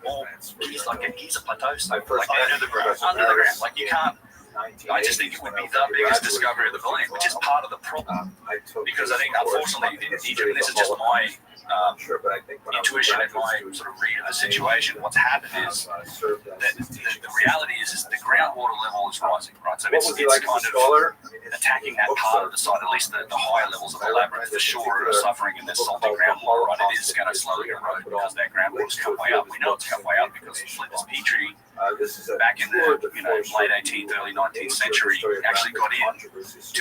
Or he's a plateau state, like under the ground. Like you can't. I just think it would be the biggest discovery of the millennium, which is part of the problem. Because I think, unfortunately, in Egypt, and this is just my intuition and my sort of read of the situation, what's happened is that the reality is the groundwater level is rising, right? So it's kind of attacking that part of the site, at least the higher levels of the labyrinth, for sure, are suffering in this salty groundwater, right? It is going to slowly erode because that groundwater's come way up. We know it's come way up because Flinders Petrie, back in the late 18th, early 19th century, actually got in to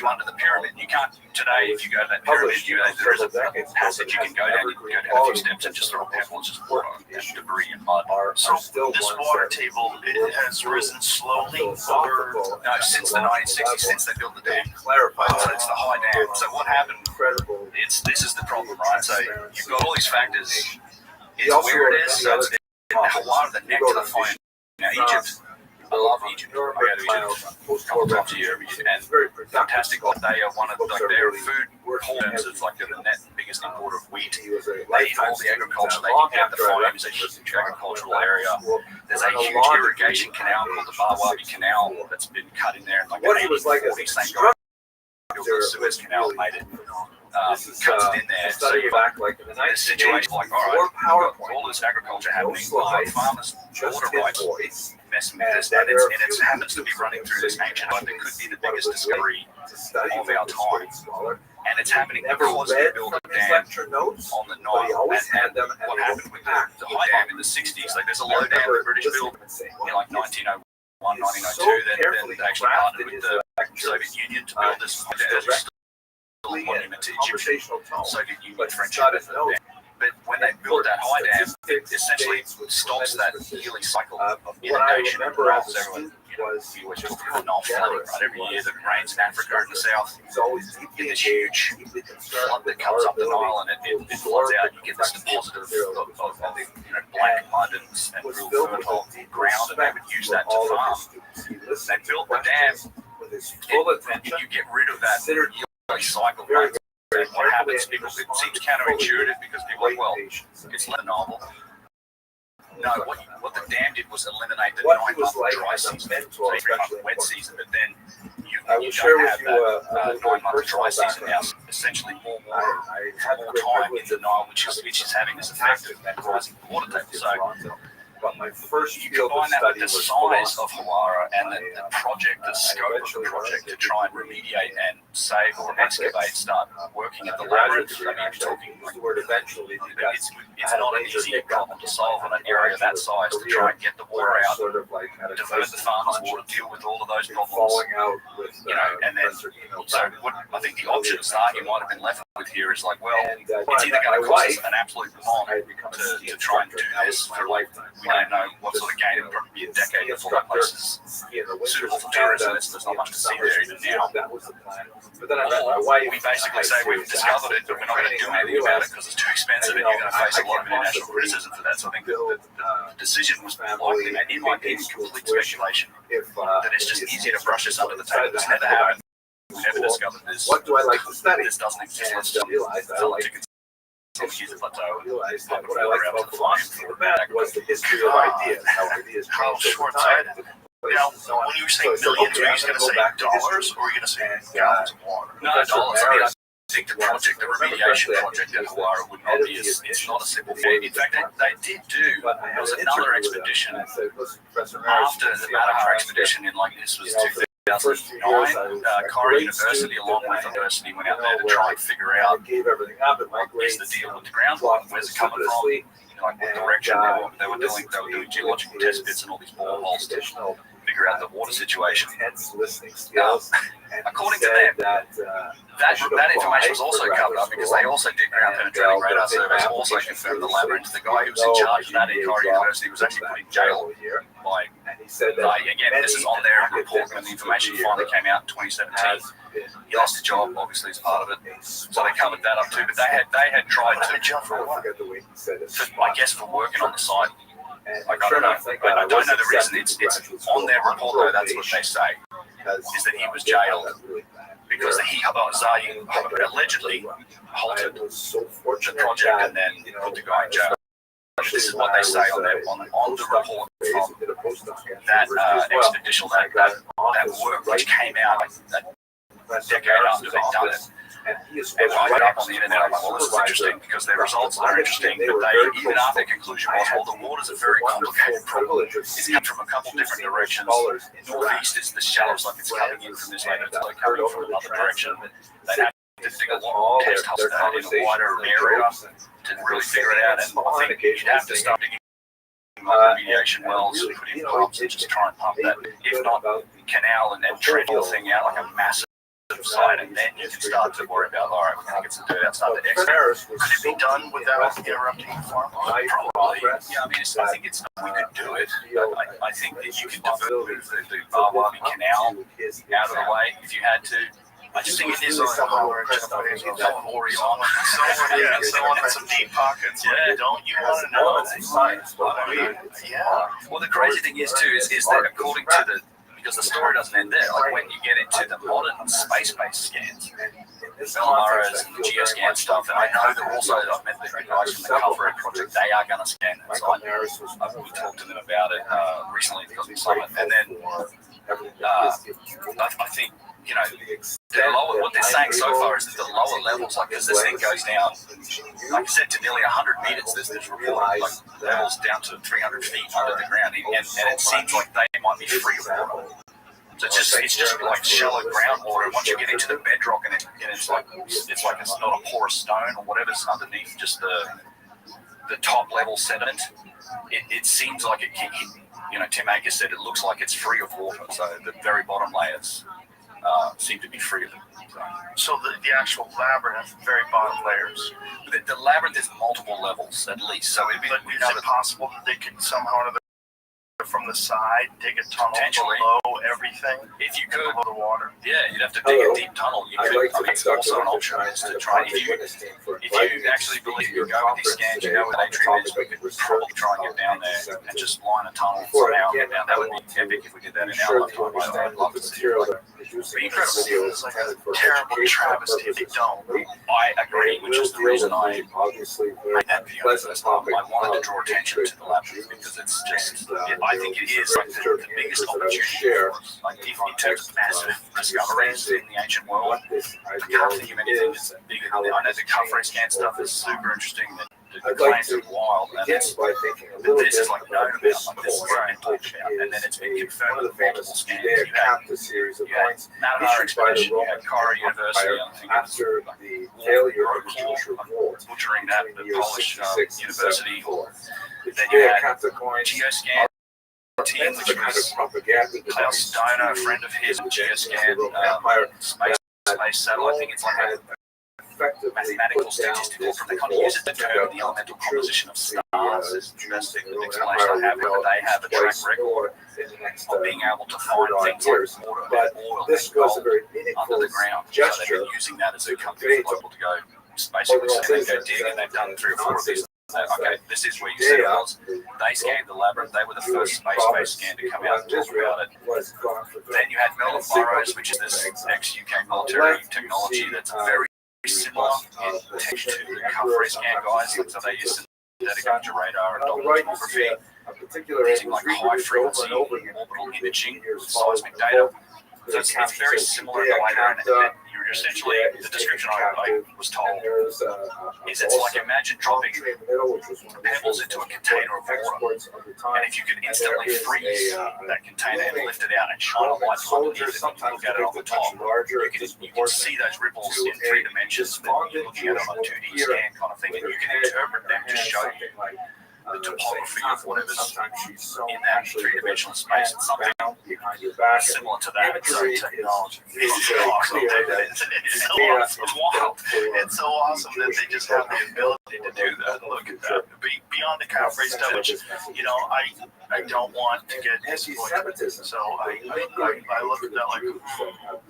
under the pyramid. You can't today, if you go to that pyramid, there is a passage you can go down. You can go down a few steps and just throw a pebble. It's just water, debris, and mud. So this water table, it has risen slowly over. No, since the 1960s, since they built the dam. So it's the high dam. So what happened? This is the problem, right? So you've got all these factors. It's where it is. So it's Hawara, the neck to the phone. Now, Egypt, I love Egypt. I go to Egypt a couple times a year every year, and fantastic. They are one of their food holdings is like the net biggest importer of wheat. They eat all the agriculture. They get the farm is a huge agricultural area. There's a huge irrigation canal called the Barwabi Canal that's been cut in there in like the 1840s. Thank God, the Suez Canal made it. Cuts it in there, so you've got this situation like, all right, all this agriculture happening, farmers' water rights messing with this, and it happens to be running through this ancient, but it could be the biggest discovery of our time. And it's happening because we built a dam on the Nile. And what happened with the high dam in the 60s, like there's a low dam the British built in like 1901, 1902, then they actually partnered with the Soviet Union to build this monument to Egypt, Soviet Union, French dam. But when they built that high dam, it essentially stops that yearly cycle of inundation and droughts. Everyone, we always talk about Nile flooding, right? Every year that rains in Africa in the south, you get this huge flood that comes up the Nile and it floods out. You get this deposit of black mud and real fertile ground, and they would use that to farm. They built the dam, and you get rid of that cycle, right? And what happens, it seems counterintuitive because people are like, well, it's not novel. No, what the dam did was eliminate the 9-month dry season. So 3-month wet season, but then you don't have that 9-month dry season now. Essentially more water, more time in the Nile, which is having this effect of rising the water table. So you combine that with the size of Hawara and the project, the scope of the project to try and remediate and save or excavate, start working at the labyrinth. I mean, you're talking like, it's not an easy problem to solve on an area that size to try and get the water out, divert the farmers' water, deal with all of those problems, and then, so what I think the options that you might have been left with here is like, well, it's either going to cost us an absolute bomb to try and do this for like, we don't know what sort of gain, it'll probably be a decade before that place is suitable for tourism. There's not much to see there even now. Or we basically say we've discovered it, but we're not going to do anything about it because it's too expensive and you're going to face a lot of international criticism for that. So I think the decision was likely made, in my opinion, complete speculation, that it's just easier to brush this under the table. This never happened. We never discovered this. What do I like to study? This doesn't exist. Let's just use a plateau. What I like about philosophy was the history of ideas, how ideas change over time. Now, when you say millions, are you going to say dollars or are you going to say gallons of water? No, dollars. I mean, I think the project, the remediation project at Hawara would not be it's not a simple thing. In fact, they did do, there was another expedition after the Matahar expedition in like, this was 2009, Cairo University along with the university went out there to try and figure out what is the deal with the groundwater, where's it coming from, like what direction they were doing geological test bits and all these boreholes to figure out the water situation. According to them, that information was also covered up because they also did ground penetrating radar surveys, also confirmed the labyrinth. The guy who was in charge of that at Cairo University was actually put in jail by, again, this is on their report when the information finally came out in 2017. He lost his job, obviously, as part of it. So they covered that up too. But they had tried to, I guess, for working on the site. Like, I don't know. I don't know the reason. It's on their report, though. That's what they say, is that he was jailed because he allegedly halted the project and then put the guy in jail. this is what they say on the report from that expedition, that work which came out a decade after they'd done it. And I read up on the internet, I'm like, well, this is interesting because their results are interesting, but even after their conclusion was, well, the waters are very complicated problem. It's come from a couple different directions. Northeast is the shallows, like it's coming in from this way, it's like coming from another direction. They'd have to dig a lot more test holes in a wider area to really figure it out. And I think you'd have to start digging remediation wells, put in pumps and just try and pump that, if not canal and trend the thing out like a massive side, and then you can start to worry about, all right, we're going to get some dirt out, start to export. Could it be done without interrupting the farm? Probably. Yeah, I mean, I think it's we could do it. I think that you could divert the Barwabi Canal out of the way if you had to. I just think it is someone Someone with some deep pockets. Yeah. Don't you want to know? Yeah. Well, the crazy thing is too is that according to the, because the story doesn't end there. Like when you get into the modern space-based scans, Velamaras and geoscan stuff, and I know that also I've met the guys from the Calvary project. They are going to scan that site. We talked to them about it recently because of Summit, and then I think, you know, what they're saying so far is that the lower levels, like as this thing goes down, like I said, to nearly 100 meters, there's report like levels down to 300 feet under the ground, and it seems like they might be free of water. So it's just like shallow groundwater. Once you get into the bedrock, and it's like it's not a porous stone or whatever's underneath, just the top level sediment. It seems like it. You know, Tim Akers said it looks like it's free of water. So the very bottom layers seem to be free of it. So the actual labyrinth, very bottom layers. The labyrinth is multiple levels at least. So it'd be, But is it possible that they could somehow or other from the side dig a tunnel Potentially. below everything? if you could, Below the water? yeah, you'd have to dig a deep tunnel. You could. I mean, it's also an option is to try. If you actually believe you go with these scans, you know where they treat is, we could probably try and get down there and just line a tunnel somehow and get down. That would be epic if we did that in our lifetime. I'd love to see it. Be incredible. It's like a terrible travesty if they don't. I agree, which is the reason I made that video the first time. I wanted to draw attention to the labyrinth because it's just, I think it is like the biggest opportunity for us. Like if in terms of massive discoveries in the ancient world, I can't think of anything that's bigger than that. I know the Calvary scan stuff is super interesting. The claims are wild, and this is like known about, like this is what I've been talking about, and then it's been confirmed with multiple scans. You had Matamara expedition, you had Cairo University, I think it was like butchering that, the Polish university. Then you had Geoscan team, which was Klaus Steiner, a friend of his, Geoscan space satellite. I think it's like a mathematical statistical from they kind of use it to determine the elemental composition of stars is the best thing, the explanation I have, but they have a track record of being able to find things like water and oil and gold under the ground. So they've been using that as a company for people to go basically say they go dig, and they've done 3 or 4 of these. Okay, this is where you said it was. They scanned the labyrinth. They were the first space-based scan to come out and talk about it. Then you had Melvin Burrows, which is this ex-UK military technology that's very similar in tech to the Calvary scan guys. So they use synthetic image radar and doppler tomography, using like high-frequency orbital imaging with seismic data. So it's very similar in the way and you're essentially, the description I was told is it's like imagine dropping pebbles into a container of water, and if you could instantly freeze that container and lift it out and shine a light underneath it and look at it on the top, you can see those ripples in 3 dimensions, but you're looking at it on a 2D scan kind of thing, and you can interpret them to show you the topography of whatever's in that 3-dimensional space. It's something similar to that. So technology. It's wild. It's so awesome that they just have the ability to do that. Look at that. Beyond the Calvary stuff, which, you know, I don't want to get disappointed. So I look at that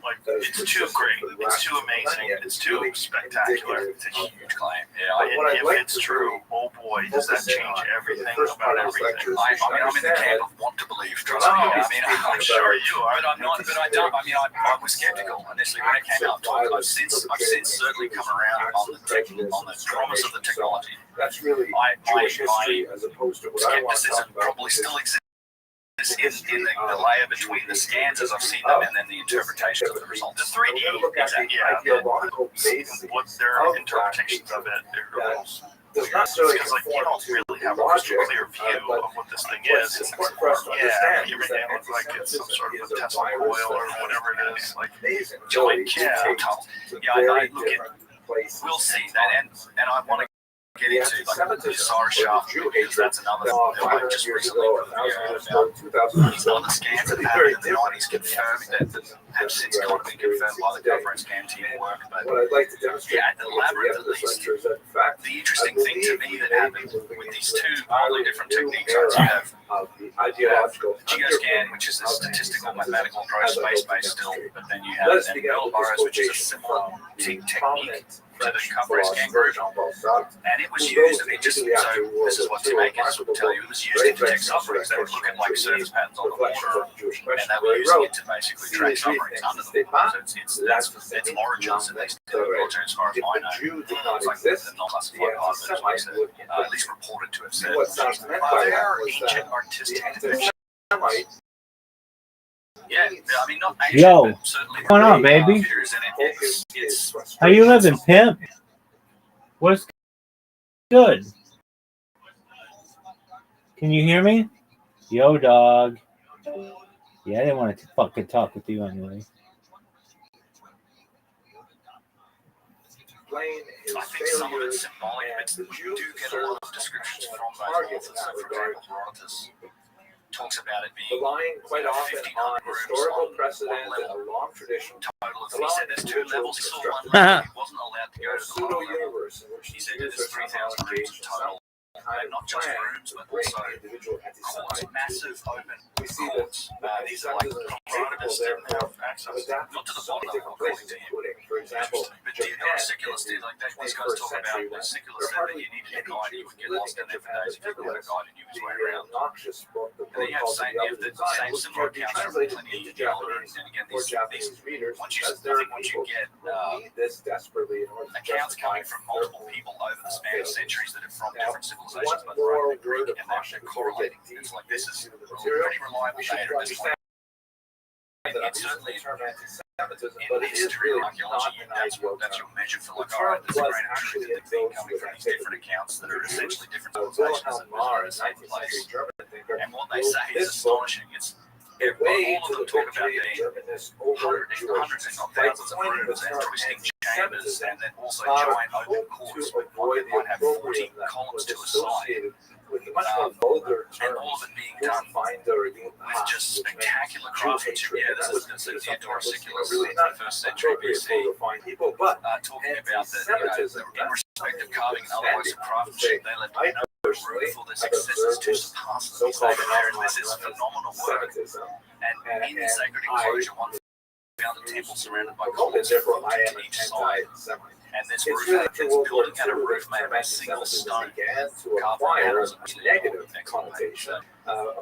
like it's too great. It's too amazing. It's too spectacular. It's a huge claim. Yeah, if it's true, oh boy, does that change everything about everything. I mean, I'm in the camp of want to believe. Trust me. I mean, I'm sure you are. But I'm not. But I don't. I mean, I was skeptical initially when it came out. I've since certainly come around on the promise of the technology. That's really My Jewish history as opposed to what I want to talk skepticism about. probably still exists in the layer between the scans as I've seen them and then the interpretation of the results. The 3D, ideological basis what their of interpretations of it, does not necessarily because like you conform don't to really have logic, a clear view but of what this thing what's is. important for us to understand You is may that look like it's some sort of a antisemitism is Tesla virus coil or that whatever it has is. Like, amazing Yeah, ability to yeah, take totally. to Yeah, I very look at- different places. We'll see that, and I want to get The into like anti-Semitism, Sarah or the Shaft, Jew because hatred that's another that thing that I 500 just years recently ago, put a 1,000 video years out ago, 2,000 years some ago, of the scans that really happened very in the different 90s confirming that have since kind of been confirmed by the government scan team work. But what I'd like to demonstrate yeah, at the at the labyrinth end at of this least, lecture is that in fact, the interesting thing to me that happened with these two wildly different techniques is you have of the ideological GeoScan, which is a statistical mathematical approach, space-based still, but then you have then Burrows, which is a similar technique to the cover scan group, and it was used, and it just, so this is what Tim Akins would tell you, it was used to detect sufferings that would look at like surface patterns on the water, and they were using it to basically track sufferings under the water, so it's origins, at least in the military, as far as I know. Jew did not It's like exist. the non-classified part of it, like I said, at least reported to have said. What sounds meant by that their was ancient that artistic the division. anti-Semite Yeah, I mean, not ancient, Yo, but certainly what's going on, baby? figures, and it's How you living, pimp? What's good? Can you hear me? Yo, dog. Yeah, I didn't want to fucking talk with you anyway. I think some of it's symbolic, but we do get a lot of descriptions from those authors. So, for example, Herodotus talks about it being relying quite often 59 on rooms historical on precedent one and a level. long tradition, Total of, he said there's two levels. He saw one level, he wasn't allowed to go to the pseudo lower level. universe in which He said there's 3,000 rooms in total, and not just rooms, but bring also individual courts, anti-Semite. massive open We see courts. that These are like Herodotus didn't have access. not to the bottom level, according to him. including, for example, But the secularists did, like these guys talk about the secularists said that you needed a guide, you would get lost in there for days if you didn't have a guide and you was way around. obnoxious book, the And then you have the same similar accounts from plenty of the other, and again, for these Japanese readers, once you, because I there are think once you people get who need this desperately in order to accounts justify coming from multiple people over the span of centuries that are from Now, different civilizations, one both Roman more and Greek, word of and caution they're correlating. It's like this is pretty reliable data at this point. It's certainly anti-Semitism, in but it is history really or archaeology, not an ideal that's your term. measure for like, The all right, term there's a was grain of truth actually in the thing those coming with from these activity. different accounts that are essentially different Wilhelm civilizations that Marr, live in the a same 19th century place. German thinker, And what they say is this book, astonishing. It's the way all to of the them talk about victory of being Germanness over hundreds Jewishness. if not By thousands of coining the rooms and term twisting chambers, anti-Semitism, and then also Marr giant open hoped courts to with avoid the might have 40 opprobrium that columns was to a side, associated with the much more vulgar and terms, all of it being done Finder, with just spectacular craftsmanship. Yeah, this is Theodore Siculus, really not the first century appropriate BC, for refined people, but talking about that, in respect of carving and other works of craftsmanship, they left no room for their successors to surpass them. He said this is phenomenal work, Semitism. and in the sacred enclosure, one found a temple surrounded by columns Therefore, from I am to an each side, anti-Semite. and this It's roof, really it's building out a roof made of a single stone, began to carved acquire panels a and negative excellent. connotation.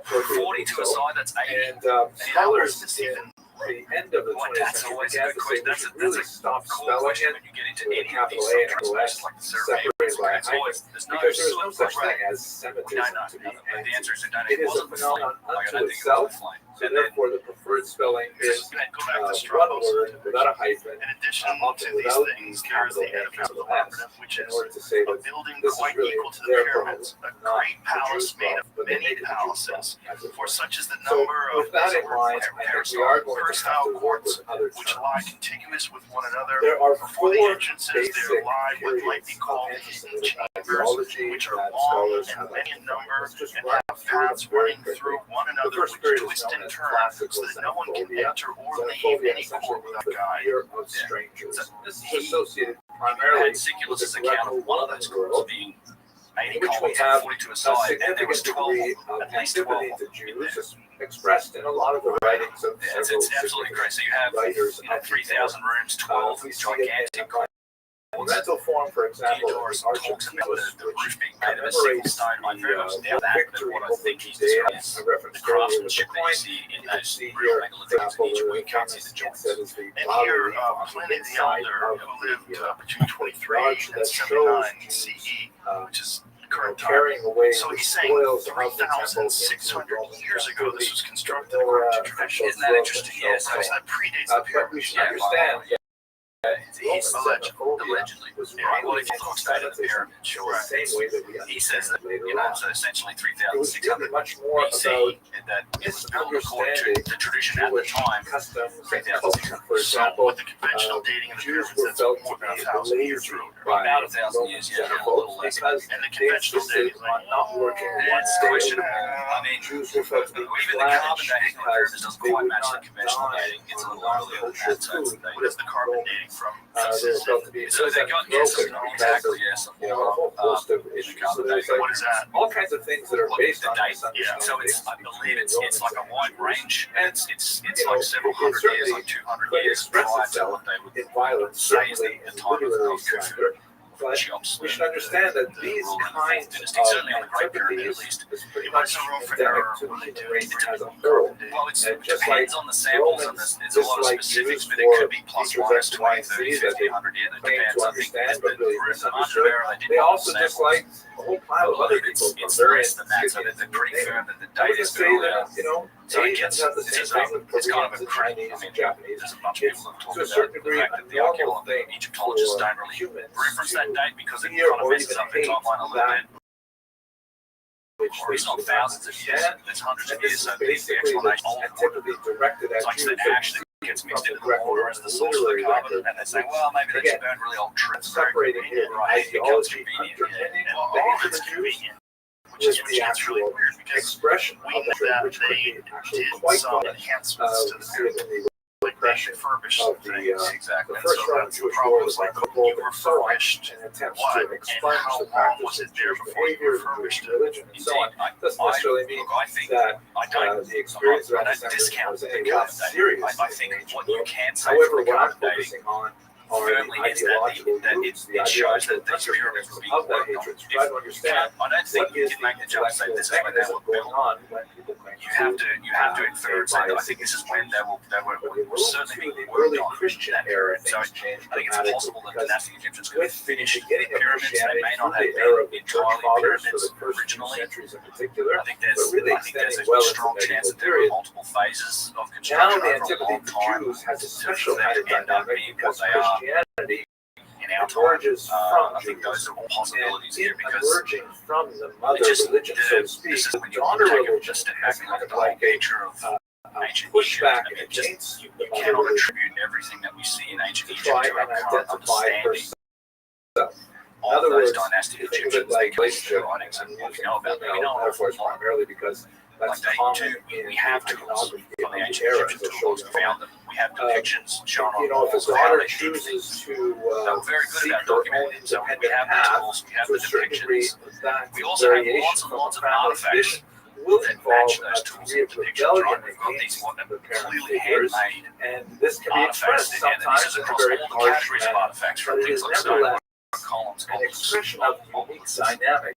40 to a side, that's 80. And scholars in the end of the Well, 20th that's century always a began good to say question. we should really stop Core spelling question it when you get into with a any of these capital A and a subtranslations S like the separated Seraphim. by a It's always, hyphen, there's no because there is no sort such of thing as we Semitism don't know. to be But the anti. answer is we don't. It It is a wasn't the flame. phenomenon Like, I unto don't think it was itself, the flame. so therefore the preferred spelling is Go back to one Strauss. word without a hyphen, In addition often to these without things, the there is capital the A, edifice of the capital S, labyrinth, which in is order to say a that building this is quite really equal to the their pyramids, problem, a not great the palace Jews' made of problem, but they many make it the Jews' palaces. problem, as it For were. such is the So number of with that in mind, I think we are going to have peristyle to work courts, with other which terms. lie contiguous with one another. There are Before the four entrances, basic there lie what might be periods called of hidden anti-Semitic chambers, ideology which are that long scholars and have many in identified. number Let's just and run have through paths them very running quickly. through one The another first which period is twist known and as turn classical so that no one can xenophobia. enter or leave Xenophobia any essentially court means without the guide. fear of strangers. So This is associated You primarily had Siculus's account of one of those courts being 80 in which we columns have and 40 to a a side, and there was significant 12 degree of them, of at least 12 antipathy of to them in there. Jews, expressed in a lot of the writings of Yeah, it's several absolutely great. So you have writers. 3,000 rooms, 12 we see it gigantic in mental form, for example, Theodore the talks about the which roof being made of a single commemorates stone. I very much doubt that, but victory what I over think he's Judea. describing is I referenced the earlier with the craftsmanship that you coin. see in You can those see real here, for megalithics in example, each where where you can't see the it joints. says is the And bas here, relief on the Pliny the inside Elder, of who lived the between 23 lodge and that 79 shows CE, which is current time. carrying away So he's saying spoils of the temple 3,600 years ago this was constructed Or, according to tradition. Isn't that interesting? Yeah, So so that predates the but we pyramids. should understand he's allegedly. was Right, well, if you look at the the pyramid, sure. same way that we He says that, later you know, on. so essentially It was 3,600 really much more about BC, that it was built according to the tradition at the time. customs and 3,600. culture. For So example, with the conventional dating of the Jews pyramids, were that's felt more to than be 1,000 years lazy old. by About 1,000 Roman years, yeah, a generals little less. because And the they conventional insisted dating is like, on not working one It's day a questionable. week. I mean, Jews were felt to be even the carbon dating on the pyramids because doesn't they quite would match the not conventional die dating. It's a little on earlier than kosher that. So it's food. what is the carbon dating from? They were felt to be So they got, yes, exactly, yes. you know, a whole host of issues. So there's like What is that? all kinds of things that are based on this Yeah. So understanding. it's, I believe it's like a wide range, and it's You know, like several it hundred years, certainly like 200 could years express prior to itself what they would in violence, say is certainly the in time literary of slander. But shops. we should understand that these kinds Dynasty, of certainly on the Great Pyramid at activities least. is pretty What's much the room for endemic error to the when they human do race it? as a whole. Well, it And just depends like on the samples, and Romans there's a lot of dislike specifics, Jews but it for could be plus features minus X, 20, Y, and 30, Z that 50, they 100 years. It claim depends. to I think understand, there's but really the margin of misunderstood. error. They also samples. dislike a whole pile of other people from It's various less than that, so that they're pretty firm that the date is say earlier. that, you know, So it Asians gets, have the same it's thing with kind of Koreans a and pretty, Chinese I mean, and Japanese. there's a bunch of It's people that talk to a about certain the degree fact a that the normal thing Egyptologists for don't really humans reference that to date because it fear kind of or messes even up the hate timeline a little that bit. which Or it's not they thousands of years, understand. it's hundreds And of this years, is so the basically explanation and typically directed at it's like Jews that actually gets mixed into the water as the source of the carbon, and they say, well, maybe they just burned really old and trees. separating it in Right, it becomes ideology convenient, underpinning Well, the all of hatred it's of Jews convenient, which with is the gets really actual weird because expression we of know the that which could they be actually did quite some violent. enhancements to We the see it pyramid. in the Like they repression refurbished of things. the Exactly. the And first so Roman that's the Jewish problem. war Is like, coupled you and so on refurbished in attempts what to and expunge how the long practice was of it there Jewish before you behavior, refurbished Jewish it? religion, and so on. Doesn't necessarily mean I think that I don't the experience of I don't anti-Semitism discount was the any carbon less dating. serious. I in think the ancient what you world. can say However, for the what I'm carbon dating focusing on are firmly the is that ideological it roots, the shows ideological that these pyramids would be of that worked on. hatred. To try to understand I don't think what you is can the make the jump and say intellectual this is when they mechanism were going built. on when people claim You have to infer and say that I think this is when they when we were move certainly to being the worked early on. Christian era, things changed I think it's dramatically possible that because dynastic Egyptians could have with the finished the beginning of pyramids. They Christianity may not through have the era of been the church entirely fathers for pyramids the first few originally. centuries in particular, I think but really there's extending a well strong into the chance medieval that there were period. multiple phases of Now construction the over a antiquity long for time Jews has a to special for kind them of to end up dynamic being what because they are Christianity in our time. emerges from I think those Judaism. are all And possibilities in here because emerging from the mother religion, so to speak, this is the when you daughter take religion a step has back and kind look at of the whole like a nature of ancient pushback Egypt. I mean, just against you the mother cannot religion attribute everything that we see in ancient to Egypt try to our and current identify understanding herself. In of other those words, dynastic you think of Egyptians. it They like come into relationship, their writings and what we using know about them. We know an metaphors awful lot. primarily because that's Like common we in have the tools iconography from the of ancient the era, Egyptian as I'll show tools you. and found them. We have depictions shown on You know, if a walls of how daughter they did things. chooses to They were very good seek about her own documenting. So we independent have the path, tools, we have to the a certain degree, depictions. that We also have variation lots and from lots of a family artifacts tradition will that involve match those a tools degree and of depictions. rebellion Right? We've got these against what the parent clearly figures, handmade and this can be artifacts, expressed and this sometimes is in a across very all the harsh categories of manner. artifacts, But from it things is like stone, nevertheless columns, an obelisks, expression of the unique dynamic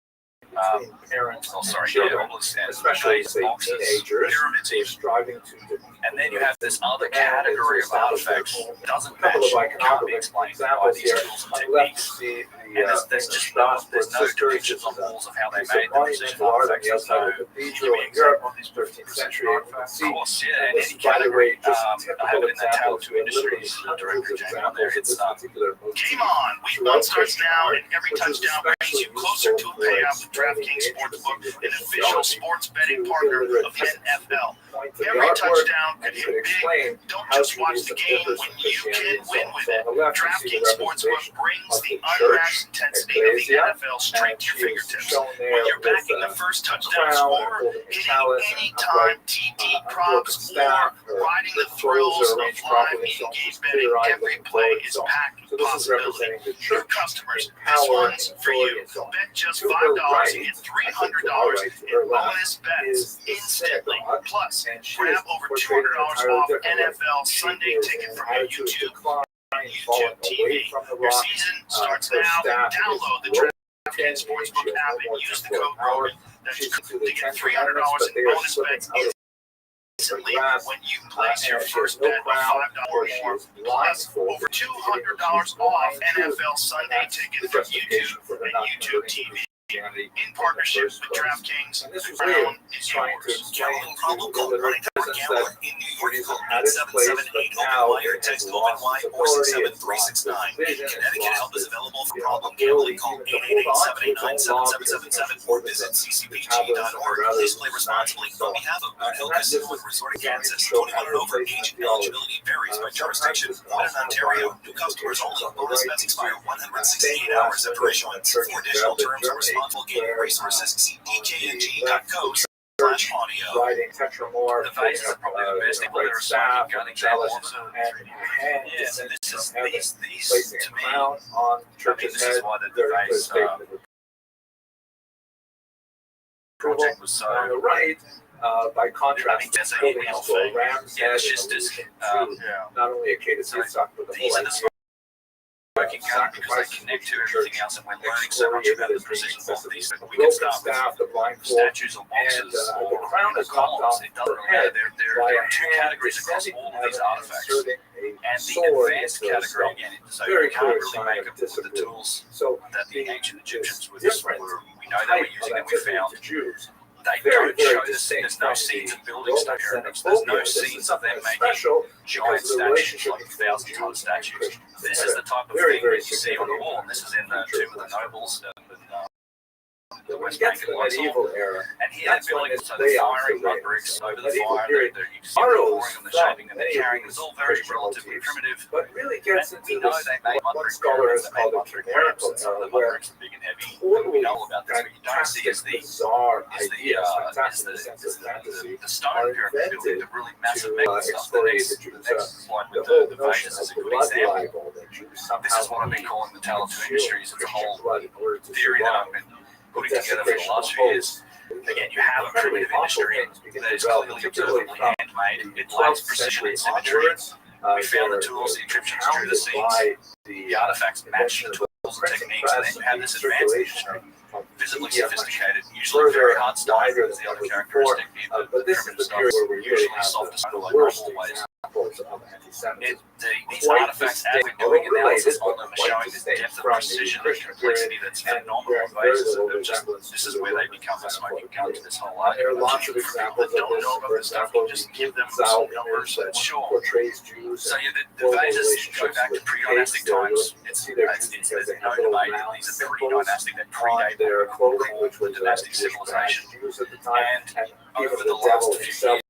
between parents and not children, obelisks, and especially base say boxes, teenagers pyramids who are even. striving to And then you have this other category of artifacts that doesn't match, couple of can't be iconographic explained by examples these here. tools and On the left, you techniques. see And the there's just no, there's no depictions on walls of how they made them. There's just monumental art on artifacts. the There's outside no, of the cathedral in Europe on these 13th century. You can of see course, yeah, in this, any by the way, category. just a I typical have it in the example Tale of 2 Industries, the hundreds director of Jamie on there. examples of It's this particular motif. Game on. Week one starts now, and every touchdown brings you closer to a payout with DraftKings Sportsbook, an official sports betting partner of the NFL. Every touchdown could hit big. Don't just watch the game when you can win with it. DraftKings Sportsbook brings the unmatched intensity of the NFL straight to your fingertips. When you're backing the first touchdown score, hitting anytime TD props, or riding the thrills of live in-game betting, every play is packed with possibility. New customers, this one's for you. Bet just $5 and get $300 in bonus bets instantly. Plus, grab over $200 off NFL Sunday ticket from your YouTube TV. Your season starts now. Download the DraftKings Sportsbook app and use the code Roman. That's to get $300 in bonus bets recently, when you place your first bet of $5 or more, plus over $200 off NFL Sunday ticket for YouTube and YouTube TV. In partnership with DraftKings, the crown is yours. Gambling problem? Call 1-800-GAMBLER. In New York, call 877-8-OPEN-Y or text OPEN-Y or 67369. In Connecticut, help is available for problem gambling. Call 888-789-7777 or visit ccpg.org. Please play responsibly. On behalf of Boot Hill Casino and Resort in Kansas, 21 and over, age and eligibility varies by jurisdiction. When in Ontario, new customers only. Bonus bets expire 168 hours after issuance. For additional terms or responsible gaming resources, see dkng.co/audio. The faces are probably the best people that are smoking gun example of them. Yes, and these to me, this is why the face project was so. On the right, by contrast, That's a building real also thing. Rams Yeah, it's head just as not only a K to C stock, but the these whole are the smoking gun because they connect to everything else, and we're learning so much about the precision of these. We can broken start with staff, the blindfold, statues or and boxes the or crown is knocked columns. off It doesn't her matter. head There by are a two hand categories across descending all of these and artifacts. inserting a And the sword advanced into a category stone. again, so Very you can't clear really sign make of it with the discipline. tools So that the the ancient Egyptians were different we know they were type using of and we activity found to Jews. they Very, don't very show this. distinct There's no from scenes the of buildings to Roman pyramids. There's no xenophobia. This is scenes of something them that's making special giant because of the statues, relationship like between 1,000-ton Jews and statues. Christians. This is the type of Very, thing very that you see on the significant wall, and this is in the feature Tomb of the of Nobles When we West get Bank to and the Luxor. medieval era, And here they're that's when building, this so they're layout firing mud reigns. bricks over the Medieval fire. period You can see the borrows pouring and the shaping and the from carrying. It's all very Christian relatively motifs, primitive. but really gets And into we know this, they made mud what brick scholar pyramids, has they made called mud the brick pyramids, numerical and some of era, the mud where bricks are big and heavy. We totally know about this, but you don't see is the bizarre is the ideas, fantastic is sense of fantasy, the stone are pyramid building, the invented really massive to mega stuff. The excoriate next, the Jews. the next slide The with whole the notion faces of is a good blood example. libel that Jews somehow This is what I've been calling the Tale of Two Mysteries. It's a whole blood in order to theory that I've survive. been putting together for the last few years. Again, you have a primitive industry that is clearly observably handmade. It lacks precision and symmetry. We found the tools the Egyptians drew the scenes. The artifacts match the tools and techniques, and then you have this advanced industry, visibly sophisticated, usually very hard stone is the other characteristic. But this is Primitive the stuff period is where we really usually have soft as the like worst normal ways. examples of anti-Semitism. These artifacts, as we're doing analysis on them, are showing this distinct depth of from the precision and Christian complexity period, that's and phenomenal on very basis little of just, resemblance this is to where they the become a smoking gun to this whole There are argument. lots of For people examples that of don't know this. about For this stuff, you example, just give them Zal some numbers. that Sure. portrays Jews So and yeah, the global phases go relationships back to with pre-dynastic pigs. times. See their Jews It's because they no have little debate that round these are symbols pre-dynastic that on predate their clothing, which was dynastic Jewish civilization. Jews at the time, And even over the the last devil few himself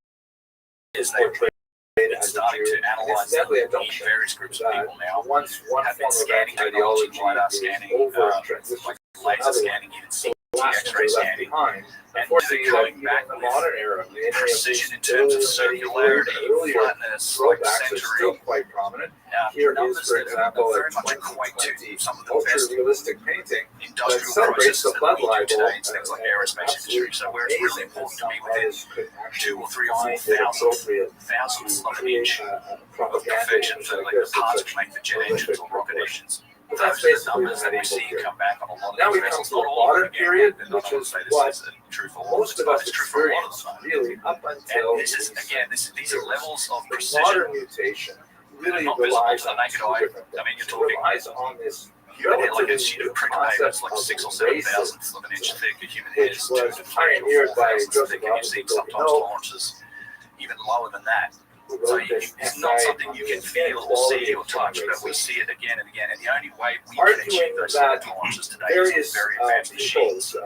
years, they've portrayed been as a starting Jew. to analyze Incidentally, I the don't think various groups of people now. once one have been form of scanning technology, ideology LiDAR is scanning, over and transitions like to laser another scanning, even CT last X-ray left scanning. behind. And Unfortunately, coming even back in the with modern era, many of precision these in terms of medieval circularity, earlier flatness, like throwbacks are still century. quite prominent. Here is, Numbers for that example, very a much equate to 2020 some of the best ultra-realistic painting that industrial celebrates processes the that blood we do libel. today. It's things like aerospace industry. So where it's really important to be within 2 or 3 or 4 thousandths of an inch of perfection for like the parts which make the jet engines or rocket engines. Well, that's Those are basically the numbers the that we medieval see period. come back on a lot of Now we these come vessels. to the Not all of modern them, again, period, and not which all is say this what is true for all of most them, of but us it's true for a lot of experience them. really up until And this is, again, these are levels of the precision. modern mutation really Not visible relies to the on naked two eye. different I mean, you're things. It talking relies on this human hair, like a relatively new print paper that's concept like of 6 or 7 racism, thousandths of an inch thick. A human hair which is 2 was to 3 pioneered or 4 by thousandths Joseph thick, and you see Robinson sometimes Goodenough, tolerances even lower than that. who So wrote this it's not essay something on you the can feel or inequality see or of touch, but we racism. see it again and again. And the only way we can Arguing achieve those sort of that tolerances today various is with very advanced machines.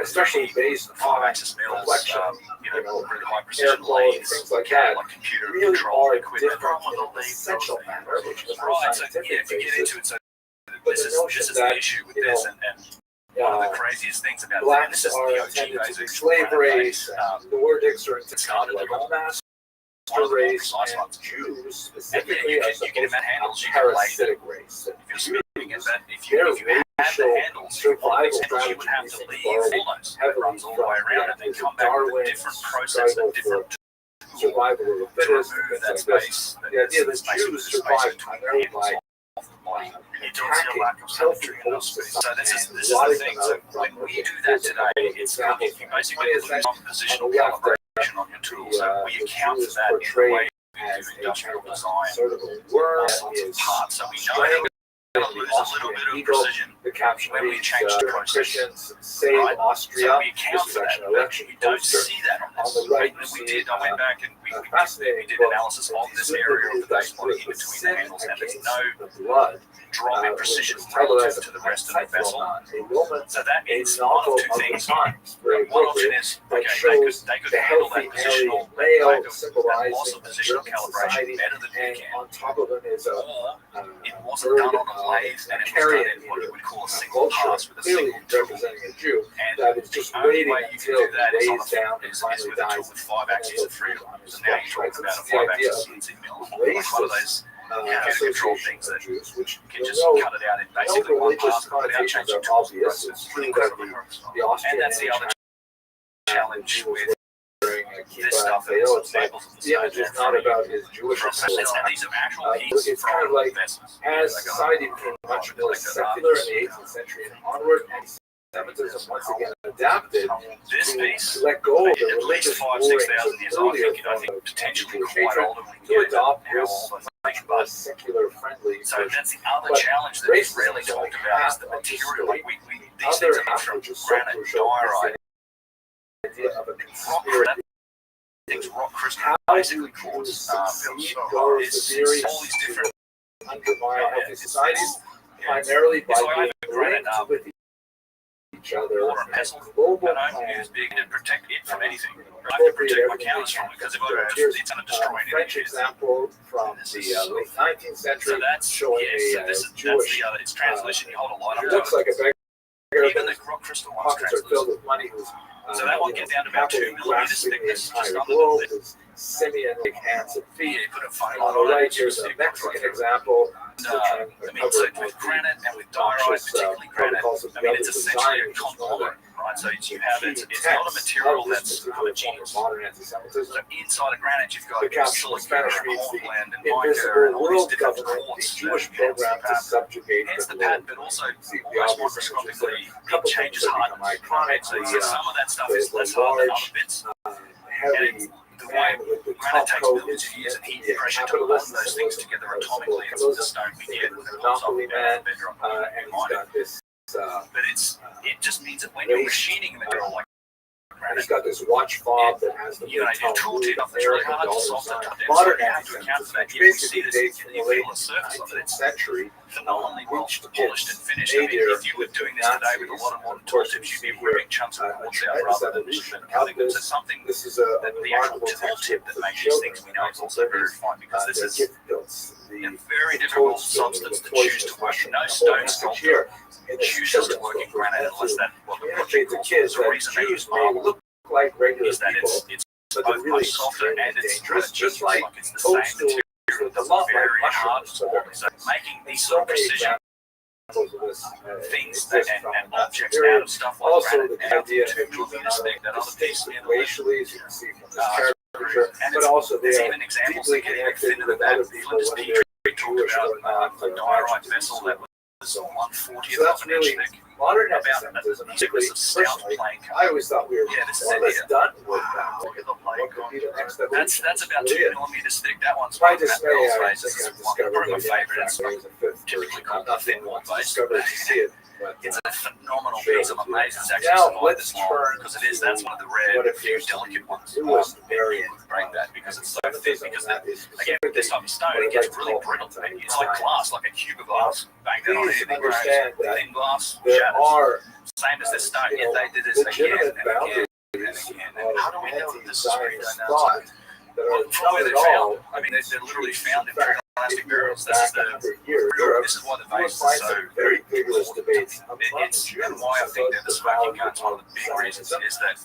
especially based on 5-axis mills, reflection, really high air precision quality, lathes, things like that, like computer really controlled are equipment. different in an essential manner, which is more Right, so yeah, scientific if you get basis. into it, so But this the is notion the that, issue with you this, know, and one of the craziest things about it, and this blacks is the are OG intended to be basics, slave race, right? the Nordics are intended started to be like little. master One of the more race, precise and ones. Jews And yeah, specifically you are can supposed have to handles, be you can lay them. parasitic race. If you're speaking it, but if you Their had the racial handles, you would survival have to strategy leave borrowed almost that heavily runs all the way from around and then come back with a Darwin's different process, a struggle different tool survival of the to fittest, remove and that things like this. space. The idea that Jews survive primarily by You don't see a lack of healthy symmetry in those hosts spaces. So this is and the rotting thing. them So out when from we do that today, it's examples you basically from lose on positional on the left, calibration precision on your tool. So we account for that in the way we do industrial design, all sorts of parts. So we know that we're going to lose a little bit of precision when we change the process. Right? So we account for that, but we don't see that on this. I went back and we did analysis of this area of the base body in between the handles, and there's no drop in precision relative to the rest of the vessel. So that means one of two things. One option is, okay, they could handle that positional, that loss of positional calibration better than we can. Or it wasn't done on a lathe, and it was done in what you would call a single pass with a single tool. And the only way you can do that is with a tool with 5 axes of freedom. So now you're talking about a 5-axis CNC mill, like one of those control things that you can just cut it out in basically one pass without changing tools. It's pretty incredibly hard. And that's the other challenge with this stuff. There's examples of this process, and these are actual pieces from vessels. As society became much more secular in the 18th century and onward, anti-Semitism once again adapted This piece, to let go of the at least 5,000 to 6,000 years old. I think potentially quite older. to adopt how this old I think, but secular friendly. so that's the other challenge that is rarely talked about is the material. Like these things are made from granite, diorite, idea of a rock conspiracy. things, rock crystal, basically quartz. It's all these different. Undermine healthy societies primarily by being linked with each other. Water and pestle, Global and I plan use big to protect it from anything. I have to protect my cows from it because if I don't, it's going to destroy French anything. example from the late 19th century So that's showing so a that's the Jewish. other. It's translation. You hold a light up It to looks it. like a beggar. Even the rock crystal one's Pockets are filled translucent. with money who's So that one gets down to about 2 happily millimeters grasping thickness, the just entire under globe, the lip. his simian-like hands and Yeah, feet. you put a phone On on the it. right, here's a Mexican example. I mean, so with granite and with diorite, particularly granite, I mean, it's essentially a conglomerate, right? So you have it's not a material that's homogeneous. So inside of granite, you've got The caption in silica Spanish and reads the hornblende and mica and invisible all these world different government, quartz. the Jewish Hence program the to subjugate Hence the the pattern, globe. but also See the almost obvious microscopically, a couple it changes things that hardness. become iconic. So some of that stuff is the less hard than large, other bits. Heavy The way with the granite top takes coat millions is of years of heat the and pressure to bond capitalist those things together atomically, and it's the stone we get when it pops up monopoly down man, the bedrock. and he's got this. But it just means that when you're machining a material like He's granite, got this watch fob that has the you know, your tooltip, it's really hard to solve that condenser. Modern You have to account for that. which You can basically see this, dates from you the late feel the surface of it. 19th It's century. phenomenally well Reached polished and its finished. I mean, nadir if you were doing this today with a lot of modern tooltips, you'd be ripping chunks of quartz out rather than cutting them. So something This is a that the actual tooltip that makes these things we know is also very refined because this is a very difficult substance to choose to work in. No stone sculptor chooses to work in granite unless that what the project the calls kids for. The that reason they Jews use may marble look like regular is that people, it's but both they're really much softer and it's dangerous, just like like it's the same toadstools material. look It a doesn't lot very like hard mushrooms. to work. So making these So sort of many precision examples of this things exist and from objects period. out of stuff like Also, granite the and idea to that millimeters thick, that other piece in the lip. racially, as you can see from this Uh, caricature, And but it's, also they there's are even examples deeply that get even connected thinner with than that. other people, Flinders whether Petrie they're talked Jewish about or not. a diorite vessel that was 1/40th So that's of an inch really thick. modern About anti-Semitism. a thickness of stout Personally, plank. I always thought we were Yeah, this is more or it less here. done with that. What could be the next evolution? That's about Really 2 is. millimeters thick. That one's To my one of Matt dismay, Bell's I razors. think It's I've one discovered probably my that favorite. It's there is a fifth typically version. called Not thin the wall one base. discovered to see it, but It's a phenomenal piece. I'm amazed it's actually now survived let's this long turn because it is. That's one of the rare, what few appears to be delicate ones. the newest Barrier would break that because it's so thick. Because again, with this type of stone, it gets really brittle. It's like glass, like a cube of glass. Bang that on Please anything. understand that Thin glass there shatters. are Same as this stone. you know, If they did this again legitimate and boundaries again and again, and how do we know that this is really anti-Zionist done thought outside? that Well, are from where not they're at all. found, I mean, they're literally found in plastic barrels. This is Back the 100 years, Europe, this is why the you will vase is find so some very vigorous debates. it's and why I think that the smoking gun's one of the big reasons is that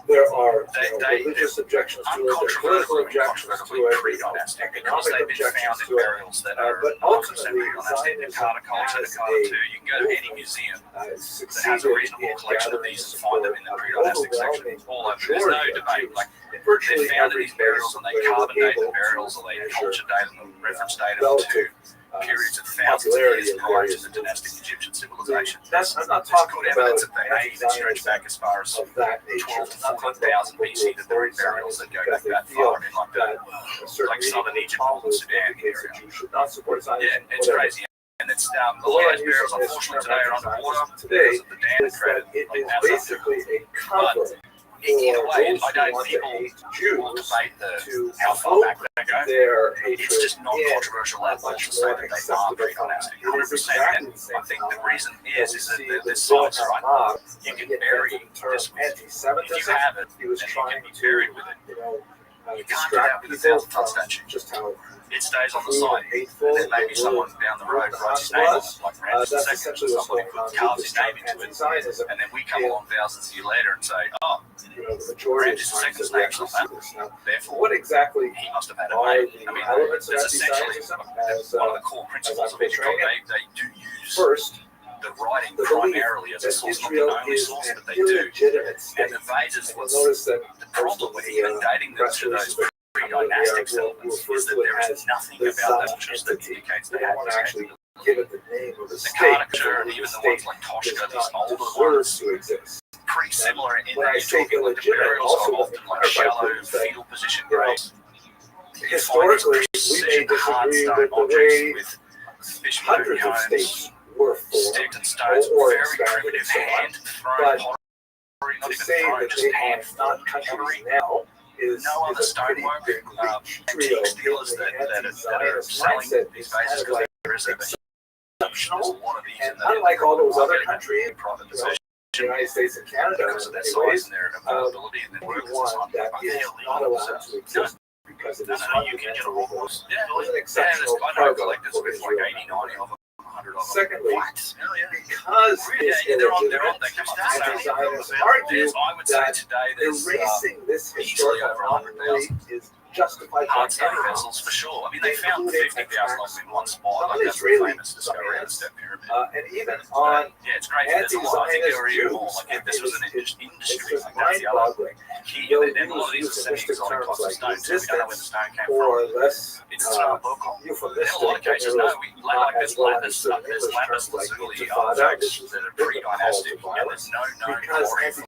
There are They- religious objections to it, there are political uncontrovertibly objections to it, pre-dynastic because they've been found objections in to it. burials that are But 100% ultimately, pre-dynastic. The Zionism Carter culture, the as Carter a II. You can go to any museum that has a succeeded reasonable in collection of gathering these and find them in the support of pre-dynastic section. overwhelming All over. There's no majority of debate. Jews. Like Virtually they found every these burials and they place carbon where date they the were burials or able they to culture date them, reference date them relative to periods of thousands of years prior to the dynastic Egyptian civilization. I'm not There's talking good about evidence that they even stretch back as far as of that nature. 12 to 14,000 BC that there are burials that go back that far. I mean, like southern Egypt, northern Sudan area. You should not support Zionism. Yeah, it's crazy. And it's a lot of those burials, unfortunately, today are underwater because of the dam credit. It is basically a conflict. Either way, I don't want people to hate will Jews debate to how far back they go. their hatred. It's just not controversial at all to say that they are pre-dynastic, 100%. And I think the reason is that there's science, right? You can bury this. If you have it, then you can be buried with it. You can't do that with a 1,000-ton statue. Just how it stays on the side. And then maybe someone down the road writes his name on it, like Francis II, or somebody carves his name into it. And then we come along thousands of years later and say, oh, Francis II's name's on that. Therefore, what exactly he must have had a are name. the I mean, elements of that's essentially anti-Zionism one of the core principles of Israel. They do use first, the writing the primarily as a source, not the Israel only is source, an but they do. illegitimate state. And the Vases was Notice that the problem with even dating them to those pre-dynastic settlements is that there is nothing about them just that indicates they had this actually give it the name of the The state. Karnaksher and even the ones like Toshka, these older ones, to exist. pretty similar in When that I you're say talking like the illegitimate, burials are also often like shallow fetal position graves. Historically, we may disagree with the way with fish hundreds of states were formed, sticks and stones, or very expanded primitive and so on. hand thrown But pottery, not to even say thrown, that just they hand are not countries now is no other is a pretty stonework, big reach. Trio antique dealers that are selling these vases because there is a there's a lot of these And in the unlike all those other market, countries, private you know, possession the United States and Canada, because of their in size many ways, and their availability and their work. one that is not allowed to exist because it is You can get a fundamentally horse. it was I an know exceptional cargo collectors for with like Israel. 80, 90 of them, 100 of them. Secondly, What? Hell yeah. because Yeah, it's they're on. They illegitimate, come up to anti-Zionists say, argue I would say that today there's erasing this easily historical over 100,000 anomaly is justified by hard stone anyone. vessels for sure. I mean, they found 50,000 of them in one spot. Some Like that's the Israeli famous discovery of the Step Pyramid. And even on Yeah, it's great. There's a lot. I think there were even more. Jews, Like this was an it's industry. just Like that's the other mind-boggling. key. You'll And a lot of these use are semi-exotic terms types of like stone too. We don't know where the stone came from. or less It's in a book. In euphemistic. a lot of cases, no. We like this lapis. There's lapis lazuli artifacts that are pre-dynastic, and there's no known because quarry from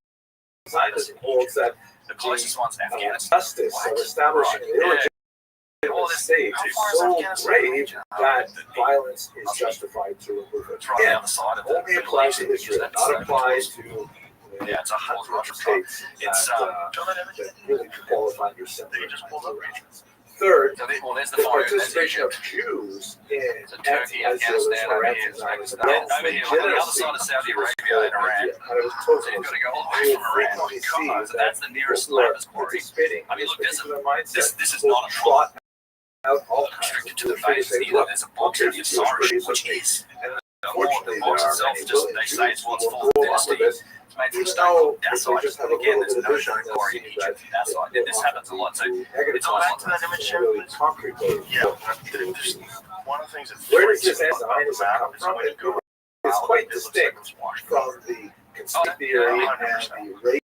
Zionism holds that the closest one's Afghanistan. justice of establishing an illegitimate state is so grave that violence is justified to remove it. It's right on the Again, other side of only applies to Israel, not applies to Yeah, it's a whole hundred of states It's that really qualify your They just pulled up arrangements. Third, so well, there's the the photo. participation of Jews in So Turkey, Afghanistan, over here, Uzbekistan. Over here, on the other side of Saudi Arabia and Iran. So you've got to go all the way from Iran. Oh my God, so that's the nearest lapis quarry. I mean, look, this is not a plot restricted to the base either. There's a box in the Osiris, which is the box itself. Just they say it's what's for the dynasty. It's made from stone called dacite. But again, there's no known quarry in Egypt for dacite. And this happens a lot. So it's almost back to that image here. concrete. Yeah, there's one of the things that Where does this freaks me out Zionism about come is from? when you go It's out, quite it looks like distinct it's washed. from the conspiracy theory and the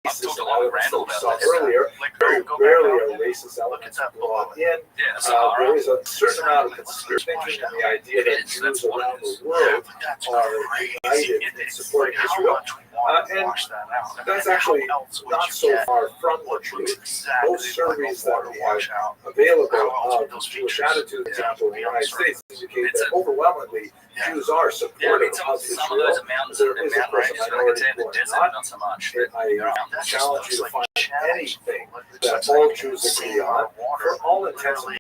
I've talked a lot with Randall about saw this. earlier. Like, Very go back rarely out. are racist Look elements at that brought below. in. Yeah, the Sahara. There is a certain amount of conspiracy thinking and the idea that That's Jews what it around is. the world But that's are crazy. united It in is. supporting Like, how Israel. much water And wash that out? I mean, That's how actually else would not you so get far from the what truth. looks exactly Most surveys like a water that we have wash out? available How else would of those Jewish features- attitude, Yeah. example, in the United States indicate It's that overwhelmingly Yeah. Jews are Yeah, I supportive mean, of some of Israel. those are mountains There and is, of mountain course, a ranges, but like I minority said, who the are desert, not. not so much. And I That just challenge looks you to like find challenge. anything Like, it that looks all like Jews same agree on. water For all intents and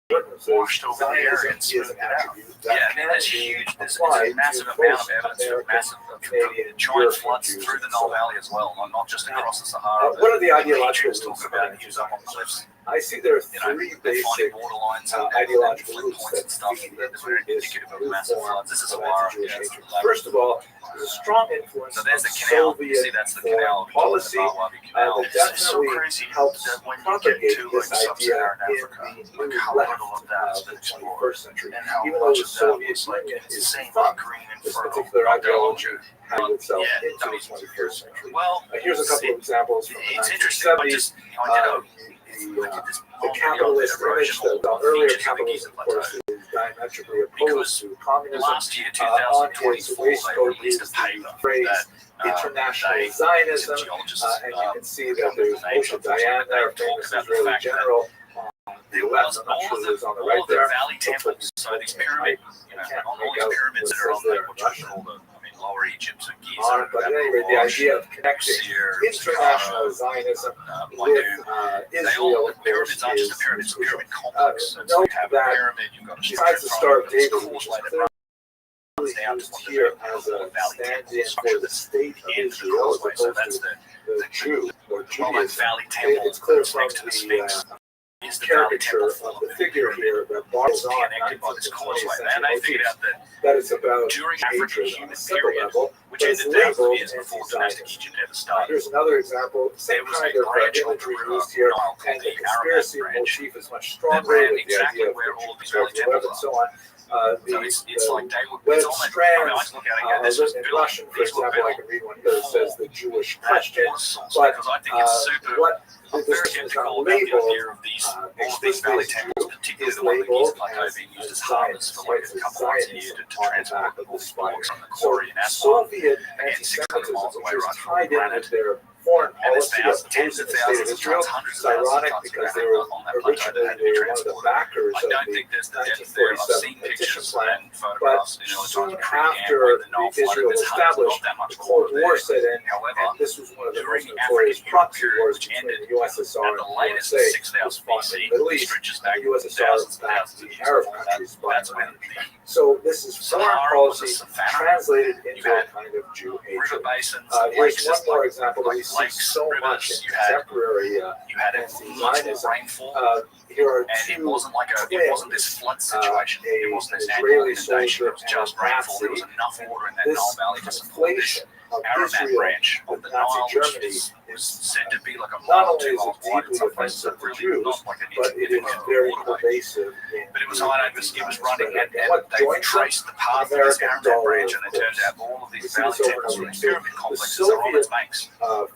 purposes, washed over the area Zionism and is smoothed an it out. attribute that Yeah, I mean, there's can be huge, there's applied a massive to amount most of evidence for American, massive, Canadian, giant European floods Jews through the and so Nile on. Valley as well, not just across the Sahara. What are the ideological Patriots roots talk of about using up on Zionism? cliffs. I see there are You know, three they're finding basic water lines and ideological flint roots points that and stuff feed that are very into this indicative of new massive form floods. This is a of wire. anti-Jewish Yeah, hatred. First of all, there's a strong influence so there's of the canal. You see, Soviet that's the foreign canal. policy Bawabi Canal. that It's so definitely crazy helps that when you get propagate to like this idea sub-Saharan in Africa, the like new how left little of that has of been the explored, 21st century. and how Even though much the of that Soviet was like Union is insanely fucked, green and this fertile. particular ideology had itself Yeah, into I mean, the 21st century. Well, Here's a couple of examples from the it's interesting. I 1970s. just, you know, I did The capitalist image, the earlier capitalist, of course, is diametrically opposed to communism. Last year, On his 2024, they waistcoat released used a paper the phrase that international they, Zionism, some geologists, and you can see that there's names, Moshe Dayan there, a they talk famous about the Israeli fact that general. there was all of the valley temples, so these pyramids, all these pyramids that are on the, what you call the, Lower Egypt, so Giza, But anyway, the idea of connecting international Zionism with Israel, of course, pyramids aren't just a pyramid, it's a pyramid complex. So note you have a that pyramid, you've got a besides the Star of David, which course is like clearly down to used what here the as a valley stand-in temple for the state of in the Israel, as causeway. So opposed that's to the the Jew or Judaism. valley temple. It's clear that's from next to the Sphinx. the Is the valley caricature temple of the figure here that borrows on connected by this 19th causeway? century And they figured motifs, out that that it's about during hatred African on a human simple period, level, which but it's ended thousands of labeled years before dynastic anti-Zionist. Egypt ever started, Here's another example, same there was kind a of branch of the imagery river used here, Nile called and the the conspiracy Ararat branch motif is much that stronger ran with the exactly idea of where all of these Israel valley temples and are. so on. So it's like they were, web it's almost, I mean, I strands just look at it and go, this was in built, Russian, for these were example, I built can read one here that says the Jewish question, source, but because I think it's super, what I'm this very is skeptical not about the labeled idea of these, all of these explicitly valley as temples, Jew, particularly is the one that labeled Giza Plateau as being used as Zionist, harvest for like right? a couple of months a year to On the transport back of all the these spire. blocks from the So quarry in asphalt. Soviet Again, 600 anti-Semitism, miles away, which is right from tied in granite. with their foreign And there's policy thousands, of tens opposing of the state of thousands of Israel. tons, hundreds It's of thousands of ironic tons of because they granite were on that plateau that originally had to be one of the transported. backers I of don't the think there's the depth there. I've 1947 seen petition pictures plan, and but photographs, you know, soon times after when the Nile flooded, Israel there's established, not that much the Cold water War there. set in, However, and this was one of the during most the notorious African proxy period, wars which between ended the USSR at and the the latest USA, 6000 fought BC, in the Middle which East, stretches back the USSR thousands and back thousands to of the years Arab before that. countries by That's when land. the So this is foreign Sahara was a policy savannah. translated You into a had kind of Jew river hatred. basins, Here's lakes, one just more like example that we see lakes, so much rivers. in You had contemporary much more rainfall. here are And it two wasn't like it wasn't this flood situation. It wasn't this annual Israeli inundation. It was soldier just and a rainfall. There was Nazi. enough water in that This Nile Valley to support this conflation of Ararat Israel branch of with the Nazi Nile, Germany which was said to be like a not mile, only 2 is it miles wide in deeply some places, offensive but to really Jews, not like an but it is insignificant very waterway. pervasive. But it was hard. It was running, and what they joins traced the path of this American Ararat dollar, branch, of and it turned course. out all of We these see valley this over temples and and over. pyramid The complexes are on its banks.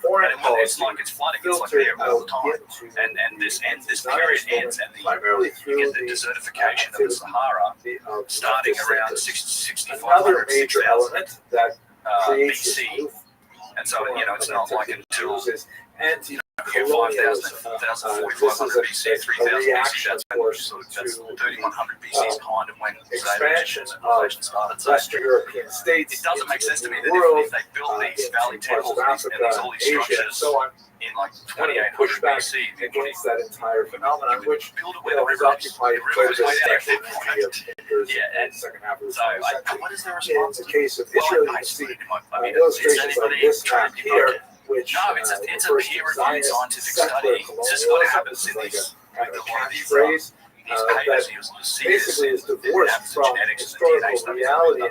Foreign And when it's policy like it's flooding, it's like filtered there all the out time. into And this Zionist period movement ends, and primarily you through get the the desertification of the Sahara starting leftist around centers. 6,500, Another major 6,000 element that creates this BC. new And so, you know, it's not like until is anti 5,000, 4,500 BC, 3,000 BC, that's when sort of, that's 3,100 BC is kind of when expansion civilization started. So Western European states. it doesn't make sense to me that world, if they build these valley into parts temples of and Africa, all these Asia, and structures so on, in like kind of 2800 pushback BC, against that entire phenomenon, which build it you where know, the has river is. occupied The quite a river is bit way of down space there. of thinkers Yeah, in the second half of the So, 20th century. what is the In response? the case of Well, Israel, you I can see explained in my, I mean, illustrations is like anybody this trying map to debunk here, it? which No, it's a refers to peer-reviewed Zionist scientific secular study. It's just what colonialism. happens This is in like these, a kind of a lot of these catchphrase papers. that You see this basically is in divorced the from genetics and the DNA historical studies. reality in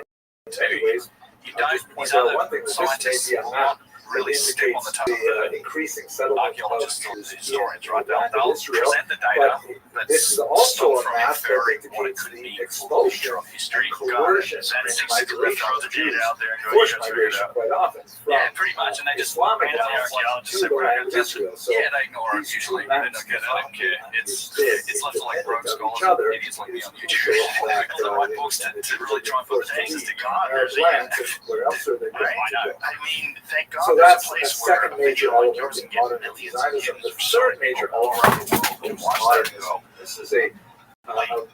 many ways. You I'll don't, just point these out other one thing, that this scientists may be a will map not really that step on the indicates toe of the the increasing settlement of archaeologists or the Jews historians, right? in the land of They'll Israel. present the data, But this is also stole a from map inferring that what it indicates could the mean for the expulsion future of history. coercion So it's and just migration throw the of data Jews, out there and go, you forced guys figure it migration out. quite often from Yeah, pretty much, and they just Islamic and the lands archaeologists to the land of that's- Israel. So yeah, they ignore it these usually. two They maps don't get it. They don't care. It's left for like independent rogue of scholars each other. and idiots like me It's on crucial YouTube. that, They write books to really try and put the names to God. Arab lands, and where else are they going I to know. go? I mean, thank God So there's that's a a place where second major like element yours in can get modern millions of Zionism. views The for third certain major people all around element the world in can watch that and go, modernism. This is a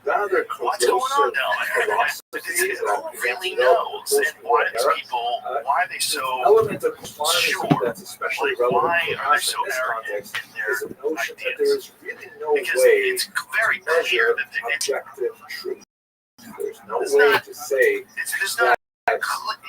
rather what's going on corrosive down there? philosophy Who really knows? And why do these people, why are they so element of postmodernism sure? that's especially Like, relevant why for are they us so in this arrogant context in their is the notion that ideas? there is really no Because way it's very to clear measure that it's objective truth. There's no It's way not- to say there's not, that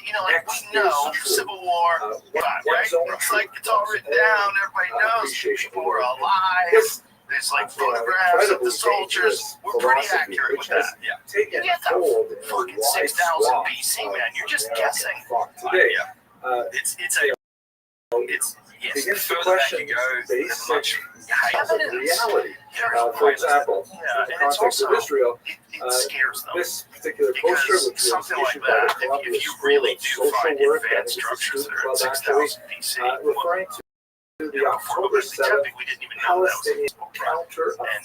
you know, like X we know is true. Civil War, right? one's own It's like truth, it's all one's written own, down. Everybody knows appreciation people for were it. alive. This There's like you know, photographs of incredibly the soldiers. dangerous We're pretty philosophy, accurate which with has that. Yeah. taken You get that hold in a fucking wide 6,000 swath BC, of man. You're just American guessing. thought today. It's yes. Begins The to further back question you go, the basic much kinds of reality. There's For example, yeah, in the and it's context also of Israel, it scares them. this particular Because poster, which was something like issued by the that, Columbia if you School really of do Social find Work, advanced and it's a structures student that are club at actually, 6,000 BC, referring to the before October we 7th we didn't even Palestinian and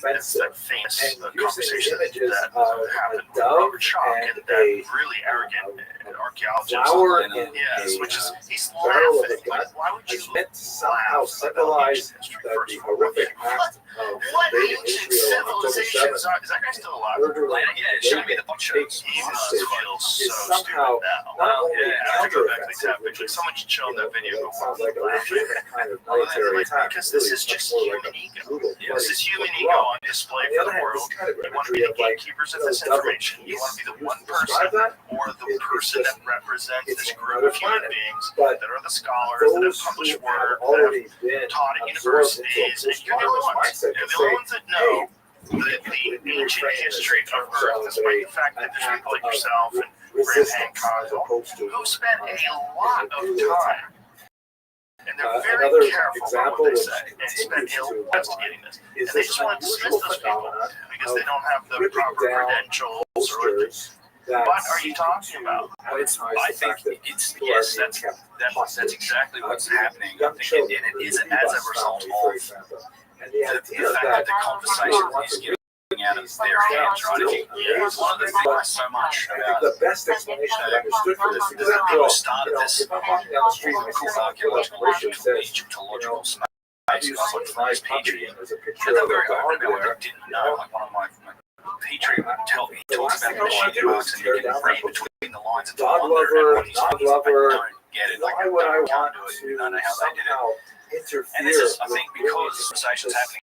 that's counteroffensive. that famous And using conversation images that of happened a with dove Robert Schock and and that really arrogant archaeologist. flower in Yes, a which is he's barrel of a laughing. gun Like, why would you is meant to somehow laugh about symbolize ancient history? that First the of all, horrific act of what invading ancient Israel on October civilizations 7th, is that guy still alive? murdering Yeah, show me the bot shows. He must hostage feel is so somehow stupid now. not only Yeah, I have to go back to counteroffensive, that which picture. is, Someone should show that video. it sounds like a legitimate kind of military attack. Because Really, this is it's much just more human like a ego. brutal, This is human bloody ego wrong. on display On the for other the hand, world. this kind of You want to imagery be the of like gatekeepers of those this double information. You want to be the used one to person describe that. or the It's person just- that represents it's this group another of human planet. beings But that are the scholars that have those published who work, have that already have been taught at absorbed into a universities, and you're the only postmodernist ones. mindset You're can the only say, ones that know the ancient history of Earth, despite the fact that there's people like yourself and Graham resistance Hancock as opposed to who spent a lot of time, and they're another very careful about example what they which say, and spent continues a to lot investigating this. is And they this just want to dismiss unusual those people phenomenon because they don't have the ripping proper down credentials. Or posters that what are you talking about? I think it's yes, that's exactly what's happening. I think and it is as a result of the fact that the conversation is getting out of their hands, right? It's one of the things I so much I think about the best explanation I've understood for this is that people started this if I'm walking down the street and I see someone archaeological that says, Egyptological space, "How do you guys like synchronize Fries Petrie. puppy?" And there's a At picture the of a very dog opening, I there. didn't know, like one of my Petrie would tell me, he The talks last about thing I want to machine do marks is and tear you can down read that book. between the lines of the Dog wonder lover, and what he's dog doing. lover, I don't get it. Like, why would I can't want do it. to I don't know how they did it. somehow interfere And this is, I with think, because bringing conversations this happening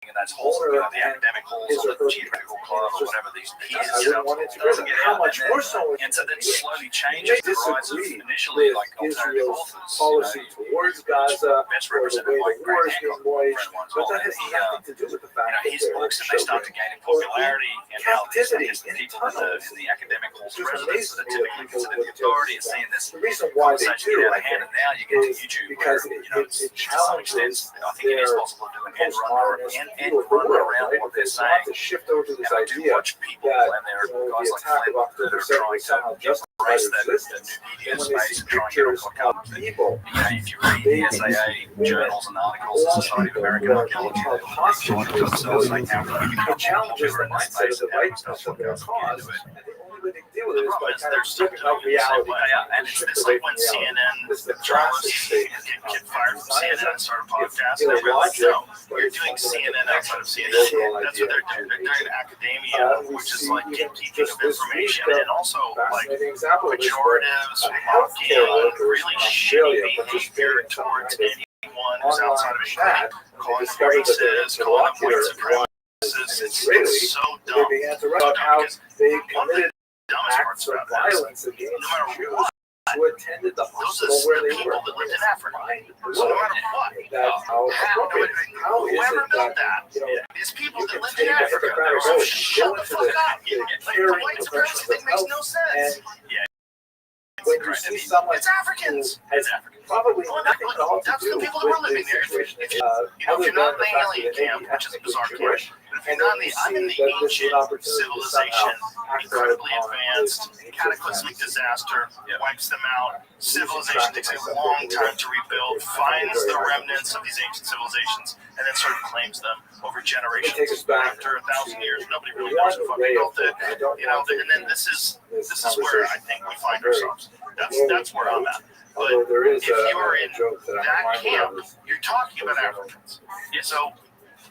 in those halls, you know, the academic halls his or or her the geographical club or whatever these I pieces wouldn't want it to go doesn't there. get How out. much more so if And so then you slowly changes the rise of disagree initially with like alternative Israel's authors. policy towards Gaza best or the represented way by the war Graham is being Hancock, one waged, friend of mine's but well, that has and he, nothing to do with the fact that his they're books and they start to children. gain in popularity and how these Captivity the in people in tunnels. the academic halls It's of just residence that are amazing typically people considered would the authority and just- seeing this The reason why they conversation do, get out I of hand, think, and now you get to is YouTube because where, it it's to some extent, challenges I think it is their possible to do an end run postmodernist and view of the run world, around right? what they're Because you have saying. to shift over to this And I do idea watch people that, and there are the guys like attack Flint of October that are 7th trying somehow to justifies embrace their the existence. new media And when they space see and try and get on pictures what of comes. people, If you read the SAA journals and articles, the Society of American Archaeology, they will hostage like themselves like now it challenges the mindset of the rightness of their cause. And the only way they can deal with it is by kind of stripping out reality. And It's like when CNN This is the journalists drastic state. get fired from CNN and start a podcast, You and know, they realize, logic, no, you're doing CNN outside of CNN. That's what they're doing. They're doing academia, which is like gatekeeping of information, and also like fascinating example of this pejoratives, mocking, really shitty behavior towards anyone who's outside of a chat, calling them racist, calling them white supremacists. It's so they dumb. began to write about how they One of the committed dumbest acts parts of about this, violence against no matter Jews what, who attended the those hospital are where the they people were. that lived in Africa. So So no matter what, that's how appropriate. How is whoever it built that, that, these people you that can lived in take a Africa, Hippocratic so oath and shut go the into fuck the up. Like, the white supremacy thing makes no sense. when you see someone It's Africans. who has probably nothing at all to That's do the people that were with living the there. situation, If you're not in the alien camp, which is a bizarre camp, but if you're not in the, I'm in the ancient civilization, incredibly advanced, cataclysmic disaster, wipes them out. Civilization takes a long time to rebuild, finds the remnants of these ancient civilizations, and then sort of claims them over generations. After 1,000 years, nobody really knows who fucking built it. And then this is where I think we find ourselves. That's where I'm at. But Although there is if you're a in joke that I'm that reminded camp, of is, you're talking about Africans. So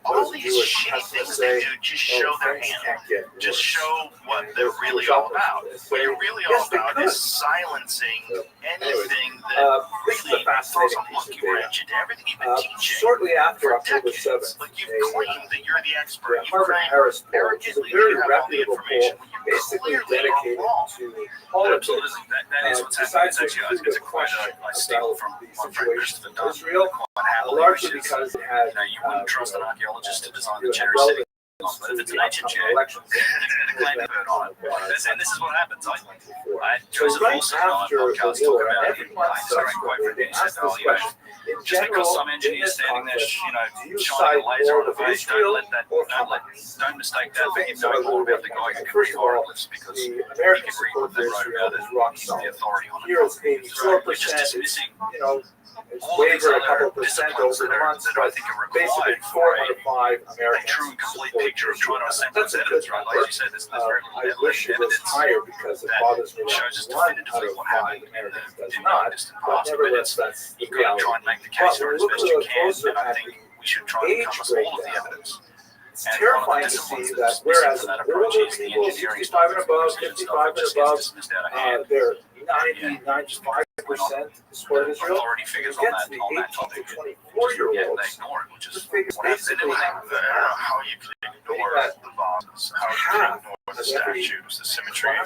all these shitty things they do just show their hand. Just show what they're really all about. What you're really all about is silencing anything that really throws a monkey wrench into everything you've been teaching shortly after for October decades. 7th, Like you've claimed that you're the expert. You've Harvard claimed Harris poll, which is a arrogantly that very you have all the reputable information. poll, You basically clearly dedicated are wrong. to politics. Absolutely, that is what's happening. It's actually it's a quote I steal from my friend Christopher Dunn. Israel, Quite happily, largely which is, because it had you wouldn't trust an archaeologist to design the you chair know, sitting on, but if it's an ancient chair, elections. and a claim bird on it. And this is what happens. So Joseph right Olson on a after podcast the war, talking about it. every month It's a great quote from him. they He said, ask this "Oh, you know, question. In just because general, some in engineer's this standing there, conflict, do you shining side a laser more on the with face, Israel or Hamas? don't mistake that for him knowing more about the guy who can read hieroglyphs because he The can American read support what they for wrote Israel about is it. rock He's the solid. authority on it. Here it's You're just 84%. dismissing. You know, It's all of these wavered a couple other percent disciplines over that the are months, that I but think are basically required for 4 out of 5 a Americans true and complete support picture of trying to Israel. assemble That's a evidence, good right? Like number. you said, there's very I little wish it was evidence higher because it that bothers me that shows us 1 out definitively of what 5 happened Americans does in not. distant But past. But nevertheless, it's, that's the you've got to reality. try and make the But case for when it we as look a best you little can, closer and I at think the we should try and age encompass all of the breakdown, evidence. it's And terrifying to one of the see disciplines that that's whereas missing from that older approach is the people, engineering 65 stuff, and the above, precision 55 stuff, it and just above, gets dismissed out of hand. they're 90, 95% support Israel. Authority figures on Get that to the on that 18 to topic. 24-year-olds. They ignore it, which is The figures what happens in basically everything. How you can ignore the vases, how you can ignore the statues, the symmetry,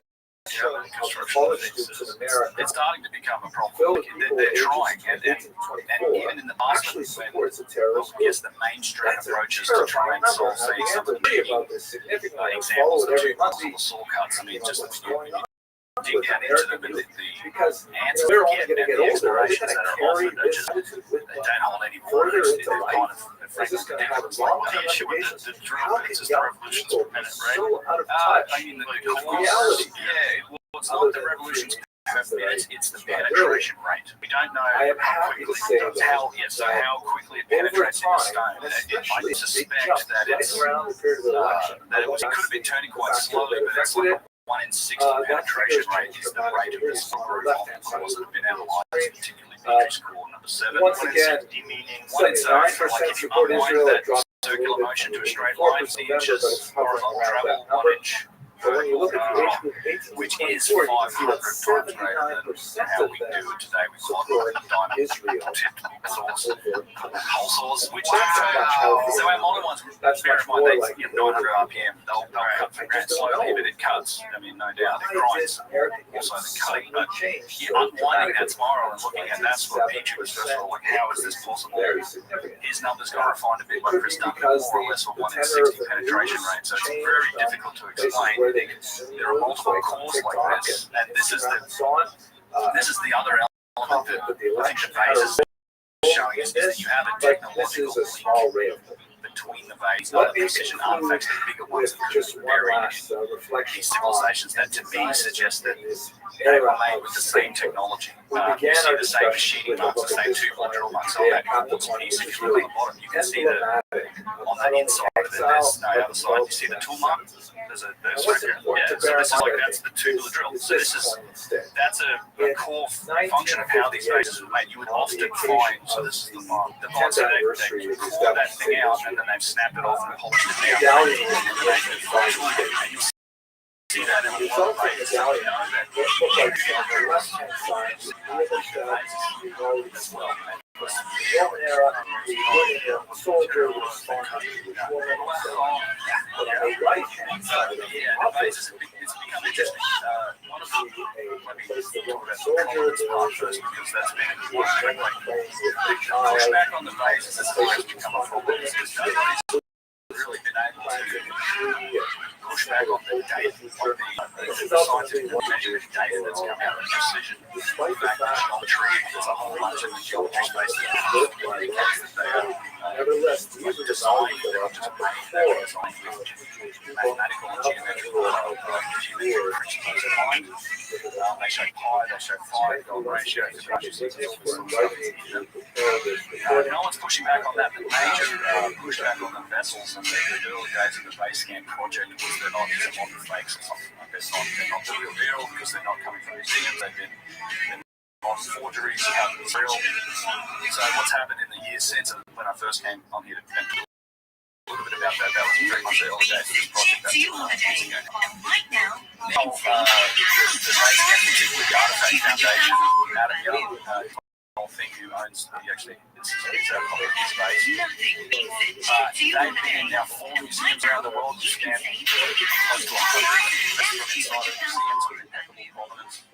Showing the how construction college faces. students in America, It's starting to become a problem. filled Like, with people they're ages trying, 18 to and 24, even in the past, actually when supports a terrorist I guess group. the mainstream That's a approaches to try terrifying and number. solve Now, saying we have some to of the worry key about this significantly and follow examples it of every month. the saw cuts. I mean, just What's when going on you dig with down into them, American and youth? the Because answers they're they only get going to and get the older. Are they explanations going to that are carry offered are this just, attitude with they them don't hold any further water. into They're life? kind of, Is this going to have ridiculous. long-term The issue with implications? the drill How bits can is the young revolution's people be minute, right? so out of touch I mean, the with course, reality? yeah, well, it's Other not the than revolution's the per things that minute, I it's the described penetration rate. We don't know I am how happy to quickly, say that how quickly it over penetrates into time, stone. and I especially big suspect jumps that right it's around the period of the election, that it could have been turning quite slowly, but it's like a 1 in 60 penetration rate is the rate of this group of cores that have been analysed, particularly Beatrice core number 7. once again, 60 meaning 79% like if you support unwind Israel. It that dropped circular motion to a straight line, 4% the November, but inches it's hovering horizontal around travel, that number. 1 inch. But when you look at the age group 18 to Which 24, is you can 500 see that times greater than 79% how of we do them it today with support diamond Israel tipped saws, over pulse saws, which That's a much healthier so our modern ones, That's bear much in mind, more they like get 900 RPM, they'll cut I through just that don't slowly, know. but it cuts. I mean, no doubt, it Why grinds. did American Also the youth cutting, suddenly but change you're so unwinding that dramatically? spiral and looking at that's what Petrie was first of all, like, how is this possible? Very significant. His numbers got refined a bit by Could Chris be Duncan, because more or less a the 1 in tenor of 60 the penetration news rate, so it's changed very from difficult to places explain. where they consume There are news, multiple like cores like TikTok this, and and this is Instagram and so on. this is the other element Confident that the that I think election the had a base is showing us, is that you have a but this technological is a small link ray of hope. between the veins, Let other me precision conclude artifacts, the bigger ones with that just are one buried last in reflection these civilizations that to me on suggest that this they era were made of with the same statehood. technology. We You began see our the same discussion machining with a marks, look the at same this two-point drill point marks today on that at the quartz point piece. which If is you look really on the bottom, you can see the emblematic on the inside of it. There's no other side. You see the tool mark. There's a And what's important to so bear this is in like mind, that's the tubular drill. is So this this is point instead. that's a core function of how these bases were made. You would often find, so this is the mark. The mark, so they core that thing out and then they've snapped it off and polished it down. And you'll see that in a lot of bases. So we know that The left-hand side, as well. Roman era, the soldier would respond to the woman himself. But on the right-hand side of the Yeah, the bases, it's become interesting. One of the, let me place the talk Roman about the soldier confidence part is first because that's been the important. Like, playing with the push child. back on the bases, this is where it's become a problem. Because nobody's really been able to push back on the data, on the scientific measured data that's come out of precision. Despite the Back to fact geometry, there's a whole bunch of the geometry space that indicates that they are nevertheless, these are the designed, values that they're are not just at the made, they're core designed with of mathematical and geometrical principles in mind. They show pi, they show phi, gold ratio, no one's pushing back on that. The major pushback on the vessels and the early days of the base scan project was they're not modern fakes or something like that. They're not the real deal because they're not coming from museums. They've been modern forgeries, material. So what's happened in the years since when I first came on here to a little bit about that. That was very much the early days of this project. That's 2 years ago. Now, the base scan, particularly the Artifact Foundation, Adam Young, whole thing who owns, he actually, it's our public space. They've been in now 4 museums around the world to scan close to 100 specimens inside of museums with impeccable provenance.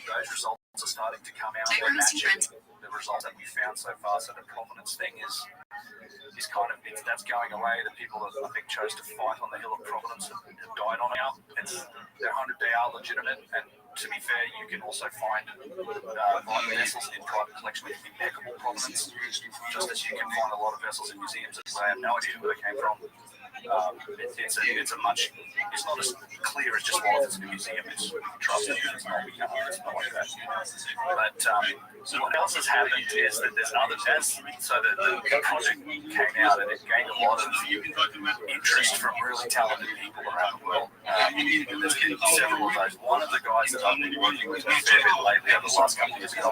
Those results are starting to come out. They're matching the results that we found so far. So the provenance thing is kind of, that's going away. The people that I think chose to fight on the hill of provenance have died on now. They're 100, they are legitimate, and to be fair, you can also find vessels in private collection with impeccable provenance, just as you can find a lot of vessels in museums that I have no idea where they came from. It's a much, it's not as clear as just, well, if it's in a museum, it's trust you, it's not, it's not like that. But so what else has happened is that there's other tests, so that the project came out and it gained a lot of interest from really talented people around the world. And there's been several of those. One of the guys that I've been working with a fair bit lately over the last couple of years ago,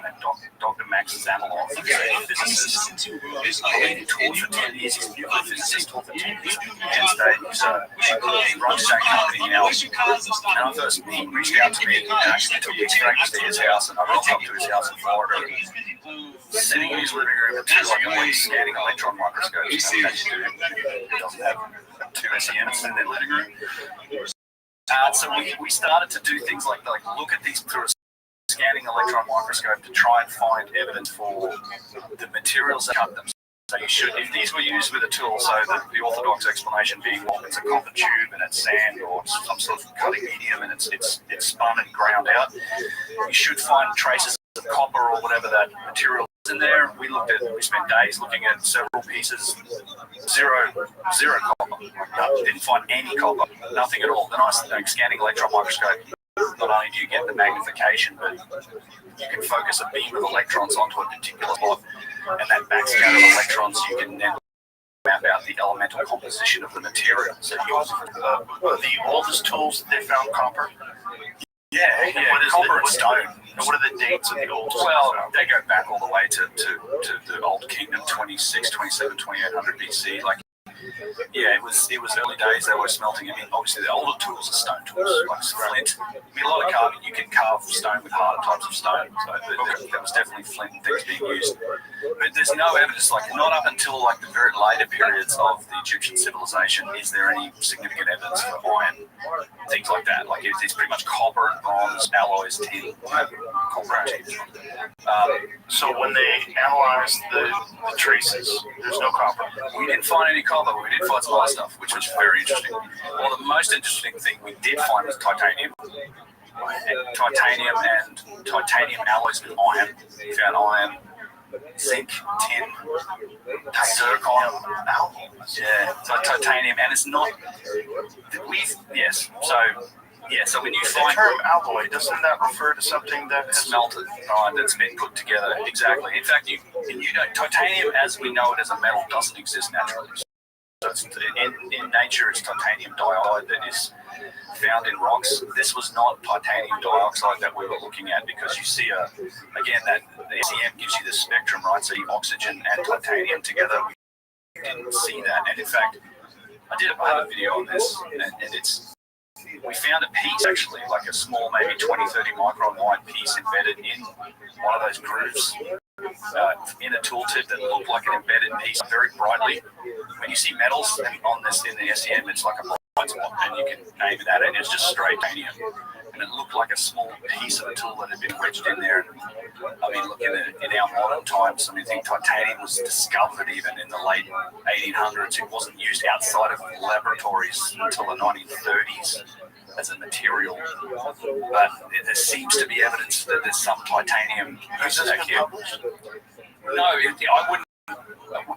Dr. Max Zamolov, who's a physicist. He's been taught for 10 years. He's a nuclear physicist, taught for 10 years at Penn State. He runs his own company now. And he reached out to me and actually took me straight to his house, and I rocked up to his house in Florida. Sitting in his living room with two scanning electron microscopes. He doesn't have two SEMs in their living room. So we started to do things like look at these through a scanning electron microscope to try and find evidence for the materials that cut them. So you should, if these were used with a tool, so the orthodox explanation being, well, it's a copper tube and it's sand or some sort of cutting medium and it's spun and ground out, you should find traces of copper or whatever that material is in there. We spent days looking at several pieces, zero copper. Didn't find any copper, nothing at all. The nice scanning electron microscope, not only do you get the magnification, but you can focus a beam of electrons onto a particular spot, and that backscatter of electrons, you can then map out the elemental composition of the material. So the oldest tools they found copper. Yeah, copper and stone. And what are the dates of the oldest? Well, they go back all the way to the Old Kingdom, 26, 27, 2800 BC. Yeah, it was early days. They were smelting. I mean, obviously the older tools are stone tools, like flint. I mean, a lot of carving, you can carve stone with harder types of stone. So that was definitely flint and things being used. But there's no evidence, not up until the very later periods of the Egyptian civilization, is there any significant evidence for iron, things like that. It's pretty much copper, bronze, alloys, tin, copper. So when they analyzed the traces, there's no copper. We didn't find any copper. We did find some other stuff, which was very interesting. Well, the most interesting thing we did find was titanium. And titanium alloys with iron. We found iron, zinc, tin, zircon, yeah, so titanium, and it's not. So when you find the term alloy, doesn't that refer to something that's smelted, that's been put together? Exactly. In fact, titanium, as we know it as a metal, doesn't exist naturally. So in nature, it's titanium dioxide that is found in rocks. This was not titanium dioxide that we were looking at, because you see, again, that the SEM gives you the spectrum, right? So you oxygen and titanium together. We didn't see that. And in fact, I have a video on this, and we found a piece, actually, like a small, maybe 20, 30 micron wide piece embedded in one of those grooves in a tooltip that looked like an embedded piece very brightly. When you see metals on this in the SEM, it's like a bright spot, and you can name it that, and it's just straight titanium. And it looked like a small piece of a tool that had been wedged in there. I mean, look, in our modern times, I think titanium was discovered even in the late 1800s. It wasn't used outside of laboratories until the 1930s as a material. But there seems to be evidence that there's some titanium use back here. No, I wouldn't.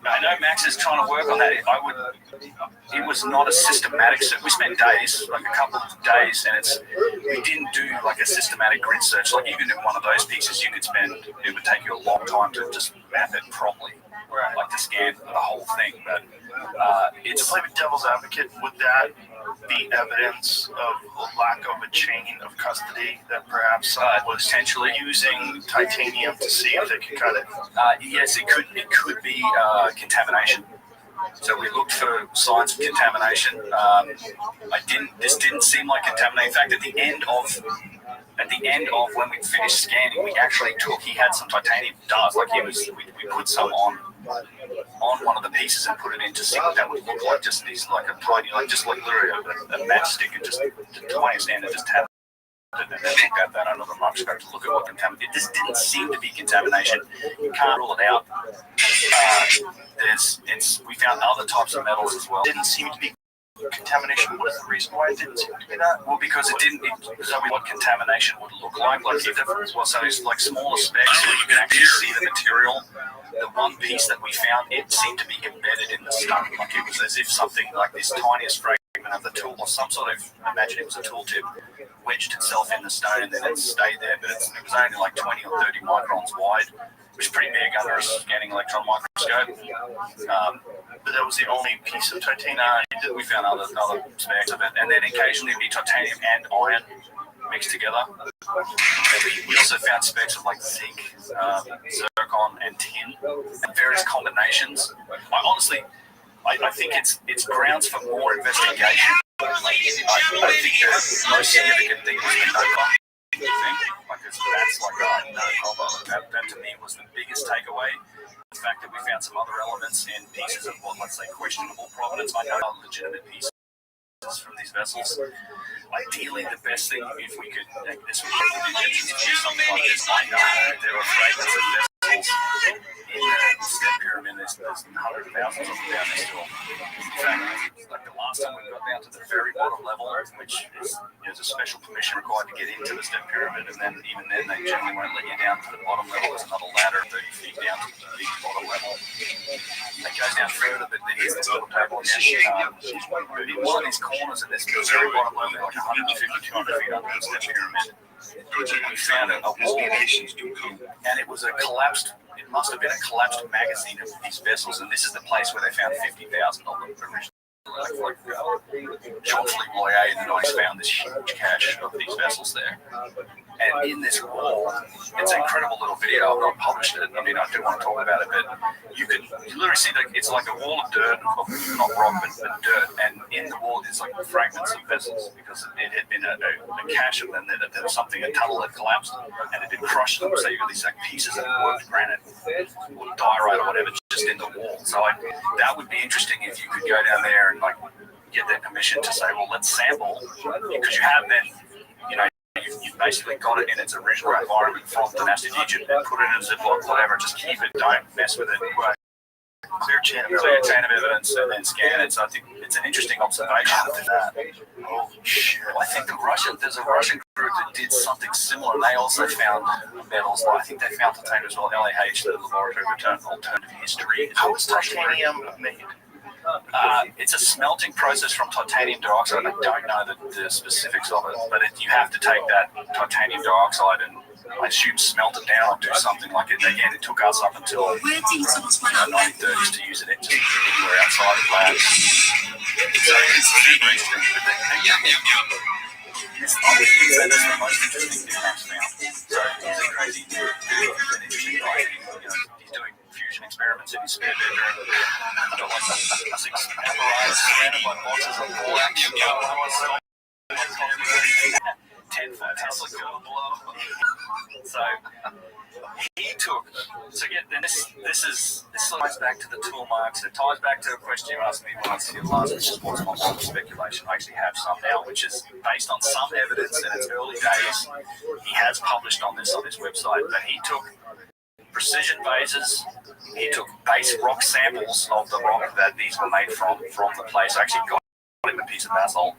I know Max is trying to work on that. It was not a systematic. We spent days, like a couple of days, and we didn't do a systematic grid search. Even in one of those pieces, it would take you a long time to just map it properly, to scan the whole thing. But to play with devil's advocate, would that be evidence of a lack of a chain of custody, that perhaps was potentially using titanium to see if they could cut it? Yes, it could be contamination. So we looked for signs of contamination. This didn't seem like contamination. In fact, at the end of when we finished scanning, we actually he had some titanium dust. We put some on one of the pieces and put it in to see what that would look like. Just these, a tiny, just literally a matchstick, and just the tiniest end, and just have it, and then look at that under the microscope to look at what contamination. This didn't seem to be contamination. You can't rule it out. We found other types of metals as well. Didn't seem to be contamination. What is the reason why it didn't seem to be that? Well, because it didn't. What contamination would look like if it was so it's like smaller specks where you can actually see the material. The one piece that we found, it seemed to be embedded in the stone, like it was as if something like this tiniest fragment of the tool or some sort of, imagine it was a tool tip, wedged itself in the stone and then it stayed there, but it was only like 20 or 30 microns wide, which is pretty big under a scanning electron microscope. But that was the only piece of titanium. We found other specs of it, and then occasionally it'd be titanium and iron mixed together. We also found specks of like zinc, zircon, and tin, and various combinations. I think it's grounds for more investigation. I think the most significant thing was the no copper thing, because that's like no copper. That to me was the biggest takeaway. The fact that we found some other elements in pieces of what, let's say, questionable provenance. I know are legitimate pieces from these vessels. Ideally, the best thing, if we could, this would be the Egyptians to do something like this. I know that there are fragments of vessels in the step pyramid. There's hundreds of thousands of them down there still. In fact, like the last time we got down to the very bottom level, which is there's a special permission required to get into the step pyramid, and then even then they generally won't let you down to the bottom level. There's another ladder 30 feet down to the big bottom level. It goes down further, but then here's the little table again. But in one of these corners of this very bottom level, like 150, 200 feet under the step pyramid, we found a wall, and it was a collapsed. It must have been a collapsed magazine of these vessels, and this is the place where they found 50,000 of them originally. Like John Philippe Loyer and I found this huge cache of these vessels there. And in this wall, it's an incredible little video. I've not published it. I mean, I do want to talk about it, but you literally see that it's like a wall of dirt, not rock, but dirt. And in the wall, there's like fragments of vessels because it had been a cache of them. There was something, a tunnel had collapsed and it had been crushed. So you got these like pieces of worked granite or diorite or whatever just in the wall. So that would be interesting if you could go down there and like get their permission to say, well, let's sample, because you have then, you know, you've basically got it in its original environment from dynastic Egypt and put it in a Ziploc, whatever, just keep it, don't mess with it. Clear chain of evidence and then scan it. So I think it's an interesting observation of that. Oh shit. I think there's a Russian group that did something similar. They also found metals. I think they found titanium as well. LAH, the Laboratory of Alternative History. How is titanium made? It's a smelting process from titanium dioxide. I don't know the specifics of it, but you have to take that titanium dioxide and I assume smelt it down or do something like it. Again, it took us up until the 1930s to use it anywhere outside of labs. So it's super interesting. That's the most interesting thing I've found. So he's a crazy dude, an interesting guy. He's doing fusion experiments in his spare bedroom. I've got like a six apparatus surrounded by boxes of borax. 10-foot Tesla coil below. So he took. So again, then this ties back to the tool marks. It ties back to a question you asked me once in last, which is what's my model speculation. I actually have some now, which is based on some evidence in its early days. He has published on his website, but he took precision vases. He took base rock samples of the rock that these were made from the place. I actually got him a piece of basalt.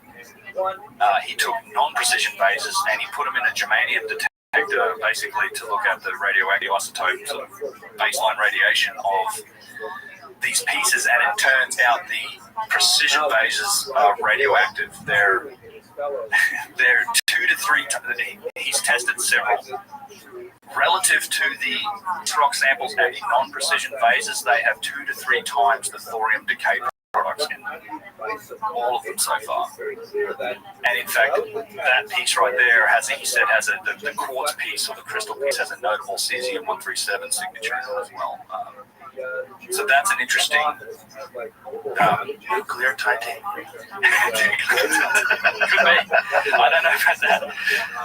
He took non-precision vases and he put them in a germanium detector, basically to look at the radioactive isotope sort of baseline radiation of these pieces. And it turns out the precision vases are radioactive. They're 2 to 3 times. He's tested several. Relative to the rock samples and the non-precision vases, they have 2 to 3 times the thorium decay products in them. All of them so far. And in fact, that piece right there has the quartz piece or the crystal piece has a notable cesium-137 signature as well. So that's an interesting nuclear titanium. Could be. I don't know about that.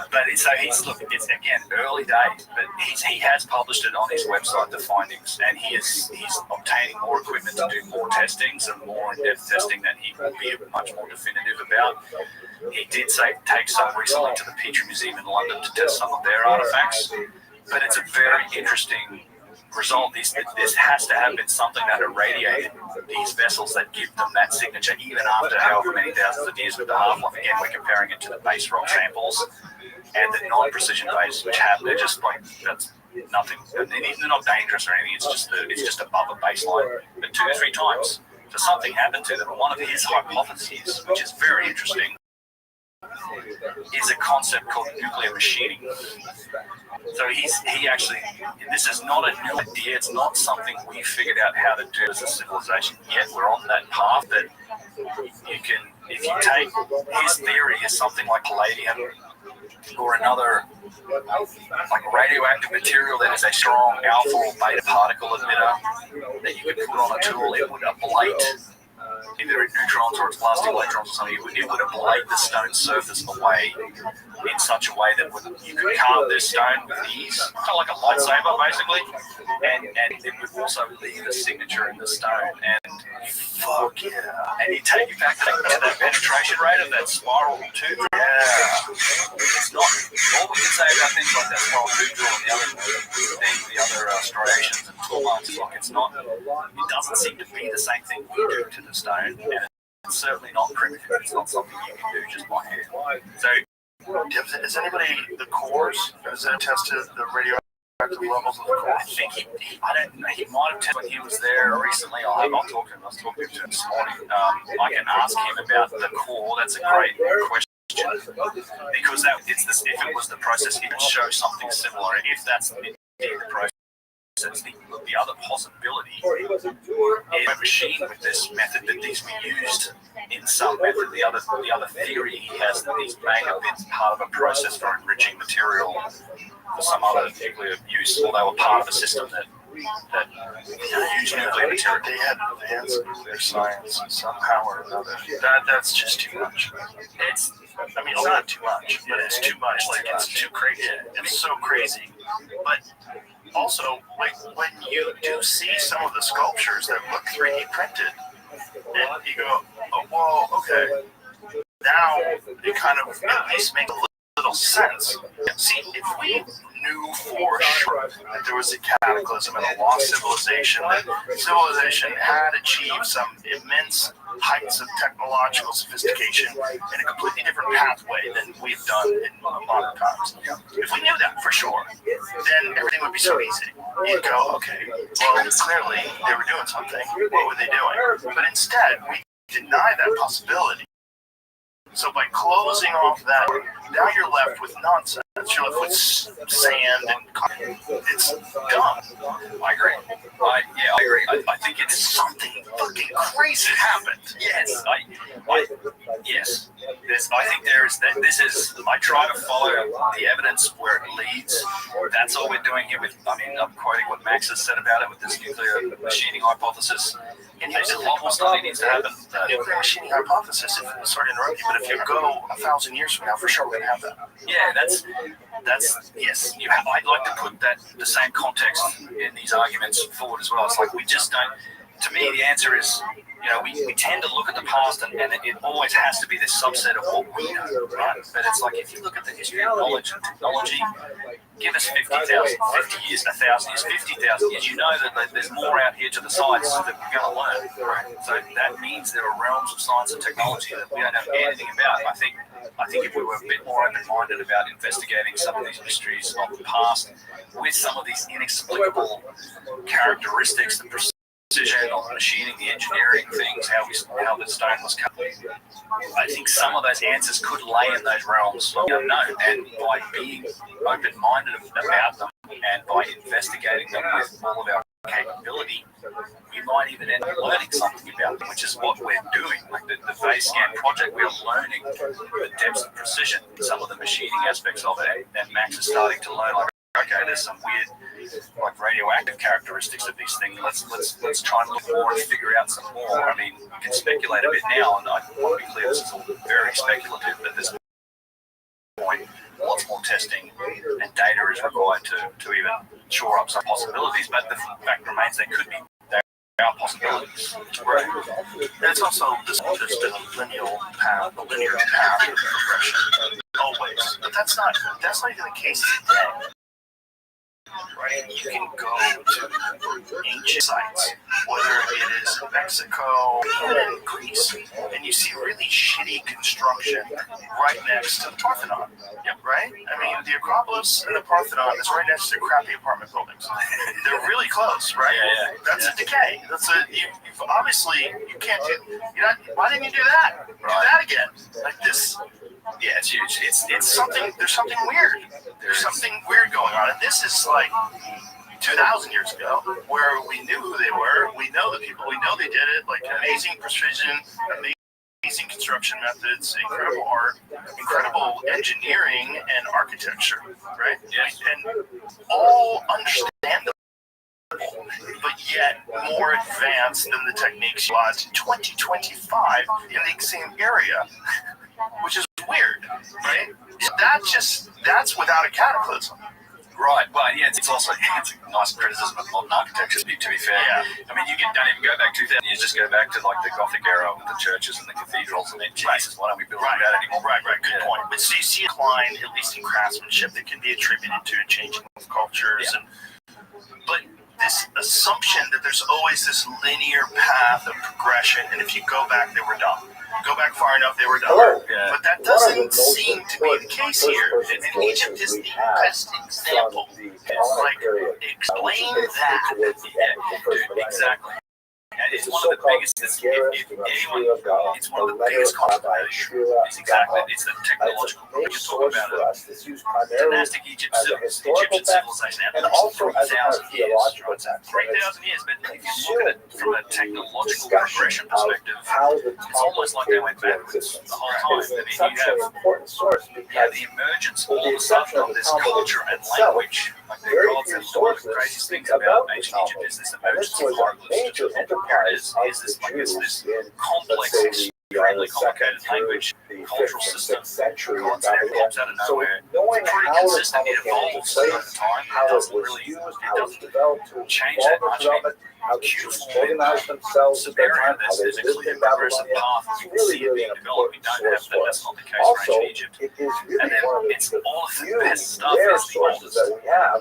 But it's again early days, but he has published it on his website, the findings, and he's obtaining more equipment to do more testing, some more in-depth testing that he will be much more definitive about. He did take some recently to the Petrie Museum in London to test some of their artifacts, but it's a very interesting result, this has to have been something that irradiated these vessels that give them that signature, even after however many thousands of years with the half-life. Again, we're comparing it to the base rock samples and the non-precision base, which have, they're just like, that's nothing. They're not dangerous or anything. It's just above a baseline, but 2 to 3 times. So something happened to them. And one of his hypotheses, which is very interesting, is a concept called nuclear machining. So he actually, this is not a new idea. It's not something we figured out how to do as a civilization yet. We're on that path that you can, if you take his theory is something like palladium or another like radioactive material that is a strong alpha or beta particle emitter that you could put on a tool, it would ablate either neutrons or its plastic electrons or something. It would ablate the stone surface away in such a way that you could carve this stone with ease, kind of like a lightsaber basically, and it would also leave a signature in the stone. And fuck yeah! And you take it back to that penetration rate of that spiral tooth. Yeah, it's not. All we can say about things like that spiral tooth drill and the other striations and tool marks is like it's not. It doesn't seem to be the same thing we do to the stone, and it's certainly not primitive. It's not something you can do just by hand. So. Is anybody the cores? Has that tested the radioactive levels of the core? I think he might have tested when he was there recently. I'll talk to him. I was talking to him this morning. I can ask him about the core. That's a great question because if it was the process, it would show something similar. If that's indeed the process. The other possibility is a machine with this method that these were used in some method. The other theory he has that these may have been part of a process for enriching material for some other nuclear use, or they were part of a system that used nuclear material. They had some nuclear science somehow or another. That's just too much. It's not too much, but it's too much. Like it's too crazy. It's so crazy, but. Also, like when you do see some of the sculptures that look 3D printed, and you go, oh, whoa, okay. Now it kind of at least makes a little sense. See, if we knew for sure that there was a cataclysm and a lost civilization, that civilization had achieved some immense heights of technological sophistication in a completely different pathway than we've done in modern times. If we knew that for sure, then everything would be so easy. You'd go, okay, well, clearly they were doing something. What were they doing? But instead, we deny that possibility. So by closing off that, now you're left with nonsense. You're left with sand and it's dumb. I agree. I agree. I think it's something fucking crazy happened. Yes. Yes. I think this is. I try to follow the evidence where it leads. That's all we're doing here. I'm quoting what Max has said about it with this nuclear machining hypothesis. And a lot more study needs to happen. The nuclear machining hypothesis. Sorry to interrupt you, but if you go 1,000 years from now, for sure we're gonna have that. Yeah, that's yes. I'd like to put the same context in these arguments forward as well. It's like we just don't. To me, the answer is, we tend to look at the past and it always has to be this subset of what we know, right? But it's like if you look at the history of knowledge and technology, give us 50 years, 1,000 years, 50,000 years, you know that there's more out here to the sides that we're going to learn, right? So that means there are realms of science and technology that we don't know anything about. I think if we were a bit more open-minded about investigating some of these mysteries of the past with some of these inexplicable characteristics, the precision of machining, the engineering things, how the stone was cut, I think some of those answers could lay in those realms of the unknown. And by being open-minded about them and by investigating them with all of our capability, we might even end up learning something about them, which is what we're doing. Like the phase scan project, we're learning the depths of precision, some of the machining aspects of it, and Max is starting to learn, like, okay, there's some weird, like, radioactive characteristics of these things. Let's try and look more and figure out some more. I mean, we can speculate a bit now, and I want to be clear, this is all very speculative at this point. Lots more testing and data is required to even shore up some possibilities, but the fact remains there are possibilities. Right. And it's also just a linear path of progression, always. But that's not even the case today. right? You can go to ancient sites, whether it is Mexico, even in Greece, and you see really shitty construction right next to the Parthenon. Right? I mean, the Acropolis and the Parthenon is right next to crappy apartment buildings. They're really close, right? That's a decay. You've obviously, you can't do, why didn't you do that? Do that again. Like this. Yeah, it's huge. It's something, there's something weird. There's something weird going on. And this is like 2,000 years ago, where we knew who they were. We know the people. We know they did it. Like amazing precision, amazing construction methods, incredible art, incredible engineering and architecture, right? And all understandable, but yet more advanced than the techniques utilized in 2025 in the same area, which is weird, right? That's without a cataclysm. Right, well, yeah, it's also it's a nice criticism of modern architecture, to be fair. Yeah. I mean, don't even go back 2,000 years, just go back to like the Gothic era with the churches and the cathedrals, and then Jesus, why don't we build that anymore? Right, good point. But so you see a decline, at least in craftsmanship, that can be attributed to changing of cultures, but this assumption that there's always this linear path of progression, and if you go back, they were done. Go back far enough, they were done. But that doesn't seem to be the case here. And Egypt is the best example. Like, explain that. Yeah, exactly. It's one of the biggest. It's one of the biggest controversies. It's exactly. It's the technological. We can talk about it. Dynastic Egyptian civilization had almost 3,000 years. 3,000 years, but if you look at it from a technological progression perspective, it's almost like they went backwards the whole time. I mean, you have the emergence all of a sudden of this culture and language. Like the gods, and one of the craziest things about ancient Egypt is this emergence of hieroglyphs. Here it is this complex, extremely complicated language, cultural system, gods never pops out of nowhere. It's pretty consistent. It evolves over time. It doesn't change that much. I mean, beautiful Sumerian, there's a clear progressive path. You can see it being developed. We don't have that. That's not the case for ancient Egypt. And then it's all of the best stuff is the oldest.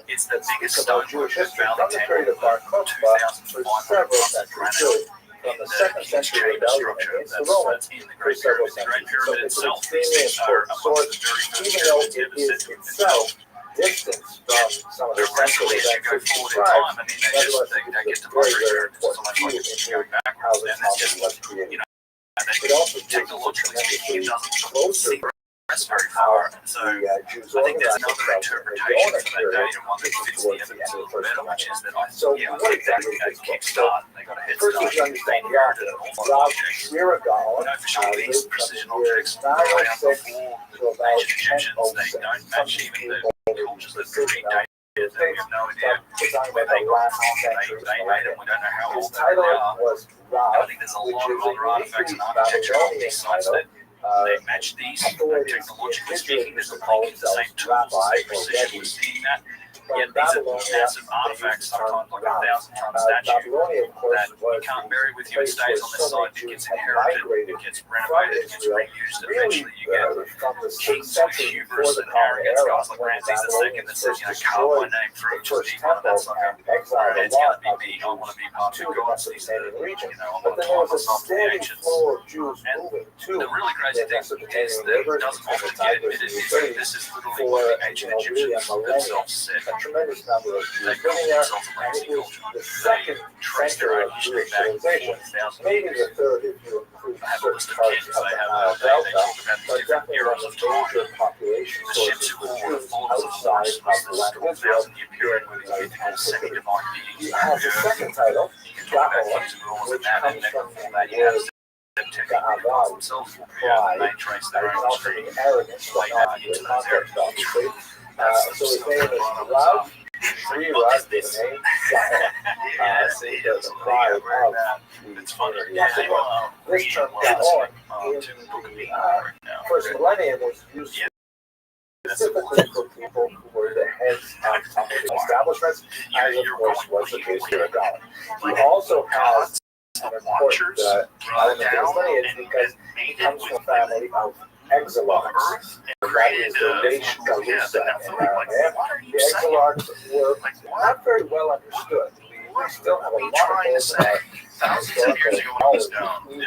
It's the biggest stonework at Valley Temple, 2,500 tons of granite. In the huge chamber structure that's in the Great Pyramid. The Great Pyramid itself, these things are amongst the very first pyramids ever set to itself. Distance from some of the Progressively, as you go forward in time, I mean, they get to the Great Pyramid. It's almost like it's going backwards. And it's just, technologically speaking, it doesn't seem very far. And so I think there's another interpretation for that data, one that fits the evidence a little better, which is that I think that a kickstart, they got a head start. They inherited an awful lot of objects. For sure, these precision objects were around before the ancient Egyptians. They don't match even the cultures that predate it. We have no idea where they got from. They made it. We don't know how old they are. I think there's a lot of other artifacts and architecture on these sites that they match these. Technologically speaking, there's a link to the same tools, the same precision. We're seeing that. Yet these are massive artifacts, sometimes like 1,000-ton statue that you can't bury with you. It stays on this site. It gets inherited. It gets renovated. It gets reused. Eventually, you get kings with hubris and arrogance, guys like Ramses II that says, carve my name through, just be one of that sucker. My head's going to be me. I want to be part of gods. These are, I want to tie myself to the ancients. And the really crazy thing is that it doesn't often get admitted. This is literally what the ancient Egyptians themselves said. Tremendous number of Jews living there, and it was the second center of Jewish civilization, maybe the third if you include certain parts of the Nile Delta, but definitely one of the major population sources for Jews outside of the land of Israel in the 10th. You have the second title, Gaon, which comes from the Ga'avad, pride, and also the arrogance, but not in the context, obviously. So his name is Rav, three Rav, the name, the pride of the this term Gaon in the first millennium was used specifically for people who were the heads of public establishments, as of course was the case here at Gaon. He also has an important element of his lineage because he comes from a family of exilarchs. and created the nation the Galusa Nephilim. in Like, Aramaic. what are you The saying? exilarchs were Like, what? not very well understood. We still have a What are you lot trying to of say? those Thousands of years ago when I was down, who they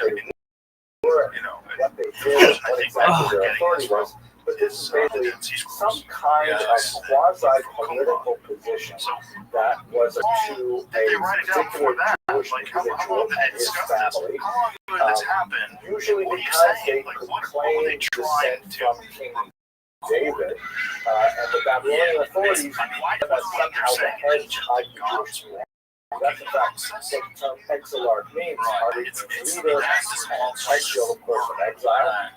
were, you know, what they did, I what think exactly we're their getting authority this was. But this is basically Dead Sea some Scrolls. kind Yes. of quasi-political position So that was to did they a write it down before particular that? Jewish Like, how individual long did they and his discuss this? family. How long ago did this happen? Usually What are you because they saying? Like, could what were claim they trying descent to from King David, and the Babylonian authorities why that somehow the head of the Jewish people. That's in fact what the term exilarch means. It's leader and title, of course, of exile.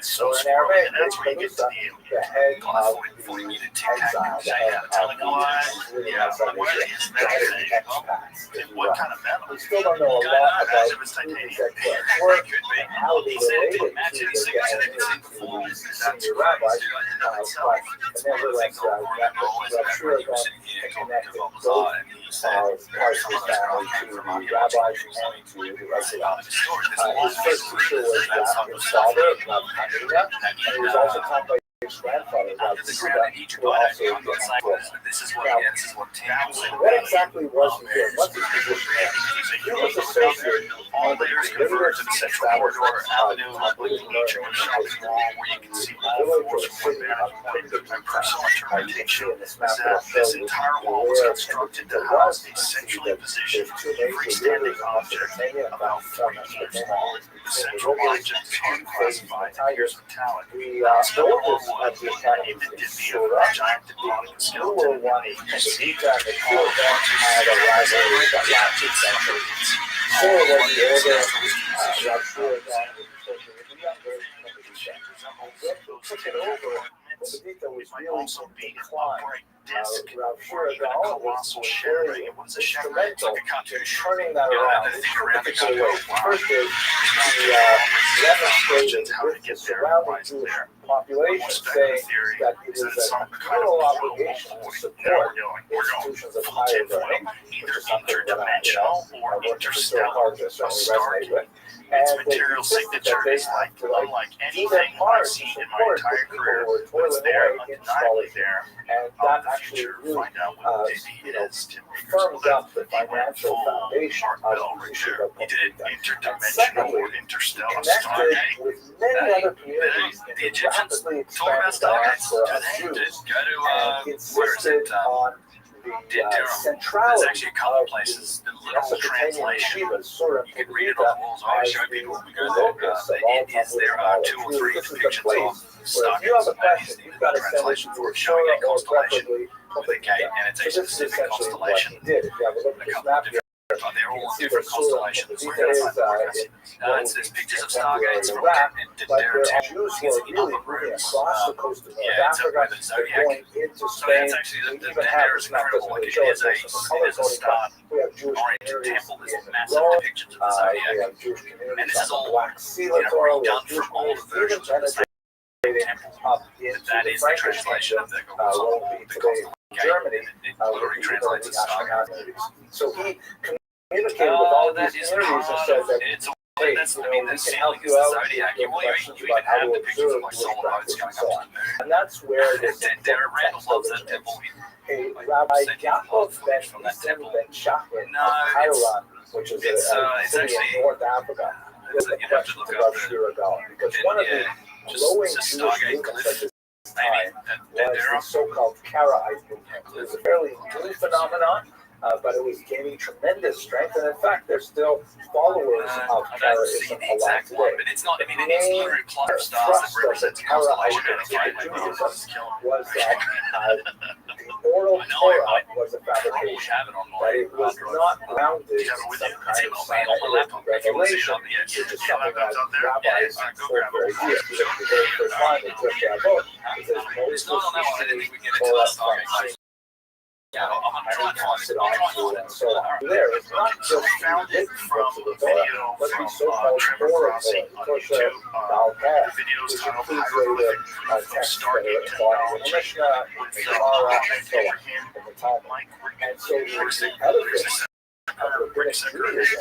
So in Aramaic, that's where you get to the head of before you the need a tic-tac exile, the head of the yeah, what is the head of the that expats, if you what will. kind of metal? We still don't know a lot about who these experts were and how they related to the getting into these senior rabbis, but nevertheless, Rothschild connected both parts of his family to the rabbis and to the exiles. His first teacher was his father, Rabbi Hanina, and he was also taught by his grandfather, Rabbi Rothschild, who also did what exactly was he doing? What's his position there? He was associated All with layers the converge in the central corridor avenue, leading each of shows wall where you can see all four square vantage points. My personal interpretation is that this entire wall was constructed to house a centrally positioned, freestanding object about 40 meters long. The central object is unclassified and appears metallic. the Still oldest of the academies in Surah. giant demonic You skeleton. were one of the Vita and the two of them had a rivalry that lasted centuries. Surah was the older, Rothschild was the younger, and the Vita. When he took it over, the Vita was Might really also be in an decline. upright disc or Rothschild even a colossal was shattering. very And what is a shattering? It's instrumental like a in cartouche. turning that Yeah, around the in thing two around the particular ways. cartouche. First is he demonstrated with the surrounding Jewish population, saying that it is a moral obligation to support institutions of higher learning, which is something that I worked so hard to certainly resonate with. Its And material signature is like unlike do their anything I've part to seen in my support entire the people career. who are But it's toiling there, away in undeniably scholarship. there. And Of that the actually future, really find out what it is. firms up the financial foundation of the Yeshiva He did Publica. interdimensional or interstellar Connected stargate. with many other communities in The the Egyptians rapidly told about expanding Stargates. diaspora of Go Jews, to and where is insisted it? on the Durham. There's centrality actually a couple of of places. The the literal Mesopotamian translation. yeshivas, Surah You can read it on the walls. I always show people when we go there. It is there are 2 or 3 This is the depictions place of where if you have a Stargates. question, you've got to send it Translation to for a showing Surah a or constellation preferably with a gate, and it's a So this is specific essentially what constellation. he did. If you have a look at A this couple map of here, different, they're all you can see different the Surah constellations. Vita We're is gonna there's pictures of Stargates from Iraq, and but there there are are Jews who are really moving across the coast of North yeah, it's up Africa, where the they're Zodiac. going into So Spain. that's actually We the even have there this is map incredible. doesn't Like really it show is us a some color coding, star but we have Jewish oriented communities temple. There's in massive Rome. depictions of the We Zodiac. have Jewish And communities this is on all, the Black Sea you know, littoral. We have redone Jewish from all the communities versions of the even temple. up into That the is the Frankish translation kingdom, of the what would be the today Germany, It literally translates as Stargate. So he communicated with all That these is communities and part said of that, it's hey, that's, you I know, mean, we the can help ceiling is you the out Zodiac. with You questions even about how have to depictions of observe like Jewish solar boats practice going and so up on. to the moon. And that's where this Darren Randall loves that originates. temple. A Rabbi Yaakov ben From that Isim temple. ben Shachin No, of Kairouan, which is it's a city actually- in North Africa, with the You have to questions look about up the Shira Gaon. Because one of the glowing just Jewish Stargate movements at cliff. this Maybe time that was the Durham. so-called Karaite movement. It was a fairly new phenomenon, but it was gaining tremendous strength. And in fact, there's still followers of I don't see Karaism the alive exact today. one, but it's not. I mean, it's literally a cluster of stars that represents a constellation and a fight. Was that the oral Torah was a fabrication, Have it on that it was not grounded in some kind of scientific revelation, which is something that rabbis hold very dear. The very first line in Pirkei Avot, it says, It's not on that one. I didn't think we get into Torah that Stargate. Yeah, I'm trying to find it. I'm trying to find it. and so on. There, it's not just Found it written from books of the a Torah, video but from the so-called Trevor Torah Crossy Torah, on Tosha YouTube. Baal Peh, The videos which titled includes Hieroglyphic the Proof of texts that Stargate are embodied in the Technology Mishnah, with the Gemara, and so on, him, in the Talmud. Mike And so the edifice of rabbinic Judaism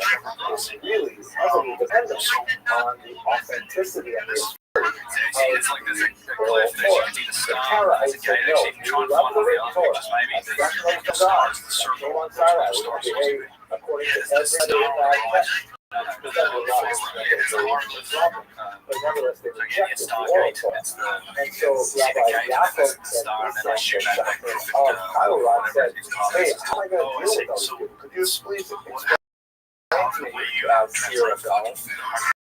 is really heavily dependent on the authenticity and the authority of it's like there's a cliff, there's you can see the star, there's a gate. Actually, if you try and find one of the other pictures, maybe the star is the circle, which one the star is supposed to be. according to Yeah, there's the every star on the right. But nevertheless, they reject the Stargate. oracle. It's the And so Rabbi Yaakov said, Chiron said, hey, how am I going to deal with those people? Could you please explain to me, Chiron,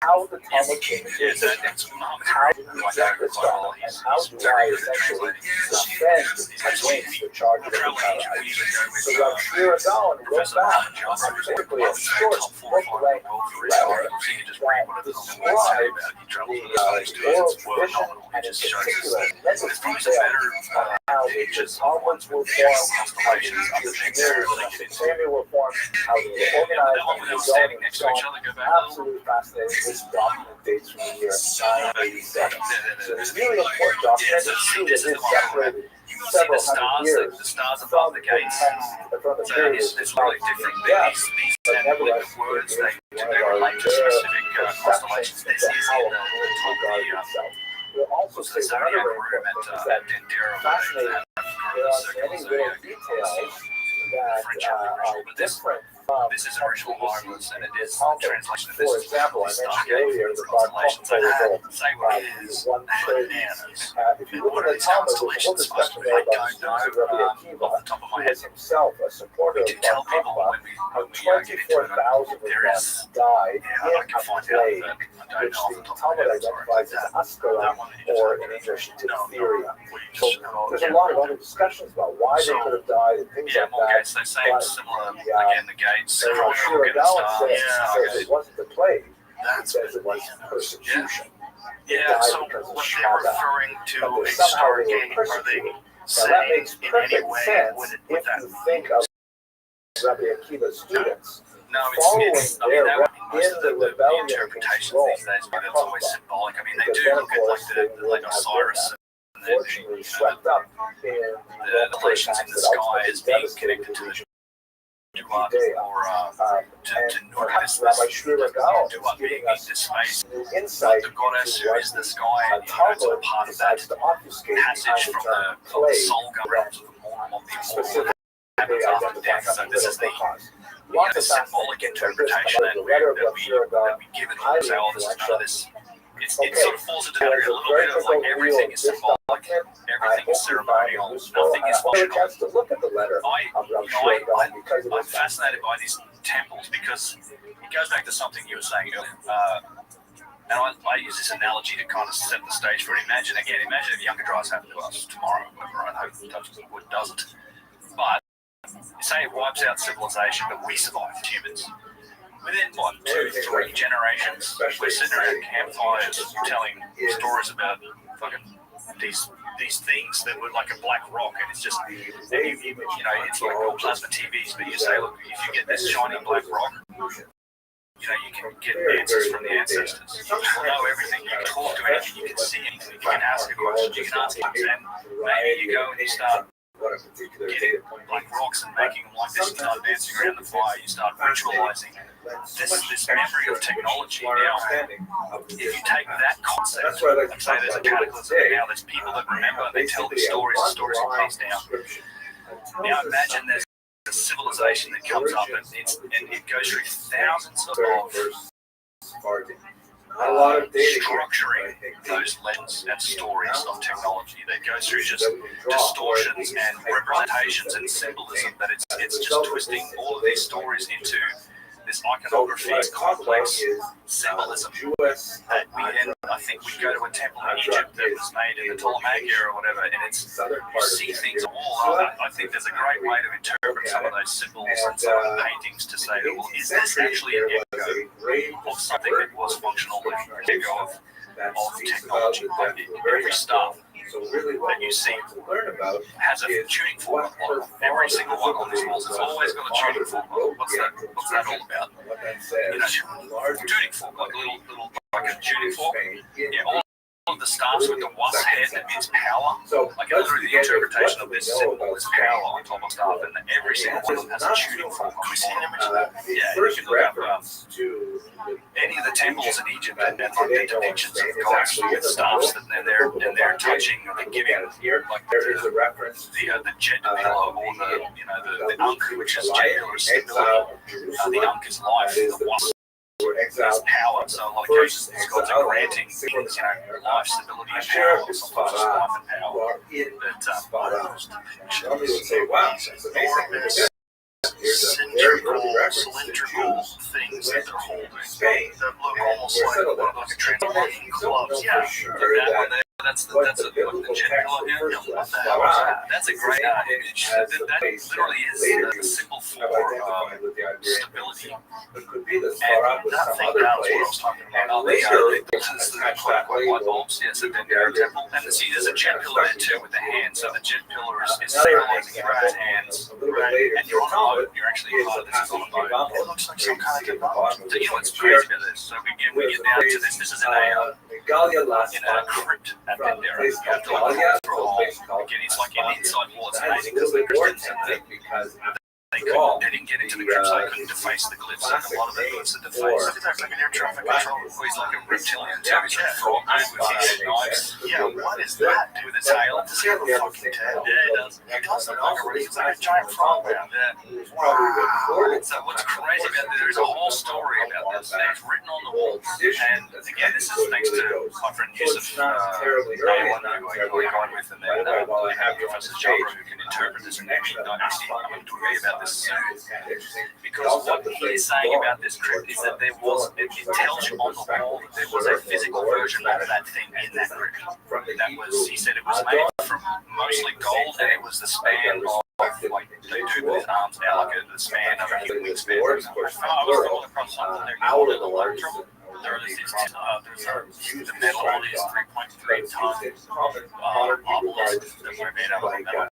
how the Talmud came to this, how you reject this God, and how do I essentially defend against the charge of the Karaites? So Rabbi Chiron wrote back specifically a short book-length letter that describes the oral tradition and in particular many details on how the Talmuds were formed, how the Shemirs and Samuel were formed, how they were organized, and the zoning and so on. Absolutely fascinating. This document dates from the year 987. So it's really important document. See that it's separated several hundred years the stars above the gates. from the So period it's really different. Yes, These but nevertheless, words, they they relate to specific constellations. This is how in it regarded itself. We'll also the say one zodiac other room important thing is at that Dendera. fascinating. There are many little details that are different from This is original hieroglyphs, and it is a Talmud. translation of For this. example, I mentioned earlier the constellations. Say what it is. one third. Bananas. If you look at the Talmud, there's a whole discussion there about the students of Rabbi Akiva, off the top of my who head. was himself a supporter We of do tell people Bar when we how get into it. 24,000 of There them is, died yeah, I in can a find out plague, that I which don't know the off the top of Talmud my head. Sorry. identifies as Askara, That one you just or in English, diphtheria. So So there's a lot of other discussions about why they could have died and things yeah, like more that. gates. They say similar. Again, the gates. So Crossroad, get the Shiragowan star. says it wasn't the plague, he That's says it was persecution. yeah. So because of when they're Shabbat. referring to But a somehow they were stargate, are they persecuted. Now that saying makes in any perfect way sense with if that? you think of Rabbi Akiva's students No, following it's I mean, their that, in most of the rebellion interpretations against Rome. these days, but it's always symbolic. I mean, they Because do then, look of at course, they like would have Osiris and Unfortunately, swept up in the relations in the sky as being connected to the Duat or to perhaps this Rabbi Shiragowan is Duat being giving in us this space. new insight The goddess into who what is the sky, and it's a part of that decides to obfuscate passage behind the from term the plague soul realms of the immortal specifically happens after death. So this is the symbolic interpretation that we give it all. Say, oh, this is none of this. It sort of falls into that area a little bit of like everything is symbolic, everything is ceremonial, nothing is functional. To look at the letter of Rabbi Shiragowan because I'm fascinated by these temples because it goes back to something you were saying earlier. And I use this analogy to kind of set the stage for it. Imagine if younger guys happen to us tomorrow. I hope it doesn't. But say it wipes out civilization, but we survive, humans. Within, 2-3 generations, we're sitting around campfires telling stories about fucking these things that were like a black rock, and it's just, it's like all plasma TVs, but you say, look, if you get this shiny black rock, you can get answers from the ancestors. You know everything, you can talk to anything, you can see anything, you can ask a question, you can ask things, and maybe you go and you start getting black rocks and making them like this, you start dancing around the fire, you start ritualizing this memory of technology. Now, if you take that concept and say there's a cataclysm, and now there's people that remember, they tell these stories, the stories are passed down. Now imagine there's a civilization that comes up and it goes through thousands of structuring those legends and stories of technology that goes through just distortions and representations and symbolism, that it's just twisting all of these stories into this iconography, complex symbolism. That I think we go to a temple in Egypt that was made in the Ptolemaic era or whatever, and you see things all. I think there's a great way to interpret some of those symbols and some of the paintings to say that, well, is this actually an echo of something that was functional, an echo of technology? Like every stuff that you see has a tuning fork. Every single one on these walls has always got a tuning fork. What's that all about? Tuning fork, like a little like a tuning fork. Yeah, all the stars with the wasp head that means power. So Like literally the interpretation of this symbol is power on top of stuff, and every single one of them has a tuning fork. Can we see an image of that? Yeah, you first can look up reference to any of the temples in Egypt and like the depictions of gods with staffs that they're touching or they're giving like there is a reference the jet pillar or the Ankh, which is jet pillar stability. The Ankh is life. The wasp is power. So like cases, these gods are granting things, life, stability, and power. Sometimes just life and power. But would say, wow, that's amazing. Cylindrical things that they're holding that look almost like a transforming gloves. Yeah, that's the jet pillar here. What the hell is that? That's a great image. That literally is the symbol for stability. And nothing down what I was talking about. This is the white bulbs. Yes, at the temple. And see, there's a jet pillar there too with the hand. So the jet pillar is symbolizing everyone's hands. And you're on a boat. You're actually part of this on a boat. It looks like some kind of technology. So you know what's crazy about this? So we get down to this. This is in a crypt at Bandera. You have to look for a hole. Again, it's like an inside wall. It's amazing because the Christians they didn't get into the crypt, so they couldn't deface the glyphs. Like a lot of the glyphs are defaced. Look at that, like an air traffic control. He's like a reptilian too. He's like a frog with his knives. Yeah, what is that? With a tail. Does he have a fucking tail? Yeah, it does. It does look like it's like a giant frog man. Yeah. So what's crazy about this, there's a whole story about this, and it's written on the wall. And again, this is thanks to my friend Yusuf, who I got with, and then I have Professor Jabra who can interpret this in Ancient Dynasty. I'm going to talk about this soon. Because what he is saying about this crypt is that there was, it tells you on the wall that there was a physical version of that thing in that crypt. That was, he said it was made from mostly gold, and it was the span of, like they do with his arms now, like the span of a human wingspan. I was rolling across something there called an electrum. There's the metal is 3.3 ton obelisk that were made out of metal.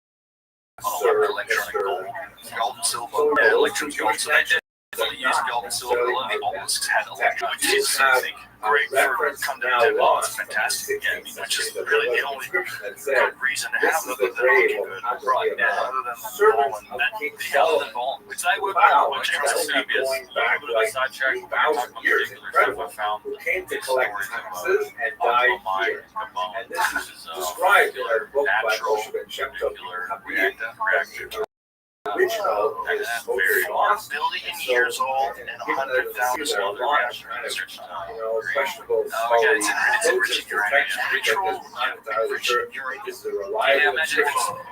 Electronic gold and silver. Yeah, electron gold. So they definitely used gold and silver. A lot of the obelisks had electron, which is something great for come down to it. It's fantastic. Yeah, I mean, which is really the only good reason to have them. That they're looking good, right? Yeah, other than ball and ball, which they were which is dubious. A little bit of a sidetrack. We talked about particular stuff I found. Came to collect taxes and died here. And this is described in a book by nuclear reactor. Original is very lost. Billion years old and 100,000 other reactors. Questionable. It's enriching uranium. Enriching uranium is the reliable.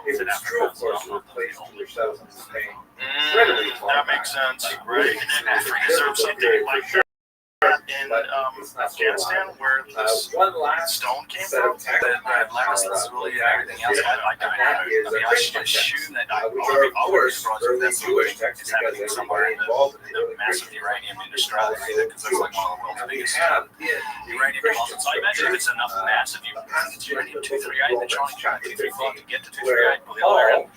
If it's true, of course, we'll place yourselves in Spain. That makes sense, right? And then Africa deserves something like that. In Afghanistan, where this one last stone came from, that last lazuli and everything else, I don't know. I mean, I should assume that I would be surprised if that's is happening somewhere in the massive uranium in Australia, because that's like one of the world's biggest uranium deposits. I imagine if it's enough massive, it's uranium 238, they're trying to 235 to get to 238 for the other area.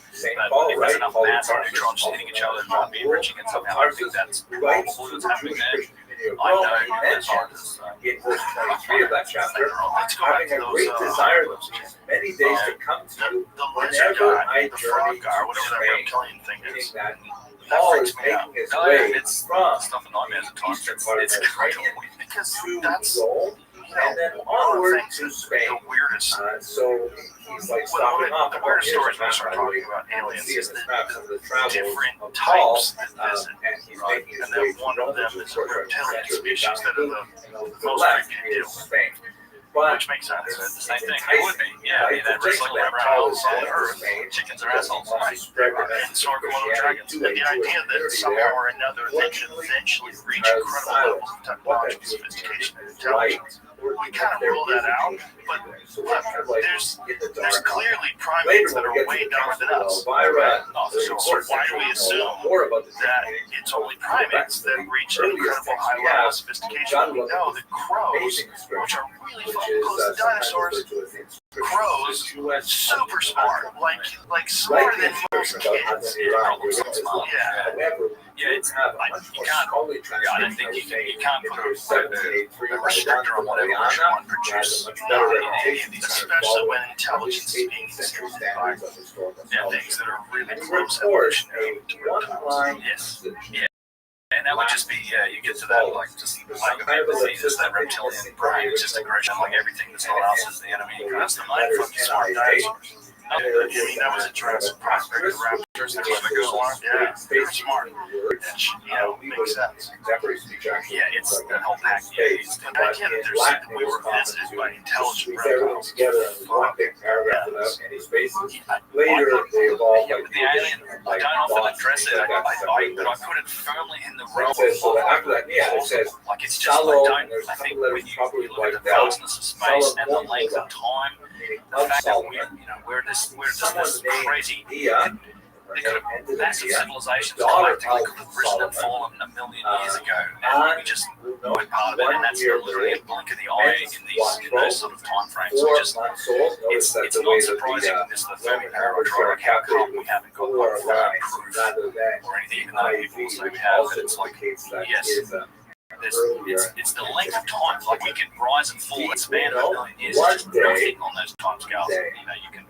But if there's enough mass of neutrons hitting each other, it might be enriching it somehow. I think that's probably what's happening there. I know in verse 23 of that chapter, having a great desire these many days to come to you, whenever I journey to Spain, meaning that Paul is making his way from the eastern part of the Mediterranean to Rome, and then onward to Spain. The weirdest. So he's like stopping off. The weirdest stories when I start talking about aliens is the different types that visit. And then one of them is a reptilian species that are the most freaking deal. Which makes sense. It's the same thing. It would be. Yeah, I mean, that wrestling around on Earth, chickens are assholes. Right? And so are Komodo dragons. And the idea that somehow or another they can eventually reach incredible levels of technological sophistication and intelligence. We kind of rule that out, but look, there's clearly primates that are way dumber than us. So why do we assume that it's only primates that reach an incredible high level of sophistication? We know that crows, which are really fucking close to dinosaurs, crows, super smart, like smarter than most kids. Yeah. Yeah, it's you can't. Yeah, I don't think you can't put a restrictor on whatever you want to produce. Especially when intelligence speaks by things that are really close evolutionary to reptiles. Yes. Yeah. And that would just be, you get to that, like, just lack of empathy, just that reptilian brain, just aggression, like everything that's not us is the enemy. That's the mind fucking smart dinosaurs. I mean, that was a Jurassic Park, right? The raptors, the smart. Yeah, they're smart. That, makes sense. Yeah, it's that whole pack. Yeah, But I get it. We were visited by intelligent reptiles. Later, they evolved. Yeah, but the alien, I don't often address it, but I put it firmly in the realm So after of that, it's like it's just like don't. I think when you look at the vastness of space and the length of time, the fact that we're just this crazy. They could have massive civilizations collectively could have risen and fallen a million years ago, and we just weren't part of it. And that's literally a blink of the eye in those sort of time frames. So it's not surprising this the thermopyramid like how come we haven't got like proof or anything, even though people say we have. But it's like yes. It's the length of time. Like we can rise and fall. That span of a million years is just nothing on those time scales. You can.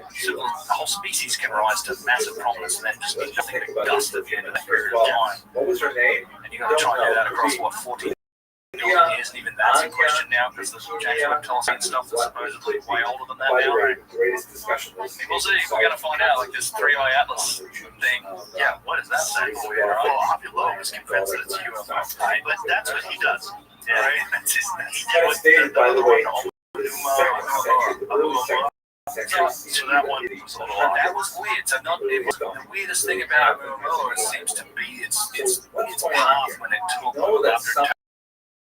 So the whole species can rise to massive prominence and then just be nothing but dust at the end of that period of time. What was her name? And you've got to try and do that across, 14 million years, and even that's in question now because the James reptiles and stuff is supposedly way older than that now. Greatest discussion. We'll see. We're going to find out, like this 3-eye atlas thing. Yeah, what does that say? Ovillo is convinced that it's UFO. But that's what he does. Yeah, right? That's stated, by the way, so that one was a little odd. That was weird. So the weirdest thing about Mueller seems to be its path when it took after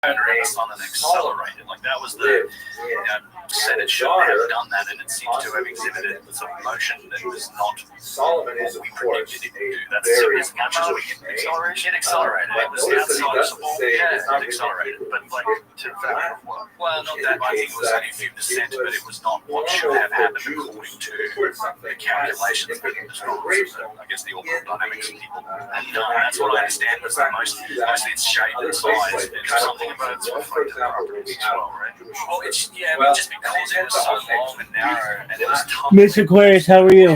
turning us on and accelerated. Like that was the said it shouldn't have done that, and it seems to have exhibited some motion that was not Solomon is what we predicted it would do. That's as much as we can acceleration. It accelerated. It was outside of support. Yeah, it accelerated, but like to the fact of what? Well, not that. I think it was only a few percent, but it was not what should have happened according to the calculations that I guess the orbital dynamics people had done. That's what I understand was that mostly its shape and size. There's something about its reflective properties as well, right? Well, it's just because it was so long and narrow, and it was tough. Miss Aquarius, how are you? To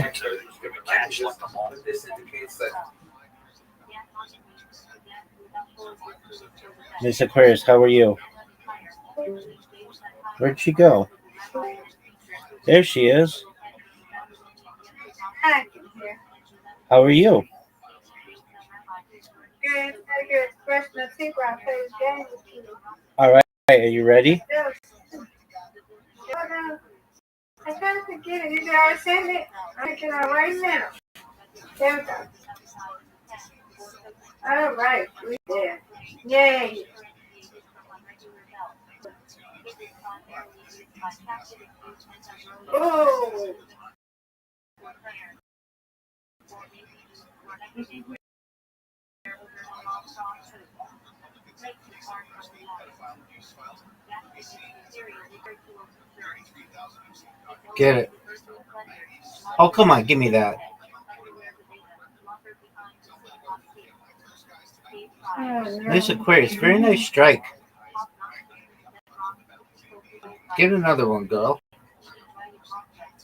catch like the long. This indicates that Miss Aquarius, how are you? Where'd she go? There she is. Hi. How are you? Good. I get expression of secret. I play this game with you. All right, are you ready? I can't forget it. You already sent it. I'm taking it right now. There we go. All right. We there. Yay. Oh. Get it. Oh, come on, give me that. Miss Aquarius, very nice strike. Get another one, girl.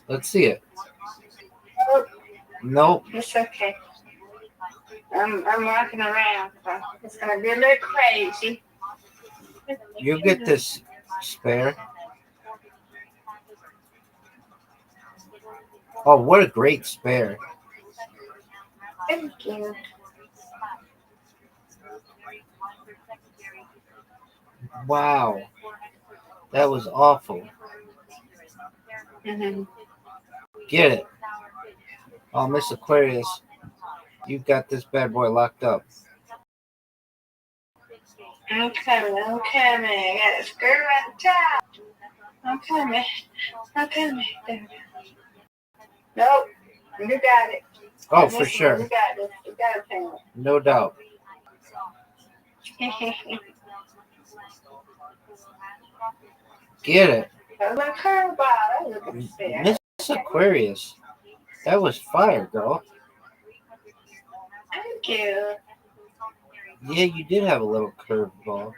Let's see it. Nope. It's okay. I'm walking around. So it's gonna be a little crazy. You get this, spare. Oh, what a great spare. Thank you. Wow. That was awful. Mm-hmm. Get it. Oh, Miss Aquarius, you got this bad boy locked up. I'm coming. I got a skirt at the top. I'm coming. There we go. Nope. You got it. Oh, for sure. You got it. You got it. No doubt. Get it. My curveball. Miss Aquarius, that was fire, girl. Thank you. Yeah, you did have a little curveball.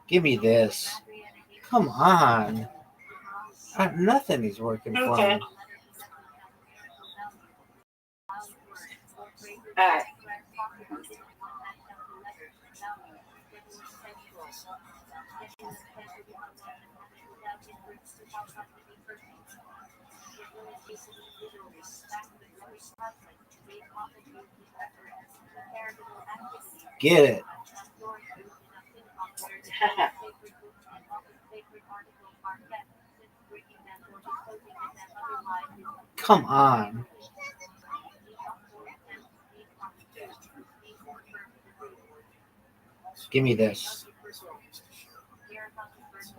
Give me this. Come on. Nothing is working for Okay. me. Alright. Get it. Come on. Give me this.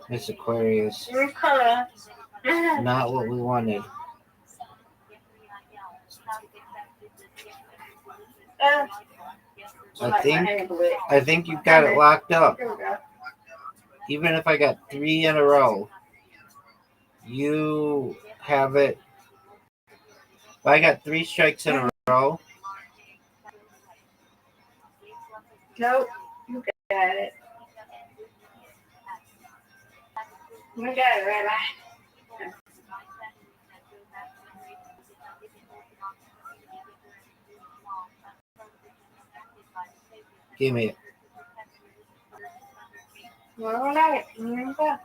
Miss Aquarius. Okay. Not what we wanted. I think you got it locked up. Here we go. Even if I got 3 in a row, you have it. If I got 3 strikes in a row, Nope. You got it. You got it, Rabbi. give me it. All right. Here we go.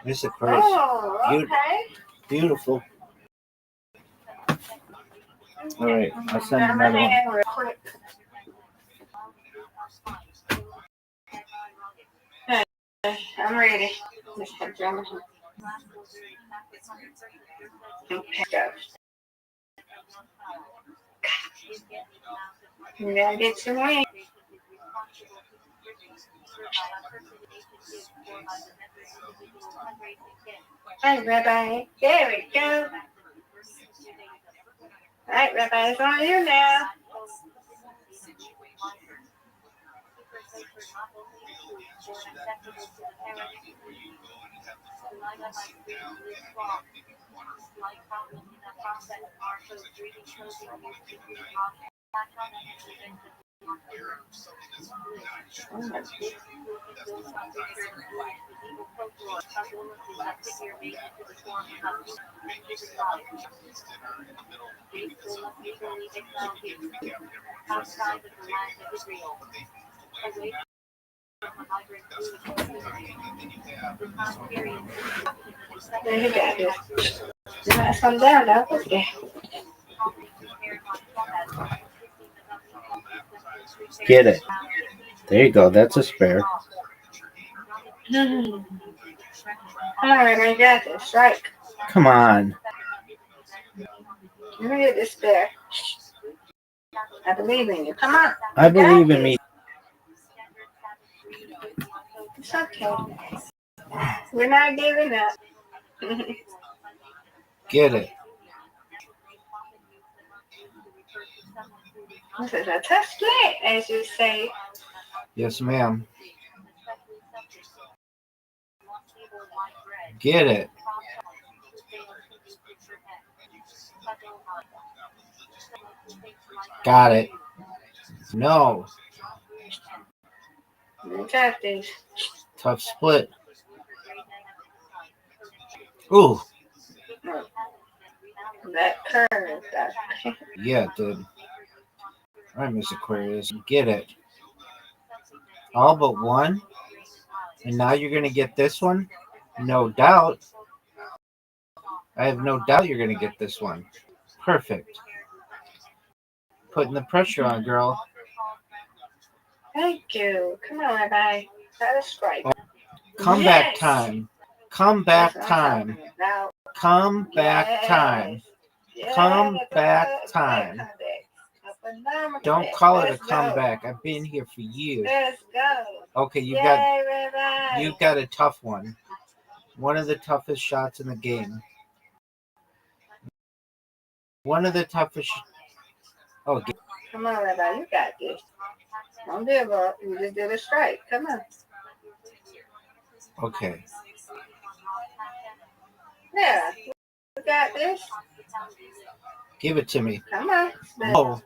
Miss Aquarius. Oh, okay. Beautiful. All right, I'll send Got my another one. hand real quick. Okay, I'm ready. Mr. Johnson. Okay, go. You gotta get some wings. All right, Rabbi. There we go. All right, Rabbi, it's on you now. There you got this. You got some down now. Okay. Get it. There you go. That's a spare. Come on, Rabbi, you got this. Right. Come on. Let me get this there. I believe in you. Come on. I believe in me. It's okay. We're not giving up. Get it. This is a tough split, as you say. Yes, ma'am. Get it. Got it. No. You got this. Tough split. Ooh. That curve. Yeah, it did. All right, Miss Aquarius. Get it. All but one. And now you're going to get this one? No doubt. I have no doubt you're going to get this one. Perfect. Putting the pressure on, girl. Thank you. Come on, Rabbi. That is strike. Comeback Yes. time. Comeback That's what I'm time. talking about. Comeback Yes. time. Yes. Comeback Comeback. time. Up and down. Don't call it a Let's go. comeback. I've been here for years. Let's go. Okay, you Rabbi. got a tough one. One of the toughest shots in the game. One of the toughest. Oh, Come on, Rabbi. You got this. Don't give up. You just did a strike. Come on. Okay. Yeah. You got this? Give it to me. Come on. Oh.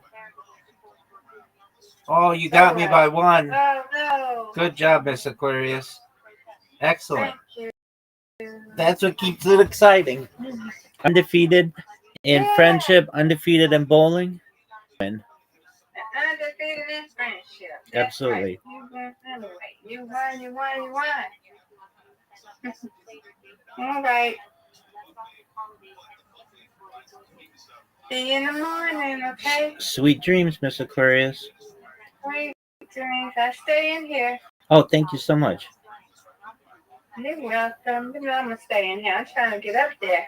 Oh, you got me by one. Oh, no. Good job, Miss Aquarius. Excellent. Thank you. That's what keeps it exciting. Undefeated in friendship, undefeated in bowling. Undefeated in friendship. That's Absolutely. Right. You won anyway. You won, you won, you won. All right. See you in the morning, okay? Sweet dreams, Miss Aquarius. Sweet dreams. I stay in here. Oh, thank you so much. You're welcome. You know I'm going to stay in here. I'm trying to get up there.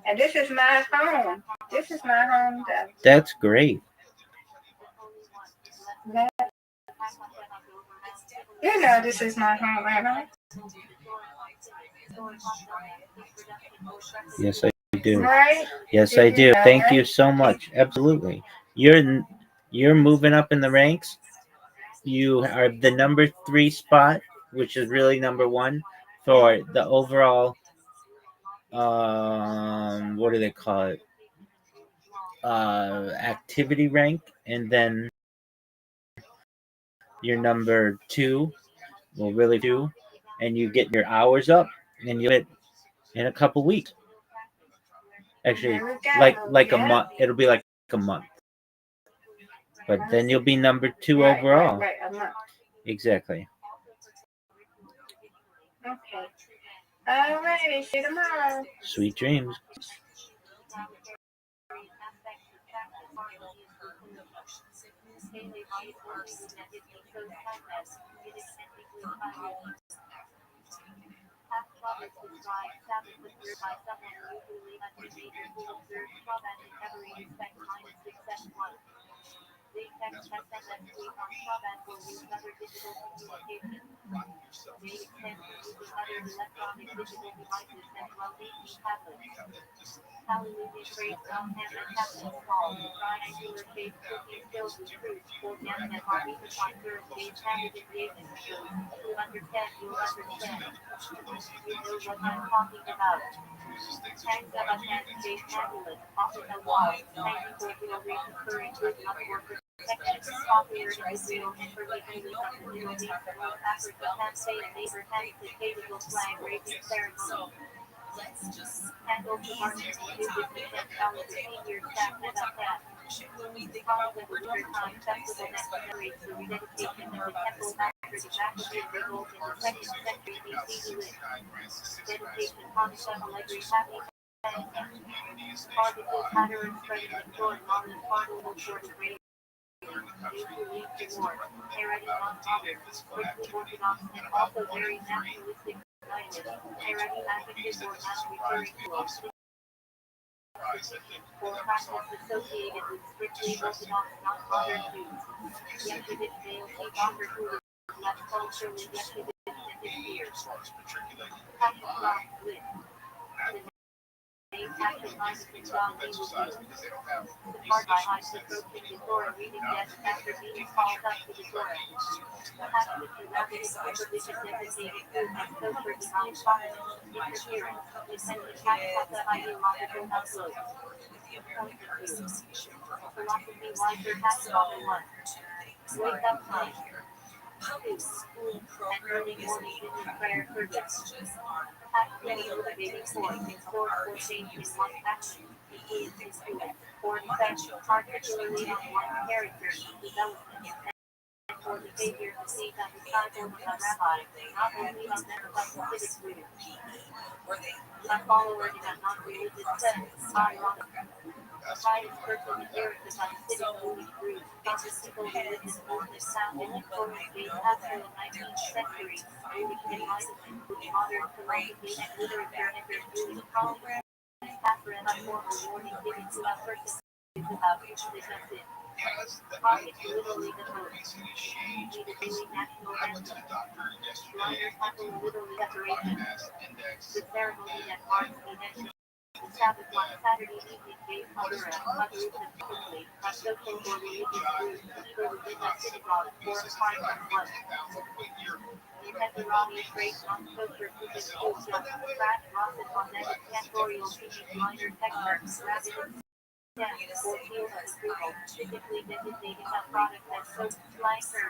And this is my home. This is my home, though. That's great. You know this is my home, right? Yes, I do. Right? Yes, I do. Thank you so much. Absolutely. You're moving up in the ranks. You are the number 3 spot, which is really number 1 for the overall what do they call it? Activity rank, and then you're number 2, well really 2, and you get your hours up and you get in a couple weeks. Actually, like a month. It'll be like a month. But then you'll be number 2 overall. Right, a month. Exactly. Okay. All righty. See you tomorrow. Sweet dreams. Sabbath on Saturday evening based on others typically on social or religious groups, either within a synagogue or apart from one. Pepperoni trace on kosher cooking food, Brad Rothschild on that cantorial teaching minor texture, rabbit or field approval, typically designating a product as soap, slicer,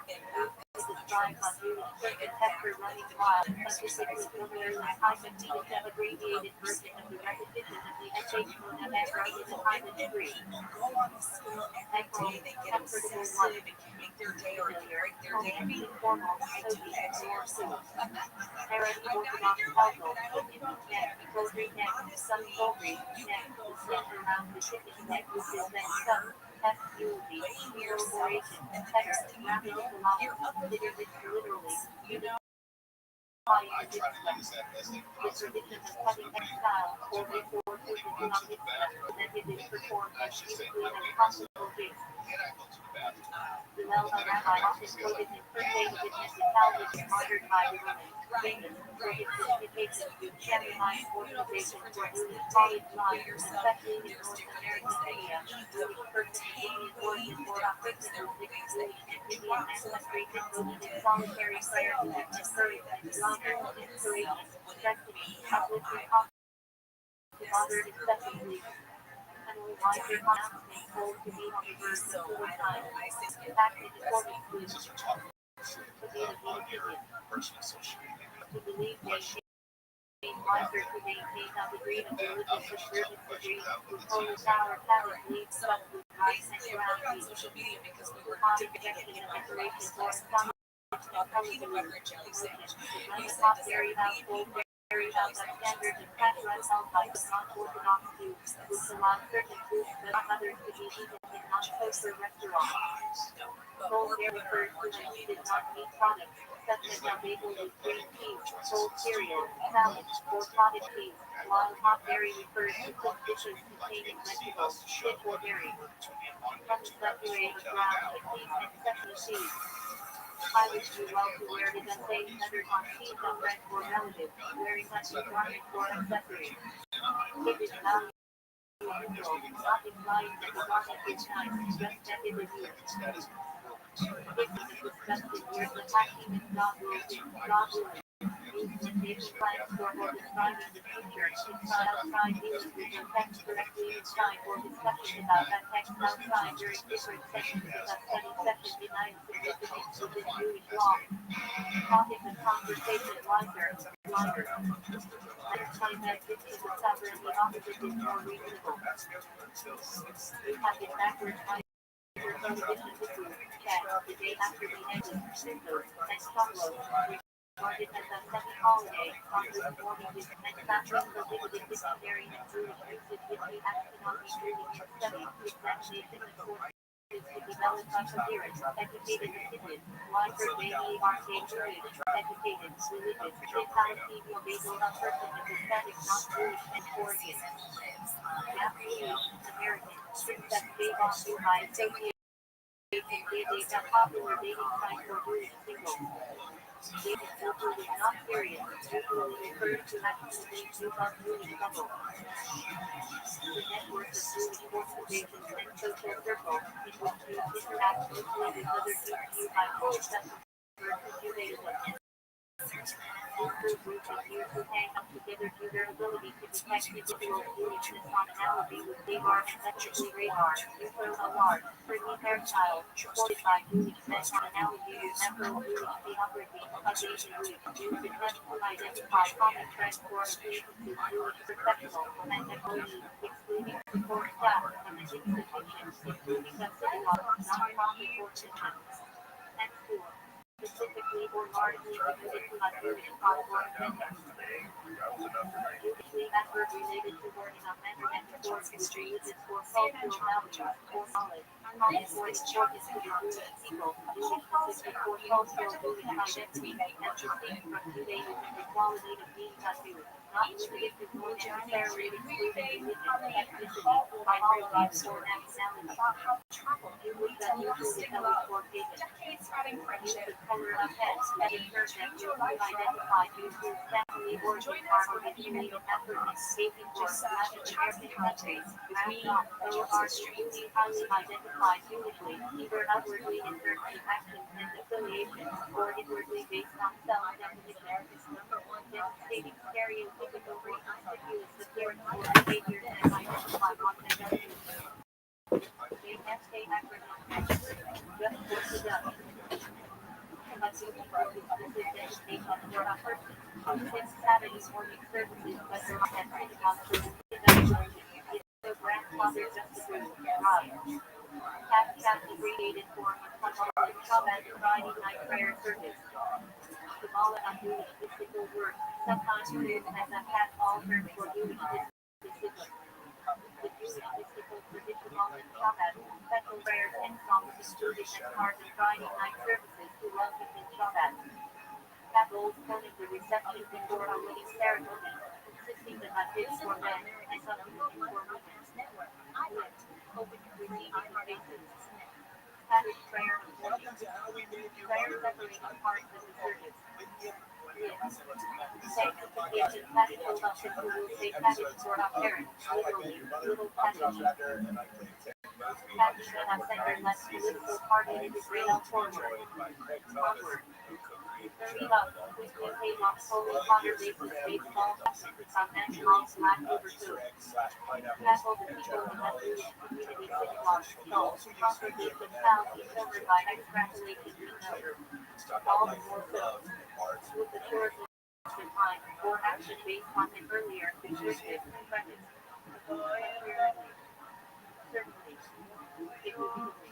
is described on Jewish circuit texture running wild, but typically similar like hyphen an abbreviated version of the repetition of the SH known as in the pilot degree. Go on to school every day. They get obsessive. It can make their day or break their day. Informal, soapy, or soup. Parody orthodox puzzle, poultry neck, some poultry neck, send around the chicken neck, which is then some, test unity, corroboration, text, rapid philosophy, literally, you know, the tradition of cutting textile, or before physical presented is performed as easily as possible. The Melba Rabbi often quoted in Sunday witness in Talmud martyred by the women. Raymond, for his communication, Gemini organization for Jewish college life, especially in North American media, Jewish persons working for a personal mixed Jewish and Indian ancestry included in solitary prayer to encourage and longer inspiration, strengthening, uplifting, modern acceptably. Wiser consciousness told to be on the verge of suicide. In fact, it is important to be to believe they wiser to maintain a degree of religious observance degree, whose holy power talent leads some who rise and ground social media because we were debating and decoration or some peanut butter and jelly sandwich. you said very household carried out by standards and patronized held by the non-Orthodox Jews, which allowed certain foods but others to be eaten in non-kosher restaurants. Cold air refers to when needed non-meat products, such as a bagel with green peas, cold cereal, salad, or potted cheese, while hot dairy refers to cooked dishes containing vegetables, fish or dairy. Unsaturated ground chickpeas and sesame seeds. I wish you well to wear the same letters on cheese and bread for relatives, wearing such a garment for accessory. It is value neutral, not implying that the garment is nice, just that it is you. If it is discussed in years of hacking and God ruling, used in daily plans for or describing the future, inside outside dealing with your text directly inside or discussions about that text outside during different sessions of that study session denies significance within Jewish law. Topic of conversation wiser. Let's find that this is discover the opposite is more reasonable. We have it backwards by prohibition to food, chat, the day after the ended, symptoms, and chocolate. Started as a second holiday, on this morning with manufacturing the limited dictionary and Jewish usage with the action on the reading and study, examination and courses to develop perseverance, educated opinion, wiser daily arcade Jewish, educated, religious, mentality will based on a person of Hispanic, not Jewish and origin. Japanese, American, that gave on to by association is a popular dating site for Jewish singles. Dating culture is not serious, usually refers to actively group of Jewish couples. The network of Jewish organizations and social circles in which Jews interact mostly with other Jews by co-acceptance versus Judaism. This group of Jews who hang out together due their ability to detect individual Jewishness commonality with radar, ethnically radar, neutral award, pretty hairstyle, supported by Jewish men commonality with natural Jewish geography, Asian Jews, Jews attempt to identify common trends for occasions to Jewish professional and employees, excluding support staff and the institutions, including the synagogue, non-profit organizations. And school. Specifically or largely related to a Jewish cause or agenda. Usually effort related to learning a manner and sports with religious or cultural values or knowledge. Knowledge or importance to the Jewish people, Jewish specific or cultural Jewish identity, and distinct from Judaism the quality of being a Jew, not limited to more necessarily excluding religion, ethnicity, by all of you for that sound how trouble you would that you would develop for people. Use the color of heads that ensures that you will identify due to family origin or originally effortless saving just Latin American countries. Those are extremely highly identified uniquely, either outwardly inherently actions and affiliations, or inwardly based on self-definition. Devastating stereotypical conspicuous appearance or behaviors that identify authenticity. They can't stay acronym. Just for seduction. Assuming this designation for a person. Since Saturday morning services was represented on seduction. The grandfather justices right. Cat abbreviated form of Kabbalah Friday night prayer service. Kabbalah and doing mystical work, sometimes used as a cat altar for doing discipline. The Jewish mystical tradition of Shabbat, special prayers and songs included as part of Friday night services to welcome in Shabbat. Cat holds holding the reception before a wedding ceremony, consisting of a hymn for men and something for women. Open to receive invitations. Catholic prayer of morning. Prayer separating parts of the service. Sanctification Catholic hold up to who will say Catholic for our parents, literally, little Catholic. Catholic should have centered less political party in the great forward. Onward. Turning up, we can pay off Holy Potter basis baseball from Angel's Black Overtook. Tackle the people in that community synagogue, so congregation found each other by extrapolating each other. All the more so. With the short time or action based on an earlier descriptive preface. Certainly. Significantly.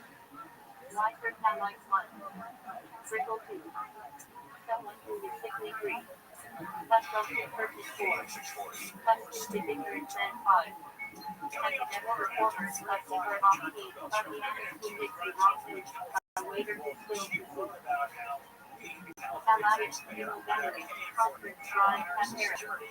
Life for time like one. Brittle 2. Someone who is sickly green. Custom purchase 4. Custom ignorance and 5. Academic performers like Super Hockey, Party who makes the wrong move, a waiter who spills the soup. Alliance, Venery, Conference, Dry, Apparent.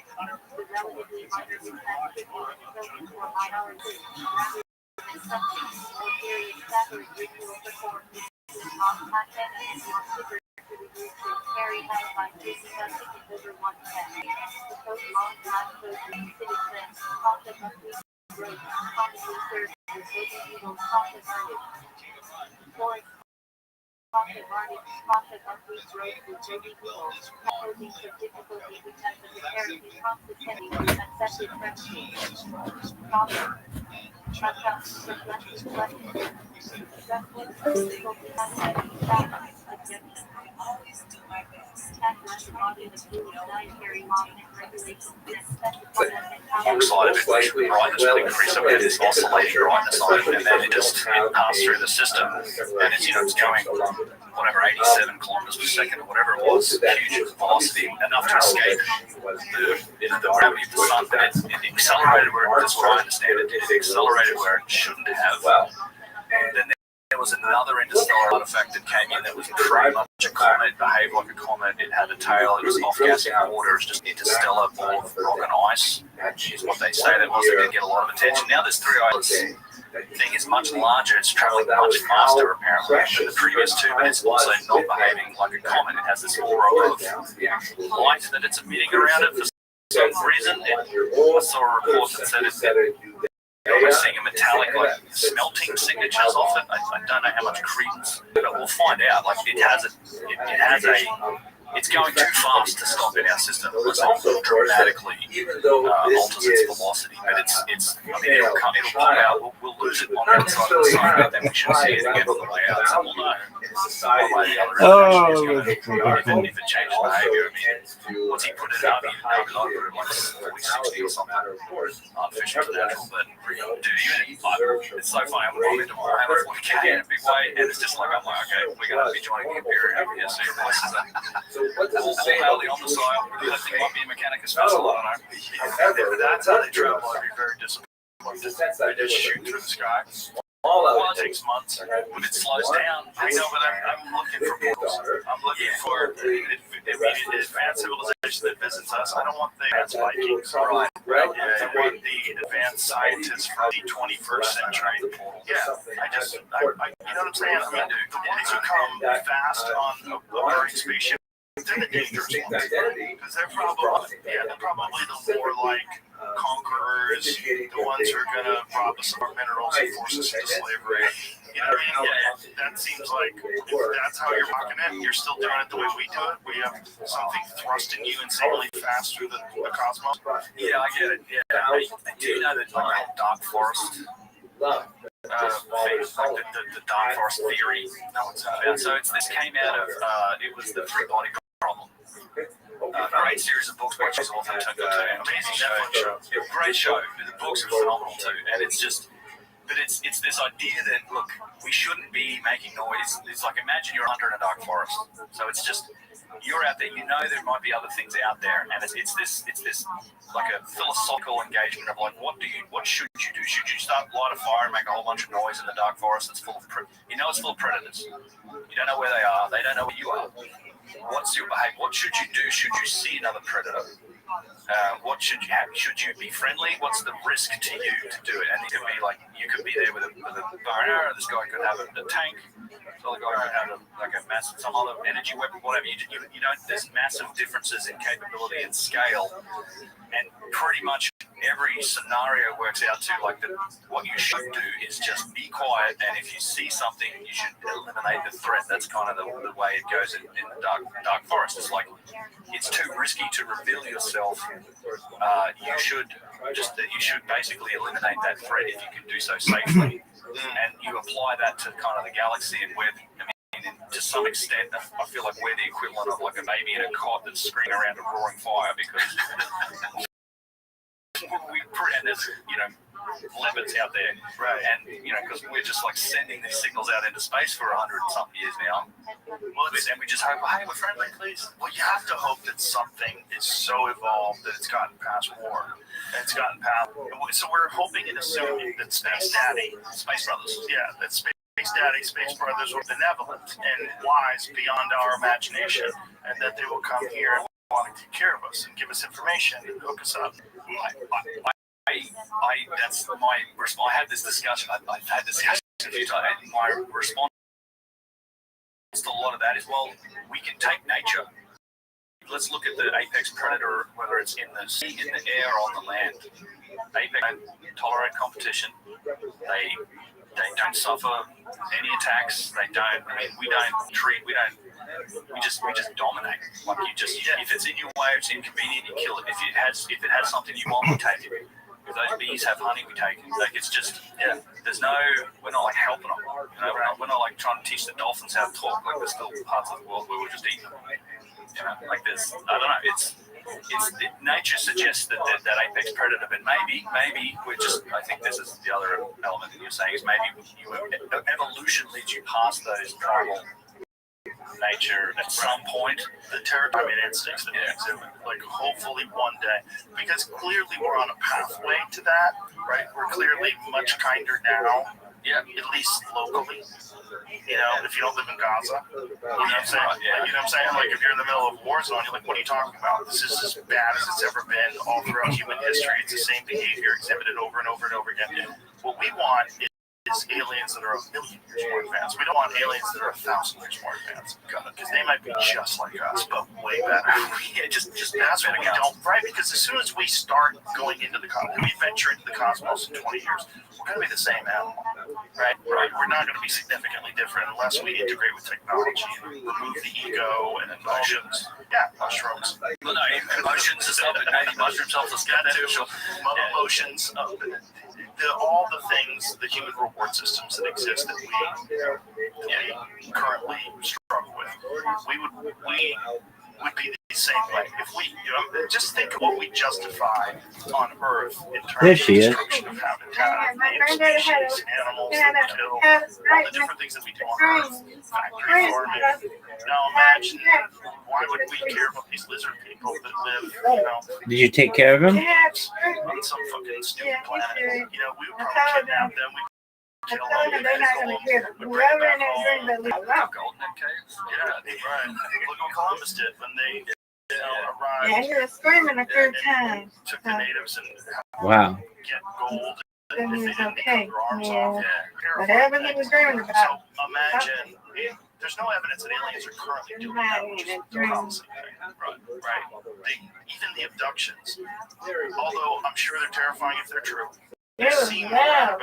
The relatively minor impact should be an equivalent for minorities, rather than something more serious Catholic ritual performed on content and more quicker to the group is carried out by taking a ticket over one step. The post-long last code civic sense, concept of weak growth, commonly served as evil concept artist. For concept artist, concept of weak growth with Joby evil, posing some difficulty because of the character constantly accepted friendship. Problem. Oxide brightness will increase a bit, it's oscillating brightness on it, and then it passed through the system, and it's it's going whatever 87 kilometers per second or whatever it was, huge velocity, enough to escape the gravity of the sun, but it accelerated where, as I understand it, it accelerated where it shouldn't have. And then there was another interstellar artifact that came in that was pretty much a comet, behaved like a comet. It had a tail, it was off-gassing water, it was just interstellar ball of rock and ice, is what they say. That was going to get a lot of attention. Now this 3 islands thing is much larger, it's traveling much faster apparently than the previous two, but it's also not behaving like a comet. It has this aura of light that it's emitting around it for some reason. I saw a report that said we're seeing a metallic, like, smelting signatures off it. I don't know how much credence, but we'll find out. Like, it's going too fast to stop in our system. It's dramatically alters its velocity, but it'll come out. We'll lose it on the outside of the sun, but then we should see it again on the way out, so we'll know. If it changes behavior, I mean, once he put it up, I put it like 40, 60 or something. Artificial to natural, but dude, it's so funny. I'm into Warhammer 40K in a big way, and it's just like, I'm like, okay, we're going to be joining the Imperium over here soon. All hail on the side. I think it might be a Mechanicus vessel, I don't know. If that's how they travel, I'd be very disappointed. They just shoot through the sky. Well, it takes months. When it slows down, I know, but I'm looking for portals. I'm looking for advanced civilization that visits us. I don't want the advanced Vikings. Right. I want the advanced scientists from the 21st century. Yeah. You know what I'm saying? I mean, the ones who come fast on a burning spaceship, they're the dangerous ones. Because they're probably the more like conquerors, the ones who are going to rob us of our minerals and force us into slavery. You know what I mean? Yeah, that seems like if that's how you're rocking it, you're still doing it the way we do it. We have something thrusting you insanely fast through the cosmos. Yeah, I get it. Yeah, I do know that like dark forest. The dark forest theory. So this came out of it was the three body problem. Great series of books by his author Turnbull. Amazing show. Great show. The books are phenomenal too, and it's just. But it's this idea that look, we shouldn't be making noise. It's like imagine you're under in a dark forest. So it's just you're out there. You know there might be other things out there, and it's this like a philosophical engagement of like what should you do? Should you start light a fire and make a whole bunch of noise in the dark forest that's full of it's full of predators. You don't know where they are. They don't know where you are. What's your behavior? What should you do? Should you see another predator? What should you have? Should you be friendly? What's the risk to you to do it? And it could be like you could be there with a bow and arrow. This guy could have a tank. So the guy could have some other energy weapon, whatever. You don't. There's massive differences in capability and scale, and pretty much every scenario works out to like what you should do is just be quiet, and if you see something, you should eliminate the threat. That's kind of the way it goes in the dark forest. It's like it's too risky to reveal yourself. You should basically eliminate that threat if you can do so safely, and you apply that to kind of the galaxy and where. To some extent, I feel like we're the equivalent of like a baby in a cot that's screaming around a roaring fire because and there's limits out there, right? And because we're just like sending these signals out into space for 100 and something years now. Well, and we just hope, hey, we're friendly, please. Well, you have to hope that something is so evolved that it's gotten past war. So we're hoping and assuming that Space Brothers, that Space Daddy, Space Brothers were benevolent and wise beyond our imagination, and that they will come here and want to take care of us and give us information and hook us up. That's my response. I had this discussion. I've had this discussion a few times. And my response to a lot of that is, well, we can take nature. Let's look at the apex predator, whether it's in the sea, in the air, or on the land. Apex don't tolerate competition. They don't suffer any attacks. They don't. I mean, we just dominate. Like if it's in your way, it's inconvenient, you kill it. If it has something you want, we take it. If those bees have honey, we take it. Like it's just we're not like helping them. We're not like trying to teach the dolphins how to talk. Like there's still parts of the world where we're just eating them. Like there's I don't know. Nature suggests that apex predator, but maybe we're just. I think this is the other element that you're saying is maybe evolution leads you past those primal nature at some point. The territorial instincts that we exhibit, like hopefully one day, because clearly we're on a pathway to that, right? We're clearly much kinder now. Yeah, at least locally. If you don't live in Gaza, you know what I'm saying? You know what I'm saying? Like if you're in the middle of a war zone, you're like, what are you talking about? This is as bad as it's ever been all throughout human history. It's the same behavior exhibited over and over and over again. What we want is aliens that are 1 million years more advanced. We don't want aliens that are 1,000 years more advanced, because they might be just like us, but way better. Just that's what we don't, right? Because as soon as we start going into the cosmos, we venture into the cosmos in 20 years, we're going to be the same animal, right? We're not going to be significantly different unless we integrate with technology and remove the ego and emotions. Yeah, mushrooms. Well, no, emotions is something. Maybe mushrooms help us get that too. Emotions. All the things, the human reward systems that exist that we currently struggle with, we would be the same way if we, just think of what we justify on Earth in terms of destruction of habitat, species, animals that we kill, all the different things that we do on Earth, factory farming. Now imagine, why would we care about these lizard people that live, Did you take care of him? on some fucking stupid planet? We would probably kidnap them. kill telling them. them they're not going to get it. Whoever in that dream that leaves alone. Golden caves. Yeah, right. Look what Columbus did when they arrived. Yeah, he was screaming a few times. Took the natives and Wow. get gold. Then he was okay. Yeah. Whatever he was dreaming about. So imagine, there's no evidence that aliens are currently doing that, which is the policy. Right. Even the abductions, although I'm sure they're terrifying if they're true. It was loud.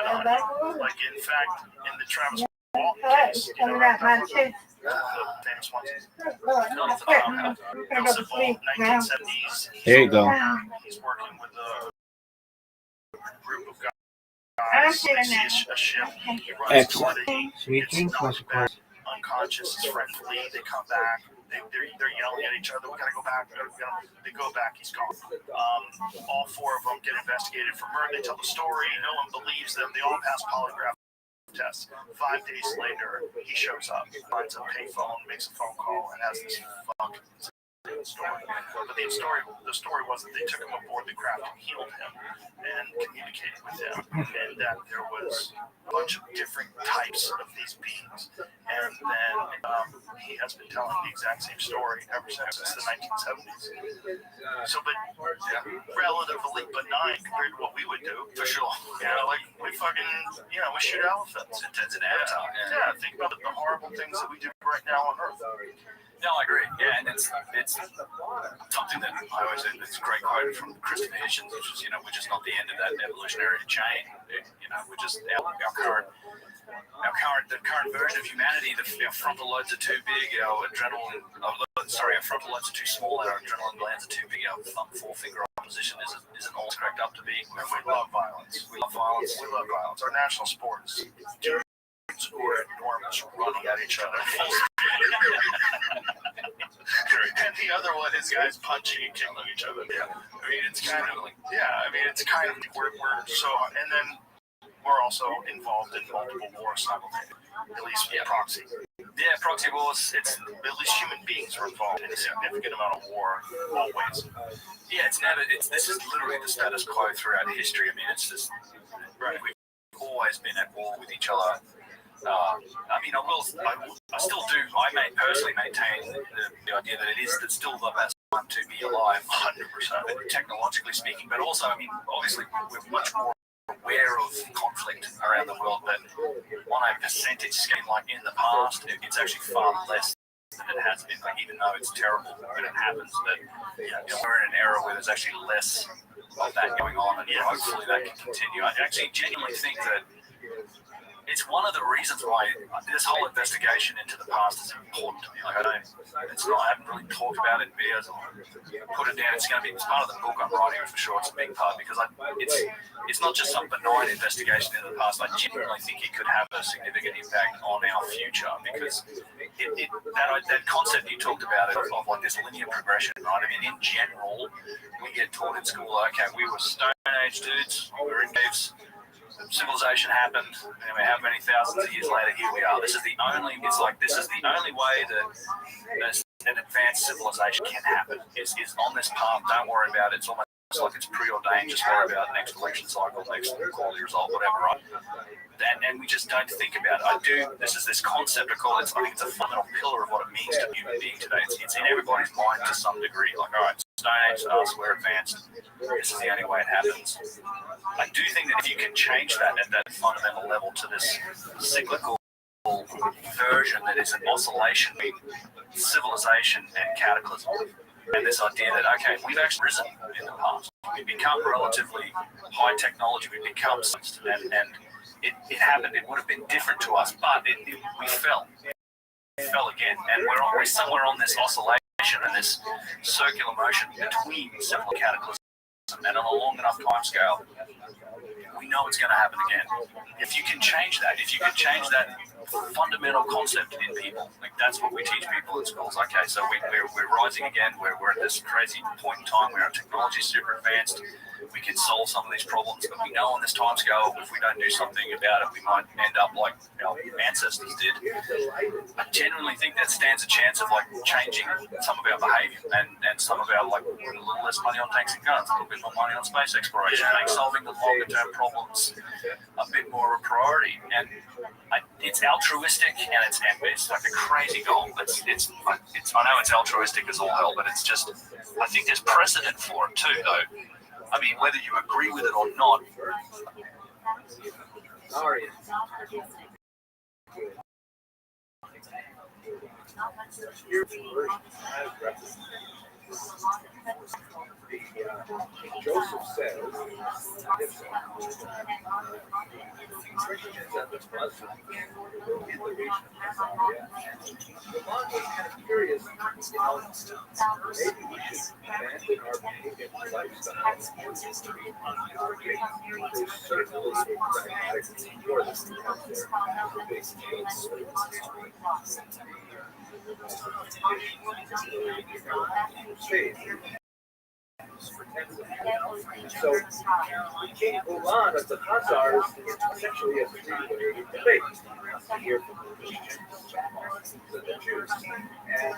Like in fact, in the Travis Walton case, Coming out my chest. the famous ones. I quit. I'm going to go to sleep now. 1970s. There you go. He's working with a group of guys. I'm sitting there. A ship. He runs Excellent. toward it. Sweet dreams, Mr. Aquarius. Unconscious, his friends flee, they come back, they're yelling at each other, we gotta go back, they go back, he's gone. All four of them get investigated for murder, they tell the story, no one believes them, they all pass polygraph tests. 5 days later, he shows up, finds a payphone, makes a phone call, and has this fucking story. But the story was that they took him aboard the craft and healed him and communicated with him, and that there was a bunch of different types of these beings. And then he has been telling the exact same story ever since the 1970s. So, but relatively benign compared to what we would do, for sure. Yeah, like we fucking, we shoot elephants. It's an avatar. Yeah, think about the horrible things that we do right now on Earth. No, I agree. Yeah, and it's something that I always say. It's a great quote from Christian Hitchens, which is, we're just not the end of that evolutionary chain. We're just the current version of humanity. Our frontal lobes are too big. Our frontal lobes are too small. Our adrenaline glands are too big. Our thumb forefinger opposition isn't all cracked up to be. And we love violence. We love violence. Our national sports. Who are enormous running at each other. And the other one is guys punching and killing each other. Yeah. I mean, it's kind of we're so, and then we're also involved in multiple wars simultaneously, at least proxy. Yeah, proxy wars. It's at least human beings are involved in a significant amount of war, always. Yeah, this is literally the status quo throughout history. I mean, it's just we've always been at war with each other. I still do. I personally maintain the idea that it's still the best time to be alive, 100%, technologically speaking. But also, I mean, obviously, we're much more aware of conflict around the world. But on a percentage scheme, like in the past, it's actually far less than it has been. Like, even though it's terrible when it happens, but we're in an era where there's actually less of that going on, and hopefully that can continue. I actually genuinely think that it's one of the reasons why this whole investigation into the past is important to me. Like, I haven't really talked about it in videos. I'll put it down. It's part of the book I'm writing for sure. It's a big part because it's not just some benign investigation into the past. I genuinely think it could have a significant impact on our future because that concept you talked about of like this linear progression, right? I mean, in general, we get taught in school, okay, we were Stone Age dudes, we were in caves. Civilization happened, and how many thousands of years later, here we are. This is the only way that an advanced civilization can happen. Is on this path. Don't worry about it. It's almost like it's preordained. Just worry about the next election cycle, next quality result, whatever, right? And we just don't think about it. This is this concept of I think it's a fundamental pillar of what it means to be a human being today. It's in everybody's mind to some degree. Like, all right, Stone Age to us, we're advanced. This is the only way it happens. I do think that if you can change that at that fundamental level to this cyclical version that is an oscillation between civilization and cataclysm, and this idea that, okay, we've actually risen in the past. We've become relatively high technology. We've become and it happened. It would have been different to us, but we fell. We fell again, and we're somewhere on this oscillation and this circular motion between several cataclysms. And on a long enough time scale, we know it's going to happen again. If you can change that fundamental concept in people, like that's what we teach people in schools. Okay, so we're rising again. We're at this crazy point in time where our technology is super advanced. we could solve some of these problems, but we know on this timescale, if we don't do something about it, we might end up like our ancestors did. I genuinely think that stands a chance of like changing some of our behaviour and some of our like putting a little less money on tanks and guns, a little bit more money on space exploration, make solving the longer term problems a bit more of a priority. And it's altruistic and it's like a crazy goal. It's I know it's altruistic as all hell, but it's just I think there's precedent for it too, though. I mean, whether you agree with it or not. Sorry. Joseph says, Christians and the Muslims in the region of Somalia. Lamont was kind of curious, maybe we should abandon our pagan lifestyle. There's certainly a pragmatic war that's out there, a big So, King Ulan of the Khazars essentially has three-way debate here from the Christians and the Jews. And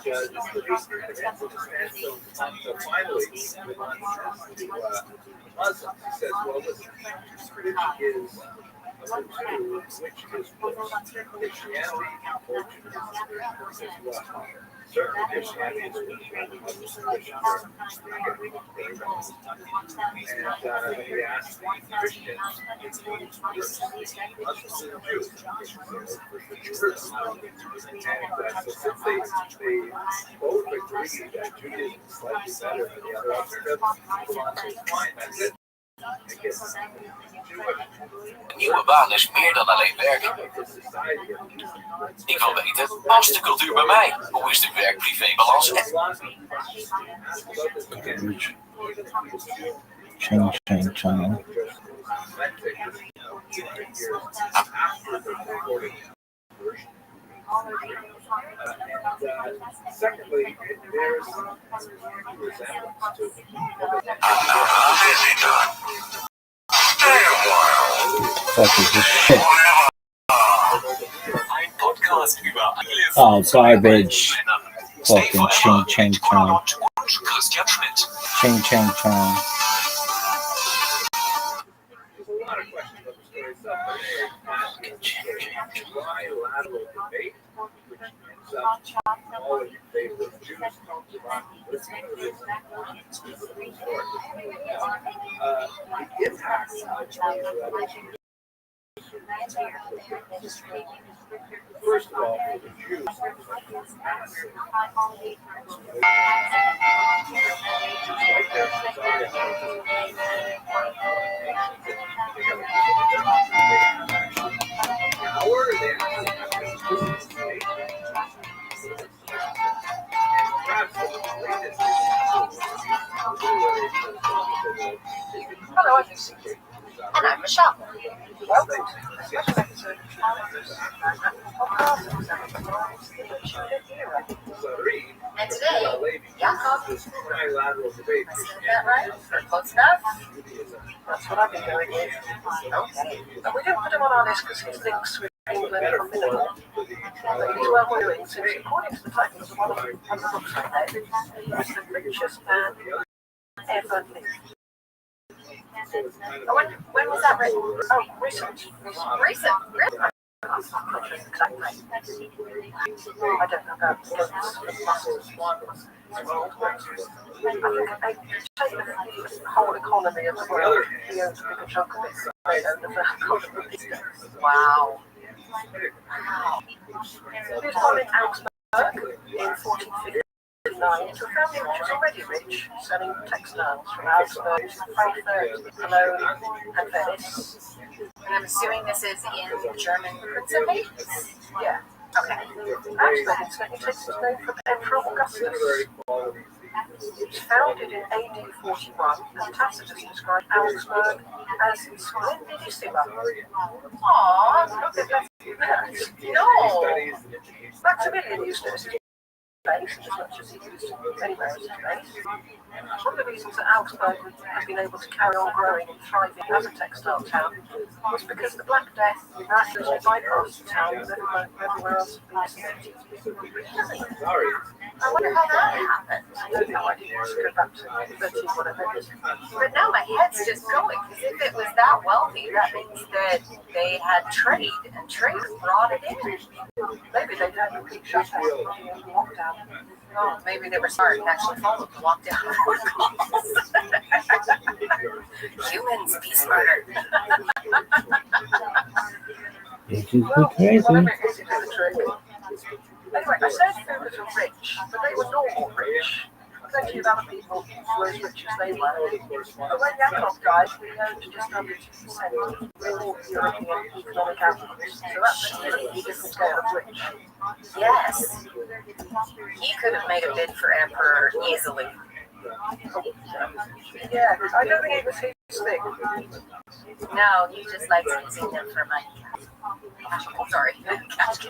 this debate kind of ends in a standstill. So finally, Ulan says to Muslims, he says, well, listen, which is which is Christianity or Judaism? Certainly Christianity is Christians are and he asked the Christians, Muslims and Jews, and so since they both agree that Judaism is slightly better than the other alternatives, fine, that's it. Nieuwe baan is meer dan alleen werk. Ik wil weten, past de cultuur bij mij? Hoe is de werk-privé-balans? Ching. Secondly, there's resemblance to Oh, garbage. Fucking ching chong. Ching chang chong. There's a lot of questions about the story itself, but anyway, trilateral debate, which ends up all in favor of Jews, the impact of first of all, for the Jews, massive. Hello, I'm Michelle. Welcome to this episode and today, Yaakov, did that right? Close enough? That's what I've been doing here. Okay. But we didn't put him on our list because he thinks we're England from Liverpool. But he's well doing, since according to the title of one of the books I read, he's the richest man ever lived. When was that written? Oh, recent. Recent? Really? Exactly. I don't know about the Muslims one. I think they take the whole economy of the world. He owns a bigger chunk of it. They own the economy. Wow. He was born in Augsburg in 1450. To a family which was already rich, selling textiles from Augsburg to Frankfurt, Cologne, and Venice. And I'm assuming this is in German principally? Yeah. Okay. Augsburg incidentally takes its name from Emperor Augustus. It was founded in AD 41, and Tacitus described Augsburg as splendidissima. Aww, look at that. No! Maximilian used it as his base as much as he used anywhere as his base. One of the reasons that Augsburg has been able to carry on growing and thriving as a textile town was because the Black Death miraculously bypassed the town and everywhere else had been disappeared. Sorry. I wonder how that happened. I have no idea. Let's go back to 13, whatever it is. But no, my head's just going, because if it was that wealthy, that means that they had trade, and trade brought it in. Maybe they had a big shutdown, lockdown. Oh, maybe they were smart and actually followed the lockdown protocols. Humans, be smarter. This is crazy. Whatever it is, it is a trade. Anyway, I said food were rich, but they were normal rich. Plenty of other people were as rich as they were. But when Yakov died, we owned just under 2% of all European economic outputs. So that's a completely different scale of rich. Yes. He could have made a bid for emperor easily. Yeah, I don't think it was his thing. No, he just likes using them for money. Cash. Oh, sorry. Cash.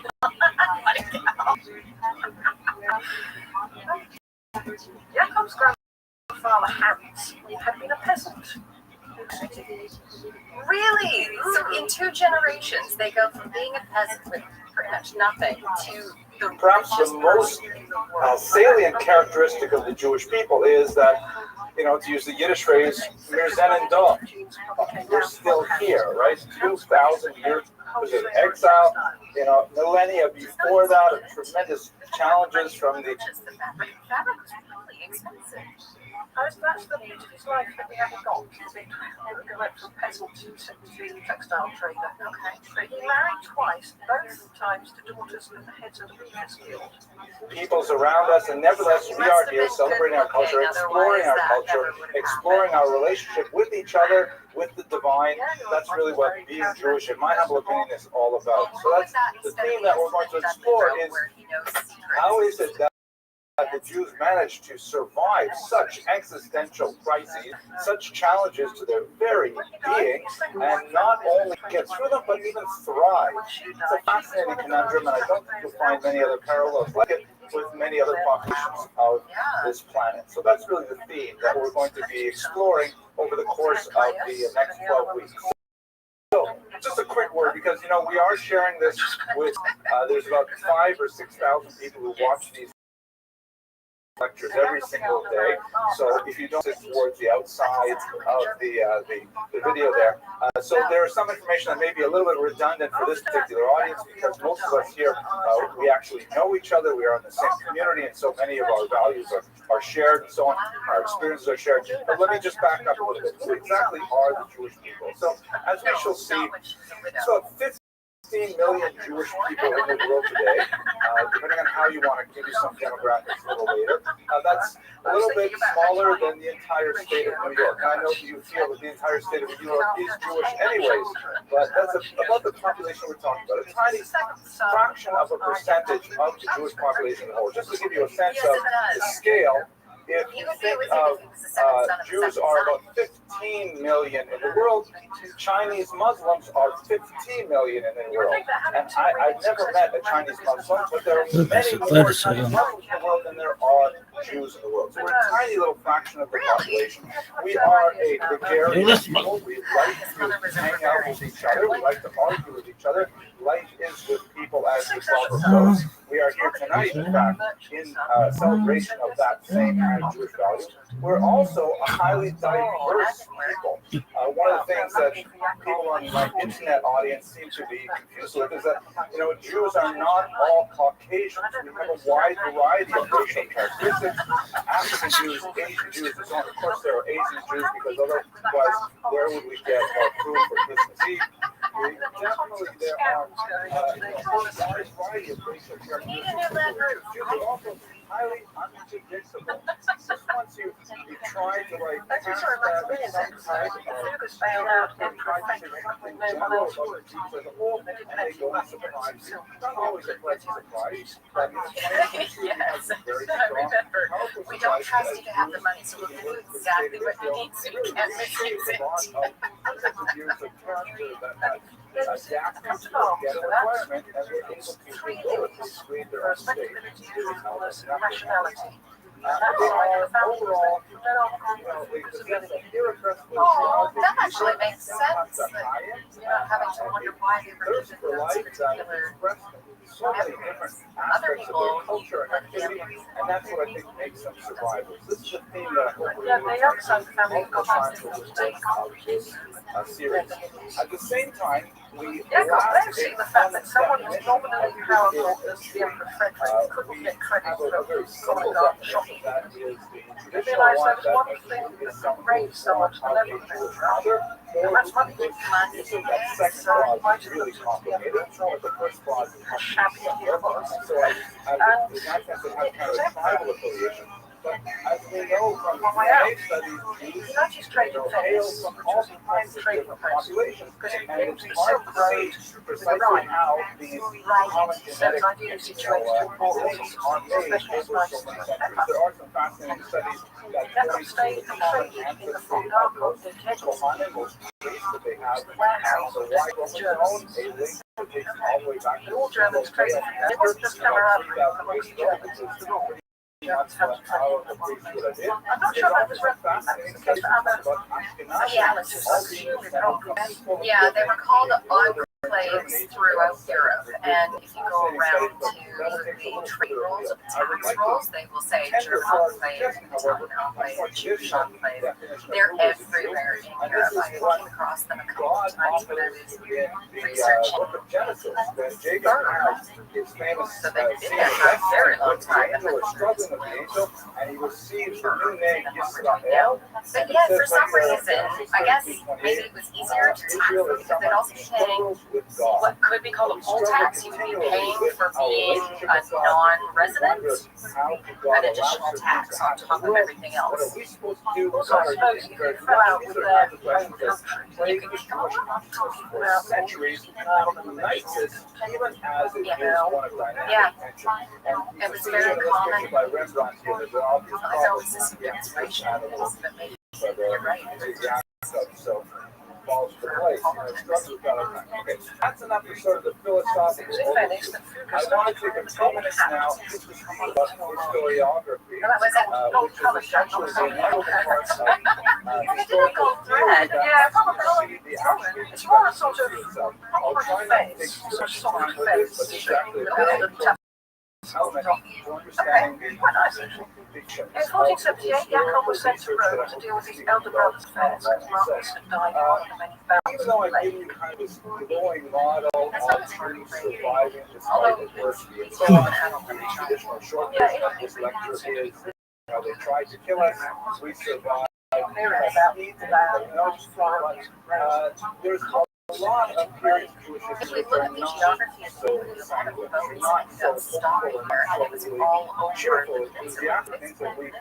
Yakov's grandfather Hans had been a peasant. Really? So in 2 generations, they go from being a peasant with pretty much nothing to the Perhaps richest the most salient characteristic of the Jewish people is that, to use the Yiddish phrase, wir sind da. We're still here, right? 2,000 years of exile, millennia before that, of tremendous challenges from the... Just the fabric. Fabric was really expensive. That's the beauty of his life that we haven't got. He went from peasant to textile trader. Okay. But he married twice, both times to daughters of the heads of the Weavers Guild. Peoples around us, and nevertheless we are here celebrating our culture, exploring our culture, exploring our relationship with each other, with the divine. That's really what being Jewish, in my humble opinion, is all about. So that's the theme that we're going to explore is how is it that the Jews managed to survive such existential crises, such challenges to their very being, and not only get through them, but even thrive. It's a fascinating conundrum, and I don't think you'll find many other parallels like it with many other populations of this planet. So that's really the theme that we're going to be exploring over the course of the next 12 weeks. So, just a quick word, because we are sharing this with, there's about 5,000 or 6,000 people who watch these lectures every single day. So if you don't sit towards the outside of the video there, so there's some information that may be a little bit redundant for this particular audience, because most of us here, we actually know each other, we are in the same community, and so many of our values are shared and so on, our experiences are shared. But let me just back up a little bit. Who exactly are the Jewish people? So as we shall see, so 15 million Jewish people in the world today, depending on how you want to give you some demographics a little later. That's a little bit smaller than the entire state of New York. And I know that you feel that the entire state of New York is Jewish anyways, but that's about the population we're talking about. A tiny fraction of a percentage of the Jewish population as a whole. Just to give you a sense of the scale, if you think of Jews are about 15 million in the world, Chinese Muslims are 15 million in the world. And I've never met a Chinese Muslim, but there are many more Chinese Muslims in the world than there are Jews in the world. So we're a tiny little fraction of the population. We are a gregarious people. We like to hang out with each other. We like to argue with each other. Life is with people as the proverb goes. We are here tonight, in fact, in celebration of that same kind of Jewish value. We're also a highly diverse people. One of the things that people on my internet audience seem to be confused with is that, Jews are not all Caucasians. We have a wide variety of racial characteristics. African Jews, Asian Jews, and so on. Of course, there are Asian Jews, because otherwise, where would we get our food for Christmas Eve? Definitely, there are a variety of racial characteristics. Jews are also highly unpredictable. Just once you try to cast that some type of general about the Jews as a whole, and they go and surprise you. Not always a pleasant surprise. Yes, I remember. We don't trust you to have the money, so we'll give you exactly what you need so you can't misuse it. come to know so that's 3 days for respectability, truthfulness, and rationality. And that's like the founders that they're not because of anything. Oh, that actually makes sense. That you're not having to wonder why they were given those particular memories. Other people let families. And that's what I think makes them survivors. This is the theme that I hope Yeah, they also family got trying to to take series. At the same time, we yeah, because they've seen the fact that someone who's nominally powerful as the Emperor Frederick couldn't get credit for going out shopping. They realised there was one thing that raised so much the level of their and that's money. That second clause is really complicated. The first clause is How shabby it was. so in that sense, it has kind of a tribal affiliation. But as we know from DNA studies, The United Trade and Venice, which was in prime trade population, because it came to the Silk Road with the Rhine. how these common So it's genetic ideally situated to import all sorts of are made special over spices so many and centuries. pepper. There are some fascinating studies that Pepper point to stayed the and common traded in the ancestry full of dark of the the Texas Kohanim, most priests that they have. the warehouse So of why the don't Germans. a link that takes all the way back And all Germans traded from there. It wasn't just camaraderie amongst the Germans, it was the North. Germans had to trade. I'm not sure that was the case for other nationalities. I assume it helped. Yeah, they were called enclaves throughout Europe, and if you go around to the trade rolls of the tax rolls, they will say German enclave, Italian enclave, Jewish enclave. They're everywhere in Europe. I came across them a couple of times when I was researching Book of Genesis, when Jacob has his famous so they've been there for a very long time. the angel was struggling with the angel, and he receives the new name Yisrael. But yeah, for some reason, I guess maybe it was easier to tax them because they'd also be paying what could be called a poll tax. You would be paying for being a non-resident, an additional tax on top of everything else. Also, I suppose if you fell out with their own country, You could kill them. For centuries, nicest, even as it is one of dynamic Yeah. tension. And It was very common. by Rembrandt here, there's all these There's always this demonstration, but maybe you're right. So falls to place. Okay, that's enough for sort of the philosophical in Venice, overview. that I Foucault want to started take a few minutes now to speak about historiography, that was that gold which colour is shirt, essentially not the integral part of They did a gold thread. Yeah, probably. It's more a sort of fence, sort of fence shirt. element for understanding Quite nice, actually. In 1478, Jacob was sent to Rome to deal with his elder brother's affairs because Marcus had died one of the many even thousands though of I late. give you kind of this glowing model of him surviving despite Although adversity and it's so still on, an adult. the traditional short version of this lecture is, they tried to kill us, we survived. They're about There's a lot of period Jewish If history we look at the geography of so the lot of boats that stopped here, and it was all over cheerful the as peninsula. the things that we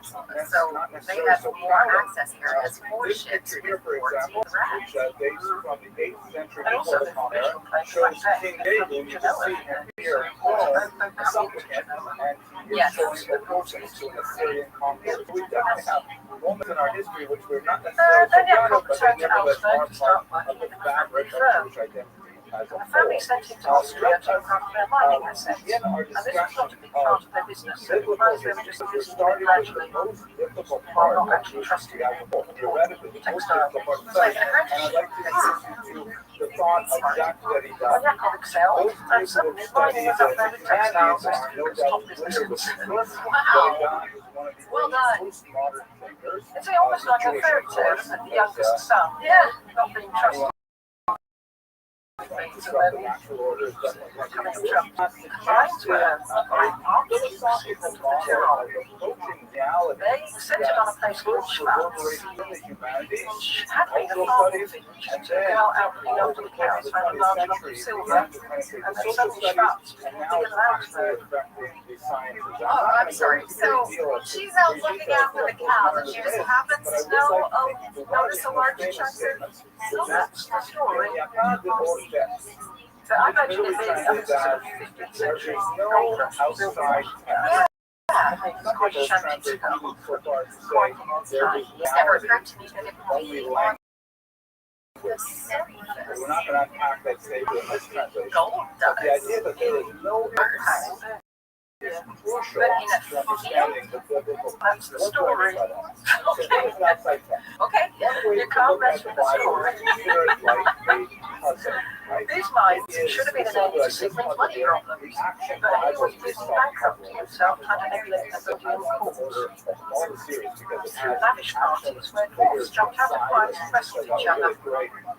So they had more access areas for this ships picture with here, for ports example, to rest. which dates from the 8th century And also before the the Common Era, original place shows like that. King David, you can see him here, a supplicant, and he's Yes. showing obedience to an Assyrian conquest. We definitely have moments in our history which we're not necessarily so Then proud of, Jacob but they returned to nevertheless are Augsburg to start part of working the in the fabric family of firm. Jewish identity as a The family whole. sent him to Austria to look after their mining assets. In our And this was discussion not a big part of of their business. So biblical suppose they were history, just we're using it starting with gradually. the most difficult While part not of actually Jewish trusting history as a whole. Theoretically, the most textile. difficult part of So I science. can And I'd like to introduce you to the thought of Jacques Derrida. When Jacob excelled, Those and suddenly mining was up there with textiles as no his doubt top familiar with business. this book. Wow. Derrida is one of the Well done. most modern thinkers. It's almost like a fairy tale, isn't it? The youngest son. Yeah. Not being trusted. Things about the natural order is definitely Coming something from combined with philosophical model of approaching reality they centered on a place called Schwarz, reverberates in the humanities, which had been a farming village and took out looking after the cows for a large lump of silver, and then suddenly Schwarz became bigger than Augsburg. Oh, I'm sorry. So she's out looking after the cows, and she just happens to notice a large chunk of So that's the story. There So I imagine it being a sort of 15th century is no gold rush outside Yeah. I think it's quite shabby to go. It's never occurred to me that it would be on the surface. We're not going to unpack that statement in this translation. Gold But the does. idea that there is no impact is crucial But in a to understanding the biblical That's the story. So it's an outside text. Okay, One way you to can't look at mess the with the Bible story. is consider it like a puzzle, right? These lines should have been an end to Sigmund's money problems, but he was busy bankrupting himself trying to emulate the Zodian court. Lavish parties where dwarfs jumped out of wives and wrestled each other.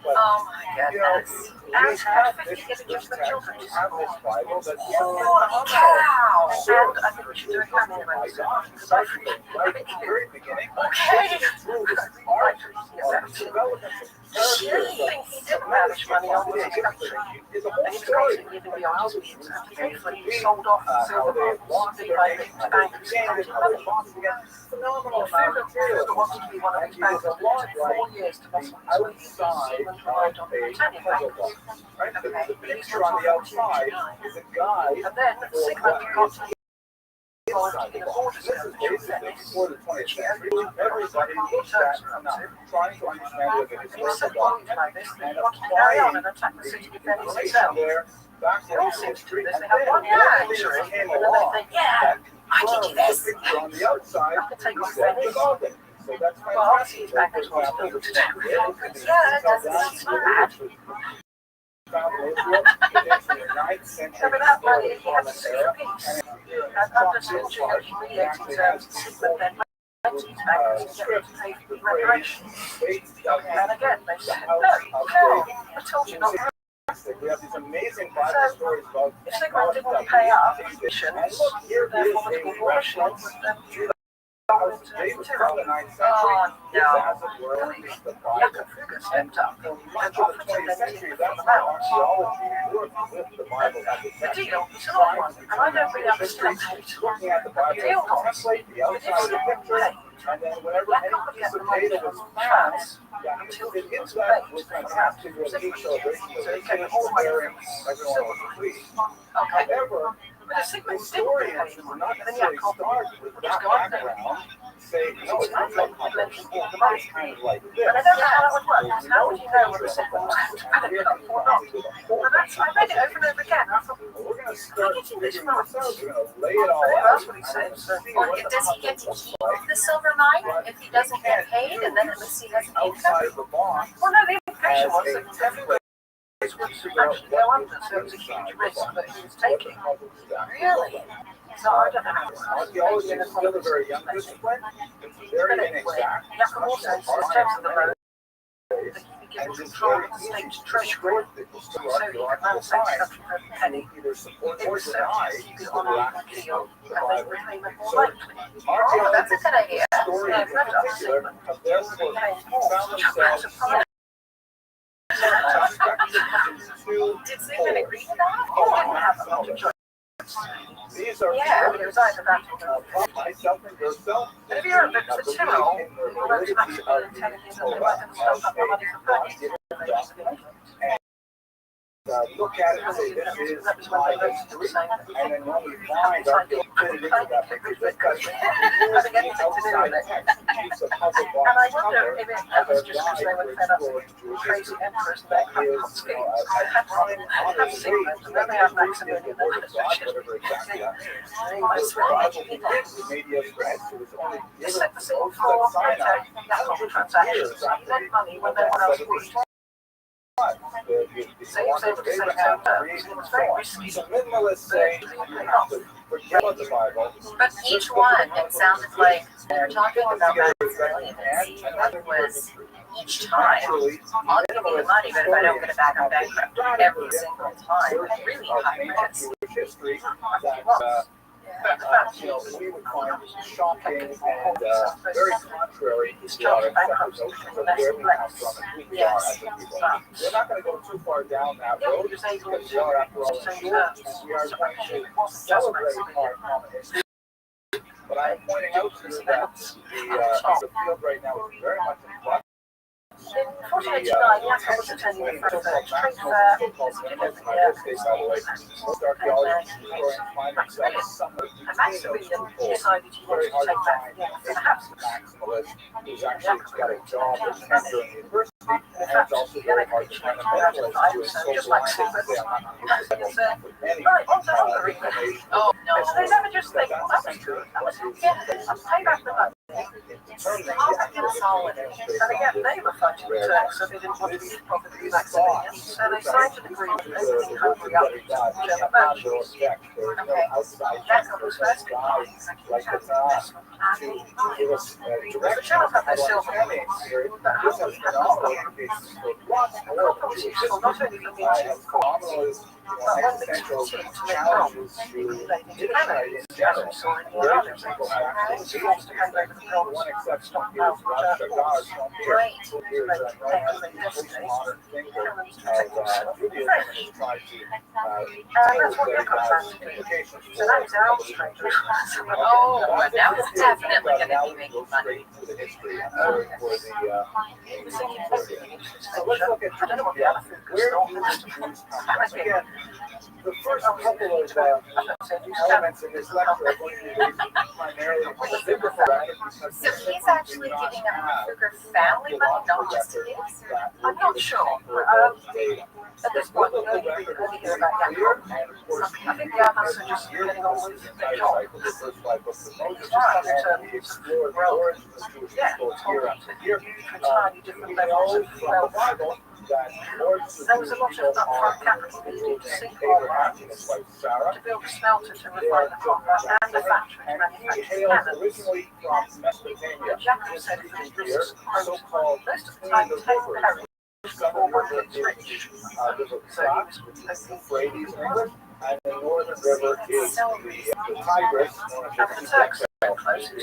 Oh my goodness. And had 50 indigenous children to support. Holy cow! And I think we should do a cameo episode, because I freaking like it. Okay. He didn't lavish money on his country. And he was constantly living beyond his means. Thankfully, he sold off the silver bonds, bit by bit, to bankers and counted money. Fugger wanted to be one of these bankers, but it took 4 years to muscle his way in. Sigmund relied on the Britannian bankers. Okay, these were on the outside. And then Sigmund got to in a border skirmish with Venice, which he only took everybody who terms comes in. He was so worried by this that he wanted to carry on and attack the city of Venice itself. They all seem to do this. They have one guy actually, and then they think, yeah, I can do this. I can take on Venice. Well, obviously his bankers want to build to do with it, because yeah, it doesn't seem bad. So without money, he had to sue for peace. And under stinging and humiliating terms, Sigmund then went to his bankers and get them to pay for reparations. And again, they said, no, I told you not to. We have these amazing Bible stories about if Sigmund didn't pay up missions, therefore the Rothschild would then go into the tyranny. Oh no. Jacob Fugger stepped up and offered to lend him the full amount. The deal was an odd one, and I don't really understand how it was. The deal was that if Sigmund paid, Jacob would get the money from France until he was paid for the amount to Sigmund. So he gave it all away from silver. Okay. But if Sigmund didn't pay the money, then Jacob would just go up there. So it's not like he lent him all the money. But I don't know how that would work, because how would you know whether Sigmund was going to pay it up or not? But that's, I read it over and over again, and I thought, am I getting this right? That's what he said. So, Or does he get to keep the silver mine if he doesn't get paid, and then at least he has an income? well, no, the implication was that everybody would actually go under, so it was a huge risk that he was taking. Really? So I don't know how it works. Archaeology is still a very young discipline. It's very But anyway, inexact. Jacob also says terms of the road that he be given control of the state's treasury, so he could ransack the country for a penny. In the searches, he could honour the deal, and make repayment more likely. Oh, that's a good idea. Yeah, I've read it up to Sigmund. He paid more, which I'm not surprised. Did Sigmund agree to that? He didn't have a lot of choice. These are Yeah, it was either that or myself and yourself. but if you're a bit of a tyranno, you're automatically telling him that they're not going to stop up the money for purchase. Look at it and say, this is my history. And then when we find our fit it into that picture, this guy's having anything to do with it. And I wonder if it was just because they were fed up with crazy emperors and their crackpot schemes. They had Sigmund, and then they had Maximilian, and then I swear they set the scene for later Jacob transactions. He lent money when no one else would. So he was able to say no terms. It was very risky. But each one, it sounded like when you're talking about Maximilian, it was each time, I'll give you the money, but if I don't get it back, I'm bankrupt. Every single time. Really high risk. We would find shocking and very contrary to our expectations of where we come from and who we are as a people. We're not going to go too far down that road because we are, after all, in church, and we are going to celebrate our common history. But I'm pointing out to you that the field right now is very much in flux. In 1489, Jacob was attending the Frankfurt Trade Fair. He visited every year. And Maximilian decided he wanted to take back the Habsburgs. Who's actually got a job at during the university. In fact, yeah, they can be changed out of life, so just like super. Right, on to hunger information. Oh no. So they never just think, well, that was good. That was pay back the money. Solid. And again, they were fighting the Turks, so they didn't want to be properly vaccinated. So they signed an agreement with the country up to German boundaries. Okay. That covers first the Germans have their silver coins, but Hungary has not. The core policy is still not only for meeting coins, but when they continue to make problems, they did as we saw in the Iran example. He wants to hand over the goals, stockpile for wars. Right. So they destinate Germans to protect themselves from the French. And that's what they're trying to do. So that is our own strange responsibility. Oh, now it's definitely going to be making money. So let's look at, I don't know what the other food goes on. Again, the first couple of elements in this lecture are going to be primarily So he's actually giving up the Kruger family money, not just his? I'm not sure. At this point, we only hear about Yaakov. I think the others are just getting on with their job. Well, yeah, entirely different levels of wealth. There was a lot of upfront capital needed to sink oil mines, to build a smelter to refine the copper, and a factory to manufacture cannons. Jacob said for his business, quote, most of the time 10 perish before one gets rich. So he was Euphrates and the northern river is the Tigris, and the Turks are close to the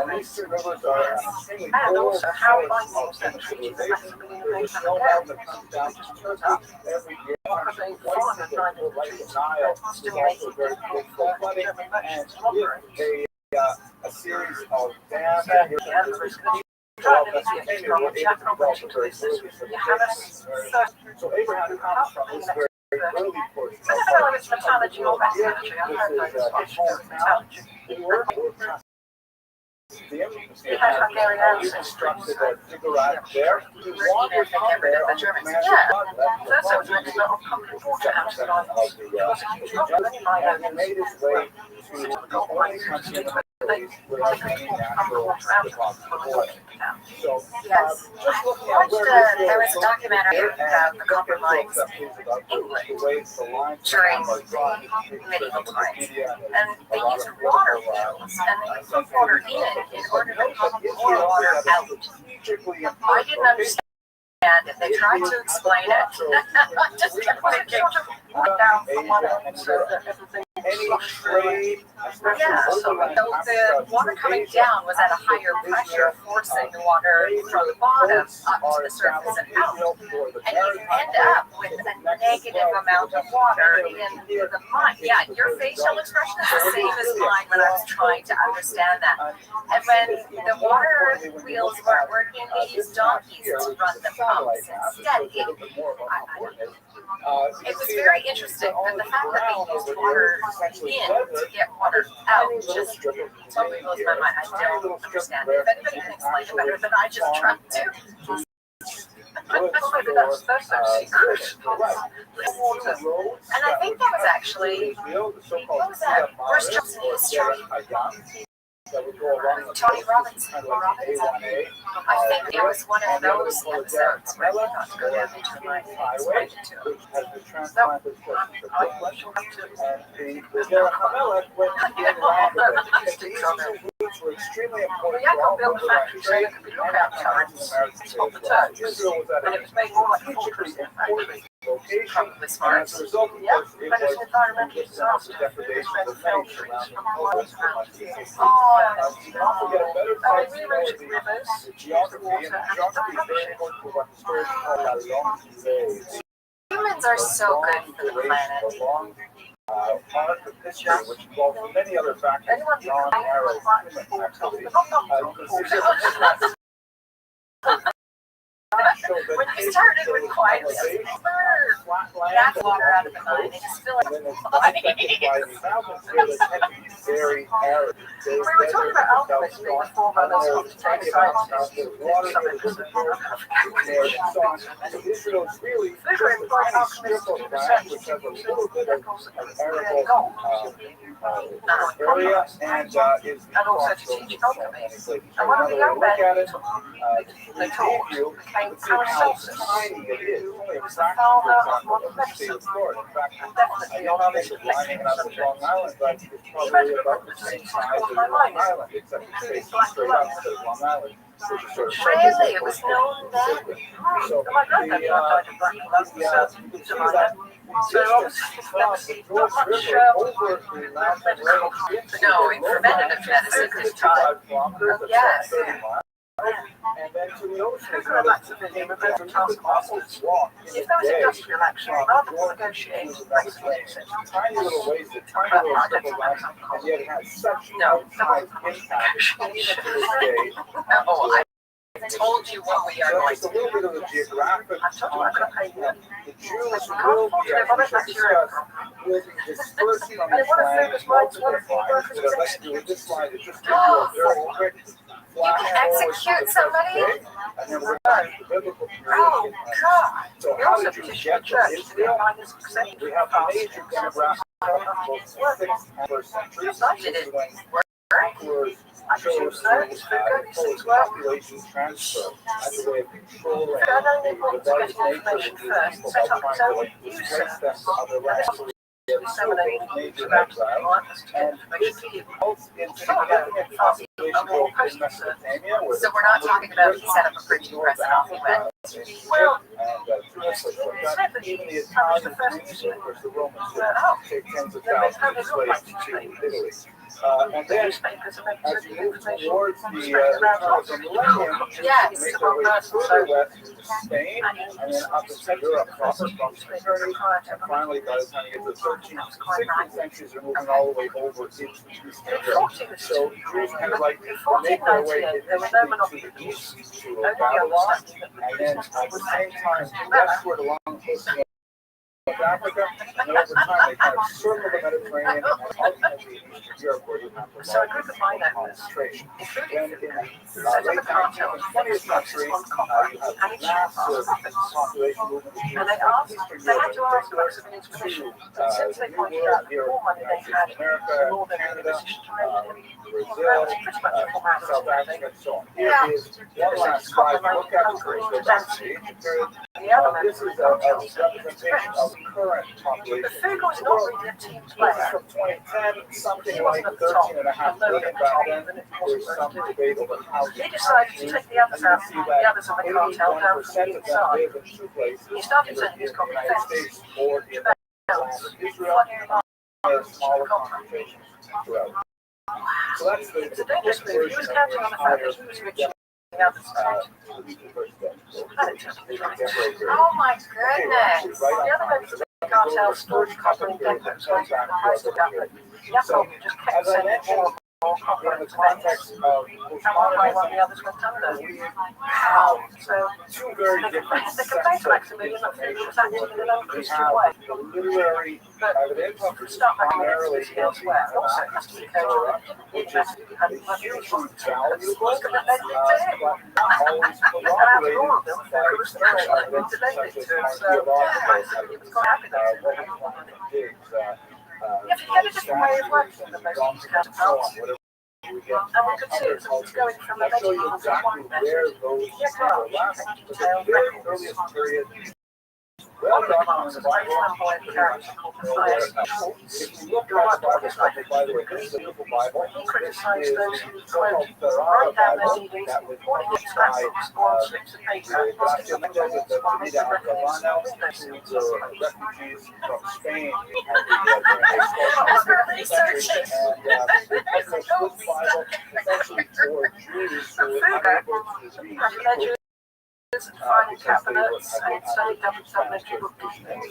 and these two rivers are extremely and also how parts lightning of was then treated civilization. massively in There's the snow melt that comes down just to turns up. Turkey every year. Because they follow the line of the Like trees, the Nile, but still is making also very difficult big for for flooding, German and merchants to operate. with a series of dams Yeah, there is going to be trying to get Jacob mentioned to this. Johannes first. So Abraham comes from this very early portion. I don't know if it's metallurgy or metallurgy. I've heard those much metallurgy. He had Hungarian Constructed a ziggurat there. He We're wandered even from there on the Germans. command Yeah. of God. First, I was next to pumpkin water out of the islands. It was a huge problem. Then he might And he have made his way to the only country in the Middle East where they there could was pumpkin natural water out of deposit of the oil. town. So, Yes. just looking I at watched, where there was a documentary about the copper mines in England during medieval times. And they used water wheels, and they would put water in order to pump more water out. I didn't understand it. They tried to explain it. I just kept thinking, Down from one end so that everything sloshed through. yeah, so the water coming down was at a higher pressure, forcing the water from the bottom up to the surface and out. And you end up with a negative amount of water in the mine. Yeah, your facial expression is the same as mine when I was trying to understand that. And when the water wheels weren't working, we used donkeys to run the pumps instead. It was very interesting, but the fact that they used water in to get water out just totally blows my mind. I don't understand it. If anybody can explain it better than I just tried to. Well, maybe that's their secret. Water. And I think that was actually, what was that? Worst jobs in history? Tony Robbins. I think it was one of those episodes where he got to go down into the mine and explain it to him. Well, Jacob built a factory so there could be lookout turrets to spot the Turks, and it was made more like a fortress than a factory. Probably smart. Yeah, but it's an environmental disaster. It's meant fell trees from miles around. Oh, And we rerouted rivers, used the water, and humans are so good for the planet. Part of history, which involves many other factors anyone who beyond claims narrow to fight human for activity. but not You can see When you started with quiet, that's water out of the mine. It's filling. And then there's mountains here that tend to be very arid. We were talking about alchemists being the forerunners of the tech sciences. So Israel's really Figure employed tiny alchemists strip to of do land research which has a into little bit of metals and arable gold. area and is And also to teach alchemy. And one of the young men they taught became Paracelsus. tiny it is. Only He a was the fraction, founder for of example, modern of the state medicine. of Florida. In fact, And definitely on our list of lining up with Long subjects. Island, but it's He probably wrote a about book the that same seems size called as My Long Mind, Island, except it's including facing Black straight Lung. up instead of Long Island, which is sort of Really? It was known then? So My granddad died of black lung, so he's a miner. So obviously he's never seen not much over the mountain range. No, in preventative medicine this time. 55 kilometers, Yes. 30 miles. And then to the ocean is Figure of activism and mental taskmasters. If there was industrial action, rather than negotiate regulations, tiny little ways, a tiny little strip of land, and yet it has such No. outsized impact to this day. Oh, I told you what we are So going just a to do. little bit of the geographic I'm talking about context. Japan. The Jews will be, as we shall discuss, will be dispersed from And this one of land Fergus' in minds, one multiple of the times. workers But was I'd like to do with this slide is just give you a very quick You can execute somebody? and then we're back to the biblical period. Oh, God. So We how also did you petitioned get the to church to Israel? realign this percentage. We have major demographic both 6th and 1st centuries. Did it When work? conquerors chose to impose population transfer as a way of controlling I know they want the to rebellious get nature of information these first, people set by up his trying to own like news displace them service. to other And this lands. was So we have disseminating major about exile. us to get And information this to people. results in significant population growth in Mesopotamia. where So the we're not Talmud talking about he written set up a printing North press and off he Africa, went. Well, and it's like that. said that Even the he published Italians the and first Greeks, issue. of course, the Romans Oh, would take tens of thousands of slaves to Italy. And the then, newspapers are meant as to you give move information. towards the turn of the millennium, Yes. make their way further west to Spain, and then up into Europe proper from Turkey, and finally, by the time you get to the 13th, 16th centuries, they're moving all the way over into Eastern Europe. So Jews kind of like make their way initially to the east to Babylon, and then at the same time westward along the coast of North Africa, and over time they kind of circle the Mediterranean and ultimately Eastern Europe, where you have the So a group of miners, concentration. including Then in the set late up a cartel 19th and 20th century, on you copper have and its massive share population movement of Jews and they from asked, Eastern they Europe had to in ask particular Maximilian's to permission. And since they New pointed World out the here, more money they United had, States of America, the more they were in a Canada, position to raise him. Brazil, That was pretty much a formality, South I Africa, think. and so on. Here is one last slide. Look at this first go back to the ancient period. The other This is a representation of current population. But Fugle was not really a team player. This is from 2010, something He like wasn't at the top. 13.5 billion back then. There's some debate over how He decided to take the others out, the others in the cartel down from 81% the of them inside. live in two places, He started either sending his in the United copy States or in the land of Israel, and there are smaller concentrations throughout. So that's the It's a dangerous move. He was counting on the fact that he was rich and the others Oh my goodness. The other members of the cartel stored copper in depots waiting for the price to double. Jacob just kept sending more copper in the into context vents. of And one by one, the others went under. how So two very they different complained sets to of Maximilian that Fugle was acting in an we unchristian have way. the literary But evidence, one could start back on primarily electricity elsewhere. And also, it has to be coached. which is hugely valuable, But but not always corroborated by external evidence such as archaeological evidence. What we find in digs, If you had a different way of working than most of these counterparts, whatever we get and we could see it was going from the I'll show you medieval to exactly modern where method. those Yes, were last, but the very earliest period, well One of the documented parts in is the a very Bible. flamboyant character called Matthias Schwartz. If you look at the Bible, by the way, this is a beautiful Bible. He This criticized is those who, the quote, so-called write down their Bible meanings, that was putting it published by scrapbooks or on slips of paper, Gracia posting them on Mendez the and walls the while Frida Mr. Alvarado, Windowsills. who were refugees from Spain during the expulsion century. And this Bible essentially for Jews who were unable to read. And ledgers and filing cabinets and study supplementary bookkeeping.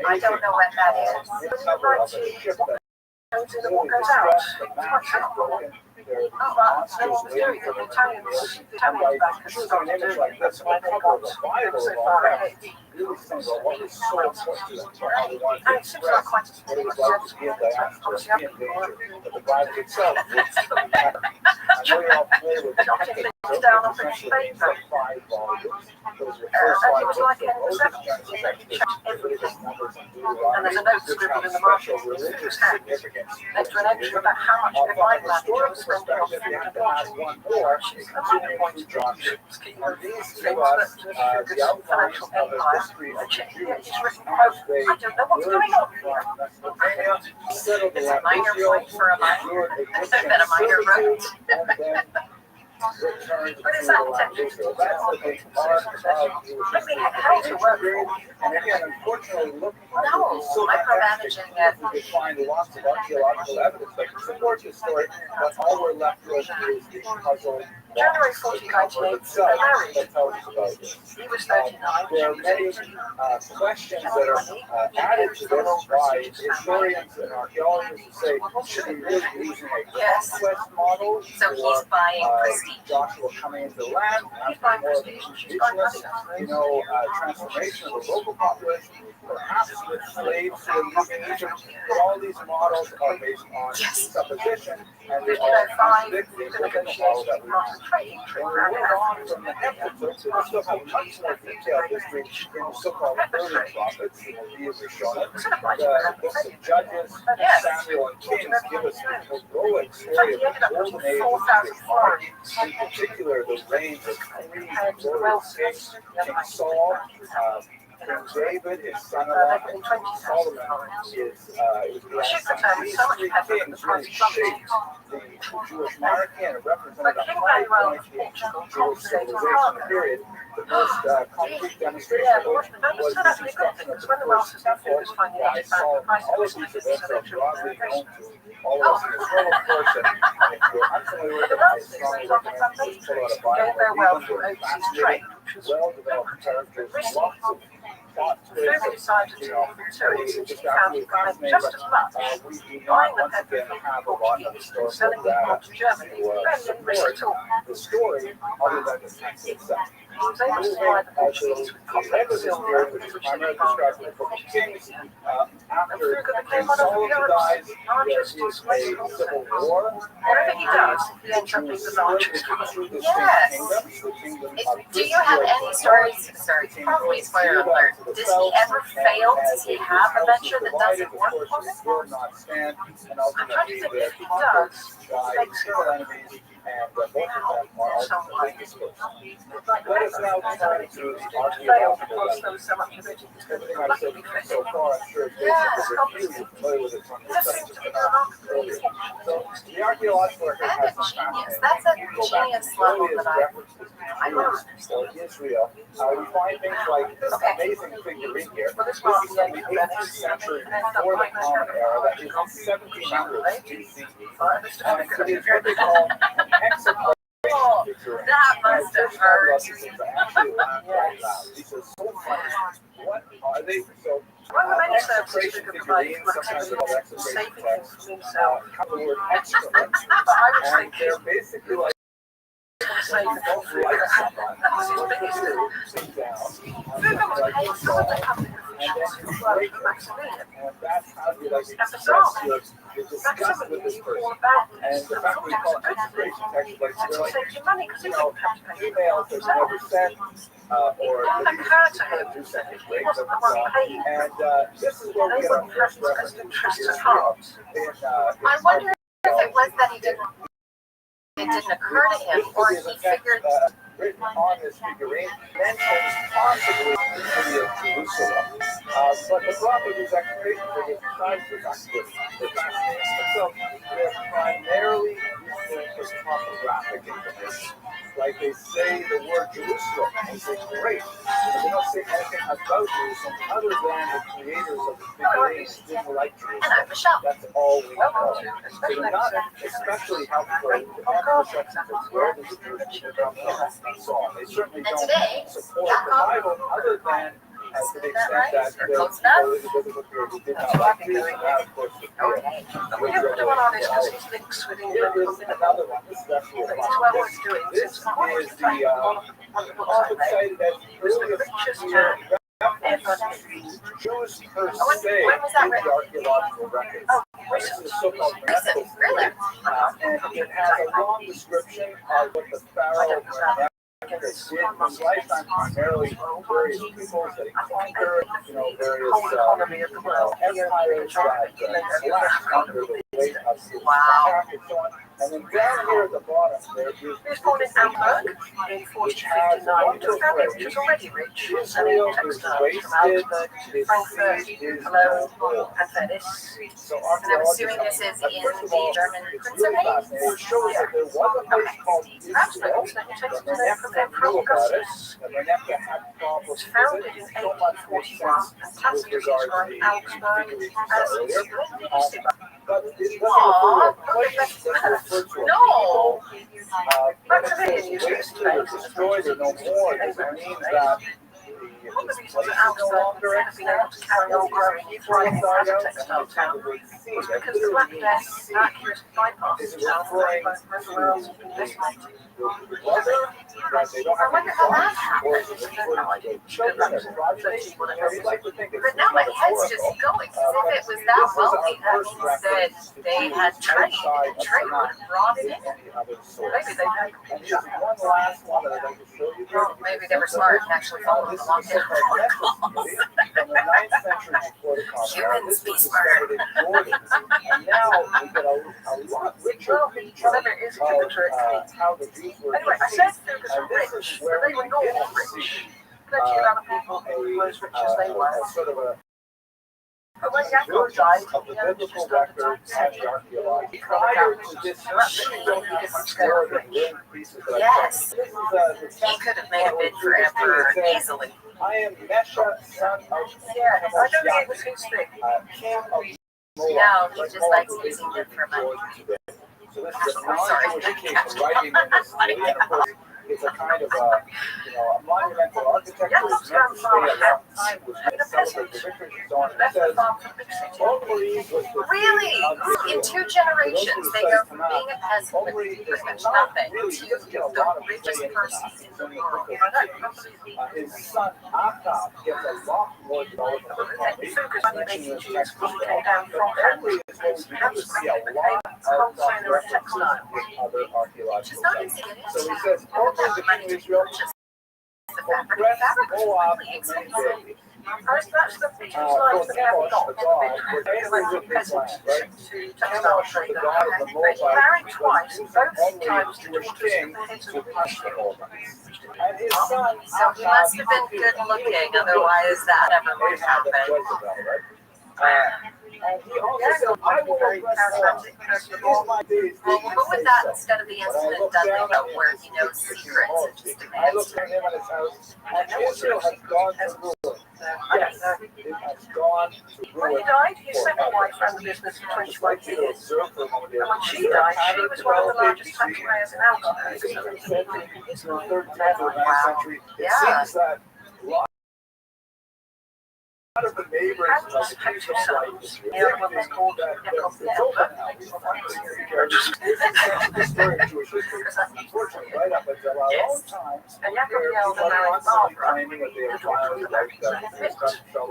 I don't know what that is. When you write to what goes in and what goes out, it's quite simple. they're Oh, monsters what was waiting doing for the them to Italians, appear. Italians back and Choosing started an image doing like this on the cover of the Bible so of all far that ahead. really saying about what was so important to them, for how they wanted to And it seems like express quite a what it was like to be in diaspora, to be in danger, but the Bible itself wouldn't matter. I know you're all familiar with the Catholic book, down on which British essentially means paper. like 5 volumes. Those are the And first he 5 was books like of in the Moses, 70s, Genesis, so he checked Leviticus, everything. Numbers, and And Deuteronomy, there's a note which scribbled have in the special margin religious text significance. next to an entry about how much From divine a land historical was spent on perspective, food you have and to add lodging. one more, She's to at one point include John. keep And these things give that us the the outlines financial of the empire. history of And the check Jews he's written, as quote, they I don't know what's emerged going on from here. Mesopotamia, settled It's a around minor Israel, point for a minor. endured Egyptian And a minor servitude, road. and then returned But it's to the land of architecture. Israel. That's the big arc of Jewish Let me history. how to work Period. for. And again, unfortunately, looking at No, the silver micromanaging it. we could find lots of archaeological evidence that can support this story, but all we're left with is the puzzle January box, 14, the cover 1988, itself they married. that tells us about this. He was 39. There are many questions that are added to this by historians and archaeologists who say, should we really be using a Yes. conquest model So he's buying prestige. Joshua coming into the land, He's buying more prestige. She's buying indigenous, transformation of the local population, perhaps with slaves who are using Egypt, but all these models are based on Yes. supposition, and they all 1505, contradict the the original model that negotiations we marked have. a trading trip When we around move on from the Heptatists, we still have much more detailed history in the so-called early prophets, the Nevi'im and Shona. The books of Judges, Samuel, and Kings give us the heroic story of the golden age of Jewish monarchy, in particular the reigns of 3 glorious kings, King Saul, King David, his son-in-law, and King Solomon, his grandson. These 3 kings really shaped the Jewish monarchy and represented a high point in Jewish civilization period. The most concrete demonstration of which was the construction of the first temple by Solomon. All of these events are broadly known to all of us in this room, of course, and if you're unfamiliar with them, I strongly recommend you just pull out a Bible and read them. They're fascinating, well-developed characters, lots of plot twists, you know, they just absolutely fascinating, but we do not, once again, have a lot of historical data to support the story other than the text itself. Moving to the end of this period, which is primarily described in the Book of Kings, after King Solomon dies, there is a civil war. Whatever he does, he ends up being the largest. Yes. Do you have any stories? Sorry, probably spoiler alert. Does he ever fail? Does he have a venture that doesn't work for him? Will not stand, and I'm trying to ultimately think they're if he conquered does, by makes single enemies, and both of them are ultimately dispersed. Let us now turn to the archaeological because there evidence. was so much of it. Everything I've said so far, I'm sure is basically a review. You're familiar with it from the This studies seems to that be have been earlier. So the archaeological record has some Genius. fascinating. That's a If you go back genius to the level earliest that references to Jews or Israel, we find things like this amazing figurine here. This is from the 18th century before the Common Era, that is 1700s BCE, and it is what they call an exoplate. Oh, that must have hurt. These are so funny. What are they? So, One of the many services execration we provide figurines, for sometimes activity called of execration saving text, things from himself. have the word excrement, But I was and thinking, they're basically like save the both like someone, That's his biggest thing. sit down, Google was like paying this some of the song, public and then officials you who work break for it. Maximilian. And that's how you like At the express time, your disgust with Maximilian this knew all person. about And this. the And fact thought we it call was a good thing. expiration text, like And they're it like, saved you money because you you know, didn't have to pay for emails it that never sent, or It didn't occur to him do send it, he break wasn't them the one off. paying. And this is where we They get our wouldn't have first his reference best to interests at Israel. heart. I wonder if it was that it didn't occur to him, or he figured. Written on this figurine mentions possibly the city of Jerusalem. But the problem with these excavation figures, besides the fact that they're fascinating in themselves, they're primarily useful for topographic information. Like they say the word Jerusalem, and they say great, but they don't say anything about Jerusalem other than the creators of the figurines didn't like And Jerusalem. I'm Michelle. That's all we know. So they're not especially helpful in perceptions of where the Jerusalem come from and so on. They certainly And don't today, support the Bible other than to the extent that there are people in the biblical period who did not like Jews, and that of course would be We don't put him on one on is because his links with England have been another one. This is actually a But lot it's well of worth doing. This It's quite is a the one of the books I read. cited as It was the earliest richest clear man ever. Jews per when se was that in the written? archaeological records. Oh, This is the so-called Recent, Mental really? and it has a long description of what the pharaoh did in his lifetime, primarily various peoples that he conquered, various Whole economy of the world. empires that collapsed under the weight of his Wow. attack and so on. And then down here at the bottom, there is He was born in Hamburg in 1459 to a family which was already rich, selling textiles from Augsburg to Frankfurt, Cologne, and Venice. So And I'm assuming this is in the German Principate? it shows that there was a place called Perhaps they Israel. also takes to their from Augustus. And Reneka had It problems was with founded it. in So much makes 1841 sense and with Tacitus regard to described the Augsburg figure we as saw its earlier. splendid But it doesn't Aw, refer to a place, it doesn't refer to a No. people. Maximilian used to Wasted or destroyed or no more doesn't mean that One of the the reasons place that is no Augsburg longer has been able to carry on growing and thriving as a textile town was because the Black Death accurately bypassed the town everywhere else had been decimated. I wonder how that happened. But now my head's just going, because if it was that wealthy, that means that they had trade and brought it in. Maybe they had. And here's one last one that I'd like to show you. Well, maybe they were smart and actually followed This is along the so-called Memphis community from the 9th century before the common era. Humans This be was smart. discovered in Jordan. And now we get a lot richer picture Whatever it is, it took a trick. of how the Jews were Anyway, I said Fuchs and were this rich, is but where they we were not did rich. see Plenty of other people who were as rich as they were. a sort of a But when Jacob died, of the he owned biblical just under record 10%. and the archaeological. Prior to this, So that's a completely different scale of rich. This is Yes. the He could have made a bid for emperor easily. I am Mesha, son of Yeah, I don't think it was his thing. king of Moab. No, he just likes using them for money. So this is a non-Jewish king writing in this, and of course, it's a kind of a monumental architecture. It's meant to stay a long time, was meant to celebrate the victories and so on. And it Left the says, farm for the big city. Omri was the Really? king of In Israel. 2 generations, they go from being a peasant with pretty much nothing to the richest person in the world. His son Achab gets a lot more development. Fuchs only making Jews came down from Omri Hamburg. is going to Hamburg see a became lot a wholesaler of textiles. with other archaeological Just not sites. easy to So he do. says, Omri the king of Israel Purchase the fabric. The oppressed fabric was Moab really many expensive. days. That's the biggest For life that we haven't Chemosh, got. the god, was angry with his land, right? To textile Chemosh, the trader. god of the He Moabites, married twice, was both using times Omri, to Jewish daughters king, of the heads of to the punch the Moabites. And his son, So he must have been good looking, otherwise that never would have Ahab that happened. Jezebel, right? And he also said, I will oppress Moab. In my days, Well, did we'll you go with say that so? instead of the When I incident looked Dudley down wrote at where him, he knows secrets and just I demands looked them. at him at his house, and Israel has gone to ruin. Yes, it has gone to When he ruin. died, his second wife ran the business for I'd just like 25 you to years. observe for a moment here. And when she died, she was one of the largest taxpayers in Augsburg. So 16th he century, is the 3rd to the 9th century, it Yeah. seems that a lot of the neighbors And of the his Jews picture of sells. Israel, The other one was called that Jacob the it's Elder. open now. This is the story of Jewish history. Unfortunately, right up until our own times, And Jacob where the Elder people are married constantly Barbara, claiming that they the have daughter of the violated Baron like Smith. That doesn't sound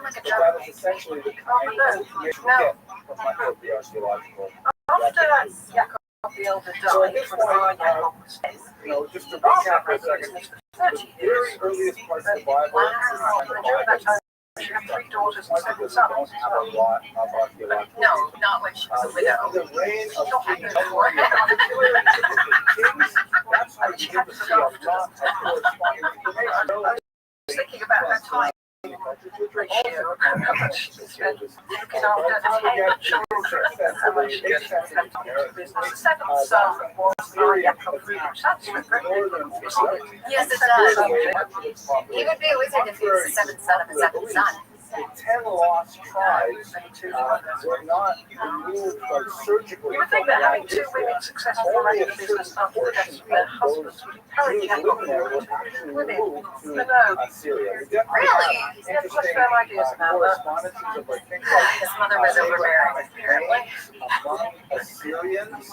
like a but that joke. is essentially the kind of information we get from much of the archaeological. After Jacob the Elder So died, at this when point, Jacob was dead, Just to Barbara recap for a ran the second, business for the 30 very years. earliest parts of the Bible, Wow. And during that time, she had 3 daughters and 7 don't sons as have a well. lot of archaeological. No, not when she was a This widow. is the reign of Not King even Solomon. Kings, that's how you get to see a lot of corresponding information. I was thinking about her time ratio and how much she spent looking after 10 children and how much she spent on the business. The 7th son was Jacob the Yes, it does. He would be a wizard if he was the 7th son of a 7th son. The 10 lost tribes were not removed surgically. You would think that having 2 women successfully running the business after the deaths of their husbands would encourage Jacob to women. But no, Assyria. Really? he had such fair ideas about that. Correspondences of like things like His mother was overbearing, apparently. among Assyrians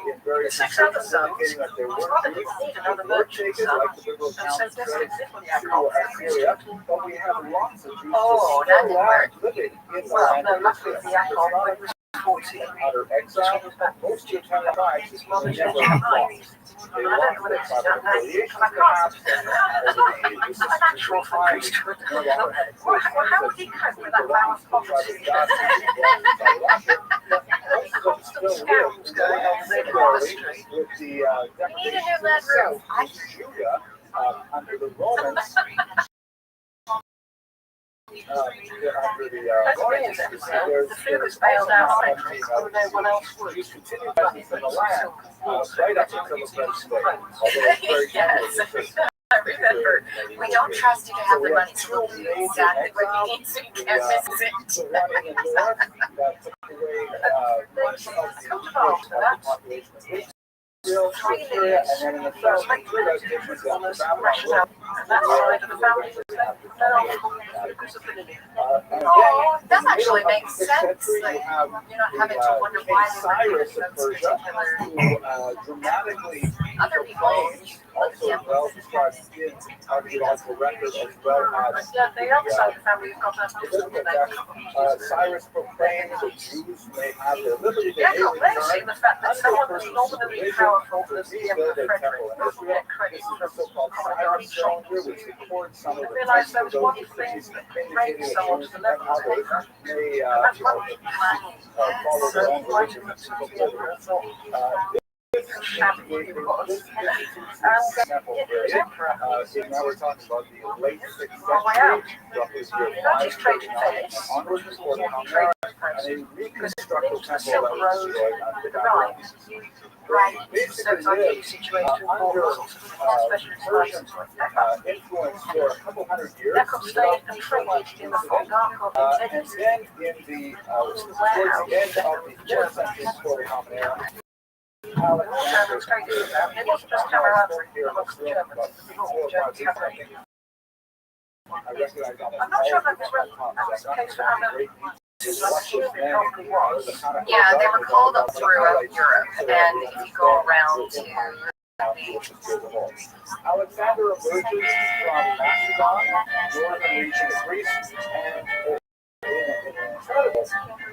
in various Six other descriptions sons. indicating that there It's were not that Jews we need who another were virgin taken, son. like the biblical And so accounts this say, exists when to Yaakov Assyria, but we have lots of Jews Oh, still that didn't work. living in the Well, land no, of luckily Israel. for It's Yaakov, not when he was 14, utter exile. Most of the time, his mother they changed never her lost. mind. They I don't lost know whether their it's tribal affiliation, I perhaps, can't. over the ages. It's a natural for priesthood. No longer had Well, how would he cope with that vow of poverty? Constant scams going on similarly. With the We need a new lead roof. Judah under the Romans. Under the Romans, the fear was bailed out centuries when no one else would. Jews continued presence in the land right up until the present day. Although it's very Yes. Remember, we don't trust you to have the money, so we'll do exactly what you need so you can't miss The it. one in the north that took away much of the population of Israel, Syria, and then in the south, Judah different than the Babylon. And that side of the family was left because of the Oh, that actually makes sense. Like, you're not having to wonder why they were Cyrus doing of those Persia, particular who dramatically other people. also well described in archaeological records as well as Yeah, the other side of the family has got us different than they Cyrus proclaims that Jews may have their liberty. They Yeah, may they've seen return the fact that under someone the as permission nominally of powerful to as the rebuild Emperor their Frederick temple in doesn't Israel. get credit This is for the so-called Cyrus cylinder, which records some of I the realised there was one texts of thing those that indicating raised that someone Jews to and the level of others paper. may And that's what follow their own religion and the civil Emperor thought this shabby was. example period. Now we're talking about the late 6th century, roughly That is trading face, onwards which is before the what Common trade Era, face. and a Because reconstructed the Silk temple that was Road destroyed under with the the Babylonians. Right. So Basically it's ideally lived situated to under especially Persian spices. influence for a couple hundred years. Jacob stayed and traded in the dark of And Texas. then in the towards the end of the 4th century before the Common Era, Alexander Traded with them. It wasn't just camaraderie amongst the Germans. It was all German camaraderie. I recognize I'm not sure that was the case for other. Yeah, they were called up throughout Europe, and if you go around to Alexander emerges from Macedon, northern region of Greece, and in an incredible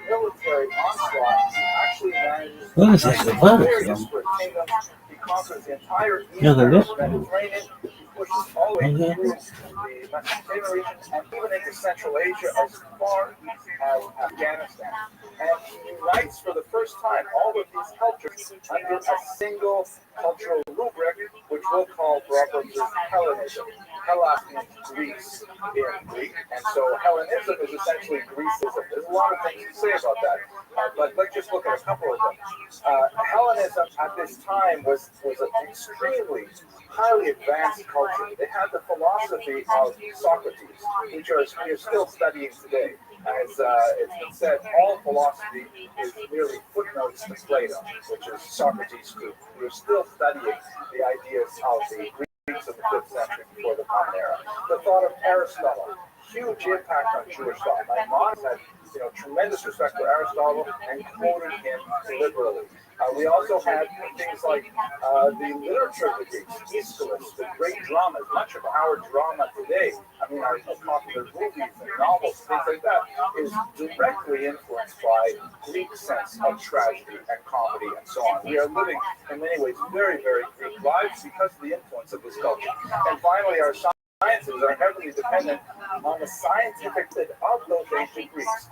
military onslaught, he actually manages What is this, the butter? very disparate kingdoms. He conquers the entire No, the lip. Mediterranean. He pushes all the way through the Mesopotamian region and even into Central Asia as far east as Afghanistan. And he unites for the first time all of these cultures under a single cultural rubric, which we'll call for our purposes Hellenism. Hellas means Greece in Greek, and so Hellenism is essentially Greecism. There's a lot of things to say about that, but let's just look at a couple of them. Hellenism at this time was an extremely highly advanced culture. They had the philosophy of Socrates, which we are still studying today. As it's been said, all philosophy is merely footnotes to Plato, which is Socrates' group. We're still studying the ideas of the Greeks of the 5th century before the Common Era. The thought of Aristotle, huge impact on Jewish thought. Maimonides had tremendous respect for Aristotle and quoted him liberally. We also had things like the literature of the Greeks, Aeschylus, the great dramas. Much of our drama today, our popular movies and novels, things like that, is directly influenced by Greek sense of tragedy and comedy and so on. We are living, in many ways, very, very Greek lives because of the influence of this culture. And finally, our sciences are heavily dependent on the scientific method of those ancient Greeks.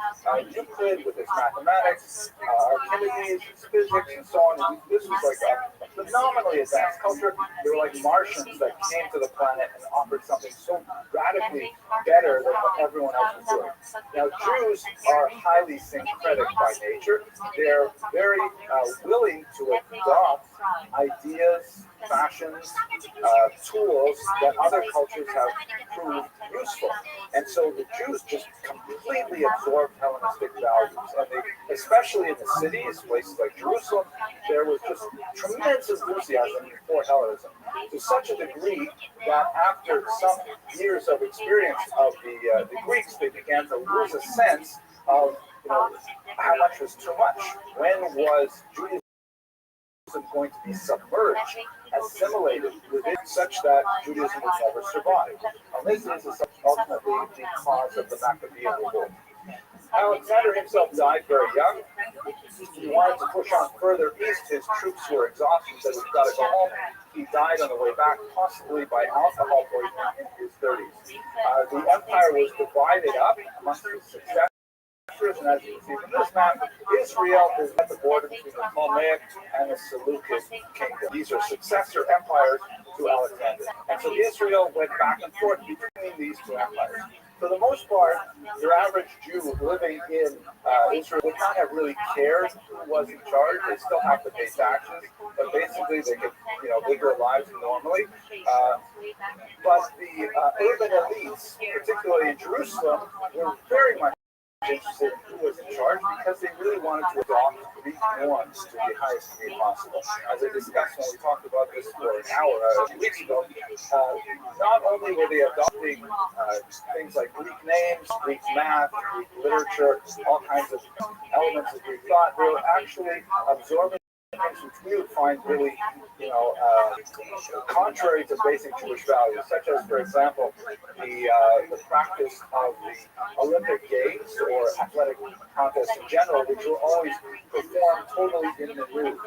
Euclid with his mathematics, Archimedes, his physics, and so on. And this was like a phenomenally advanced culture. They were like Martians that came to the planet and offered something so radically better than what everyone else was doing. Now, Jews are highly syncretic by nature. They're very willing to adopt ideas, fashions, tools that other cultures have proved useful. And so the Jews just completely absorbed Hellenistic values. And they, especially in the cities, places like Jerusalem, there was just tremendous enthusiasm for Hellenism, to such a degree that after some years of experience of the Greeks, they began to lose a sense of how much was too much? When was Judaism going to be submerged, assimilated within such that Judaism would never survive? And this is ultimately the cause of the Maccabean revolt. Alexander himself died very young. He wanted to push on further east. His troops were exhausted, said, we've got to go home. He died on the way back, possibly by alcohol poisoning in his 30s. The empire was divided up amongst his successors. And as you can see from this map, Israel is at the border between the Ptolemaic and the Seleucid kingdom. These are successor empires to Alexander. And so Israel went back and forth between these two empires. For the most part, your average Jew living in Israel would not have really cared who was in charge. They still have to pay taxes, but basically they could, live their lives normally. But the urban elites, particularly in Jerusalem, were very much interested in who was in charge because they really wanted to adopt Greek norms to the highest degree possible. As I discussed when we talked about this for an hour a few weeks ago, not only were they adopting things like Greek names, Greek math, Greek literature, all kinds of elements of Greek thought, they were actually absorbing things which we would find really, contrary to basic Jewish values, such as, for example, the practice of the Olympic Games or athletic contests in general, which were always performed totally in the nude.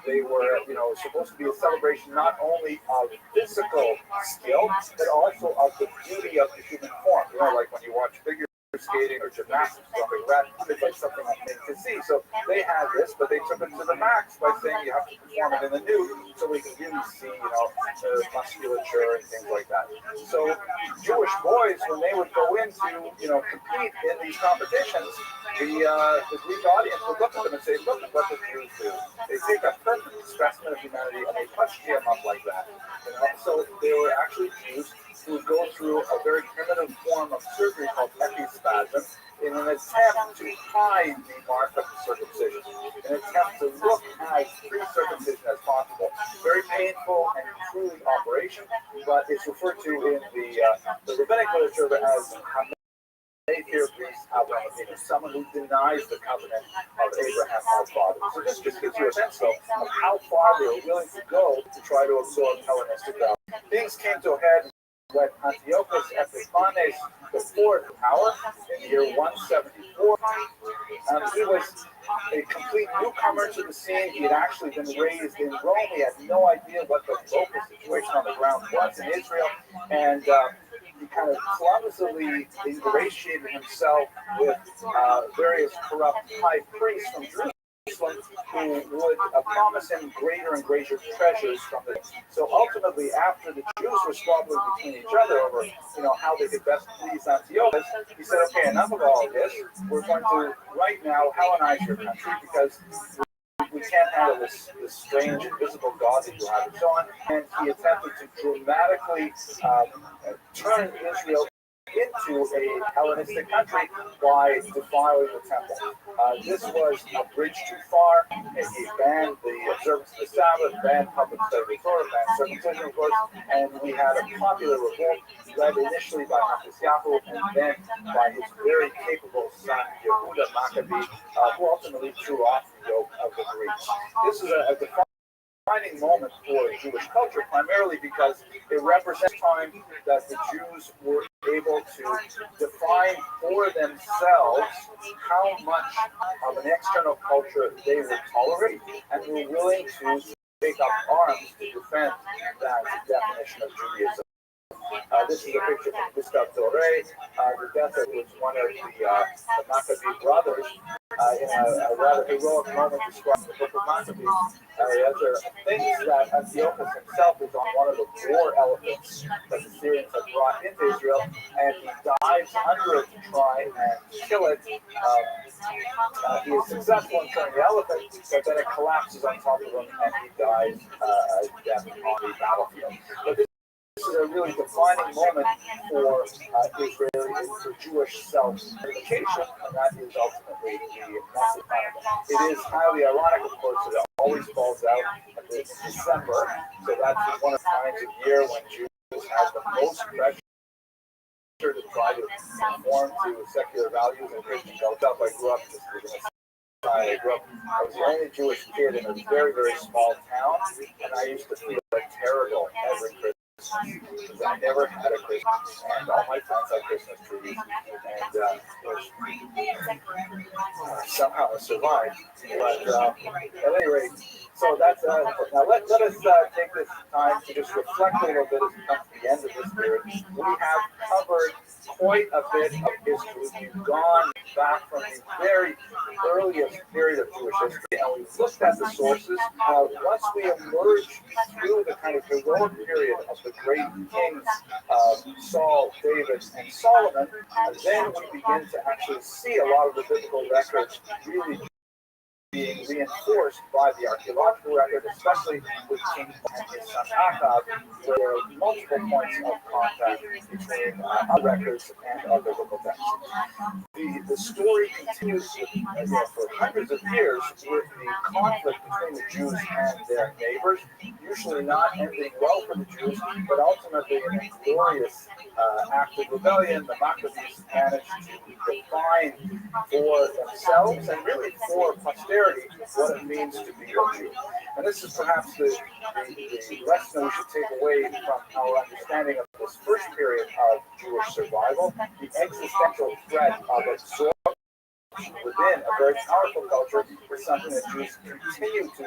They were, supposed to be a celebration not only of physical skill, but also of the beauty of the human form. Like when you watch figure skating or gymnastics, something like that, it's like something I think to see. So they had this, but they took it to the max by saying you have to perform it in the nude so we can really see, the musculature and things like that. So Jewish boys, when they would go in to, compete in these competitions, the Greek audience would look at them and say, look at what the Jews do. They take a perfect specimen of humanity and they punch him up like that. So they were actually Jews who would go through a very primitive form of surgery called epispasm in an attempt to hide the mark of the circumcision, an attempt to look as pre-circumcision as possible. Very painful and truly operation, but it's referred to in the rabbinic literature as someone who denies the covenant of Abraham, our father. So this just gives you a sense, though, of how far they were willing to go to try to absorb Hellenistic values. Things came to a head when Antiochus Epiphanes IV to power in the year 174. He was a complete newcomer to the scene. He had actually been raised in Rome. He had no idea what the local situation on the ground was in Israel. And he kind of clumsily ingratiated himself with various corrupt high priests from Jerusalem who would promise him greater and greater treasures from the. So ultimately, after the Jews were squabbling between each other over, how they could best please Antiochus, he said, "Okay, enough of all of this. We're going to right now Hellenize your country because we can't handle this strange invisible God that you have," and so on. And he attempted to dramatically turn Israel into a Hellenistic country by defiling the temple. This was a bridge too far. He banned the observance of the Sabbath, banned public study of the Torah, banned circumcision, of course, and we had a popular revolt led initially by Antiochus and then by his very capable son, Yehuda Maccabee, who ultimately threw off the yoke of the Greeks. This is a defining moment for Jewish culture, primarily because it represents time that the Jews were able to define for themselves how much of an external culture they would tolerate and were willing to take up arms to defend that definition of Judaism. This is a picture from Gustav Doré. The death was one of the Maccabee brothers in a rather heroic moment described in the book of Maccabees. There are things that Antiochus himself is on one of the war elephants that the Syrians had brought into Israel, and he dives under it to try and kill it. He is successful in killing the elephant, but then it collapses on top of him, and he dies death on the battlefield. But this is a really defining moment for Israeli, for Jewish self-identification, and that is ultimately the message. It is highly ironic, of course, that it always falls out at December, so that's one of the times of year when Jews have the most pressure to try to conform to secular values and Christian culture. I grew up I was the only Jewish kid in a very, very small town, and I used to feel terrible every Christmas because I never had a Christmas, and all my friends had Christmas trees, and somehow I survived. But at any rate, so that's now let us take this time to just reflect a little bit as we come to the end of this period. We have covered quite a bit of history. We've gone back from the very earliest period of Jewish history, and we've looked at the sources. Once we emerge through the kind of heroic period of the great kings Saul, David, and Solomon, then we begin to actually see a lot of the biblical records really being reinforced by the archaeological record, especially with King and his son Ahab, where there are multiple points of contact between our records and our biblical texts. The story continues for hundreds of years with the conflict between the Jews and their neighbors, usually not ending well for the Jews, but ultimately in a glorious act of rebellion. The Maccabees managed to define for themselves and really for posterity what it means to be a Jew. And this is perhaps the lesson we should take away from our understanding of this first period of Jewish survival, the existential threat of absorption within a very powerful culture is something that Jews continue to,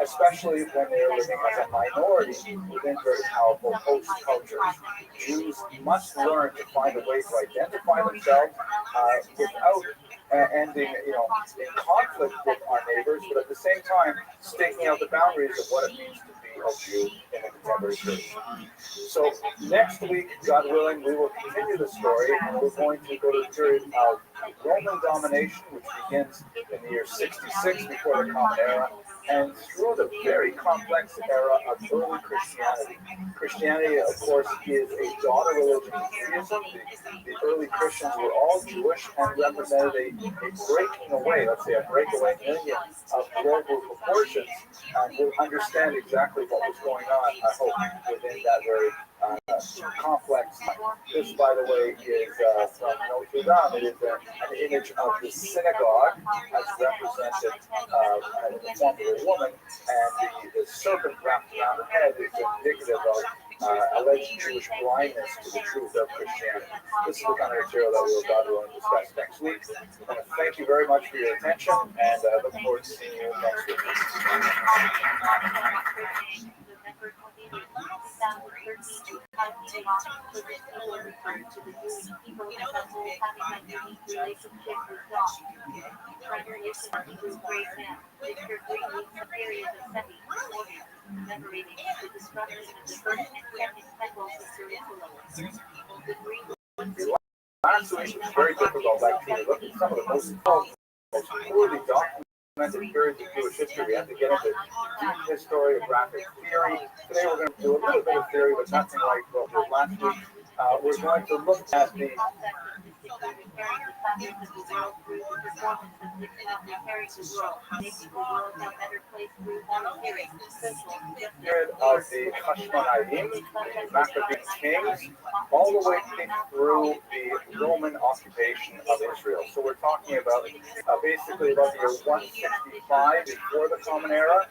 especially when they are living as a minority within very powerful host cultures. Jews must learn to find a way to identify themselves without ending, in conflict with our neighbors, but at the same time staking out the boundaries of what it means to be a Jew in a contemporary church. So next week, God willing, we will continue the story, and we're going to go to the period of Roman domination, which begins in the year 66 before the Common Era, and through the very complex era of early Christianity. Christianity, of course, is a daughter religion of Judaism. The early Christians were all Jewish and represented a breaking away, let's say a breakaway million of global proportions, and we'll understand exactly what was going on, I hope, within that very complex. This, by the way, is from Notre Dame. It is an image of the synagogue as represented in the form of a woman, and the serpent wrapped around her head is indicative of alleged Jewish blindness to the truth of Christianity. This is the kind of material that we will, God willing, discuss next week. Thank you very much for your attention, and I look forward to seeing you next week. November 28, 2013, Housing Law was referred to the Jewish people as a whole having a unique relationship with God. Primary issue was Great Man, Victor Green leads a period of semi-order, commemorating the destruction of the first and second temples of Jerusalem. The Green Last week was very difficult, actually. Look at some of the most poorly documented periods of Jewish history. We have to get into deep historiographic theory. Today we're going to do a little bit of theory, but nothing like what we did last week. We're going to look at the period of the Hashmonaim, the Maccabean kings, all the way through the Roman occupation of Israel. So we're talking about basically about the year 165 before the Common Era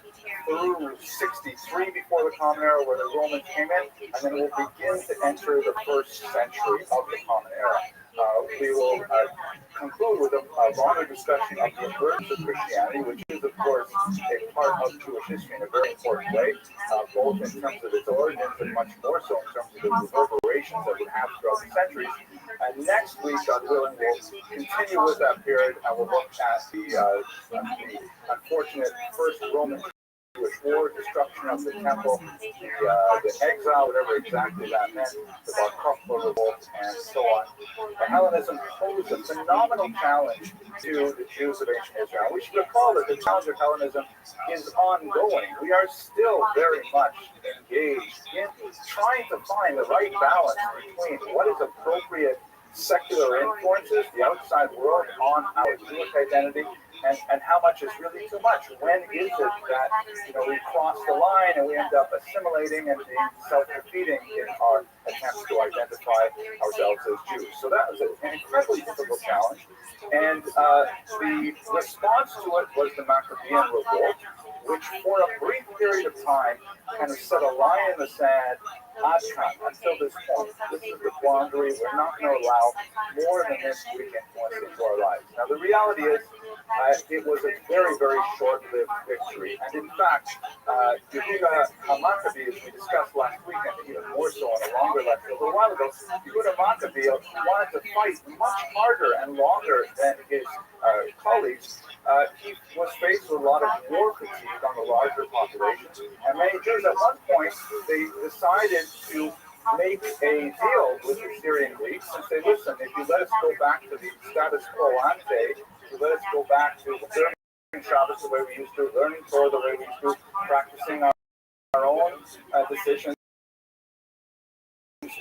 through 63 before the Common Era, where the Romans came in, and then we'll begin to enter the first century of the Common Era. We will conclude with a longer discussion of the emergence of Christianity, which is, of course, a part of Jewish history in a very important way, both in terms of its origins and much more so in terms of the reverberations that we have throughout the centuries. And next week, God willing, we'll continue with that period, and we'll look at the unfortunate first Roman Jewish war, destruction of the temple, the exile, whatever exactly that meant, the Bar Kokhba revolt, and so on. But Hellenism posed a phenomenal challenge to the Jews of ancient Israel. We should recall that the challenge of Hellenism is ongoing. We are still very much engaged in trying to find the right balance between what is appropriate secular influences, the outside world, on our Jewish identity, and how much is really too much. When is it that we cross the line and we end up assimilating and being self-defeating in our attempts to identify ourselves as Jews? So that was an incredibly difficult challenge, and the response to it was the Maccabean revolt, which for a brief period of time kind of set a line in the sand. Until this point, this is the quandary. We're not going to allow more than this Greek influence into our lives. Now, the reality is, it was a very, very short-lived victory. And in fact, Yehuda HaMaccabee, as we discussed last week, and even more so on a longer lecture a little while ago, Yehuda Maccabee wanted to fight much harder and longer than his colleagues. He was faced with a lot of war fatigue on the larger population, and many Jews at one point, they decided to make a deal with the Syrian Greeks and say, listen, if you let us go back to the status quo ante, if you let us go back to observing Shabbos the way we used to, learning Torah the way we used to, practicing our own decisions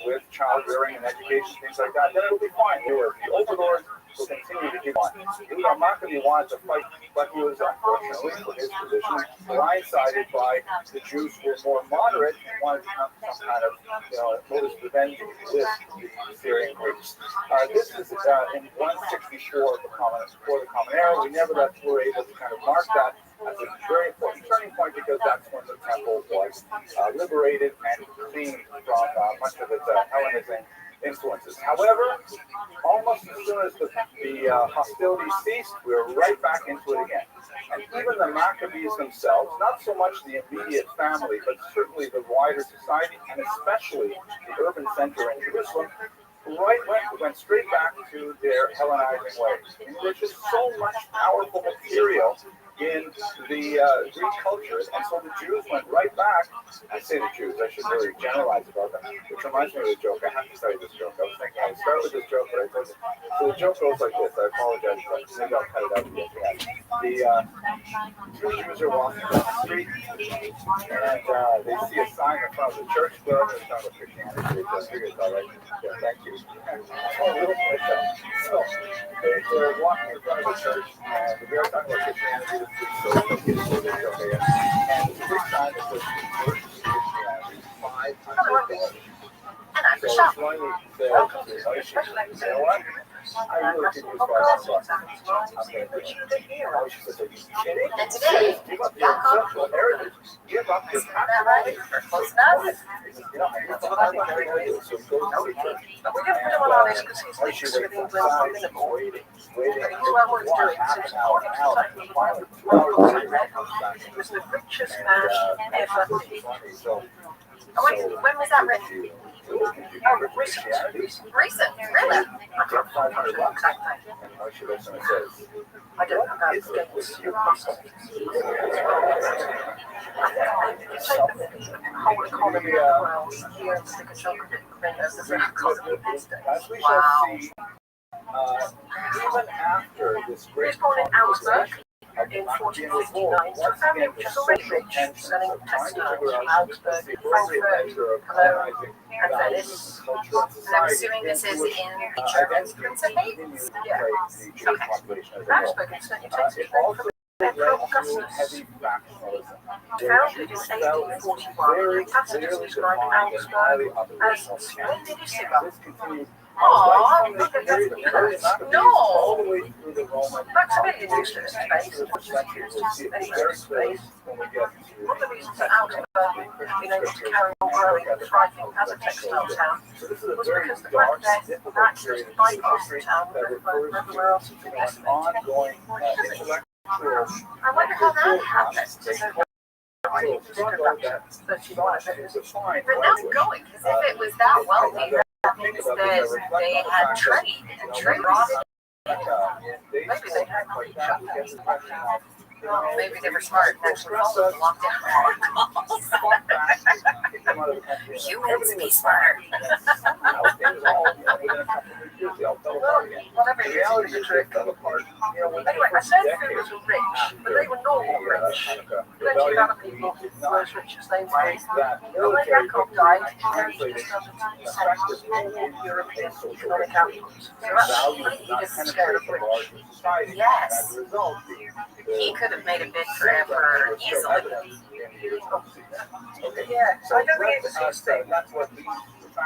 with child rearing and education, things like that, then it'll be fine. The overlords will continue to keep on. Yehuda Maccabee wanted to fight, but he was unfortunately, for his position, blindsided by the Jews who were more moderate and wanted to come to some kind of modus vivendi with the Syrian Greeks. This is in 164 before the Common Era. We nevertheless were able to kind of mark that as a very important turning point, because that's when the temple was liberated and cleaned from much of its Hellenism influences. However, almost as soon as the hostilities ceased, we were right back into it again. And even the Maccabees themselves, not so much the immediate family, but certainly the wider society, and especially the urban center in Jerusalem, went straight back to their Hellenizing ways. And there's just so much powerful material in the Greek culture, and so the Jews went right back. I say the Jews, I should really generalize about them, which reminds me of a joke. I have to tell you this joke. I was thinking I'd start with this joke, but I told you. So the joke goes like this. I apologize, but maybe I'll cut it out at the end. The two Jews are walking down the street, and they see a sign in front of the church club. It's not a Christianity. I figured it's all right. Yeah, thank you. So they're walking in front of the church, and they're talking about Christianity. And this time it says Christianity, 500. And I'm shocked. So one says, you know what? I really could use $500. She says, are you kidding? And today, Give up your cultural heritage. Give up your patrimony. Close enough. That's what I'm going to do. So go to the church. We didn't put him on this because he's mixed with England for minimal. Waiting. But he's well worth doing. So it's important to take he was the richest man ever. When was that written? Oh, recent. recent, really. I don't know exactly. I don't know about the dates. You must. You take the whole economy of the world here and stick a chunk of it in the economy these days. Wow. Even after this He was born in Augsburg in 1459 to a family which was already rich, selling textiles from Augsburg, Frankfurt, Cologne, and Venice. And I'm assuming this is in the German Principate? Yeah. Okay. Augsburg incidentally takes its name from Emperor Augustus. Founded in 1841, he passively described Augsburg as splendidissima. Aww, look at that. No! Maximilian used to space, and he used space. One of the reasons that Augsburg has been able to carry on growing and thriving as a textile town was because the fact that actually bypassed the town everywhere else in the estimated. I wonder how that happened. But now going, because if it was that wealthy, that means that they had trade and trade brought it. Maybe they had Maybe they were smart and actually followed the lockdown. Humans be smarter. Whatever it is, it's a trick. Anyway, I said food was rich, but they were normal rich. They plenty of other people who were as rich as they were. And when Jacob died, he inherited just under 10% of all European economic output. So that's completely different scale of rich. Yes. He could have made a bid for Emperor easily. Yeah, so I don't think it was his thing.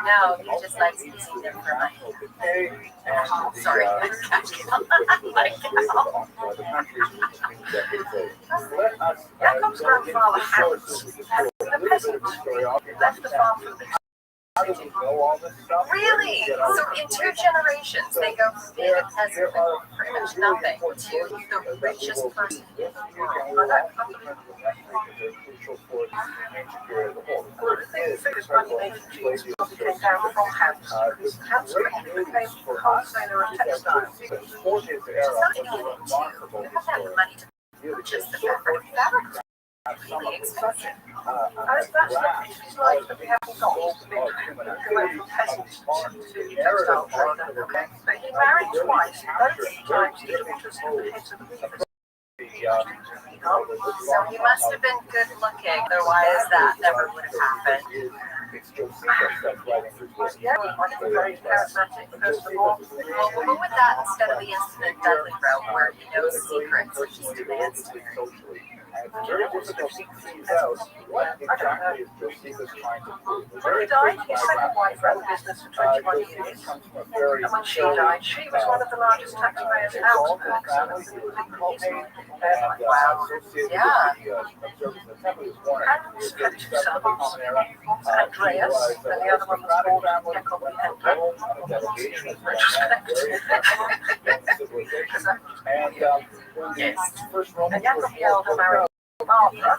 No, he just likes using them for money. Oh, sorry. Jacob's grandfather Hans, a peasant, left the farm for the Really? So in 2 generations, they go from being a peasant with pretty much nothing to the richest person in the world. The biggest money making cheese probably came down from Hans. Hans quickly became a wholesaler of textiles. It's not even to. They have to have the money to purchase the fabric. Fabric is really expensive. That's the British life that we haven't got. Going from peasant to textile trader. Okay. But he married twice. Both times his daughters had the heads of the weavers. So he must have been good looking, otherwise that never would have happened. Yeah, I think very charismatic, first of all. Well, we'll go with that instead of the incident Dudley wrote, where he knows secrets and just demands to marry. When he died, his second wife ran the business for 21 years. And when she died, she was one of the largest taxpayers in Augsburg. Wow. Yeah. And had 2 sons, Andreas, and the other one was called Jacob and Hendrik, which was Yes. and Jacob the elder married Barbara,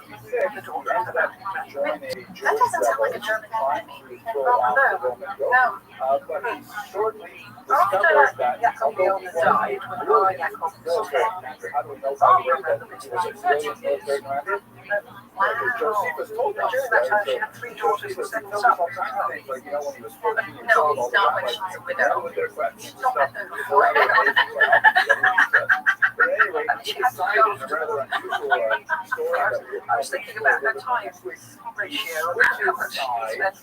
the daughter of the That doesn't sound like a German name to me. No. After Jacob the elder died, when Jacob was 10, Barbara ran the business for 13 years. Wow. During that time, she had 3 daughters and 7 sons. No, not when she's a widow. She's not met them before. She had 3 daughters. I was thinking about her time ratio and how much she spent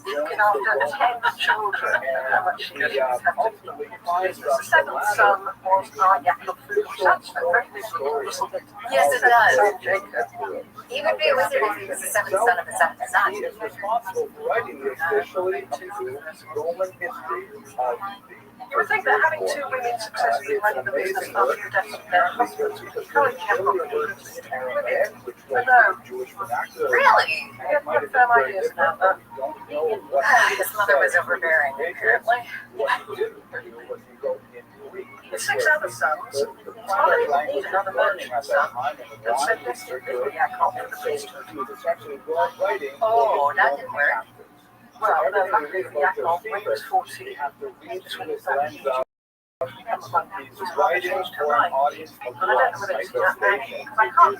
looking after 10 children and how much she had to do. The 7th son was Jacob That's a very big deal. Yes, it does. Jacob. He would be a wizard if he was the 7th son of the 7th son. He is responsible for writing the officially approved Roman history of You would think that having 2 women successfully running the business after the death of their husbands would encourage Jacob to do women. But no, Really? we have quite firm ideas about that. His mother was overbearing, apparently. The 6 other sons, his mother didn't need another merchant son, and so desperately for Jacob for the priesthood. Oh, that didn't work. Well, no, luckily for Jacob, when he was 14, he was with his family. His mother changed her mind. And I don't know whether it's that name, because I can't.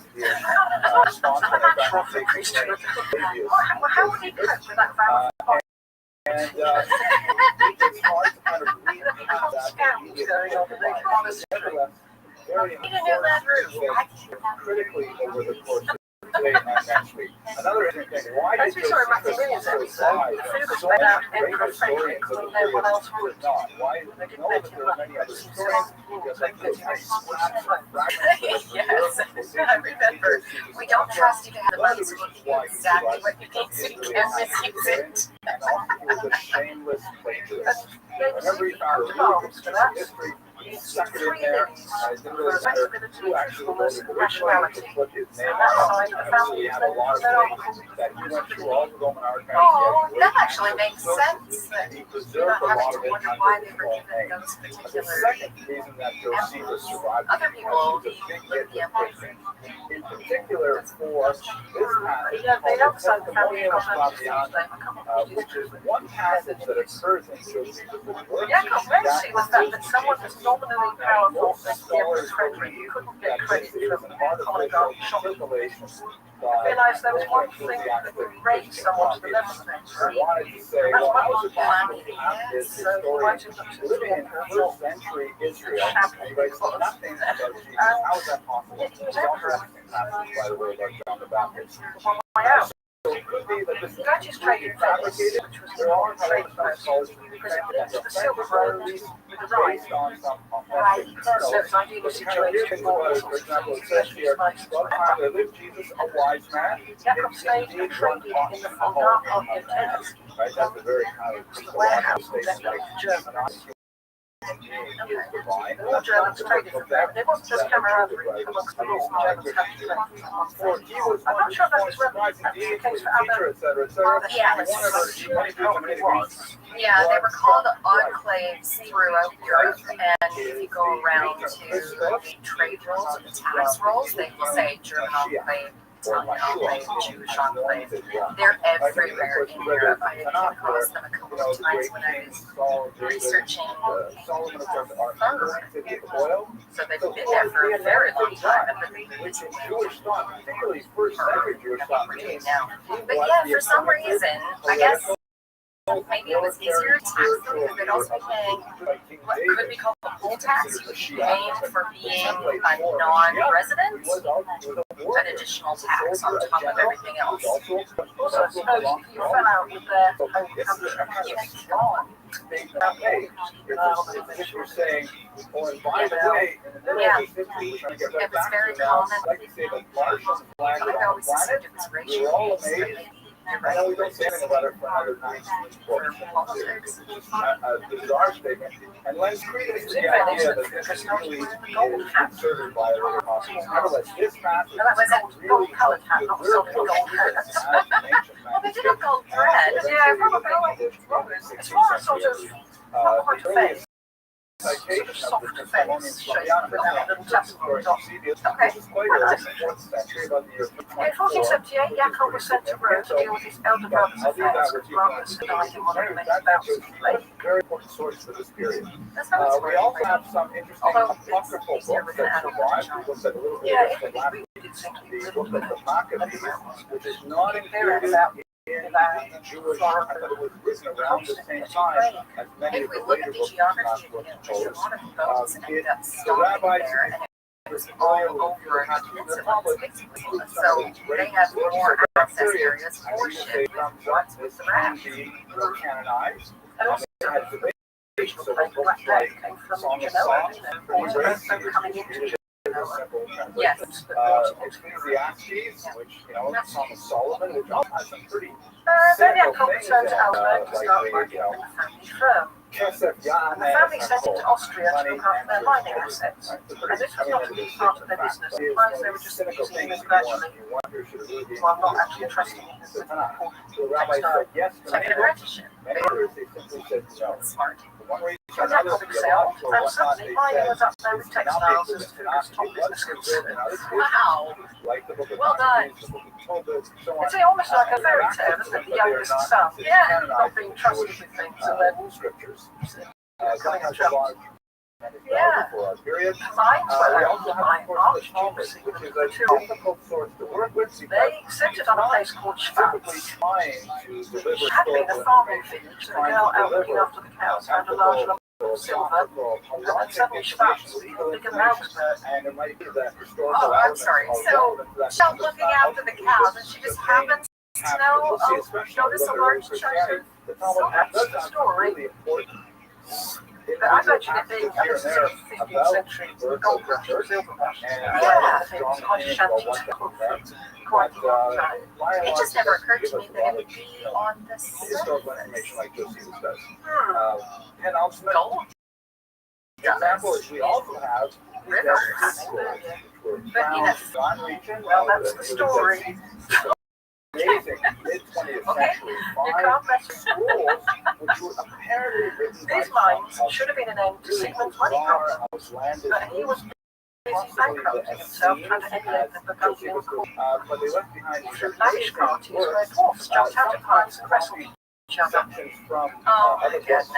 It's not natural for the priesthood. Well, how would he cope with that vow of poverty? And it's hard to kind of read The whole scams going on in the monastery. very Need a new lead roof. critically over the course of today and next week. Another interesting thing, why As we saw in Maximilian's episode, the Phillips went out Emperor Frederick when no one else would. not? Why They didn't know let that him there are run many the other business. stories? They let him have his Yes, I remember. We don't trust you to have the money to give you exactly what you need so you can't misuse it. And also it was a shameless plagiarist. They Whenever he received found coat of arms for that. history, he It's stuck it 3 in there. limbs It didn't for really matter respectability, who actually truthfulness, voted and originally rationality. to put his name And that on side, it. the And so founders, he had they a lot of their things articles. that he went through all the Roman archives. Oh, that actually makes sense. That He you're preserved not a having lot to of it wonder under why his they were own given name. those But the particular second reason that Josephus survived other people was a big with hit the with empire. prison. In particular for this The passage other side of the family called got the over to Testimonium them a couple which is one passage that occurs in Josephus' work. Jacob Ramsey was that someone as nominally powerful as Emperor Frederick couldn't get credit from oligarch shopping. Realized there was one thing that would raise someone to the level of emperor. Wanted to say, That's well, what how is it possible money to have this is. So he story wanted to living in first century Israel? And he writes nothing about Jesus. How is that possible? Yet he was It's also emperor. interesting passage, by the way, about John the Baptist. One way out. So it could be that this The Dutch traded Venice, which was the old trade post, because it linked the Silk Road with the Rhine. based on some Right. authentic So kernels. it's ideally But kind of situated weird in more things about it, for example, it says here, well, there lived Jesus, a wise man. Jacob stayed and traded in the Fulda of the tenants. Right, that's a very kind of The warehouse was statement, like like Germans. divine. All Germans traded from there. There wasn't just camaraderie amongst the North Germans had to trade from one thing. I'm not sure that's the case for other Yeah. nations. Probably was. Yeah, they were called enclaves throughout Europe, and if you go around to the trade rolls and the tax rolls, they will say German enclave, Italian enclave, Jewish enclave. They're everywhere in Europe. I came across them a couple of times when I was researching Solomon, of course, are fur. city of oil, So they've been there for a very long time, and which in Jewish thought, particularly first century Jewish thought, we're doing means now. But yeah, for some reason, I guess maybe it was easier to tax them because they'd also be paying what could be called the poll tax, paying for being a non-resident, an additional tax on top of everything else. Also, I suppose if you fell out with their home country, it's gone. If you're saying, oh, and by the way, Yeah. it It was very common. Like you say, the largest flag I've on the always assumed planet. it was We're racial all based, but amazed. maybe you're I know we right. don't say anything about it for another 19 For books. politics. A bizarre statement, and lends credence to the Yeah, idea that it's this because really now the gold is hat. inserted by the other apostles. Nevertheless, this passage No, that was a gold coloured hat, not preserve solid gold hat. as an ancient Well, they did have gold thread. Yeah, probably like it's more a sort of, not quite a fence. Sort of soft fence shaped with that little tassel on top. Okay. This is quite a 4th century, about the year In 1478, Jacob was sent to Rome to deal with his elder brother's affairs, because brothers had died in one of the main bouts of the plague. very important source for this period. That's how it's We also have some interesting Although apocryphal it's easier books with an that adult survive. child. We looked at a little bit Yeah, of the last it did seem to be the a book little of bit the Maccabees, which is not there included about in the Jewish, but it was written around the same time as many If of we the look later at the books of geography Gospel again, told a us. lot of boats ended up The stopping rabbis there, and it was all over the peninsula, basically. So they had more access areas for ships. What's with the rats? Canonized. And also, They had debates, so like books Black like Death came from Song of Genoa, Songs, or also coming into Yes. Ecclesiastes, which, Song of Solomon, which also has some pretty then Jacob returned to Augsburg to start working in the family firm. Kesef The family sent him to Austria to look after their mining assets, and this was not a big part of their business. At times they were just using him as gradually, while not actually trusting him as an The rabbi said yes, It's like an apprenticeship. many others they simply said no. Smart. One reason and Jacob excelled, and suddenly mining was up there with textiles as two of his top business concerns. Wow. Like the book of Well done. Maccabees, the book of Tobit, so on. It's almost like a fairy tale, isn't it? The youngest son, Yeah. not being trusted with things, and then scriptures. coming That in has a lot trouble. Yeah. for our period. Mines We were also owned have, by of course, the Talmud, archduke's which is a material. difficult source to work with because They centered on a place called typically Schwarz, trying to deliver which had been a historical farming village. The girl out looking after the cows found a large lump of silver, and then suddenly Schwarz was bigger than Augsburg. And it might be that historical Oh, I'm sorry. So she's out looking after the cows, and she just happens to know, notice a large chunk of That's the story. But I imagine it being a sort of 15th century gold rush or silver rush. Yeah. It was quite a shanty town for quite a long time. It just never occurred to me that it would be on the historical information like Josephus does. And Gold. example is we also have Rivers. But yes, well, that's the story. Amazing mid-20th Okay. century You can't mess with rules, which were apparently written by these mines. Should have been an end to Sigmund's money problem, but he was busy bankrupting himself, trying to emulate the Burgundian court. But they left behind The lavish parties where dwarfs jumped out of pines and wrestled each other. sections from Oh my other books. goodness.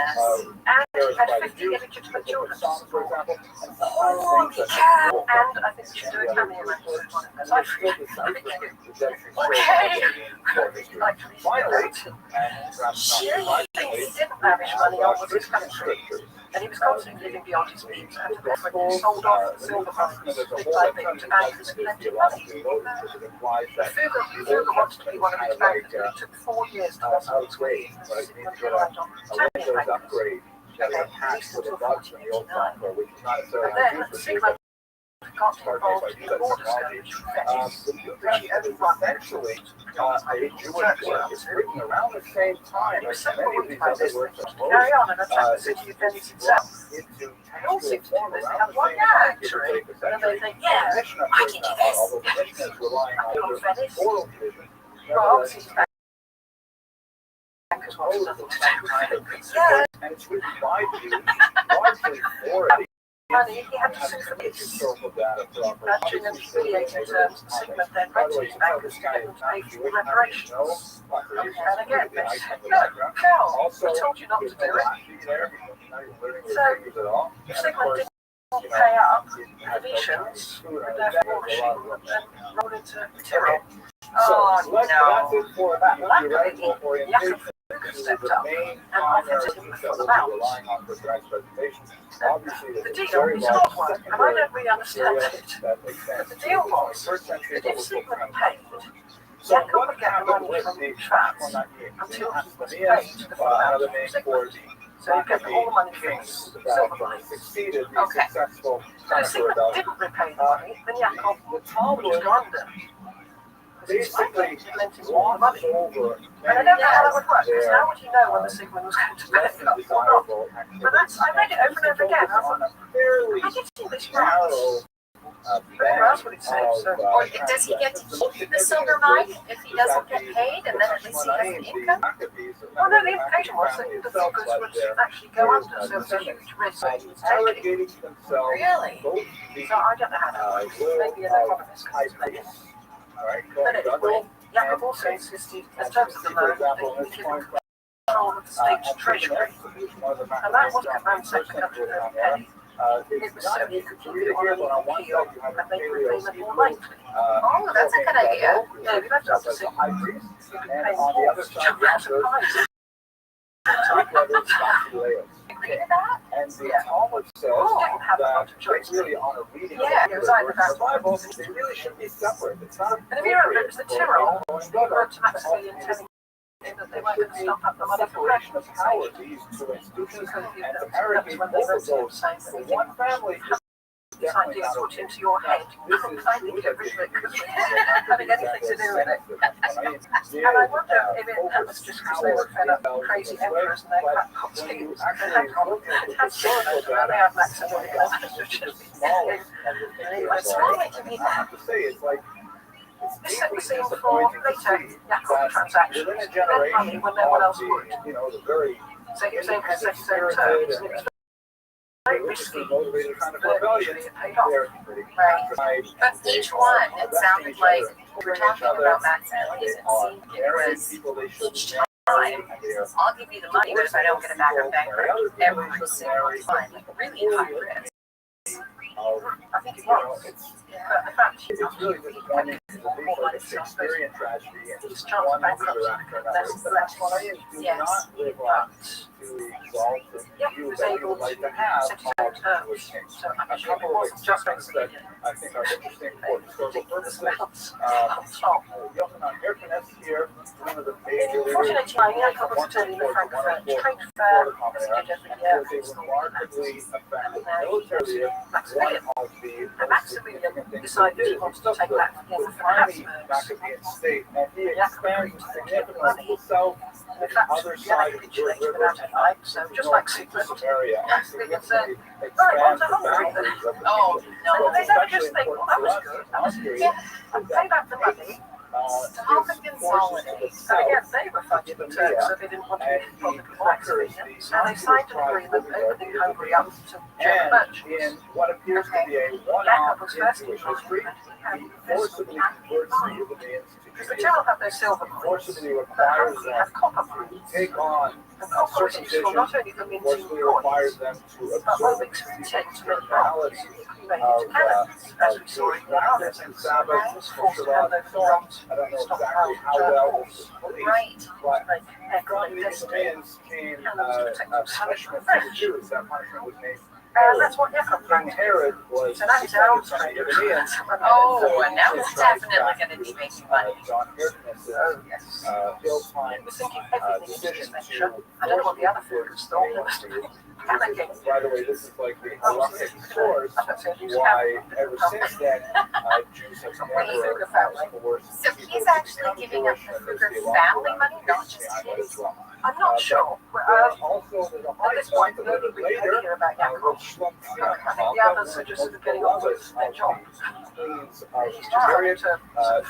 And There he is had like 50 illegitimate children to songs, for support. example, and Oh, sometimes yeah. things And I think we should do a cameo episode on it. Because I feel Okay. like to read Finally, about him. and perhaps The not only thing he didn't lavish money on was his country. And he was constantly living beyond his means, and therefore he sold off silver mines bit by bit to bankers who lent him money. Fugger wanted to be one of these bankers, but it took 4 years to muscle his way in. Sigmund relied on Italian bankers. Okay, at least until 1489. And then Sigmund got involved in the border skirmish with Venice, which he only won Eventually, a Jewish work is written around the same time and he was as so many of worried these by other this that works he of wanted to carry on and attack the Moses. city of Venice itself. Into They all seem to do this. They have one guy, actually, and then they think, yeah, I can do this. Although the mission is relying I on think on Venice. oral tradition, Well, obviously, his bankers wanted nothing to do with it. Yeah, and it's written by Jews, largely for money, he had to sue for this. historical data for Imagine in humiliating terms, Sigmund then went to his bankers to get them to pay for reparations. And again, they said, no, we told you not to do it. So, if Sigmund didn't pay up, the Venetians would therefore machine and roll into Tyrol. Oh no. Luckily, Jakob stepped up and offered him the full amount. The deal is not one, and I don't really understand it. But the deal was that if Sigmund paid, Jakob would get the money from Schwarz until he was paid the full amount from Sigmund. So he'd get all the money from his silver mines. Okay. So if Sigmund didn't repay the money, then Jakob would just go under. Because his banker lent him all the money. And I don't know how that would work, because how would you know whether Sigmund was going to pay up or not? But I read it over and over again. I thought, I did see this right. Where else would it say? So, Or does he get to keep the silver mine if he doesn't get paid, and then at least he has an income? well, no, the implication was that the figures would actually go under, so it was a huge risk that he was taking. Really? So I don't know how that works. Maybe an economist can explain it. But anyway, Jakob also insisted, in terms of the loan, that he would give him control of the state's treasury. And that wasn't to ransack the country with every penny. It was so he could keep it on an appeal and make repayment more likely. Oh, that's a good idea. No, we left it up to Sigmund. He could pay more to jump out of pies. Agree to that? And the Talmud says Didn't have a lot that of choice. really on a reading Yeah, of it was either that the Bible, they really should be separate. It's not And if you remember, it was the Tyrol, they wrote to Maximilian telling him that they weren't going to stop up the money for separation of Russians. power, these two institutions, and apparently That's when they both of wrote to him those saying for that one family. this idea put into your head. Kindly get rid of it because we're not having anything to do with it. And I wonder if that was just because they were fed up with crazy emperors and their crackpot schemes. They had Sigmund, and they had Maximilian. Anyway, I have to say, it's like this set the scene for later Jakob transaction. within a He lent generation money when no one else of would. the very So he was able to set his own terms, and it was very risky, motivated kind of but rebellion. eventually it paid off. Right. But each one, it sounded like we were talking about Maximilian. It seemed it was each time. I'll give you the money, but if I don't get it back, I'm bankrupt. Every single time, like really high risk. I think it was. But the fact is, It's really disappointing to believe that it's Shakespearean tragedy and he's just trying to one bankrupt leader after another. less and less. Do Yes. not live up to the exalted Yeah, he view was that we able would like to to have set his own of terms. Jewish kings. So I'm A sure it couple of wasn't just examples that Maximilian. I think are interesting for historical purposes. Smells on top. Johann Hirkenes here, one of the major In leaders 1489, Jakob was attending the Frankfurt Trade Fair, as he did every year. was a remarkably effective And military leader, one Maximilian. of the And Maximilian decided he wanted to take that for the defining Habsburgs. Maccabean state, and he Jakob expanded agreed to take significantly money. himself And in fact, other Vienna side of the capitulated river without a fight, so just like Sigmund, area, and Maximilian said, significantly right, expand what's a the Hungary then? boundaries of the Oh, kingdom. no. And they never just Especially think, well, that was good. Austria, And pay back the money, Stop and consolidate. So again, they were fighting the Turks, so they didn't want to be publicly vaccinated. So they signed an agreement opening Hungary up to German merchants. in what appears to be a Jacob one-off was first in Jewish history, line, he forcibly converts the Yugoslavians to because the Jews, Germans have no silver coins, forcibly but requires Hungary them has copper to coins. take on And copper is useful circumcision, not only for minting forcibly requires coins, them to but observe mimics the intend to make normality made into cannons, as we saw in the others. and Sabbath, Was forced to have those so on. drums I don't know stop exactly out how German well horse. this was policed, Right. but They from echoed the this day. Europeans came punishment for the Jews. That punishment was named And that's what Jacob King did. Herod was So that is our from the trade. Europeans. Oh, and now it's definitely going to be making money. John Hirtness's Oh, yes. ill-timed He was thinking everything into decision this to venture. I don't know what the other figures thought. They must have been panicking. By the way, this is like the Obviously, erupting source I don't say he's why happy. ever since then Jews have never forced So he's actually giving up the Fugger family money, not just his. I'm not sure. Also, there's a At high this point point, a little nobody bit really later, hear about Jacob. which I think the others are just sort of getting on with their job. queens of He's just trying period, to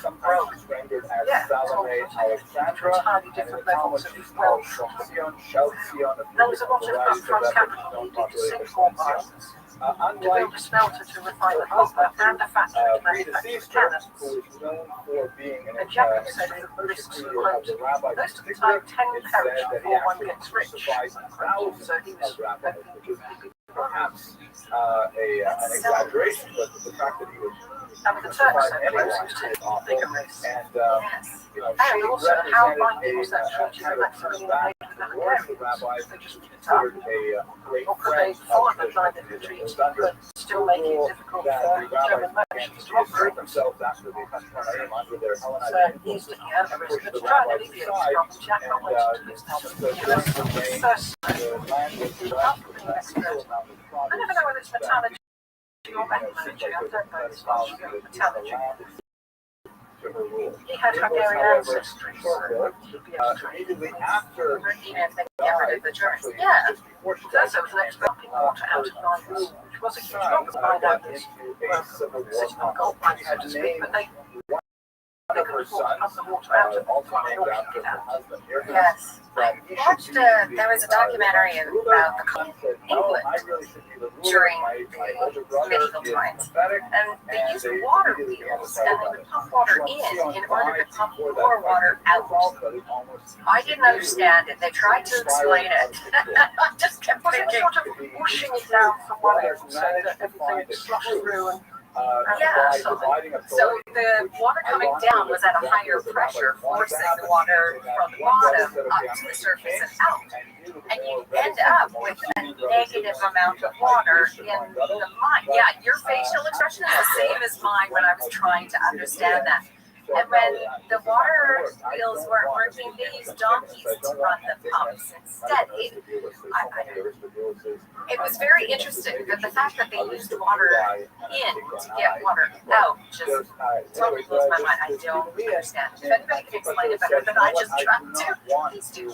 sometimes it's rendered as Yeah, Salome Alexandra, entirely and in different the Talmud levels of she's wealth. called Shomsion, Shalcyon, There was a lot of upfront capital needed to sink more mines, to unlike build a smelter to refine the copper, and a factory to manufacture cannons. who is known for being an And Jacob said that the risks were persecutor of the rabbis in most of the particular, time 10 it's perish said that he before one actually gets rich. crucified thousands So he was of rabbis, hoping which is he'd be perhaps an exaggeration, but the fact that he was I mean, the Turks said closest to bigger race. and Yes. you know, she And also, how represented binding was that a treaty kind of of Maximilian back made with the towards the Hungarians? rabbis, They just considered a great or could they friend follow of the traditional line of Judaism. retreat, It was under but still make it difficult that for the rabbis German began merchants to to operate? reassert themselves after the Hashmonaim under their So Hellenized he's influence. looking at the risk of trying to alleviate this problem. Jacob wanted to use this the first. land was developed with a considerable amount of I never know whether it's metallurgy or metallurgy. I don't know this much about metallurgy. He had Hungarian ancestry, so it would be a strange. immediately after And then get rid of the Germans. actually, Yeah. just before she There's died, also an expert pumping water out of mines, which was a huge problem to find out this. into a civil war Sitting on gold mines, so to speak, but they one of could her afford to pump sons, the water out of also mines named or after keep it her out. husband, Irving, Yes. that I he should watched be the, there was a documentary ruler. about the Son said, "No, England I really should be the ruler. during My older brother medieval is times. pathetic." And they And used they water immediately began to wheels, talk and they about would it. pump water Shlomo in order to died pump before that more fight water was out. resolved, but it almost I didn't understand it. They tried to explain it. I just kept Was it thinking, sort of whooshing it down from one end so that everything sloshed through and Yeah. by dividing so authority, the water coming down was at a higher pressure, forcing the water from the bottom up to the surface and out. And you end up with a negative amount of water in the mine. Yeah, your facial expression is the same as mine when I was trying to understand that. And when the water wheels weren't working, they used donkeys to run the pumps instead. It was very interesting, but the fact that they used water in to get water out just totally blows my mind. I don't understand. If anybody can explain it better than I just tried to, please do.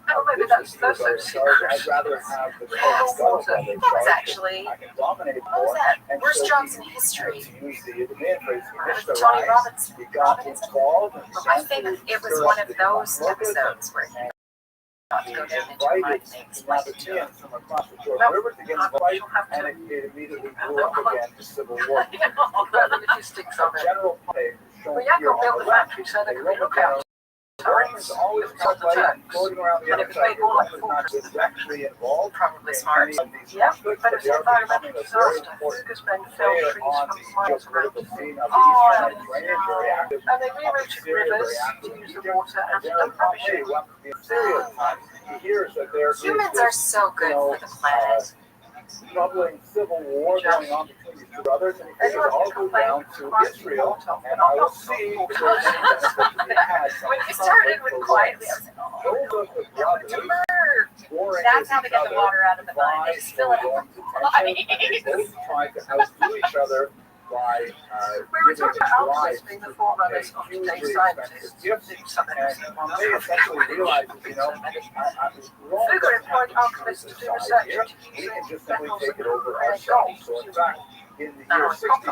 oh, maybe that's those secrets. I'd rather have the Yes. water. That was actually, I can dominate what was more. that? And Worst so jobs in he- history. To use the man phrase, he missed the Tony rise. Robbins. He got involved. And I think it was one of those episodes where he got to go down into my things. From across the Jordan River to get the fight, You'll have and to it immediately blew up again to civil war. learn the logistics of it. General Pay shown Well, here Jacob on built the the left. factory so they They could wrote look it out. Romans always felt like floating around the And it other was side. made more like The Romans not directly involved. Probably in smart. any of these Yeah, conflicts, but it was they an are becoming environmental a very disaster. important Lucas men felled player trees on from the miles around. geopolitical scene of the Oh, Eastern Mediterranean, very active. And they Up in rerouted Syria, rivers very active to in use the Egypt. water And and to General dump rubbish Pompey, in. what in Syria at the time, he hears that there is Humans are this, so good for the planet. troubling civil war going on between these two brothers, and he figures Anyone I'll can go complain down to Israel and I will see if there's any benefit to be had. When you started with quietly, I was like, oh, Those of the brothers Timber. warring That's with how they each get the other water out of the mine. They just fill it up with and they both try to outdo each other by We were giving talking a about drive alchemists being the forerunners of hugely today's expensive scientists. gifts. Did something And Pompey essentially realizes, Rome Figure doesn't have employed to alchemists choose to a do side research here. into We using can just simply metals take it and over gold. ourselves. So in fact, in the year 63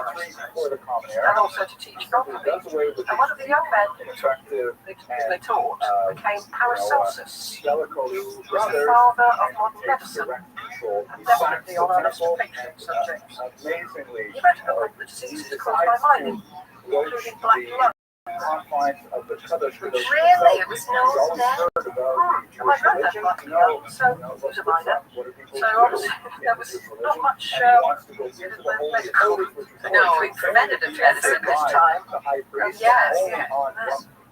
before the Common and Era. also to teach geography. Does away with And one of the young men ineffective they taught became Paracelsus, Bellicose who was the brother, father of and modern takes medicine, direct control. and He sacks definitely the on our list temple, of patron subjects. amazingly, He wrote a book on the diseases caused by mining, including black lung. confines of the Kaddish Really? It was known then? heard about the And my Jewish granddad religion. liked No, lung, so he was a miner. what do people So do obviously in there the was Jewish not religion? much And he wants to go into medical the Holy of Holies, which is No, always preventative the medicine this time. the high priest, Yes, only yeah. on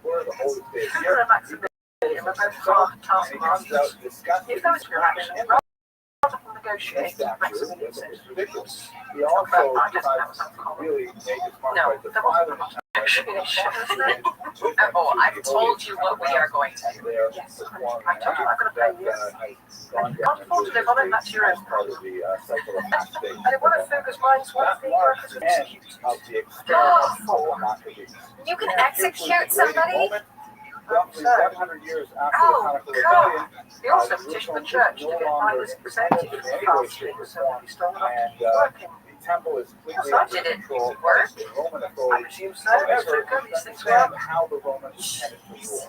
where the Holy Day is Foucault here. and Maximilian were both far And he comes taskmasters. out disgusted. If those were action, rather than negotiate, Maximilian said, ridiculous. He also tries to really make his mark No, by the there wasn't violence much negotiation, was there? Oh, I've told you what we are going to do. Yes, I told you I'm going to pay you. And you can't afford to live on it, that's your own problem. Part of the cycle of half state. And in one of Foucault's minds, one of the workers was executed. Of the experiment of the Maccabees. You can execute somebody? Roughly 700 years after Oh, the Conical Rebellion, He also petitioned the church to get miners exempted from fasting so they'd be strong enough to keep working. the temple is completely So under did it control work? of the Roman I authorities. presume so. It's Foucault, these things work. Understand how the Romans tended to rule.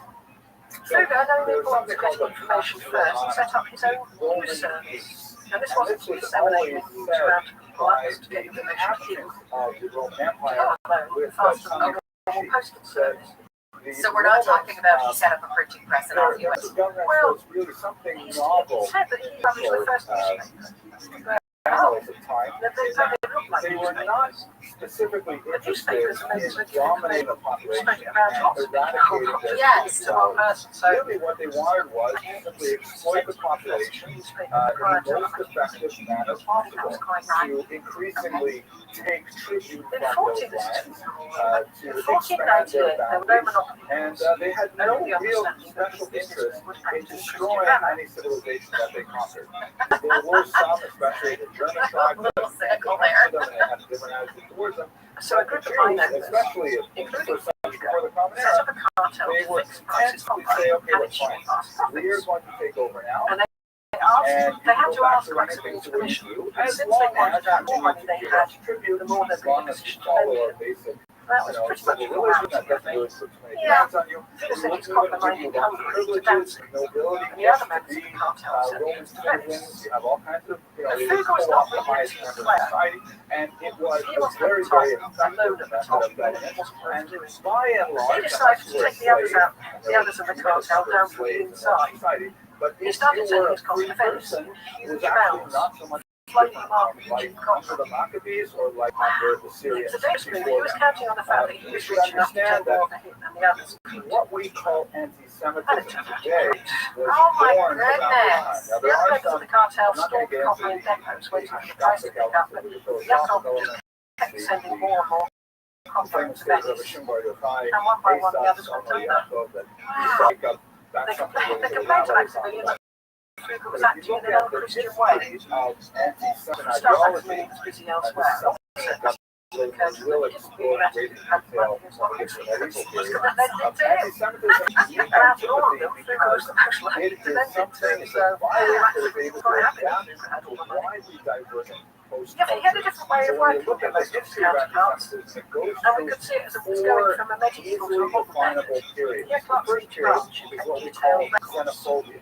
Foucault, knowing the importance of getting information first, set up his own news service. And this wasn't to disseminate news around to people, that was to get information to you. Of the Roman Empire with Faster than some a normal postal service. So we're not talking about he set up a printing press and off you went. The government Well, was really something He novel said that he published the first newspaper. at the time. That they looked like They were not specifically The interested newspapers made in such dominating the a population newspaper about and lots of eradicating people. their Yes. To one person, so Really, what they wanted was to simply exploit the population in the most effective manner possible to increasingly take tribute in from those 14, this is lands, to in expand 1498, their there were no boundaries. monopolies. And they had And no all the real understanding that special this interest would in practice destroying Christian any civilization that they conquered. There were some, especially the German tribes, that Little cynical they there. had different attitudes towards them. So a group of miners, Especially including for some before the Common set Era, up a cartel they to would fix prices on intensely say, okay, and that's fine. achieve fast We're profits. going to take over now. And they asked, And they had go to back ask to Maximilian's anything permission. to And as since long they as pointed out more money they had, tribute, the more they as long as you follow our basic, that was pretty much civil all religion out. that doesn't really put too many Yeah. demands on you. Figures We're that he's going to give compromising you lots of Hungary to privileges, dancing. nobility, And the other to members be of the cartel said Roman it's defense. citizens. You have all kinds of, And you Foucault was pull not off the really a highest team member of player. society, and it was He a was very, very very tight, effective alone at the top, method of and government. it wasn't worth And doing. by and large, He decided to take the others out, the others of the cartel down from the inside. society. But He if started you were taking a his cost free defense person, in it was huge actually amounts, not so much flooding the different market from with like cheap under cotton. the Maccabees or like under the It Syrians was a dangerous move. He before was them. counting on the fact that he was You rich should enough to take understand more of the hit than the others. What we call anti-Semitism today was Oh my born about this goodness. time. Now, The there other are members of some the cartel I'm not stored gonna get copper in into depots waiting for the the price to pick up, but Catholic Jacob element, just kept sending more and more copper famous into case of Venice. Shimbar Yochai, And one by one the others went Esau, under. Yaakov, that Wow. Jacob, that's They something complained that to the rabbis Maximilian talk that Foucault was about. If you acting in look an at the unchristian history way. of anti-Semitic Start ideology, Maximilian was busy and elsewhere. this is something that will explore in great detail in the medieval period. Anti-Semitism is Around antipathy all of them, Foucault was because the most likely it to is lend it something to, so that violates Maximilian the was quite happy that Foucault Foucault had all the money. widely divergent post Yeah, but he had a different way of So when you working look than at the most of his history of counterparts. anti-Semitism, it goes And we through could see it as it was going from a medieval to easily a modern definable method. periods. He had The lots of first period is what we call xenophobia,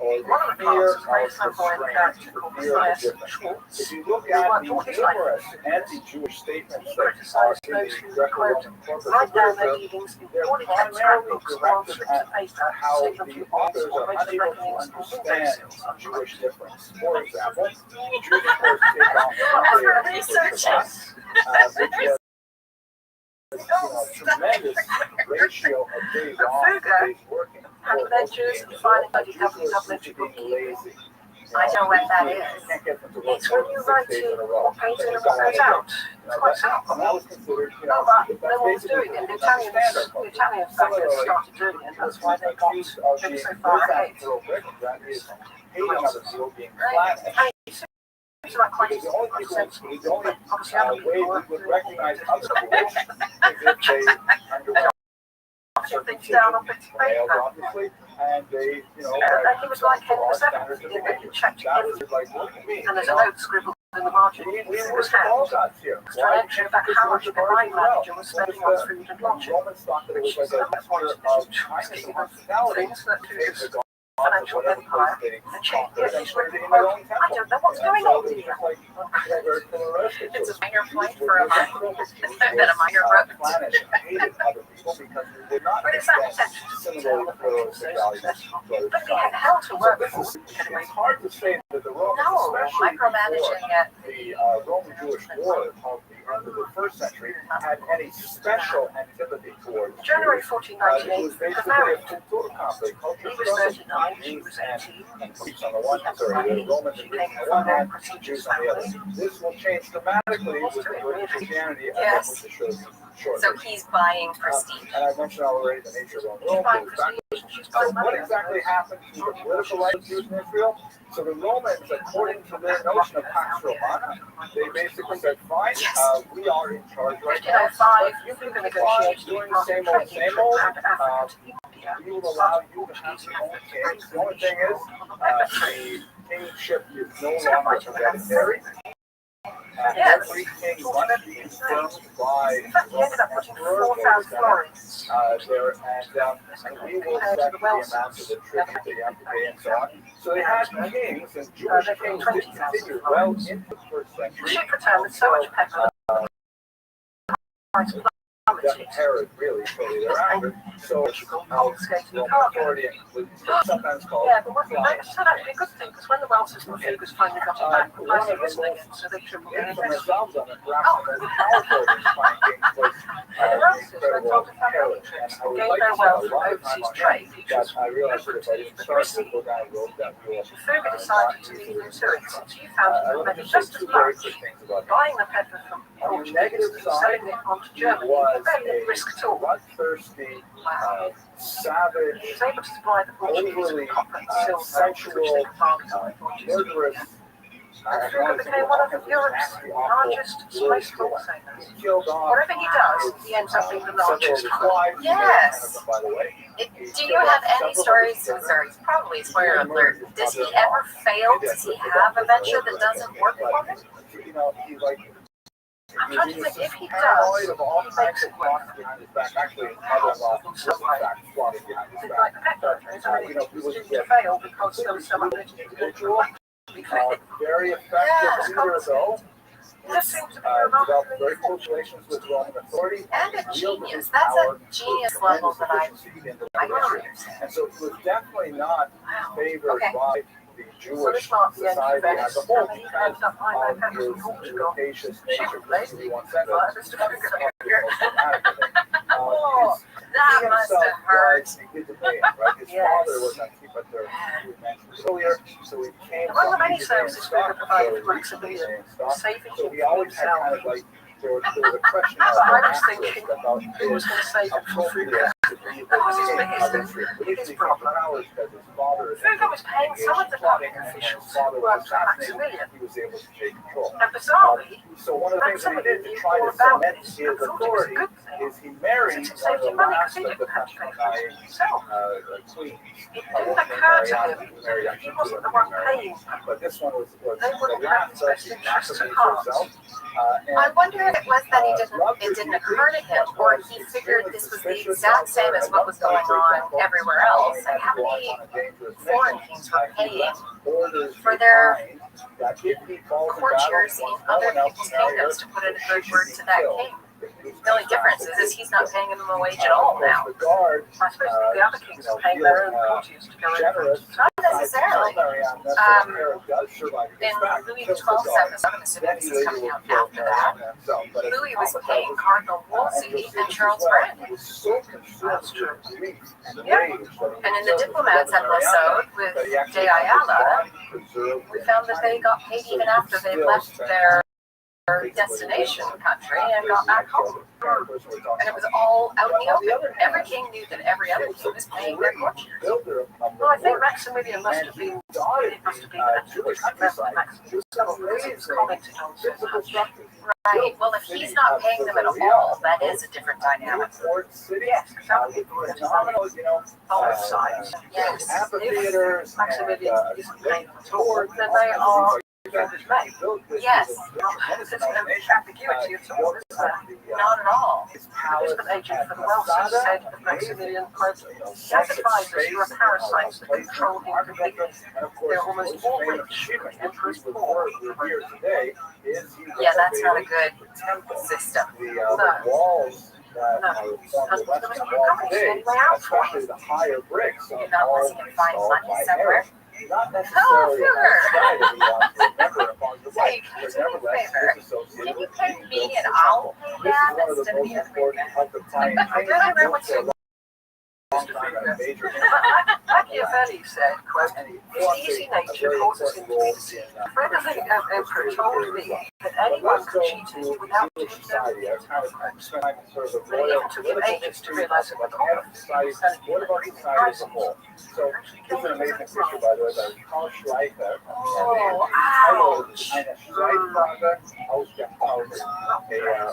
or the One of the fear parts was of very the flamboyant strange, character the called fear of the Matthias different. Schwartz. If you look Who at worked the all his life numerous for anti-Jewish statements He that are criticised in those the who, Greco-Roman corpus write of down their Wisdom, dealings in they're poorly kept primarily scrapbooks or on directed strips at of paper, how stick them the through walls authors or are register unable to records or window understand sills. Jewish difference. For example, Jews, of course, take off We're their researching. which was tremendous ratio of days off, days working. And ledgers and filing budget companies have ledger Being bookkeeping. lazy. I know what that You is. can't get them to work It's when you write 6 days in in a row. what goes in and They what don't goes wanna out. do it. It's quite And simple. that was considered, No, but no one was doing it. The Italians back then started doing it, and that's why they got so far ahead. Hating other people being flat. It's like quite Because the only people, sensible. the only Obviously, other way people we were would doing recognize it. other people is if they underwent Putting things down on bits of males, paper. obviously, and they, And he was like Henry our VII. standards He of did behavior. it, checked That everything. was like, look at me. And there's a you know, note scribbled in the margin. We It were was the ball hands. gods here. To an entry about how much the line manager was spending on food and lodging. Romans thought that it was like a mixture of kindness and hospitality. Things that Take the Tudor's gods of financial whatever empire place they and change conquered it and into put it in a their own I temple. don't know what's And going so on it was here. just like very pluralistic. It's a So minor these point were for a different minor. groups. These Then were, a minor road. planet hated other people because they did not But is that extend attention to similarly detail that makes pluralistic it so values successful? to other But they had societies. hell to So work this for. is, it's hard to say that the Romans, No, especially before micromanaging at the Roman-Jewish War of the end of the first century, had any special antipathy towards January Jews. 1498, It was the basically a marriage. cultural conflict. He Culture was struggle 39, between she Jews was and 18. Greeks on the one, sorry, the Romans and Greeks on the one hand, Jews on the other. This will change dramatically with Christianity, as I'm going to show you shortly. So he's buying prestige. And I mentioned already the nature of Rome. She's buying Goes back. prestige, she's So buying what money. exactly happened to the political life of Jews in Israel? So the Romans, according to their notion of Pax Romana, they basically said, fine, we are in charge right now, 1505, but you through can the keep on negotiations doing with the the same old. and Africa to India. We will allow you to have your own kings. The only thing is, the kingship is no longer hereditary. Yes. Every king must be confirmed by In fact, he ended up putting 4,000 florins. there, and we will set the amount of the tribute that you have to pay and so on. So they had kings, and Jewish kings did continue well into the first The century. ship returned with so much pepper that the price plummeted. Herod really shortly thereafter. So Confiscating the Roman cargo. authority and sometimes called Yeah, but it's not actually a good thing, because when the Welsh centrifugers finally got it back, the price had risen again, so they tripled their infamous investment. album and perhaps the most powerful of these fine kings was And the Welsh went incredible on to family Herod. trips And I and would gave like their to spend wealth a from lot of time overseas on trade, that, which but was I realized that if I didn't start the book I wrote that we will Fuga decided to leave him to it, since he found he could let make me just just say as two very much quick things about him. buying the pepper from On the negative Portuguese and selling it on to He Germany was at very little risk at all. bloodthirsty, savage, He was able to supply the Portuguese overly with copper and silver, sexual, which they could bargain for the Portuguese. murderous. And Fuga became one of Europe's largest space wholesalers. He killed off Whatever he does, he ends up being the largest. several of his wives. Yes. By the way. Do you have any stories? Sorry, it's probably a spoiler alert. Does he ever fail? Does he have a venture that doesn't work for him? You know, he like. I'm trying to think if he paranoid does, of all he kinds makes of it plots work. behind his back. Actually, his mother-in-law was in fact plotting behind his It's back. like the pepper, it's You know, he was doomed to fail because there was so much individual, very effective Yeah. leader though. It just seems to be Developed remarkably very close relations with Roman authority. And a wielded genius. his That's power a genius with level tremendous that I efficiency in the don't leadership. understand. And so he was definitely not favored Okay. by the So Jewish this marks the end of society Venice, as a whole and then he ends up buying because their of peppers from his Portugal. rapacious She nature. replaced He the once said but that. Mr. That's Fuga. probably the most dramatic of it. Oh, His- that he must himself have hurt. was a good debate, right? His Yes. father was on keeper there, we mentioned earlier, so he came Among the from many Judean services stock, Fuga provided so for he Maximilian, was stock. saving So him he from always had himself. kind of like, there was a question of But I was access thinking, about who was going to save him from Fuga? appropriate to be the That was his king biggest- of Israel. biggest Originally problem. from powers because his father Fuga was paying some of the public officials who worked for Maximilian. he was able to take control. And bizarrely, So one of the things that he did to Maximilian knew try all to about cement this his and thought it was a authority good thing. is he married Since it saved the him money, because last he of didn't the have to pay for it Hashmonai himself. queens. It didn't occur to him that he wasn't the one paying for it. But this one was They the wouldn't have last his of best the interests at Maccabees heart. herself. I wonder if it was that it didn't occur to him, or he figured this was the exact same as what was going on everywhere else. And how many foreign kings were paying for their courtiers in other people's kingdoms to put in a good word to that king? The only difference is he's not paying them a wage at all now. The guard, I suppose the other kings are paying their own courtiers to go in. generous. Not necessarily. In Louis XII's episode, I'm assuming this is coming out after that, Louis was paying Cardinal Wolsey and Charles Brandon. That's true. And in the Diplomats episode with De Ayala, we found that they got paid even after they left their destination country and got back home. And it was all out in the open. Every king knew that every other king was paying their courtiers. Well, I think Maximilian must have been, it must have been an Jewish member of Maximilian, because he was commented on so much. Right. Well, if he's not paying them at all, that is a different dynamic. Yes, because some people are Phenomenal, you know, both sides. Yes. amphitheaters, Maximilian isn't paying them at all, then they are defenders made. Yes. There's no ambiguity at all, is there? Not at all. The enlistment agent for the Welser said of Maximilian, quote, "Gas advisors who are parasites that control him completely. They're almost all rich. The emperor's poor." Yeah, that's not a good system. No. No. And there was no company any way out for him. Not unless you can find money somewhere. Oh, sugar. Hey, Hey, do me a favor. Can you pay me and I'll pay that instead of the other way around? I don't remember what you Machiavelli said, quote, "His easy nature causes him to be deceived. A friend of the emperor told me that anyone could cheat him without him knowing it." But it even took him ages to realize it was all selling prices. So it's an amazing picture, by the way, by Carl Schleifer. Oh, ouch. Eine Streitfrage aus der Pause.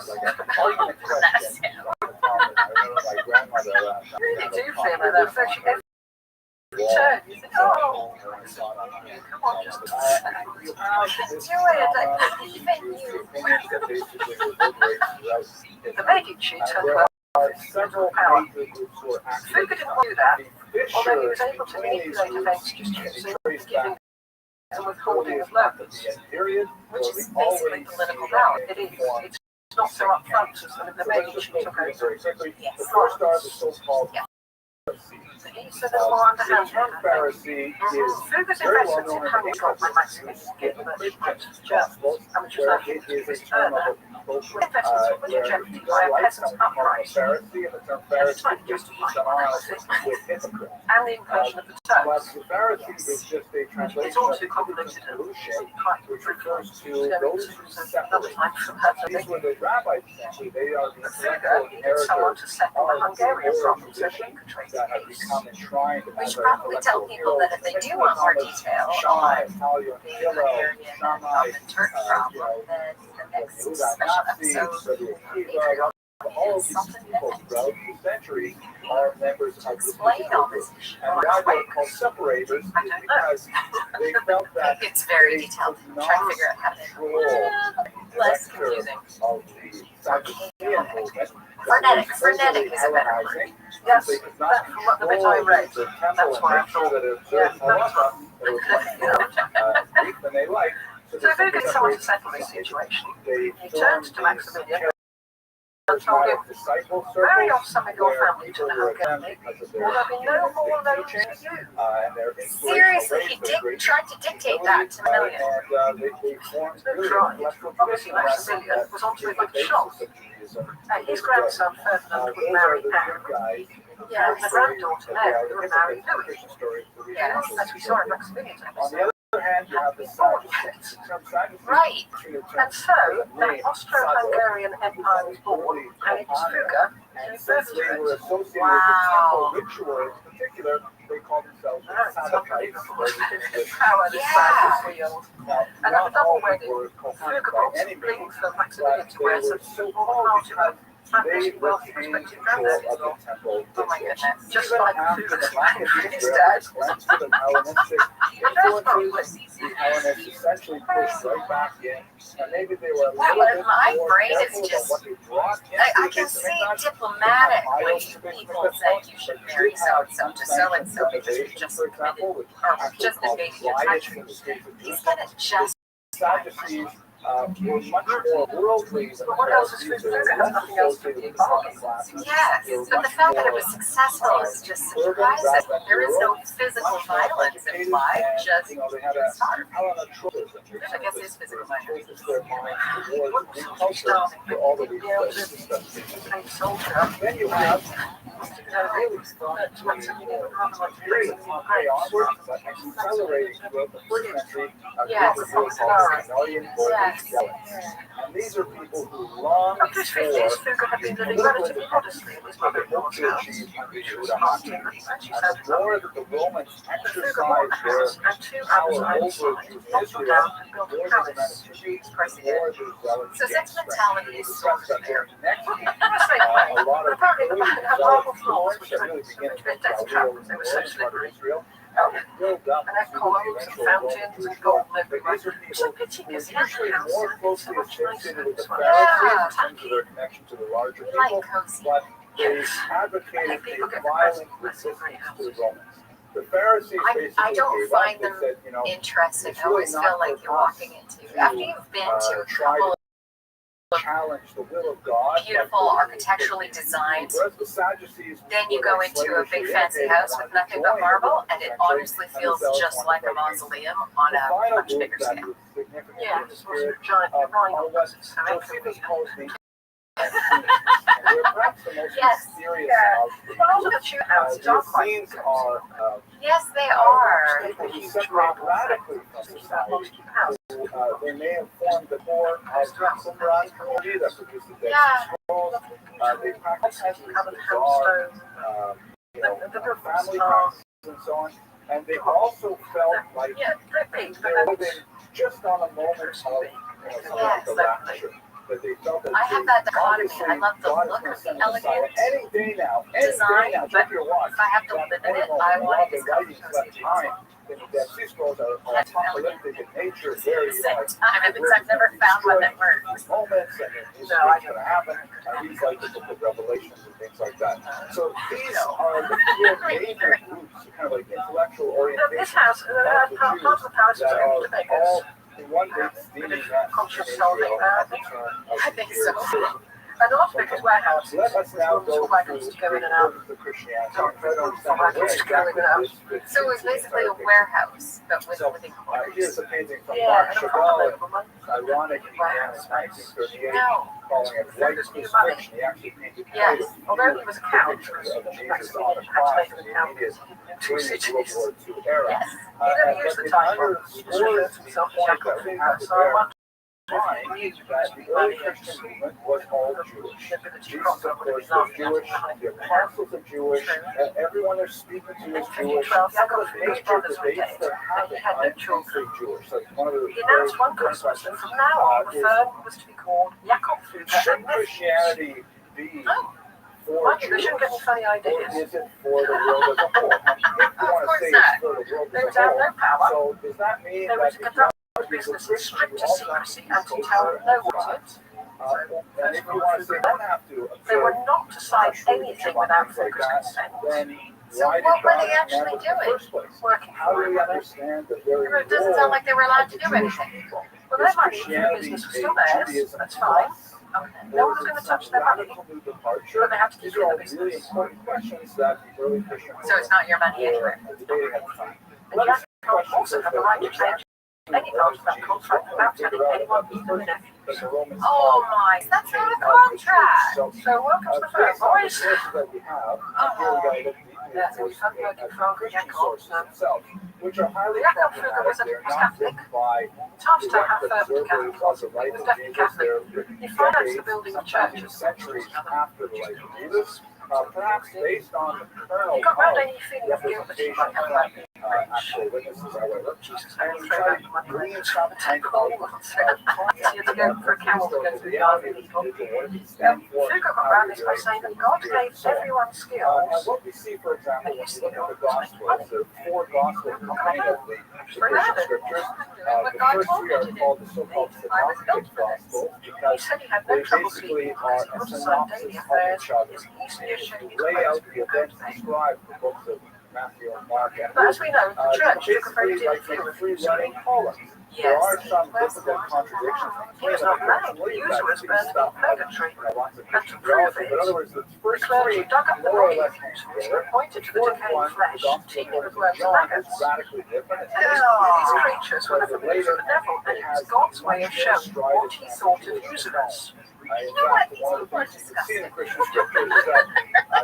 Like an argument question. I remember my grandmother. You really do feel like that, especially every turn. You think, oh, come on, just Do it. Even you. the Medici took Several power. major groups were Foucault didn't do that, although he was able to manipulate events just using giving and withholding of loans, Which is basically political power. It is. It's not so upfront as the Medici took over. Yes. The first are the so-called Yeah. So there's more underhand. Pharisee is Foucault's very well investments in known in Hungary got by Maximilian given the Germans, and which was where actually it is a his term earner. of Investments were put in jeopardy by a peasant's uprising Pharisee, and the term and it's Pharisee like is justified synonymous with hypocrite. and the incursion of the But Turks. the Pharisee is just a It's translation all of too the convoluted and solution, quite which refers to another those who separate. time from her. These were the rabbis, essentially. They are the But intellectual Foucault needed someone inheritors to settle the of Hungarian the problem so tradition she could trace that have the case. become enshrined We as should our probably tell people that if they do want more detail Shammai, on Italian, the Hillel, Hungarian and Shammai, Ottoman Turk problem, then the next special episode will be all of these something people different. throughout the centuries are members of this Explain all group. this issue. And why they were called separators is because they felt that It's very they detailed. could I'm not trying to figure out how to control less the confusing. of the Sadducean movement. Frenetic is a better word. Yes, They could that, not from what the bit I read, the temple that's and why I make sure thought. that it Yeah, observed halacha, that it was much more deep than they liked. So Foucault did someone to settle this situation. He turned to Maximilian and told him, "Marry off some of your family to the Hungarian, or there'll be no more loans to you." Seriously, he tried to dictate that to Maximilian. No try. Obviously, Maximilian was onto it like a shot. His grandson Ferdinand would marry Anne, Yes. and the granddaughter Mary would marry Louis. Yes. As we saw in Maximilian's On episode. the other hand, you have the Sadducees. Right. And so, that Austro-Hungarian Empire was born, and it was Foucault who And birthed since they were it. associated Wow. with the temple ritual in particular, they called themselves the It's Sadducites. unbelievable. English. The power this Yeah. man is wield. Now, And at not the double all wedding, were coherent Foucault by brought any some bling means, for Maximilian but to they wear were some so small called part of because a they fantasy wealthy retained prospective control granddad. of the temple Oh my ritual. goodness. Just Even like after the Foucault's Maccabees his were dad. cleansed of the Hellenistic influences, the Hellenists essentially pushed right back in, and maybe they were a Wow, little bit my more brain is careful about just- what they brought into I the can see synagogue. diplomatically people saying you should marry so-and-so to so-and-so because you just for committed example, which or actually just called invaded your riots country. in the streets of He's Jerusalem. gonna just Sadducees were much more worldly than But what else is Pharisees. Foucault? They were Has nothing else to associated do with with the bargaining. classes. yes, They were but the much fact that it more, was successful is just surprising. There is no physical violence implied, just you know, they had a starve. Hellenotrophism, which I guess it's physical violence. focuses their minds towards the culture for all of these places. A soldier. Then you have Really started to Maximilian rather like period Foucault. from May onwards, but accelerating throughout the first century, a Yes. group of people called the Magnolian Golden Yes. Zealots. And these are people who long Up to his 50s, Foucault had been living relatively modestly in his mother-in-law's house. She was fasting, and she and said the more that the Romans Foucault bought the exercised their house and 2 power others over outside, Jews knocked them Israel, down and built the a more they palace. managed to Pressing the more it. the zealots So gained sentimentality strength. is We sort of discussed that there. during next week. Devastating place. A lot But of apparently the early back had marble zealots floors, which that were really a beginning bit of death Galilee trap in because they the were so northern part of slippery. Israel. build up And have to columns the and eventual fountains Roman and gold But everywhere. these are It's a people pity who were because he had usually a house more and it's so closely much nicer associated with the as well. Pharisees in Yeah, terms of their connection to the larger we like people, cozy. but they Yes. advocated And people a get violent depressed when they resistance have to the houses. Romans. The Pharisees I basically don't gave find up. They them said, you know, interesting. it's I always really feel not like for you're us walking into, to, after you've been to a try couple to challenge the will of God. beautiful architecturally designed, Whereas the Sadducees then you were go like into a big slavishly fancy imitating house and with wanted to nothing but join marble, the and it essentially, honestly and the feels zealots just wanted like to a break things. mausoleum on The a final much group bigger that scale. was significant Yeah, in the this was spirit giant of rhino. what So Josephus calls the and they're perhaps the most Yes. mysterious of But also the two houses the are quite scenes cozy. are Yes, they are. people who separate radically from society. They may have formed the core of the Qumran community that produced the Dead Yeah. Sea Scrolls. They practiced Covered bizarre, hamstone. family practices and so on. And they also felt like Yeah, they're big, they but were they're living just on a moment of something like a rapture. That they felt that I have that dichotomy. obviously I love the God is look gonna of the send Messiah elegant any day now, design, but check your watch. if I have to live in it, I want it as comfy writings as left possible. behind. The Dead Sea Scrolls are apocalyptic in nature, very At the same like time, because I've never found one that works. moments and it's No, I going to happen. These like the book of Revelations and things like that. So these are the four major groups, kind of like intellectual orientation. This house, of the part Jews of the house is that going are to make all us. in one big steaming mess Conscious in solving Israel there, I at the think. turn of I the think year so. zero. And also because warehouses, Let us now go wagons to go in and out. to Christianity So, and try to understand where wagons to go in exactly and out. this fits So it was into the basically a entire picture. warehouse, but with So, living here's quarters. a painting from Yeah, Mark and a Chagall. woman. Ironic, he began in 1938, No. calling it white crucifixion. He actually painted Yes. Although he was a count, pictures of Jesus Jesus on the cross in the immediate two World cities. War II era. Yes. He never used the title. He just referred to himself as Jacob Fugger. So I wonder if he knew That the early Christian movement was all Jewish. Jesus, of course, was Jewish. The apostles are Jewish. Everyone they're speaking to is Jewish. Some of the major debates they're having are intensely Jewish. So it's one of the He announced one Christmas that from now on the firm was to be called Jacob Fugger. should Christianity be for Mind you, they Jews, shouldn't get any funny or ideas. is it for the world as a whole? And if you Of want to course say not. it's for the world They as were a to have whole, no power. so does that mean They were that to if conduct you business in Christian, you strictest also have to secrecy be and to kosher tell and no so one. on? And if you want to say don't have to They were observe not to sign anything without things like Fugger's that, consent. then So why did what were God they actually command it in the doing? first place? Working How for do we him. understand the very It doesn't sound like they were allowed to do anything. Well, their money for the business was still theirs. That's fine. No one was going to touch their money. Departure. But they have to These keep are all the really business. important questions that the early Christian So it's not your money were anyway. debating at the time. And Jacob also had the right to change any part of that contract without telling anyone, even the nephews. Oh my, that's not a contract. So welcome to the firm, boys. That we have, here we got to look That's deeply, what of fun course, working at for Christian Jacob. sources themselves, which are highly Jacob Fugger was problematic. a They're not Catholic. written by It's hard to tell how direct fervent the observers Catholic was. of the He life was of definitely Jesus. Catholic. They're written He financed the decades, building of sometimes churches. centuries after the life of Jesus. Perhaps based on the kernel He got round of any feeling of guilt that he might have about being actual witnesses, however. Jesus, And I he throw tried back money to away. glean some kind of He had to go for a camel to go through the army. Fugger got round this by saying that God gave everyone And skills. what we see, for example, when you look at the Gospels, there are four Gospels coming of the Christian scriptures. The first three are called the so-called synoptic Gospels He because said he had they no trouble basically sleeping are because a he wanted to synopsis sign daily of affairs. each other. His easier showing his Lay out clothes the events described in the books of Matthew and Mark and But as we know, the church took a very basically dim view of three him. running columns. There Yes. are some difficult contradictions. He was not married. The user was burning in purgatory. And to prove it, In other words, the the first clergy three dug up the more or body less of hang Jesus together. and pointed to the Fourth decaying one, the flesh, Gospel teeming according with to worms and John, is maggots. radically different. It's These creatures were the familiars of the devil, and it was God's way of showing what he thought of users. In know what? fact, These one of the people are things you can see in disgusting. Christian scriptures is that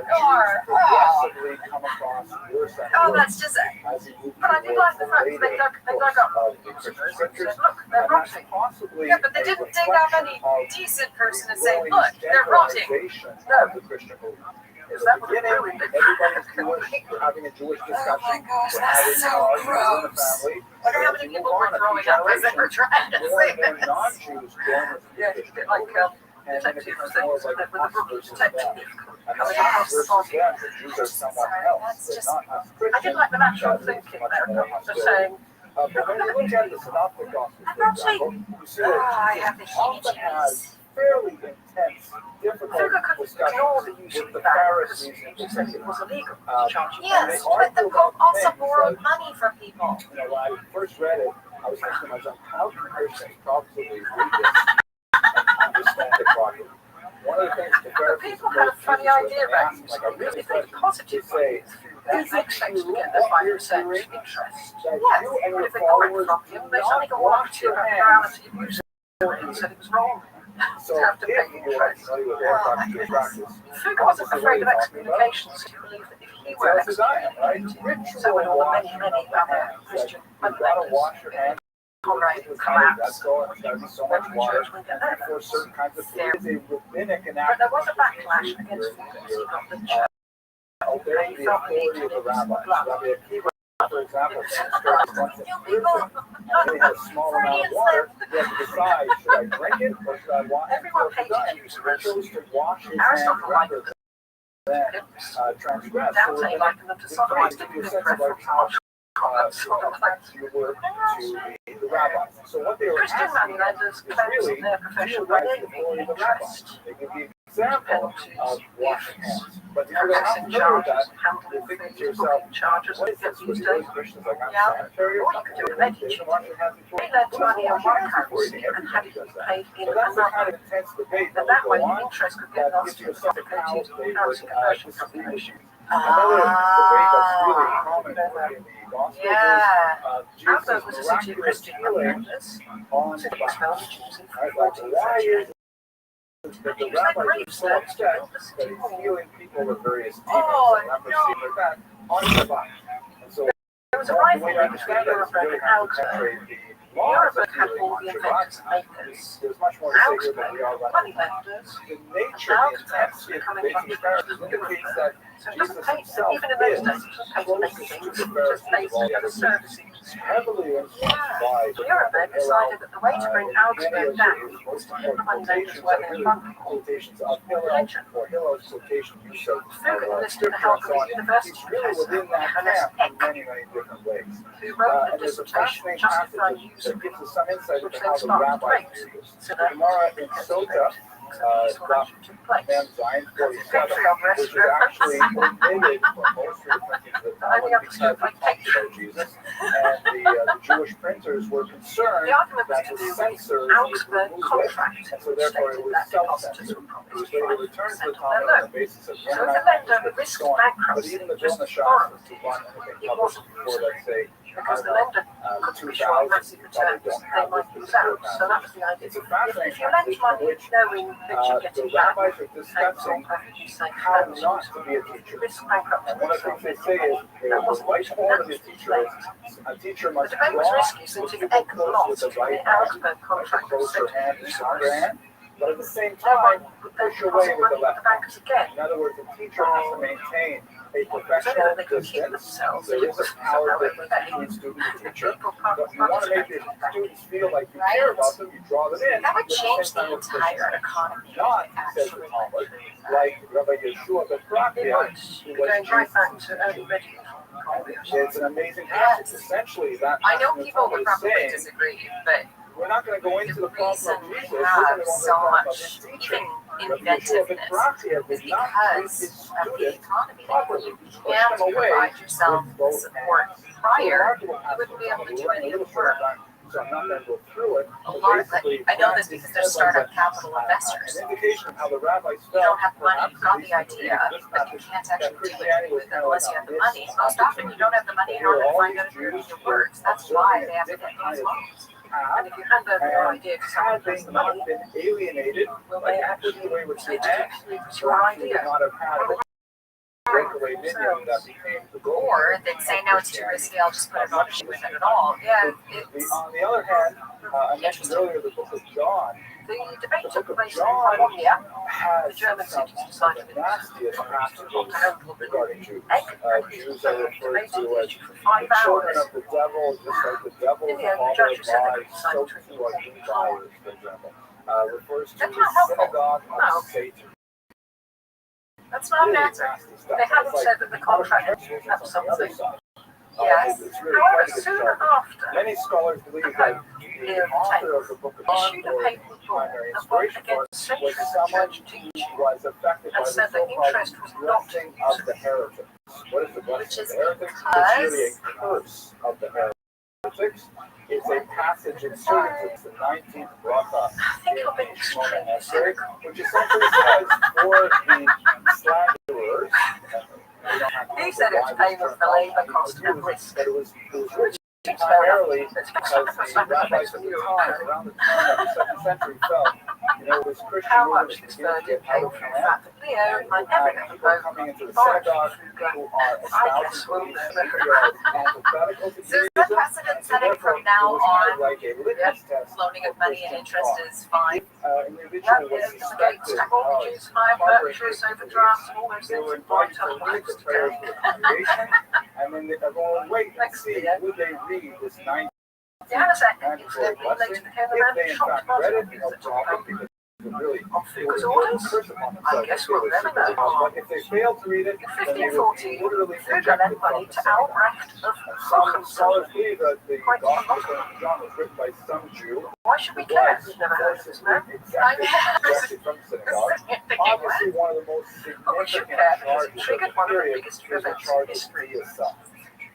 Jews progressively come across worse and Oh, worse that's just it. as you move But I did like the fact that they dug up of the users Christian and scriptures. said, look, they're And that's rotting. possibly Yeah, but they a didn't dig up any reflection of decent person and the say, growing look, they're rotting. generalization No. of the Christian movement. In Is the that what beginning, ruined it? everybody's Jewish. We're having a Jewish discussion. Oh my gosh, We're that's having so arguments in the gross. family. I wonder how many people were throwing up as they were trying to More say and more this. non-Jews join us in the Yeah, it's a Christian bit like movement, and then it detectives becomes things more with like the us rookie versus them. detective. And the Hamas versus them, the Jews are someone else. They're not us I Christians. did like the natural thinking there, just saying, But when you look at the Synoptic Gospels, for example, you see I that have the Jesus often has fairly intense, difficult Figure could discussions ignore the use with of the that Pharisees because and he said it was illegal to charge you. Yes, but the Pope also borrowed money from people. You know, when I first read it, I was thinking to myself, how can Christians probably read this and understand it properly? One of the things the But Pharisees people had a funny idea about asked, it. like a really If they question, deposited to say, money, is they it expect true to get that the 5% you're interest. that Yes, you and but your if they got it followers from do him, they not suddenly got one wash your hands? morality abuse and said it was wrong. So To have to if pay you are interest. familiar with Orthodox Jewish practice, Fugger wasn't afraid of excommunication, so he believed that if he were it's as I am, right? excommunicated, so would all the many, many other Christian You've got to unbelievers. wash your hands. Conrad That's collapsed. going, there's got to be so much Every water church would get that. for certain kinds of food. It's a rabbinic But enactment. there was a backlash against Fugger. He got the church. Obeying the authority of the rabbi. Rabbi Akiva, for example, demonstrated once in prison, and he had a small amount of water. He had to decide, should I drink it or should I wash it? Everyone So he hated Jews. chose to wash his hands Aristotle rather liked than them. transgress. Dante likened them to sodomites. Give you a sense of like how you were to the rabbis. So what they were Christian asking moneylenders is claimed really, their do you profession like by the authority of the rabbis? interest. They give the example of washing hands. But if you're not Pressing familiar with charges, that, handling you're thinking things, to yourself, booking charges, what and is get this? these What days. Christians like I'm Yeah. sanitary Or or you could do something? it medici. They wash your hands before. They lent Who money doesn't on wash your one hands before currency eating? and had Everybody it does that. paid in So that's the kind another. of intense debate And that that way will go the on interest could get that lost gives you in a sense of how complicated they would currency conversion disagree with you. calculations. Another debate that's really common in the Gospels Yeah. is Outburg Jesus' was a city of miraculous Christian healing moneylenders. on The the city was back. founded using Right, like, 14th why century. is it that They the used their rabbis are graves so there to upset build the that city he's wall. healing people with various demons Oh, and leprosy and like that on the back? And so There was a the way rivalry I between understand that is Europe really and have to Augsburg. penetrate the laws of Europe had healing all on the Shabbat. inventors and makers. There's much more to say here, but Augsburg, we are running. moneylenders. The nature, the intensity of the debate of the Pharisees indicates that So it Jesus doesn't pay, himself even in those is days, it doesn't pay to make closest to things. the It just Pharisees pays of all to the get a other service. heavily influenced by Europe decided that the way to bring Augsburg down was to give the moneylenders where they were vulnerable. quotations of Hillel or Hillel's quotation use of Fugger enlisted the help of a university He's really professor, within that Johannes camp in Eck, many, many different ways. who wrote a And there's a dissertation fascinating justifying passage use that of gives us some insight which into then how the started to rabbis debate. do this. So The Gemara in Sota, peaceful action took place. Mem Zion 47, Patreon which is reference. actually omitted from most of the printings of the I only Talmud understood because by it talks about Jesus. And the Jewish printers were concerned The argument was that to the do with censors the would Augsburg remove it, contract, and so which therefore it stated was that depositors self-censored. were It promised was later returned to 5% the of Talmud their on loan. the basis of So if the lender risked so on. But bankruptcy, even the just Vilna borrowed Shas, who bought anything it published wasn't before, let's say, because the lender couldn't be sure of massive returns, they might lose out. So that was the idea. It's a fascinating If you lend money which knowing that you're the getting back, rabbis are and it's discussing not perfectly safe, how that's not to be a teacher. risk bankruptcy. And one of the things they say is the right quality of teacher is a teacher The must debate was draw risky since if people Egg close with lost, the the right hand, Augsburg contract was closer said hand to be to useless. stronger hand, but at the same No one time, would then push away deposit with the money with left the hand. bankers again. In other words, the teacher has to maintain a So professional that they could keep distance. themselves. There is a power Somehow difference okay. between student and teacher. People can't But you want to make your students feel like you care about them, you draw them in. That would but at the change same the time, it's entire economy. not, says the Talmud, like Rabbi Yeshua ben It Barakia, would. who Going was right back Jesus. to early medieval. It's an amazing passage. Essentially, that I know passage people would is probably saying, disagree, but we're not going to go into the the problem reason of we Jesus. We're have going to go into the so problem of much his teaching. even Rabbi Yeshua ben inventiveness Barakia is did not treat because his of the students economy. properly. He You pushed have them to away provide yourself with the both support hands. prior. You wouldn't be able to do any of the work. work. So I'm not going to go through it. A but lot of basically, I know this that because is there's said like startup capital investors. An indication of how the rabbis You felt. don't have money, you've got the perhaps idea, this but you passage, can't that actually do Christianity anything was with it kind of unless like you have the this money. Most often you don't have the money in order to find out if you're doing your work. That's why they have to get these loans. And if you hand over your idea to someone had who has they the not money, been alienated, will like they they actually pushed away with say two to hands, you, it's your perhaps you would idea? not have had a breakaway minion that became the goal. Or they'd say, no, it's too risky, I'll just put it on with it at all. Yeah, it's On the other hand, I mentioned earlier the book of John. The debate The took book of place in John Colombia. has The German some cities of decided the it was nastiest passages to handle regarding Jews. Egg. Jews are referred Debated to the as issue for 5 the children hours. of the devil, just like the devil In is the end, the father judge of said they lies, could decide so between too are the you liars, for example. Refers to That's the not helpful. synagogue No. of Satan. That's not an answer. They haven't said that the contract have something. Yes. However, soon after, Many scholars believe that the author of the Book of John, issued a paper report primary that went inspiration for against it, was centuries of someone church who teaching was affected by and the said that so-called interest was not blessing of the heretics. What is the blessing Which of is the heretics? because- It's really a curse of the heretics. It's a passage inserted into the 19th bracha I think in you're being Shemona extremely Esrei, cynical. which essentially says for the slanderers. He said it was payment for labour, cost and risk. But it was written primarily because the rabbis at the time, around the turn of the 2nd century, felt, it was Christian How movement much this beginning to burden get out came of from the hand. fact that Leo, And like you every have other people pope, coming into the borrowed synagogue from who are I espousing guess we'll beliefs never. who are antithetical to So is that Judaism. precedent So setting therefore, from now it was kind of on? like a litmus test Loaning for of money and Christian interest thought. is fine. An individual was Yes, the gates suspected to mortgages, high purchase, overdrafts, and all those they things were that bright invited to up lead lives the prayers today. for the congregation, and then everyone would wait and Thanks, see Theo. would they read this 19th Janicek mandatory incidentally blessing. later became the If man they who in shot fact Martin read it, Luther no problem, King. because it really Off it was Luca's orders? curse upon I themselves guess if they we'll would never see it. know. But if they failed to read it, In then they would be 1514, literally Luger ejected lent from money the to synagogue. Albrecht of Some Hohenzollern. scholars believe that the Quite Gospel possible. of John was written by some Jew Why should we who care? was We've never heard of this man. ejected from the synagogue. Obviously, one of the most But we should significant care because it charges triggered of the one of the period biggest is the events in charge of history. deicide.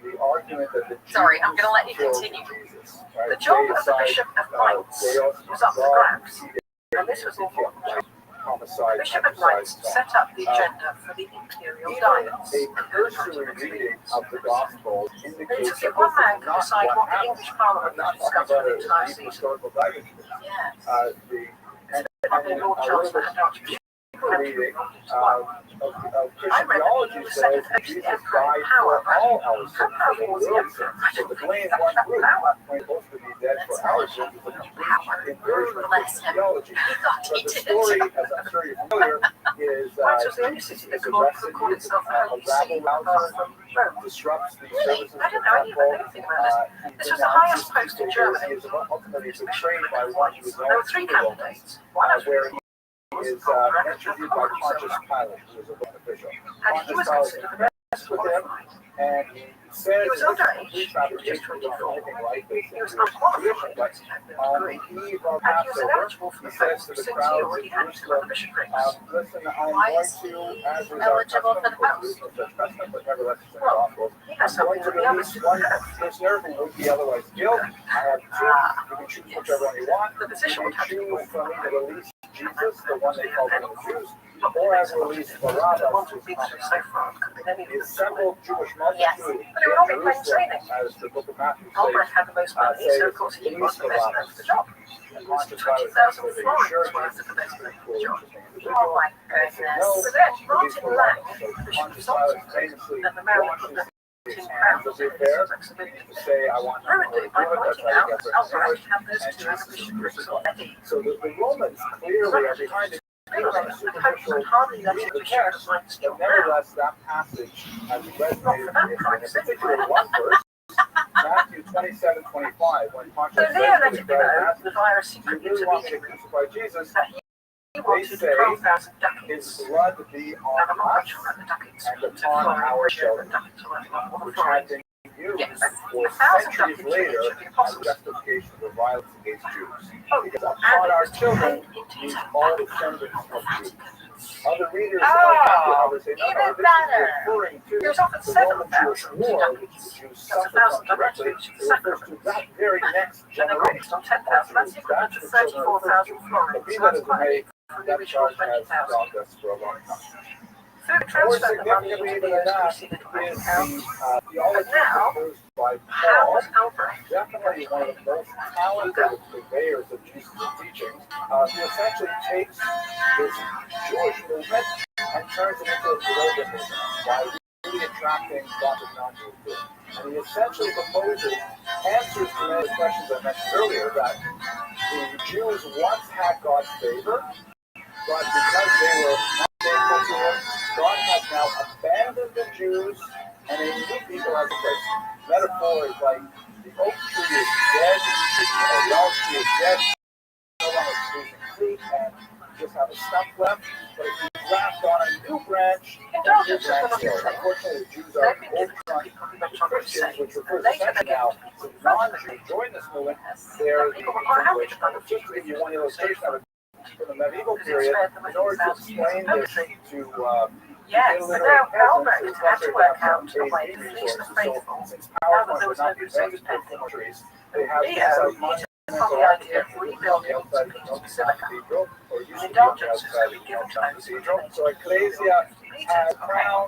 The argument that the Jews Sorry, I'm gonna let you killed continue. Jesus, right? The job of the Deicide, Bishop of Mainz Deus was up for God, grabs, he and this was the important job. homicide, The Bishop of matricide, Mainz set up the agenda for the imperial diets. a cursory reading of the Gospel It's indicates as that if one this man is could not decide what what the happened. English Parliament I'm not should talking discuss for about the a entire deep season. historical dive into this. Yes. Probably Lord Chancellor and Archbishop. Reading of Christian I read that theology he was says second that host to the Jesus emperor in died power, for all our sins, How for powerful the was the world's emperor? sins. So to blame one group when he's supposed to be dead for our sins is a complete inversion of Bless Christian him. theology. He thought he But the did. story, as I'm sure you're familiar, is Mainz was the only city that could call itself the Holy See apart from Rome. disrupts the Really? services I of the didn't know temple. anything about this. He This was the highest denounces post in people. Germany. He is ultimately betrayed by one who is There were known three to the Romans, candidates. One of where whom he is interviewed by Pontius Pilate, who is a Roman official. and he was Pontius considered the Pilate best with him, qualified. and he says He was that underage. this is He was complete just fabrication, 24. anything like this He was in Jewish tradition, unqualified but because he had no on degree. the eve of And he was Passover, ineligible for he the says post to the since he crowds already in had two Jerusalem, other bishoprics. listen, I'm Why going is to, he as is our eligible custom, for the because post? there is no such custom, but nevertheless it's in the Well, Gospels, He has I'm going something to that the others release didn't one have. prisoner who would be otherwise killed. I have two. You can choose whichever one you want. The position You would have to be choose for me to release Jesus, the the one they call the Jews, or I will release Barabbas, What who's we've been through so far could be any of the them. assembled Jewish Yes. multitude But it would all be in plain Jerusalem, sailing. as the book of Matthew says, Albrecht had the most money, so of course he was the best man for the job. It was 20,000 florins worth of the best man for the job. Oh my goodness. So then Martin Lang, Bishop of Salzburg, and the Mary Queen his hands of the affair to say, I want to ruined it by do it, that's pointing how out you that get Albrecht restored. had those And two other Jesus bishoprics already. So the Romans clearly are behind it. The Pope could hardly let a bishop of Mainz But go now. nevertheless, that passage has Not resonated for that in price, particular anyway. one verse, Matthew 27:25, when Pontius So says Leo to let the it be crowd, known, the virus "You secret really want me to intermediary, crucify Jesus? that he wanted say 12,000 His ducats. blood be And on I'm not quite us, sure about the ducats. and It's a upon foreign our ratio, children, but ducats are like one which foreign. had been used Yes, for 1,000 centuries ducats later should be as impossible. justification for violence against Jews. Oh, Because and upon it our was to children pay into means his all own descendants bank of Jews. Vatican. Other readers Oh, however, say, no, even this is better. referring to He was offered the Roman Jewish 7,000 war, which the ducats. Jews That's suffered 1,000 from directly. ducats, which It is refers to that very next And the generation. next on 10,000, that's the equivalent to 34,000 florins. But be So that that's as it quite may, a from the that original charge has 20,000. dogged us for a long time. Through the More transfer of the money significantly into even than Leo's that receipt is bank the account, theology now, proposed by how Paul, was Albrecht definitely one of the most talented purveyors of Jesus' teachings, who essentially takes this Jewish movement and turns it into a global movement by really attracting lots of non-Jews to it. And he essentially proposes answers to many of the questions I mentioned earlier, that the Jews once had God's favor, but because they were unfaithful to him, God has now abandoned the Jews and a new people has replaced them. Metaphor is like the oak tree is dead, or the olive tree is dead, no longer producing fruit, and just have a stump left, but if you graft on a new branch, Indulgence is branch another there. thing. Unfortunately, the Jews They've are been given to overrun people who don't want to Christians, say. which refers Later they essentially give now to people to who don't non-Jews. Join this movement. They're the People were quite happy to find a few just to give you one illustration of it from the medieval because it period, spared them a in few order to thousand years explain of this poetry. to Yes, but now Albrecht had to work out a way to please the faithful. Now that there was no Crusaders pending, they have Leo hit upon the idea of rebuilding St. Peter's Basilica. An indulgence is to be given to those who donate. So Ecclesia has crown,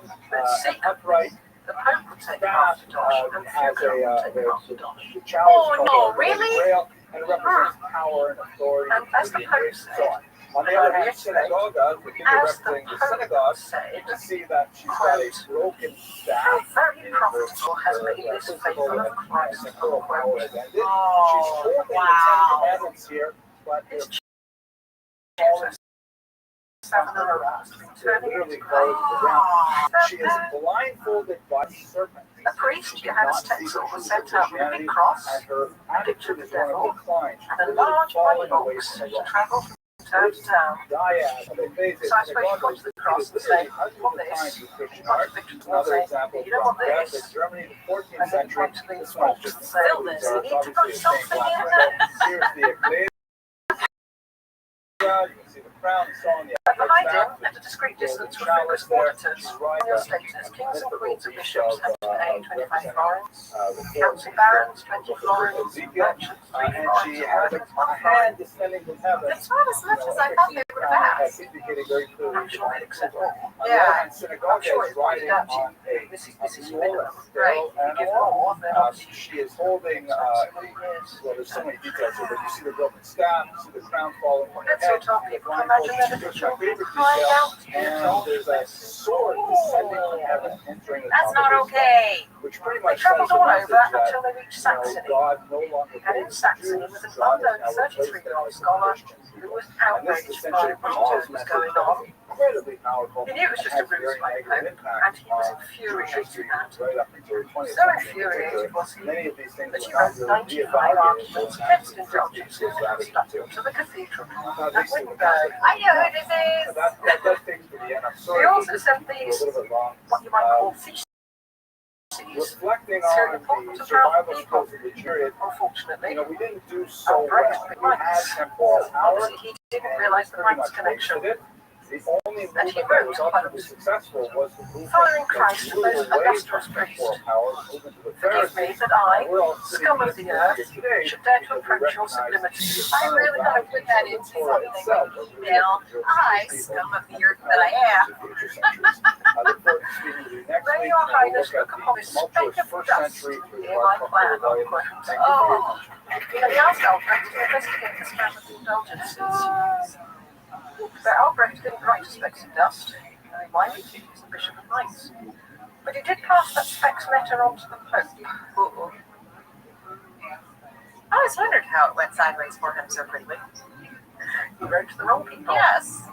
upright The Pope would take half staff, the dosh, and has Fugger would take half the dosh. the chalice Oh, no, really? rail, and it represents power and authority. And as the Pope so said, on. On the other hand, synagoga, the figure as the representing the Pope synagogue, said, you can see that she's got a broken how staff. very profitable has been this faithful of Christ. Power has ended. She's Oh, holding the Ten wow. Commandments here, but His it's Jesus, seven in a row, turning literally into close to the ground. Oh, She is blindfolded by the serpent. a priest, Johannes Tetzel, was sent out with a big cross, And her a picture of the attitude is one devil, of decline. and a large money box to travel from town to town. Dyad, they face it. So I suppose you point to the cross and say, you want this? You point to the picture and Another say, example you don't want from this? Germany, the 14th And then you century. point to the This one's box just and say, Fill this. you need to put something in there. there. Here's the Ecclesia. You can see the crown, the song, the But behind him, at a discreet distance, were Fugger's auditors, royal status, kings and queens and bishops had to pay 25 florins, counts and barons 20 florins, merchants 3 and she florins, has and a 1 hand florin. descending from heaven. It's not as much as I thought they would have asked. Indicating very clearly I'm sure they'd accept more. Yeah. synagogue I'm sure is it's pointed riding out to on you. a This is mule, minimum. Right. You give more, they're not she is holding, well, there's so many details here, but you see the broken staff, you see the crown falling from her That's head. what people can imagine their little children crying out. And there's a sword descending from heaven, entering the That's top not of his head, okay. which pretty They much travelled says the all message over that, until they reached you know, Saxony. God no longer And in favors Saxony Jews, was a God unknown has now replaced 33-year-old them scholar with Christians. who was And this outraged by essentially what Paul's was message going that's on. incredibly powerful. He knew it was just a Has ruse very by the negative Pope, impact and he was on infuriated history at that. right up until the 20th So century. infuriated was he Many of these things that were he not wrote really 95 reevaluated arguments against indulgence in Constantinople to the cathedral at Wittenberg. I know who this is. That does things to the end. I'm He sorry. also sent a these, little bit long. what you might call theses, Reflecting So on important the to travel survival people. skills of the period, unfortunately. we didn't do so Albrecht well. We Mites. had temporal power. Obviously, he didn't realize the Pretty Mites much connection. wasted it. The only And he movement that wrote was quite a ultimately bit. successful was the movement Following that Christ and grew those away illustrious from priests. temporal power, moved into the Forgive me Pharisees. that I, We're all scum of the earth, today should dare to because we approach your recognize sublimity. I really want to put that into Torah something. itself was really Now, reserved I, for scum people of the earth that I am, to future centuries. I look forward to speaking with you next May week. your and we'll highness look look at upon the this tumultuous speck of first dust century through the in my Rothschild plan, rebellion. unquote. Thank you for your oh, And he asked Albrecht to investigate this matter of indulgences. But Albrecht didn't write specks of dust. Why did he? He's the Bishop of Mainz. But he did pass that speck's letter on to the Pope. uh-oh. I always wondered how it went sideways for him so quickly. He wrote to the wrong people. Yes.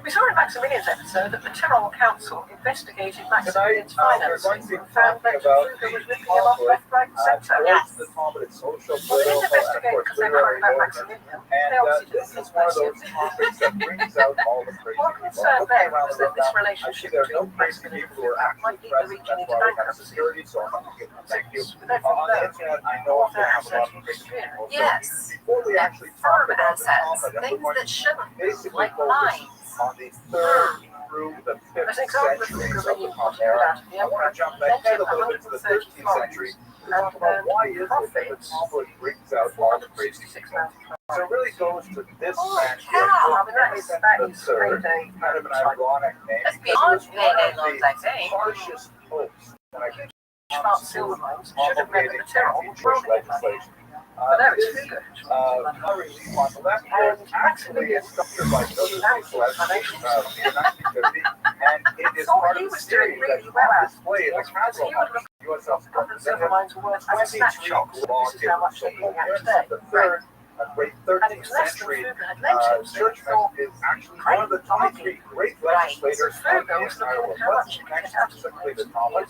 We saw in Maximilian's episode that the Tyrol Council investigated Maximilian's Tonight, we're finances going to be and found that talking about Fugger was ripping him off left, right, and centre. Yes. The Talmud, it's social, Well, they didn't political, and of investigate course because they were worried about literary Maximilian. And They obviously this didn't is one of think those topics that brings out all the crazy What people. concerned Looking them around was the that room this now, I relationship see there are no between crazy Maximilian people who are and actually might lead the present. region That's into why we have bankruptcy. security, so I'm going to give them thank you. But everyone On the knows internet, I know all they their have a lot assets of crazy people. So Yes. before we And actually talk firm about the assets, Talmud, things we're going that to shouldn't, basically like focus mines. on the 3rd through the 5th As an example of centuries Fugger of the being Talmud wanted era. out of the I want emperor, to jump lent ahead him a little bit to the 130 13th century florins to talk about and why is it that the profits Talmud brings out all the crazy people. 466,000. So it really goes to this Holy manuscript. cow. I mean, that is payday. Kind of an ironic name. That's because beyond it was one payday of loans, the I think. harshest hopes that I could Smart silver mines should have meant that the Tyrol were Jewish rolling in money. legislation. But now it's Fugger. Relief on the left here is actually sculptured by Joseph Nicholas in 1950, and it is So part he of the was doing series really that's well on at display in the because he Castle would look U.S. House of up and silver mines were worth as a snapshot. This is how much they're paying out today. The third a great And it 13th was less than century Fugger had lent him, so he churchman, thought, is actually one of the 23 great legislators of the entire world. What's the connection specifically to Talmud?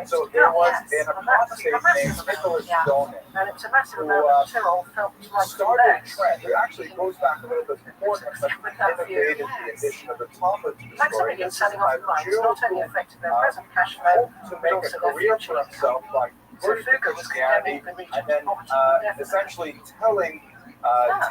So there was an apostate named Nicholas Donin and it was a massive who amount of Tyrol felt like started a legs. trend. It actually goes back a little bit before this, but innovated the addition of the Talmud to the Thanks story. to begin This is selling a off lines, Jew not only who affected their present cash flow, hoped to but make a also their career future for himself by So converting to Fugger was Christianity condemning the region and to then poverty indefinitely. essentially telling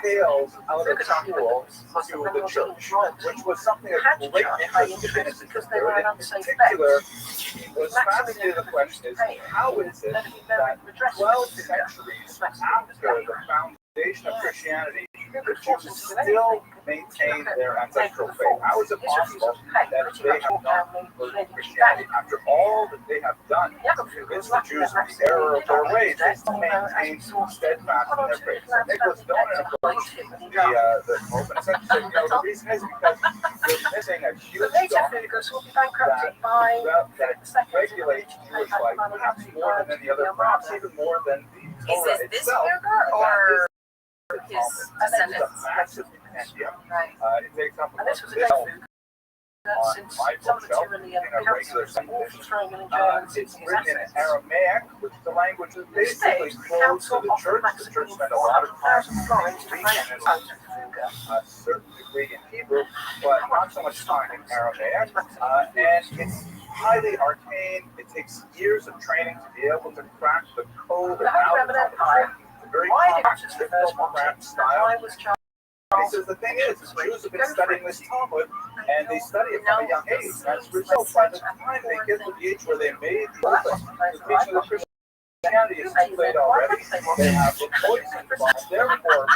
tales out of Fugger's school argument was that to when the you're church, dealing royalty, which was something you of had to great charge high interest to interest Innocent because III. they were an In unsafe particular, bet. he was fascinated with the question is, how is it that 12 centuries after the foundation of Christianity, the Jews still maintain their ancestral faith? How is it possible that they have not converted to Christianity after all that they have done to convince the Jews of the error of their ways? They still maintain steadfast in their faith. So Nicholas Donin approached the Pope and essentially said, the reason is because you're missing a huge But later document Fuggers will be bankrupted by that regulates Jewish life perhaps more than any other, perhaps even more than the Is Torah this itself. Fugger or his It's descendants? a massive compendium. Right. It takes up And this was a this day since my some of the bookshelf tyranny in and a regular councils were Sunday. throwing him in jail and It's seizing his written in assets. Aramaic, which is the language that basically Instead, the close to council the offered church. The Maximilian church spent a lot of time 400,000 florins to reading raise and his own Fugger. a certain degree in Hebrew, but not so much time in Aramaic. And it's highly arcane. It takes years of training to be able to crack the code of The how Holy to Roman Empire. It's a very Why did complex, Francis the First difficult want it? craft style. Why was Charles? He says the thing is, the Jews have been studying this Talmud, and they study it from a young age. As a result, by the time they get to the age where they made the preaching of Christianity is too late already. They have the poison involved. Therefore,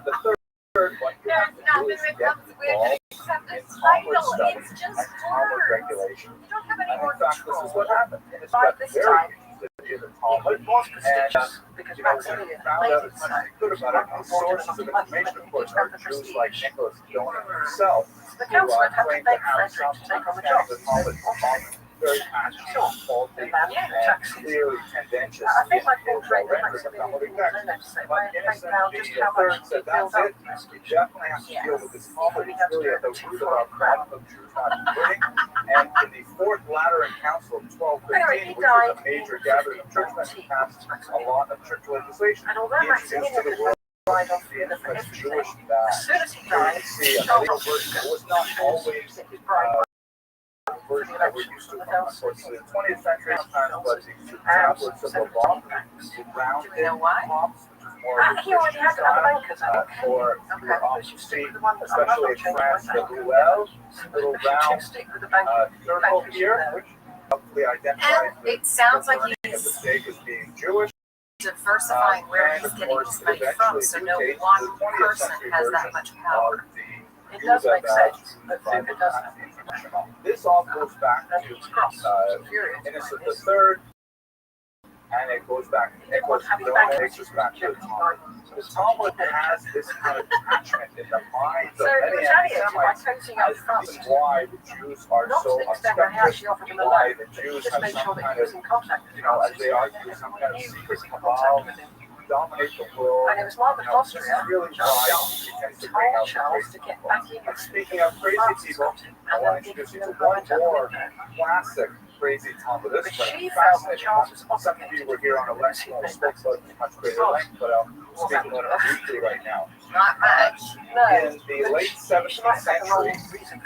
the third one you have to do is get involved in Talmud study and Talmud regulation. And in fact, this is what happened. It's got very in the Talmud, and Because we Maximilian found made out it as so. much as we could about it. The sources of information, of course, are Jews like Nicholas Donin himself, The who council had to claimed beg to have Frederick some to take on the job. understanding of the Talmud, very passionate, faulty, and clearly tendentious I think my in portrait of rendering of Maximilian Talmudic was text. necessary. But I break Innocent down just how III much said, it built that's up. it. We definitely have to deal with this Talmud. It's really at the root of our problem of Jews not converting. And in the Fourth Lateran Council of 1215, which was a major gathering of churchmen, he passed a lot of church legislation. And although He introduced to the Maximilian world relied on the Fugger for infamous everything, Jewish as soon as he died, see, a legal version that was not always his bride version that we're used to from, of course, the 20th century. Sometimes was the tablets of the law, the rounded tops, which is more of a he already had Christian other style, bankers, I think. or you Okay, were but often you see, stick with the one that especially in France, the ruelle, little round stick with the bank. circle here, which hopefully identifies And it sounds like the he's state as being Jewish. diversifying where he's getting his money from, so no one person has that much power. It does make sense that Fugger doesn't. This all goes back to Innocent III, and it goes back to Nicholas Donin, takes us back to the Talmud. The Talmud has this kind of attachment in the minds of So he many retaliated by anti-Semites closing up as front. the reason why the Jews are Not so to the extent where he actually offered him a why loan. the He Jews just have made some sure that kind he of, was in contact with as they argue, some kind of secret cabal to dominate the world. And it was Margaret of This is Austria, really why he tends to bring told out the Charles crazy to get people. back in And with speaking of crazy people, I want to introduce you to one more classic crazy Talmudist, But but she felt that fascinating Charles one. was Some of you were here on a lecture and spoke about it in much greater length, but I'll speak about it briefly right now. Not much. In the late 17th century,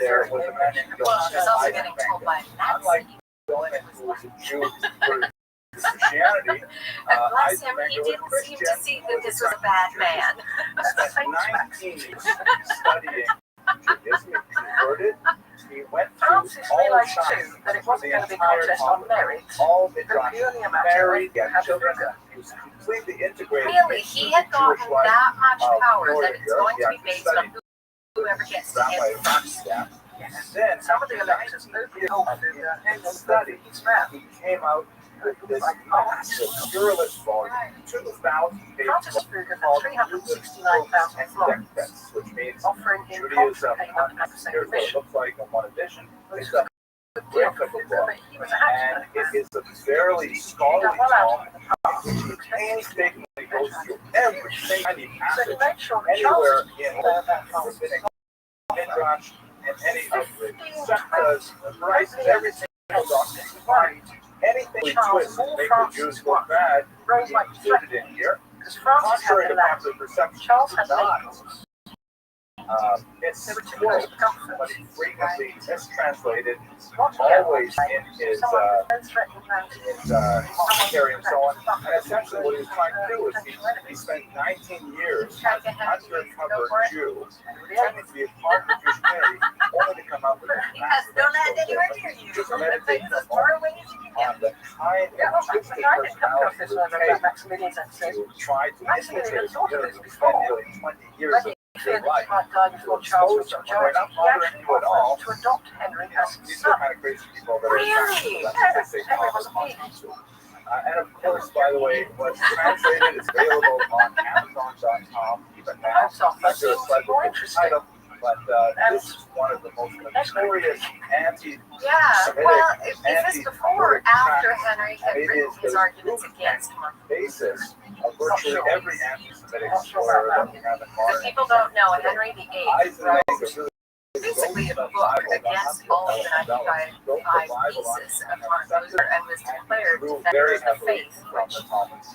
there was a man named Well, she's also Joseph getting told by Unlike Nazi. Donin, who was a Jew who converted to Christianity, And bless I him, he was a didn't seem to Christian see who that this was a bad man. spent 19 years studying Judaism and converted. He went through Francis all realised sides, too that it through wasn't the going to be a entire contest on Talmud, merit, all the but purely a matter married, of he had had children. Fugger. He was completely integrated Really, into he had the Jewish gotten life. that much power Northern that it's Europe. going He to be actually based on studied whoever gets to Rabbi him first. Rothschild. And then, Some of the electors openly told Fugger and studied his mouth. he came out with this massive pluralist volume, 2,000 pages Francis Fugger called for 369,000 florins, which means offering him Judaism contract payment and here's what it commission. looks like in one edition. It's got great type of book, and it is a fairly scholarly tome. It painstakingly goes through every tiny passage anywhere in that rabbinic midrash and any of the sectas, rights, and everything else. Anything we twist to make the Jews look bad, we included in here. Contrary to popular perception, it's not. It's quote, but frequently mistranslated, always in his commentary and so on. And essentially what he was trying to do is he spent 19 years as an undercover Jew, pretending to be a part of the Jewish community, only to come out with a massive just meditate for a moment on the kind of twisted personality that to try to infiltrate the community and spend nearly 20 years of their life to expose them. They're not bothering you at all. To adopt Henry as his These son. are kind of crazy people that are Really? that's what they Henry call was them a on king. YouTube. And of course, by the way, what's translated is available on Amazon.com even now. Post office Under a seems slightly more different interesting. title, but this is one of the most notorious anti. Yeah, well, is this before or after Henry had written his arguments against monarchy? Basis of virtually every anti-Semitic story that we have in Because modern. people don't know, Henry VIII wrote basically a book against all of the 95 theses of Martin Luther and was declared defender of the faith, which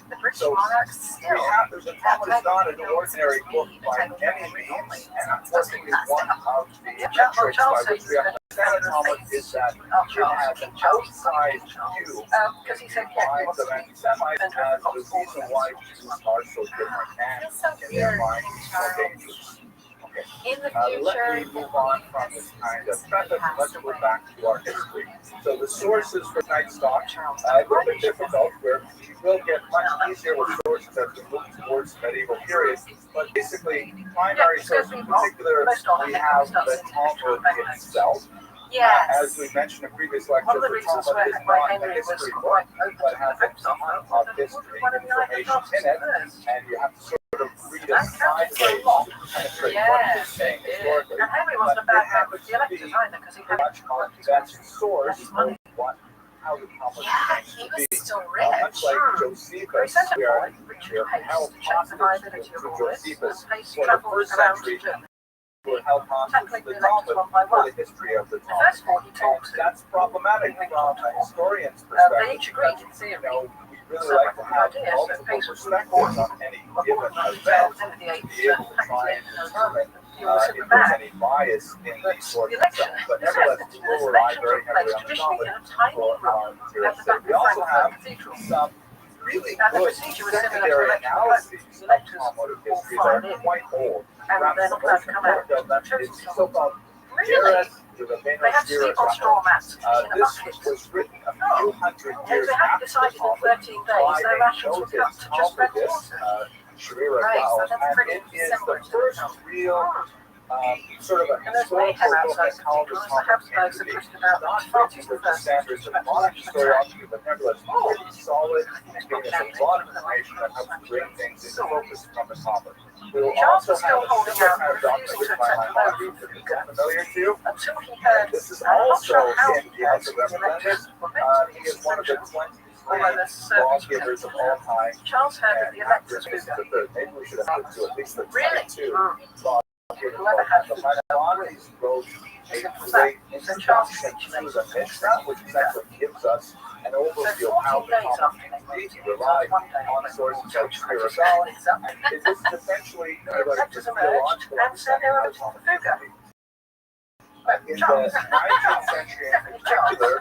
the British monarchs still There's a Talmud is not an ordinary book by any means, and unfortunately one of the metrics by which we have to understand the Talmud is that it has an outsized view Because he said, minds of anti-Semites as the reason why Jews are so different and in their minds so dangerous. in the Let future, me move on from this kind of preface and let's go back to our history. So the sources for tonight's talk a little bit difficult, where you will get much easier with sources as we move towards the medieval period. But basically, primary sources in particular, we have the Talmud itself. yes. As we mentioned in previous lectures, one of the the reasons Talmud is why not a Henry was history book, quite open but to has the a ton of history information in it, and you have to sort of read it sideways to penetrate what he's saying historically. And Henry wasn't a bad man with the electors either, because he had Much of that source of what, how the Talmud Yeah, came he to be. was still Much rich. like Very Josephus, centre we are point, Richard held Pace, checked the viability hostage of to all this, Josephus and Pace for the travelled first around century. to Germany. We're held hostage to the Talmud one by for one. the history of the The Talmud. first four he And talked to, that's problematic from a historian's they perspective. each agreed in theory. We really like to have multiple perspectives on any given event to be able to try and determine if there's any bias in these sorts of things. But nevertheless, we will rely very heavily on the Talmud for our material sake. We also have some really good secondary analyses of Talmudic history that are quite old. Perhaps the most important of them is the so-called Really? They had to sleep on straw mats in a this bucket. was written a few hundred And years they had after the decided in Talmud. 13 days their rations were cut to just red water. Shirira Right, so Gaon, that's and pretty it is similar the to first real sort of a And there's historical mayhem book outside that the calls the cathedrals. The Talmud Habsburgs into have be pushed about not far written too with the fast. standards of modern historiography, but nevertheless pretty solid, and giving us a lot of information that helps bring things into focus from the Talmud. We will Charles also was still have a holding similar out, kind of doctrine refusing to by accept my no mom, room that is familiar to you. until he heard, This is I'm not also sure how in the House of Representatives. He is one of the 23 lawgivers of all time. Charles heard that And the after electors this, moved. the third, maybe we should have put to at least the Really? 22 lawgivers. Whoever had The minorities wrote a great introduction to the Mishnah, which essentially gives us an So overview of how 14 the days Talmud after they indeed moved, relied one day on they sources took like Shirah and and this is essentially the like electors the emerged theological and said they were understanding looking of for Talmud. Fuga. In the 19th century in particular,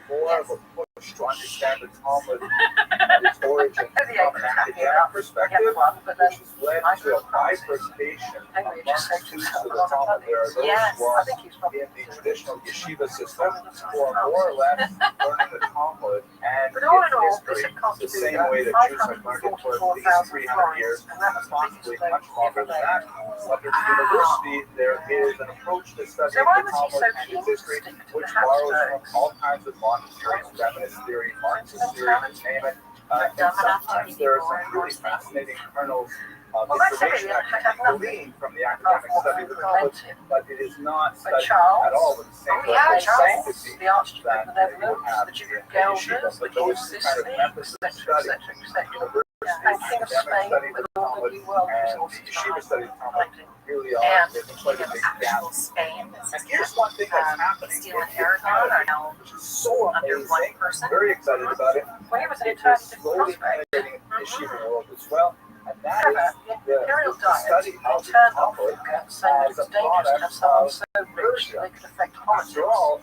more of a push to understand the Talmud and its origin from an academic perspective, which has led to a bifurcation amongst students of the Talmud. There are those Yes, who are in the traditional yeshiva system who are more or less learning the Talmud and But all in all, its this history had the contributed same way that Jews have learned it for at least 300 years, possibly much longer than that. But at the university, there is an approach to studying So why the was he so Talmud and keen its to history, stick to which the borrows from Habsburgs? all kinds of modern theories, feminist theory, Marxist theory, you name it. And sometimes there are some really fascinating kernels Information that can be gleaned from the academic study of the college, but it is not studied Charles, at all with the same the level of Charles, sanctity the Archduke that of the they would Netherlands, have the Duke in of a yeshiva. Guelders, the But King of those kind of Sicily, methods of study, etc., university, and King of academic Spain study of with the all the Talmud, New World and the resources yeshiva study of the Talmud collecting. really are, And there's speaking quite a of big gap. actual Spain, And here's one thing that's happening Castile and in Aragon are now which is so under one amazing. person. Very excited about it. Well, it was an It entirely is different slowly prospect. penetrating the yeshiva world as well, and that However, is the imperial the diet study they of the turned off Talmud Fuga, saying that it was dangerous to have someone so rich that they could affect politics. after all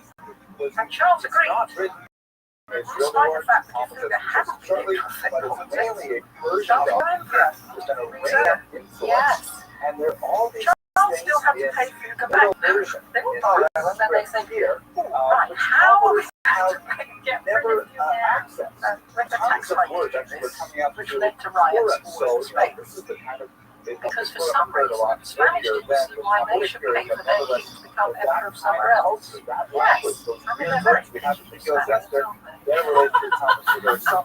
was And Charles agreed. not written in Despite the fact that Talmud Fuga hadn't been shortly, able to affect but it's politics, mainly a version Charles of Emperor just an array So, of influence, Yes. and there are all these Charles things still had to in pay Fuga little back. version They will in borrow, this and then they say, script here, right, which how are we authors going have to get rid never of you now? accessed. When the Tons tax of hike words did actually were this, coming up which to led to riots us. all So, over Spain. this is the kind of Because for some reason, Spanish didn't see why they should pay for their king to become emperor of somewhere else. Yes. I mean, they're very thinking Spaniards, aren't they? They're related to Thomas. So there's some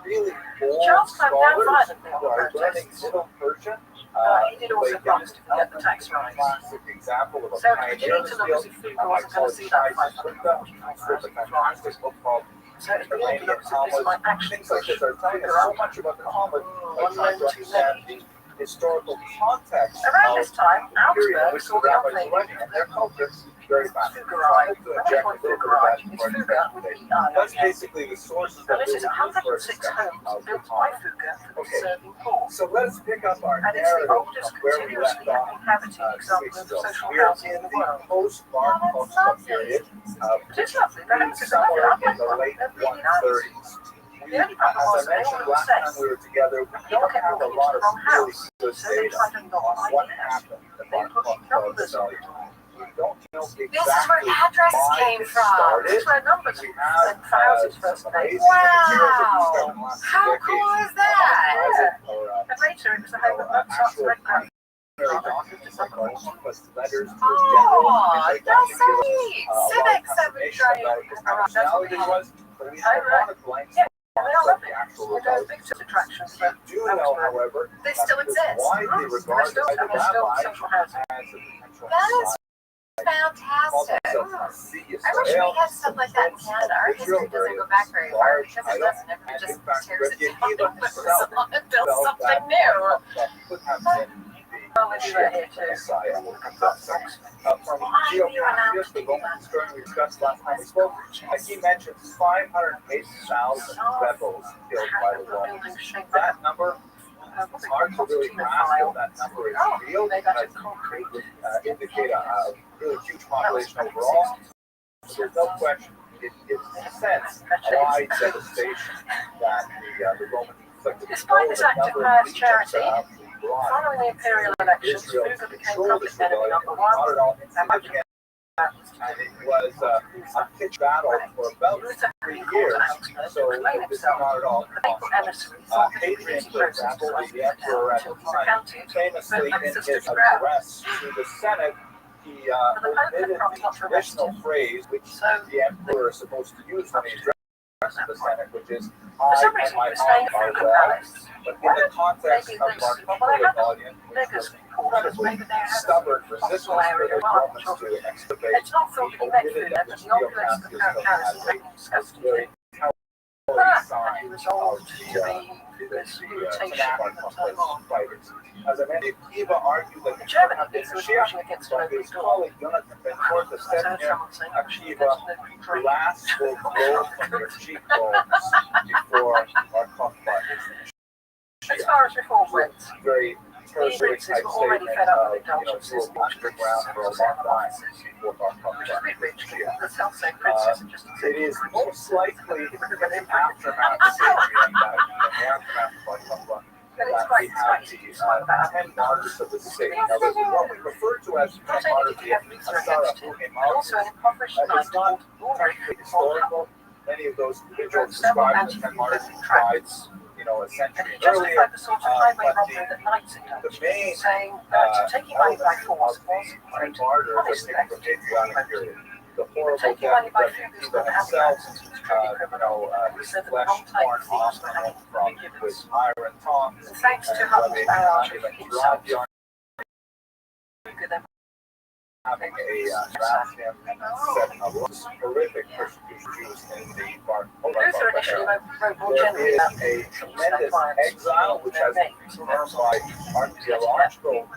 really old Charles clamped down scholars violently who on the are learning protests. Middle Persian. He did also promise to forget the tax rise. Classic example of a So it pioneer was beginning to look as if field. Fuga wasn't going to see that 544,000 fantastic book called So it's beginning to look as if this might actually things like push this are telling us Fuga so up. much about the Talmud, One trying to known too understand many. the historical context Around this of time, the period in Augsburg which saw the the rabbis unveiling were writing, and their culture is very fast. Fugarite. When I want Fugarite, it's Fuga with the That's I. basically the sources And that this is we use for a 106 discussion homes of the built by Talmud. Fuga for Okay. conserving poor. So let's pick up our And it's the narrative oldest from where we left continuously off inhabited 2 example weeks of ago. social We are housing in in the the world. post-Mark Oh, that's Post lovely. period, But it's lovely. The houses are somewhere lovely. I in the like late them. They're really nice. 130s. The only problem As was I they all mentioned look last the time same. we were together, we People don't kept have a walking lot into of the wrong really house. good So they data tried to knock on on what ideas. happened at They Mark put Post numbers on Valley. it. We don't know exactly This is where address why came it from. started. This is where numbers We and have for houses first some named. amazing materials that we Wow. started in the last few How decades cool is on that? Isaac or, And later it was the home of Mozart's great grandfather. documents like our plus letters to the Oh, general, things like that that's to so give us neat. a lot of Civic confirmation about his personality was, but we have a lot of blanks Yeah, they are of lovely. the actual They're results. big attractions. We do know, however, They that still it was exist. widely They're regarded still, by the and they're still rabbi social housing. as a potential That is Messiah. fantastic. Called I himself Sea wish Israel. we had stuff like that in Canada. Our history doesn't go back very far because it doesn't. Everybody just tears it down and puts on and builds Felt that something new. that could have been Oh, we do that here too. Messiah. From Why do you allow Geocassius, the people Roman that? historian we discussed last time we spoke, he mentions 508,000 rebels killed by the Romans. Buildings shaped That number, it's hard to really grasp what that number is real, Made but out of concrete. indicate a really huge population overall. There's no question, it is in a sense a wide devastation that the Romans inflicted. Despite his active pious charity, Following following the imperial elections, Fuga became public enemy number one. And much of that was to and it was a pitched battle for about 3 years, so it was not at all the papal emissary thought that he could Hadrian, use the for process example, to the emperor at the until he time, recounted, famously but in insisted his to grab. address to the Senate, he But the Pope had omitted promised the not to arrest traditional him. phrase which So, the emperor is supposed to use when he addresses the Senate, which is for some I reason, and my he was staying army at are Fuga well. Palace. But in the context Maybe of this, Mark well, they had Rebellion, which beggars' was quarters. incredibly Maybe they had stubborn a resistance hostile for area. the Well, I'm not Romans sure. to excavate, It's not thought he that he met omitted Fuga, that but which the opulence of the Geocassius Pope Palace has had a disgusted very him. cowardly And sign he of resolved to the be this irritation Senate and so on. fighters. As I mentioned, Kiva argued that In he Germany, have been this was Mashiach, pushing against an but open his door. colleague Jonathan Ben Forth I said heard to him, someone say pushing Akiva, against an open door. glass will blow from your cheekbones before our Kafba is As far as reform went, very these tertiary princes type were already statement fed up of, with indulgences we'll underground for a long time before our which is a bit Kafba rich, is given the self-same princes are just It is most likely in the aftermath of our Kafba But it's that quite we have easy to the find about 10 martyrs of the state. Now, this is what we refer to as 10 not only martyrs did he have Luther Asara against him, Puhim but also an impoverished knight It's not called Ulrich technically von historical. Many of those individuals several described as 10 martyrs anti-Fuga tried, tracts. a And century he earlier. justified the sort of highway but robbery that knights the indulged main in, saying that taking money by force was, martyrs quote, honest from the theft, patriotic period. the horrible taking death money by of fingers Eva and himself. since it was truly criminal. His Said that the flesh wrong type torn of off thieves were from having to be with given. iron tongs. And thanks to And Hutton's Rabbi barrage even himself, dragged on then having trapped him and set a horrific persecution of Jews in the Bar Luther initially era. wrote more There generally is about a tremendous exile which has been confirmed by archaeological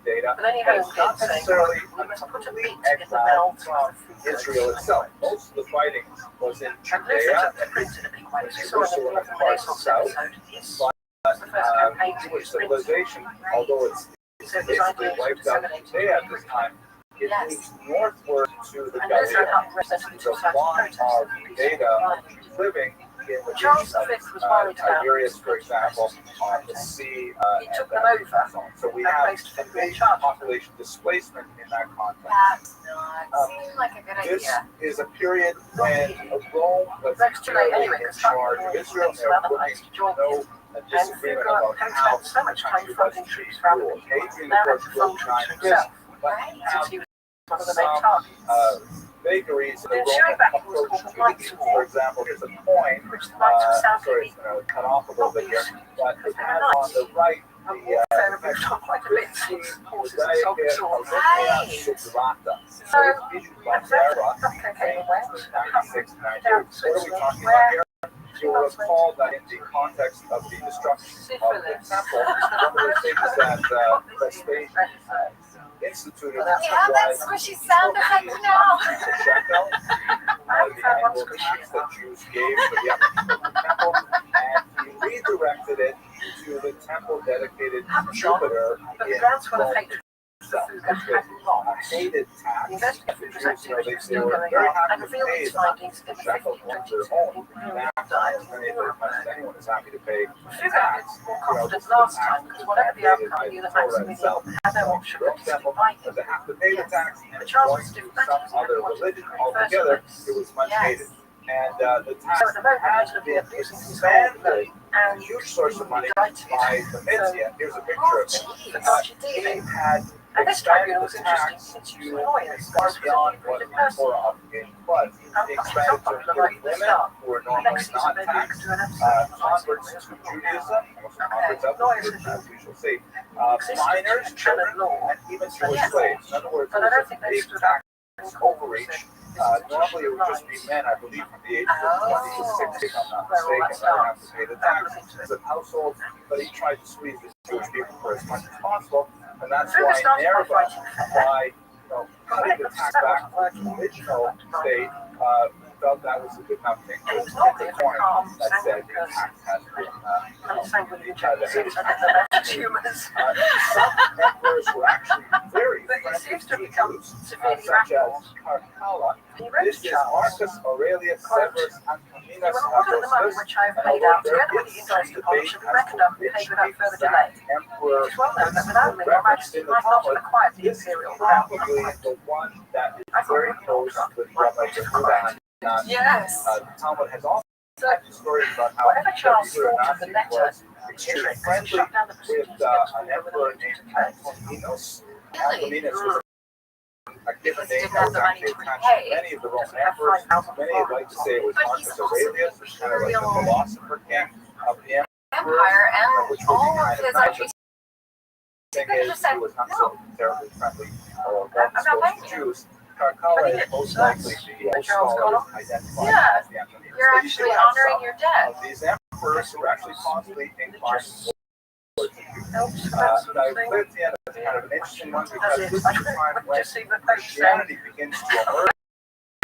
data, but then you but have it's not saying, necessarily we a must put a complete beat in the exile mouth from Israel itself. Most of the fighting was in And Luther Judea took the and prince in a big way. As you saw in the Jerusalem and Northern parts Renaissance south. episode, yes. But The first campaign to Jewish use civilization, although it's So his basically ideas were wiped out disseminated. Judea at this time, it moves northward to the And Luther and Galilee. Hutton represented The two sides of line protest. of data living in the Charles region V of was worried about Tiberias, for example, on the sea. He took them over So we and have placed a them in big charge. population displacement in that context. That's not seem like a good This idea. is a period when Rome was That's too late clearly anyway, in because Hutton charge of wanted Israel, and some there other would knights be to join no him. And disagreement Fugger about had how spent so much the time country funding was troops to for rule. other Hadrian, now of had course, to built fund troops giant himself, Right? since he was one of the some main targets. vagaries in The the ensuing Roman battle was approach called the to Knights' the War, For example, here's a coin. which the knights were soundly Sorry, it's going to cut off a little bit here, but it has on the right and warfare moved on quite a bit since horses and soldier swords. Subdivata. So it's issued by Zara in 96 and 98. What are we talking about here? You will recall that in the context of the destruction of the temple, one of the things that Vespasian instituted We have that squishy sound effect now. shekel, the annual tax that Jews gave for the upkeep of the temple, and he redirected it to the temple dedicated to Jupiter But the in groundswell of Rome hatred itself. for Which Fugger had was long. a hated The tax. investigative The Jews, activity was they still were going very on, happy and to revealed pay its the findings in the shekel on their 1522 own. Imperial Now, Diet as many as much as anyone is happy to pay Fugger had more confidence last time because whatever the outcome, he knew that Maximilian had no option but to stick by him. but they have to pay the tax and But it's Charles going was to different. some other religion altogether. It was much hated. And the tax So at the moment, has he's been losing his expanded, hold, a and huge source of money died by the Metzia. Here's a picture Oh, of him. jeez. the dodgy He dealing. had And this expanded tribunal the was interesting tax since to you were lawyers. far This was a beyond really what good the person. Torah obligated was. He expanded to include women who were normally Next season, not maybe we taxed, could do an episode. converts to Judaism, also converts of Lawyers Judaism, who as we shall see, minors, children, and even Jewish slaves. In other words, But I there don't was think a they big stood up tax in court and overreach. said, Normally, it would just be men, I believe, from the age of 20 to 60, if I'm not Where all mistaken, that that would have to pay the starts. tax of households, but he tried to squeeze the Jewish people for as much as possible, and that's Fugger why started by Nerva, fighting fair. by cutting the tax back to the original state, felt that was a good enough thing And to he's not stick the the coin calm, that said sanguine the person. tax has been I'm not saying we're tried to rejecting seems like the left humors. some emperors were actually very But he friendly seems to to have the become Jews, severely such as radical. Caracalla. He wrote This to is Charles. Marcus Aurelius Severus He Antoninus will order the money Augustus. which I have paid out, together with the interest upon it, should be reckoned up and paid without further delay. Emperor It is well known that without me, your Majesty might not have acquired the this is imperial crown. probably the one that is I thought very we were close not with Rabbi Yehuda. Yes. The Talmud has also So, stories about how whatever Charles Yehuda thought of the Nazi letter, was it's extremely trick, because he friendly shut down the with proceedings against an Fugger with emperor a named legitimate Antoninus. Really? Antoninus was a given Because he name didn't that have was the money actually to attached to repay. many of the Roman Doesn't have emperors. 5,000 Many would like to say it was But Marcus he's also Aurelius, the kind of like the imperial philosopher king of the Empire and which would be all kind of of his nice. armies. thing Could've is, just said, he was not no. so terribly friendly or I'm not well-disposed to blaming Jews. Caracalla But he is most didn't. likely the But most Charles scholars Colin? identified Yeah. as the Antoninus. You're But you actually do have honoring some your dead. of these emperors who were actually possibly inclined towards the Jews. helps with that sort of thing. Diocletian is kind of an interesting one Does because it? this is I the time would when just see the Pope saying, Christianity begins to emerge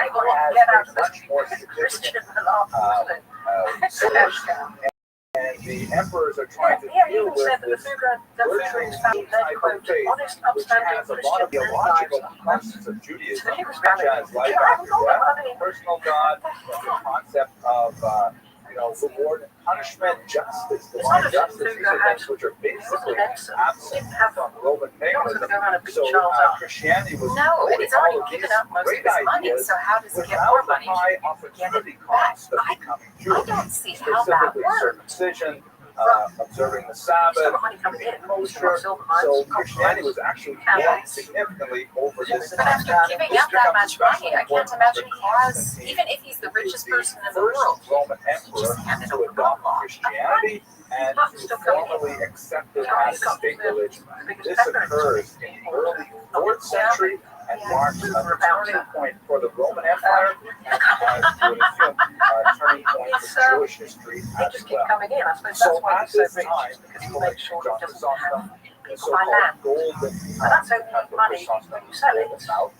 "People as get out a of much this more Christian significant malarkey." source, and the emperors are trying to Yeah, he deal even said with that this the Fugger family led, quote, honest, which upstanding has a lot of Christian theological lives. concepts of Judaism, So he was such family. as life Yeah, I after haven't got death, money. personal God, the concept of reward and punishment, justice, divine not as if justice. These Fugger are had- things which are basically He absent didn't have from Roman He wasn't paganism. going to go around and beat So Charles up. Christianity was No, and promoting he's already all of given these up most of great his money, ideas so how does he get more without the money? high opportunity cost of becoming I Jewish. don't see how that Specifically works. circumcision, observing the Sabbath, Still got money coming in. kosher. Silver mines, So copper Christianity mines. was actually Cameras. growing significantly over this But time. after giving up that much money, I can't imagine he has, even if he's the richest person in the world, Roman he emperor just handed to over the adopt law. Christianity and to formally accept it as a state religion. This occurs in the early 4th century and marks a turning point for the Roman Empire and you would assume a turning point for Jewish history They as just keep well. coming in. I suppose So that's why at he's so this rich, time, because he people like makes sure John he doesn't Chrysostom, have the people buy so-called land. golden But that's only money when you sell it.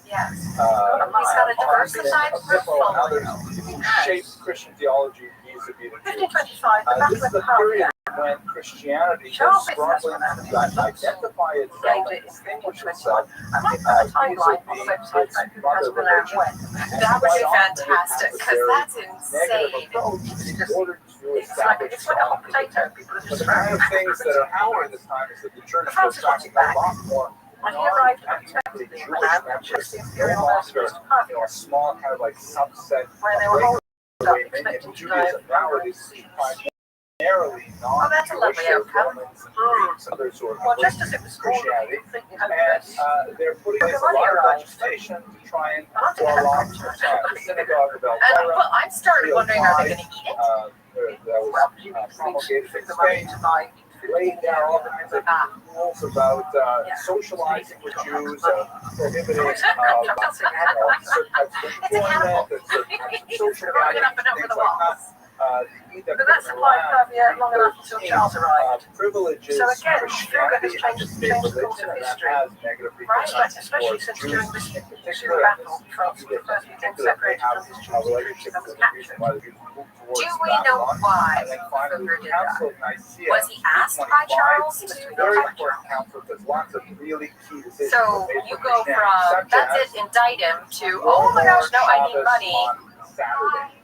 Yes. He's got a diversified Augustine, and others portfolio. who shaped Christian theology vis-a-vis the Jews. 1525, the This is Battle the of period Pavia. when Christianity Charles is struggling to identify itself and distinguish itself I might put a timeline on the website vis-a-vis of who has mother been out religion. when. That would be Quite often, fantastic, it because has a that's very negative insane. approach in order to It's establish like a hot potato. People are But just the kind of throwing things that are happening at this time is that the church The is Francis attracting wants it a lot more When he arrived at non-ethnically the Jewish Milan, members, Chelsea no Imperial longer, Nurseries to a small kind of like subset where they of were holding up, women in expecting to Judaism. go. Now it is primarily Oh, that's a lovely non-Jewish outcome. Romans and Greeks and others who are Well, just converting as it was to called, Christianity. completely And hopeless. they're putting But in the a money lot of arrived. legislation to try and And I think draw that's lots of culture. the synagogue of And Elvira. well, I'm started wondering, are they going to eat it? That was Well, you need promulgated in the money Spain, to buy laid down all kinds of Ah. rules about socializing with Jews, prohibiting certain types of employment and certain types of social Throwing it up gatherings, and over things the like that. walls. But that supplied Pavia long enough until Charles arrived. Privileges So again, Christianity Fuga has as a state changed the course religion, of and that history. has negative Right, repercussions especially towards since Jews during this in Syrian particular. battle, France Jews first in became particular, they separated have from his a Jewish relationship that with was the reason captured. why the Jews moved towards Do we know Babylon. why And then finally, Fuga the did that? Council of Nicaea. Was he asked by 325, Charles He to must have go been very back? important council because lots of really key decisions So were made you for go Christianity, from, such that's as it, indict him, to, no oh my gosh, no, more I need Shabbos money. on Saturday.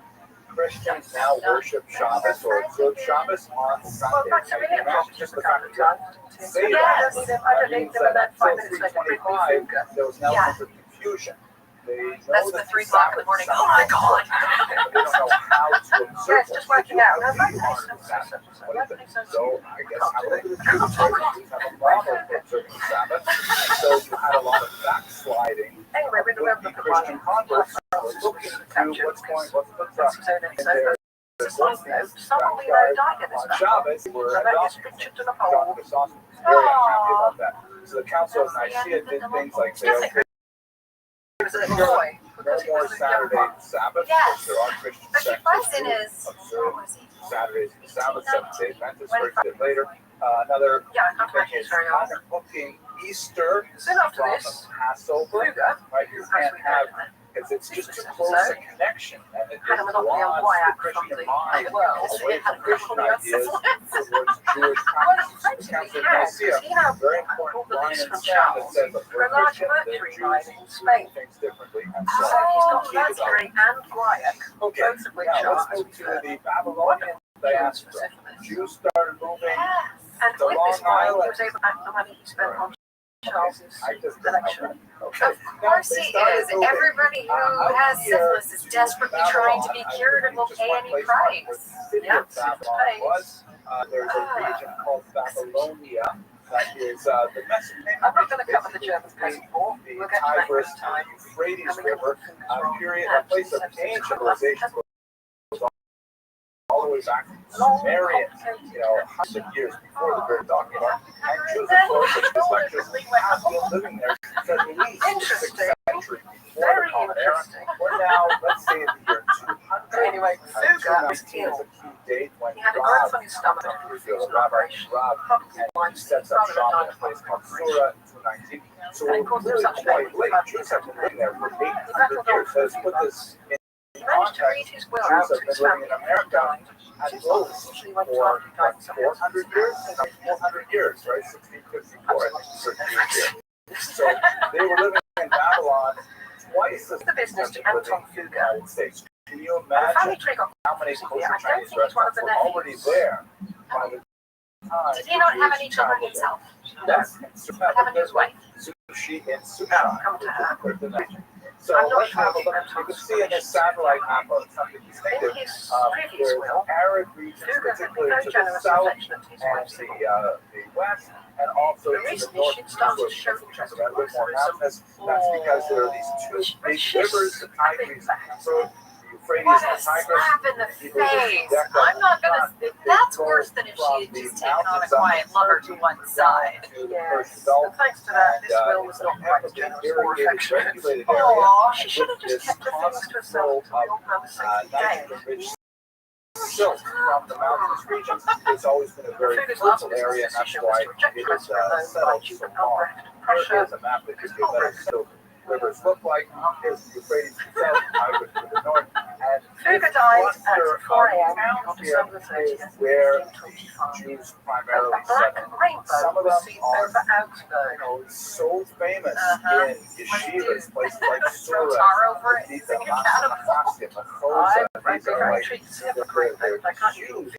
Christians now worship Shabbos or observe Shabbos on Well, Sunday. Maximilian dropped Just just the a fact couple that of times. say Yes. I don't need them, and then 5 minutes later, bring me 325, Fuga. there was now Yeah. a bunch of confusion. They know That's that the 3 o'clock in the morning. Oh my God. But they don't know how to Yeah, observe it's just working out. No, How do that you makes honor sense. Sabbath? So What that is it? makes sense. So I guess Can't how do do it. the Jews have a problem for observing the Sabbath? And so you had a lot of backsliding. Anyway, we Would remember be the Christian converts who were looking to what's the That's his own episode. their It's like, someone we know died in this on battle. Shabbos were And that is adopted. pictured to the John pole. Chrysostom was very unhappy about that. So the Council of Nicaea did things like say, okay, He was a little boy. no Because he more was a young Saturday one. Sabbath. Yes. There are Christian But he sects was that in do his, observe what was he? Saturdays and Sabbath, Seventh-day Adventists, for example, later. Another Yeah, I can't thing imagine is it's very old. kind of hooking Easter Soon after from this, Passover, Fuga, right? You as can't we have, know, because it's just too close a connection, and it had a monopoly on draws wire the from Christian the mind world. away It had from a Christian monopoly on ideas syphilis. towards Jewish Well, practices. it's The effectively Council of had, Nicaea, because he had very all important the line leads in from Islam that Charles says that for we're a large Christians, they're mercury Jews, mine in do Spain. things differently, and So so he's got keep it up. mercury and Guaiac, Okay, both of which now are let's move to the Babylonian diaspora. Jews started moving Yes. And to with Long this wine, he Island. was able to back the money he spent on Charles's I just election. Okay. Of course he is. Everybody who has syphilis is desperately trying to be cured and will pay any price. Yeah, Babylon was. There's a region called Babylonia that is the Mesopotamian I'm not going to region, cover the German Peasant War. the We'll get to that Tigris next time. Euphrates And we can River, look things a wrong. period, Yeah, a place of it's ancient cool. civilization goes all the way back to Long, Sumerian, complicated hundreds of years before the very talking about. And Jews, of course, as these lectures have been living there since at least the 6th century before Very the Common Era. interesting. We're now, let's say, in the year 200. Anyway, Fuga was 219 is a key date when He had a God growth on his stomach. reveals Rabbi Rothschild, and he sets up shop in a place called Surah in 219. So And we're of course, really such quite a- late. Jews have been living there for 800 years. Let's put this in He managed to read his will Jews out have to his been living family. in America at most Usually when for Charlie died, what, 400 years? 400 years, right? 1654, I think, is the year. So they were living in Babylon twice as The business to much as Anton living in the Fuga. United States. Can you The family imagine tree got how many Yeah, kosher I don't Chinese think he's one restaurants of the were already nephews. there by the time Did he not have any Jews children traveled himself? there? Yes. Have a new wife. Sushi in Come Sushi. to her. Put it in that. So let's have a look. You can see in this satellite map something In distinctive. his previous There's will, arid regions, Fuga had been particularly very to the generous and south affectionate to his and wife's the people. west, and also But to the recently north. she'd started to show interest in A bit more tourism. mountainous. That's because there are these two big rivers, the Tigris and the Euphrates What and a the Tigris. slap in the face. I'm not gonna. That's worse than if she had just taken on a quiet lover to one side. Yes, and thanks to that, this will was not quite as generous or affectionate. Aw, She should have just kept her feelings to herself until the old man was 60 days. Silk from the mountainous region. It's always been a very Fuga's last fertile area, and business that's decision was why to reject it is transfer loans by settled Duke so of far. Albrecht of Here Prussia. is a map that gives you a better silk rivers look like. Here's the Euphrates itself, Tigris to the north, and Fuga died at 4 a.m. on December 30th, where 1525. Jews A primarily black settled. rainbow Some of was them seen are, over Augsburg. so famous Uh-huh. in yeshivas, places like Throw Surah, tar over it, Medita, sing a catapult. Machasim, Machosa. I'd be These are very like intrigued to see a black rainbow, but I can't use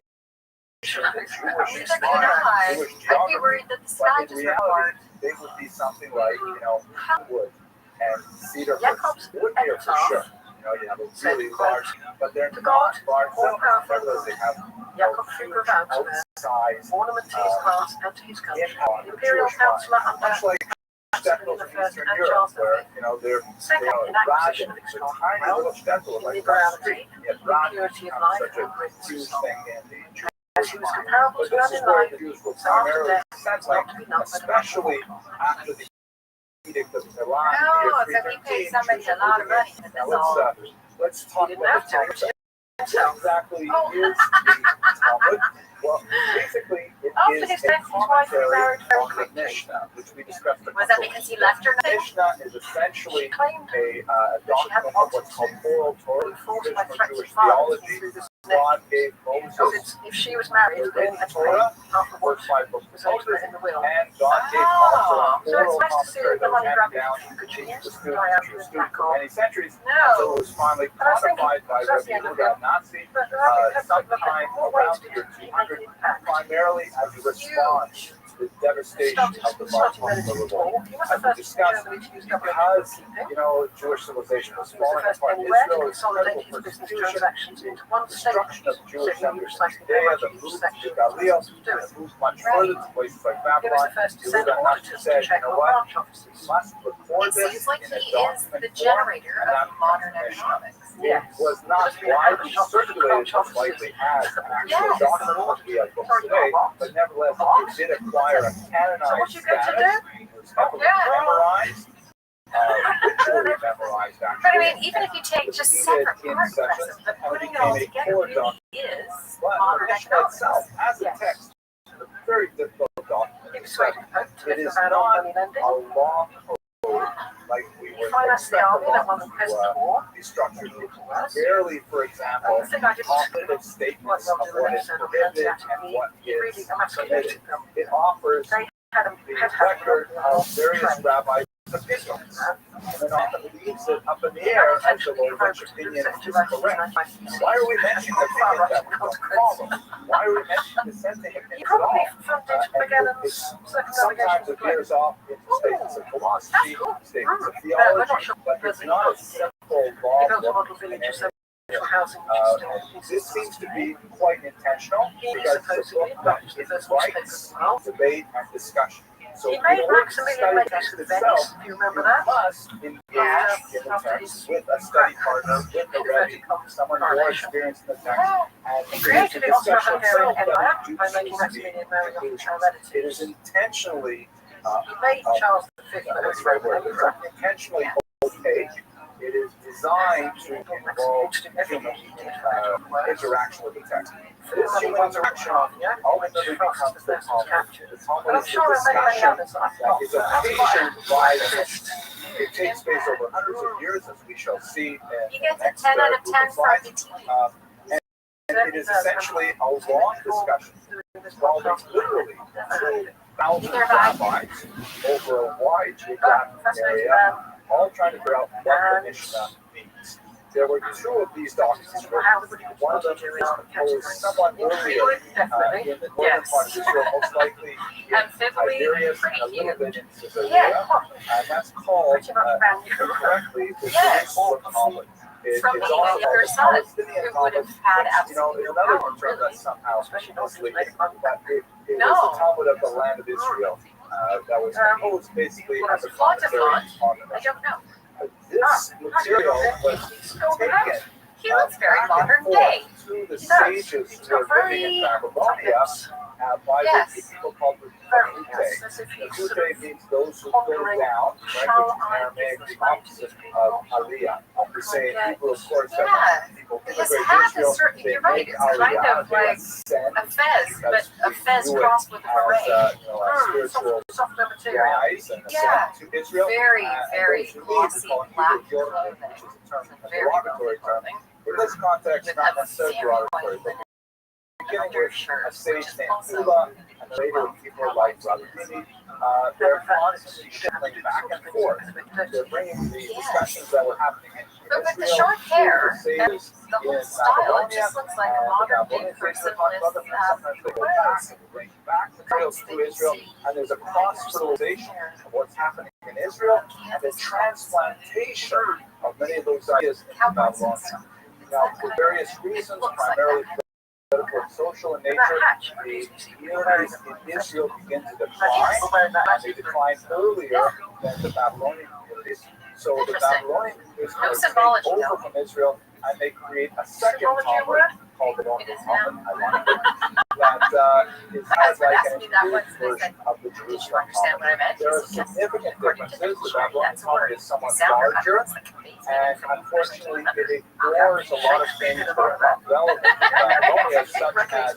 huge Neither could I. I'd be worried that the sky just ripped apart. they would be something like, wood and cedar Jacob's wood here for epitaph sure. You have a really large, but they're to not God, large. all powerful Nevertheless, they have Jakob Fuga of Augsburg, outsized ornament to his class and to his country. impact on The the Imperial Jewish mind. Councillor under Much like shtetls in First Eastern and Europe, Charles where V. they're Second, in rather acquisition of it's a extraordinary tiny little wealth, shtetl in like liberality, yet in rather purity of life, such a and great huge wisdom. thing in the Jewish As he was mind. comparable But to this man is in where life, Jews will so after primarily death, sense it's not to be numbered. especially after the edict of Milan in No, the so year he paid 313. somebody a lot of money for Now this all. let's talk He didn't about have the to. Talmud. What Himself. exactly Oh. is the Talmud? Well, basically, it After is his a death, his wife commentary remarried very on the quickly. Mishnah, which we discussed a Was that couple because he of left her? Mishnah is She essentially claimed a that she hadn't document of what's wanted called oral to Torah, be forced by traditional threats Jewish of violence theology. through this God gave Because Moses if she was married, the then written had to pay Torah, half of what worked by book was owed to Moses, her in the will. and God gave also Oh, an So oral it's nice to see commentary that the that was money handed grabbing down who to continues the to students, die out Jewish with students back for on. many centuries, until No. it was finally And I was thinking, codified by that's the Rabbi end of Yehuda it. Nazi But the Rabbi kept looking sometime at more ways around to the year make an 200, impact. primarily as a response to the devastation of the Starting Muslim relatively revolt. small. He was As the we first in discussed, Germany to use government because bookkeeping. Jewish civilization was He was the falling first apart. anywhere to Israel is consolidate critical his business persecution, transactions into one destruction statement, of Jewish so he knew centers in precisely Judea, how the much each move to section Galileo, was doing. and moved much further to places like He was Babylon. the first to send Yehuda Nazi auditors to said, check on branch offices. you must record It this seems like in he a is document the form, generator and of that modern becomes economics. Yes. It was not widely circulated as likely as an actual Yes. document of the book today, but nevertheless, it did acquire a So canonized what you going to status. do? It was heavily Yeah. memorized, ritually memorized, actually. But I mean, even if you take just separate part classes, but and putting it became all a together core really document. is But the modern Mishnah economics. itself, as a Yes. text, is a very difficult He document. persuaded the Pope to It lift is the ban on not money lending. a long code like we He would financed the expect army a that won law the Peasant to War. be structured. Was. Rarely, for example, The thing I didn't offensive statements of what is prohibited and what he is really permitted. emasculated them. It offers They had a the had had record of various trade. rabbis' opinions, and then often leaves it up in the air as to which opinion is correct. Why are we mentioning opinions that we don't follow? Why are we mentioning dissenting He opinions at all? probably funded And Magellan's sometimes circumnavigation it veers off into statements of philosophy, statements of We're not theology, sure but it's not a simple law He built a book model in village any of social housing, which is This seems to be quite intentional He because it's a supposedly book that published the first newspaper invites as well. debate and discussion. So He made in order to Maximilian study Lake text to itself, Venice, if you remember you that. must engage in the text with a study partner, with a Rebbe, someone more experienced in the text. And He it is created the the Austro-Hungarian discussion itself Empire that by reduces making the Maximilian marry off conclusions. child It is relatives. intentionally He made Charles V that's the right word. It's intentionally opaque. It is designed to involve human interaction with the text. This human interaction ultimately becomes the Talmud. The Talmud I'm is sure the there are many discussion others that I've that is got. occasioned by the text. It takes place over hundreds of years, as we shall see in He the gets a next 10 out of group 10 of for slides. the TV. And it is essentially a long discussion involving literally 2,000 rabbis over a wide geographic area, all trying to figure out what the Mishnah means. there were two of these documents. One of them was somewhat earlier in the northern part of Israel, most likely in Tiberias and a little bit in Caesarea, and that's called correctly the Jerusalem Talmud. It's From the also younger called son, Palestinian who would have Talmud, had which, absolutely is no another power, term really. that's somehow misleading, but it No. was the Talmud of the land of Israel that was composed basically as a Font to commentary font? on the I don't know. This material was taken He looks very back and modern forth day. to the sages who were living in Babylonia by Yes. the people called the Hute. Hute means those who go down, right? Which in Aramaic is the opposite of Aliyah. We say in Hebrew, of course, Yeah. that people His immigrate hat to Israel, is certain, they you're right, make it's kind Aliyah, of they like ascend a fez, but because a we fez view it crossed with a beret. as a spiritual Softer material. rise and Yeah. ascent to Israel. Very, And very those who leave glossy call it black Hebrew clothing. which is a term, a Very derogatory term. clothing. In this context, With not a necessarily very derogatory, white but linen beginning with a undershirt, sage which is named also Ula, and later people like Rabbi Rothschild, they're constantly shuttling back and forth. They're bringing the discussions that were happening in But with the Israel short to hair, the sages the whole in style, it Babylonia, just looks like a and modern day Babylonians person talk with about them, and sometimes they go back and bring back materials to Israel, and there's a cross-fertilization of what's happening in Israel and the transplantation of many of those ideas into Babylonia. Now, for various reasons, primarily political and social in nature, the communities in Israel begin to decline, and they decline earlier than the Babylonian communities. So the Babylonian communities No are symbology, taken though. over from Israel, and they create a second Talmud called the It is Talmud, now. ironically, that is kind of like an Asked me that improved once, they version said, of the did you Jerusalem understand what I Talmud. meant? There are He said, yes. significant According to the differences. The dictionary, Babylonian that's a word. Talmud is somewhat Sounder larger, utterance that conveys and meaning from unfortunately, one to it another. ignores a lot of things that are not relevant to Babylonia, such as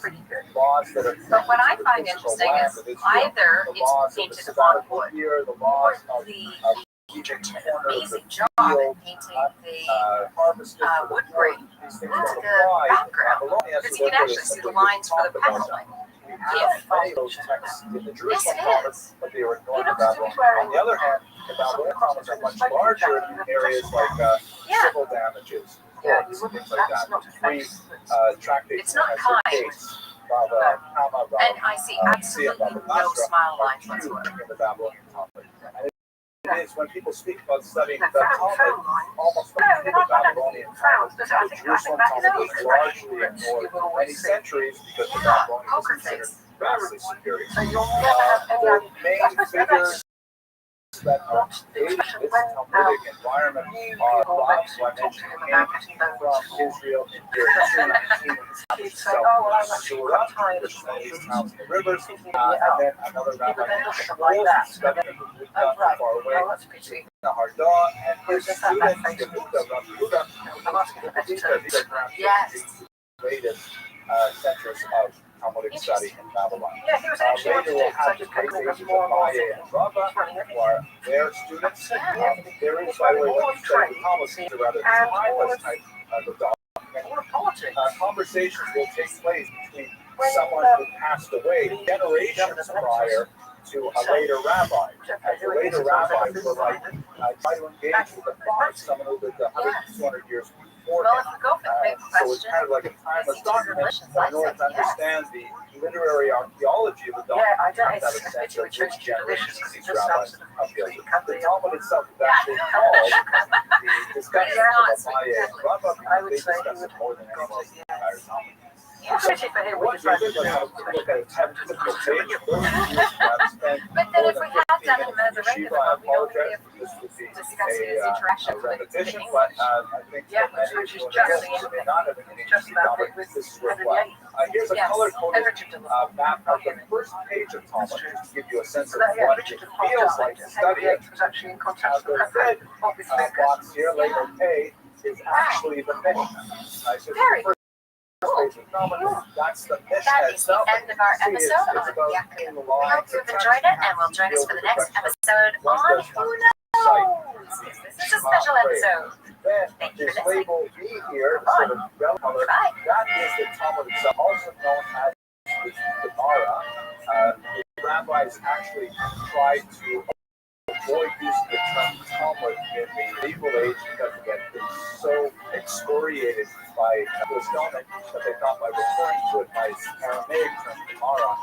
laws that are But what I to the find physical interesting land is of Israel. either The it's laws of the painted on sabbatical wood, year, the or laws of the Egypt did an corners, the amazing job at field, painting the harvested for the wood food. grain These things into don't the apply in background, Babylonia, because so you can therefore actually they see the simply lines for talk the about penciling. them. We have many of those texts in the Jerusalem Yes, it Talmud, is. but they were ignored in Babylon. On the other hand, the Babylonian Talmuds are much larger in areas like Yeah. civil damages, Yeah, courts, you wouldn't, things like that's that. not the Three case. tractates It's not known as the kind. case, Bava, Kama, Bava, And I see absolutely no smile are lines huge whatsoever. in the Babylonian Talmud. And it is when people speak about studying the The frown Talmud, lines. almost No, like they're the not Babylonian frowns. Talmud. I think The Jerusalem that is Talmud was an largely expression that you ignored will for many always see. centuries because the Yeah, Babylonian was poker considered face. vastly superior. So you'll never have any The idea. main figures that are creating this Talmudic environment are Rabs, who I mentioned, came from Israel in the 219 He'd say, oh, well, I'm actually Surah, quite tired of which is one of these this. towns in the rivers, He and then another would rabbi then named look at them like that. studying who lived Oh, not too right. far away, Oh, that's a pity. Naharda, and his Just that student, face. Yehuda, Rabbi Yehuda, I'm asking the best these term. are perhaps Yes. the greatest centers of Talmudic study in Babylon. Yeah, he was actually Later wanted to do we'll because I have the just kept great thinking sages more of and more. Maya and Rabbah, who are their students. There is, by the way, when you study the Talmud, it's a rather timeless type of document. All the politics. Conversations will take place between someone who passed away generations prior to a later rabbi. And the later rabbis were like, try to engage with the thought of someone who lived 100, 200 years before Well, him. if we go for the big So it's question, kind of like a timeless is it document. delicious? In order to understand the literary archaeology of the Yeah, I document, don't. you have to have a It's sense a of bit which delicious generations because it these just rabbis sounds appealed to. you cut The the Talmud itself is actually called the discussions of Maya and Rabbah I because would they say discuss he it more than anyone else in the entire Talmud. It's a pity for him. What We you decided did to was look at a technical page. Those of you who have spent But then more if than we have 15 done him as a minutes in regular, yeshiva, I we don't really apologize. have This would be discussed his interaction a with repetition, the but English. I think Yeah, that many of which is you just who may not have been in just the about Talmud, it with this is Henry worthwhile. VIII. Here's a Yes, color-coded Richard the map of the first page of Talmud, just to give you a sense So of that, yeah, what it Richard feels like to study it. was actually in contact The with red obviously box here, later A, is actually the Mishnah. So Very the first page of Talmud, that's the Mishnah That is the itself. end of our See, episode it's on about Yaakov. in the We hope lines you've of enjoyed text it and will join us for the next episode One on does Who not cite. Knows? This is a special episode. Then Thank you this for listening. label B here, the sort of red color, Bye. that is the Talmud itself, also known as the Gemara. The rabbis actually tried to avoid using the term Talmud in the medieval age because again it's so excoriated by Stillman that they thought by referring to it by its Aramaic term Gemara,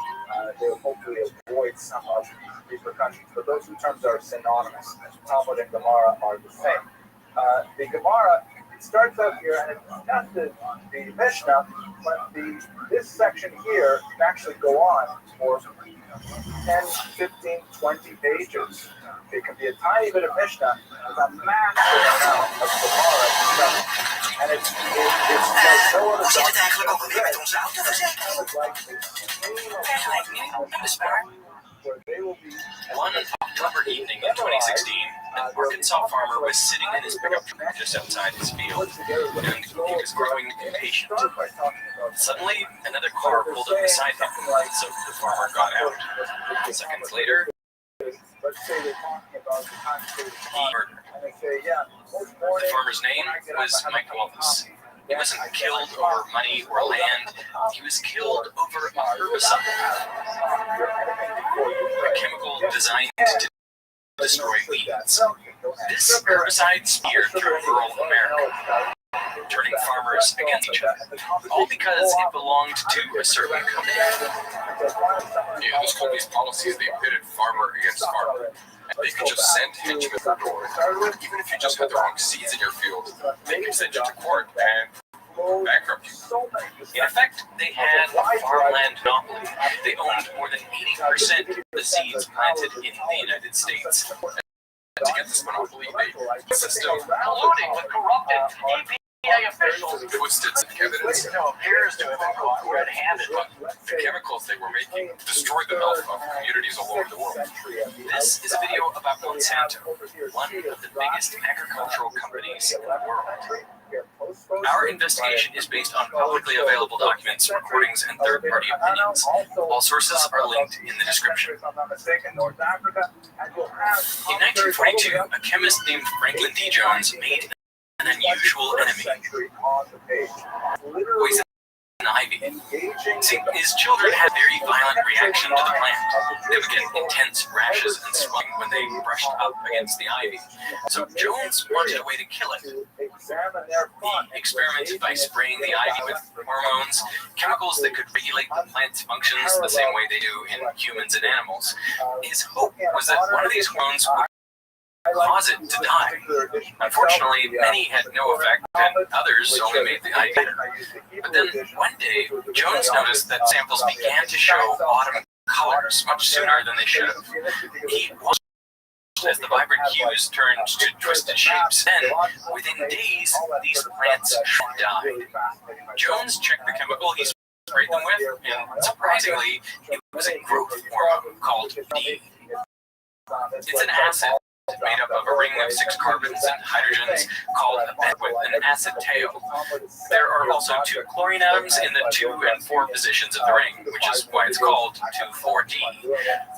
they would hopefully avoid some of the repercussions. But those two terms are synonymous. Talmud and Gemara are the same. The Gemara, it starts out here, and it's not the Mishnah, but this section here can actually go on for 10, 15, 20 pages. It can be a tiny bit of Mishnah with a massive amount of Gemara itself. And it's like no other Hoe zit het eigenlijk ook alweer met onze autoverzekering? One October evening in 2016, an Arkansas farmer was sitting in his pickup truck just outside his field, and he was growing impatient. Suddenly, another car pulled up beside him, so the farmer got out. Seconds later, he murdered. The farmer's name was Mike Wallace. He wasn't killed over money or land. He was killed over a herbicide, a chemical designed to destroy weeds. This herbicide speared through rural America, turning farmers against each other, all because it belonged to a certain company. Yeah, this company's policies, they pitted farmer against farmer. They could just send henchmen to the door. Even if you just had the wrong seeds in your field, they could send you to court and bankrupt you. In effect, they had a farmland monopoly. They owned more than 80% of the seeds planted in the United States. To get this monopoly, they system Colluding with corrupted EPA officials. twisted evidence. Appears to have been caught red-handed. But the chemicals they were making destroyed the health of communities all over the world. This is a video about Monsanto, one of the biggest agricultural companies in the world. Our investigation is based on publicly available documents, recordings, and third-party opinions. All sources are linked in the description. In 1942, a chemist named Franklin D. Jones made an unusual enemy: poison ivy. See, his children had a very violent reaction to the plant. They would get intense rashes and swelling when they brushed up against the ivy. So Jones wanted a way to kill it. He experimented by spraying the ivy with hormones, chemicals that could regulate the plant's functions the same way they do in humans and animals. His hope was that one of these hormones would cause it to die. Unfortunately, many had no effect, and others only made the ivy better. But then, one day, Jones noticed that samples began to show autumn colors much sooner than they should have. He watched as the vibrant hues turned to twisted shapes, and within days, these plants died. Jones checked the chemical he sprayed them with, and surprisingly, it was a growth hormone called D. It's an acid made up of a ring of 6 carbons and hydrogens called a bed with an acid tail. There are also 2 chlorine atoms in the 2 and 4 positions of the ring, which is why it's called 2,4-D.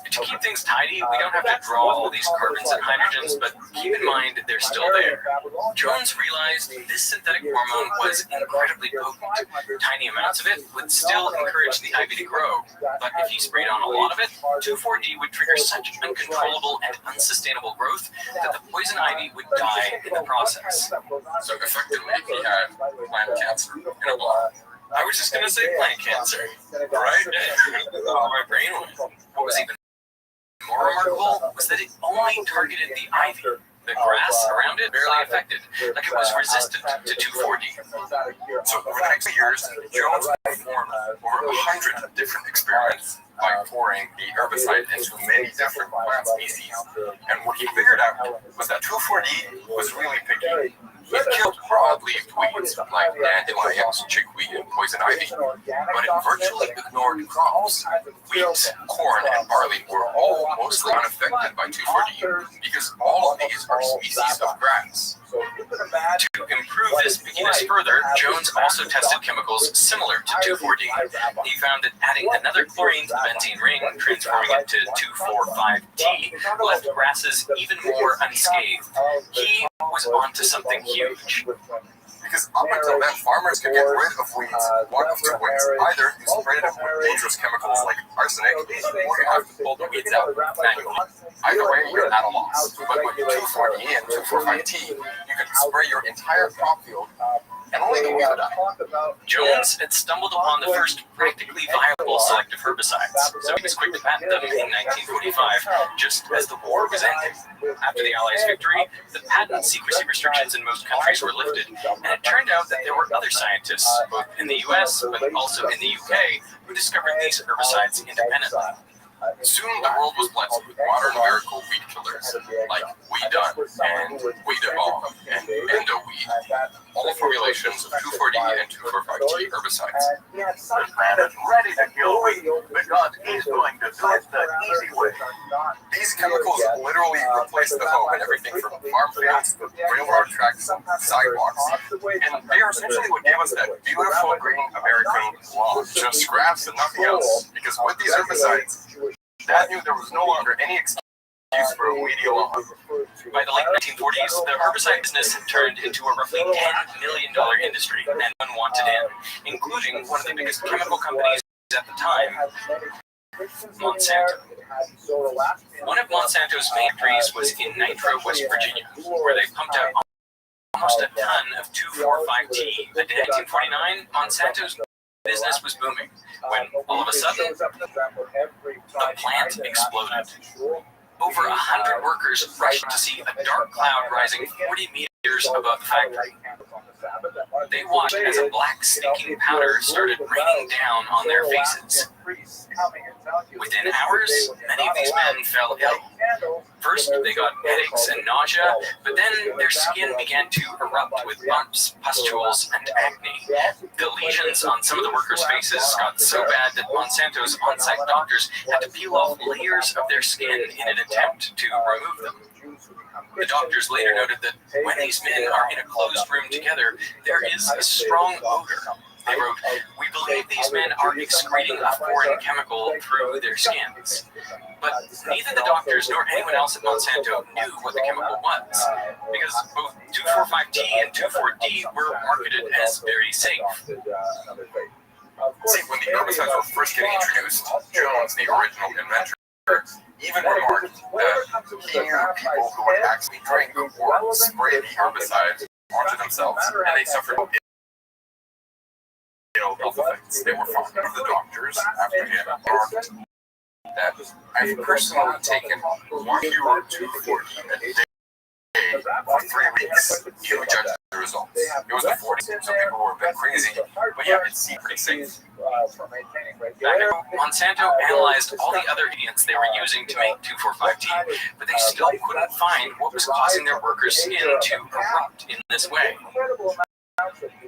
To keep things tidy, we don't have to draw all these carbons and hydrogens, but keep in mind they're still there. Jones realized this synthetic hormone was incredibly potent. Tiny amounts of it would still encourage the ivy to grow, but if he sprayed on a lot of it, 2,4-D would trigger such uncontrollable and unsustainable growth that the poison ivy would die in the process. So effectively, he had plant cancer in a blood. I was just going to say plant cancer, right? My brain went. What was even more remarkable was that it only targeted the ivy. The grass around it barely affected, like it was resistant to 2,4-D. So over the next years, Jones performed over 100 different experiments by pouring the herbicide into many different plant species. And what he figured out was that 2,4-D was really picky. It killed broadleaf weeds like dandelions, chickweed, and poison ivy, but it virtually ignored crops. Wheat, corn, and barley were all mostly unaffected by 2,4-D because all of these are species of grass. To improve this pickiness further, Jones also tested chemicals similar to 2,4-D. He found that adding another chlorine to the benzene ring, transforming it to 2,4,5-D, left grasses even more unscathed. He was onto something huge. Because Because up until then, farmers could get rid of weeds one of two ways. Either you spray them with dangerous chemicals like arsenic, or you have to pull the weeds out manually. Either way, you're at a loss. But with 2,4-D and 2,4,5-T, you can spray your entire crop field and only the weeds are done. Jones had stumbled upon the first practically viable selective herbicides, so he was quick to patent them in 1945, just as the war was ending. After the Allies' victory, the patent secrecy restrictions in most countries were lifted, and it turned out that there were other scientists, both in the US but also in the UK, who discovered these herbicides independently. Soon the world was blessed with modern miracle weed killers like Weed Done and Weed Evolve and Endo Weed, all formulations of 2,4-D and 2,4,5-T herbicides. This man is ready to kill weed because he's going to do it the easy way. These chemicals literally replace the hoe in everything from farm fields to railroad tracks and sidewalks, and they are essentially what gave us that beautiful green American lawn, just grass and nothing else. Because with these herbicides, Dad knew there was no longer any excuse for a weedy lawn. By the late 1940s, the herbicide business had turned into a roughly $10 million industry, and one wanted in, including one of the biggest chemical companies at the time, Monsanto. One of Monsanto's factories was in Nitro, West Virginia, where they pumped out almost a ton of 2,4,5-T. But in 1949, Monsanto's business was booming, when all of a sudden, the plant exploded. Over 100 workers rushed to see a dark cloud rising 40 meters above the factory. They watched as a black stinking powder started raining down on their faces. Within hours, many of these men fell ill. First, they got headaches and nausea, but then their skin began to erupt with bumps, pustules, and acne. The lesions on some of the workers' faces got so bad that Monsanto's on-site doctors had to peel off layers of their skin in an attempt to remove them. The doctors later noted that when these men are in a closed room together, there is a strong odor. They wrote, "We believe these men are excreting a foreign chemical through their skins." But neither the doctors nor anyone else at Monsanto knew what the chemical was, because both 2,4,5-T and 2,4-D were marketed as very safe. See, when the herbicides were first getting introduced, Jones, the original inventor, even remarked that he knew people who would actually drink or spray the herbicide onto themselves, and they suffered ill health effects. They were fond of the doctors after he had remarked that I've personally taken 1 euro 2,4-D a day for 3 weeks. You judge the results. It was the 40s, so people were a bit crazy, but yeah, it seemed pretty safe. Monsanto analyzed all the other ingredients they were using to make 2,4,5-T, but they still couldn't find what was causing their workers' skin to erupt in this way.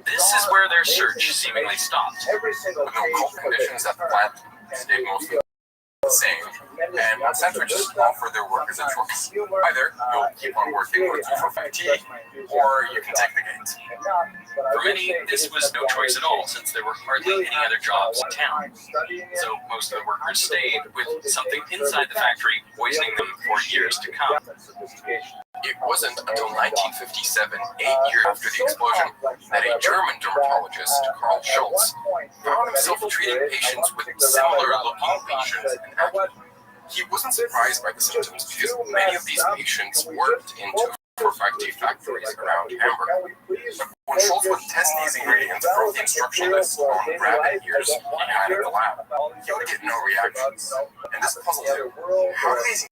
This is where their search seemingly stopped. With no cold conditions at the plant, stayed mostly the same, and Monsanto just offered their workers a choice. Either you'll keep on working with 2,4,5-T, or you can take the gains. For many, this was no choice at all, since there were hardly any other jobs in town. So most of the workers stayed with something inside the factory poisoning them for years to come. It wasn't until 1957, 8 years after the explosion, that a German dermatologist, Karl Schultz, found himself treating patients with similar-looking lesions and acne. He wasn't surprised by the symptoms because many of these patients worked in 2,4,5-T factories around Hamburg. When Schultz would test these ingredients from the instruction list on rabbit ears he had at the lab, he would get no reactions. And this puzzled him. How do these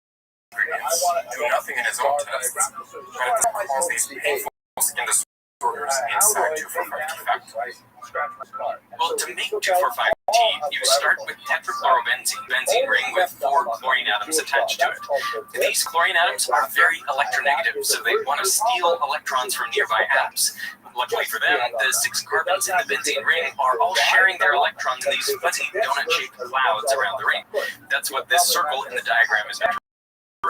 ingredients do nothing in his own tests, but it doesn't cause these painful skin disorders inside 2,4,5-T factories? Well, to make 2,4,5-T, you start with tetrachlorobenzene, benzene ring with 4 chlorine atoms attached to it. These chlorine atoms are very electronegative, so they want to steal electrons from nearby atoms. Luckily for them, the 6 carbons in the benzene ring are all sharing their electrons in these fuzzy donut-shaped clouds around the ring. That's what this circle in the diagram is meant to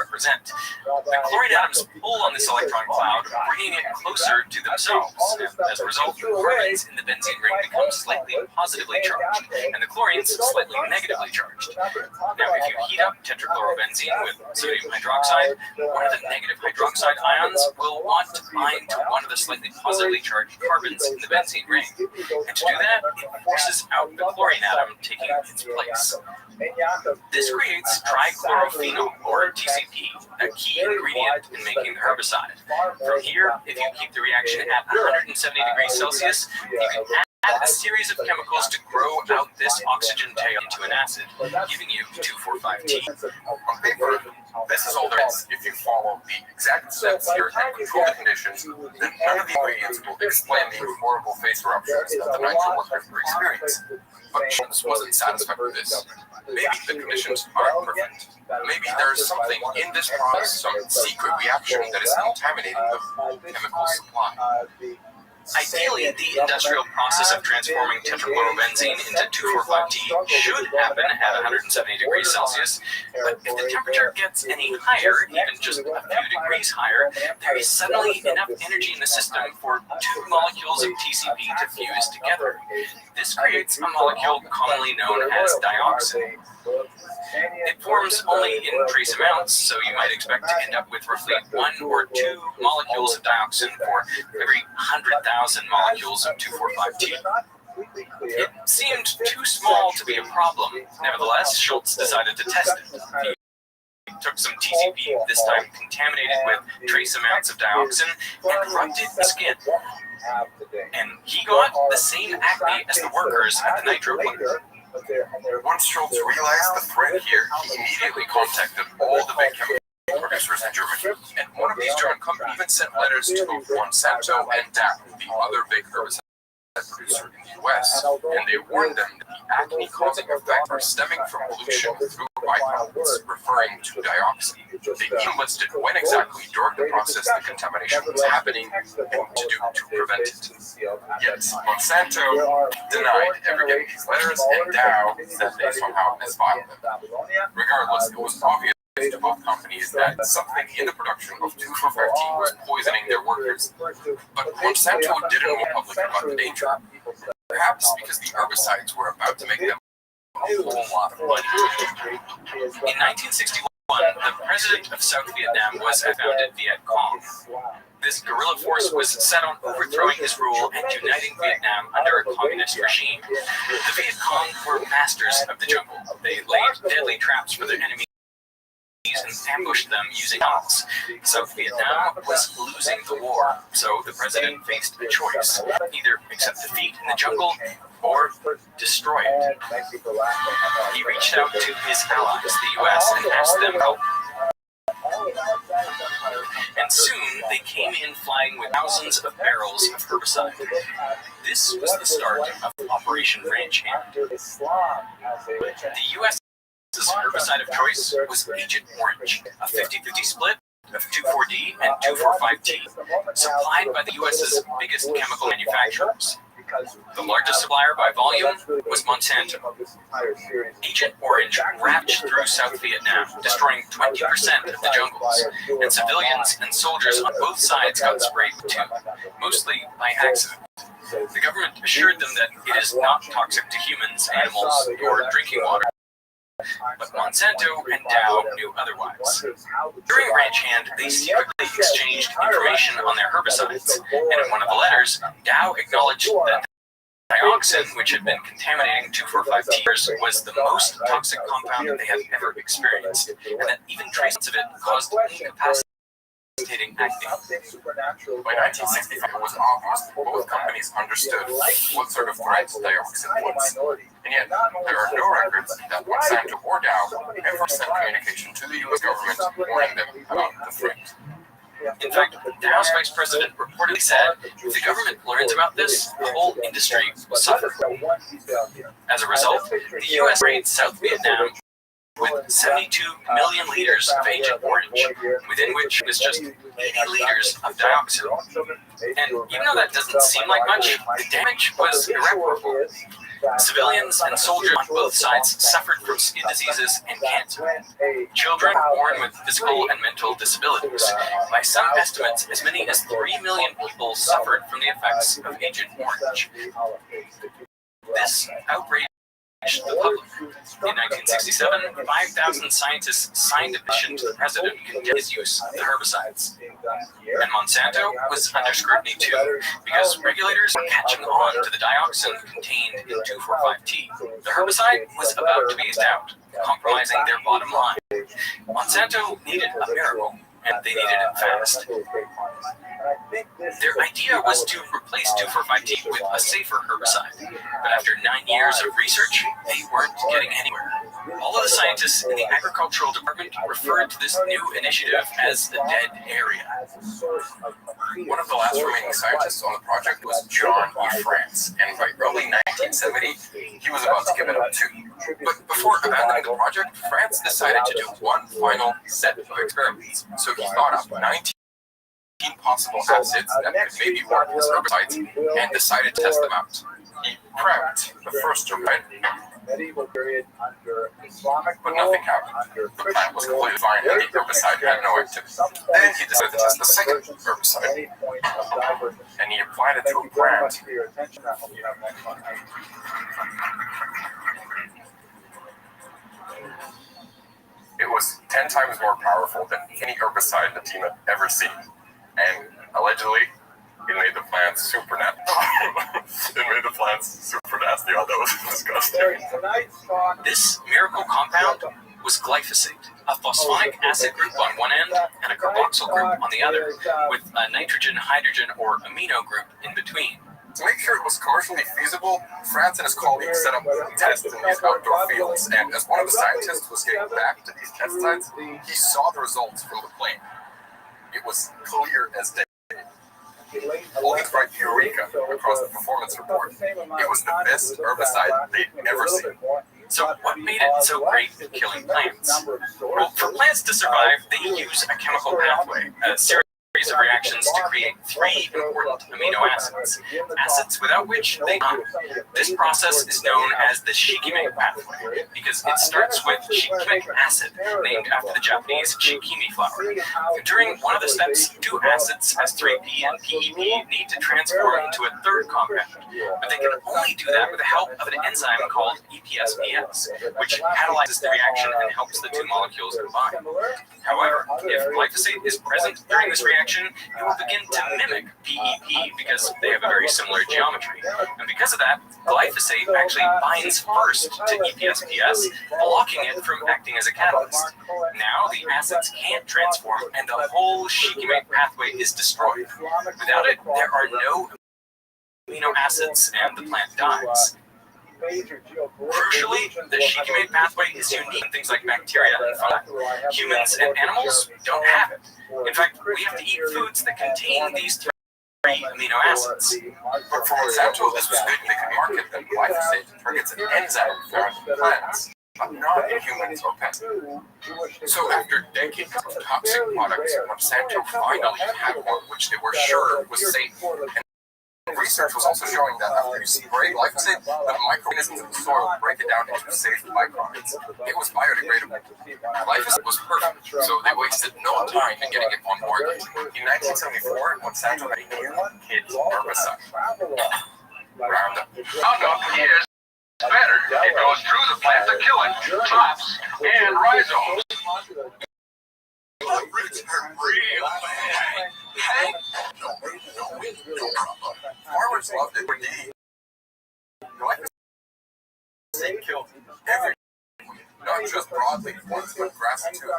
represent. The chlorine atoms pull on this electron cloud, bringing it closer to themselves, and as a result, the carbons in the benzene ring become slightly positively charged, and the chlorines slightly negatively charged. Now, if you heat up tetrachlorobenzene with sodium hydroxide, one of the negative hydroxide ions will want to bind to one of the slightly positively charged carbons in the benzene ring. And to do that, it forces out the chlorine atom, taking its place. This creates trichlorophene, or TCP, a key ingredient in making the herbicide. From here, if you keep the reaction at 170 degrees Celsius, you can add a series of chemicals to grow out this oxygen tail into an acid, giving you 2,4,5-T. On paper, this is all there is. If you follow the exact steps here and control the conditions, then none of the ingredients will explain the horrible phase eruptions that the nitro workers were experiencing. But Jones wasn't satisfied with this. Maybe the conditions aren't perfect. Maybe there's something in this process, some secret reaction that is contaminating the whole chemical supply. Ideally, the industrial process of transforming tetrachlorobenzene into 2,4,5-T should happen at 170 degrees Celsius, but if the temperature gets any higher, even just a few degrees higher, there is suddenly enough energy in the system for two molecules of TCP to fuse together. This creates a molecule commonly known as dioxin. It forms only in trace amounts, so you might expect to end up with roughly 1 or 2 molecules of dioxin for every 100,000 molecules of 2,4,5-T. It seemed too small to be a problem. Nevertheless, Schultz decided to test it. He took some TCP, this time contaminated with trace amounts of dioxin, and rubbed it in the skin. And he got the same acne as the workers at the nitro plant. Once Schultz realized the threat here, he immediately contacted all the big chemical producers in Germany. And one of these German companies even sent letters to both Monsanto and Dow, the other big herbicide producer in the US, and they warned them that the acne-causing effects are stemming from pollution through byproducts, referring to dioxin. They even listed when exactly during the process the contamination was happening and what to do to prevent it. Yet, Monsanto denied ever getting these letters, and Dow said they somehow misfiled them. Regardless, it was obvious to both companies that something in the production of 2,4,5-T was poisoning their workers. But Monsanto didn't go public about the danger, perhaps because the herbicides were about to make them a whole lot of money. In 1961, the president of South Vietnam was founded Viet Cong. This guerrilla force was set on overthrowing his rule and uniting Vietnam under a communist regime. The Viet Cong were masters of the jungle. They laid deadly traps for their enemies and ambushed them using tunnels. South Vietnam was losing the war, so the president faced a choice: either accept defeat in the jungle or destroy it. He reached out to his allies, the US, and asked them help. And soon they came in flying with thousands of barrels of herbicide. This was the start of Operation Ranch Hand. The US' herbicide of choice was Agent Orange, a 50-50 split of 2,4-D and 2,4,5-T, supplied by the US's biggest chemical manufacturers. The largest supplier by volume was Monsanto. Agent Orange ravaged through South Vietnam, destroying 20% of the jungles, and civilians and soldiers on both sides got sprayed too, mostly by accident. The government assured them that it is not toxic to humans, animals, or drinking water. But Monsanto and Dow knew otherwise. During Ranch Hand, they secretly exchanged information on their herbicides, and in one of the letters, Dow acknowledged that dioxin, which had been contaminating 2,4,5-T, was the most toxic compound they had ever experienced, and that even traces of it caused incapacitating acne. By 1965, it was obvious that both companies understood what sort of threat dioxin was. And yet, there are no records that Monsanto or Dow ever sent communication to the US government warning them about the threat. In fact, the House Vice President reportedly said, if the government learns about this, the whole industry will suffer. As a result, the U.S. sprayed South Vietnam with 72 million liters of Agent Orange, within which was just 80 liters of dioxin. And even though that doesn't seem like much, the damage was irreparable. Civilians and soldiers on both sides suffered from skin diseases and cancer. Children born with physical and mental disabilities. By some estimates, as many as 3 million people suffered from the effects of Agent Orange. This outraged the public. In 1967, 5,000 scientists signed a petition to the president condemning his use of the herbicides. And Monsanto was under scrutiny too, because regulators were catching on to the dioxin contained in 2,4,5-T. The herbicide was about to be phased out, compromising their bottom line. Monsanto needed a miracle, and they needed it fast. Their idea was to replace 2,4,5-T with a safer herbicide, but after 9 years of research, they weren't getting anywhere. All of the scientists in the agricultural department referred to this new initiative as the dead area. One of the last remaining scientists on the project was John E. France, and by early 1970, he was about to give it up too. But before abandoning the project, France decided to do one final set of experiments. So he thought up 19 possible acids that could maybe work as herbicides and decided to test them out. He prepped the first herbicide, but nothing happened. The plant was completely fine and the herbicide had no activity. Then he decided to test the second herbicide, and he applied it to a plant. It was 10 times more powerful than any herbicide the team had ever seen. And allegedly, it made the plants super nasty. Oh, that was disgusting. This miracle compound was glyphosate, a phosphonic acid group on one end and a carboxyl group on the other, with a nitrogen, hydrogen, or amino group in between. To make sure it was commercially feasible, France and his colleagues set up tests in these outdoor fields, and as one of the scientists was getting back to these test sites, he saw the results from the plane. It was clear as day. Holding the right eureka across the performance report. It was the best herbicide they'd ever seen. So what made it so great at killing plants? Well, for plants to survive, they use a chemical pathway, a series of reactions to create 3 important amino acids, acids without which they can't. This process is known as the shikime pathway because it starts with shikimic acid, named after the Japanese shikimi flower. During one of the steps, 2 acids, S3P and PEP, need to transform into a third compound, but they can only do that with the help of an enzyme called EPSPS, which catalyzes the reaction and helps the 2 molecules combine. However, if glyphosate is present during this reaction, it will begin to mimic PEP because they have a very similar geometry. And because of that, glyphosate actually binds first to EPSPS, blocking it from acting as a catalyst. Now the acids can't transform and the whole shikime pathway is destroyed. Without it, there are no amino acids and the plant dies. Crucially, the shikime pathway is unique in things like bacteria and fungi. Humans and animals don't have it. In fact, we have to eat foods that contain these 3 amino acids. But for Monsanto, this was good. They could market that glyphosate targets an enzyme found in plants, but not in humans or pets. So after decades of toxic products, Monsanto finally had one which they were sure was safe. And research was also showing that after you spray glyphosate, the microorganisms in the soil break it down into safe byproducts. It was biodegradable. Glyphosate was perfect, so they wasted no time in getting it on the market. In 1974, Monsanto had a new hit herbicide, Roundup. Roundup is better. It goes through the plant to kill it, tops and rhizomes. Roots hurt real bad. Hey, no problem. Farmers loved it indeed. Glyphosate killed everything, not just broadleaf ones, but grass too.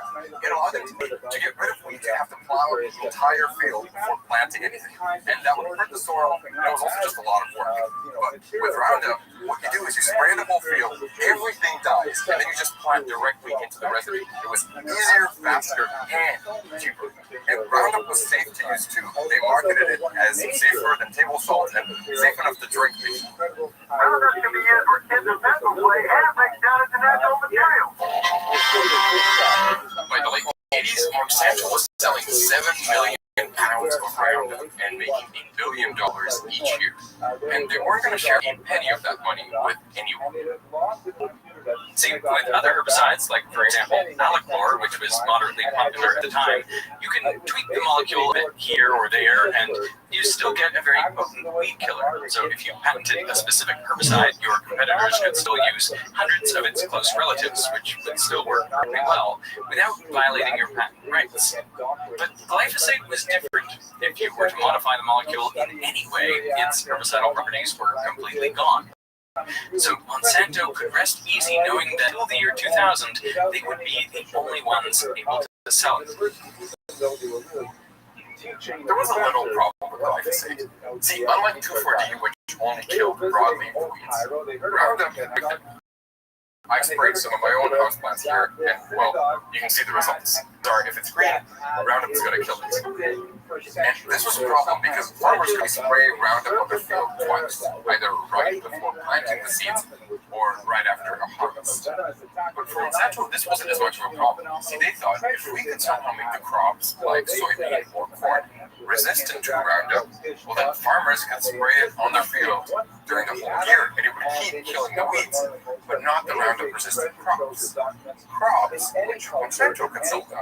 In a lot of to get rid of weeds, you have to plow the entire field before planting anything, and that would hurt the soil. And it was also just a lot of work. But with Roundup, what you do is you spray the whole field, everything dies, and then you just plant directly into the residue. It was easier, faster, and cheaper. And Roundup was safe to use too. They marketed it as safer than table salt and safe enough to drink. Roundup can be used for kids in medical way and breaks down into natural material. By the late 80s, Monsanto was selling 7 million pounds pounds of Roundup and making $1 billion each year. And they weren't going to share a penny of that money with anyone. See, with other herbicides, like for example, Alachlor, which was moderately popular at the time, you can tweak the molecule a bit here or there, and you still get a very potent weed killer. So if you patented a specific herbicide, your competitors could still use hundreds of its close relatives, which would still work pretty well, without violating your patent rights. But glyphosate was different. If you were to modify the molecule in any way, its herbicidal properties were completely gone. So Monsanto could rest easy knowing that until the year 2000, they would be the only ones able to sell it. There was a little problem with glyphosate. See, unlike 2,4-D, which only killed broadleaf weeds, Roundup I sprayed some of my own houseplants here, and, well, you can see the results. Sorry, if it's green, Roundup is going to kill it. And this was a problem because farmers could spray Roundup on their field twice, either right before planting the seeds or right after a harvest. But for Monsanto, this wasn't as much of a problem. See, they thought if we could somehow make the crops, like soybean or corn, resistant to Roundup, well, then farmers could spray it on their field during the whole year, and it would keep killing the weeds, but not the Roundup-resistant crops. Crops which Monsanto could sell them.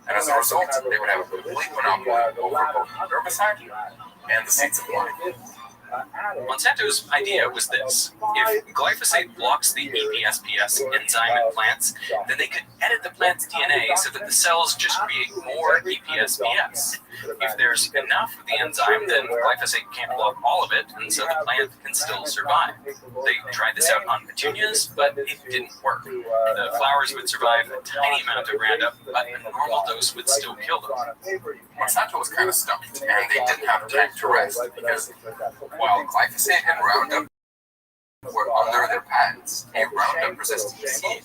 And as a result, they would have a complete monopoly over both the herbicide and the seed supply. Monsanto's idea was this: if glyphosate blocks the EPSPS enzyme in plants, then they could edit the plant's DNA so that the cells just create more EPSPS. If there's enough of the enzyme, then glyphosate can't block all of it, and so the plant can still survive. They tried this out on petunias, but it didn't work. The flowers would survive a tiny amount of Roundup, but a normal dose would still kill them. Monsanto was kind of stumped, and they didn't have time to rest because while glyphosate and Roundup were under their patents, a Roundup-resistant seed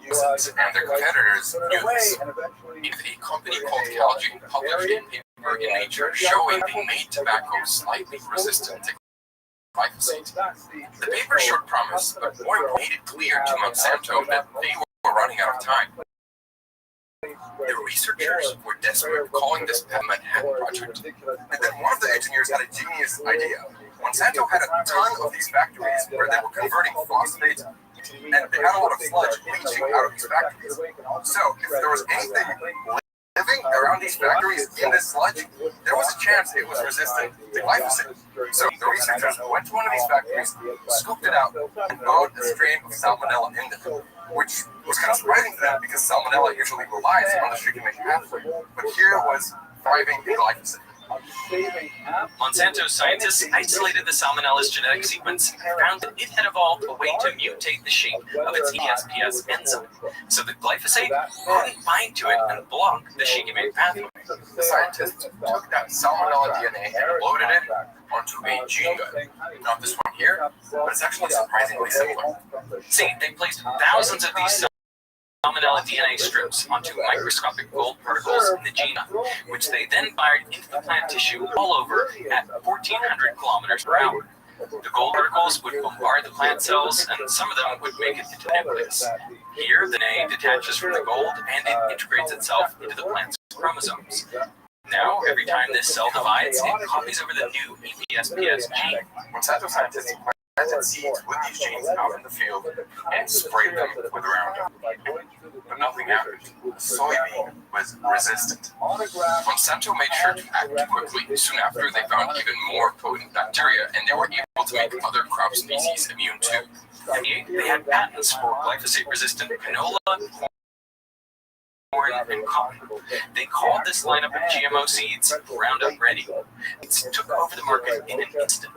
and their competitors knew this. A company called Calgene published a paper in Nature showing they made tobacco slightly resistant to glyphosate. The paper showed promise, but more importantly, made it clear to Monsanto that they were running out of time. The researchers were desperate, calling this the Manhattan Project. And then one of the engineers had a genius idea. Monsanto had a ton of these factories where they were converting phosphate, and they had a lot of sludge leaching out of these factories. So if there was anything living around these factories in this sludge, there was a chance it was resistant to glyphosate. So the researchers went to one of these factories, scooped it out, and found a strain of salmonella in there, which was kind of surprising to them because salmonella usually relies on the shikimate pathway. But here was thriving in glyphosate. Monsanto scientists isolated the salmonella's genetic sequence and found that it had evolved a way to mutate the shape of its EPSPS enzyme, so that glyphosate couldn't bind to it and block the shikimate pathway. The scientists took that salmonella DNA and loaded it onto a gene gun. Not this one here, but it's actually surprisingly similar. See, they placed thousands of these salmonella DNA strips onto microscopic gold particles in the genome, which they then fired into the plant tissue all over at 1,400 kilometers per hour. The gold particles would bombard the plant cells, and some of them would make it into the nucleus. Here, the DNA detaches from the gold, and it integrates itself into the plant's chromosomes. Now, every time this cell divides, it copies over the new EPSPS gene. Monsanto scientists planted seeds with these genes out in the field and sprayed them with Roundup. But nothing happened. The soybean was resistant. Monsanto made sure to act quickly. Soon after, they found even more potent bacteria, and they were able to make other crop species immune too. And they had patents for glyphosate-resistant canola, corn, and cotton. They called this lineup of GMO seeds Roundup Ready. It took over the market in an instant.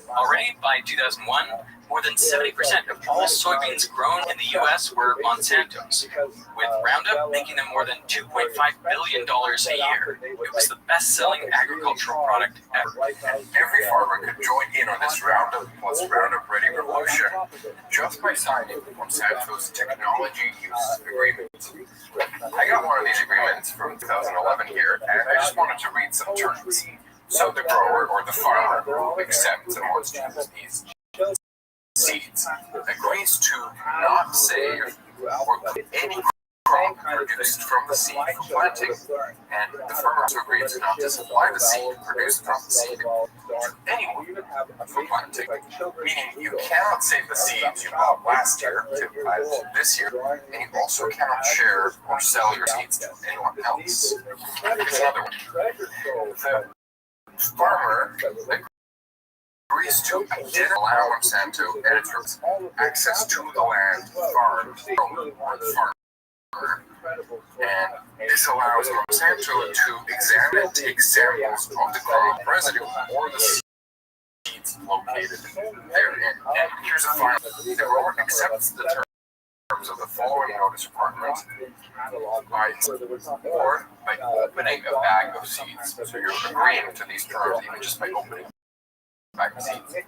Already by 2001, more than 70% of all soybeans grown in the U.S. were Monsanto's, with Roundup making them more than $2.5 billion a year. It was the best-selling agricultural product ever. And every farmer could join in on this Roundup plus Roundup Ready revolution just by signing Monsanto's technology use agreement. I got one of these agreements from 2011 here, and I just wanted to read some terms. So the grower or the farmer who accepts and wants to use these seeds agrees to not save or put any crop produced produced from the seed for planting, and the farmer also agrees not to supply the seed produced from the seed to anyone for planting, meaning you cannot save the seeds you bought last year to plant this year, and you also cannot share or sell your seeds to anyone else. Here's another one. The farmer agrees to allow Monsanto and its reps access to the land farmed from the farmer. And this allows Monsanto to examine and take samples of the crop residue or the seeds located therein. And here's a final. The grower accepts the terms of the following notice requirement by opening a bag of seeds. So you're agreeing to these terms even just by opening bag of seeds. If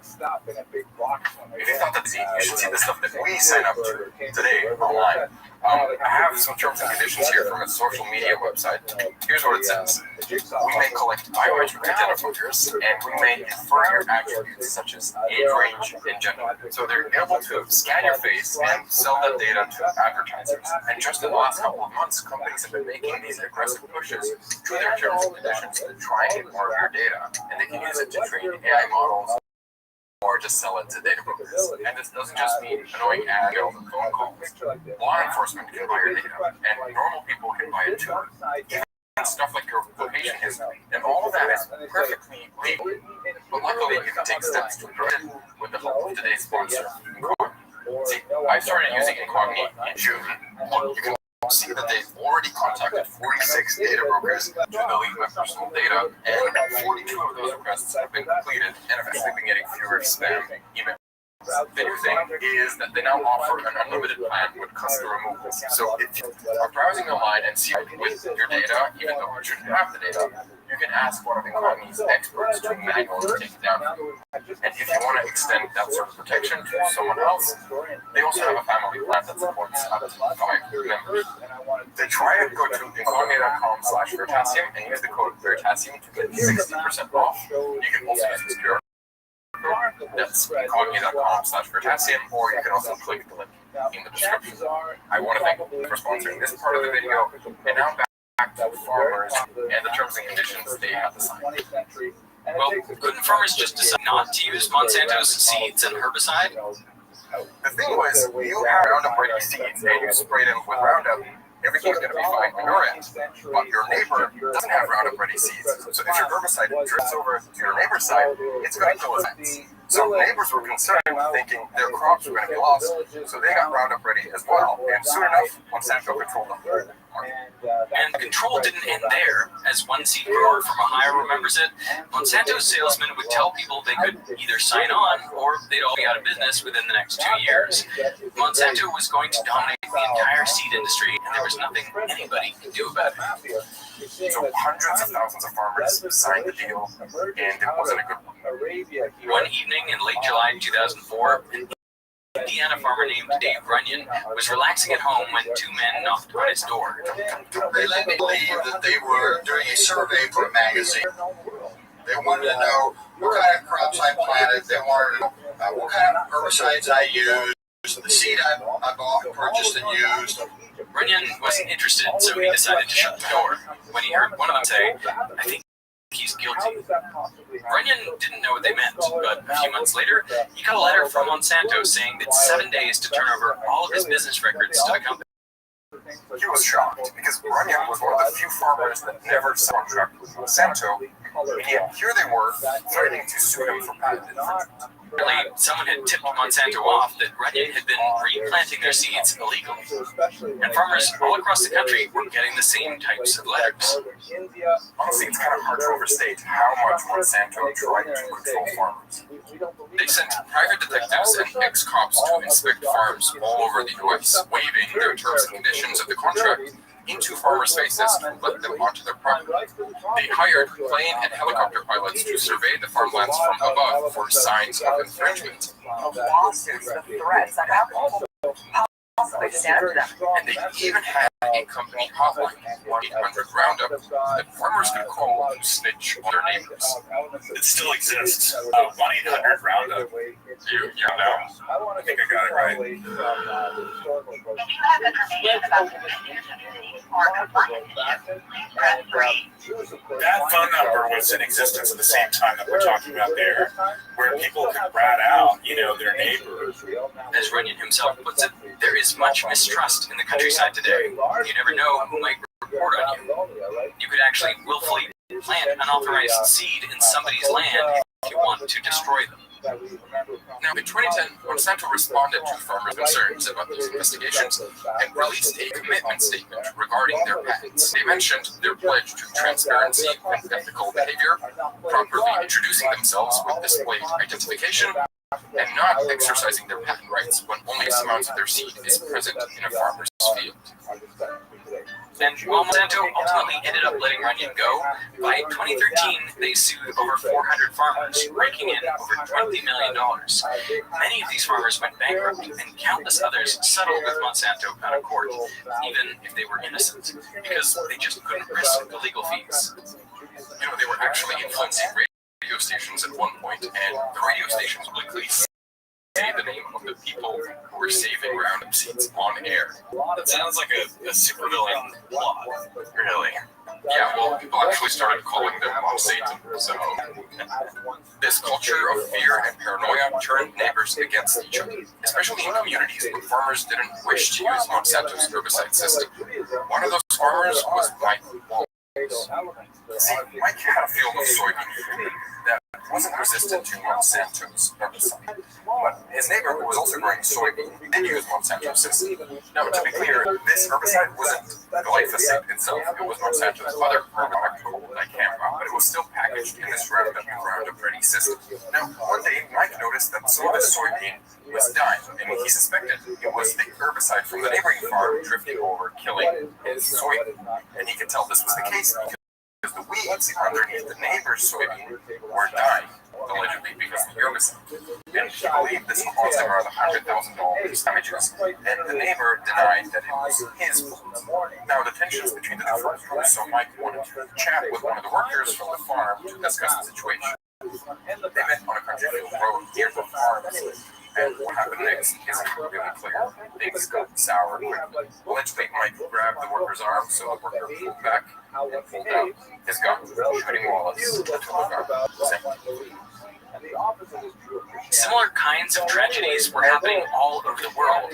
you thought that you should see the stuff that we sign up to today online. I have some terms and conditions here from a social media website. Here's what it says. We may collect biometric identifiers, and we may infer your attributes such as age range and gender. So they're able to scan your face and sell that data to advertisers. And just in the last couple of months, companies have been making these aggressive pushes to their terms and conditions to try and get more of your data. And they can use it to train AI models or just sell it to data brokers. And this doesn't just mean annoying ad mails and phone calls. Law enforcement can buy your data, and normal people can buy it too. Even stuff like your location history, and all of that is perfectly legal. But luckily, you can take steps to prevent it with the help of today's sponsor, Incognito. See, I started using Incognito in June. You can see that they've already contacted 46 data brokers to delete my personal data, and 42 of those requests have been completed, and I've actually been getting fewer spam emails. The new thing is that they now offer an unlimited plan with custom removals. So if you are browsing online and see with your data, even though you shouldn't have the data, you can ask one of Incognito's experts to manually take it down for you. And if you want to extend that sort of protection to someone else, they also have a family plan that supports up to 5 members. To try it, go to incognito.com/Veritasium and use the code Veritasium to get 60% off. You can also use this QR. That's incognito.com/Veritasium, or you can also click the link in the description. I want to thank you for sponsoring this part of the video, and now back to farmers and the terms and conditions they have to sign. Well, couldn't farmers just decide not to use Monsanto's seeds and herbicide? The thing was, you have Roundup Ready seeds and you spray them with Roundup, everything's going to be fine on your end. But your neighbor doesn't have Roundup Ready seeds. So if your herbicide drifts over to your neighbor's side, it's going to kill his plants. So neighbors were concerned, thinking their crops were going to be lost. So they got Roundup Ready as well. And soon enough, Monsanto controlled the whole market. And the control didn't end there. As one seed grower from Ohio remembers it, Monsanto's salesmen would tell people they could either sign on or they'd all be out of business within the next 2 years. Monsanto was going to dominate the entire seed industry, and there was nothing anybody could do about it. So hundreds of thousands of farmers signed the deal, and it wasn't a good one. One evening in late July 2004, Indiana farmer named Dave Runyon was relaxing at home when 2 men knocked on his door. They led me to believe that they were doing a survey for a magazine. They wanted to know what kind of crops I planted. They wanted to know what kind of herbicides I used, the seed I bought, purchased, and used. Runyon wasn't interested, so he decided to shut the door. When he heard one of them say, "I think he's guilty," Runyon didn't know what they meant, but a few months later, he got a letter from Monsanto saying that 7 days to turn over all of his business records to the company. He was shocked because Runyon was one of the few farmers that never signed a contract with Monsanto, and yet here they were threatening to sue him for patent infringement. Apparently, someone had tipped Monsanto off that Runyon had been replanting their seeds illegally, and farmers all across the country were getting the same types of letters. Honestly, it's kind of hard to overstate how much Monsanto tried to control farmers. They sent private detectives and ex-cops to inspect farms all over the U.S., waiving their terms and conditions of the contract into farmers' faces to let them onto their property. They hired plane and helicopter pilots to survey the farmlands from above for signs of infringement. Lawsuits, the threats, like how possibly stand to them. And they even had a company hotline, 1-800-ROUNDUP, that farmers could call to snitch on their neighbors. It still exists. 1-800-ROUNDUP I think I got it right. If you have information about the or compliance issue, please press 3. That phone number was in existence at the same time that we're talking about there, where people could rat out, their neighbor. As Runyon himself puts it, there is much mistrust in the countryside today. You never know who might report on you. You could actually willfully plant unauthorized seed in somebody's land if you want to destroy them. Now, in 2010, Monsanto responded to farmers' concerns about these investigations and released a commitment statement regarding their patents. They mentioned their pledge to transparency and ethical behavior, properly introducing themselves with displayed identification, and not exercising their patent rights when only some amount of their seed is present in a farmer's field. And while Monsanto ultimately ended up letting Runyon go, by 2013 they sued over 400 farmers, raking in over $20 million. Many of these farmers went bankrupt, and countless others settled with Monsanto out of court, even if they were innocent, because they just couldn't risk the legal fees. They were actually influencing radio stations at one point, and the radio stations quickly say the name of the people who were saving Roundup seeds on air. That sounds like a supervillain plot. Really? Yeah, well, people actually started calling them Mom Satan, so... This culture of fear and paranoia turned neighbors against each other, especially in communities where farmers didn't wish to use Monsanto's herbicide system. One of those farmers was Mike Walls. See, Mike had a field of soybean that wasn't resistant to Monsanto's herbicide. But his neighbor, who was also growing soybean, did use Monsanto's system. Now, to be clear, this herbicide wasn't glyphosate itself. It was Monsanto's other herbicide called dicamba, but it was still packaged in this Roundup Ready system. Now, one day, Mike noticed that some of his soybean was dying, and he suspected it was the herbicide from the neighboring farm drifting over, killing his soybean. And he could tell this was the case because the weeds underneath the neighbor's soybean were dying, allegedly because of the herbicide. And he believed this would cost him around $100,000 damages, and the neighbor denied that it was his fault. Now, the tensions between the two farms grew, so Mike wanted to chat with one of the workers from the farm to discuss the situation. They met on a country field road near the farms, and what happened next isn't really clear. Things got sour quickly. Allegedly, Mike grabbed the worker's arm, so the worker pulled back and pulled out his gun, shooting Wallace until the gun was empty. Similar kinds of tragedies were happening all over the world.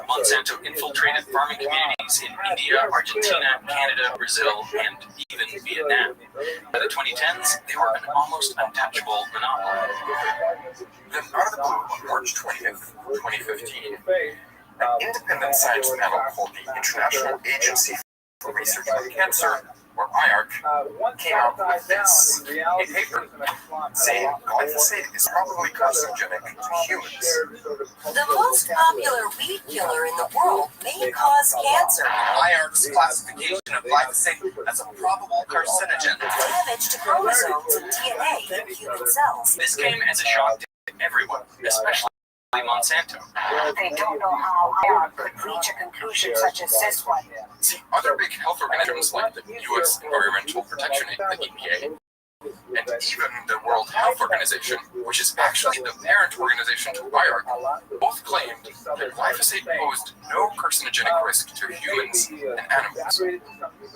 Monsanto infiltrated farming communities in India, Argentina, Canada, Brazil, and even Vietnam. By the 2010s, they were an almost untouchable monopoly. Then, out of the blue, on March 20th, 2015, an independent science panel called the International Agency for Research on Cancer, or IARC, came out with this, a paper saying glyphosate is probably carcinogenic to humans. The most popular weed killer in the world may cause cancer. IARC's classification of glyphosate as a probable carcinogen. Damage to chromosomes and DNA in human cells. This came as a shock to everyone, especially Monsanto. They don't know how IARC could reach a conclusion such as this one. See, other big health organizations like the U.S. Environmental Protection Agency, the EPA, and even the World Health Organization, which is actually the parent organization to IARC, both claimed that glyphosate posed no carcinogenic risk to humans and animals.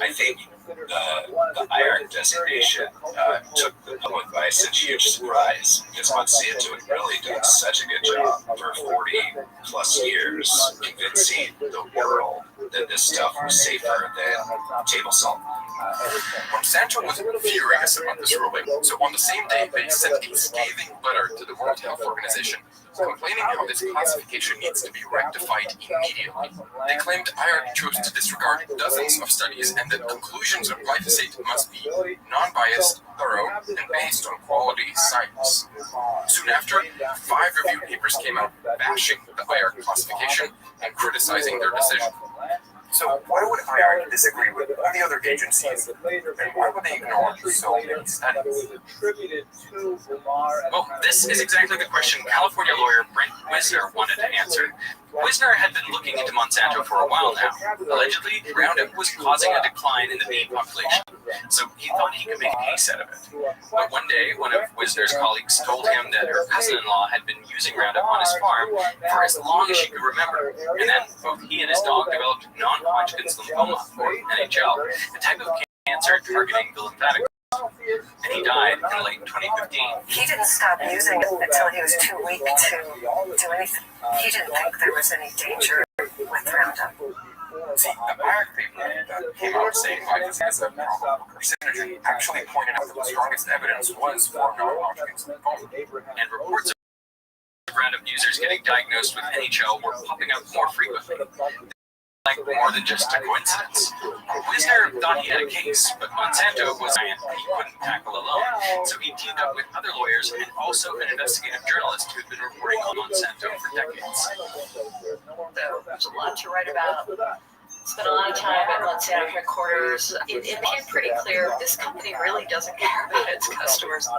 I think the IARC designation took the public by such huge surprise because Monsanto had really done such a good job for 40 plus years convincing the world that this stuff was safer than table salt. Monsanto was furious about this ruling, so on the same day they sent a scathing letter to the World Health Organization complaining how this classification needs to be rectified immediately. They claimed IARC chose to disregard dozens of studies and that conclusions of glyphosate must be non-biased, thorough, and based on quality science. Soon after, 5 review papers came out bashing the IARC classification and criticizing their decision. So why would IARC disagree with all the other agencies, and why would they ignore so many studies? Well, this is exactly the question California lawyer Brent Wisner wanted to answer. Wisner had been looking into Monsanto for a while now. Allegedly, Roundup was causing a decline in the bee population, so he thought he could make a case out of it. But one day, one of Wisner's colleagues told him that her cousin-in-law had been using Roundup on his farm for as long as she could remember, and then both he and his dog developed non-Hodgkin's lymphoma, or NHL, a type of cancer targeting the lymphatic, and he died in late 2015. He didn't stop using it until he was too weak to do anything. He didn't think there was any danger with Roundup. See, the IARC paper that came out saying glyphosate is a probable carcinogen actually pointed out that the strongest evidence was for non-Hodgkin's lymphoma. And reports of Roundup users getting diagnosed with NHL were popping up more frequently. Like more than just a coincidence. Wisner thought he had a case, but Monsanto was a giant he couldn't tackle alone, so he teamed up with other lawyers and also an investigative journalist who had been reporting on Monsanto for decades. There's a lot to write about. Spent a lot of time at Monsanto headquarters. It became pretty clear this company really doesn't care about its customers.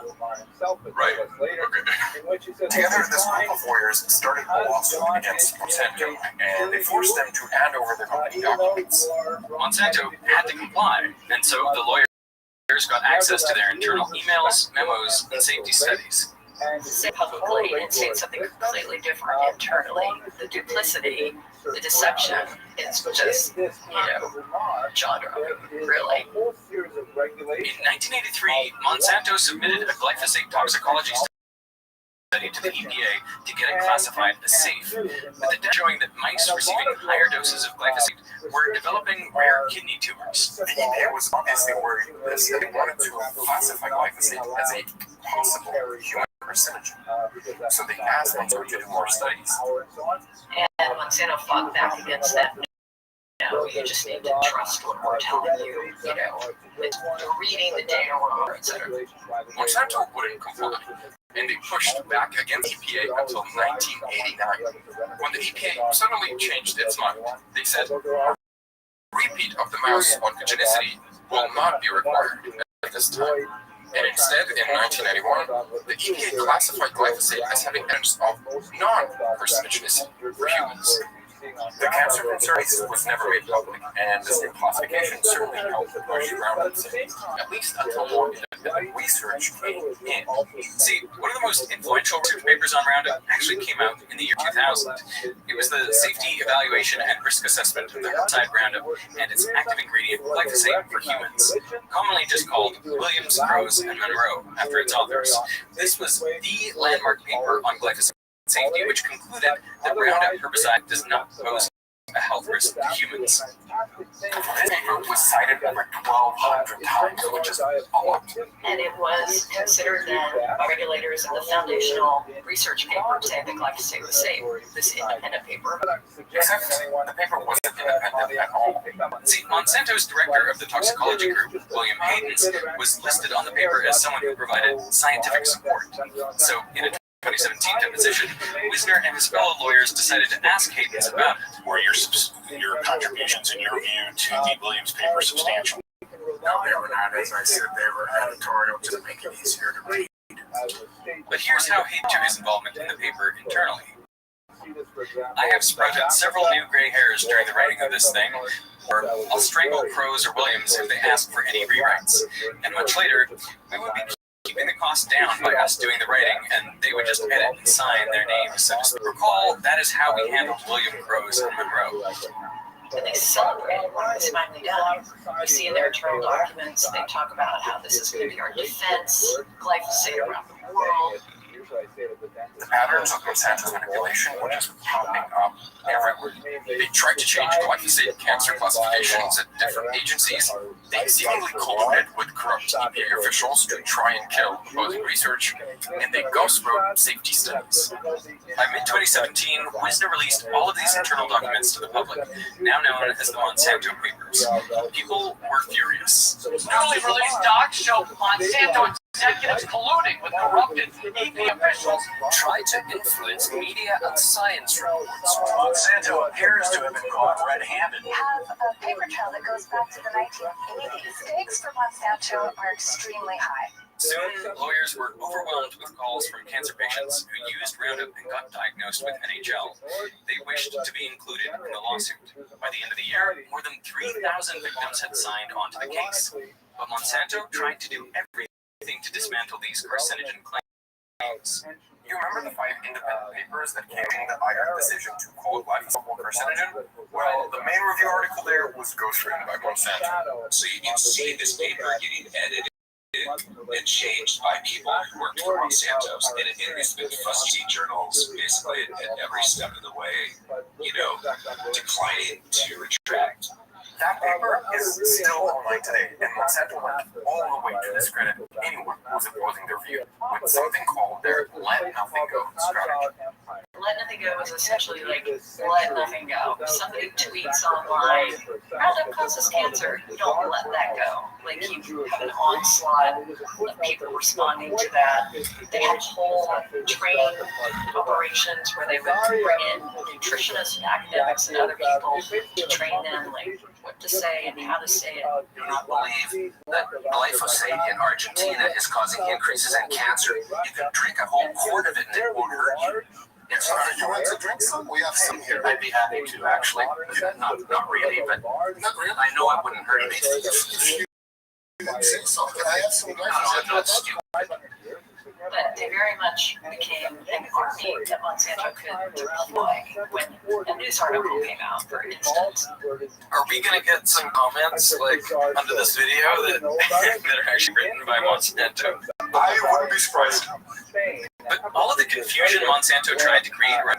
Right. Okay. Together, this group of lawyers started a lawsuit against Monsanto, and they forced them to hand over their company documents. Monsanto had to comply, and so the lawyers got access to their internal emails, memos, and safety studies. Say publicly and say something completely different internally. The duplicity, the deception, it's just, jaw-dropping, really. In 1983, Monsanto submitted a glyphosate toxicology study to the EPA to get it classified as safe, with the data showing that mice receiving higher doses of glyphosate were developing rare kidney tumors. The EPA was obviously worried about this. They wanted to classify glyphosate as a possible human carcinogen, so they asked Monsanto to do more studies. And Monsanto fought back against that. No, you just need to trust what we're telling you, with reading the data wrong, etc. Monsanto wouldn't comply, and they pushed back against EPA until 1989, when the EPA suddenly changed its mind. They said, a repeat of the mouse oncogenicity will not be required at this time. And instead, in 1991, the EPA classified glyphosate as having evidence of non-carcinogenicity for humans. The cancer concern was never made public, and this new classification certainly helped push Roundup sales, at least until more independent research came in. See, one of the most influential research papers on Roundup actually came out in the year 2000. It was the Safety Evaluation and Risk Assessment of the herbicide Roundup and its active ingredient glyphosate for humans, commonly just called Williams, Rose, and Monroe, after its authors. This was the landmark paper on glyphosate safety, which concluded that Roundup herbicide does not pose a health risk to humans. This paper was cited over 1,200 times, which is a lot. And it was considered then by regulators in the foundational research paper saying that glyphosate was safe. This independent paper. Except the paper wasn't independent at all. See, Monsanto's director of the toxicology group, William Hayden, was listed on the paper as someone who provided scientific support. So, in a 2017 deposition, Wisner and his fellow lawyers decided to ask Hayden about it. Were your contributions, in your view, to the Williams paper substantial? No, they were not. As I said, they were editorial to make it easier to read. But here's how Hayden took his involvement in the paper internally. I have sprouted several new gray hairs during the writing of this thing, or I'll strangle Crows or Williams if they ask for any rewrites. And much later, we would be keeping the cost down by us doing the writing, and they would just edit and sign their names, so to speak. Recall, that is how we handled William, Crows, and Monroe. And they celebrated when it was finally done. You see in their internal documents, they talk about how this is going to be our defense, glyphosate around the world. The patterns of Monsanto's manipulation were just popping up everywhere. They tried to change glyphosate cancer classifications at different agencies. They seemingly colluded with corrupt EPA officials to try and kill opposing research, and they ghost wrote safety studies. By mid-2017, Wisner released all of these internal documents to the public, now known as the Monsanto Papers. People were furious. Newly released docs show Monsanto executives colluding with corrupted EPA officials. Tried to influence media and science reports. Monsanto appears to have been caught red-handed. We have a paper trail that goes back to the 1980s. Stakes for Monsanto are extremely high. Soon, lawyers were overwhelmed with calls from cancer patients who used Roundup and got diagnosed with NHL. They wished to be included in the lawsuit. By the end of the year, more than 3,000 victims had signed onto the case. But Monsanto tried to do everything to dismantle these carcinogen claims. You remember the 5 independent papers that came in the IARC decision to call glyphosate a carcinogen? Well, the main review article there was ghostwritten by Monsanto. So you can see this paper getting edited and changed by people who worked for Monsanto, and it's been fussy journals basically at every step of the way, declining to retract. That paper is still online today, and Monsanto went all the way to discredit anyone who was opposing their view with something called their let nothing go strategy. Let nothing go is essentially like let nothing go. Somebody tweets online, Roundup causes cancer. You don't let that go. Like you have an onslaught of people responding to that. They have whole training operations where they would bring in nutritionists and academics and other people to train them like what to say and how to say it. Do not believe that glyphosate in Argentina is causing increases in cancer. You can drink a whole quart of it and it won't hurt you. It's not You want to drink some? We have some here. I'd be happy to, actually. Not really, but I know it wouldn't hurt me. You didn't say so. Can I have some No, I'm not stupid. But they very much became an army that Monsanto could deploy when a news article came out, for instance. Are we going to get some comments like under this video that are actually written by Monsanto? I wouldn't be surprised. But all of the confusion Monsanto tried to create around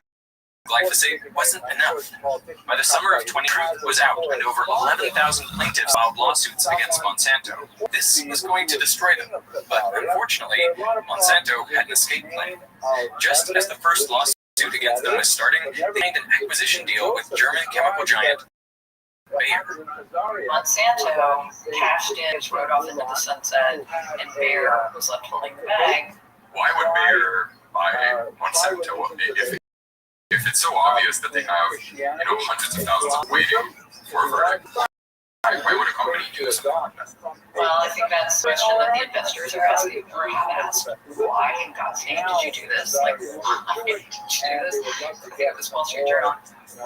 glyphosate wasn't enough. By the summer of 2020, truth was out, and over 11,000 plaintiffs filed lawsuits against Monsanto. This was going to destroy them, but unfortunately, Monsanto had an escape plan. Just as the first lawsuit against them was starting, they made an acquisition deal with German chemical giant Bayer. Monsanto cashed in, rode off into the sunset, and Bayer was left holding the bag. Why would Bayer buy Monsanto if it's so obvious that they have, hundreds of thousands of waiting for a verdict? Why would a company do this? Well, I think that's the question that the investors are asking or have asked. Why in God's name did you do this? Like, why did you do this? I think it was Wall Street Journal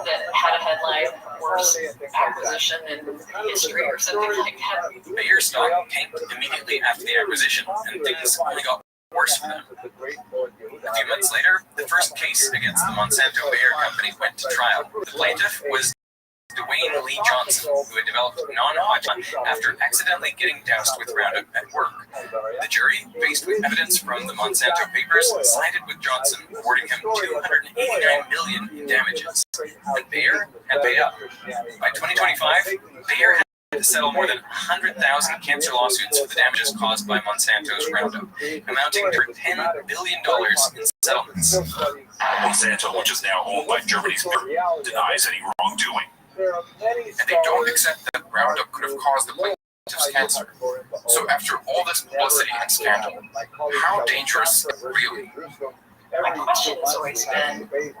that had a headline, worst acquisition in history or something like that. Bayer stock tanked immediately after the acquisition, and things only got worse for them. A few months later, the first case against the Monsanto Bayer company went to trial. The plaintiff was Dwayne Lee Johnson, who had developed non-Hodgkin after accidentally getting doused with Roundup at work. The jury, faced with evidence from the Monsanto papers, sided with Johnson, awarding him $289 million in damages. And Bayer had paid up. By 2025, Bayer had to settle more than 100,000 cancer lawsuits for the damages caused by Monsanto's Roundup, amounting to $10 billion in settlements. Monsanto, which is now owned by Germany's Bayer, denies any wrongdoing. And they don't accept that Roundup could have caused the plaintiff's cancer. So after all this publicity and scandal, how dangerous really? My question has always been, it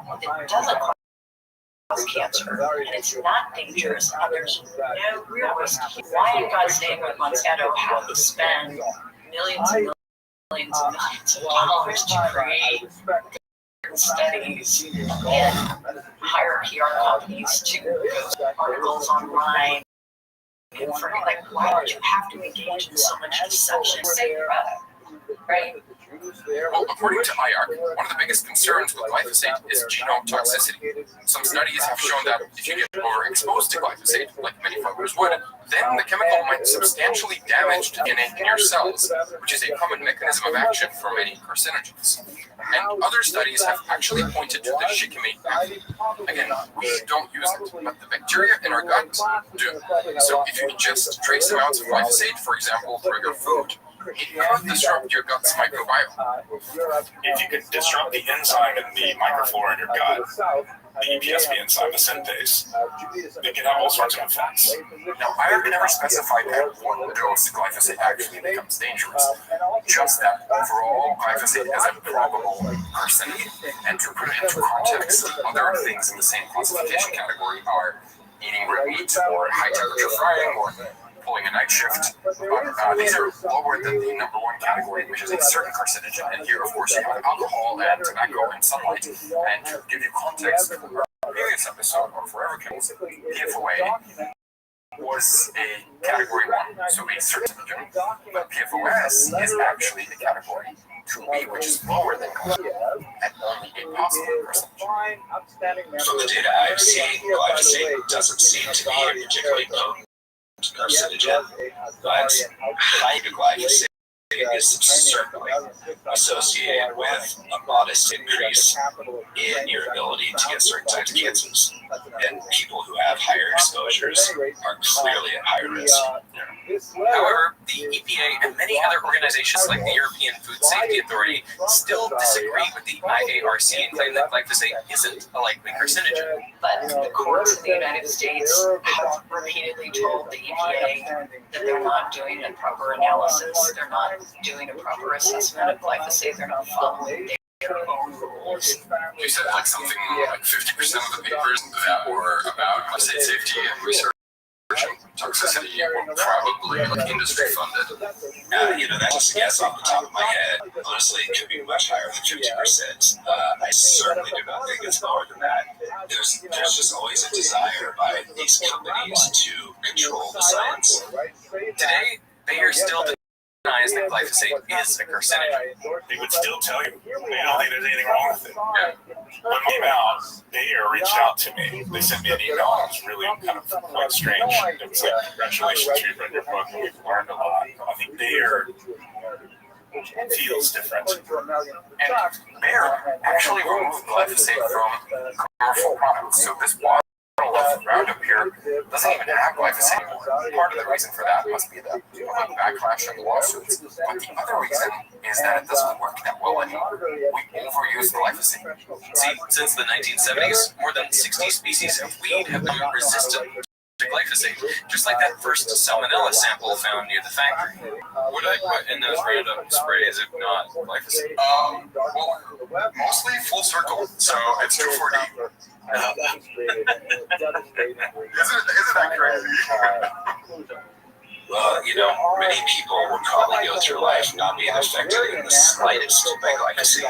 doesn't cause cancer, and it's not dangerous, and there's no real risk. Why in God's name would Monsanto have to spend millions and millions and millions of dollars to create studies and hire PR companies to post articles online? And for like, why would you have to engage in so much deception? Say product, right? Well, according to IARC, one of the biggest concerns with glyphosate is genome toxicity. Some studies have shown that if you get overexposed to glyphosate, like many farmers would, then the chemical might substantially damage the DNA in your cells, which is a common mechanism of action for many carcinogens. And other studies have actually pointed to the shikimate method. Again, we don't use it, but the bacteria in our gut do. So if you ingest trace amounts of glyphosate, for example, through your food, it could disrupt your gut's microbiome. If you could disrupt the enzyme and the microflora in your gut, the EPS being inside the synthase, they can have all sorts of effects. Now, IARC never specified at what dose glyphosate actually becomes dangerous, just that overall glyphosate is a probable carcinogen. And to put it into context, other things in the same classification category are eating red meat or high temperature frying or pulling a night shift. These are lower than the number one category, which is a certain carcinogen. And here, of course, you have alcohol and tobacco and sunlight. And to give you context, from our previous episode on Forever Chemicals, PFOA was a category 1, so a certain carcinogen, but PFOS is actually a category 2B, which is lower than glyphosate at only a possible carcinogen. From the data I've seen, glyphosate doesn't seem to be a particularly potent carcinogen, but high glyphosate is certainly associated with a modest increase in your ability to get certain types of cancers. And people who have higher exposures are clearly at higher risk. However, the EPA and many other organizations like the European Food Safety Authority still disagree with the IARC and claim that glyphosate isn't a likely carcinogen. But the courts in the United States have repeatedly told the EPA that they're not doing a proper analysis, they're not doing a proper assessment of glyphosate, they're not following their own rules. You said like something like 50% of the papers that were about glyphosate safety and research and toxicity were probably like industry funded. That's just a guess off the top of my head. Honestly, it could be much higher than 50%. I certainly do not think it's lower than that. There's just always a desire by these companies to control the science. Today, Bayer still denies that glyphosate is a carcinogen. They would still tell you they don't think there's anything wrong with it. When it came out, Bayer reached out to me. They sent me an email. It was really kind of quite strange. It was like, congratulations, you've read your book. We've learned a lot. I think Bayer feels different. And Bayer actually removed glyphosate from commercial products. So this bottle of Roundup here doesn't even have glyphosate anymore. Part of the reason for that must be the backlash and lawsuits. But the other reason is that it doesn't work that well anymore. We overuse glyphosate. See, since the 1970s, more than 60 species of weed have become resistant to glyphosate, just like that first salmonella sample found near the factory. What I put in those Roundup sprays if not glyphosate? Well, mostly full circle, so it's 2,4-D. Isn't that crazy? Well, many people will probably go through life not being affected in the slightest by glyphosate,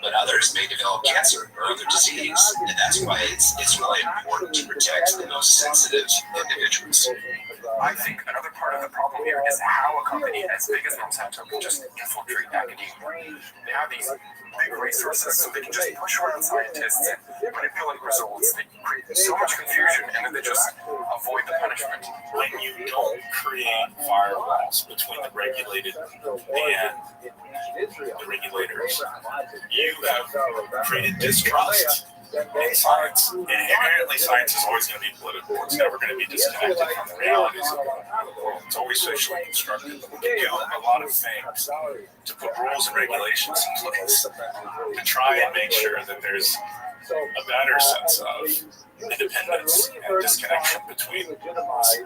but others may develop cancer or other disease, and that's why it's really important to protect the most sensitive individuals. I think another part of the problem here is how a company as big as Monsanto can just infiltrate academia. They have these big resources, so they can just push around scientists and manipulate results. They create so much confusion, and then they just avoid the punishment. When you don't create firewalls between the regulated and the regulators, you have created distrust in science. And inherently, science is always going to be political. It's never going to be disconnected from the realities of the world. It's always socially constructed. But we can do a lot of things to put rules and regulations in place to try and make sure that there's a better sense of independence and disconnection between us.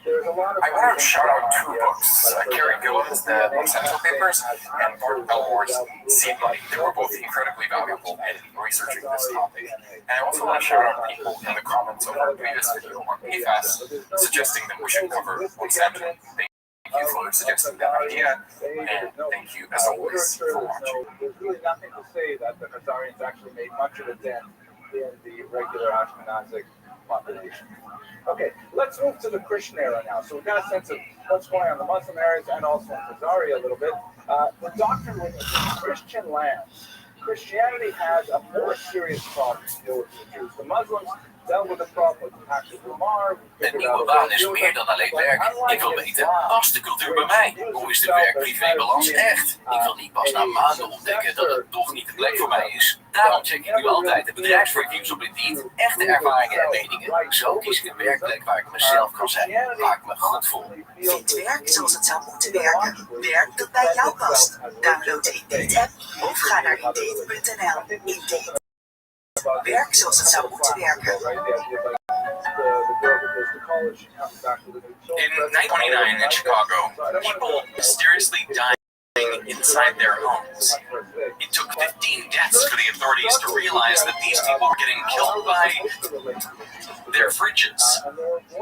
I want to shout out two books, Kerry Gillen's The Monsanto Papers and Bart Elmore's Seed Money. They were both incredibly valuable in researching this topic. And I also want to shout out people in the comments of our previous video on PFAS suggesting that we should cover Monsanto. Thank you for suggesting that idea, and thank you as always for watching. There's really nothing to say that the Khazarians actually made much of a dent in the regular Ashkenazic population. Okay, let's move to the Christian era now. So we've got a sense of what's going on in the Muslim areas and also in Khazari a little bit. The doctrine was in Christian lands. Christianity has a more serious problem to deal with the Jews. The Muslims dealt with the problem with the Pact of Umar. Een nieuwe baan is meer dan alleen werk. Ik wil weten, past de cultuur bij mij? Hoe is de werk-privé-balans echt? Ik wil niet pas na maanden ontdekken dat het toch niet de plek voor mij is. Daarom check ik nu altijd de bedrijfsreviews op Indeed, echte ervaringen en meningen. Zo kies ik een werkplek waar ik mezelf kan zijn, waar ik me goed voel. Vind werk zoals het zou moeten werken. Werk dat bij jou past. Download de Indeed-app of ga naar Indeed.nl. Indeed. Werk zoals het zou moeten werken. In 1929 in Chicago, people mysteriously died inside their homes. It took 15 deaths for the authorities to realize that these people were getting killed by their fridges.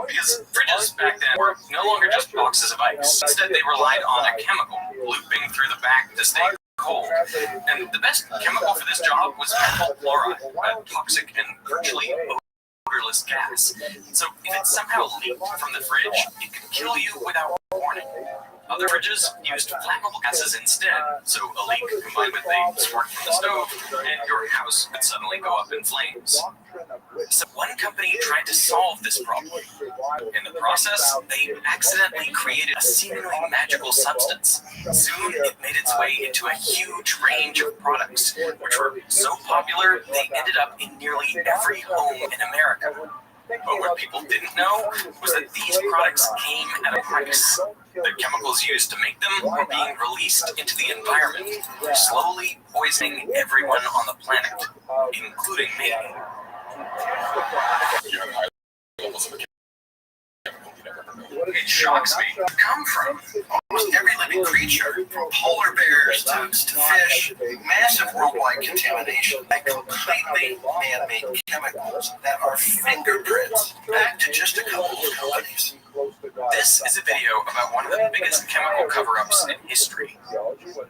Because fridges back then were no longer just boxes of ice. Instead, they relied on a chemical looping through the back to stay cold. And the best chemical for this job was methyl chloride, a toxic and virtually odorless gas. So if it somehow leaked from the fridge, it could kill you without warning. Other fridges used flammable gases instead, so a leak combined with the spark from the stove, and your house would suddenly go up in flames. So one company tried to solve this problem. In the process, they accidentally created a seemingly magical substance. Soon, it made its way into a huge range of products, which were so popular, they ended up in nearly every home in America. But what people didn't know was that these products came at a price. The chemicals used to make them were being released into the environment, slowly poisoning everyone on the planet, including me. It shocks me. Come from almost every living creature, from polar bears to fish, massive worldwide contamination by completely man-made chemicals that are fingerprints back to just a couple of companies. This is a video about one of the biggest chemical cover-ups in history.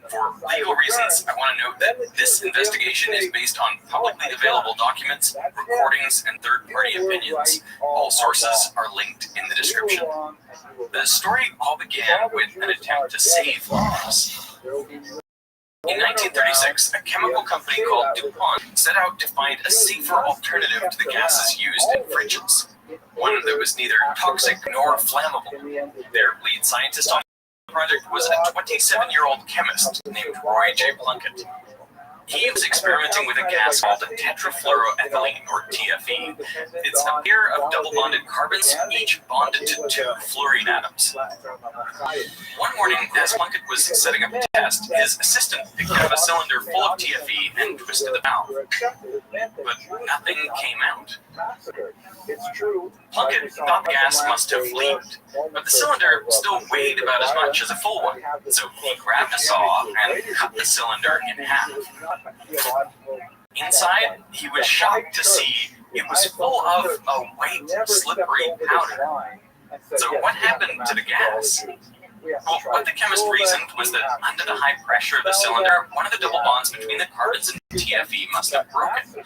For legal reasons, I want to note that this investigation is based on publicly available documents, recordings, and third-party opinions. All sources are linked in the description. The story all began with an attempt to save lives. In 1936, a chemical company called DuPont set out to find a safer alternative to the gases used in fridges. One that was neither toxic nor flammable. Their lead scientist on the project was a 27-year-old chemist named Roy J. Plunkett. He was experimenting with a gas called tetrafluoroethylene, or TFE. It's a pair of double-bonded carbons, each bonded to two fluorine atoms. One morning, as Plunkett was setting up a test, his assistant picked up a cylinder full of TFE and twisted the valve. But nothing came out. Plunkett thought the gas must have leaked, but the cylinder still weighed about as much as a full one, so he grabbed a saw and cut the cylinder in half. Inside, he was shocked to see it was full of a white, slippery powder. So what happened to the gas? Well, what the chemist reasoned was that under the high pressure of the cylinder, one of the double bonds between the carbons in TFE must have broken.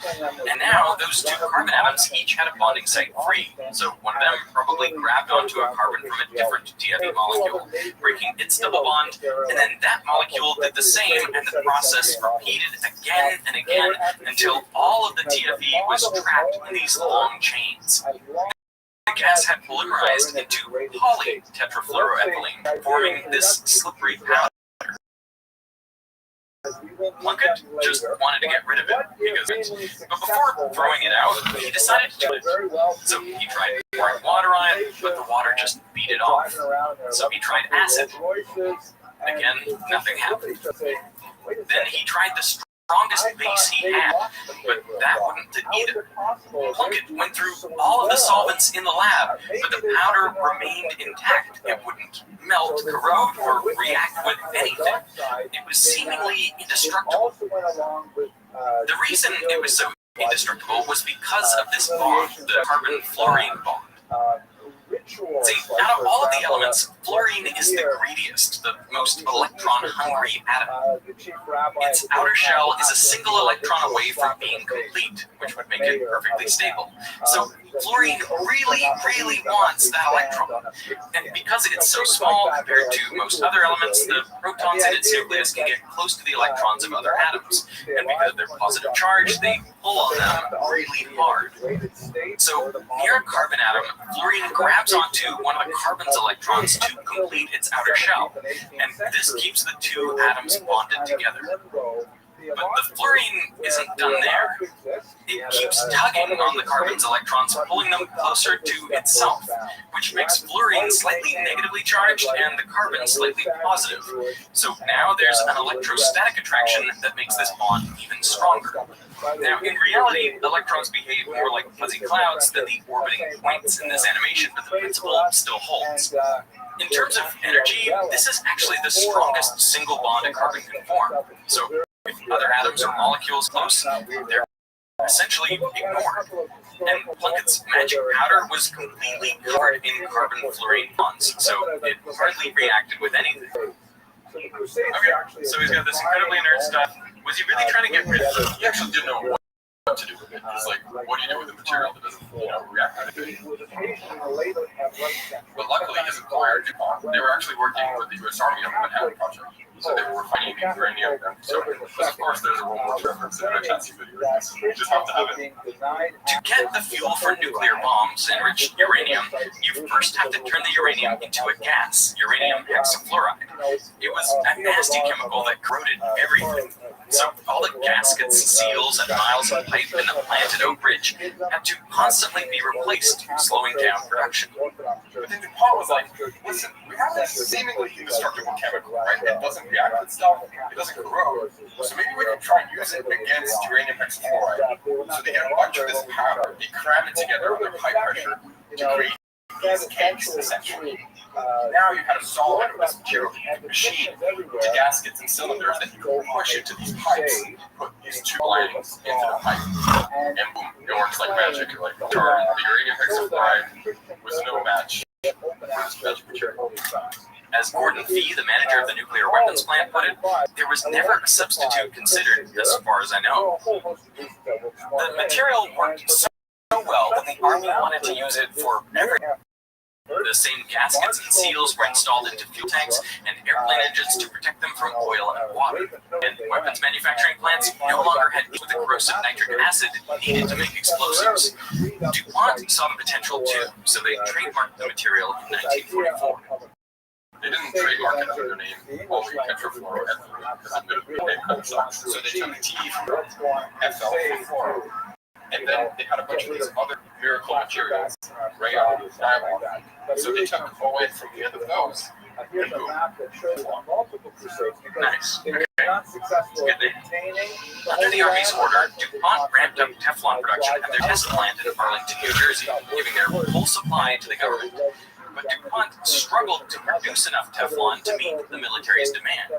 And now those two carbon atoms each had a bonding site free, so one of them probably grabbed onto a carbon from a different TFE molecule, breaking its double bond, and then that molecule did the same, and the process repeated again and again until all of the TFE was trapped in these long chains. The gas had polymerized into polytetrafluoroethylene, forming this slippery powder. Plunkett just wanted to get rid of it because but before throwing it out, he decided to do it. So he tried pouring water on it, but the water just beat it off. So he tried acid. Again, nothing happened. Then he tried the strongest base he had, but that wouldn't do either. Plunkett went through all of the solvents in the lab, but the powder remained intact. It wouldn't melt, corrode, or react with anything. It was seemingly indestructible. The reason it was so indestructible was because of this bond, the carbon-fluorine bond. See, out of all of the elements, fluorine is the greediest, the most electron-hungry atom. Its outer shell is a single electron away from being complete, which would make it perfectly stable. So fluorine really, really wants that electron. And because it's so small compared to most other elements, the protons in its nucleus can get close to the electrons of other atoms. And because of their positive charge, they pull on them really hard. So near a carbon atom, fluorine grabs onto one of the carbon's electrons to complete its outer shell, and this keeps the two atoms bonded together. But the fluorine isn't done there. It keeps tugging on the carbon's electrons, pulling them closer to itself, which makes fluorine slightly negatively charged and the carbon slightly positive. So now there's an electrostatic attraction that makes this bond even stronger. Now, in reality, electrons behave more like fuzzy clouds than the orbiting points in this animation, but the principle still holds. In terms of energy, this is actually the strongest single bond a carbon can form. So if other atoms or molecules close, they're essentially ignored. And Plunkett's magic powder was completely covered in carbon-fluorine bonds, so it hardly reacted with anything. Okay, so he's got this incredibly inert stuff. Was he really trying to get rid of it? He actually didn't know what to do with it. He's like, what do you do with a material that doesn't, react with it? But luckily, his employer, DuPont, they were actually working with the U.S. Army on the Manhattan Project. So they were refining uranium. So, of course, there's a World War II reference in the Nazi video. You just have to have it. To get the fuel for nuclear bombs, enriched uranium, you first have to turn the uranium into a gas, uranium hexafluoride. It was a nasty chemical that corroded everything. So all the gaskets, seals, and miles of pipe in the plant at Oak Ridge had to constantly be replaced, slowing down production. But then DuPont was like, listen, we have this seemingly indestructible chemical, right? It doesn't react with stuff, it doesn't corrode. So maybe we can try and use it against uranium hexafluoride. So they get a bunch of this powder, they cram it together under high pressure to create these cakes, essentially. Now you had a solid of this material that you can machine to gaskets and cylinders that you can push into these pipes, put these two linings into the pipe, and boom, it works like magic. Like the uranium hexafluoride was no match for this magic material. As Gordon Fee, the manager of the nuclear weapons plant, put it, there was never a substitute considered, as far as I know. The material worked so well that the Army wanted to use it for everything. The same gaskets and seals were installed into fuel tanks and airplane engines to protect them from oil and water. And weapons manufacturing plants no longer had with the corrosive nitric acid needed to make explosives. DuPont saw the potential too, so they trademarked the material in 1944. They didn't trademark it under their name, polytetrafluoroethylene, because the name kind of sucks. So they took T from FL4, and then they had a bunch of these other miracle materials, rayon, nylon. So they took away from the end of those, and boom. Nice. Okay. It's good name. Under the Army's order, DuPont ramped up Teflon production at their test plant in Arlington, New Jersey, giving their full supply to the government. But DuPont struggled to produce enough Teflon to meet the military's demand.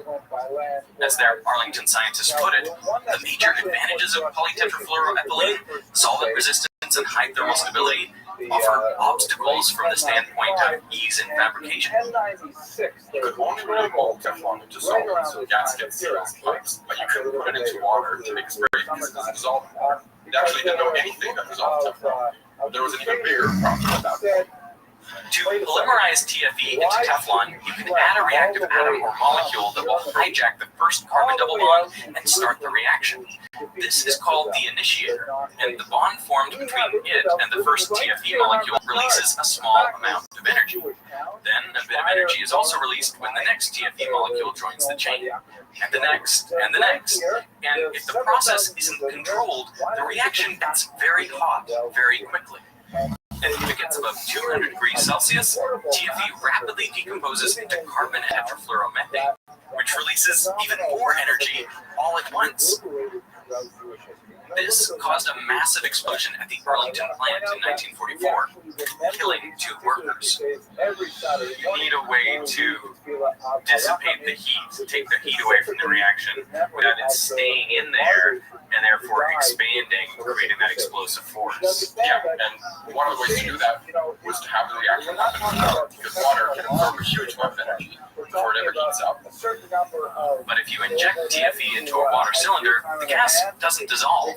As their Arlington scientists put it, the major advantages of polytetrafluoroethylene, solvent resistance and high thermal stability, offer obstacles from the standpoint of ease in fabrication. You could only really mold Teflon into solvents, so gaskets, seals, pipes, but you couldn't put it into water to make it spray because it doesn't dissolve in water. They actually didn't know anything that dissolved Teflon. There was an even bigger problem at that point. To polymerize TFE into Teflon, you can add a reactive atom or molecule that will hijack the first carbon double bond and start the reaction. This is called the initiator, and the bond formed between it and the first TFE molecule releases a small amount of energy. Then a bit of energy is also released when the next TFE molecule joins the chain, and the next, and the next. And if the process isn't controlled, the reaction gets very hot very quickly. And if it gets above 200 degrees Celsius, TFE rapidly decomposes into carbon tetrafluoromethane, which releases even more energy all at once. This caused a massive explosion at the Arlington plant in 1944, killing 2 workers. You need a way to dissipate the heat, take the heat away from the reaction without it staying in there and therefore expanding, creating that explosive force. Yeah, and one of the ways to do that was to have the reaction happen with water, because water can absorb a huge amount of energy before it ever heats up. But if you inject TFE into a water cylinder, the gas doesn't dissolve.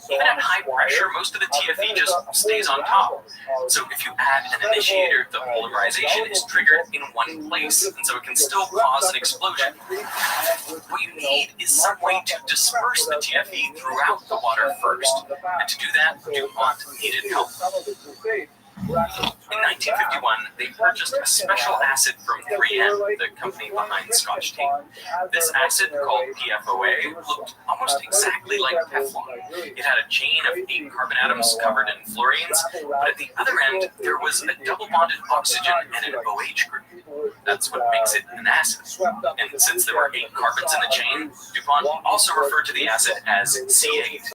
Even at high pressure, most of the TFE just stays on top. So if you add an initiator, the polymerization is triggered in one place, and so it can still cause an explosion. What you need is some way to disperse the TFE throughout the water first. And to do that, DuPont needed help. In 1951, they purchased a special acid from 3M, the company behind Scotch tape. This acid, called PFOA, looked almost exactly like Teflon. It had a chain of 8 carbon atoms covered in fluorines, but at the other end, there was a double-bonded oxygen and an OH group. That's what makes it an acid. And since there were 8 carbons in the chain, DuPont also referred to the acid as C8.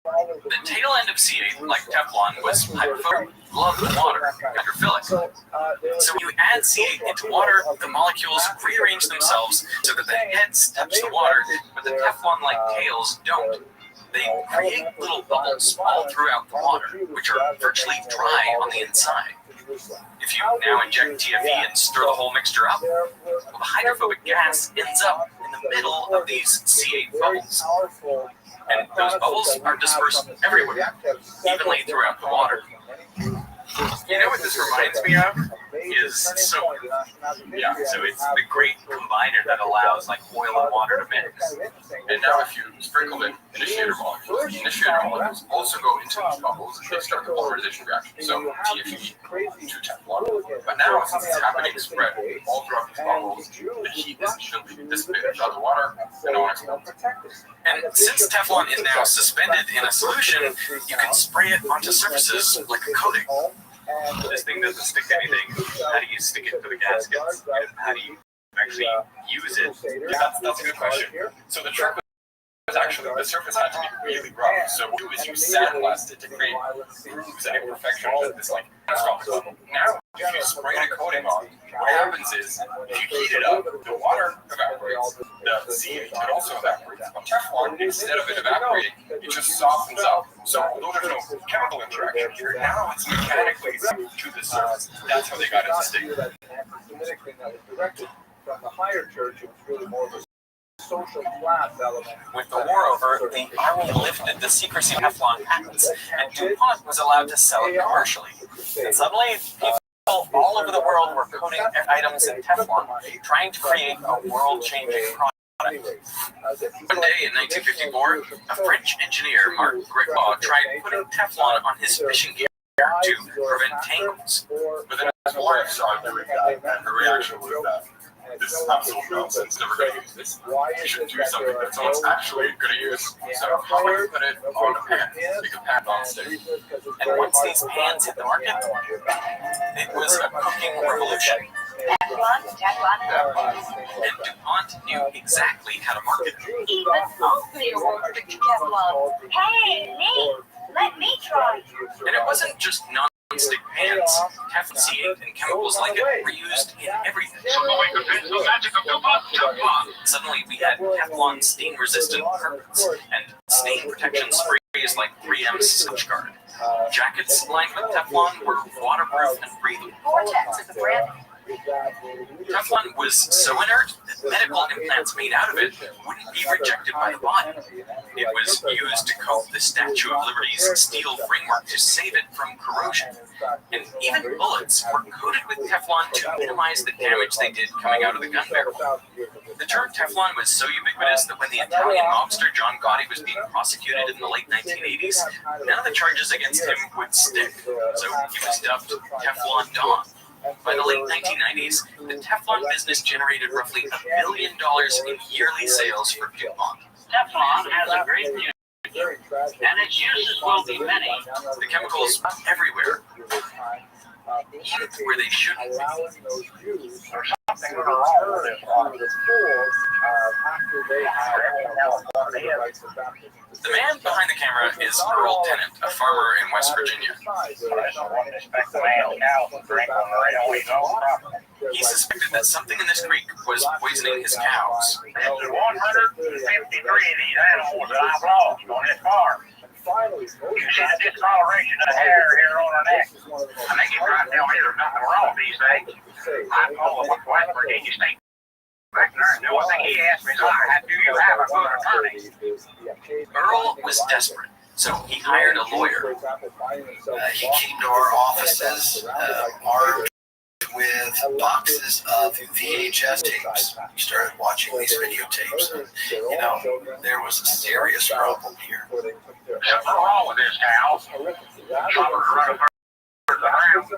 The tail end of C8, like Teflon, was hydrophobic, loved water, hydrophilic. So when you add C8 into water, the molecules rearrange themselves so that the heads touch the water, but the Teflon-like tails don't. They create little bubbles all throughout the water, which are virtually dry on the inside. If you now inject TFE and stir the whole mixture up, well, the hydrophobic gas ends up in the middle of these C8 bubbles. And those bubbles are dispersed everywhere, evenly throughout the water. You know what this reminds me of? Is soap. Yeah, so it's the great combiner that allows like oil and water to mix. And now if you sprinkle in initiator molecules also go into these bubbles and they start the polymerization reaction. So TFE to Teflon. But now since it's happening spread all throughout these bubbles, the heat is evenly dissipated into the water and no one explodes. And since Teflon is now suspended in a solution, you can spray it onto surfaces like a coating. This thing doesn't stick to anything. How do you stick it to the gaskets? And how do you actually use it? Yeah, that's a good question. So the trick was actually the surface had to be really rough. So what you do is you sandblast it to create grooves and imperfections at this like microscopic level. Now, if you spray a coating on, what happens is if you heat it up, the water evaporates, the C8 it also evaporates. On Teflon, instead of it evaporating, it just softens up. So although there's no chemical interaction here, now it's mechanically to the surface. That's how they got it to stick. From the higher church, it was really more of a social class element. With the war over, the Army lifted the secrecy of Teflon patents, and DuPont was allowed to sell it commercially. And suddenly, people all over the world were coating items in Teflon, trying to create a world-changing product. One day in 1954, a French engineer, Marc Grégoire, tried putting Teflon on his fishing gear to prevent tangles. But then his wife saw doing that, and her reaction was that this is absolute nonsense, never going to use this. You should do something that someone's actually going to use. So how about you put it on a pan, make a pan non-stick. And once these pans hit the market, it was a cooking revolution. And DuPont knew exactly how to market it. Even Oatmeal picked Teflon. Hey, me! Let me try. And it wasn't just non-stick pans. Teflon, C8, and chemicals like it were used in everything. Suddenly we had Teflon stain-resistant carpets and stain protection sprays like 3M's Switch Guard. Jackets lined with Teflon were waterproof and breathable. Vortex is the brand. Teflon was so inert that medical implants made out of it wouldn't be rejected by the body. It was used to coat the Statue of Liberty's steel framework to save it from corrosion. And even bullets were coated with Teflon to minimize the damage they did coming out of the gun barrel. The term Teflon was so ubiquitous that when the Italian mobster John Gotti was being prosecuted in the late 1980s, none of the charges against him would stick. So he was dubbed Teflon Don. By the late 1990s, the Teflon business generated roughly $1 billion in yearly sales for DuPont. Teflon has a great future, and its uses will be many. The chemicals everywhere, even where they shouldn't be. Something wrong with it. The man behind the camera is Earl Tennant, a farmer in West Virginia. He suspected that something in this creek was poisoning his cows. There's 153 of these animals that I've lost on this farm. You see the discoloration of the hair here on her neck. I think it's right down here. There's nothing wrong with these things. I called the West Virginia State back there, and the only thing he asked me is, do you have a good attorney? Earl was desperate, so he hired a lawyer. He came to our offices armed with boxes of VHS tapes. He started watching these videotapes, and there was a serious problem here. Something wrong with this cow. Something's running further around.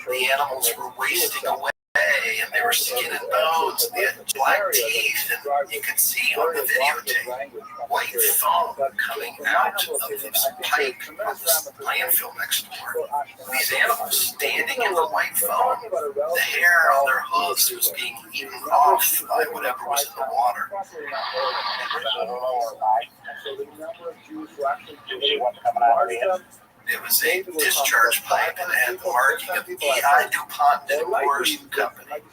The animals were wasting away, and they were skin and bones, and they had black teeth, and you could see on the videotape white foam coming out of this pipe of this landfill next door. These animals standing in the white foam, the hair on their hooves was being eaten off by whatever was in the water. It was a discharge pipe, and it had the marking of E.I. DuPont Divorce Company.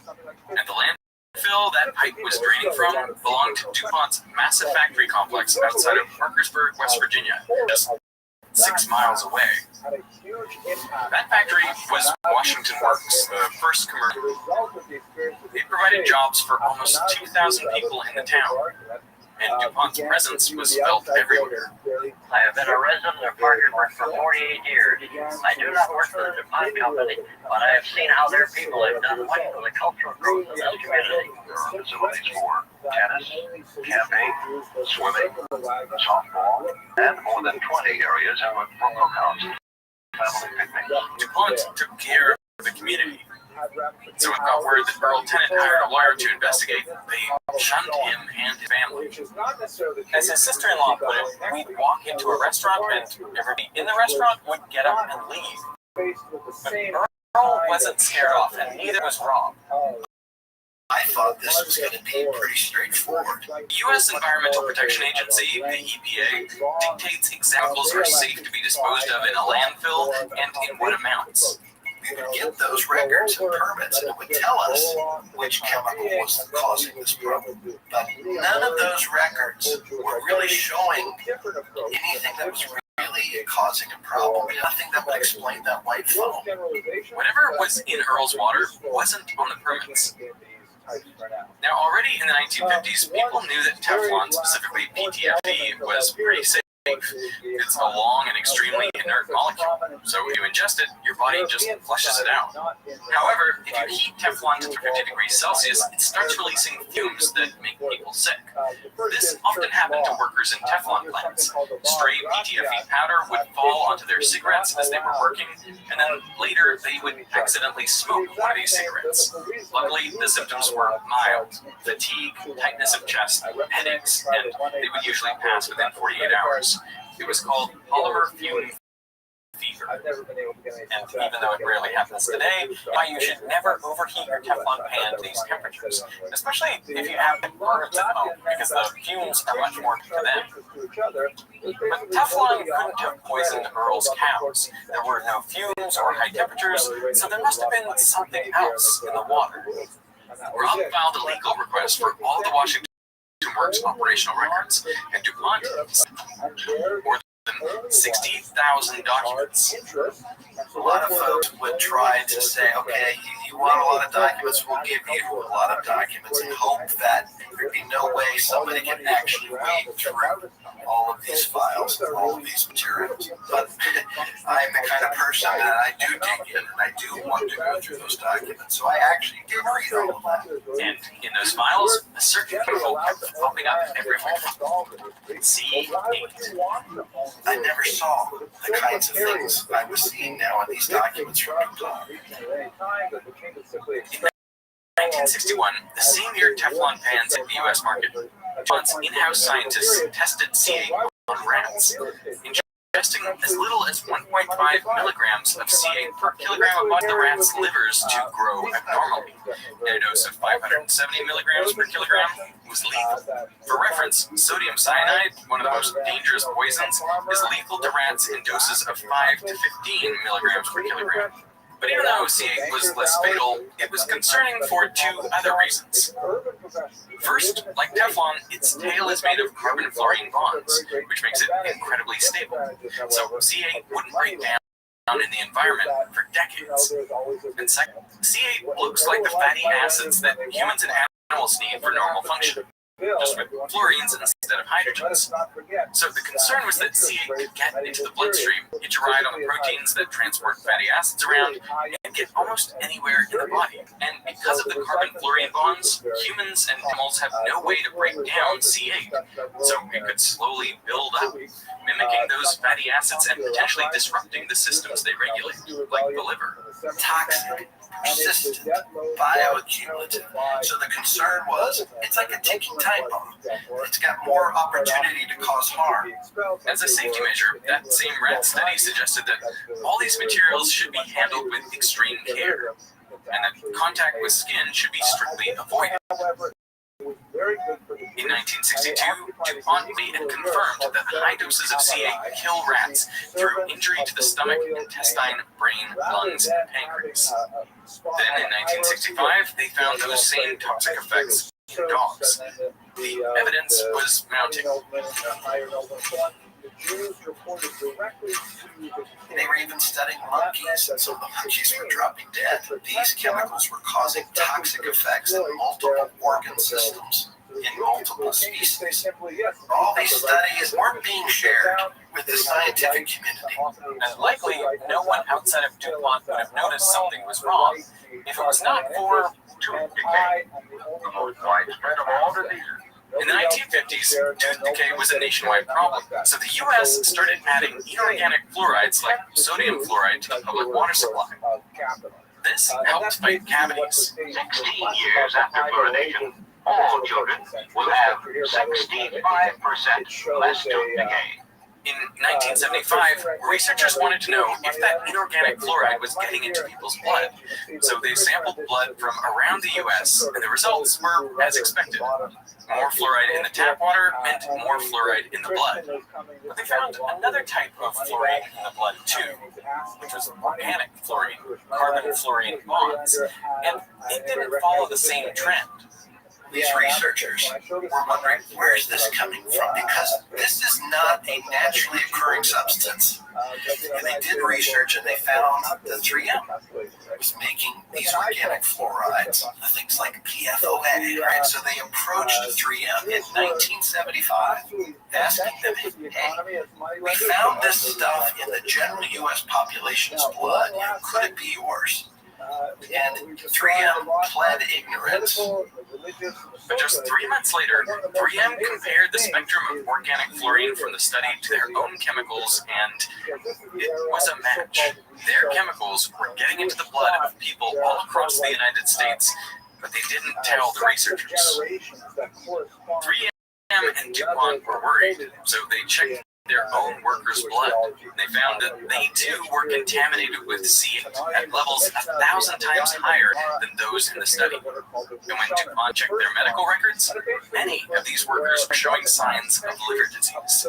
And the landfill that pipe was draining from belonged to DuPont's massive factory complex outside of Parkersburg, West Virginia, just 6 miles away. That factory was Washington Works, the first commercial. It provided jobs for almost 2,000 people in the town, and DuPont's presence was felt everywhere. I have been a resident of Parkersburg for 48 years. I do not work for the DuPont company, but I have seen how their people have done much for the cultural growth of this community. There are facilities for tennis, camping, swimming, softball, and more than 20 areas for cookouts, family picnics. DuPont took care of the community. So it got word that Earl Tennant hired a lawyer to investigate. They shunned him and his family. As his sister-in-law put it, we'd walk into a restaurant and everybody in the restaurant would get up and leave. But Earl wasn't scared off, and neither was Rob. I thought this was going to be pretty straightforward. The U.S. Environmental Protection Agency, the EPA, dictates examples are safe to be disposed of in a landfill and in what amounts. We would get those records and permits, and it would tell us which chemical was causing this problem. But none of those records were really showing anything that was really causing a problem. Nothing that would explain that white foam. Whatever was in Earl's water wasn't on the permits. Now, already in the 1950s, people knew that Teflon, specifically PTFE, was pretty safe. It's a long and extremely inert molecule, so if you ingest it, your body just flushes it out. However, if you heat Teflon to 50 degrees Celsius, it starts releasing fumes that make people sick. This often happened to workers in Teflon plants. Stray PTFE powder would fall onto their cigarettes as they were working, and then later they would accidentally smoke one of these cigarettes. Luckily, the symptoms were mild: fatigue, tightness of chest, headaches, and they would usually pass within 48 hours. It was called polymer fume fever. And even though it rarely happens today, why you should never overheat your Teflon pan to these temperatures, especially if you have birds at home, because the fumes are much more to them. But Teflon couldn't have poisoned Earl's cows. There were no fumes or high temperatures, so there must have been something else in the water. Rob filed a legal request for all the Washington Works operational records, and DuPont more than 60,000 documents. A lot of folks would try to say, okay, you want a lot of documents, we'll give you a lot of documents, and hope that there'd be no way somebody can actually wade through all of these files, all of these materials. But I'm the kind of person that I do dig in, and I do want to go through those documents, so I actually did read all of that. And in those files, a certain chemical kept popping up everywhere. C8. I never saw the kinds of things I was seeing now in these documents from DuPont. In 1961, the same year Teflon pans hit the U.S. market, DuPont's in-house scientists tested C8 on rats, ingesting as little as 1.5 milligrams of C8 per kilogram of the rat's livers to grow abnormally. And a dose of 570 milligrams per kilogram was lethal. For reference, sodium cyanide, one of the most dangerous poisons, is lethal to rats in doses of 5 to 15 milligrams per kilogram. But even though C8 was less fatal, it was concerning for two other reasons. First, like Teflon, its tail is made of carbon-fluorine bonds, which makes it incredibly stable. So C8 wouldn't break down in the environment for decades. And second, C8 looks like the fatty acids that humans and animals need for normal function, just with fluorines instead instead of hydrogens. So the concern was that C8 could get into the bloodstream, hitch a ride on the proteins that transport fatty acids around, and get almost anywhere in the body. And because of the carbon-fluorine bonds, humans and animals have no way to break down C8, so it could slowly build up, mimicking those fatty acids and potentially disrupting the systems they regulate, like the liver. Toxic, persistent, bioaccumulative. So the concern was, it's like a ticking time bomb. It's got more opportunity to cause harm. As a safety measure, that same rat study suggested that all these materials should be handled with extreme care, and that contact with skin should be strictly avoided. In 1962, DuPont had confirmed that high doses of C8 kill rats through injury to the stomach, intestine, brain, lungs, and pancreas. Then in 1965, they found those same toxic effects in dogs. The evidence was mounting. They were even studying monkeys, and so the monkeys were dropping dead. These chemicals were causing toxic effects in multiple organ systems, in multiple species. All these studies weren't being shared with the scientific community. And likely, no one outside of DuPont would have noticed something was wrong if it was not for tooth decay, the most widespread of all diseases. In the 1950s, tooth decay was a nationwide problem, so the U.S. started adding inorganic fluorides like sodium fluoride to the public water supply. This helped fight cavities. 16 years after fluoridation, all children will have 65% less tooth decay. In 1975, researchers wanted to know if that inorganic fluoride was getting into people's blood, so they sampled blood from around the U.S., and the results were as expected. More fluoride in the tap water meant more fluoride in the blood. But they found another type of fluoride in the blood too, which was organic fluorine, carbon-fluorine bonds, and it didn't follow the same trend. These researchers were wondering, where is this coming from? Because this is not a naturally occurring substance. And they did research and they found that 3M was making these organic fluorides, things like PFOA, right? So they approached 3M in 1975, asking them, hey, we found this stuff in the general U.S. population's blood. Could it be yours? And 3M pled ignorance. But just 3 months later, 3M compared the spectrum of organic fluorine from the study to their own chemicals, and it was a match. Their chemicals were getting into the blood of people all across the United States, but they didn't tell the researchers. 3M and DuPont were worried, so they checked their own workers' blood. They found that they too were contaminated with C8 at levels 1,000 times higher than those in the study. And when DuPont checked their medical records, many of these workers were showing signs of liver disease.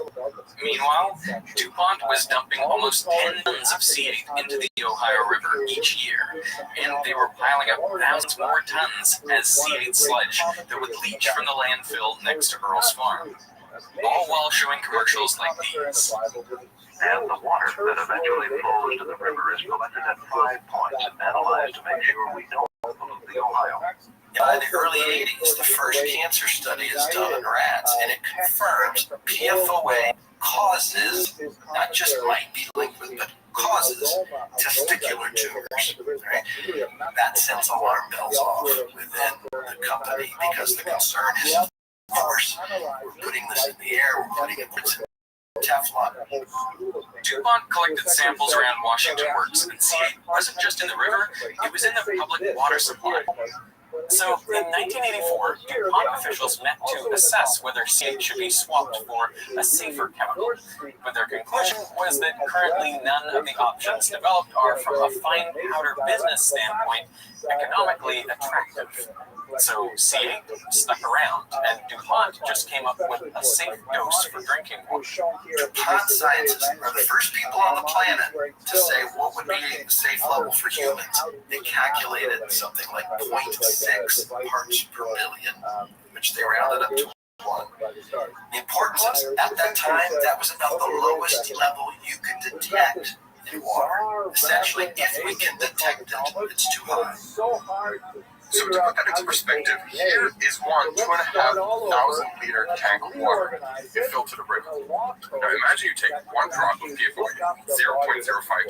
Meanwhile, DuPont was dumping almost 10 tons of C8 into the Ohio River each year, and they were piling up thousands more tons as C8 sludge that would leach from the landfill next to Earl's farm. All while showing commercials like these. And the water that eventually flows to the river is collected at 5 points and analyzed to make sure we don't pollute the Ohio. By the early 80s, the first cancer study is done in rats, and it confirms PFOA causes, not just might be linked with, but causes testicular tumors. Right? That sends alarm bells off within the company because the concern is, of course, we're putting this in the air, we're putting it in Teflon. DuPont collected samples around Washington Works, and C8 wasn't just in the river, it was in the public water supply. So, in 1984, DuPont officials met to assess whether C8 should be swapped for a safer chemical. But their conclusion was that currently none of the options developed are, from a fine powder business standpoint, economically attractive. So C8 stuck around, and DuPont just came up with a safe dose for drinking water. DuPont scientists are the first people on the planet to say what would be a safe level for humans. They calculated something like 0.6 parts per billion, which they rounded up to 1. The importance is, at that time, that was about the lowest level you could detect in water. Essentially, if we can detect it, it's too high. So to put that into perspective, here is one 2,500 liter tank of water. It filled to the brim. Now imagine you take one drop of PFOA, 0.05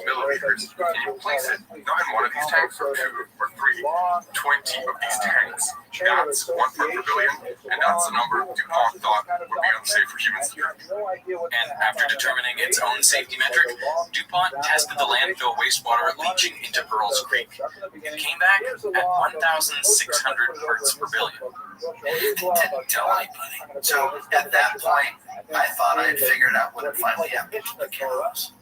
milliliters, and you place it not in one of these tanks or two or three, 20 of these tanks. That's 1 part per billion, and that's the number DuPont thought would be unsafe for humans to drink. And after determining its own safety metric, DuPont tested the landfill wastewater leaching into Earls Creek. It came back at 1,600 parts per billion. It didn't tell anybody. So at that point, I thought I had figured out what it finally happened to the cows.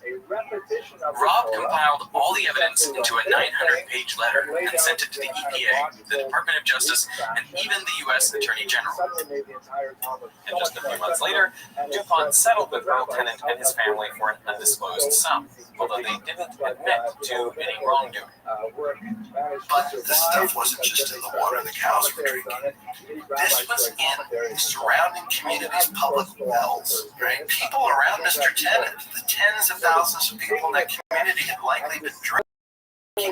Rob compiled all the evidence into a 900-page letter and sent it to the EPA, the Department of Justice, and even the U.S. Attorney General. And just a few months later, DuPont settled with Earl Tennant and his family for an undisclosed sum, although they didn't admit to any wrongdoing. But this stuff wasn't just in the water the cows were drinking. This was in surrounding communities' public wells, right? People around Mr. Tennant, the tens of thousands of people in that community had likely been drinking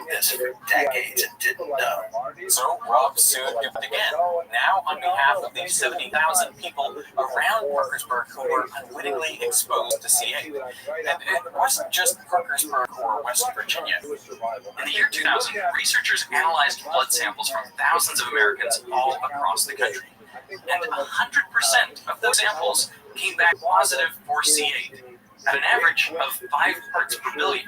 this for decades and didn't know. So Rob sued DuPont again, now on behalf of the 70,000 people around Parkersburg who were unwittingly exposed to C8. And it wasn't just Parkersburg or West Virginia. In the year 2000, researchers analyzed blood samples from thousands of Americans all across the country. And 100% of those samples came back positive for C8, at an average of 5 parts per billion.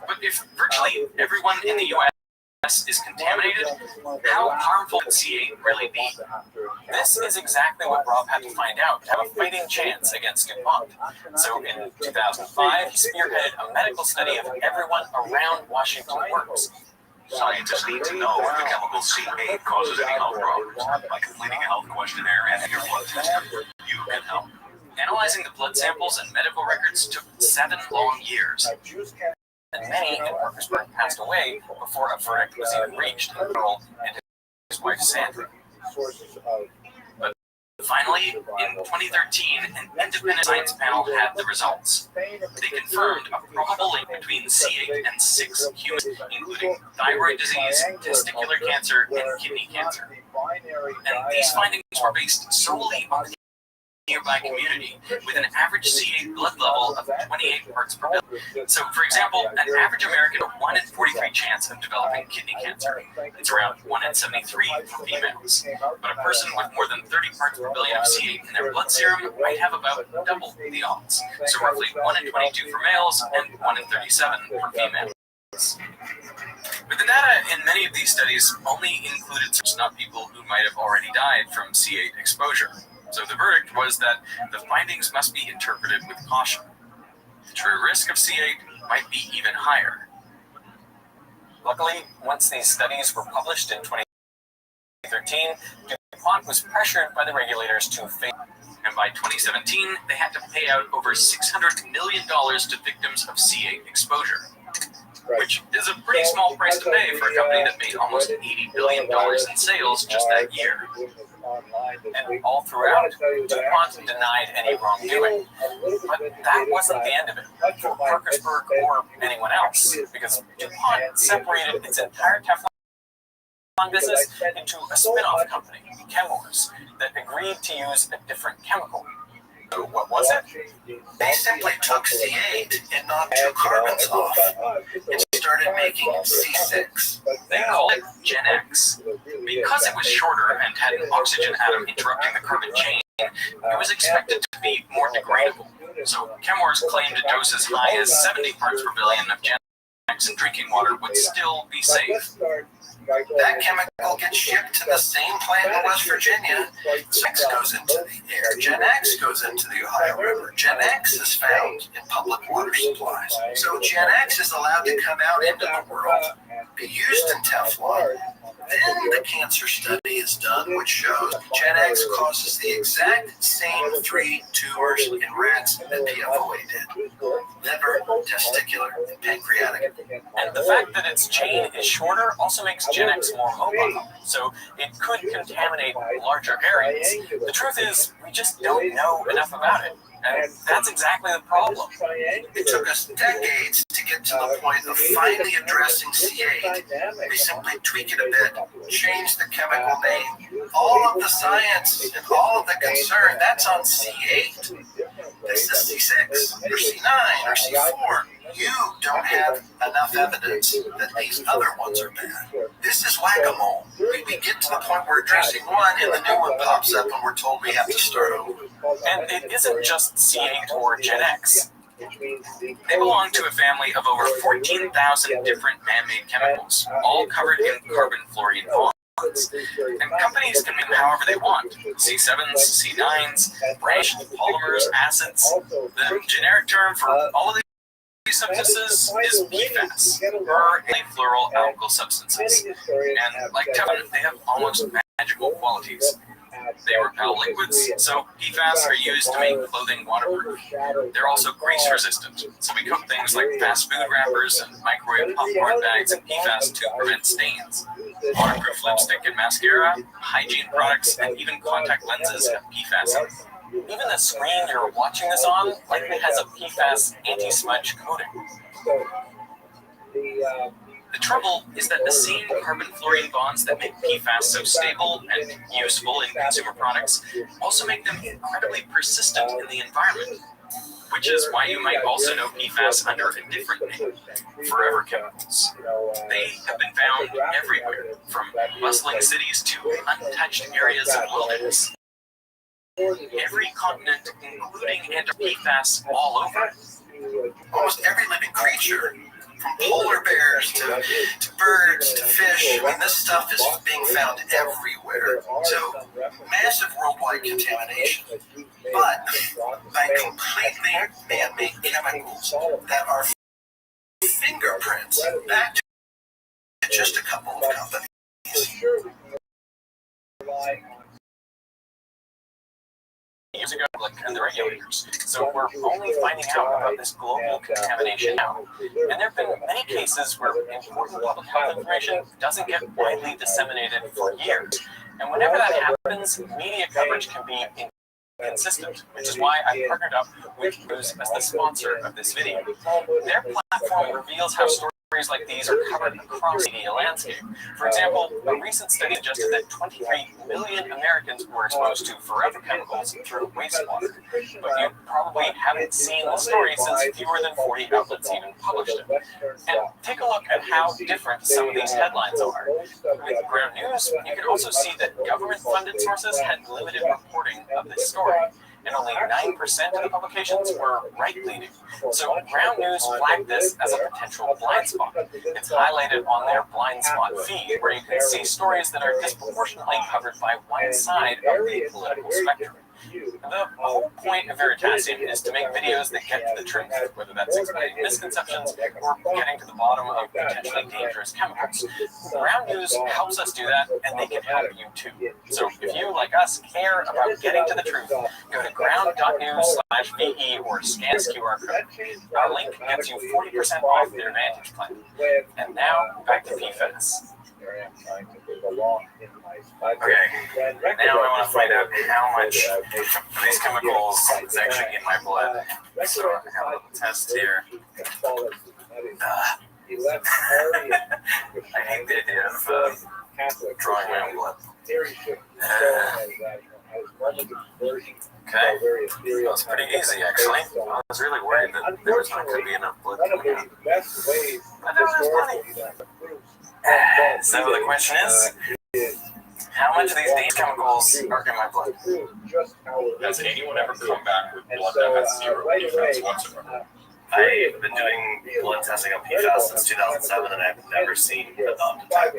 But if virtually everyone in the U.S. is contaminated, how harmful can C8 really be? This is exactly what Rob had to find out to have a fighting chance against DuPont. So in 2005, he spearheaded a medical study of everyone around Washington Works. Scientists need to know if the chemical C8 causes any health problems. By completing a health questionnaire and your blood test, you can help. Analyzing the blood samples and medical records took 7 long years. And many in Parkersburg passed away before a verdict was even reached in Earl and his wife Sandra. But finally, in 2013, an independent science panel had the results. They confirmed a probable link between C8 and 6 humans, including thyroid disease, testicular cancer, and kidney cancer. And these findings were based solely on the nearby community, with an average C8 blood level of 28 parts per billion. So, for example, an average American has a 1 in 43 chance of developing kidney cancer. It's around 1 in 73 for females. But a person with more than 30 parts per billion of C8 in their blood serum might have about double the odds. So roughly 1 in 22 for males and 1 in 37 for females. But the data in many of these studies only included not people who might have already died from C8 exposure. So the verdict was that the findings must be interpreted with caution. The true risk of C8 might be even higher. Luckily, once these studies were published in 2013, DuPont was pressured by the regulators to fail. And by 2017, they had to pay out over $600 million to victims of C8 exposure, which is a pretty small price to pay for a company that made almost $80 billion in sales just that year. And all throughout, DuPont denied any wrongdoing. But that wasn't the end of it for Parkersburg or anyone else, because DuPont separated its entire Teflon business into a spin-off company, Chemours, that agreed to use a different chemical. So what was it? They simply took C8 and knocked 2 carbons off. It started making C6. They called it Gen X. Because it was shorter and had an oxygen atom interrupting the carbon chain, it was expected to be more degradable. So Chemours claimed a dose as high as 70 parts per billion of Gen X in drinking water would still be safe. That chemical gets shipped to the same plant in West Virginia. X goes into the air. Gen X goes into the Ohio River. Gen X is found in public water supplies. So Gen X is allowed to come out into the world, be used in Teflon. Then the cancer study is done, which shows Gen X causes the exact same 3 tumors in rats that PFOA did: liver, testicular, and pancreatic. And the fact that its chain is shorter also makes Gen X more mobile, so it could contaminate larger areas. The truth is, we just don't know enough about it. And that's exactly the problem. It took us decades to to get to the point of finally addressing C8, they simply tweak it a bit, change the chemical name. All of the science and all of the concern, that's on C8. This is C6 or C9 or C4. You don't have enough evidence that these other ones are bad. This is whack-a-mole. We get to the point where we're addressing one and the new one pops up and we're told we have to start over. And it isn't just C8 or Gen X. They belong to a family of over 14,000 different man-made chemicals, all covered in carbon-fluorine bonds. And companies can make them however they want. C7s, C9s, branch polymers, acids. The generic term for all of these substances is PFAS, or fluoroalkyl substances. And like Teflon, they have almost magical qualities. They repel liquids, so PFAS are used to make clothing waterproof. They're also grease resistant, so we coat things like fast food wrappers and microwave popcorn bags in PFAS to prevent stains. Waterproof lipstick and mascara, hygiene products, and even contact lenses have PFAS in them. Even the screen you're watching this on likely has a PFAS anti-smudge coating. The trouble is that the same carbon-fluorine bonds that make PFAS so stable and useful in consumer products also make them incredibly persistent in the environment, which is why you might also know PFAS under a different name, forever chemicals. They have been found everywhere, from bustling cities to untouched areas of wilderness. Every continent, including PFAS all over. Almost every living creature, from polar bears to birds to fish, I mean, this stuff is being found everywhere. So, massive worldwide contamination, but by completely man-made chemicals that are fingerprints back to just a couple of companies. Years ago, and the regulators. So we're only finding out about this global contamination now. And there have been many cases where important public health information doesn't get widely disseminated for years. And whenever that happens, media coverage can be inconsistent, which is why I partnered up with News as the sponsor of this video. Their platform reveals how stories like these are covered across the media landscape. For example, a recent study suggested that 23 million Americans were exposed to forever chemicals through wastewater. But you probably haven't seen the story since fewer than 40 outlets even published it. And take a look at how different some of these headlines are. With Ground News, you can also see that government-funded sources had limited reporting of this story, and only 9% of the publications were right-leaning. So Ground News flagged this as a potential blind spot. It's highlighted on their blind spot feed, where you can see stories that are disproportionately covered by one side of the political spectrum. The whole point of Veritasium is to make videos that get to the truth, whether that's explaining misconceptions or getting to the bottom of potentially dangerous chemicals. Ground News helps us do that, and they can help you too. So if you, like us, care about getting to the truth, go to ground.news/VE or scan this QR code. Our link gets you 40% off their Advantage plan. And now, back to PFAS. Okay, now I want to find out how much of these chemicals is actually in my blood. So I have a little test here. I hate the idea of drawing my own blood. Okay, that was pretty easy actually. I was really worried that there was not going to be enough blood coming out. But there was plenty. So the question is, how much of these dangerous chemicals are in my blood? Has anyone ever come back with blood that has zero PFAS whatsoever? I've been doing blood testing on PFAS since 2007, and I've never seen a detect.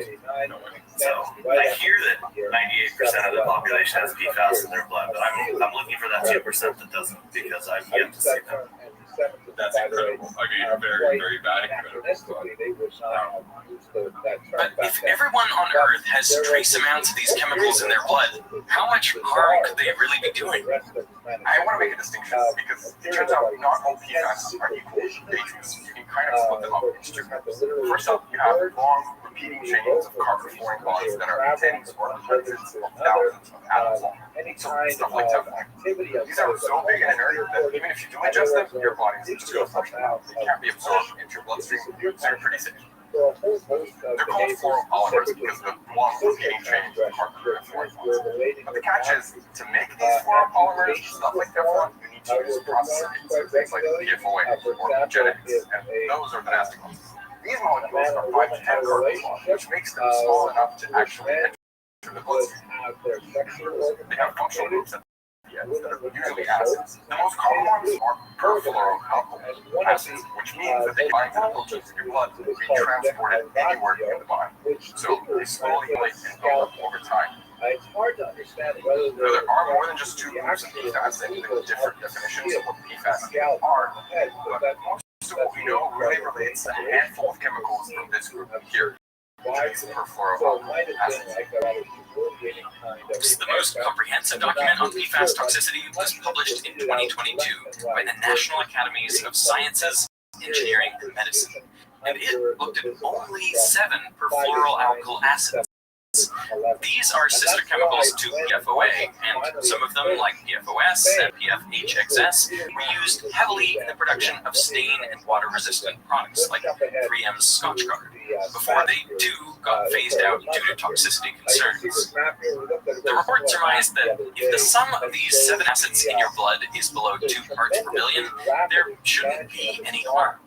So I hear that 98% of the population has PFAS in their blood, but I'm looking for that 2% that doesn't, because I've yet to see them. That's incredible. I mean, very, very bad incredible. But if everyone on Earth has trace amounts of these chemicals in their blood, how much harm could they really be doing? I want to make a distinction because it turns out not all PFAS are equally dangerous. You can kind of split them up into two. First up, you have long repeating chains of carbon-forming bonds that are tens or hundreds of thousands of atoms long. So stuff like that. These are so big and inert that even if you do ingest them, your body is just going to function out. They can't be absorbed into your bloodstream, so you're pretty safe. They're called fluoropolymers because the long repeating chains of carbon-forming bonds. But the catch is, to make these fluoropolymers, stuff like Teflon, you need to use processor aids, things like PFOA or genetics, and those are the nasty ones. These molecules are 5 to 10 carbon long, which makes them small enough to actually enter the bloodstream. They have functional groups at the ends that are usually acids. The most common ones are perfluoroalkyl acids, which means that they bind to the proteins in your blood and be transported anywhere in the body. So they slowly accumulate and build up over time. It's hard to understand whether there are more than just 2 groups of PFAS and even different definitions of what PFAS are, but most of what we know really relates to a handful of chemicals from this group here. These perfluoroalkyl acids. The most comprehensive document on PFAS toxicity was published in 2022 by the National Academies of Sciences, Engineering, and Medicine, and it looked at only 7 perfluoroalkyl acids. These are sister chemicals to PFOA, and some of them, like PFOS and PFHXS, were used heavily in the production of stain and water-resistant products like 3M's Scotch Guard, before they too got phased out due to toxicity concerns. The report surmised that if the sum of these 7 acids in your blood is below 2 parts per billion, there shouldn't be any harm.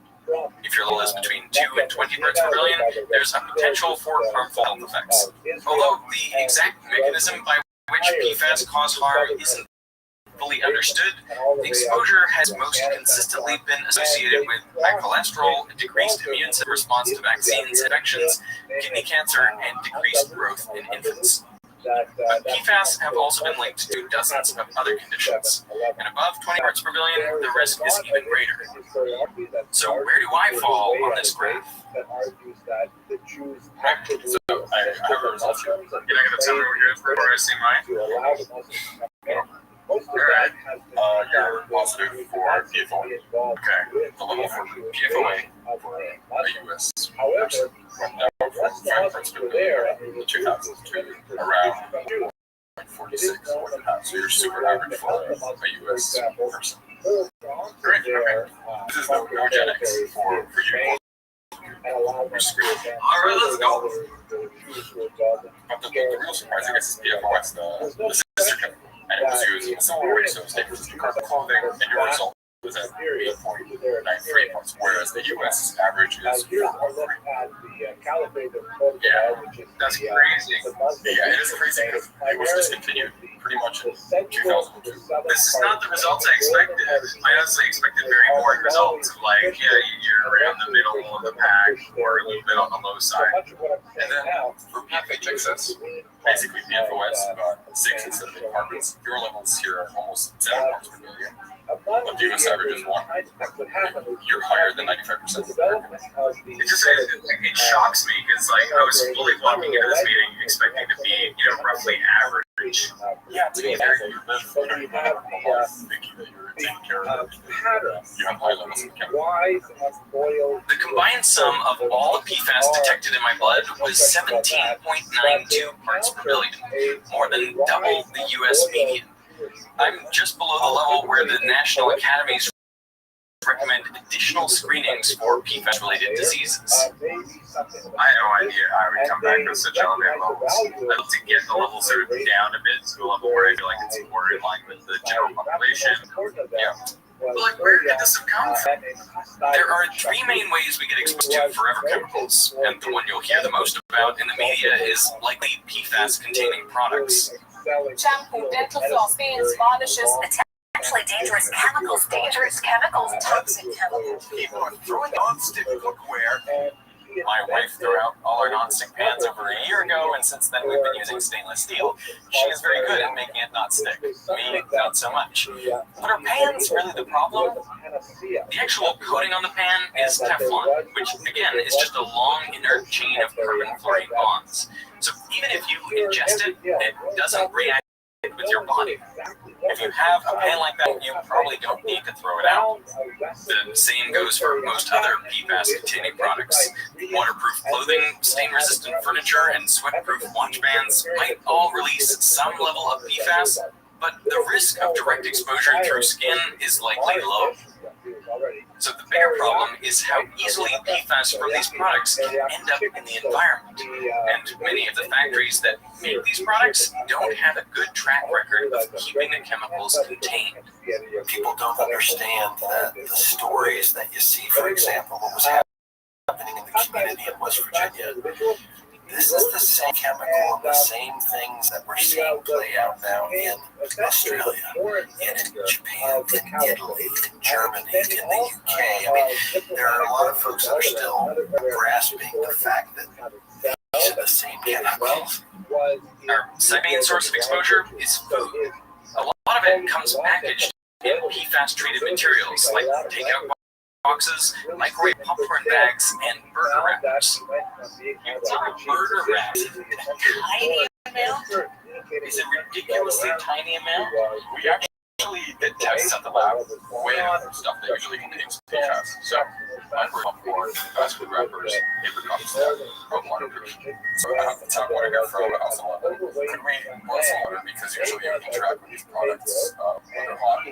If your level is between 2 and 20 parts per billion, there's a potential for harmful health effects. Although the exact mechanism by which PFAS cause harm isn't fully understood, exposure has most consistently been associated with high cholesterol, decreased immune response to vaccines, infections, kidney cancer, and decreased growth in infants. But PFAS have also been linked to dozens of other conditions, and above 20 parts per billion, the risk is even greater. So where do I fall on this graph? So I have a result here. You're not going to tell me what yours before I see mine? Alright, you're positive for PFOA. Okay, the level for PFOA for the US actually went down from 5 parts per billion in 2000 to around 46. So you're super average for a US person. Great, okay. This is the eugenics for you. Alright, let's go. But the real surprise, I guess, is PFOS, the sister chemical. And it was used in a similar way, so it was taken to carbon clothing, and your result was at 8.93 parts, whereas the US average is 4.3. Yeah, that's crazy. Yeah, it is crazy because it was discontinued pretty much in 2002. This is not the results I expected. I honestly expected very boring results of like, yeah, you're around the middle of the pack or a little bit on the low side. And then for PFHXS, basically PFOS, about 6 instead of 8 carbons, your levels here are almost 7 parts per billion. But the US average is 1. You're higher than 95% of the Americans. It shocks me because like I was fully walking into this meeting expecting to be, roughly average. Yeah, to be fair, you live thinking that you're taking care of everything. You have high levels of chemicals. The combined sum of all the PFAS detected in my blood was 17.92 parts per billion, more than double the US median. I'm just below the level where the National Academies recommend additional screenings for PFAS-related diseases. I have no idea I would come back with such elevated levels. I'd like to get the level sort of down a bit to a level where I feel like it's more in line with the general population. Yeah. But where did this have come from? There are 3 main ways we get exposed to forever chemicals, and the one you'll hear the most about in the media is likely PFAS-containing products. Shampoo, dental floss, stains, varnishes, potentially dangerous chemicals, toxic chemicals. People are throwing non-stick cookware. My wife threw out all her non-stick pans over a year ago, and since then we've been using stainless steel. She is very good at making it not stick. Me, not so much. But are pans really the problem? The actual coating on the pan is Teflon, which again is just a long inert chain of carbon-fluorine bonds. So even if you ingest it, it doesn't react with your body. If you have a pan like that, you probably don't need to throw it out. The same goes for most other PFAS-containing products. Waterproof clothing, stain-resistant furniture, and sweat-proof watch bands might all release some level of PFAS, but the risk of direct exposure through skin is likely low. So the bigger problem is how easily PFAS from these products can end up in the environment. And many of the factories that make these products don't have a good track record of keeping the chemicals contained. People don't understand that the stories that you see, for example, what was happening in the community in West Virginia. This is the same chemical and the same things that we're seeing play out now in Australia, and in Japan, in Italy, in Germany, in the UK. I mean, there are a lot of folks that are still grasping the fact that these are the same chemicals. Our second main source of exposure is food. A lot of it comes packaged in PFAS-treated materials like takeout boxes, microwave popcorn bags, and burger wrappers. It's not a burger wrap. Is it a tiny amount? Is it ridiculously tiny amount? We actually did tests at the lab with stuff that usually contains PFAS. So, microwave popcorn, fast food wrappers, paper cups, from waterproof. So I have to tap water here from a house in London. Could we boil some water, because usually you interact with these products when they're hot,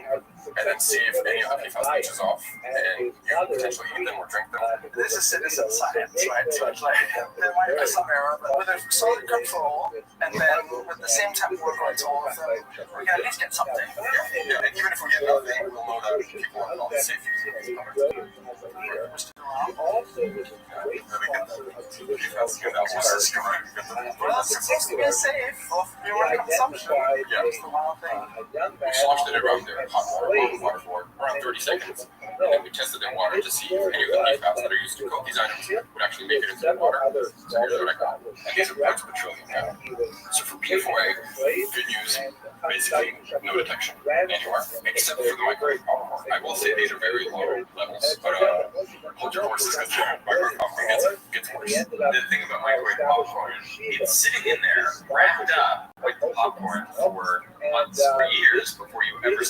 and then see if any of the PFAS leaches off, and you potentially eat them or drink them. This is citizen science, right? So it's like, there might be some error, but with a solid control, and then with the same time we're going to all of them, we can at least get something. Yeah, and even if we get nothing, we'll know that people are not safe using these products. Well, that's supposed to be safe for human consumption. Yeah. We sloshed it around there, hot water for around 30 seconds. And then we tested in water to see if any of the PFAS that are used to coat these items would actually make it into the water. So here's what I got. And these are parts per trillion now. So for PFOA, good news, basically no detection anywhere, except for the microwave popcorn. I will say these are very low levels, but hold your horses because microwave popcorn gets worse. The thing about microwave popcorn, it's sitting in there, wrapped up with the popcorn for months or years before you ever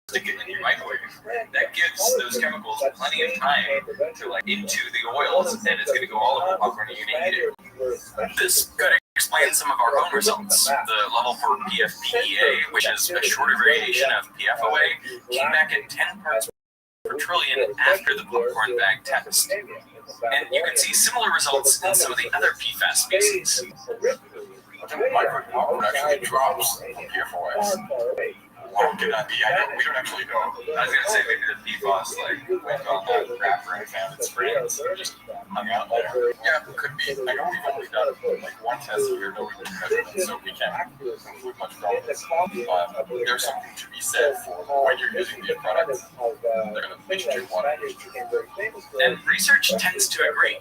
stick it in your microwave. That gives those chemicals plenty of time to into the oils, and it's going to go all over the popcorn and you're going to eat it. This could explain some of our own results. The level for PFPEA, which is a shorter variation of PFOA, came back at 10 parts per trillion after the popcorn bag test. And you can see similar results in some of the other PFAS species. Microwave popcorn actually drops PFOA. Why could that be? We don't actually know. I was going to say maybe the PFAS went on that wrapper and found its friends and just hung out there. Yeah, it could be. I know we've only done one test here, no measurement, so we can't conclude much from this. But there's something to be said for when you're using these products, they're going to leach into your water. And research tends to agree.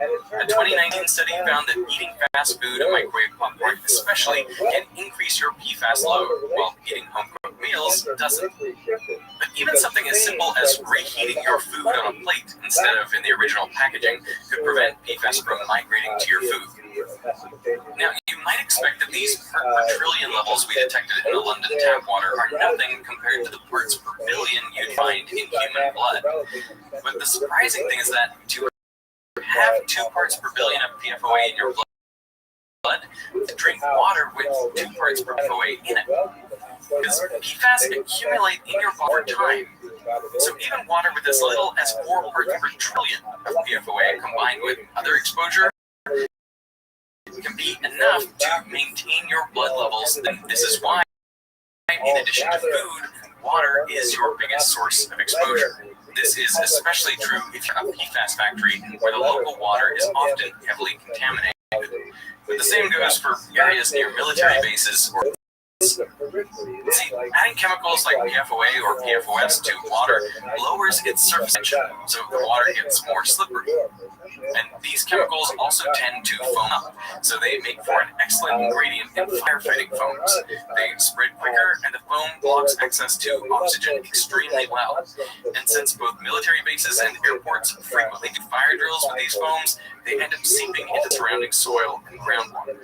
A 2019 study found that eating fast food and microwave popcorn especially can increase your PFAS load, while eating home-cooked meals doesn't. But even something as simple as reheating your food on a plate instead of in the original packaging could prevent PFAS from migrating to your food. Now, you might expect that these part per trillion levels we detected in the London tap water are nothing compared to the parts per billion you'd find in human blood. But the surprising thing is that to have 2 parts per billion of PFOA in your blood, drink water with 2 parts per PFOA in it. Because PFAS accumulate in your body over time. So even water with as little as 4 parts per trillion of PFOA combined with other exposure can be enough to maintain your blood levels. And this is why, in addition to food, water is your biggest source of exposure. This is especially true if you're a PFAS factory where the local water is often heavily contaminated. But the same goes for areas near military bases or See, adding chemicals like PFOA or PFOS to water lowers its surface tension, so the water gets more slippery. And these chemicals also tend to foam up, so they make for an excellent ingredient in firefighting foams. They spread quicker, and the foam blocks access to oxygen extremely well. And since both military bases and airports frequently do fire drills with these foams, they end up seeping into surrounding soil and groundwater.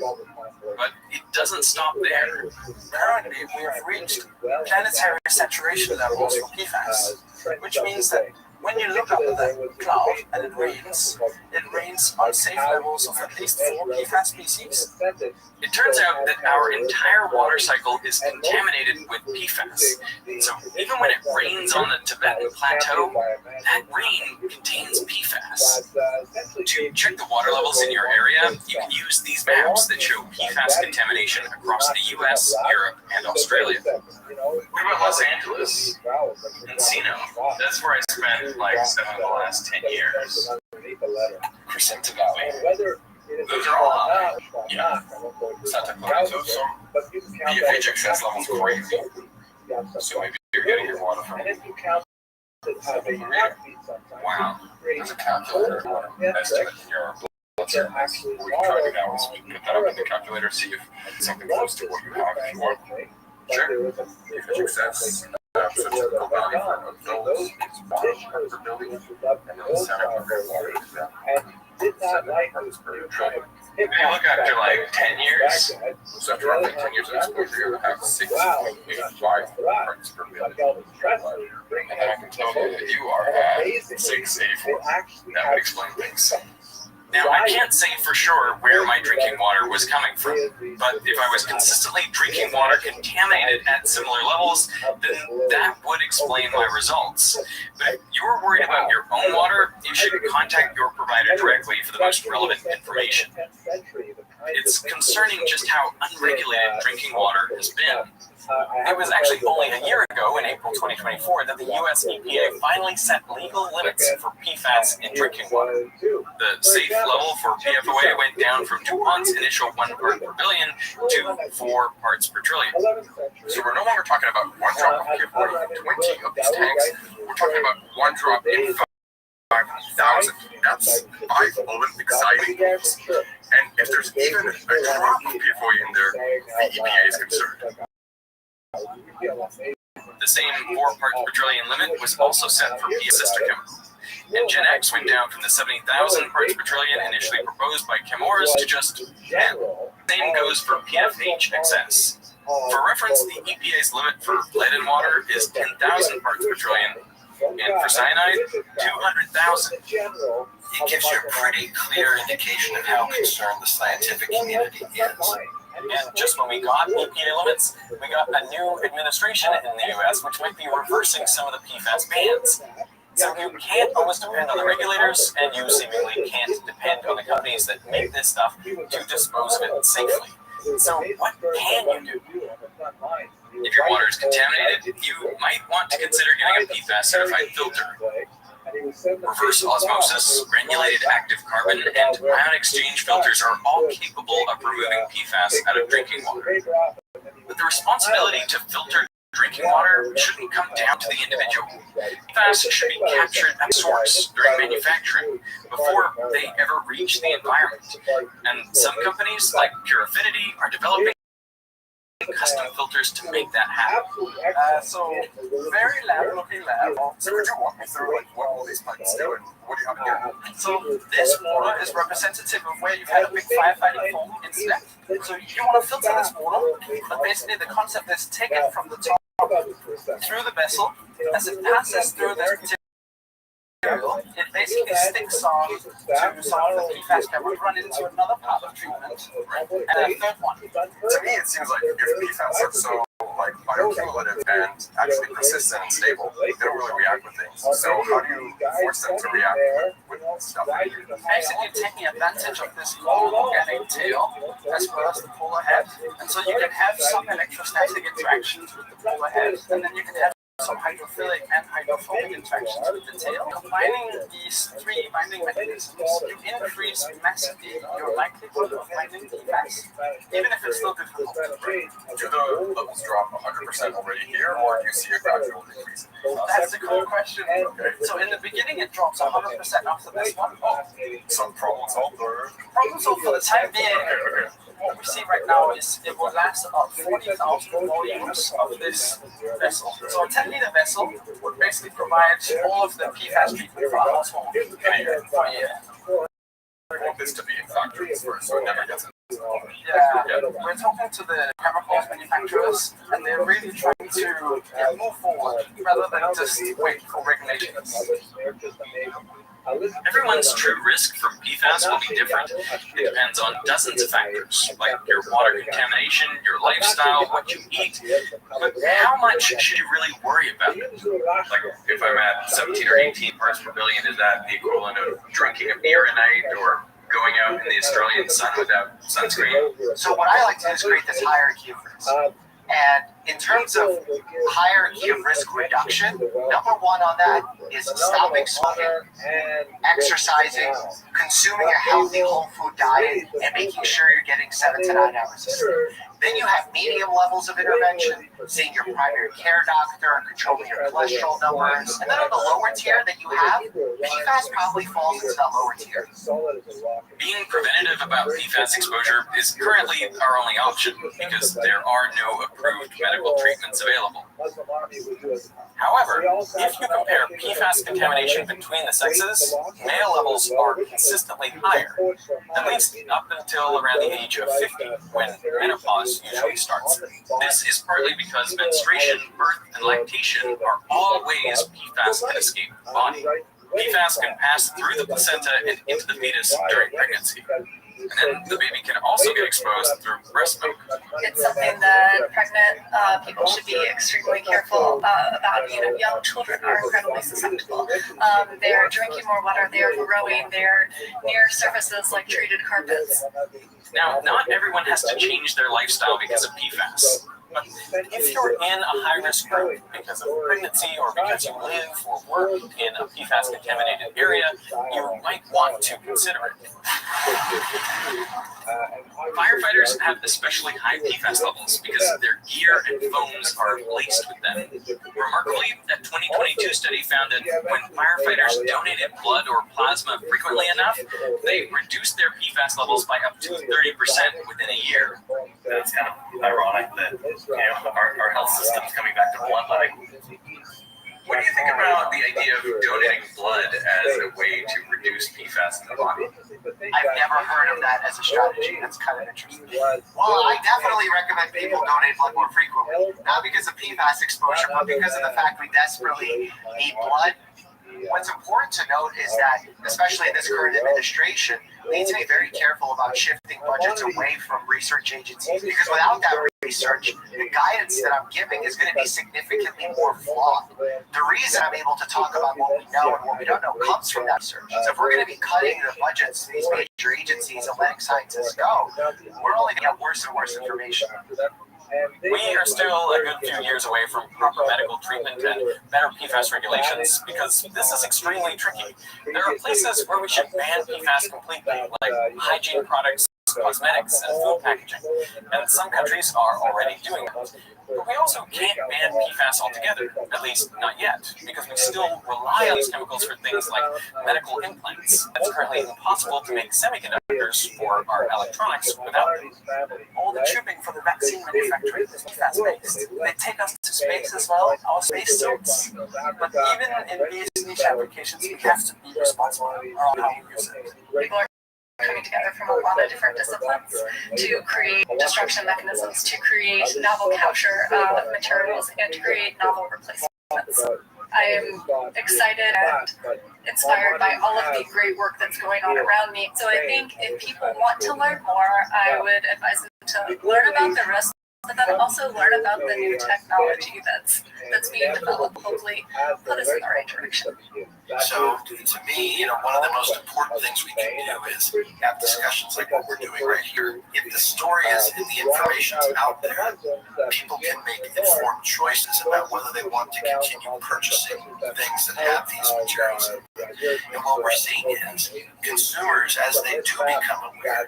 But it doesn't stop there. Currently, we have reached planetary saturation levels for PFAS, which means that when you look up at the cloud and it rains on safe levels of at least 4 PFAS species. It turns out that our entire water cycle is contaminated with PFAS. So even when it rains on the Tibetan plateau, that rain contains PFAS. To check the water levels in your area, you can use these maps that show PFAS contamination across the US, Europe, and Australia. What about Los Angeles? Encino. That's where I spent like 7 of the last 10 years. Crescenta Valley. Those are all high. Yeah. Santa Clarita. So pH excess levels crazy. So maybe you're getting your water from Santa Clarita. Wow. There's a calculator estimate in your blood samples. We can try to now put that up in the calculator, see if it's something close to what you have if you want. Sure. pH excess. So typical value for adults is 1 part per billion, and then Santa Clarita water is that 7 parts per trillion. If you look after like 10 years, so after like 10 years of exposure, you're going to have 6.85 parts per billion. And I can tell you that you are at 684. That would explain things. Now, I can't say for sure where my drinking water was coming from, but if I was consistently drinking water contaminated at similar levels, then that would explain my results. But if you're worried about your own water, you should contact your provider directly for the most relevant information. It's concerning just how unregulated drinking water has been. It was actually only a year ago, in April 2024, that the US EPA finally set legal limits for PFAS in drinking water. The safe level for PFOA went down from DuPont's initial 1 part per billion to 4 parts per trillion. So we're no longer talking about 1 drop of PFOA in 20 of these tanks. We're talking about 1 drop in 5,000. That's 5 Olympic sizing pools. And if there's even a drop of PFOA in there, the EPA is concerned. The same 4 parts per trillion limit was also set for sister chemical. And Gen X went down from the 70,000 parts per trillion initially proposed by Chemours to just 10. Same goes for PFH excess. For reference, the EPA's limit for lead in water is 10,000 parts per trillion, and for cyanide, 200,000. It gives you a pretty clear indication of how concerned the scientific community is. And just when we got EPA limits, we got a new administration in the US, which might be reversing some of the PFAS bans. So you can't always depend on the regulators, and you seemingly can't depend on the companies that make this stuff to dispose of it safely. So what can you do? If your water is contaminated, you might want to consider getting a PFAS-certified filter. Reverse osmosis, granulated active carbon, and ion exchange filters are all capable of removing PFAS out of drinking water. But the responsibility to filter drinking water shouldn't come down to the individual. PFAS should be captured at source during manufacturing before they ever reach the environment. And some companies, like Pure Affinity, are developing custom filters to make that happen. So very lab-looking lab. So could you walk me through like what all these plants do and what do you have in here? So this water is representative of where you've had a big firefighting foam incident. So you want to filter this water, but basically the concept is take it from the top through the vessel. As it passes through this material, it basically sticks on to some of the PFAS that would run into another part of treatment, and a third one. To me, it seems like if PFAS are so like bioaccumulative and actually persistent and stable, they don't really react with things. So how do you force them to react with stuff? Basically taking advantage of this long organic tail as well as the polar head, and so you can have some electrostatic interactions with the polar head, and then you can have of hydrophilic and hydrophobic interactions with the tail. Combining these three binding mechanisms, you increase massively your likelihood of binding PFAS, even if it's still difficult to break. Do the levels drop 100% already here, or do you see a gradual decrease? That's a cool question. So in the beginning, it drops 100% after this one. Some problem solved, or? Problem solved for the time being. What we see right now is it will last about 40,000 volumes of this vessel. So a 10-liter vessel would basically provide all of the PFAS treatment for a household for a year. I want this to be in factories first, so it never gets in. Yeah, we're talking to the chemicals manufacturers, and they're really trying to move forward rather than just wait for regulations. Everyone's true risk from PFAS will be different. It depends on dozens of factors, like your water contamination, your lifestyle, what you eat. But how much should you really worry about it? Like, if I'm at 17 or 18 parts per billion, is that the equivalent of drinking a beer a night, or going out in the Australian sun without sunscreen? So what I like to do is create this hierarchy of risk. And in terms of hierarchy of risk reduction, number one on that is stopping smoking, exercising, consuming a healthy whole food diet, and making sure you're getting 7 to 9 hours of sleep. Then you have medium levels of intervention, seeing your primary care doctor, controlling your cholesterol numbers. And then on the lower tier that you have, PFAS probably falls into that lower tier. Being preventative about PFAS exposure is currently our only option because there are no approved medical treatments available. However, if you compare PFAS contamination between the sexes, male levels are consistently higher, at least up until around the age of 50, when menopause usually starts. This is partly because menstruation, birth, and lactation are all ways PFAS can escape the body. PFAS can pass through the placenta and into the fetus during pregnancy. And then the baby can also get exposed through breast milk. It's something that pregnant people should be extremely careful about. Young children are incredibly susceptible. They're drinking more water, they're growing, they're near surfaces like treated carpets. Now, not everyone has to change their lifestyle because of PFAS. But if you're in a high-risk group because of pregnancy or because you live or work in a PFAS-contaminated area, you might want to consider it. Firefighters have especially high PFAS levels because their gear and foams are laced with them. Remarkably, a 2022 study found that when firefighters donated blood or plasma frequently enough, they reduced their PFAS levels by up to 30% within a year. That's kind of ironic that our health system's coming back to bloodletting. What do you think about the idea of donating blood as a way to reduce PFAS in the body? I've never heard of that as a strategy. That's kind of interesting. Well, I definitely recommend people donate blood more frequently. Not because of PFAS exposure, but because of the fact we desperately need blood. What's important to note is that, especially in this current administration, we need to be very careful about shifting budgets away from research agencies, because without that research, the guidance that I'm giving is going to be significantly more flawed. The reason I'm able to talk about what we know and what we don't know comes from that research. So if we're going to be cutting the budgets to these major agencies and letting scientists go, we're only going to get worse and worse information. We are still a good few years away from proper medical treatment and better PFAS regulations because this is extremely tricky. There are places where we should ban PFAS completely, like hygiene products, cosmetics, and food packaging, and some countries are already doing that. But we also can't ban PFAS altogether, at least not yet, because we still rely on these chemicals for things like medical implants. It's currently impossible to make semiconductors for our electronics without them. All the tubing for the vaccine manufacturing is PFAS-based. They take us to space as well, our space suits. But even in these niche applications, we have to be responsible on how we use it. People are coming together from a lot of different disciplines to create destruction mechanisms, to create novel capture materials, and to create novel replacements. I am excited and inspired by all of the great work that's going on around me. So I think if people want to learn more, I would advise them to learn about the risk but then also learn about the new technology that's being developed. Hopefully, put us in the right direction. So, to me, one of the most important things we can do is have discussions like what we're doing right here. If the story is and the information is out there, people can make informed choices about whether they want to continue purchasing things that have these materials. And what we're seeing is consumers, as they do become aware,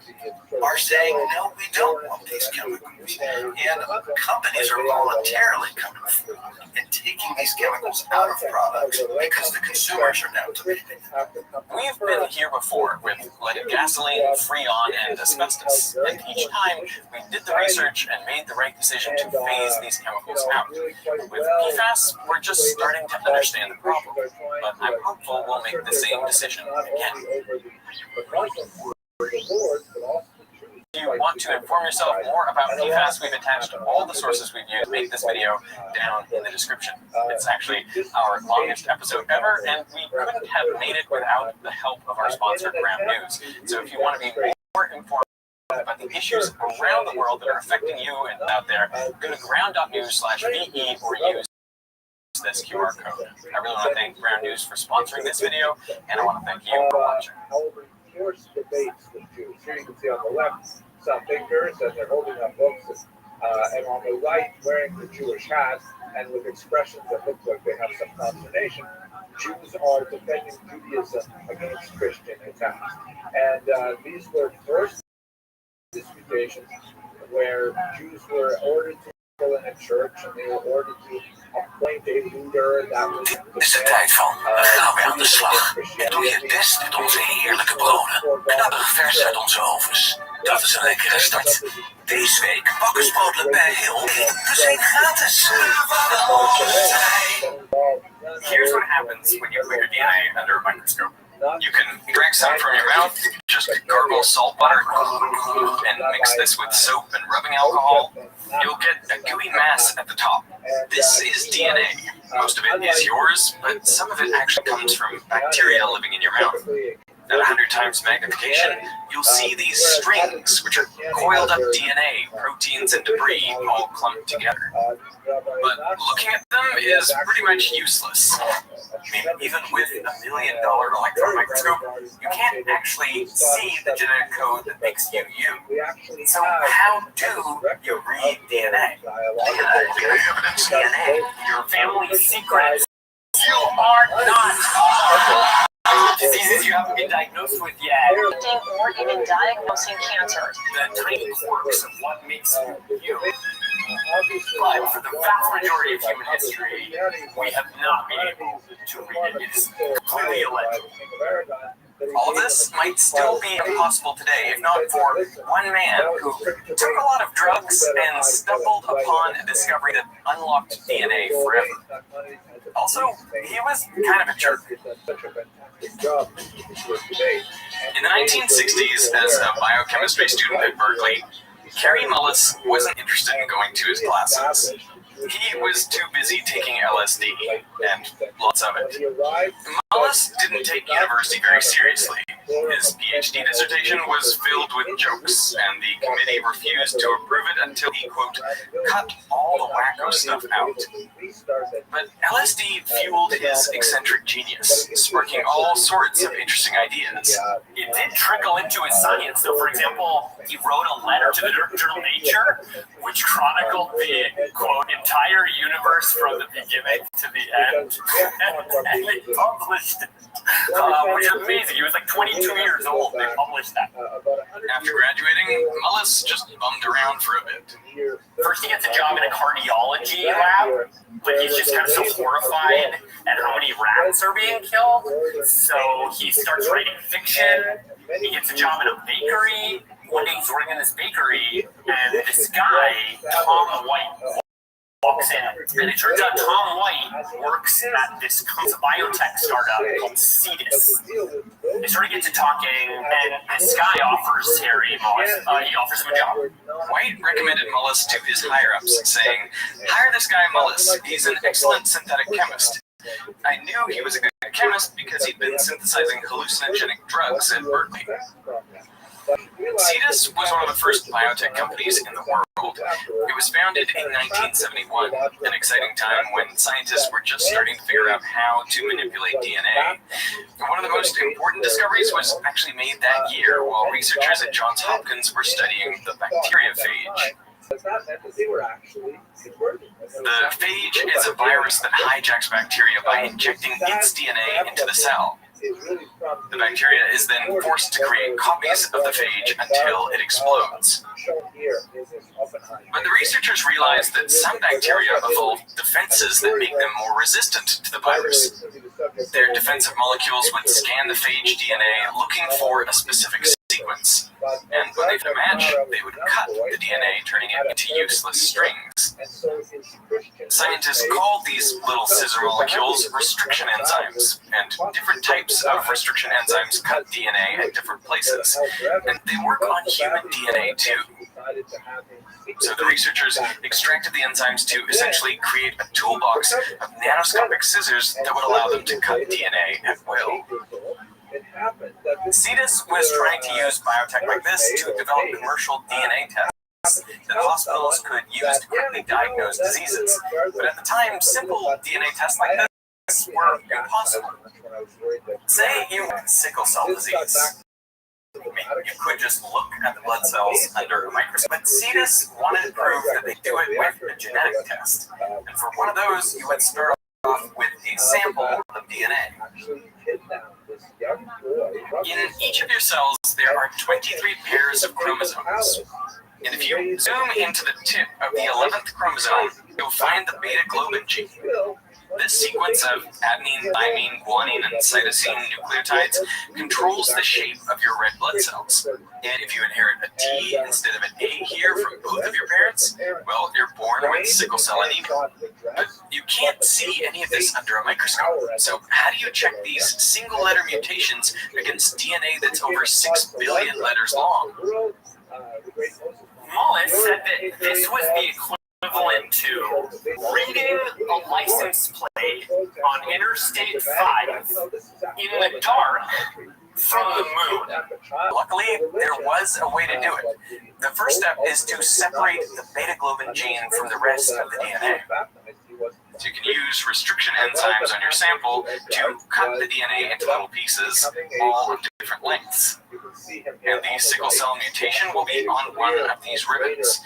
are saying, no, we don't want these chemicals. And companies are voluntarily coming forward and taking these chemicals out of products because the consumers are now demanding it. We've been here before with leaded gasoline, Freon, and asbestos, and each time we did the research and made the right decision to phase these chemicals out. With PFAS, we're just starting to understand the problem, but I'm hopeful we'll make the same decision again. If you want to inform yourself more about PFAS, we've attached all the sources we've used to make this video down in the description. It's actually our longest episode ever, and we couldn't have made it without the help of our sponsor, Ground News. So if you want to be more informed about the issues around the world that are affecting you and out there, go to ground.news/VE or use this QR code. I really want to thank Ground News for sponsoring this video, and I want to thank you for watching. Fierce debates with Jews. Here you can see on the left some figures, and they're holding up books, and on the right, wearing the Jewish hats and with expressions that look like they have some consternation. Jews are defending Judaism against Christian attacks, and these were first disputations where Jews were ordered to go in a church, and they were ordered to appoint a leader that was. Het is de tijd van, we gaan weer aan de slag. Doe je best met onze heerlijke broden, knapperig vers uit onze ovens. Dat is een lekkere start. Deze week bakkersbroodelijk bij Hill, dus één gratis. Here's what happens when you put your DNA under a microscope. You can drink some from your mouth, just gargle salt water, and mix this with soap and rubbing alcohol. You'll get a gooey mass at the top. This is DNA. Most of it is yours, but some of it actually comes from bacteria living in your mouth. At 100 times magnification, you'll see these strings, which are coiled up DNA, proteins, and debris all clumped together. But looking at them is pretty much useless. I mean, even with $1 million electron microscope, you can't actually see the genetic code that makes you you. So how do you read DNA? DNA, your family secrets. You are not diseases you haven't been diagnosed with yet. Or even diagnosing cancer. The tiny quirks of what makes you you. But for the vast majority of human history, we have not been able to read it. It is completely illegible. All of this might still be impossible today, if not for one man who took a lot of drugs and stumbled upon a discovery that unlocked DNA forever. Also, he was kind of a jerk. In the 1960s, as a biochemistry student at Berkeley, Kerry Mullis wasn't interested in going to his classes. He was too busy taking LSD, and lots of it. Mullis didn't take university very seriously. His PhD dissertation was filled with jokes, and the committee refused to approve it until he, quote, cut all the wacko stuff out. But LSD fueled his eccentric genius, sparking all sorts of interesting ideas. It did trickle into his science. So, for example, he wrote a letter to the journal Nature, which chronicled the, quote, entire universe from the beginning to the end. And they published it, which is amazing. He was like 22 years old. They published that. After graduating, Mullis just bummed around for a bit. First, he gets a job in a cardiology lab, but he's just kind of so horrified at how many rats are being killed. So he starts writing fiction. He gets a job in a bakery. One day he's working in this bakery, and this guy, Tom White, walks in. And it turns out Tom White works at this biotech startup called Cetus. They sort of get to talking, and this guy offers Terry Mullis, he offers him a job. White recommended Mullis to his higher-ups, saying, hire this guy Mullis, he's an excellent synthetic chemist. I knew he was a good chemist because he'd been synthesizing hallucinogenic drugs at Berkeley. Cetus was one of the first biotech companies in the world. It was founded in 1971, an exciting time when scientists were just starting to figure out how to manipulate DNA. One of the most important discoveries was actually made that year while researchers at Johns Hopkins were studying the bacteriophage. The phage is a virus that hijacks bacteria by injecting its DNA into the cell. The bacteria is then forced to create copies of the phage until it explodes. But the researchers realized that some bacteria evolve defenses that make them more resistant to the virus. Their defensive molecules would scan the phage DNA looking for a specific sequence, and when they found a match, they would cut the DNA, turning it into useless strings. Scientists called these little scissor molecules restriction enzymes, and different types of restriction enzymes cut DNA at different places, and they work on human DNA too. So the researchers extracted the enzymes to essentially create a toolbox of nanoscopic scissors that would allow them to cut DNA at will. Cetus was trying to use biotech like this to develop commercial DNA tests that hospitals could use to quickly diagnose diseases. But at the time, simple DNA tests like this were impossible. Say you had sickle cell disease. You could just look at the blood cells under a microscope. But Cetus wanted to prove that they do it with a genetic test. And for one of those, you would start off with a sample of DNA. In each of your cells, there are 23 pairs of chromosomes. And if you zoom into the tip of the 11th chromosome, you'll find the beta globin gene. This sequence of adenine, thymine, guanine, and cytosine nucleotides controls the shape of your red blood cells. And if you inherit a T instead of an A here from both of your parents, well, you're born with sickle cell anemia. But you can't see any of this under a microscope. So how do you check these single-letter mutations against DNA that's over 6 billion letters long? Mullis said that this was the equivalent to reading a license plate on Interstate 5 in the dark from the moon. Luckily, there was a way to do it. The first step is to separate the beta globin gene from the rest of the DNA. So you can use restriction enzymes on your sample to cut the DNA into little pieces, all of different lengths. And the sickle cell mutation will be on one of these ribbons.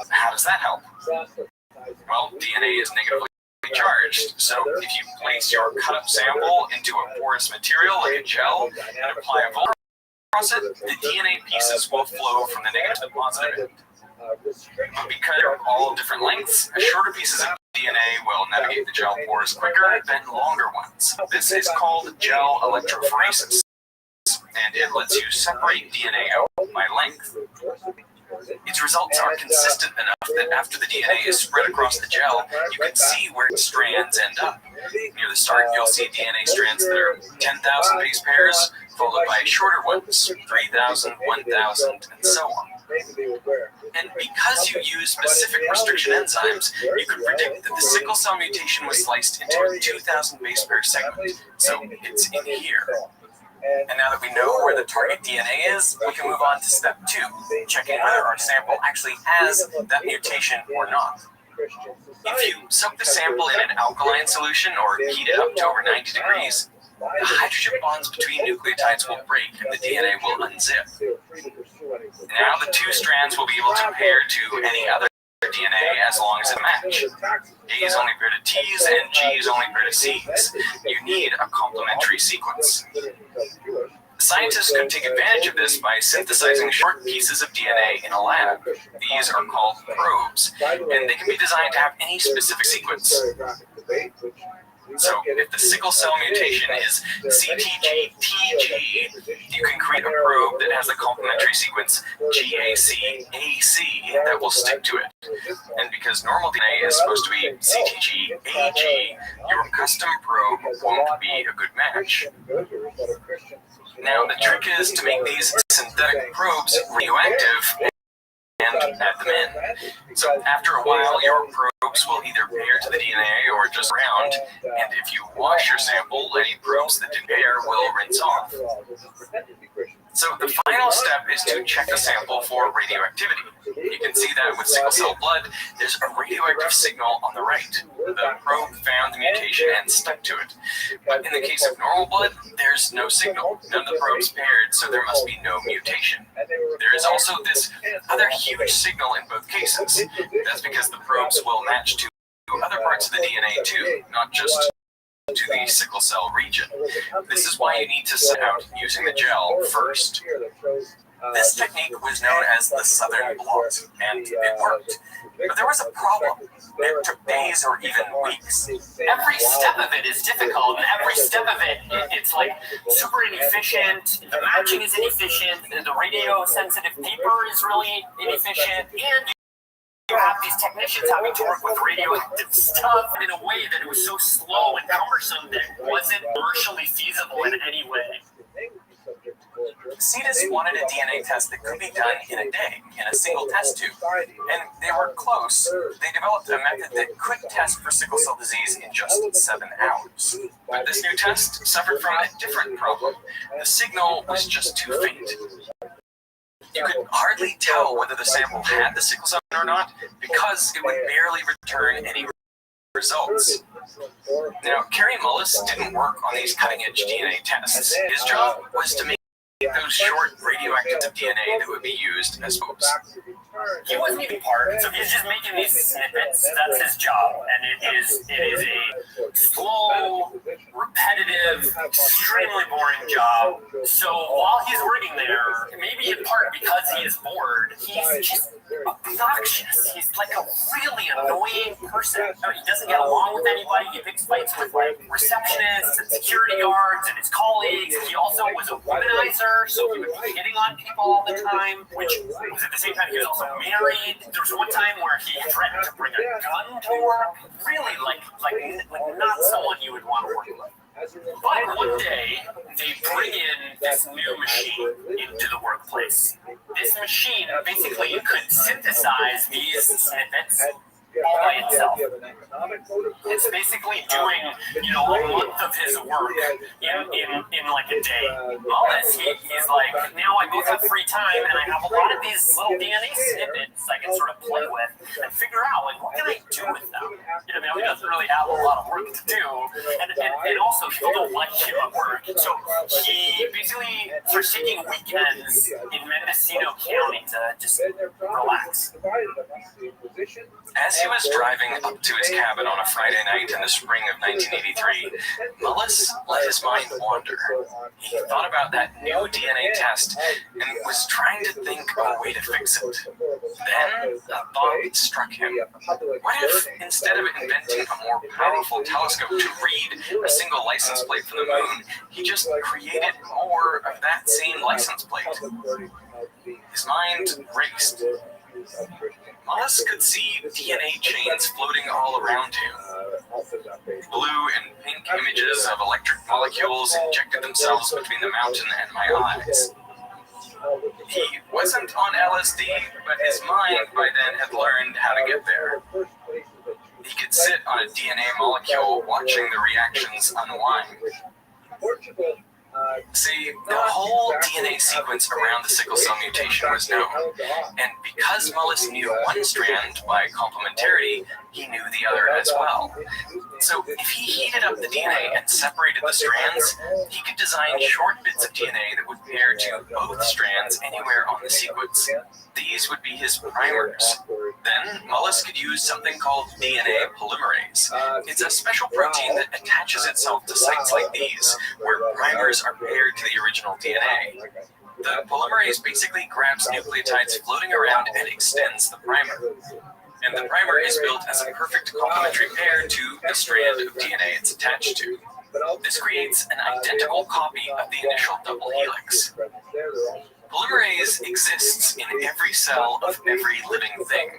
How does that help? Well, DNA is negatively charged, so if you place your cut-up sample into a porous material like a gel and apply a voltage across it, the DNA pieces will flow from the negative to the positive end. But because they're all different lengths, shorter pieces of DNA will navigate the gel pores quicker than longer ones. This is called gel electrophoresis, and it lets you separate DNA out by length. Its results are consistent enough that after the DNA is spread across the gel, you can see where its strands end up. Near the start, you'll see DNA strands that are 10,000 base pairs, followed by shorter ones, 3,000, 1,000, and so on. And because you use specific restriction enzymes, you could predict that the sickle cell mutation was sliced into a 2,000 base pair segment, so it's in here. And now that we know where the target DNA is, we can move on to step 2, checking whether our sample actually has that mutation or not. If you soak the sample in an alkaline solution or heat it up to over 90 degrees, the hydrogen bonds between nucleotides will break and the DNA will unzip. Now the two strands will be able to pair to any other DNA as long as it match. A is only paired to T's and G is only paired to C's. You need a complementary sequence. Scientists could take advantage of this by synthesizing short pieces of DNA in a lab. These are called probes, and they can be designed to have any specific sequence. So, if the sickle cell mutation is CTG-TG, you can create a probe that has the complementary sequence GAC-AC that will stick to it. And because normal DNA is supposed to be CTG-AG, your custom probe won't be a good match. Now, the trick is to make these synthetic probes radioactive and add them in. So after a while, your probes will either pair to the DNA or just round, and if you wash your sample, any probes that didn't pair will rinse off. So the final step is to check the sample for radioactivity. You can see that with sickle cell blood, there's a radioactive signal on the right. The probe found the mutation and stuck to it. But in the case of normal blood, there's no signal. None of the probes paired, so there must be no mutation. There is also this other huge signal in both cases. That's because the probes will match to other parts of the DNA too, not just to the sickle cell region. This is why you need to set out using the gel first. This technique was known as the Southern blot, and it worked. But there was a problem. It took days or even weeks. Every step of it is difficult, and every step of it's like super inefficient. The matching is inefficient. The radio-sensitive paper is really inefficient, and you have these technicians having to work with radioactive stuff in a way that it was so slow and cumbersome that it wasn't commercially feasible in any way. CETUS wanted a DNA test that could be done in a day, in a single test tube. And they were close. They developed a method that could test for sickle cell disease in just 7 hours. But this new test suffered from a different problem. The signal was just too faint. You could hardly tell whether the sample had the sickle cell or not because it would barely return any results. Now, Kerry Mullis didn't work on these cutting-edge DNA tests. His job was to make those short radioactive DNA that would be used as probes. He wasn't even part, so he's just making these snippets. That's his job, and it is a slow, repetitive, extremely boring job. So while he's working there, maybe in part because he is bored, he's just obnoxious. He's like a really annoying person. I mean, he doesn't get along with anybody. He picks fights with like receptionists and security guards and his colleagues. He also was a womanizer, so he would be hitting on people all the time, which was at the same time he was also married. There was one time where he threatened to bring a gun to work. Really, like not someone you would want to work with. But one day, they bring in this new machine into the workplace. This machine basically could synthesize these snippets all by itself. It's basically doing, a month of his work in like a day. Mullis, he's like, now I both have free time and I have a lot of these little DNA snippets I can sort of play with and figure out, like, what can I do with them? He doesn't really have a lot of work to do, and also people don't like him at work. So he basically starts taking weekends in Mendocino County to just relax. As he was driving up to his cabin on a Friday night in the spring of 1983, Mullis let his mind wander. He thought about that new DNA test and was trying to think of a way to fix it. Then a thought struck him. What if, instead of inventing a more powerful telescope to read a single license plate from the moon, he just created more of that same license plate? His mind raced. Mullis could see DNA chains floating all around him. Blue and pink images of electric molecules injected themselves between the mountain and my eyes. He wasn't on LSD, but his mind by then had learned how to get there. He could sit on a DNA molecule watching the reactions unwind. See, the whole DNA sequence around the sickle cell mutation was known, and because Mullis knew one strand by complementarity, he knew the other as well. So if he heated up the DNA and separated the strands, he could design short bits of DNA that would pair to both strands anywhere on the sequence. These would be his primers. Then Mullis could use something called DNA polymerase. It's a special protein that attaches itself to sites like these, where primers are paired to the original DNA. The polymerase basically grabs nucleotides floating around and extends the primer. And the primer is built as a perfect complementary pair to the strand of DNA it's attached to. This creates an identical copy of the initial double helix. Polymerase exists in every cell of every living thing.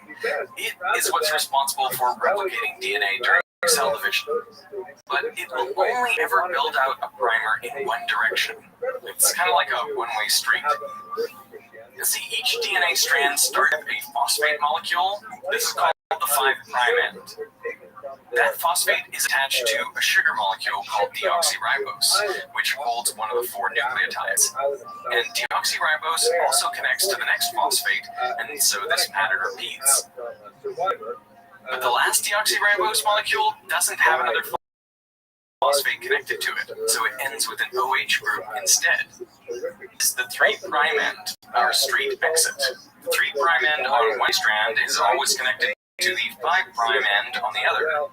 It is what's responsible for replicating DNA during cell division. But it will only ever build out a primer in one direction. It's kind of like a one-way street. You see, each DNA strand starts with a phosphate molecule. This is called the 5' end. That phosphate is attached to a sugar molecule called deoxyribose, which holds one of the 4 nucleotides. And deoxyribose also connects to the next phosphate, and so this pattern repeats. But the last deoxyribose molecule doesn't have another phosphate connected to it, so it ends with an OH group instead. The 3' end, our straight exit. The 3' end on one strand is always connected to the 5' end on the other.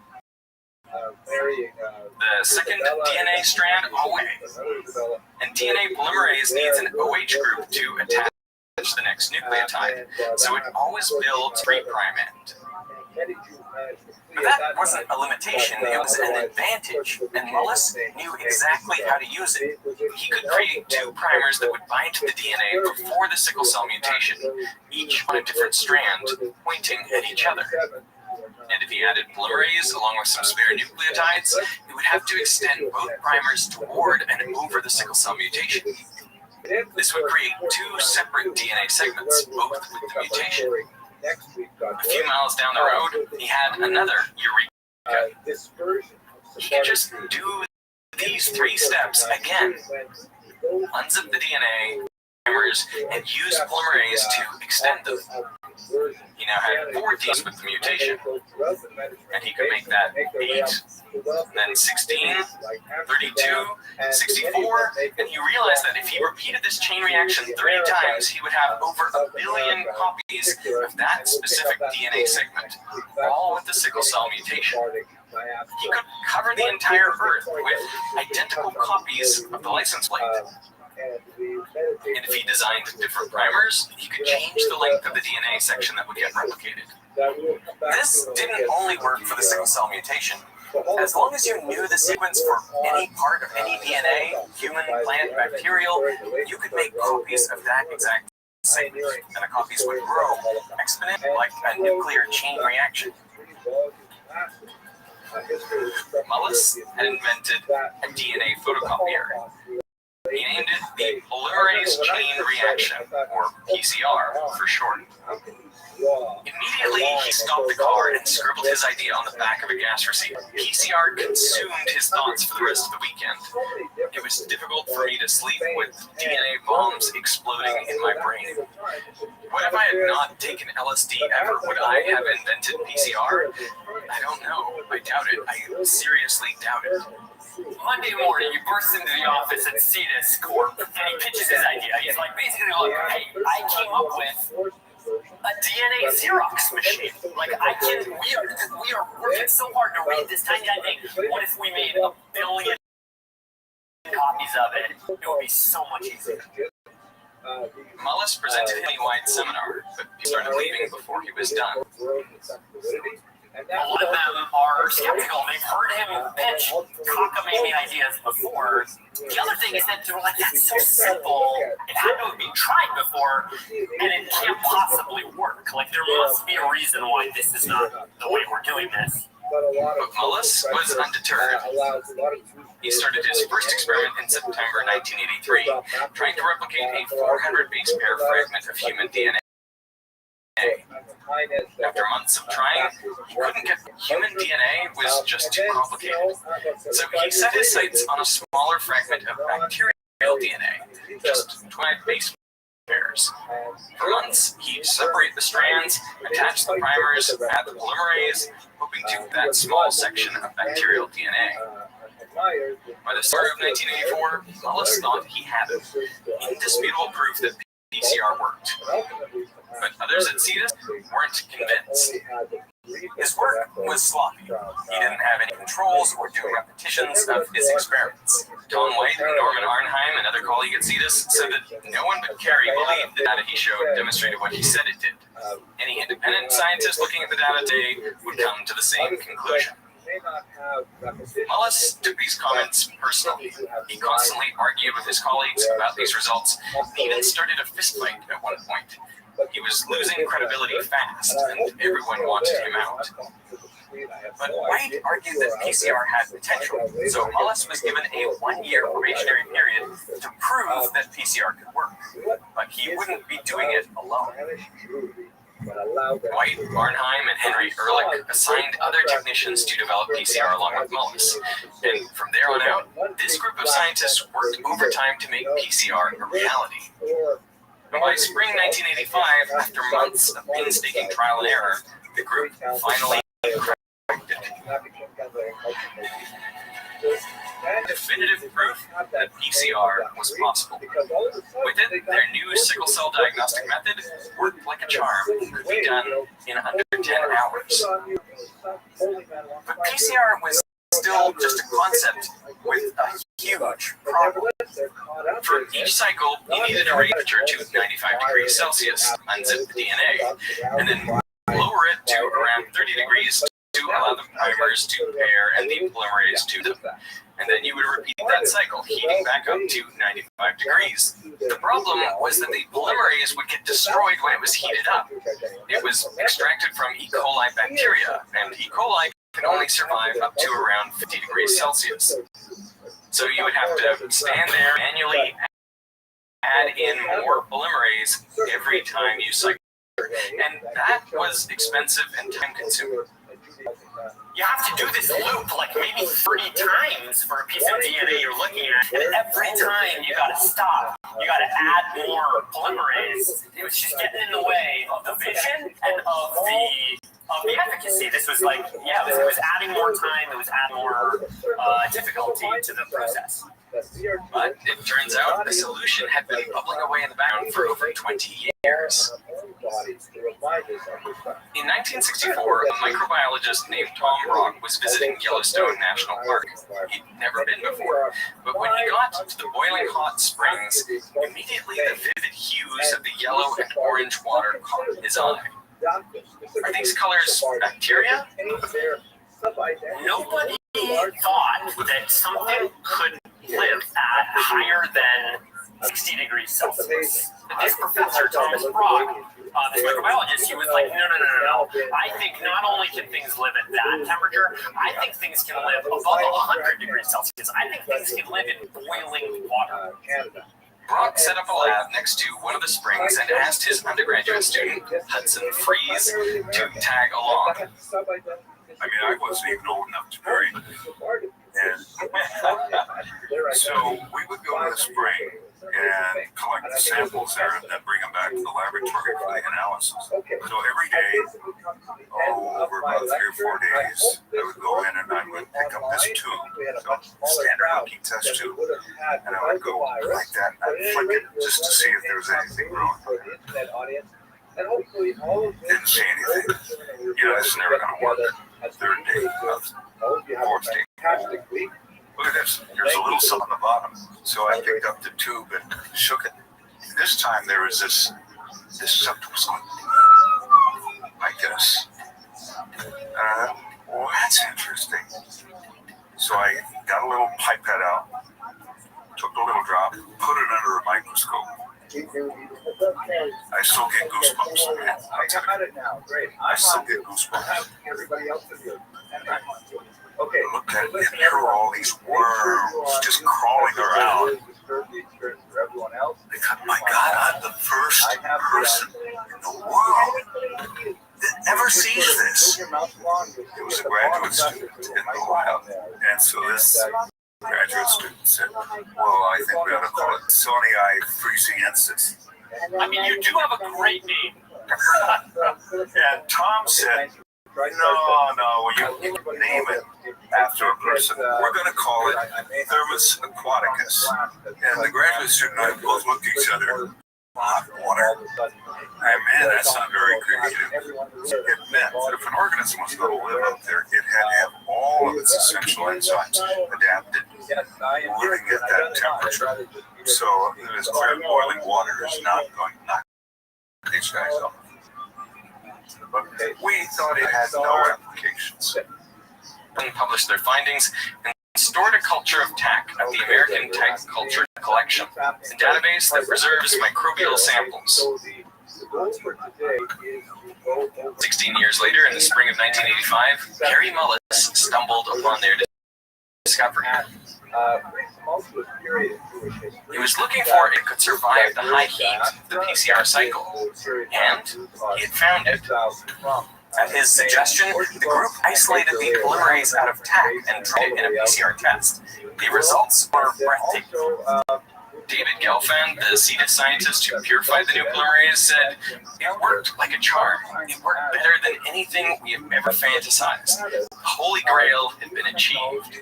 The second DNA strand always. And DNA polymerase needs an OH group to attach the next nucleotide, so it always builds 3' end. But that wasn't a limitation, it was an advantage, and Mullis knew exactly how to use it. He could create 2 primers that would bind to the DNA before the sickle cell mutation, each on a different strand, pointing at each other. And if he added polymerase along with some spare nucleotides, he would have to extend both primers toward and over the sickle cell mutation. This would create 2 separate DNA segments, both with the mutation. A few miles down the road, he had another eureka. He could just do these 3 steps again. Unzip the DNA primers and use polymerase to extend them. He now had 4 Ds with the mutation, and he could make that 8, then 16, 32, 64, and he realized that if he repeated this chain reaction 30 times, he would have over 1 billion copies of that specific DNA segment, all with the sickle cell mutation. He could cover the entire Earth with identical copies of the license plate. And if he designed different primers, he could change the length of the DNA section that would get replicated. This didn't only work for the sickle cell mutation. As long as you knew the sequence for any part of any DNA, human, plant, bacterial, you could make copies of that exact segment, and the copies would grow exponentially like a nuclear chain reaction. Mullis had invented a DNA photocopier. He named it the polymerase chain reaction, or PCR for short. Immediately, he stopped the car and scribbled his idea on the back of a gas receiver. PCR consumed his thoughts for the rest of the weekend. It was difficult for me to sleep with DNA bombs exploding in my brain. What if I had not taken LSD ever? Would I have invented PCR? I don't know. I doubt it. I seriously doubt it. Monday morning, he bursts into the office at CEDIS Corp, and he pitches his idea. He's like, basically, look, hey, I came up with a DNA Xerox machine. Like, we are working so hard to read this tiny thing. What if we made 1 billion copies of it? It would be so much easier. Mullis presented a wide seminar, but he started leaving before he was done. A lot of them are skeptical. They've heard him pitch cockamamie ideas before. The other thing is that they're like, that's so simple. It had to have been tried before, and it can't possibly work. Like, there must be a reason why this is not the way we're doing this. But Mullis was undeterred. He started his first experiment in September 1983, trying to replicate a 400 base pair fragment of human DNA. After months of trying, he couldn't get human DNA was just too complicated. So he set his sights on a smaller fragment of bacterial DNA, just 20 base pairs. For months, he'd separate the strands, attach the primers, add the polymerase, hoping to get that small section of bacterial DNA. By the start of 1984, Mullis thought he had indisputable proof that PCR worked. But others at CEDIS weren't convinced. His work was sloppy. He didn't have any controls or do repetitions of his experiments. Tom White, Norman Arnheim, another colleague at CEDIS, said that no one but Carey believed the data he showed demonstrated what he said it did. Any independent scientist looking at the data today would come to the same conclusion. Mullis took these comments personally. He constantly argued with his colleagues about these results. He even started a fistfight at one point. He was losing credibility fast, and everyone wanted him out. But White argued that PCR had potential, so Mullis was given a 1-year probationary period to prove that PCR could work. But he wouldn't be doing it alone. White, Barnheim, and Henry Ehrlich assigned other technicians to develop PCR along with Mullis. And from there on out, this group of scientists worked overtime to make PCR a reality. And by spring 1985, after months of painstaking trial and error, the group finally cracked it. Definitive proof that PCR was possible. With it, their new sickle cell diagnostic method worked like a charm and could be done in under 10 hours. But PCR was still just a concept with a huge problem. For each cycle, you needed to raise the temperature to 95 degrees Celsius, unzip the DNA, and then lower it to around 30 degrees to allow the primers to pair and the polymerase to them. And then you would repeat that cycle, heating back up to 95 degrees. The problem was that the polymerase would get destroyed when it was heated up. It was extracted from E. coli bacteria, and E. coli can only survive up to around 50 degrees Celsius. So you would have to stand there, manually add in more polymerase every time you cycle. And that was expensive and time-consuming. You have to do this loop like maybe 30 times for a piece of DNA you're looking at. And every time you gotta stop. You gotta add more polymerase. It was just getting in the way of the vision and of the efficacy. This was like, yeah, it was adding more time. It was adding more difficulty to the process. But it turns out the solution had been bubbling away in the background for over 20 years. In 1964, a microbiologist named Tom Brock was visiting Yellowstone National Park. He'd never been before, but when he got to the boiling hot springs, immediately the vivid hues of the yellow and orange water caught his eye. Are these colors bacteria? Nobody thought that something could live at higher than 60 degrees Celsius. This professor, Thomas Brock, this microbiologist, he was like, no. I think not only can things live at that temperature, I think things can live above 100 degrees Celsius. I think things can live in boiling water. Brock set up a lab next to one of the springs and asked his undergraduate student, Hudson Freeze, to tag along. I mean, I wasn't even old enough to drink. And so we would go to the spring and collect the samples there and then bring them back to the laboratory for the analysis. So every day, over about 3 or 4 days, I would go in and I would pick up this tube, so standard looking test tube, and I would go like that and I'd flick it just to see if there was anything wrong. Didn't see anything. You know, it's never going to work. Third day, fourth day. Look at this. There's a little something on the bottom. So I picked up the tube and shook it. This time there was this something was going like this. Well, that's interesting. So I got a little pipette out, took a little drop, put it under a microscope. I still get goosebumps, man. I still get goosebumps. Look at it, and here are all these worms just crawling around. My God, I'm the first person in the world that ever sees this. It was a graduate student in the lab, and so this graduate student said, well, I think we ought to call it Sony Eye Freeziensis. I mean, you do have a great name. And Tom said, no, you name it after a person. We're going to call it Thermus aquaticus. And the graduate student and I both looked at each other. Hot water. Man, that's not very creative. It meant that if an organism was going to live up there, it had to have all of its essential enzymes adapted, living at that temperature. So it is clear boiling water is not going to knock these guys up. But we thought it had no applications. They published their findings and stored a culture of TAC at the American TAC Culture Collection, a database that preserves microbial samples. 16 years later, in the spring of 1985, Harry Mullis stumbled upon their discovery. He was looking for it could survive the high heat of the PCR cycle, and he had found it. At his suggestion, the group isolated the polymerase out of TAC and tried it in a PCR test. The results were breathtaking. David Gelfand, the CETA scientist who purified the new polymerase, said, "It worked like a charm. It worked better than anything we have ever fantasized. The Holy Grail had been achieved."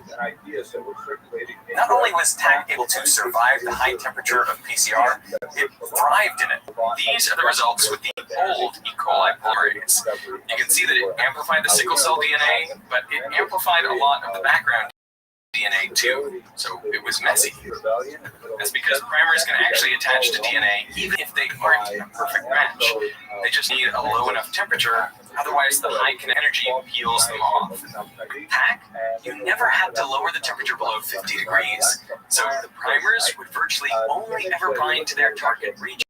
Not only was TAC able to survive the high temperature of PCR, it thrived in it. These are the results with the old E. coli polymerase. You can see that it amplified the sickle cell DNA, but it amplified a lot of the background DNA too, so it was messy. That's because primers can actually attach to DNA even if they aren't a perfect match. They just need a low enough temperature, otherwise the high kinetic energy peels them off. TAC, you never had to lower the temperature below 50 degrees, so the primers would virtually only ever bind to their target region.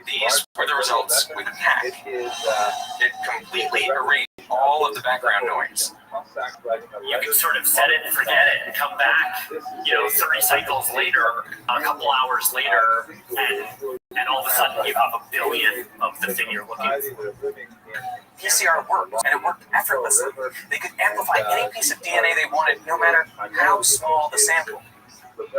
These were the results with TAC. It completely erased all of the background noise. You can sort of set it and forget it and come back, 30 cycles later, a couple hours later, and all of a sudden you have a billion of the thing you're looking for. PCR worked, and it worked effortlessly. They could amplify any piece of DNA they wanted, no matter how small the sample.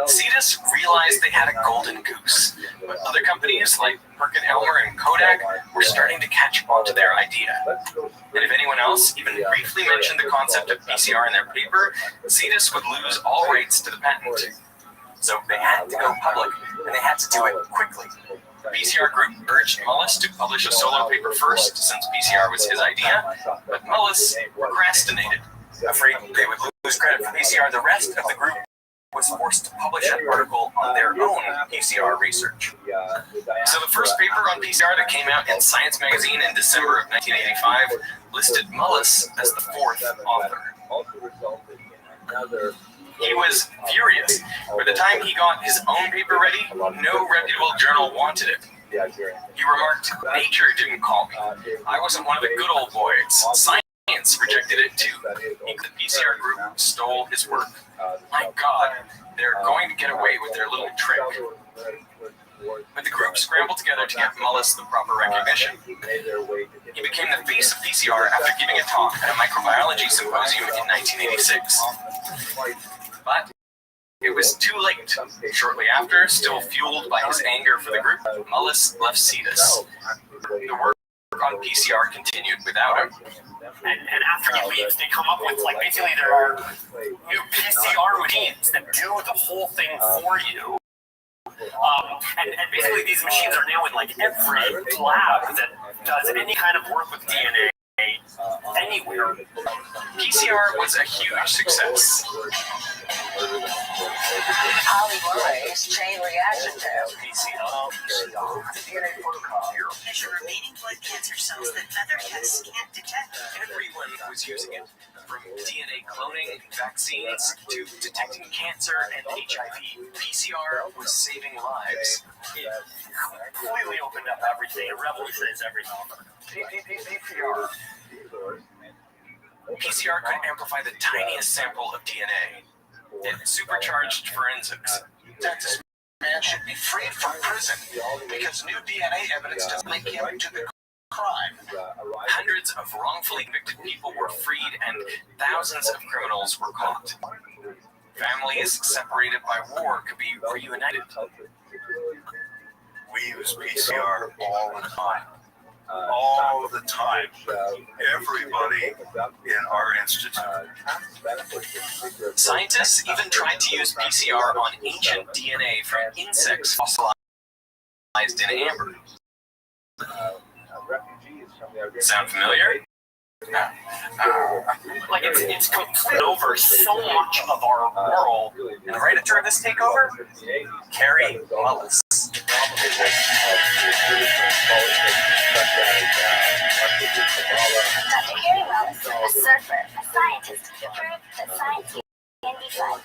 CETA realized they had a golden goose, but other companies like Perkin-Elmer and Kodak were starting to catch on to their idea. And if anyone else even briefly mentioned the concept of PCR in their paper, CETA would lose all rights to the patent. So they had to go public, and they had to do it quickly. The PCR group urged Mullis to publish a solo paper first, since PCR was his idea, but Mullis procrastinated. Afraid they would lose credit for PCR, the rest of the group was forced to publish an article on their own PCR research. So the first paper on PCR that came out in Science magazine in December of 1985 listed Mullis as the fourth author. He was furious. By the time he got his own paper ready, no reputable journal wanted it. He remarked, "Nature didn't call me. I wasn't one of the good old boys. Science rejected it too." The PCR group stole his work. My God, they're going to get away with their little trick. But the group scrambled together to get Mullis the proper recognition. He became the face of PCR after giving a talk at a microbiology symposium in 1986. But it was too late. Shortly after, still fueled by his anger for the group, Mullis left CETA. The work on PCR continued without him. And after he leaves, they come up with, basically there are new PCR machines that do the whole thing for you. And basically these machines are now in, every lab that does any kind of work with DNA anywhere. PCR was a huge success. Polymerase chain reaction test. PCR. Measure remaining blood cancer cells that other tests can't detect. Everyone was using it, from DNA cloning, vaccines, to detecting cancer and HIV. PCR was saving lives. It completely opened up everything. It revolutionized everything. PCR could amplify the tiniest sample of DNA. It supercharged forensics. This man should be freed from prison because new DNA evidence doesn't link him to the crime. Hundreds of wrongfully convicted people were freed and thousands of criminals were caught. Families separated by war could be reunited. We use PCR all the time. All the time. Everybody in our institute. Scientists even tried to use PCR on ancient DNA from insects fossilized in amber. Sound familiar? It's completely over so much of our world. And right after this takeover, Carrie Mullis. Dr. Carrie Mullis, a surfer, a scientist, proved that science can be fun.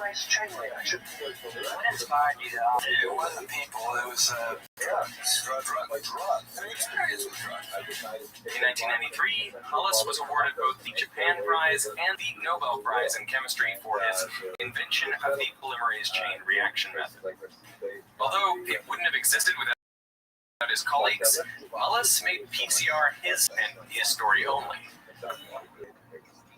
race chain reaction. What inspired you to? It wasn't people. It was drug. An experience with drugs. In 1993, Hollis was awarded both the Japan Prize and the Nobel Prize in Chemistry for his invention of the polymerase chain reaction method. Although it wouldn't have existed without his colleagues, Hollis made PCR his story only.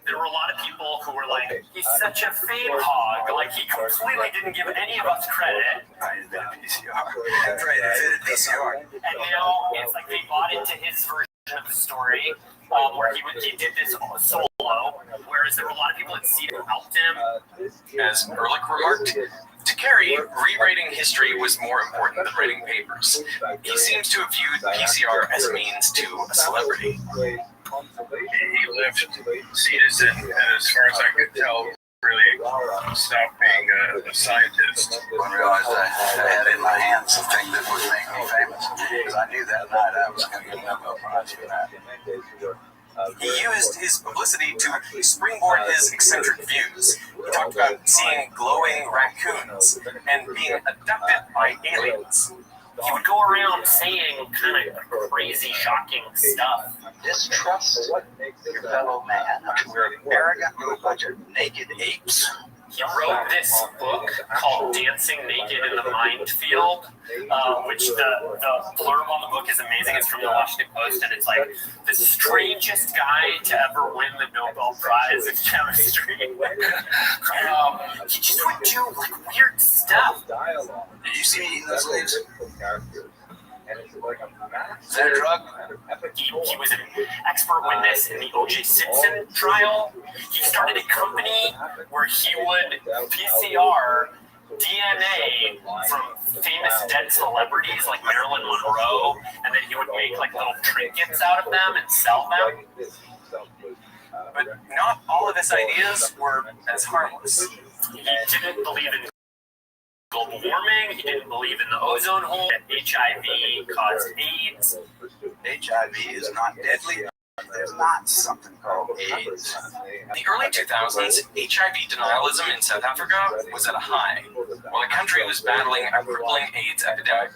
There were a lot of people who were like, he's such a fame hog, like he completely didn't give any of us credit. I invented PCR. Right, invented PCR. And now it's like they bought into his version of the story, where he did this solo, whereas there were a lot of people that see who helped him. As Ehrlich remarked, to Carey, rewriting history was more important than writing papers. He seems to have viewed PCR as a means to a celebrity. He lived citizen, and as far as I could tell, really stopped being a scientist. I realized I had in my hands the thing that would make me famous, because I knew that night I was going to get a Nobel Prize for that. He used his publicity to springboard his eccentric views. He talked about seeing glowing raccoons and being abducted by aliens. He would go around saying kind of crazy, shocking stuff. Distrust your fellow man. We're arrogant to a bunch of naked apes. He wrote this book called Dancing Naked in the Mind Field, which the blurb on the book is amazing. It's from the Washington Post, and it's like the strangest guy to ever win the Nobel Prize in chemistry. He just would do like weird stuff. Did you see me eating those leaves? Is that a drug? He was an expert witness in the O.J. Simpson trial. He started a company where he would PCR DNA from famous dead celebrities like Marilyn Monroe, and then he would make like little trinkets out of them and sell them. But not all of his ideas were as harmless. He didn't believe in global warming. He didn't believe in the ozone hole. That HIV caused AIDS. HIV is not deadly. There's not something called AIDS. In the early 2000s, HIV denialism in South Africa was at a high, while the country was battling a crippling AIDS epidemic.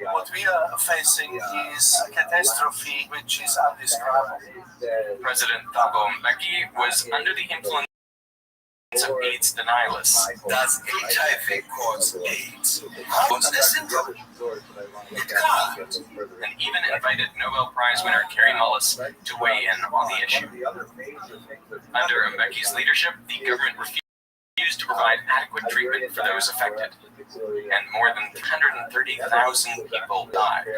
What we are facing is a catastrophe which is undescribable. President Thabo Mbeki was under the influence of AIDS denialists. Does HIV cause AIDS? What's this syndrome? It can't. And even invited Nobel Prize winner Carey Mullis to weigh in on the issue. Under Mbeki's leadership, the government refused to provide adequate treatment for those affected, and more than 130,000 people died.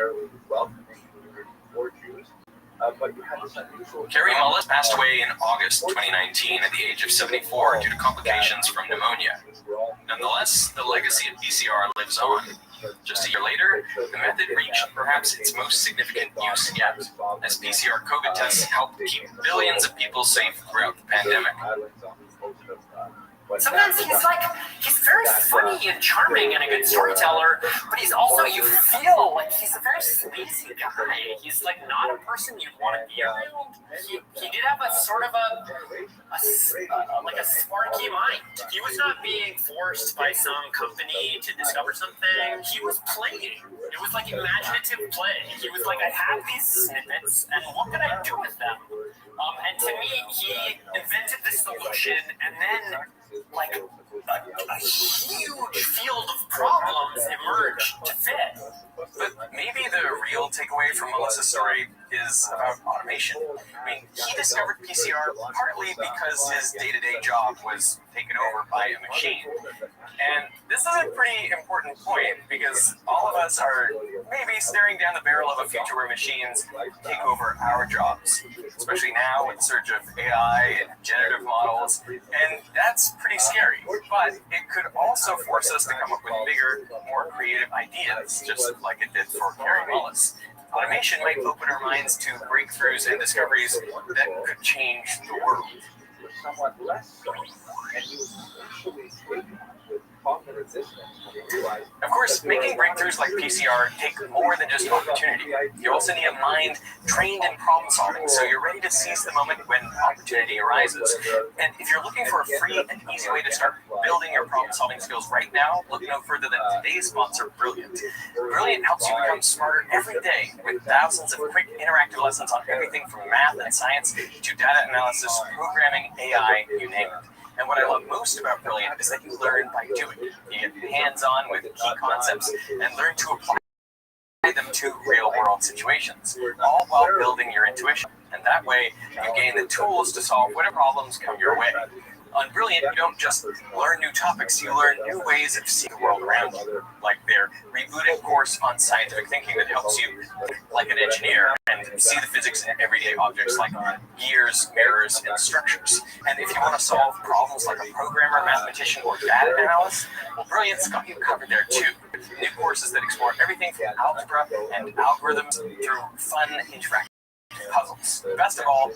Carey Mullis passed away in August 2019 at the age of 74 due to complications from pneumonia. Nonetheless, the legacy of PCR lives on. Just a year later, the method reached perhaps its most significant use yet, as PCR COVID tests helped keep billions of people safe throughout the pandemic. Sometimes he's very funny and charming and a good storyteller, but he's also, you feel like he's a very sleazy guy. He's like not a person you'd want to be around. He did have a sort of a sparky mind. He was not being forced by some company to discover something. He was playing. It was like imaginative play. He was like, I have these snippets, and what can I do with them? And to me, he invented this solution, and then like a huge field of problems emerged to fit. But maybe the real takeaway from Mullis's story is about automation. I mean, he discovered PCR partly because his day-to-day job was taken over by a machine. And this is a pretty important point because all of us are maybe staring down the barrel of a future where machines take over our jobs, especially now with the surge of AI and generative models. And that's pretty scary. But it could also force us to come up with bigger, more creative ideas, just like it did for Carey Mullis. Automation might open our minds to breakthroughs and discoveries that could change the world. Of course, making breakthroughs like PCR take more than just opportunity. You also need a mind trained in problem solving, so you're ready to seize the moment when opportunity arises. And if you're looking for a free and easy way to start building your problem-solving skills right now, look no further than today's sponsor, Brilliant. Brilliant helps you become smarter every day with thousands of quick interactive lessons on everything from math and science to data analysis, programming, AI, you name it. And what I love most about Brilliant is that you learn by doing. You get hands-on with key concepts and learn to apply them to real-world situations, all while building your intuition. And that way, you gain the tools to solve whatever problems come your way. On Brilliant, you don't just learn new topics, you learn new ways of seeing the world around you, like their rebooted course on scientific thinking that helps you think like an engineer and see the physics in everyday objects like gears, mirrors, and structures. And if you want to solve problems like a programmer, mathematician, or data analyst, Brilliant's got you covered there too. New courses that explore everything from algebra and algorithms through fun, interactive puzzles. Best of all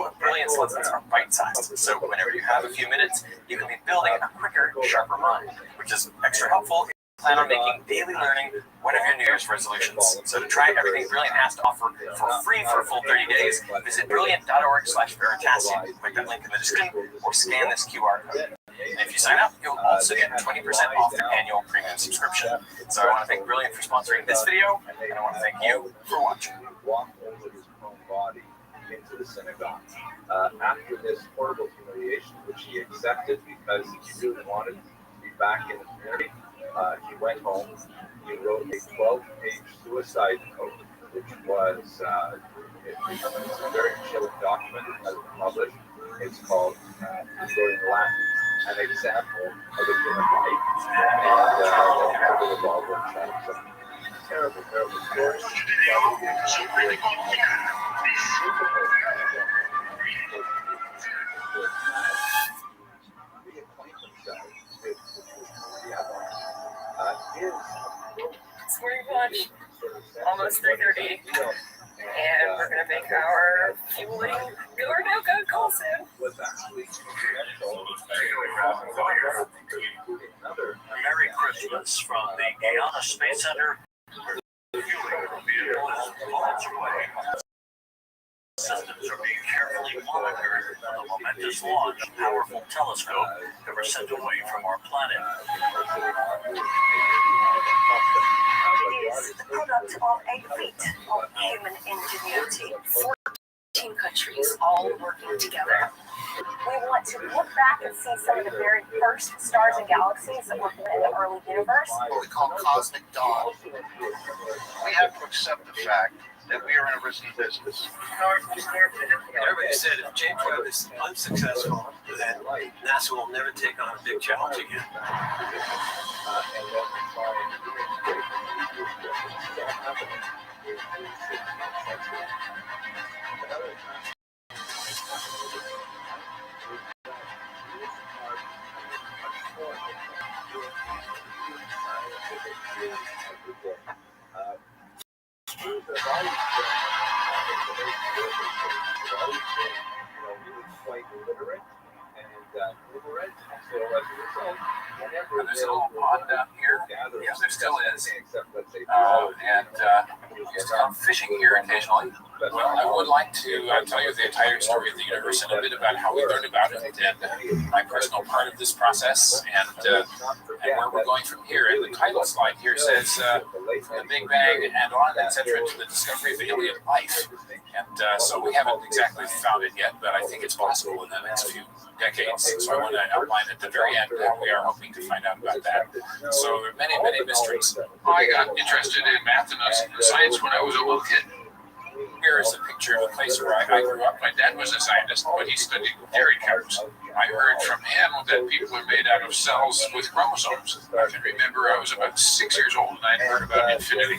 of Brilliant's lessons are bite-sized, so whenever you have a few minutes, you can be building a quicker, sharper mind, which is extra helpful if you plan on making daily learning one of your New Year's resolutions. So to try everything Brilliant has to offer for free for a full 30 days, visit brilliant.org/Veritasium, click that link in the description, or scan this QR code. And if you sign up, you'll also get 20% off their annual premium subscription. So I want to thank Brilliant for sponsoring this video, and I want to thank you for watching. Body into the synagogue after this horrible humiliation, which he accepted because he really wanted to be back in the community. He went home. He wrote a 12-page suicide note, which was it's a very chilling document. It has been published. It's called, he wrote in Latin, an example of a human life, and the revolver shot. Terrible, terrible story. It's very much almost 3:30, and we're going to make our fueling go or no go call soon. Merry Christmas from the Guyana Space Center. The fueling will be moments away. Systems are being carefully monitored for the momentous launch of a powerful telescope ever sent away from our planet. It is the product of a feat of human ingenuity. 14 countries all working together. We want to look back and see some of the very first stars and galaxies that were in the early universe. What we call cosmic dawn. We have to accept the fact that we are in a risky business. Everybody said if James Webb is unsuccessful, then NASA will never take on a big challenge again. And there's a little pond down here. Yes, there still is. Used to come fishing here occasionally. Well, I would like to tell you the entire story of the universe and a bit about how we learned about it and my personal part of this process and where we're going from here. And the title slide here says from the Big Bang and on, etc., to the discovery of alien life. And so we haven't exactly found it yet, but I think it's possible in the next few decades. So I want to outline at the very end how we are hoping to find out about that. So there are many, many mysteries. I got interested in math and science when I was a little kid. Here is a picture of a place where I grew up. My dad was a scientist, but he studied dairy cows. I heard from him that people are made out of cells with chromosomes. I can remember I was about 6 years old and I'd heard about infinity.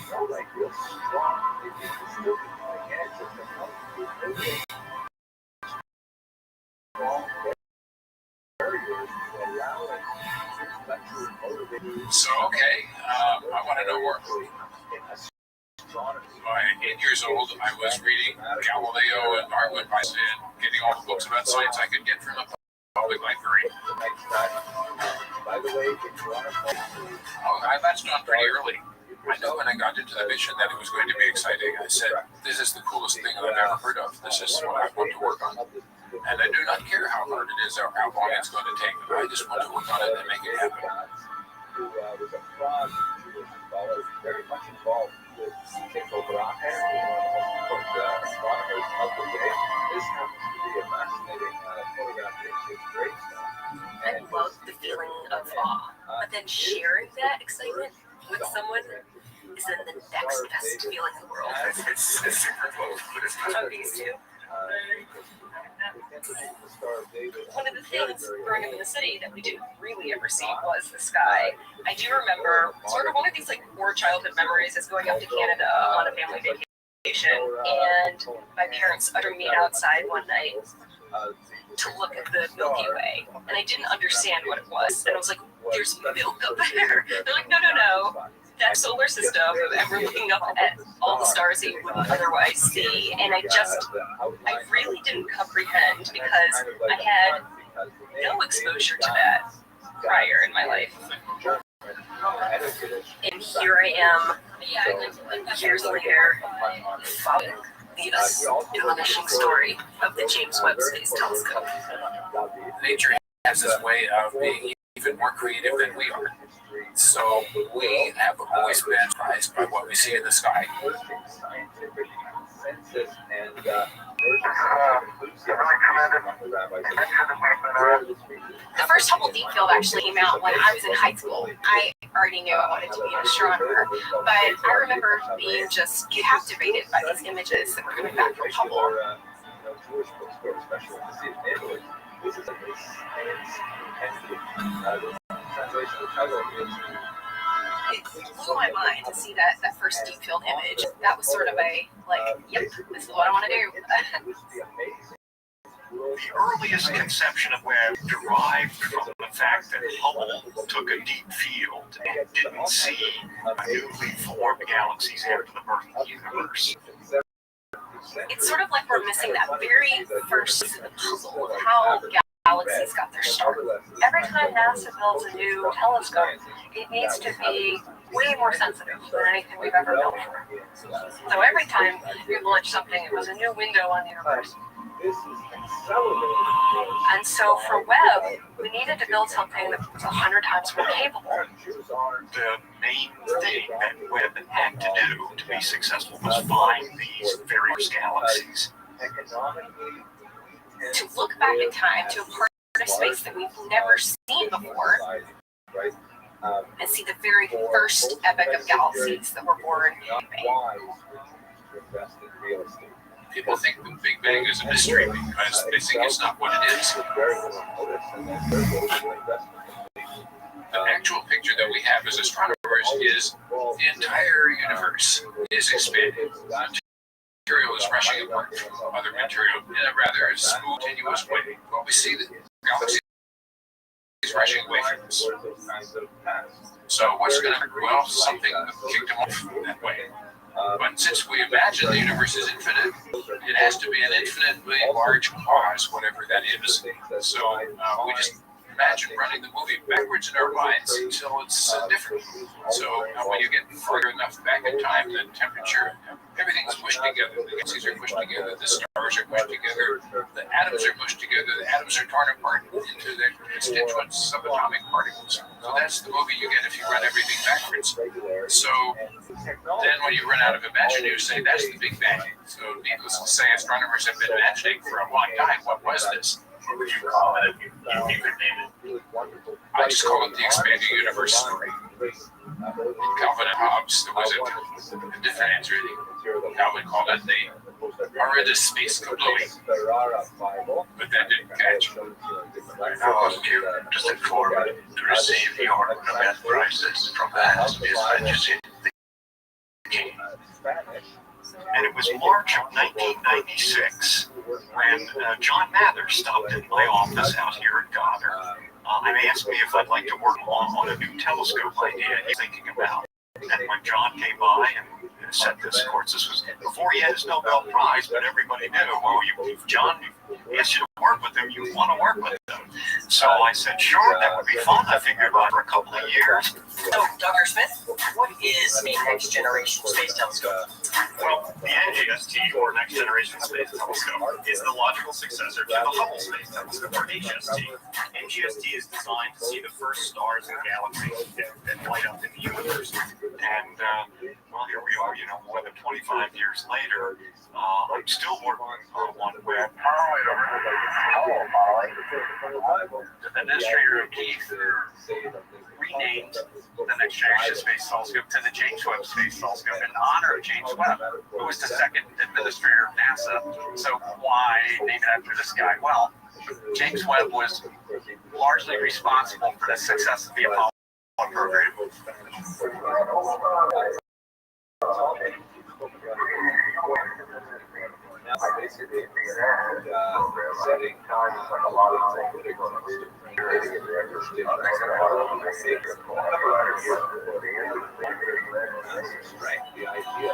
So, okay, I want to know more. By 8 years old, I was reading Galileo and Darwin and getting all the books about science I could get from the public library. I latched on pretty early. I knew when I got into the mission that it was going to be exciting. I said, this is the coolest thing that I've ever heard of. This is what I want to work on. And I do not care how hard it is or how long it's going to take. I just want to work on it and make it happen. Who was a fraud, very much involved with Tycho Brahe, one of the most important astronomers of the day. This happens to be a fascinating photograph of his gravestone. I love the feeling of awe, but then sharing that excitement with someone is then the next best feeling in the world. It's super close, but it's not. Of these two. One of the things growing up in the city that we didn't really ever see was the sky. I do remember sort of one of these like core childhood memories is going up to Canada on a family vacation, and my parents ushered me outside one night to look at the Milky Way, and I didn't understand what it was, and I was like, "There's milk up there." They're like, "No, that solar system," and we're looking up at all the stars that you wouldn't otherwise see, and I really didn't comprehend because I had no exposure to that prior in my life. And here I am, years later, following the astonishing story of the James Webb Space Telescope. Nature has this way of being even more creative than we are. So we have always been surprised by what we see in the sky. The first Hubble Deep Field actually came out when I was in high school. I already knew I wanted to be an astronomer, but I remember being just captivated by these images that were coming back from Hubble. It blew my mind to see that first deep field image. That was sort of a, yep, this is what I want to do. The earliest conception of Webb derived from the fact that Hubble took a deep field and didn't see newly formed galaxies after the birth of the universe. It's sort of like we're missing that very first puzzle of how galaxies got their start. Every time NASA builds a new telescope, it needs to be way more sensitive than anything we've ever built before. So every time we launch something, it was a new window on the universe. And so for Webb, we needed to build something that was 100 times more capable. The main thing that Webb had to do to be successful was find these various galaxies. To look back in time to a part of space that we've never seen before, and see the very first epoch of galaxies that were born in May. People think the Big Bang is a mystery because they think it's not what it is. The actual picture that we have as astronomers is the entire universe is expanding. Material is rushing apart from other material in a rather smooth, continuous way. Well, we see the galaxy is rushing away from us. So what's going to, something kicked them off that way. But since we imagine the universe is infinite, it has to be an infinitely large cause, whatever that is. So we just imagine running the movie backwards in our minds until it's different. So when you get further enough back in time, the temperature, everything's pushed together. The galaxies are pushed together, the stars are pushed together, the atoms are pushed together, the atoms are torn apart into their constituent subatomic particles. So that's the movie you get if you run everything backwards. So then when you run out of imagining, you say that's the Big Bang. So needless to say, astronomers have been imagining for a long time. What was this? What would you call it if you could name it? I just call it the expanding universe story. In Calvin and Hobbes, there was a different answer. Calvin called it the horrendous space kablooey. But that didn't catch. I want you just informed to receive your Nobel prizes from the hands of His Majesty the King. And it was March of 1996 when John Mather stopped in my office out here at Goddard and asked me if I'd like to work on a new telescope idea he's thinking about. And when John came by and said this, of course, this was before he had his Nobel Prize, but everybody knew, well, John asked you to work with him, you want to work with him. So I said, sure, that would be fun. I figured about for a couple of years. So, Dr. Smith, what is the next generation space telescope? Well, the NGST, or Next Generation Space Telescope, is the logical successor to the Hubble Space Telescope, or HST. NGST is designed to see the first stars and galaxies that light up in the universe. And, well, here we are, more than 25 years later. I'm still working on one where the Administrator of Keith renamed the Next Generation Space Telescope to the James Webb Space Telescope in honor of James Webb, who was the second administrator of NASA. So why name it after this guy? Well, James Webb was largely responsible for the success of the Apollo program. Basically, setting times like a lot of things. Right, the idea.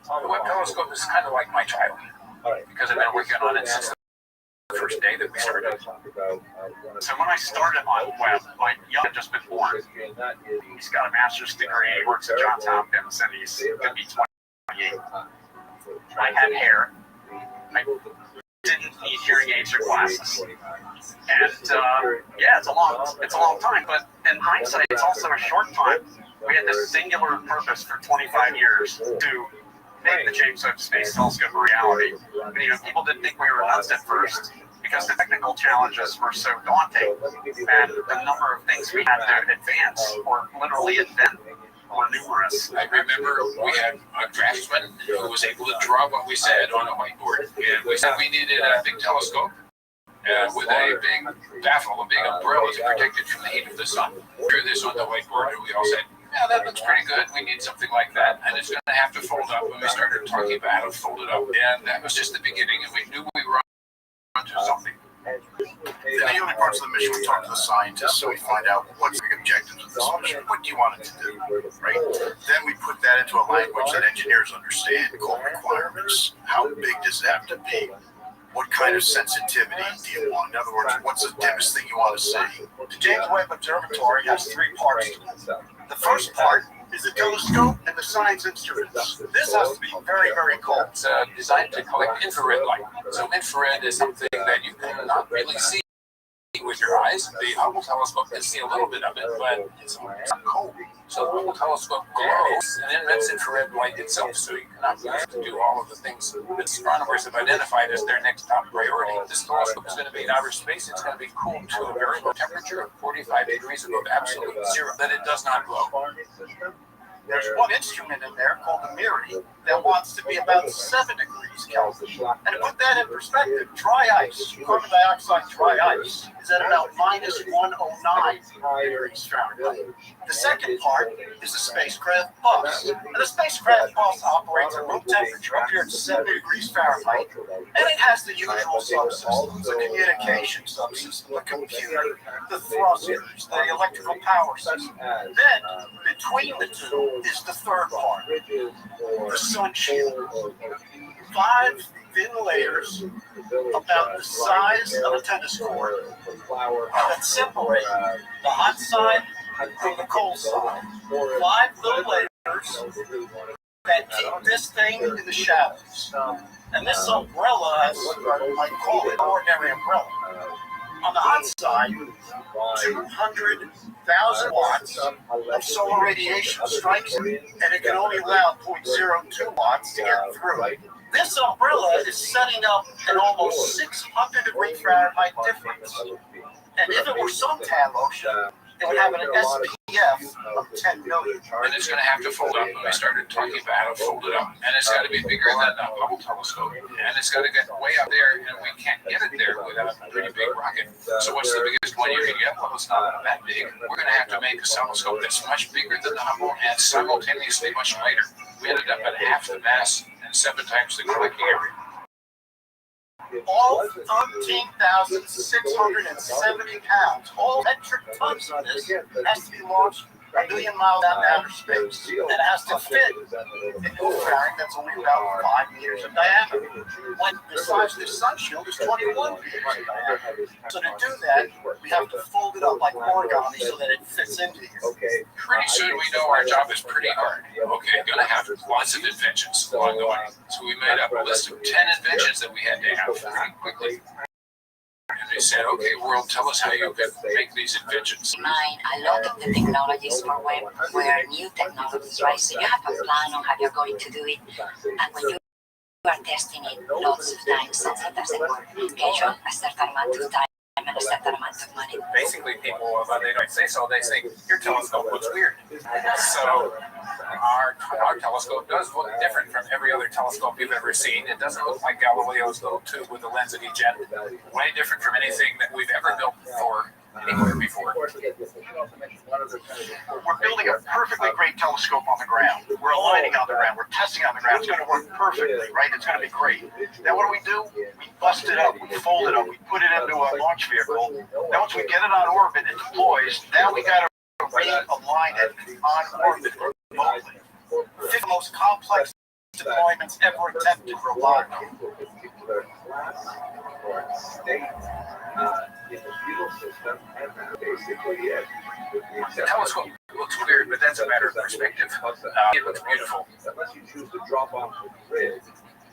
The Webb telescope is kind of like my child, because I've been working on it since the first day that we started. So when I started on Webb, my young had just been born. He's got a master's degree, he works at Johns Hopkins, and he's going to be 28. I had hair. I didn't need hearing aids or glasses. And yeah, it's a long time, but in hindsight, it's also a short time. We had this singular purpose for 25 years to make the James Webb Space Telescope a reality. But, people didn't think we were nuts at first because the technical challenges were so daunting, and the number of things we had to advance or literally invent were numerous. I remember we had a draftsman who was able to draw what we said on a whiteboard, and we said we needed a big telescope with a big baffle, a big umbrella to protect it from the heat of the sun. We drew this on the whiteboard, and we all said, yeah, that looks pretty good. We need something like that. And it's going to have to fold up. And we started talking about how to fold it up. And that was just the beginning. And we knew we were onto something. In the early parts of the mission, we talk to the scientists, so we find out what's the objectives of this mission. What do you want it to do, right? Then we put that into a language that engineers understand, called requirements. How big does it have to be? What kind of sensitivity do you want? In other words, what's the dimmest thing you want to see? The James Webb Observatory has three parts to it. The first part is the telescope and the science instruments. This has to be very, very cold. It's designed to collect infrared light. So infrared is something that you cannot really see with your eyes. The Hubble telescope can see a little bit of it, but it's not cold. So the Hubble telescope glows and emits infrared light itself, so you cannot use it to do all of the things that astronomers have identified as their next top priority. This telescope is going to be in outer space. It's going to be cooled to a very low temperature of 45 degrees above absolute zero, that it does not glow. There's one instrument in there called the MIRI that wants to be about 7 degrees Kelvin. And to put that in perspective, dry ice, carbon dioxide dry ice, is at about minus 109 degrees Fahrenheit. The second part is the spacecraft bus. And the spacecraft bus operates at room temperature up here at 70 degrees Fahrenheit. And it has the usual subsystems, the communication subsystem, the computer, the thrusters, the electrical power system. Then, between the two, is the third part, the sun shield. 5 thin layers about the size of a tennis court that separate the hot side from the cold side. 5 little layers that keep this thing in the shadows. And this umbrella, as I might call it, ordinary umbrella. On the hot side, 200,000 watts of solar radiation strikes it, and it can only allow 0.02 watts to get through. This umbrella is setting up an almost 600 degree Fahrenheit difference. And if it were suntan lotion, it would have an SPF of 10 million. And it's going to have to fold up, and we started talking about how to fold it up. And it's got to be bigger than the Hubble telescope. And it's got to get way up there, and we can't get it there without a pretty big rocket. So what's the biggest one you can get? Well, it's not that big. We're going to have to make a telescope that's much bigger than the Hubble and simultaneously much lighter. We ended up at half the mass and 7 times the collecting area. All 13,670 pounds, all metric tons of this has to be launched 1 million miles out in outer space. And it has to fit into a fairing that's only about 5 meters in diameter. When the size of the sun shield is 21 meters in diameter. So to do that, we have to fold it up like origami so that it fits into here. Pretty soon we know our job is pretty hard. Okay, gonna have lots of inventions ongoing. So we made up a list of 10 inventions that we had to have pretty quickly. And they said, okay, world, tell us how you can make these inventions. Mine, a lot of the technologies for web were new technologies, right? So you have a plan on how you're going to do it. And when you are testing it lots of times, sometimes it works. Schedule a certain amount of time and a certain amount of money. Basically, people, they don't say so, they say, your telescope looks weird. So our telescope does look different from every other telescope you've ever seen. It doesn't look like Galileo's little tube with a lens at each end. Way different from anything that we've ever built anywhere before. We're building a perfectly great telescope on the ground. We're aligning on the ground. We're testing on the ground. It's going to work perfectly, right? It's going to be great. Then what do? We bust it up. We fold it up. We put it into a launch vehicle. Then once we get it on orbit, it deploys. Now we got to realign it on orbit remotely. 50 most complex deployments ever attempted robotically. The telescope looks weird, but that's a matter of perspective. It looks beautiful.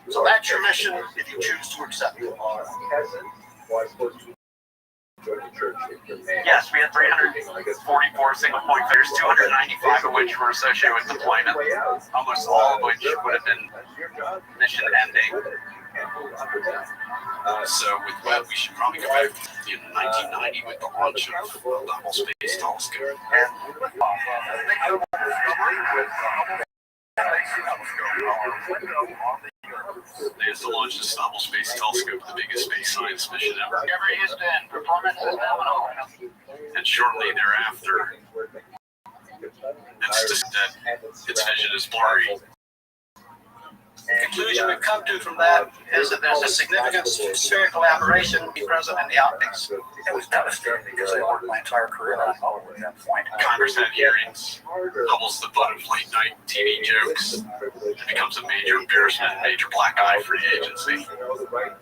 So that's your mission if you choose to accept it. Yes, we had 344 single point failures, 295 of which were associated with deployment, almost all of which would have been mission ending. So with web, we should probably go back in 1990 with the launch of the Hubble Space Telescope. They used to launch the Hubble Space Telescope, the biggest space science mission ever. Never used in performance is nominal. And shortly thereafter, it's just that its vision is blurry. The conclusion we've come to from that is that there's a significant spherical aberration present in the optics. It was devastating because I worked my entire career on Hubble at that point. Congress had hearings. Hubble's the butt of late night TV jokes. It becomes a major embarrassment, a major black eye for the agency.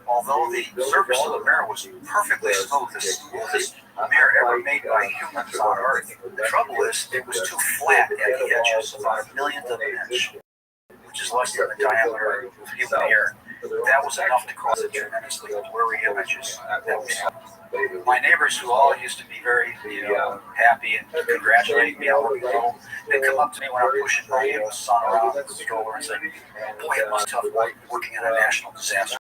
Although the surface of the mirror was perfectly smooth, the smoothest mirror ever made by humans on Earth. The trouble is, it was too flat at the edges, about a millionth of an inch, which is less than the diameter of human hair. That was enough to cause a tremendously blurry images that we saw. My neighbors, who all used to be very, happy and congratulating me on the little, they'd come up to me when I'm pushing my son around the stroller and say, "Boy, it must be tough working in a national disaster."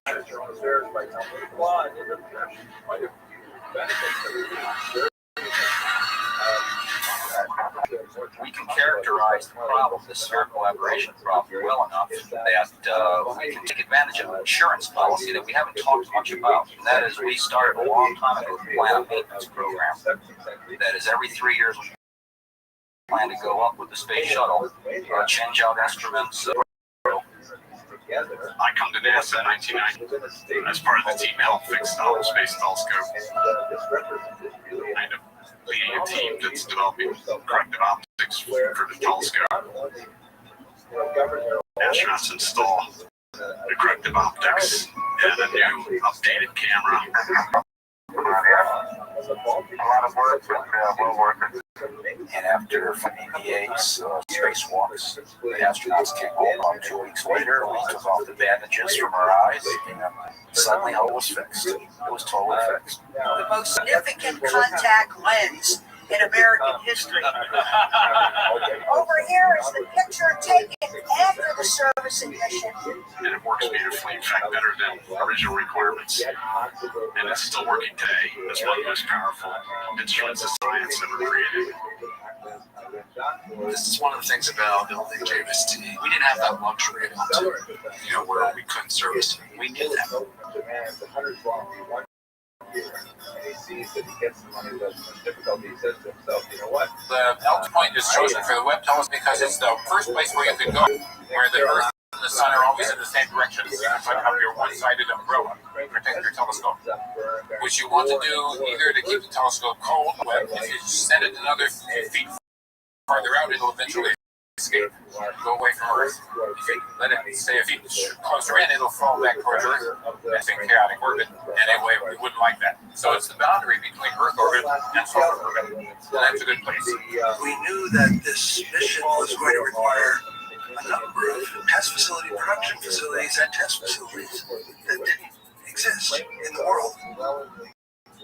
We can characterize the problem, the spherical aberration problem, well enough that we can take advantage of an insurance policy that we haven't talked much about. And that is, we started a long time ago to plan a maintenance program. That is, every 3 years we plan to go up with the space shuttle, change out instruments. I come to NASA in 1990 as part of the team that helped fix the Hubble Space Telescope. I end up leading a team that's developing corrective optics for the telescope. Astronauts install the corrective optics and a new updated camera. A lot of work, but well worth it. And after EVA's spacewalks, the astronauts came home about 2 weeks later. We took off the bandages from our eyes, and suddenly Hubble was fixed. It was totally fixed. The most significant contact lens in American history. Over here is the picture taken after the service ignition. And it works beautifully, in fact, better than original requirements. And it's still working today. It's one of the most powerful instruments of science ever created. This is one of the things about building JVST. We didn't have that luxury until, where we couldn't service it. We did that. The Elks Point is chosen for the Webb telescope because it's the first place where you can go, where the Earth and the Sun are always in the same direction. So it's like how your one-sided umbrella protects your telescope, which you want to do either to keep the telescope cold, but if you send it another few feet farther out, it'll eventually escape, go away from Earth. If you let it stay a feet closer in, it'll fall back towards Earth. That's in chaotic orbit. Anyway, we wouldn't like that. So it's the boundary between Earth orbit and solar orbit. So that's a good place. We knew that this mission was going to require a number of test facility, production facilities, and test facilities that didn't exist in the world.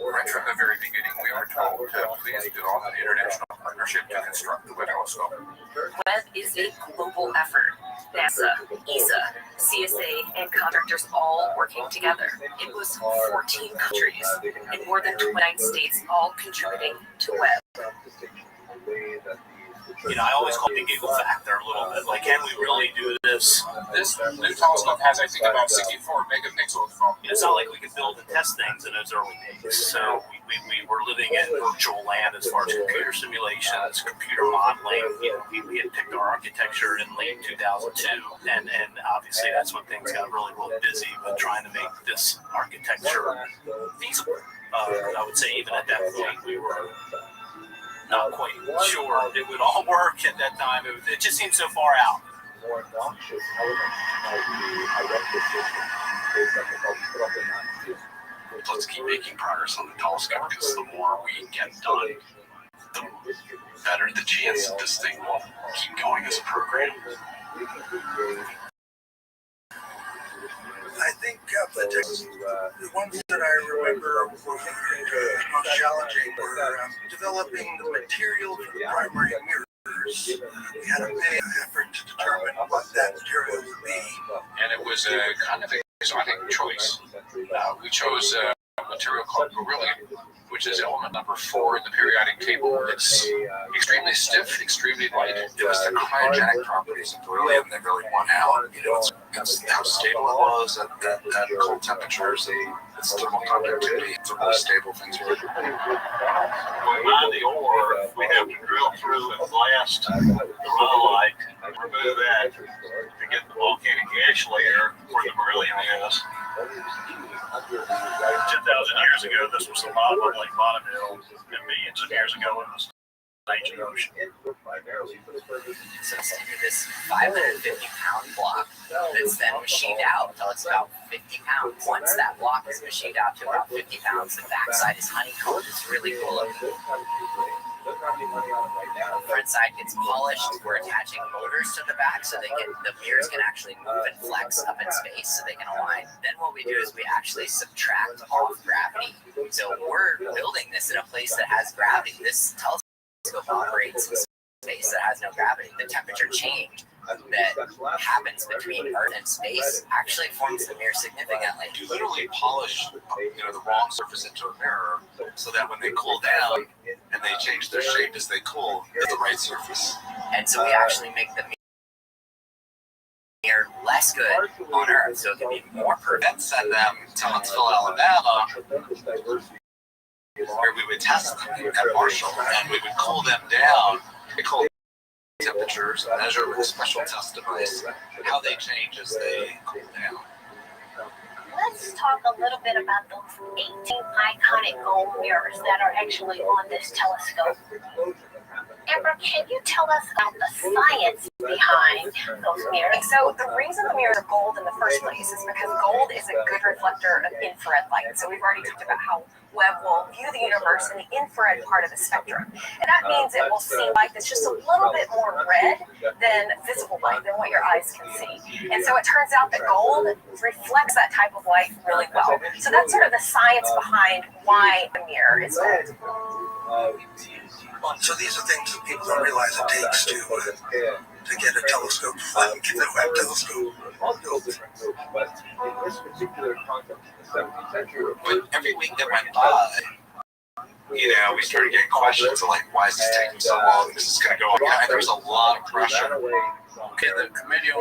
Right from the very beginning, we were told to please develop an international partnership to construct the Webb telescope. Webb is a global effort. NASA, ESA, CSA, and contractors all working together. It was 14 countries in more than 29 states all contributing to Webb. You know, I always call the giggle factor a little bit. Like, can we really do this? This new telescope has, I think, about 64 megapixels. It's not like we could build and test things in those early days. So we were living in virtual land as far as computer simulations, computer modeling. You know, we had picked our architecture in late 2002, and obviously that's when things got really busy with trying to make this architecture feasible. I would say even at that point we were not quite sure it would all work at that time. It just seemed so far out. Let's keep making progress on the telescope, because the more we get done, the better the chance that this thing will keep going as a program. I think the ones that I remember were most challenging were developing the material for the primary mirrors. We had a big effort to determine what that material would be. And it was a kind of exotic choice. We chose a material called beryllium, which is element number 4 in the periodic table. It's extremely stiff, extremely light. It was the cryogenic properties of beryllium that really won out. You know, it's how stable it was at cold temperatures, its thermal conductivity. It's a really stable thing to do. When mine the ore, we have to drill through and blast the rhyolite and remove that to get the volcanic ash layer where the beryllium is. 10,000 years ago, this was the bottom of Lake Bonneville, and millions of years ago, it was the ancient ocean. So it's this 550-pound block that's then machined out until it's about 50 pounds. Once that block is machined out to about 50 pounds, the backside is honeycombed. It's really cool looking. The front side gets polished. We're attaching motors to the back so the mirrors can actually move and flex up in space so they can align. Then what we do is we actually subtract off gravity. So we're building this in a place that has gravity. This telescope operates in space that has no gravity. The temperature change that happens between Earth and space actually forms the mirror significantly. You literally polish, the wrong surface into a mirror so that when they cool down and they change their shape as they cool, it's the right surface. And so we actually make the mirror less good on Earth, so it can be more perfect. Then send them to Huntsville, Alabama, where we would test them at Marshall, and we would cool them down. Cold temperatures, measure with a special test device how they change as they cool down. Let's talk a little bit about those 18 iconic gold mirrors that are actually on this telescope. Amber, can you tell us about the science behind those mirrors? So the reason the mirrors are gold in the first place is because gold is a good reflector of infrared light. So we've already talked about how Webb will view the universe in the infrared part of the spectrum. And that means it will see light that's just a little bit more red than visible light, than what your eyes can see. And so it turns out that gold reflects that type of light really well. So that's sort of the science behind why the mirror is gold. So these are things that people don't realize it takes to get a telescope, get the Webb telescope. But every week that went by, we started getting questions like, why is this taking so long? This is going to go on. Yeah, there's a lot of pressure. Okay, the Committee on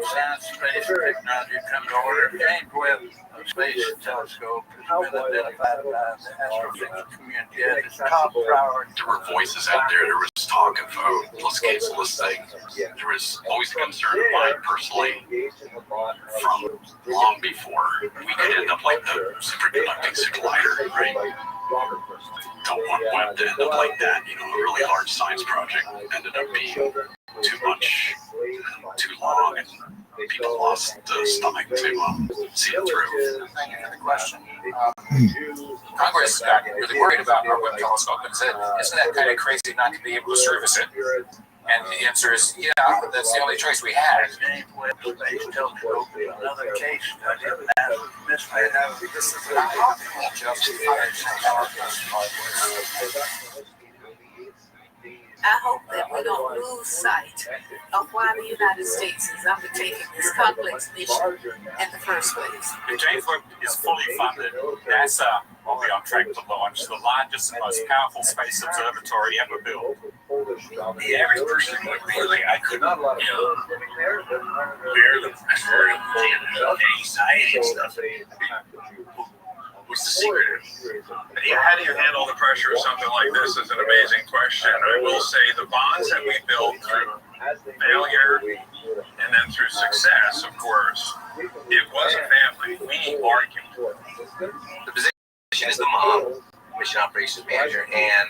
Science, Space, and Technology come to order. James Webb Space Telescope has been identified by the astrophysics community as its top priority. There were voices out there. There was talk talk of let's cancel this thing. There was always a concern of mine personally from long before we could end up like the superconducting collider, right? Don't want Webb to end up like that. A really large science project ended up being too much, too long, and people lost the stomach to see it through. Thank you for the question. Congress got really worried about our Webb telescope and said, isn't that kind of crazy not to be able to service it? And the answer is, yeah, that's the only choice we had. Another case study of that misfit. This is I hope that we don't lose sight of why the United States is undertaking this complex mission in the first place. If James Webb is fully funded, NASA will be on track to launch the largest and most powerful space observatory ever built. The average person would be like, I couldn't, bear the pressure of the anxiety and stuff. What's the secret? How do you handle the pressure of something like this is an amazing question. I will say the bonds that we built through failure and then through success, of course, it was a family. We argued. The position is the mom, mission operations manager, and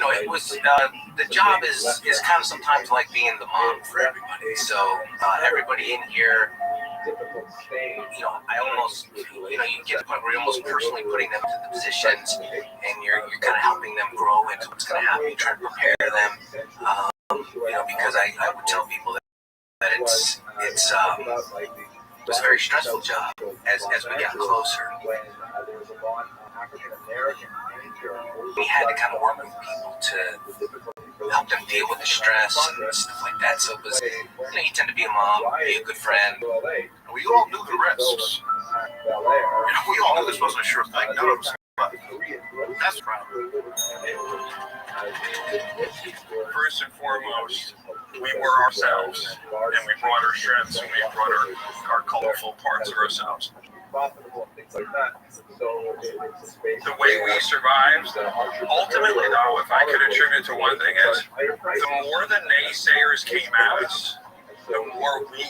it was the job is kind of sometimes like being the mom for everybody. So everybody in here, I almost, you get to the point where you're almost personally putting them into the positions, and you're kind of helping them grow into what's going to happen. You try to prepare them, because I would tell people that it was a very stressful job as we got closer. We had to kind of work with people to help them deal with the stress and stuff like that. So it was, you tend to be a mom, be a good friend. We all knew the risks. We all knew this wasn't a sure thing. None of us, but that's the problem. First and foremost, we were ourselves, and we brought our strengths, and we brought our colorful parts of ourselves. The way we survived, ultimately though, if I could attribute to one thing, is the more the naysayers came at us, the more we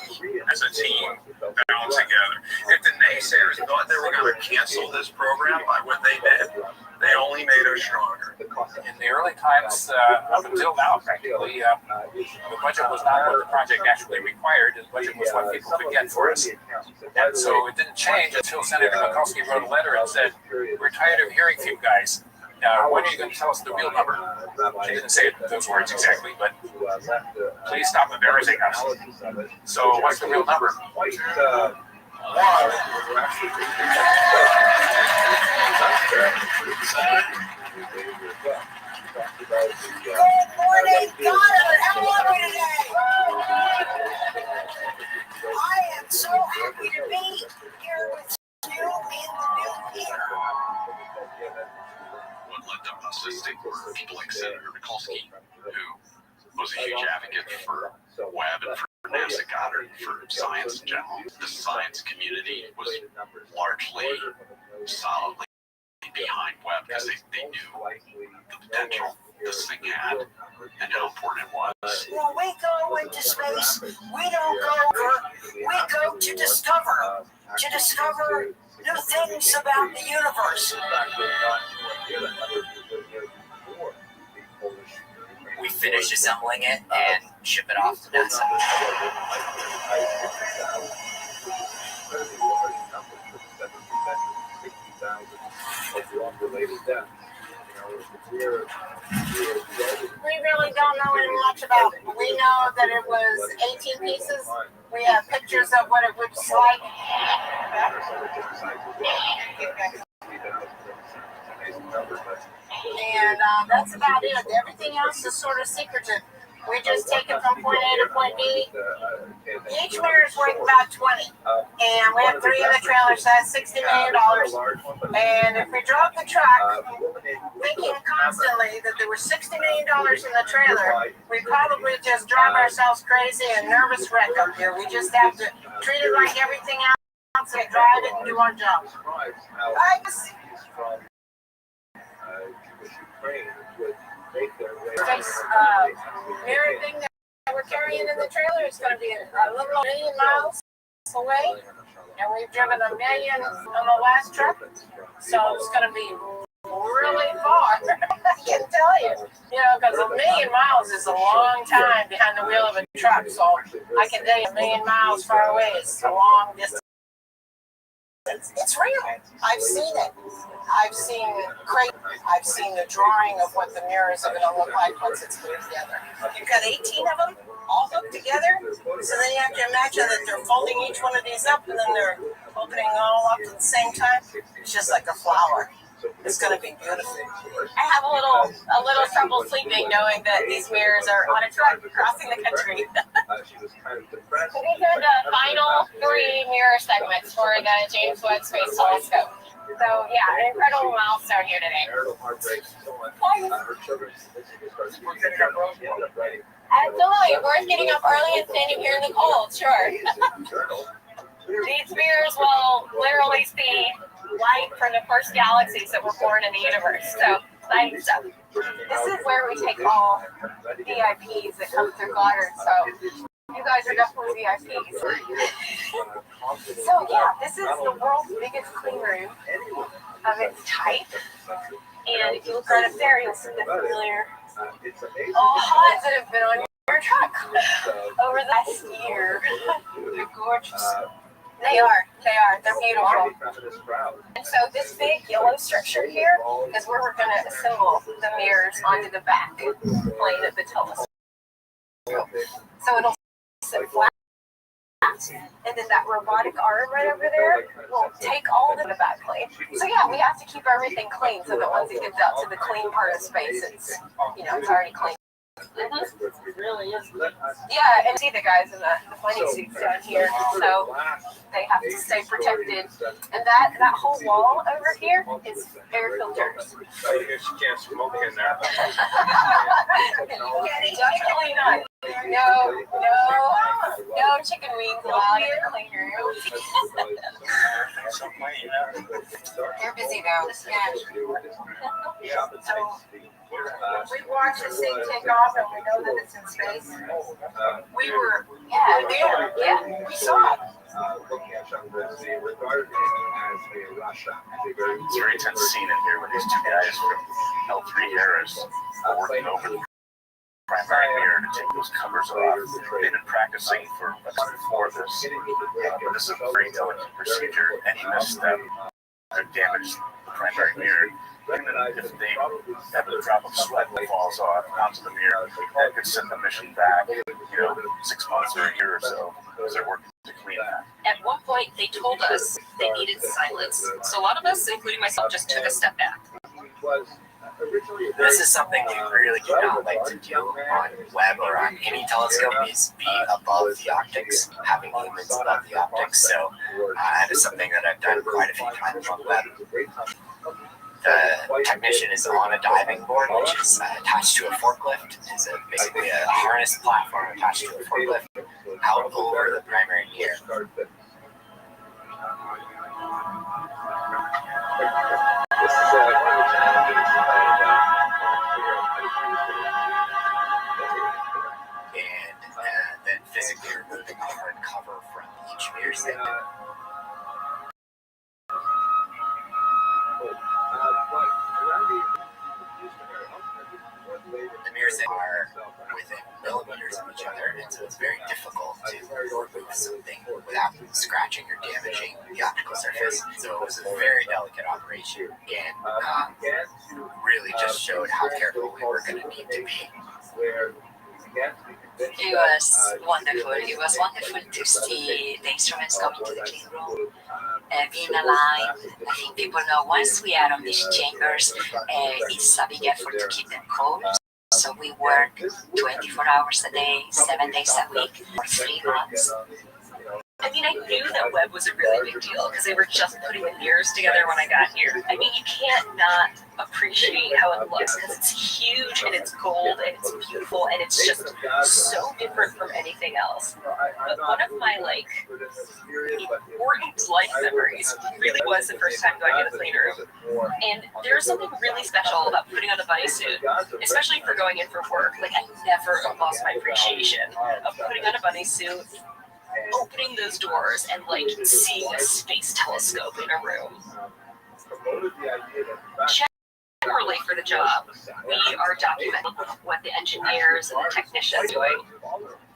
as a team bound together. If the naysayers thought they were going to cancel this program by what they did, they only made us stronger. In the early times, up until now, practically, the budget was not what the project actually required. The budget was what people could get for us. And so it didn't change until Senator Mikulski wrote a letter and said, we're tired of hearing from you guys. When are you going to tell us the real number? She didn't say it in those words exactly, but please stop embarrassing us. So what's the real number? Good morning, daughter. How are we today? I am so happy to be here with you in the new year. What led us to stick were people like Senator Mikulski, who was a huge advocate for Webb and for NASA Goddard, for science in general. The science community was largely solidly behind Webb because they knew the potential this thing had and how important it was. When we go into space, we don't go we go to discover new things about the universe. We finish assembling it and ship it off to NASA. We really don't know much about it. We know that it was 18 pieces. We have pictures of what it looks like. And that's about it. Everything else is sort of secretive. We just take it from point A to point B. Each mirror is worth about 20. And we have 3 in the trailer, so that's $60 million. And if we drove the truck thinking constantly that there was $60 million in the trailer, we'd probably just drive ourselves crazy and nervous wreck up here. We just have to treat it like everything else and drive it and do our job. Thanks. Space mirror thing that we're carrying in the trailer is going to be a little over 1 million miles away, and we've driven 1 million on the last trip, so it's going to be really far. I can tell you, because 1 million miles is a long time behind the wheel of a truck, so I can tell you 1 million miles far away is a long distance. It's real. I've seen it. I've seen the drawing of what the mirrors are going to look like once it's put together. You've got 18 of them all hooked together, so then you have to imagine that they're folding each one of these up, and then they're opening all up at the same time. It's just like a flower. It's going to be beautiful. I have a little trouble sleeping knowing that these mirrors are on a truck crossing the country. So these are the final 3 mirror segments for the James Webb Space Telescope. So yeah, an incredible milestone here today. Absolutely, worth getting up early and standing here in the cold, sure. These mirrors will literally see light from the first galaxies that were born in the universe. So exciting stuff. This is where we take all VIPs that come through Goddard. So you guys are definitely VIPs. So yeah, this is the world's biggest clean room of its type. And if you look right up there, you'll see the familiar HUDs that have been on your truck over the last year. They're gorgeous. They are. They're beautiful. And so this big yellow structure here is where we're going to assemble the mirrors onto the back plane of the telescope. So it'll sit flat, and then that robotic arm right over there will take all of the back plane. So yeah, we have to keep everything clean so that once it gets out to the clean part of space, it's already clean. It really is. Yeah, and see the guys in the flying suits down here, so they have to stay protected. And that whole wall over here is air filters. I guess you can't smoke in there. Definitely not. No chicken wings allowed in the clean room. They're busy though. Yeah. So, we watched this thing take off and we know that it's in space. We were, we saw it. It's a very tense scene in here with these 2 guys from L3 Harris working over the primary mirror to take those covers off. They've been practicing before this. But this is a very delicate procedure. Any misstep could damage the primary mirror. And then if they have a drop of sweat that falls off onto the mirror, that could send the mission back, 6 months or a year or so, because they're working to clean that. At one point, they told us they needed silence. So a lot of us, including myself, just took a step back. This is something we really do not like to do on Webb or on any telescope, is be above the optics, having humans above the optics. So that is something that I've done quite a few times on Webb. The technician is on a diving board, which is attached to a forklift. It's basically a harness platform attached to a forklift out over the primary mirror. And then physically removing the hard cover from each mirror segment. The mirrors are within millimeters of each other, and so it's very difficult to remove something without scratching or damaging the optical surface. So it was a very delicate operation, and really just showed how careful we were going to need to be. It was wonderful. It was wonderful to see the instruments coming to the clean room, being aligned. I think people know once we are on these chambers, it's a big effort to keep them cold. So we work 24 hours a day, 7 days a week for 3 months. I mean, I knew that Webb was a really big deal because they were just putting the mirrors together when I got here. I mean, you can't not appreciate how it looks because it's huge and it's gold and it's beautiful and it's just so different from anything else. But one of my important life memories really was the first time going to the clean room. And there's something really special about putting on a bunny suit, especially for going in for work. Like, I never lost my appreciation of putting on a bunny suit, opening those doors, and like seeing a space telescope in a room. Generally for the job, we are documenting what the engineers and the technicians are doing.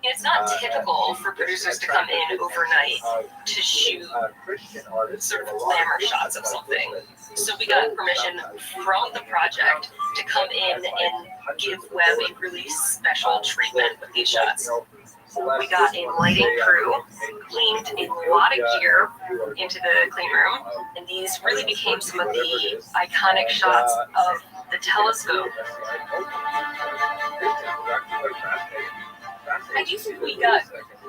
It's not typical for producers to come in overnight to shoot sort of glamour shots of something. So we got permission from the project to come in and give Webb a really special treatment with these shots. We got a lighting crew, cleaned a lot of gear into the clean room, and these really became some of the iconic shots of the telescope. I do think we got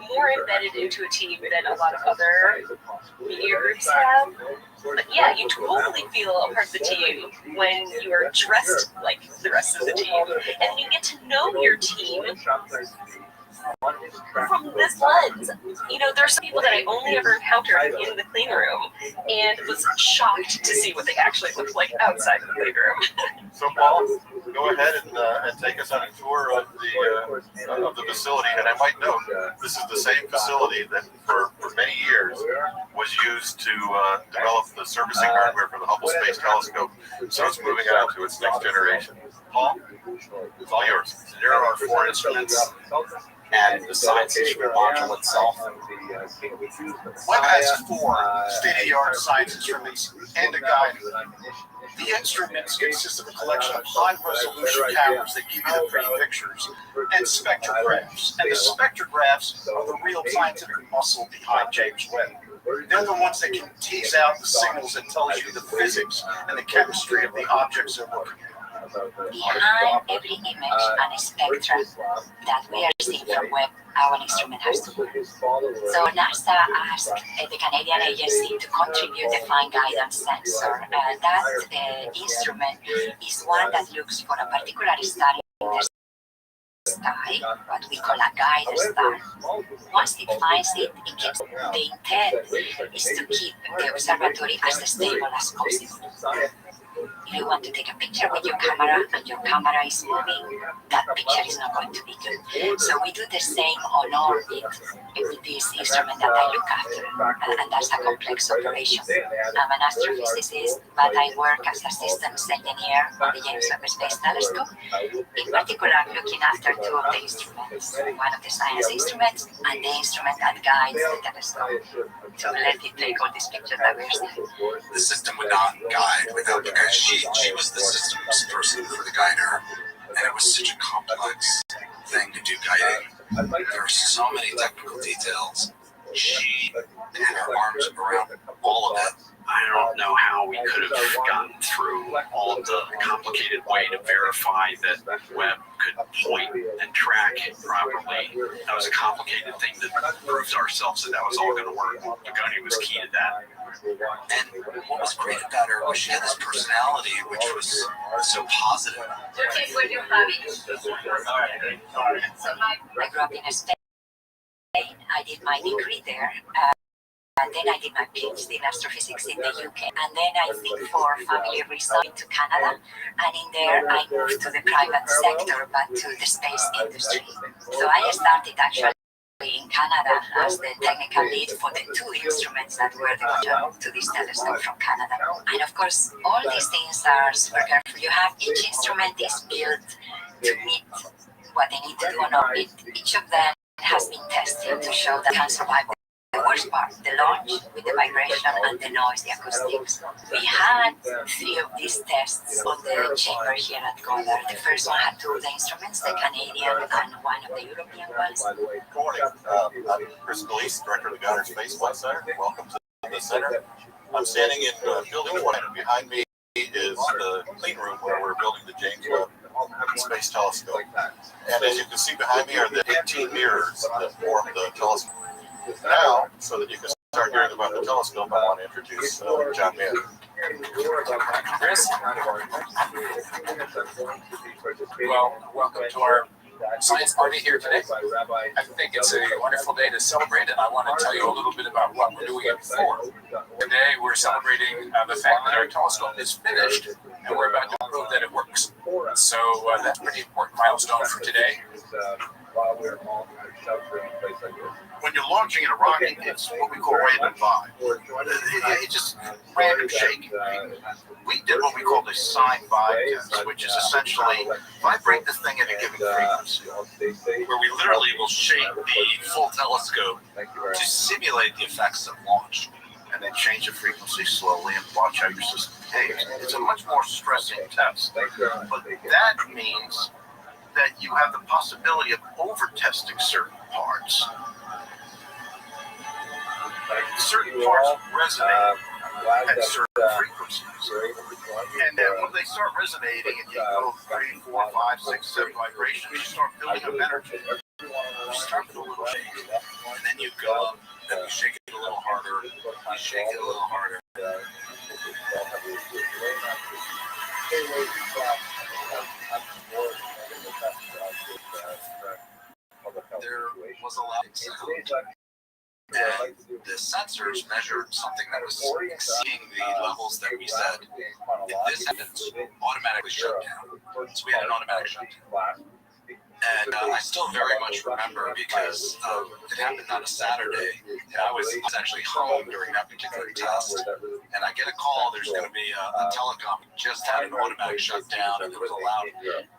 more embedded into a team than a lot of other media groups have. But yeah, you totally feel a part of the team when you are dressed like the rest of the team. And you get to know your team from this lens. You know, there's some people that I only ever encountered in the clean room and was shocked to see what they actually looked like outside of the clean room. So Paul, go ahead and take us on a tour of the facility. And I might note, this is the same facility that for many years was used to develop the servicing hardware for the Hubble Space Telescope. So it's moving on to its next generation. Paul, it's all yours. There are 4 instruments and the science instrument module itself. Webb has 4 state-of-the-art science instruments and a guide. The instruments consist of a collection of high-resolution cameras that give you the pretty pictures and spectrographs. And the spectrographs are the real scientific muscle behind James Webb. They're the ones that can tease out the signals that tells you the physics and the chemistry of the objects they're looking at. Behind every image and spectra that we are seeing from Webb, our instrument has to work. So NASA asked the Canadian agency to contribute the fine guidance sensor. That instrument is one that looks for a particular star in the sky, what we call a guide star. Once it finds it, it keeps. The intent is to keep the observatory as stable as possible. If you want to take a picture with your camera and your camera is moving, that picture is not going to be good. So we do the same on orbit with this instrument that I look after, and that's a complex operation. I'm an astrophysicist, but I work as a systems engineer on the James Webb Space Telescope, in particular looking after 2 of the instruments, one of the science instruments and the instrument that guides the telescope to let it take all these pictures that we're seeing. The system would not guide without the guide. She was the systems person for the guider, and it was such a complex thing to do guiding. There are so many technical details. She had her arms around all of it. I don't know how we could have gotten through all of the complicated way to verify that Webb could point and track properly. That was a complicated thing that proved to ourselves that was all going to work. Pagani was key to that. And what was great about her was she had this personality which was so positive. I grew up in Spain. I did my degree there. And then I did my PhD in astrophysics in the UK. And then I think for family reasons to Canada. And in there I moved to the private sector, but to the space industry. So I started actually in Canada as the technical lead for the 2 instruments that were developed to this telescope from Canada. And of course, all these things are super careful. You have each instrument is built to meet what they need to do on orbit. Each of them has been tested to show that it can survive the worst part, the launch with the vibration and the noise, the acoustics. We had 3 of these tests on the chamber here at Goddard. The first one had 2 of the instruments, the Canadian and one of the European ones. Good morning. I'm Chris Gleese, Director of the Goddard Space Flight Center. Welcome to the center. I'm standing in Building 1. Behind me is the clean room where we're building the James Webb Space Telescope. And as you can see behind me are the 18 mirrors that form the telescope. Now, so that you can start hearing about the telescope, I want to introduce John Mann. Chris? Well, welcome to our science party here today. I think it's a wonderful day to celebrate, and I want to tell you a little bit about what we're doing it for. Today, we're celebrating the fact that our telescope is finished, and we're about to prove that it works. So that's a pretty important milestone for today. When you're launching in a rocket, it's what we call random vibe. It's just random shake. We did what we call the sine vibe test, which is essentially vibrate the thing at a given frequency, where we literally will shake the full telescope to simulate the effects of launch, and then change the frequency slowly and watch how your system behaves. It's a much more stressing test, but that means that you have the possibility of over-testing certain parts. Certain parts resonate at certain frequencies. And then when they start resonating and you go 3, 4, 5, 6, 7 vibrations, you start building up energy. You start with a little shake, and then you go up, then you shake it a little harder, you shake it a little harder. There was a lot of sound, and the sensors measured something that was exceeding the levels that we said. If this happens, automatically shut down. So we had an automatic shutdown. And I still very much remember because it happened on a Saturday, and I was actually home during that particular test, and I get a call, there's going to be a telecom just had an automatic shutdown, and there was a loud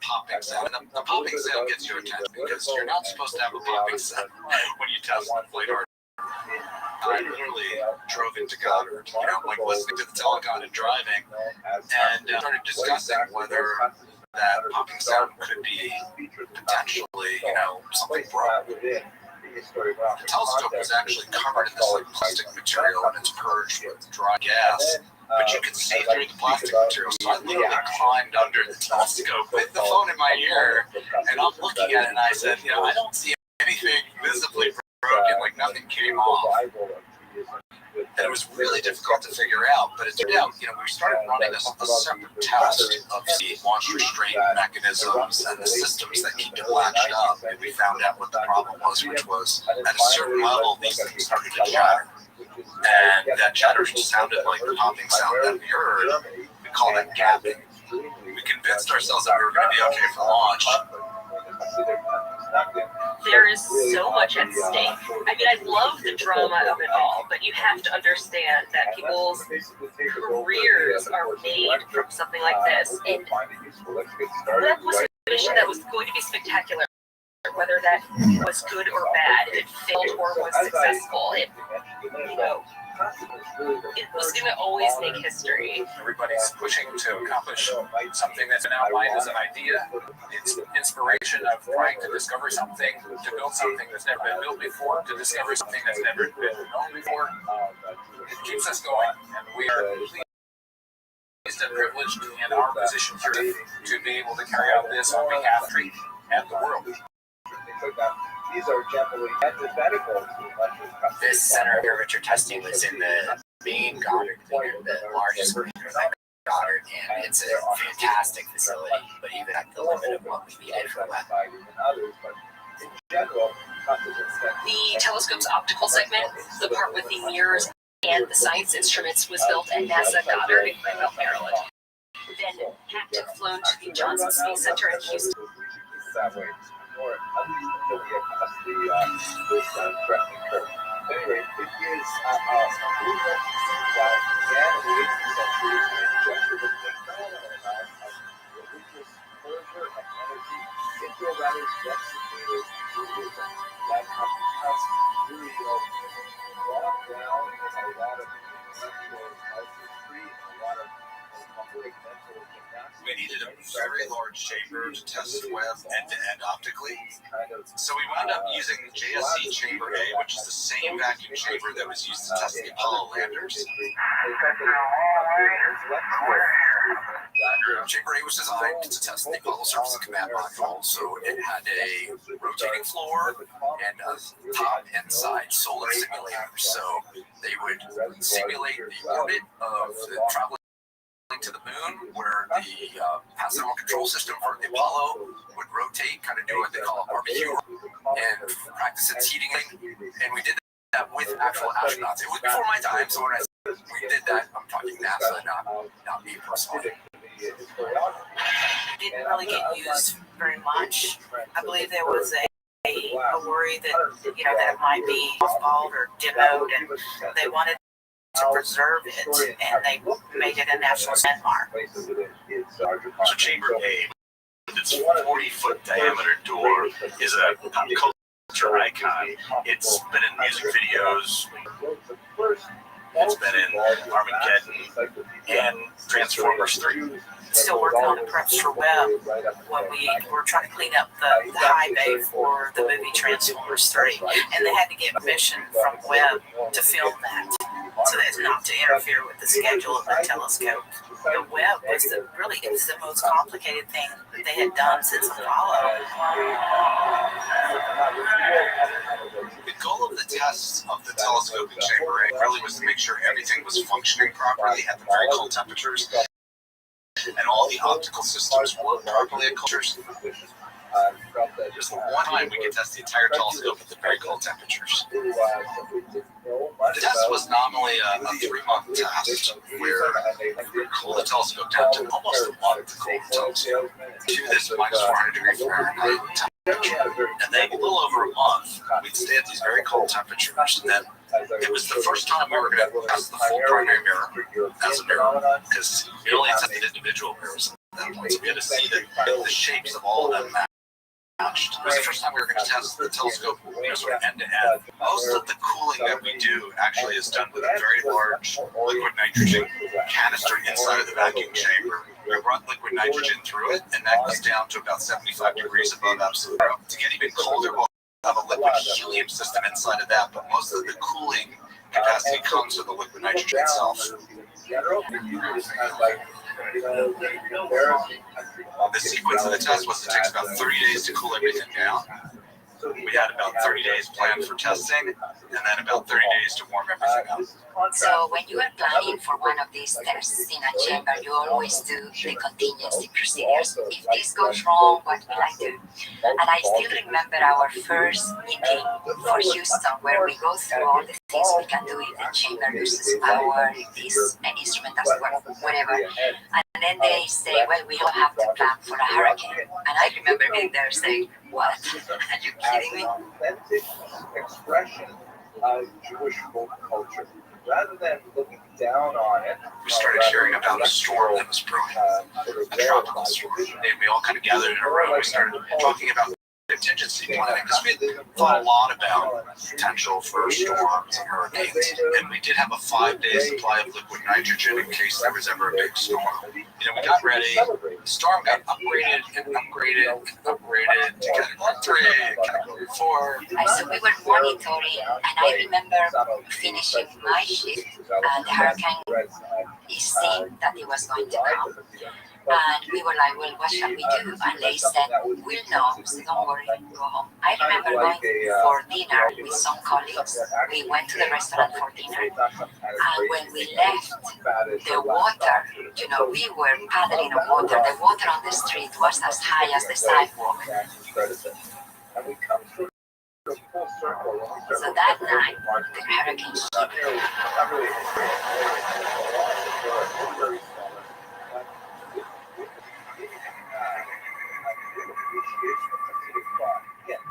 popping sound. And the popping sound gets your attention because you're not supposed to have a popping sound when you test the flight hardware. I literally drove into Goddard, like listening to the telecom and driving, and started discussing whether that popping sound could be potentially, something broad. The telescope was actually covered in this plastic material, and it's purged with dry gas, but you could see through the plastic material. So I literally climbed under the telescope with the phone in my ear, and I'm looking at it, and I said, I don't see anything visibly broken, like nothing came off. And it was really difficult to figure out, but it turned out, we started running a separate test of the launch restraint mechanisms and the systems that keep it latched up, and we found out what the problem was, which was at a certain level, these things started to chatter. And that chatter sounded like the popping sound that we heard. We call that gapping. We convinced ourselves that we were going to be okay for launch. There is so much at stake. I mean, I love the drama of it all, but you have to understand that people's careers are made from something like this. And that was a mission that was going to be spectacular, whether that was good or bad, if it failed or was successful. It was going to always make history. Everybody's pushing to accomplish something that's been outlined as an idea. It's inspiration of trying to discover something, to build something that's never been built before, to discover something that's never been known before. It keeps us going, and we are pleased and privileged in our position here to be able to carry out this on behalf of the and the world. These are generally antithetical to this center here which you're testing was in the main Goddard theater, the largest theater of Goddard, and it's a fantastic facility, but even at the limit of what we needed for web. The telescope's optical segment, the part with the mirrors and the science instruments, was built at NASA Goddard in Greenbelt, Maryland. Then packed and flown to the Johnson Space Center in Houston. Anyway, it is a movement that began in the 18th century and injected a phenomenal amount of religious fervor and energy into a rather desiccated Judaism that has really, brought down a lot of intellectual artistry and a lot of public mental gymnastics. We needed a very large chamber to test the web end-to-end optically. So we wound up using JSC Chamber A, which is the same vacuum chamber that was used to test the Apollo landers. Chamber A was designed to test the follow surface and command module, so it had a rotating floor and a top and side solar simulator. So they would simulate the orbit of the traveling to the moon, where the passive control system for the Apollo would rotate, kind of do what they call a barbecue, and practice its heating. And we did that with actual astronauts. It was before my time, so when I said we did that, I'm talking NASA, not me personally. Didn't really get used very much. I believe there was a worry that that it might be mothballed or demoed, and they wanted to preserve it, and they made it a national landmark. So Chamber A, with its 40-foot diameter door, is a pop culture icon. It's been in music videos. It's been in Armageddon and Transformers 3. Still working on the preps for Webb when we were trying to clean up the high bay for the movie Transformers 3. And they had to get permission from Webb to film that, so as not to interfere with the schedule of the telescope. The Webb was the most complicated thing that they had done since Apollo. The goal of the tests of the telescope in Chamber A really was to make sure everything was functioning properly at the very cold temperatures, and all the optical systems work properly at temperatures. Just the one time we could test the entire telescope at the very cold temperatures. The test was nominally a 3-month test where we would cool the telescope down to almost a month to cool the telescope to this minus 400 degree Fahrenheit temperature. And then a little over a month, we'd stay at these very cold temperatures. And then it was the first time we were going to test the full primary mirror as a mirror, because we only tested individual mirrors at that point, so we had to see the shapes of all of them matched. It was the first time we were going to test the telescope, sort of end to end. Most of the cooling that we do actually is done with a very large liquid nitrogen canister inside of the vacuum chamber. We run liquid nitrogen through it, and that goes down to about 75 degrees above absolute zero. To get even colder, we'll have a liquid helium system inside of that, but most of the cooling capacity comes with the liquid nitrogen itself. The sequence of the test was it takes about 30 days to cool everything down. We had about 30 days planned for testing, and then about 30 days to warm everything up. So when you are planning for one of these tests in a chamber, you always do the contingency procedures. If this goes wrong, what will I do? And I still remember our first meeting for Houston, where we go through all the things we can do if the chamber loses power, if this instrument doesn't work, whatever. And then they say, well, we all have to plan for a hurricane. And I remember being there saying, what? Are you kidding me? Authentic expression of Jewish folk culture. Rather than looking down on it, we started hearing about a storm that was brewing, a tropical storm. And we all kind of gathered in a room. We started talking about contingency planning, because we thought a lot about potential for storms and hurricanes, and we did have a 5-day supply of liquid nitrogen in case there was ever a big storm. We got ready. The storm got upgraded and upgraded and upgraded to Category 3 and Category 4. So we were monitoring, and I remember finishing my shift, and the hurricane, it seemed that it was going to come. And we were like, well, what shall we do? And they said, we'll know, so don't worry, go home. I remember going for dinner with some colleagues. We went to the restaurant for dinner. And when we left, the water, we were paddling on water. The water on the street was as high as the sidewalk. So that night, the hurricane hit.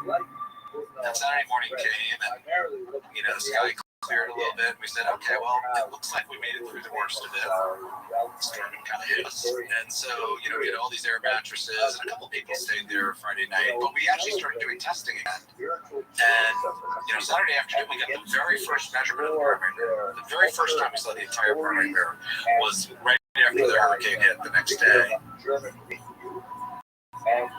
And Saturday morning came, and the sky cleared a little bit. We said, okay, well, it looks like we made it through the worst of it. The storm kind of hit us, and so we had all these air mattresses, and a couple people stayed there Friday night. But we actually started doing testing again. And Saturday afternoon, we got the very first measurement of the primary mirror. The very first time we saw the entire primary mirror was right after the hurricane hit the next day. And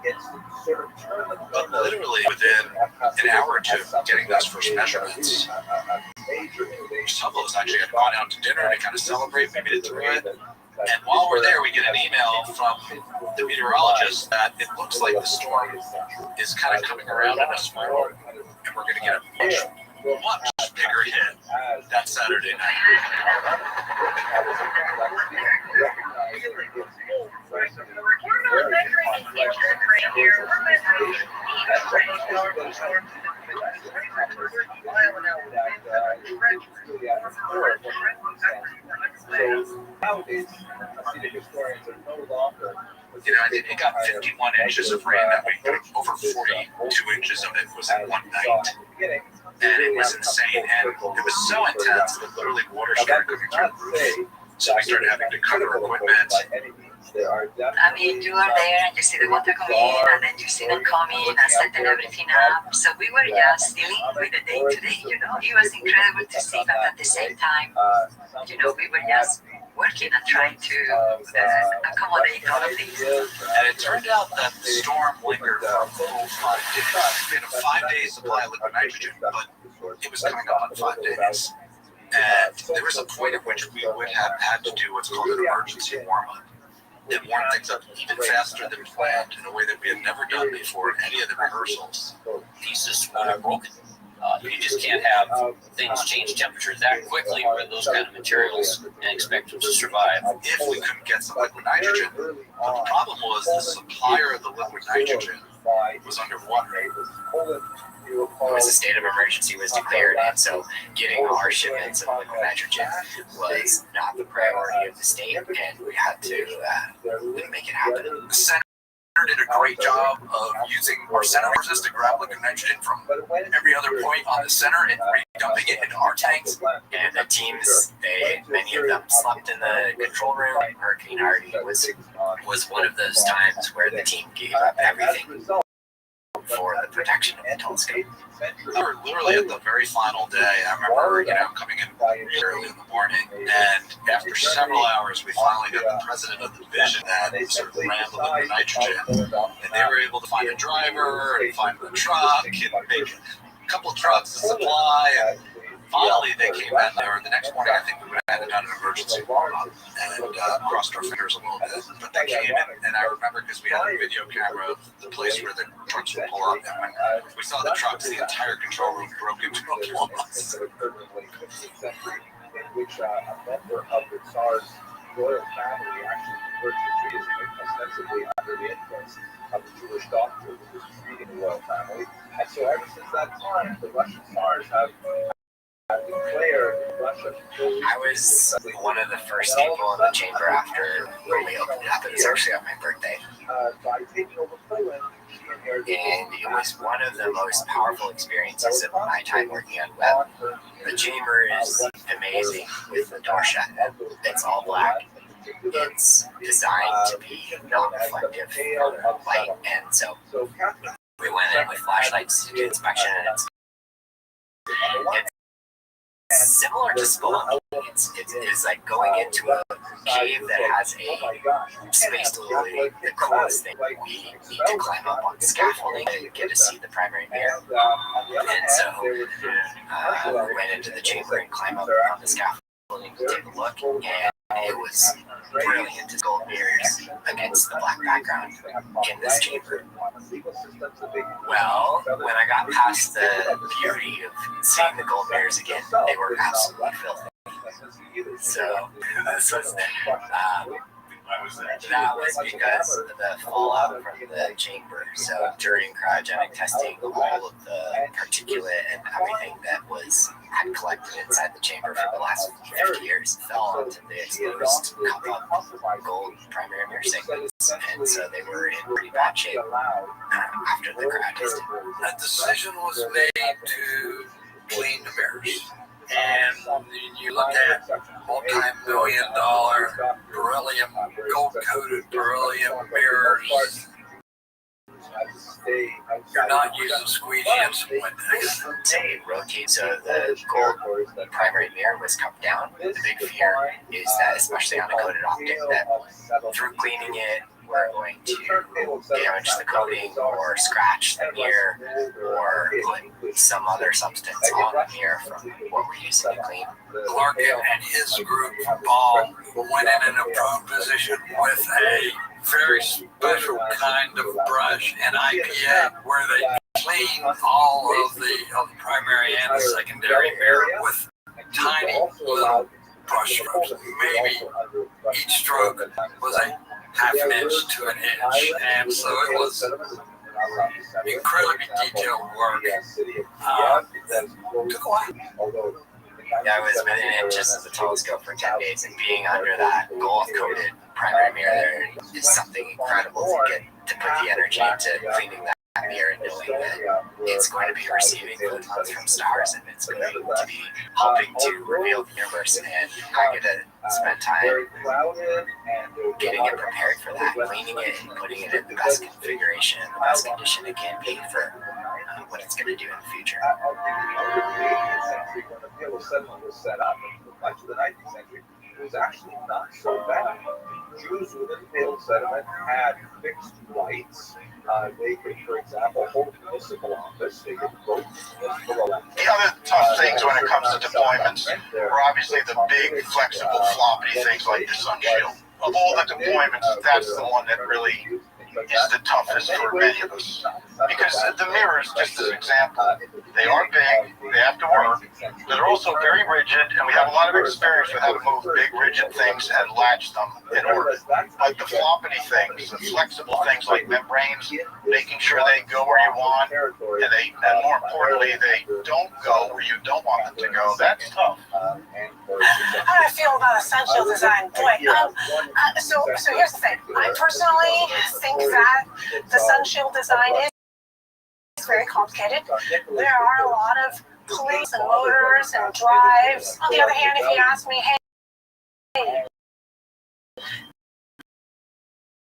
it's sort of turn the but literally within an hour or two getting those first measurements, some of us actually had gone out to dinner to kind of celebrate, we made it through it. And while we're there, we get an email from the meteorologist that it looks like the storm is kind of coming around in us more, and we're going to get a much bigger hit that Saturday night. We're not measuring the future right here. We're measuring You know, it got 51 inches of rain that week, but over 42 inches of it was in one night. And it was insane, and it was so intense that literally water started coming through the roof. So we started having to cover equipment. I mean, you are there and you see the water come in, and then you see them coming and setting everything up. So we were just dealing with the day to day, you know. It was incredible to see, but at the same time, you know, we were just working and trying to accommodate all of these. And it turned out that the storm lingered for a full 5 days. We had a 5-day supply of liquid nitrogen, but it was coming up in 5 days. And there was a point at which we would have had to do what's called an emergency warm-up. It warmed things up even faster than planned in a way that we had never done before in any of the rehearsals. Pieces would have broken. You just can't have things change temperatures that quickly with those kind of materials and expect them to survive. If we couldn't get some liquid nitrogen, but the problem was the supplier of the liquid nitrogen was underwater. It was a state of emergency was declared, and so getting our shipments of liquid nitrogen was not the priority of the state, and we had to make it happen. The center did a great job of using our centrifuges to grab liquid nitrogen from every other point on the center and re-dumping it into our tanks. And the teams, many of them slept in the control room. Hurricane Harvey was one of those times where the team gave up everything for the protection of the telescope. We were literally at the very final day. I remember, coming in really early in the morning, and after several hours, we finally got the president of the division that sort of ran the liquid nitrogen, and they were able to find a driver and find the truck and make a couple of trucks of supply. And finally, they came in there. The next morning, I think we would have had done an emergency warm-up and crossed our fingers a little bit. But they came in, and I remember because we had a video camera of the place where the trucks would pull up. And when we saw the trucks, the entire control room broke into applause. In which a member of the Tsar's royal family actually converts to Judaism, ostensibly under the influence of the Jewish doctor who was treating the royal family. And so ever since that time, the Russian Tsars have declared Russia. I was one of the first people in the chamber after we opened it up. It was actually on my birthday. By taking over Poland, and it was one of the most powerful experiences of my time working on web. The chamber is amazing with the door shut. It's all black. It's designed to be non-reflective light, and so we went in with flashlights to do inspection, and it's similar to spelunking. It's like going into a cave that has a space delivery. The coolest thing, we need to climb up on scaffolding to get to see the primary mirror. And so we went into the chamber and climbed up on the scaffolding to take a look, and it was brilliant to gold mirrors against the black background in this chamber. Well, when I got past the beauty of seeing the gold mirrors again, they were absolutely filthy. So this was that was because of the fallout from the chamber. So during cryogenic testing, all of the particulate and everything that had collected inside the chamber for the last 50 years fell onto the exposed cup of gold primary mirror segments, and so they were in pretty bad shape after the cryo testing. A decision was made to clean the mirrors. And you look at multi-million-dollar beryllium, gold-coated beryllium mirrors. You're not using squeegee and some Windex. They rotate, so the gold primary mirror was cupped down. The big fear is that, especially on a coated optic, that through cleaning it we're going to damage the coating or scratch the mirror or put some other substance on the mirror from what we're using to clean. Clark and his group all went in an approved position with a very special kind of brush, an IPA, where they clean all of the primary and the secondary mirror with tiny little brush strokes. Maybe each stroke was a half an inch to an inch, and so it was incredibly detailed work. Took a while. Yeah, I was within inches of the telescope for 10 days, and being under that gold-coated primary mirror there is something incredible to get to put the energy into cleaning that mirror and knowing that it's going to be receiving photons from stars and it's going to be helping to reveal the universe. And I get to spend time getting it prepared for that, cleaning it and putting it in the best configuration and the best condition it can be for what it's going to do in the future. When the Apollo 7 was set up, and much of the 19th century, it was actually not so bad. Jews within the Apollo settlement had fixed rights. They could, for example, hold a municipal office. They could vote municipal elections. The other tough things when it comes to deployments were obviously the big, flexible, floppy things like the sun shield. Of all the deployments, that's the one that really is the toughest for many of us. Because the mirrors, just as an example, they are big, they have to work, they're also very rigid, and we have a lot of experience with how to move big, rigid things and latch them in orbit. But the floppity things, the flexible things like membranes, making sure they go where you want, and more importantly, they don't go where you don't want them to go, that's tough. How do I feel about essential design? Boy, so here's the thing. I personally think that the sun shield design is very complicated. There are a lot of pulleys and motors and drives. On the other hand, if you ask me, hey,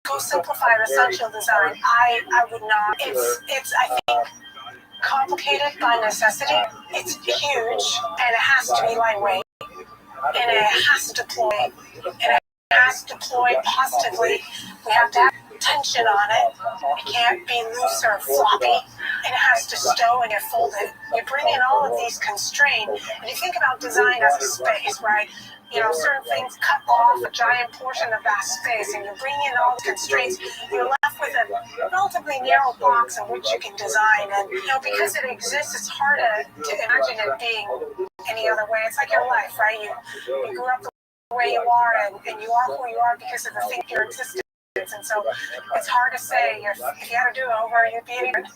go simplify the sun shield design, I would not. It's I think complicated by necessity. It's huge and it has to be lightweight and it has to deploy and it has to deploy positively. We have to have tension on it. It can't be loose or floppy. It has to stow and get folded. You bring in all of these constraints. When you think about design as a space, right? You know, certain things cut off a giant portion of that space, and you bring in all the constraints. You're left with a relatively narrow box in which you can design. And you know, because it exists, it's hard to imagine it being any other way. It's like your life, right? You grew up the way you are, and you are who you are because of the thing your existence. And so it's hard to say if you had to do it over, you'd be ignorant.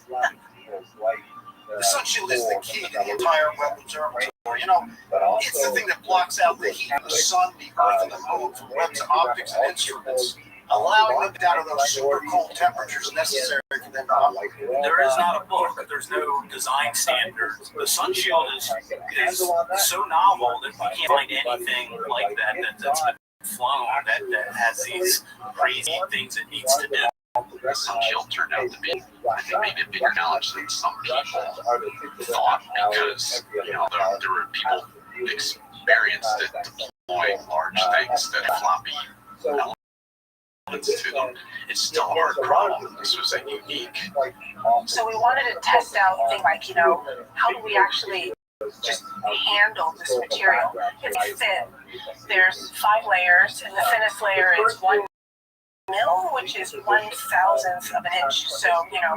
The sun shield is the key to the entire web observatory. You know, it's the thing that blocks out the heat of the sun, the earth, and the moon from Webb's optics and instruments, allowing them down to those super cold temperatures necessary for them to operate. There is not a book. There's no design standards. The sun shield is so novel that you can't find anything like that's been flown that has these crazy things it needs to do. The sun shield turned out to be, I think, maybe a bigger challenge than some people thought, because there were people experienced at deploying large things that have floppy elements to them. It's still a hard problem. This was a unique. So we wanted to test out things like, how do we actually just handle this material? It's thin. There's 5 layers, and the thinnest layer is 1 mil, which is 1/1000th of an inch. So,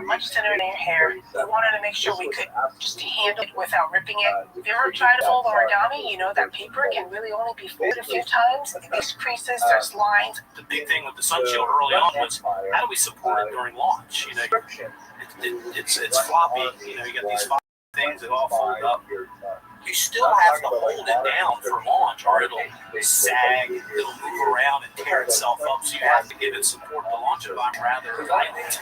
much thinner than your hair. We wanted to make sure we could just handle it without ripping it. If you ever try to fold origami, you know that paper can really only be folded a few times. There's creases, there's lines. The big thing with the sun shield early on was, how do we support it during launch? It's floppy. You got these 5 things that all fold up. You still have to hold it down for launch, or it'll sag, it'll move around and tear itself up. So you have to give it support to launch it by rather violent.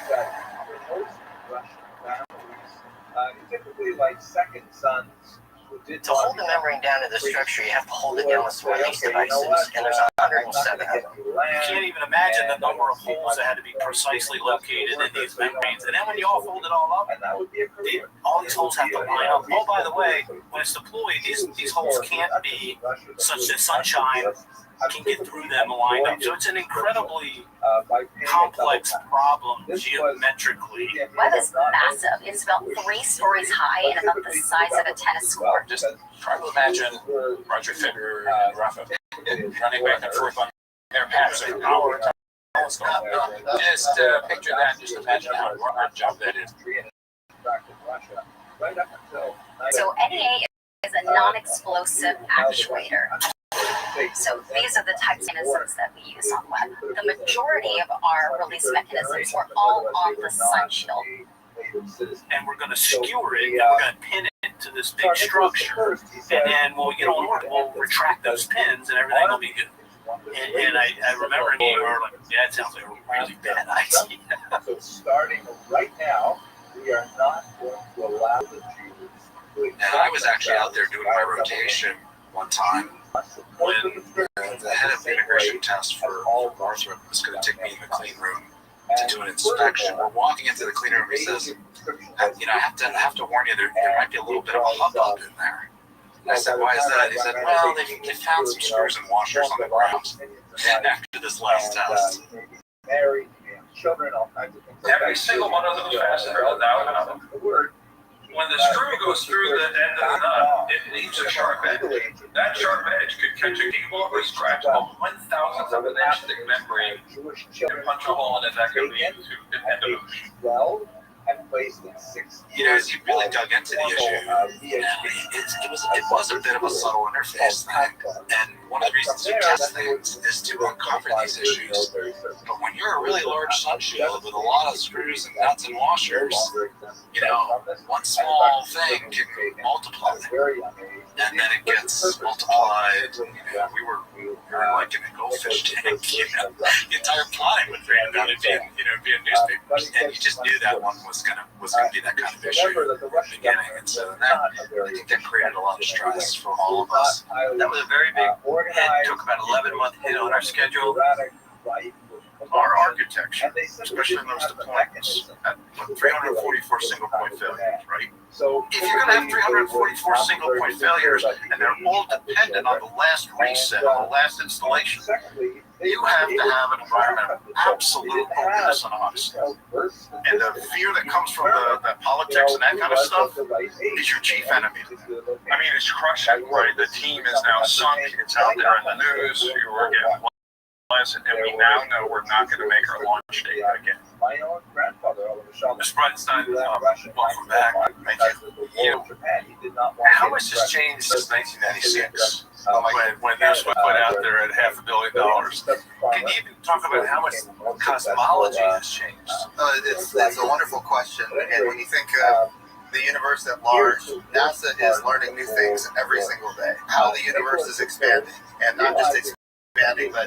Typically, like second sons To hold the membrane down to the structure, you have to hold it down with one of these devices, and there's 107 of them. You can't even imagine the number of holes that had to be precisely located in these membranes. And then when you all fold it all up, all these holes have to line up. Oh, by the way, when it's deployed, these holes can't be such that sunshine can get through them and line up. So it's an incredibly complex problem geometrically. Web is massive. It's about 3 stories high and about the size of a tennis court. Just try to imagine Roger Federer and Rafa running back and forth on their paths an hour at a time. Just picture that. Just imagine how hard job that is. So NEA is a non-explosive actuator. So these are the types of mechanisms that we use on web. The majority of our release mechanisms were all on the sun shield. And we're going to skewer it, and we're going to pin it to this big structure. And then when we get on orbit, we'll retract those pins, and everything will be good. And I remember you were like, yeah, it sounds like a really bad idea. So starting right now, we are not going to allow the Jews. And I was actually out there doing my rotation one time when the head of the integration test for Northrop was going to take me in the clean room to do an inspection. We're walking into the clean room. He says, I have to warn you, there might be a little bit of a hubbub in there. And I said, why is that? He said, well, they found some screws and washers on the ground after this last test. Married, children, all kinds of things. Every single one of those facets, there are 1,000 of them. When the screw goes through the end of the nut, it leaves a sharp edge. That sharp edge could catch a cable or scratch a 1,000th of an inch thick membrane and punch a hole in it that could lead to the end of it. As you really dug into the issue, it was a bit of a subtle interface thing. And one of the reasons you test things is to uncover these issues. But when you're a really large sun shield with a lot of screws and nuts and washers, one small thing can multiply. And then it gets multiplied. We were like in a goldfish tank. The entire planet would ran down and via newspapers. And you just knew that one was gonna be that kind of issue from the beginning. And so I think that created a lot of stress for all of us. That was a very big hit. Took about 11-month hit on our schedule. Our architecture, especially in those deployments, at 344 single point failures, right? So if you're going to have 344 single point failures and they're all dependent on the last reset, on the last installation, you have to have an environment of absolute openness and honesty. And the fear that comes from the politics and that kind of stuff is your chief enemy. I mean, it's crushing, right? The team is now sunk. It's out there in the news. We're getting and we now know we're not going to make our launch date again. My own grandfather, Mr. Bridenstine, welcome back. Thank you. How much has changed since 1996? When this was put out there at $500 million. Can you even talk about how much cosmology has changed? It's a wonderful question. And when you think of the universe at large, NASA is learning new things every single day. How the universe is expanding, and not just expanding, but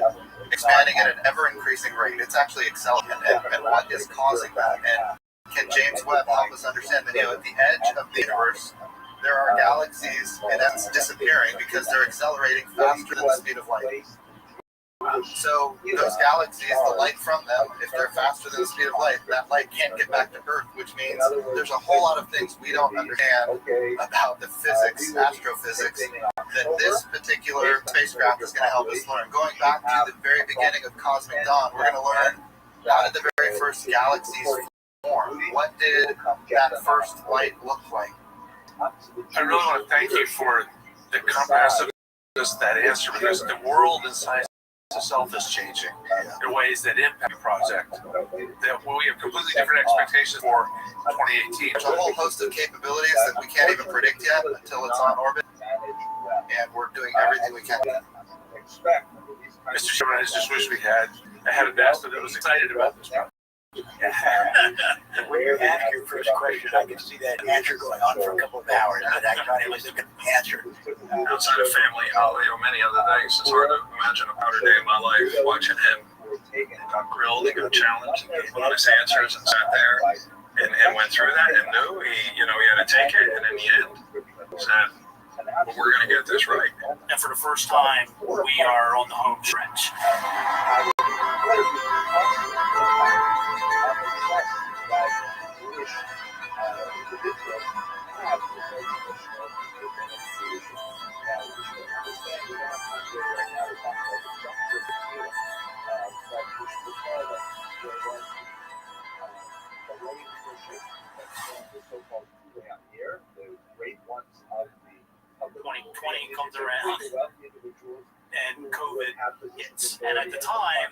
expanding at an ever-increasing rate. It's actually accelerating, and what is causing that? And can James Webb help us understand that, at the edge of the universe, there are galaxies, and that's disappearing because they're accelerating faster than the speed of light. So those galaxies, the light from them, if they're faster than the speed of light, that light can't get back to Earth, which means there's a whole lot of things we don't understand about the physics, astrophysics, that this particular spacecraft is going to help us learn. Going back to the very beginning of Cosmic Dawn, we're going to learn how did the very first galaxies form? What did that first light look like? I really want to thank you for the comprehensiveness of that answer, because the world and science itself is changing in ways that impact the project. That we have completely different expectations for 2018. There's a whole host of capabilities that we can't even predict yet until it's on orbit, and we're doing everything we can. Mr. Chairman, I just wish we had a NASA that was excited about this project. When you ask your first question, I can see that answer going on for a couple of hours, but I thought it was a good answer. Outside of family, many other things, it's hard to imagine a better day in my life watching him got grilled and got challenged and gave honest answers and sat there and went through that and knew he had to take it, and in the end said, but we're going to get this right. And for the first time, we are on the home stretch. Comes around and COVID hits. And at the time,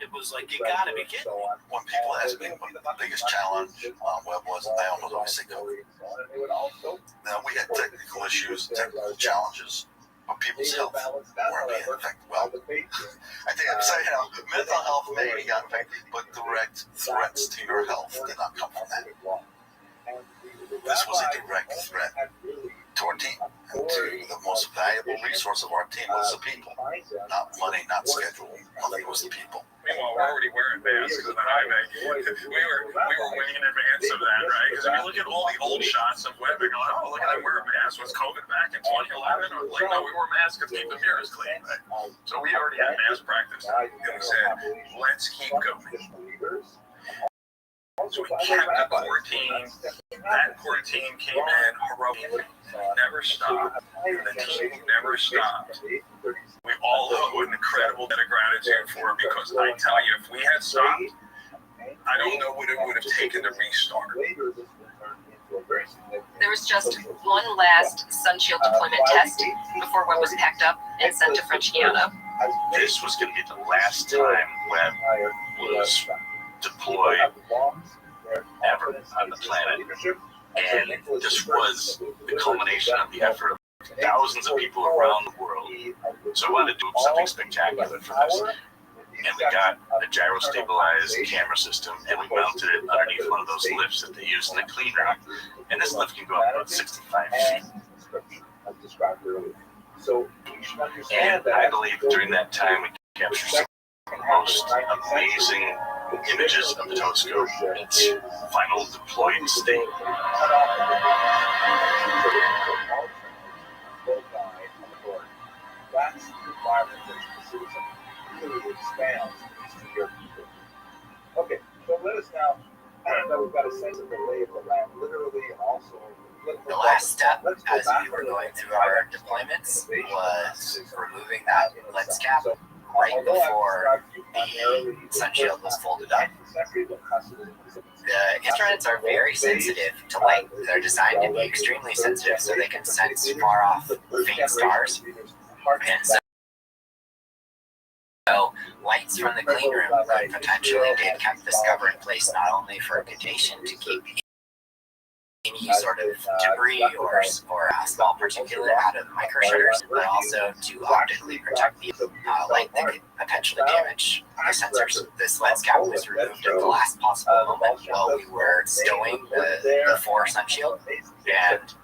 it was like, you gotta be kidding me. When people ask me what the biggest challenge on web was, I almost always say COVID. Now, we had technical issues, technical challenges, but people's health weren't being affected. Well, I think I'm saying, mental health maybe got affected, but direct threats to your health did not come from that. This was a direct threat to our team, and to the most valuable resource of our team was the people. Not money, not schedule. Money was the people. Meanwhile, we're already wearing masks in the highway. We were winning in advance of that, right? Because if you look at all the old shots of web, you're going, oh, look at them wear a mask. Was COVID back in 2011? Or like, no, we wore masks to keep the mirrors clean, right? So we already had mask practice. And we said, let's keep going. So we kept the core team. That core team came in heroic, never stopped, and the team never stopped. We all owe an incredible debt of gratitude for it, because I tell you, if we had stopped, I don't know what it would have taken to restart. There was just one last Sunshield deployment test before web was packed up and sent to French Guiana. This was going to be the last time web was deployed ever on the planet. And this was the culmination of the effort of thousands of people around the world. So I wanted to do something spectacular for this. And we got a gyro-stabilized camera system, and we mounted it underneath one of those lifts that they use in the clean room. And this lift can go up about 65 feet. And I believe during that time we captured some of the most amazing images of the telescope in its final deployed state. Okay, so let us now that we've got a sense of the lay of the land, literally, and also the last step as we were going through our deployments was removing that lens cap right before the Sunshield was folded up. The instruments are very sensitive to light. They're designed to be extremely sensitive so they can sense far off faint stars. And so lights from the clean room could potentially get kept this cover in place not only for occupation to keep any sort of debris or small particulate out of the microshutters, but also to optically protect the light that could potentially damage the sensors. This lens cap was removed at the last possible moment while we were stowing the 4 Sunshield, and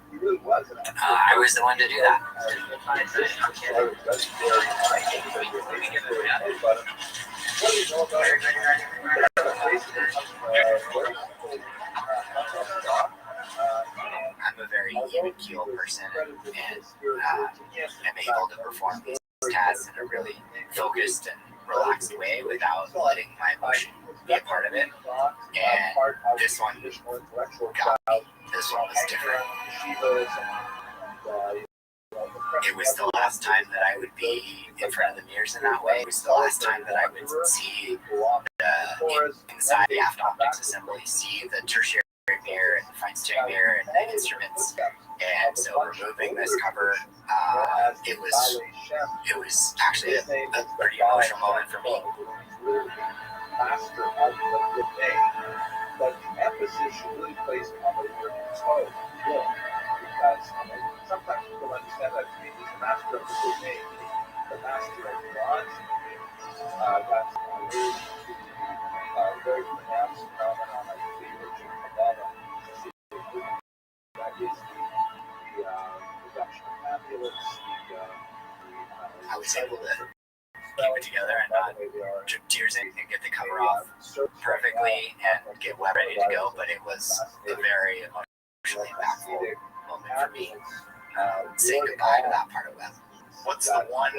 I was the one to do that. I'm a very even keel person, and am able to perform these tasks in a really focused and relaxed way without letting my emotion be a part of it. And this one got me. This one was different. It was the last time that I would be in front of the mirrors in that way. It was the last time that I would see inside the aft optics assembly, see the tertiary mirror and the fine steering mirror and the instruments. And so removing this cover, it was actually a pretty emotional moment for me. But the emphasis should really place on the word toe, because sometimes people understand that to mean he's the master of the good name, the master of God's name. That's very pronounced phenomenon, I believe, in Kabbalah. That is the reduction of amulets. I was able to keep it together and not drip tears in and get the cover off perfectly and get web ready to go, but it was a very emotionally impactful moment for me. saying goodbye to that part of web. What's the one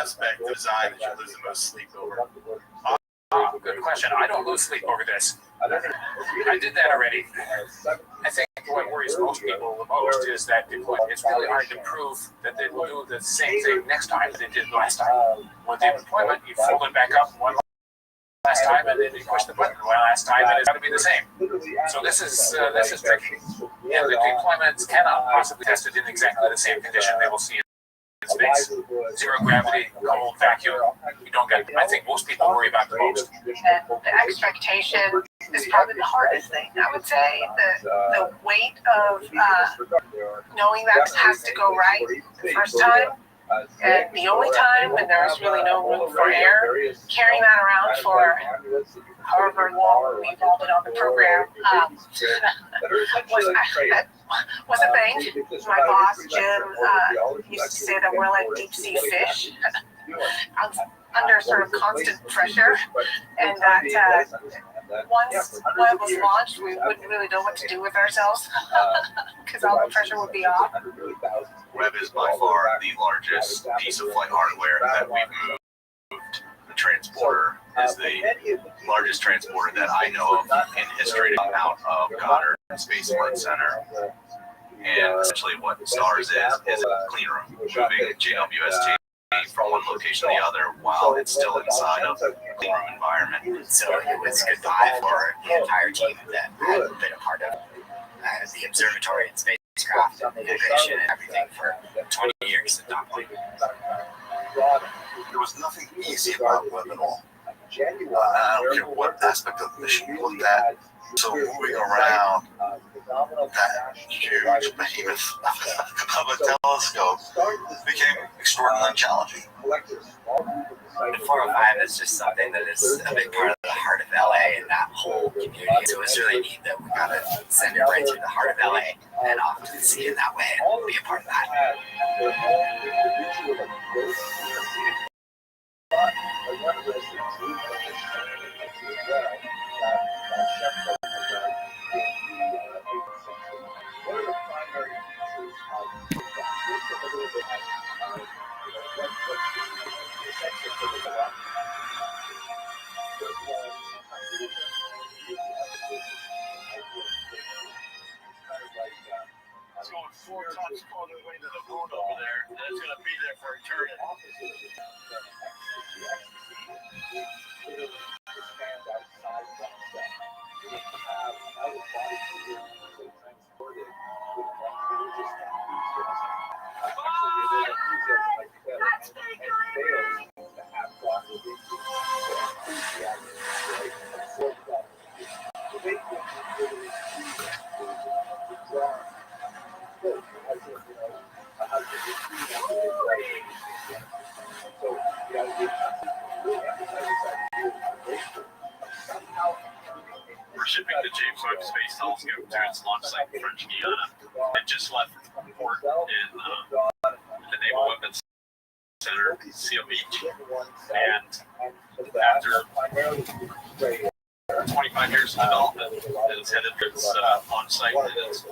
aspect of design that you lose the most sleep over? Good question. I don't lose sleep over this. I did that already. I think what worries most people the most is that it's really hard to prove that they will do the same thing next time that they did last time. With the deployment, you fold it back up one last time, and then you push the button one last time, and it's got to be the same. So this is tricky. Yeah, the deployments cannot possibly test it in exactly the same condition they will see in space. Zero gravity, cold, vacuum. You don't get. I think most people worry about the most. And the expectation is probably the hardest thing. I would say the weight of knowing that has to go right the first time, and the only time when there's really no room for error, carrying that around for however long we involved it on the program was a thing. My boss, Jim, used to say that we're like deep sea fish. Under sort of constant pressure, and that once web was launched, we wouldn't really know what to do with ourselves because all the pressure would be off. Web is by far the largest piece of flight hardware that we've moved. The transporter is the largest transporter that I know of in history out of Goddard Space Flight Center. And essentially what STARS is a clean room, moving JWST from one location to the other while it's still inside of a clean room environment. So it was goodbye for the entire team that had been a part of the observatory and spacecraft integration and everything for 20 years at that point. There was nothing easy about web at all. I don't care what aspect of the mission you looked at. So moving around that huge behemoth of a telescope became extraordinarily challenging. The 405 is just something that is a big part of the heart of LA and that whole community. So it was really neat that we got to send it right through the heart of LA and off to the sea in that way and be a part of that. It's going 4 times farther away to the moon over there, and it's going to be there for eternity. We're shipping the James Webb Space Telescope to its launch site in French Guiana. It just left port in the Naval Weapons Center, Seal Beach, and after 25 years of development, it's headed to its launch site and its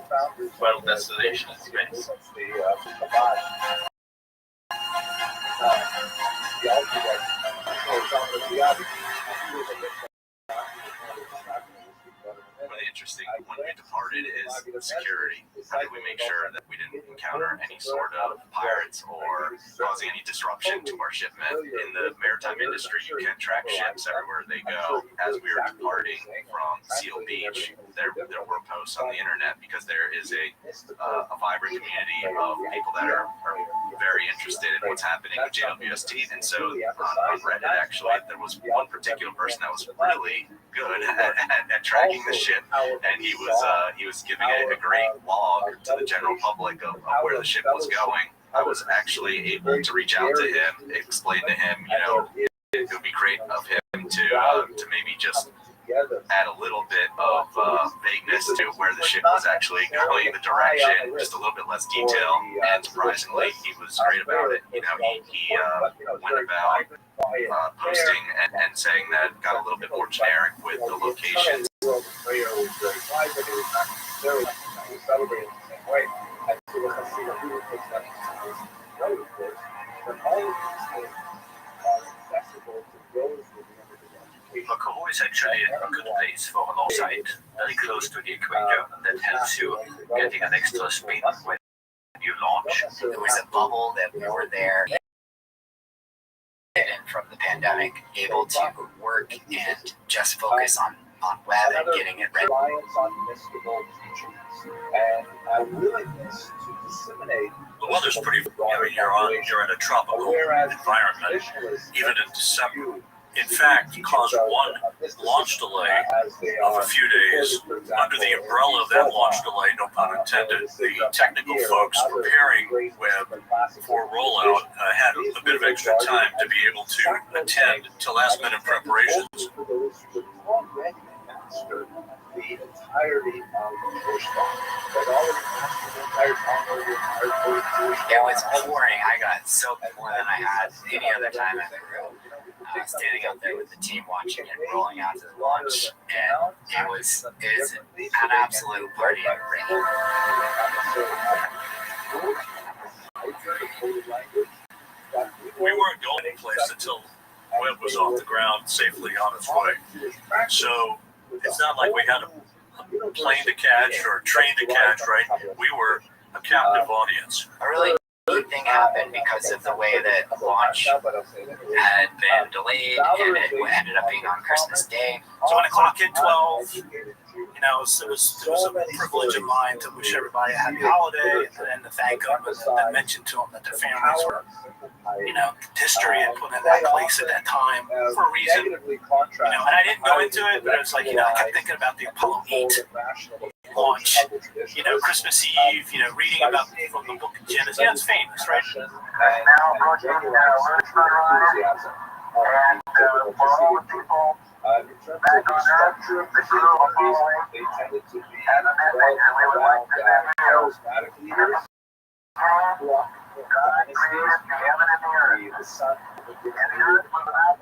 final destination in space. One of the interesting when we departed is security. How did we make sure that we didn't encounter any sort of pirates or causing any disruption to our shipment? In the maritime industry, you can track ships everywhere they go. As we were departing from Seal Beach, there were posts on the internet because there is a vibrant community of people that are very interested in what's happening with JWST. And so on Reddit, actually, there was one particular person that was really good at tracking the ship, and he was giving a great log to the general public of where the ship was going. I was actually able to reach out to him, explain to him, it would be great of him to maybe just add a little bit of vagueness to where the ship was actually going, the direction, just a little bit less detail. And surprisingly, he was great about it. He went about posting and saying that got a little bit more generic with the locations. Macau is actually a good place for a launch site, very close to the equator, that helps you getting an extra spin when you launch. There was a bubble that we were there and from the pandemic, able to work and just focus on web and getting it ready. The weather's pretty, you're in a tropical environment, even in December. In fact, caused one launch delay of a few days. Under the umbrella of that launch delay, no pun intended, the technical folks preparing web for rollout had a bit of extra time to be able to attend to last minute preparations. The entirety of the first It was pouring. I got soaked more than I had any other time in the room. I was standing out there with the team watching it rolling out to the launch, and it was an absolute party in the rain. We weren't going anyplace until Webb was off the ground safely on its way. So it's not like we had a plane to catch or a train to catch, right? We were a captive audience. A really neat thing happened because of the way that the launch had been delayed, and it ended up being on Christmas Day. So when the clock hit 12, it was a privilege of mine to wish everybody a happy holiday and to thank them and mention to them that their families were, history and put in that place at that time for a reason. And I didn't go into it, but it was like, I kept thinking about the Apollo 8 launch, Christmas Eve, reading about from the book of Genesis. Yeah, it's famous, right? And for all the people back on Earth, the crew of following, as a message, we would like to send you God created the heaven and the earth, and the earth was without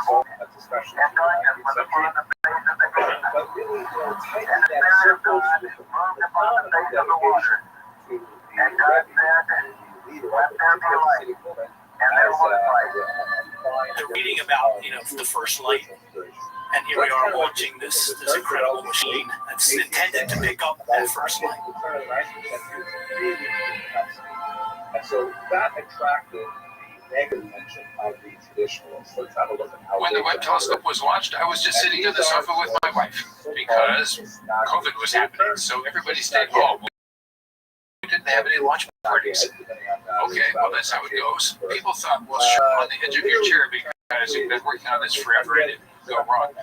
form, and void, and darkness was upon the face of the deep. And the Spirit of God moved upon the face of the water. And God said, let there be light. And there was light. They're reading about, the first light, and here we are launching this incredible machine that's intended to pick up that first light. And so that attracted the negative mention of the traditionalists. Let's have a look at how when the Webb telescope was launched, I was just sitting on the sofa with my wife because COVID was happening, so everybody stayed home. We didn't have any launch parties. Okay, well, that's how it goes. People thought, well, sure, on the edge of your chair because you've been working on this forever and it didn't go wrong.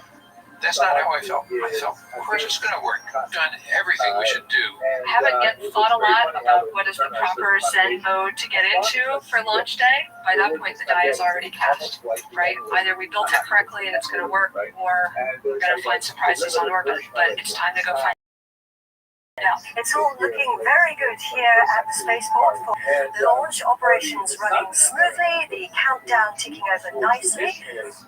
That's not how I felt. I felt, of course it's going to work. We've done everything we should do. Haven't yet thought a lot about what is the proper Zen mode to get into for launch day. By that point, the die is already cast, right? Either we built it correctly and it's going to work, or we're going to find surprises on orbit. But it's time to go find out. It's all looking very good here at the spaceport for launch operations running smoothly, the countdown ticking over nicely.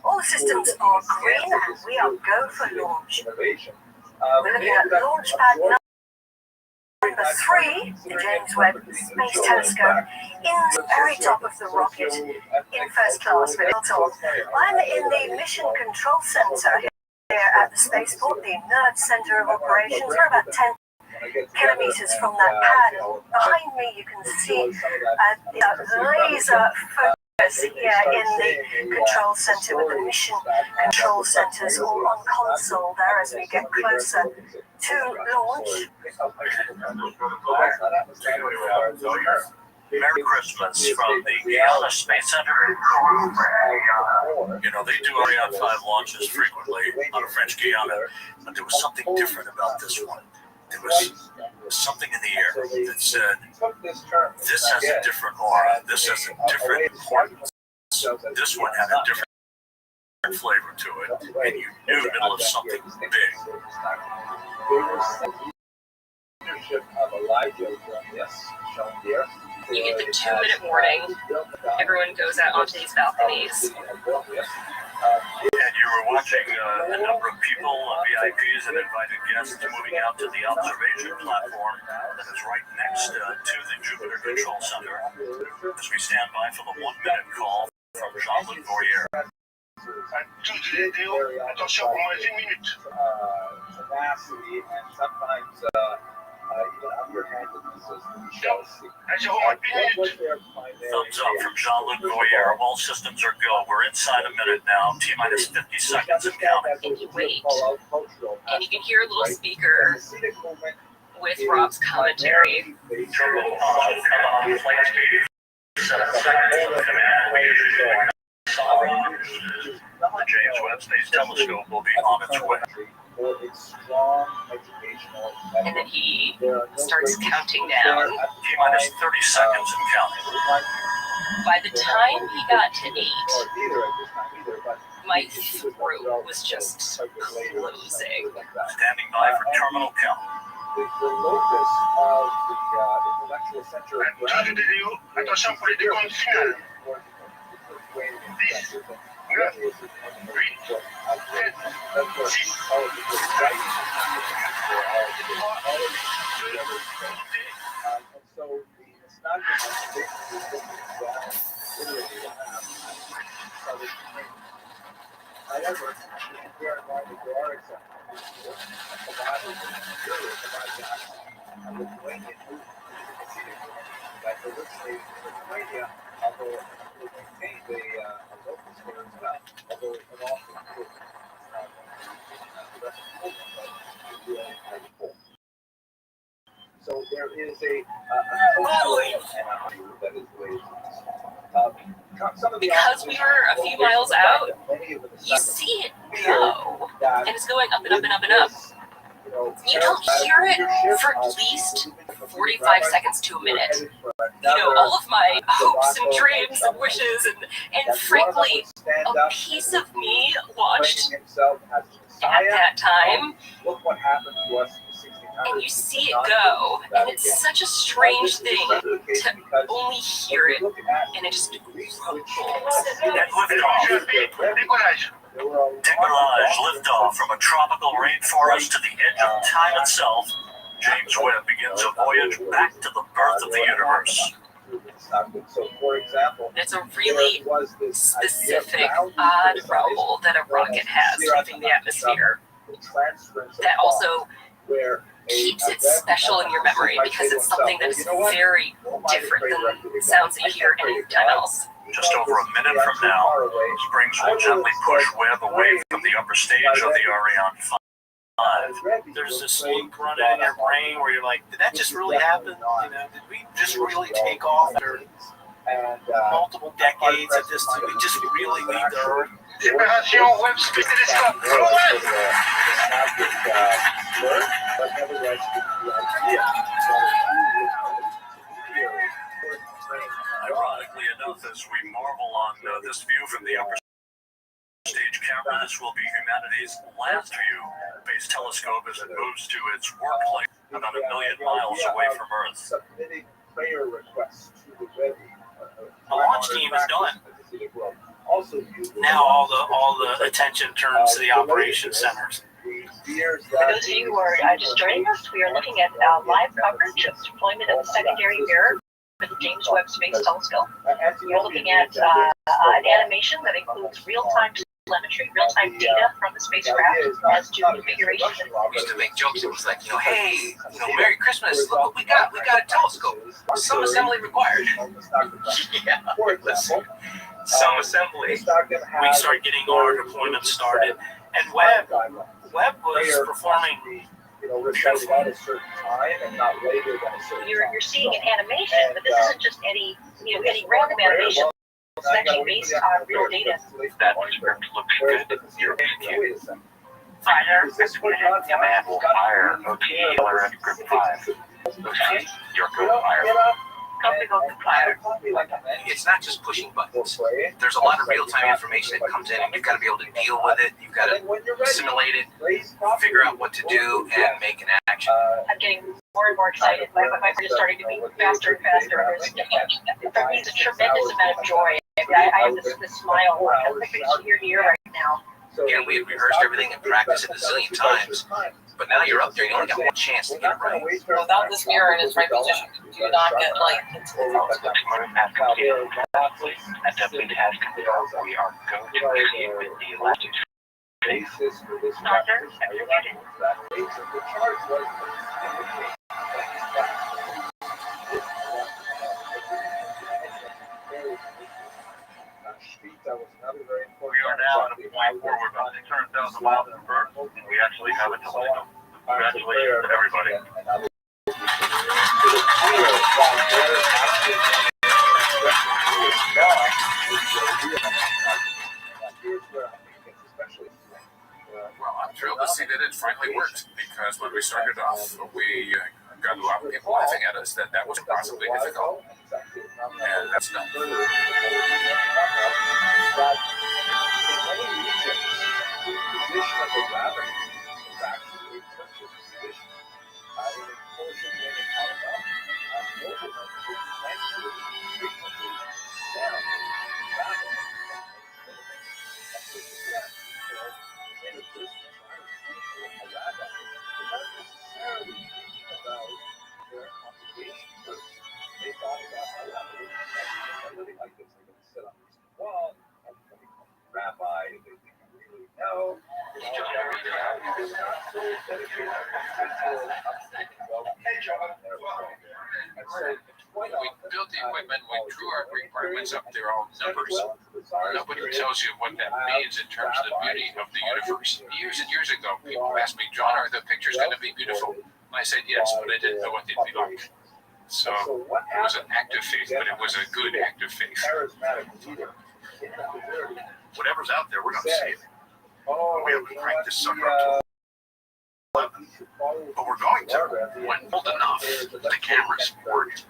All systems are green and we are go for launch. We're looking at launch pad number 3, the James Webb Space Telescope, in the very top of the rocket in first class with it on. I'm in the Mission Control Center here at the spaceport, the Nerd Center of Operations. We're about 10 kilometers from that pad. Behind me you can see the laser focus here in the control center with the mission control centers all on console there as we get closer to launch. Merry Christmas from the Guyana Space Center. They do Ariane 5 launches frequently out of French Guiana, but there was something different about this one. There was something in the air that said, this has a different aura, this has a different importance. This one had a different flavor to it, and you knew in the middle of something big. You get the 2-minute warning. Everyone goes out onto these balconies. And You were watching a number of people, VIPs, and invited guests moving out to the observation platform that is right next to the Jupiter Control Center as we stand by for the 1-minute call from Jean-Luc Boyer. Attention pour moins 1 minute. Tenacity and sometimes even underhandedness as Chelsea. Thumbs up from Jean-Luc Boyer. All systems are go. We're inside a minute now. T-minus 50 seconds and counting. And you wait. And you can hear a little speaker with Rob's commentary. Turbo on, flight speed. 7 seconds of command. The James Webb Space Telescope will be on its way. And then he starts counting down. T-minus 30 seconds and counting. By the time he got to 8, my throat was just closing. Standing by for terminal count. The locus of the intellectual center of Attention pour les décomptes finales. 10, 9, 8, 7, However, bear in mind that there are exceptions. And Lithuanian movement that originated in Lithuania, although it maintained a locus there as well, although it also included the rest of Poland, but it really had full. So there is a that is the way because we were a few miles out, you see it go, and it's going up and up and up and up. You don't hear it for at least 45 seconds to a minute. You know, all of my hopes and dreams and wishes and frankly, a piece of me watched at that time, and you see it go, and it's such a strange thing to only hear it, and it just Decollage, liftoff from a tropical rainforest to the edge of time itself. James Webb begins a voyage back to the birth of the universe. So, for example, it's a really specific, odd rumble that a rocket has leaving the atmosphere that also keeps it special in your memory because it's something that is very different than sounds that you hear anytime else. Just over a minute from now, Springs will gently push Webb away from the upper stage of the Ariane 5. There's this loop running in your brain where you're like, did that just really happen? You know, did we just really take off after multiple decades at this? Did we just really leave the Earth? Séparation Webb Space Telescope. Ironically enough, as we marvel on this view from the upper stage camera, this will be humanity's last view. Space telescope as it moves to its workplace about 1 million miles away from Earth. The launch team is done. Now all the attention turns to the operations centers. For those of you who are just joining us, we are looking at live coverage of deployment of the secondary mirror for the James Webb Space Telescope. We're looking at an animation that includes real-time telemetry, real-time data from the spacecraft as to configuration. We used to make jokes. It was like, hey, Merry Christmas. Look what we got. We got a telescope. Some assembly required. Yeah, listen. Some assembly. We start getting our deployment started, and Webb was performing. You're seeing an animation, but this isn't just any random animation. It's actually based on real data. That script looks good. You're Fire, Yamaha will fire OTE LRF Group 5. OTE, your co-fire. It's not just pushing buttons. There's a lot of real-time information that comes in, and you've got to be able to deal with it. You've got to assimilate it, figure out what to do, and make an action. I'm getting more and more excited. My heart is starting to beat faster and faster. For me, it's a tremendous amount of joy. I have this smile from ear to ear right now. Again, we had rehearsed everything and practiced it a zillion times, but now you're up there, you only got one chance to get it right. Without this mirror in its right position, you do not get light into the front. And definitely has confirmed we are going to proceed with the last basis for this Starter executed. the charge was We are now at a point where we're about 600,000 miles in reverse, and we actually have it to signal. Congratulations to everybody. Well, I'm thrilled to see that it finally worked, because when we started off, we got a lot of people laughing at us that was possibly difficult, and that's done. When we built the equipment, we drew our requirements up, they're all numbers. Nobody tells you what that means in terms of the beauty of the universe. Years and years ago, people asked me, John, are the pictures going to be beautiful? And I said yes, but I didn't know what they'd be like. So it was an act of faith, but it was a good act of faith. Whatever's out there, we're going to see it. We haven't cranked this sucker up to 11, but we're going to. When old enough, the cameras worked.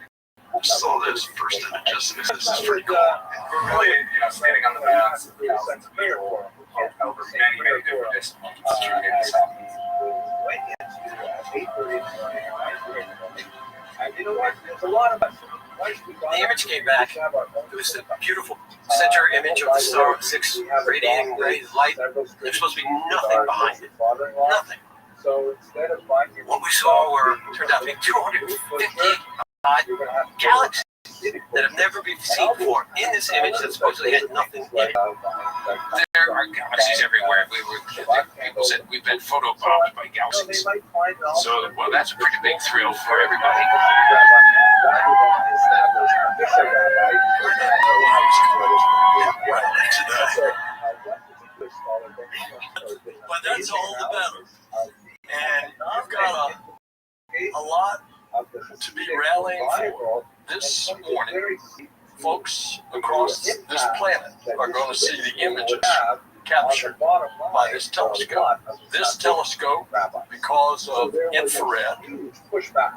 Saw this first images. This is pretty cool. We're really, standing on the balance of thousands of people over many, many different disciplines. And you know what? There's a lot of us. The image came back. It was a beautiful center image of the star with 6 radiating rays of light. There's supposed to be nothing behind it. Nothing. So instead of finding what we saw turned out to be 250 odd galaxies that have never been seen before in this image that supposedly had nothing in it. There are galaxies everywhere. People said we've been photobombed by galaxies. So, well, that's a pretty big thrill for everybody. But that's all the better. And you've got a lot to be rallying for. This morning, folks across this planet are going to see the images captured by this telescope. This telescope, because of infrared,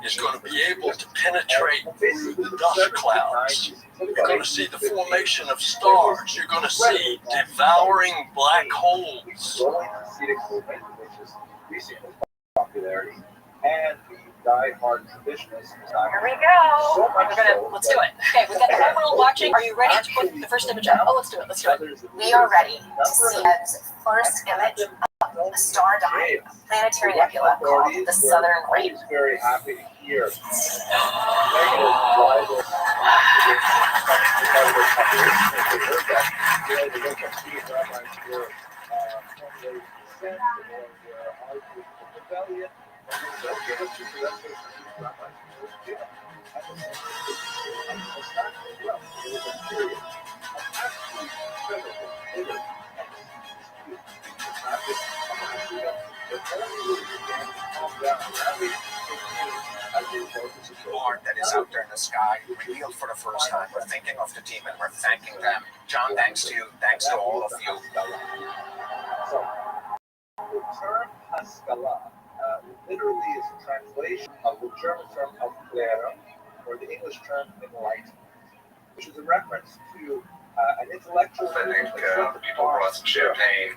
is going to be able to penetrate through the dust clouds. You're going to see the formation of stars. You're going to see devouring black holes. And the die-hard traditionalists. Here we go. Let's do it. Okay, we've got the whole world watching. Are you ready to put the first image up? Oh, let's do it. Let's do it. We are ready to see Ed's first image of a star dying, a planetary nebula called the Southern Ring. Very happy to hear. Lord that is out there in the sky, revealed for the first time. We're thinking of the team and we're thanking them. John, thanks to you. Thanks to all of you. So, the term Haskalah literally is a translation of the German term Aufklärung, or the English term enlightenment, which is a reference to an intellectual. I think people brought some champagne,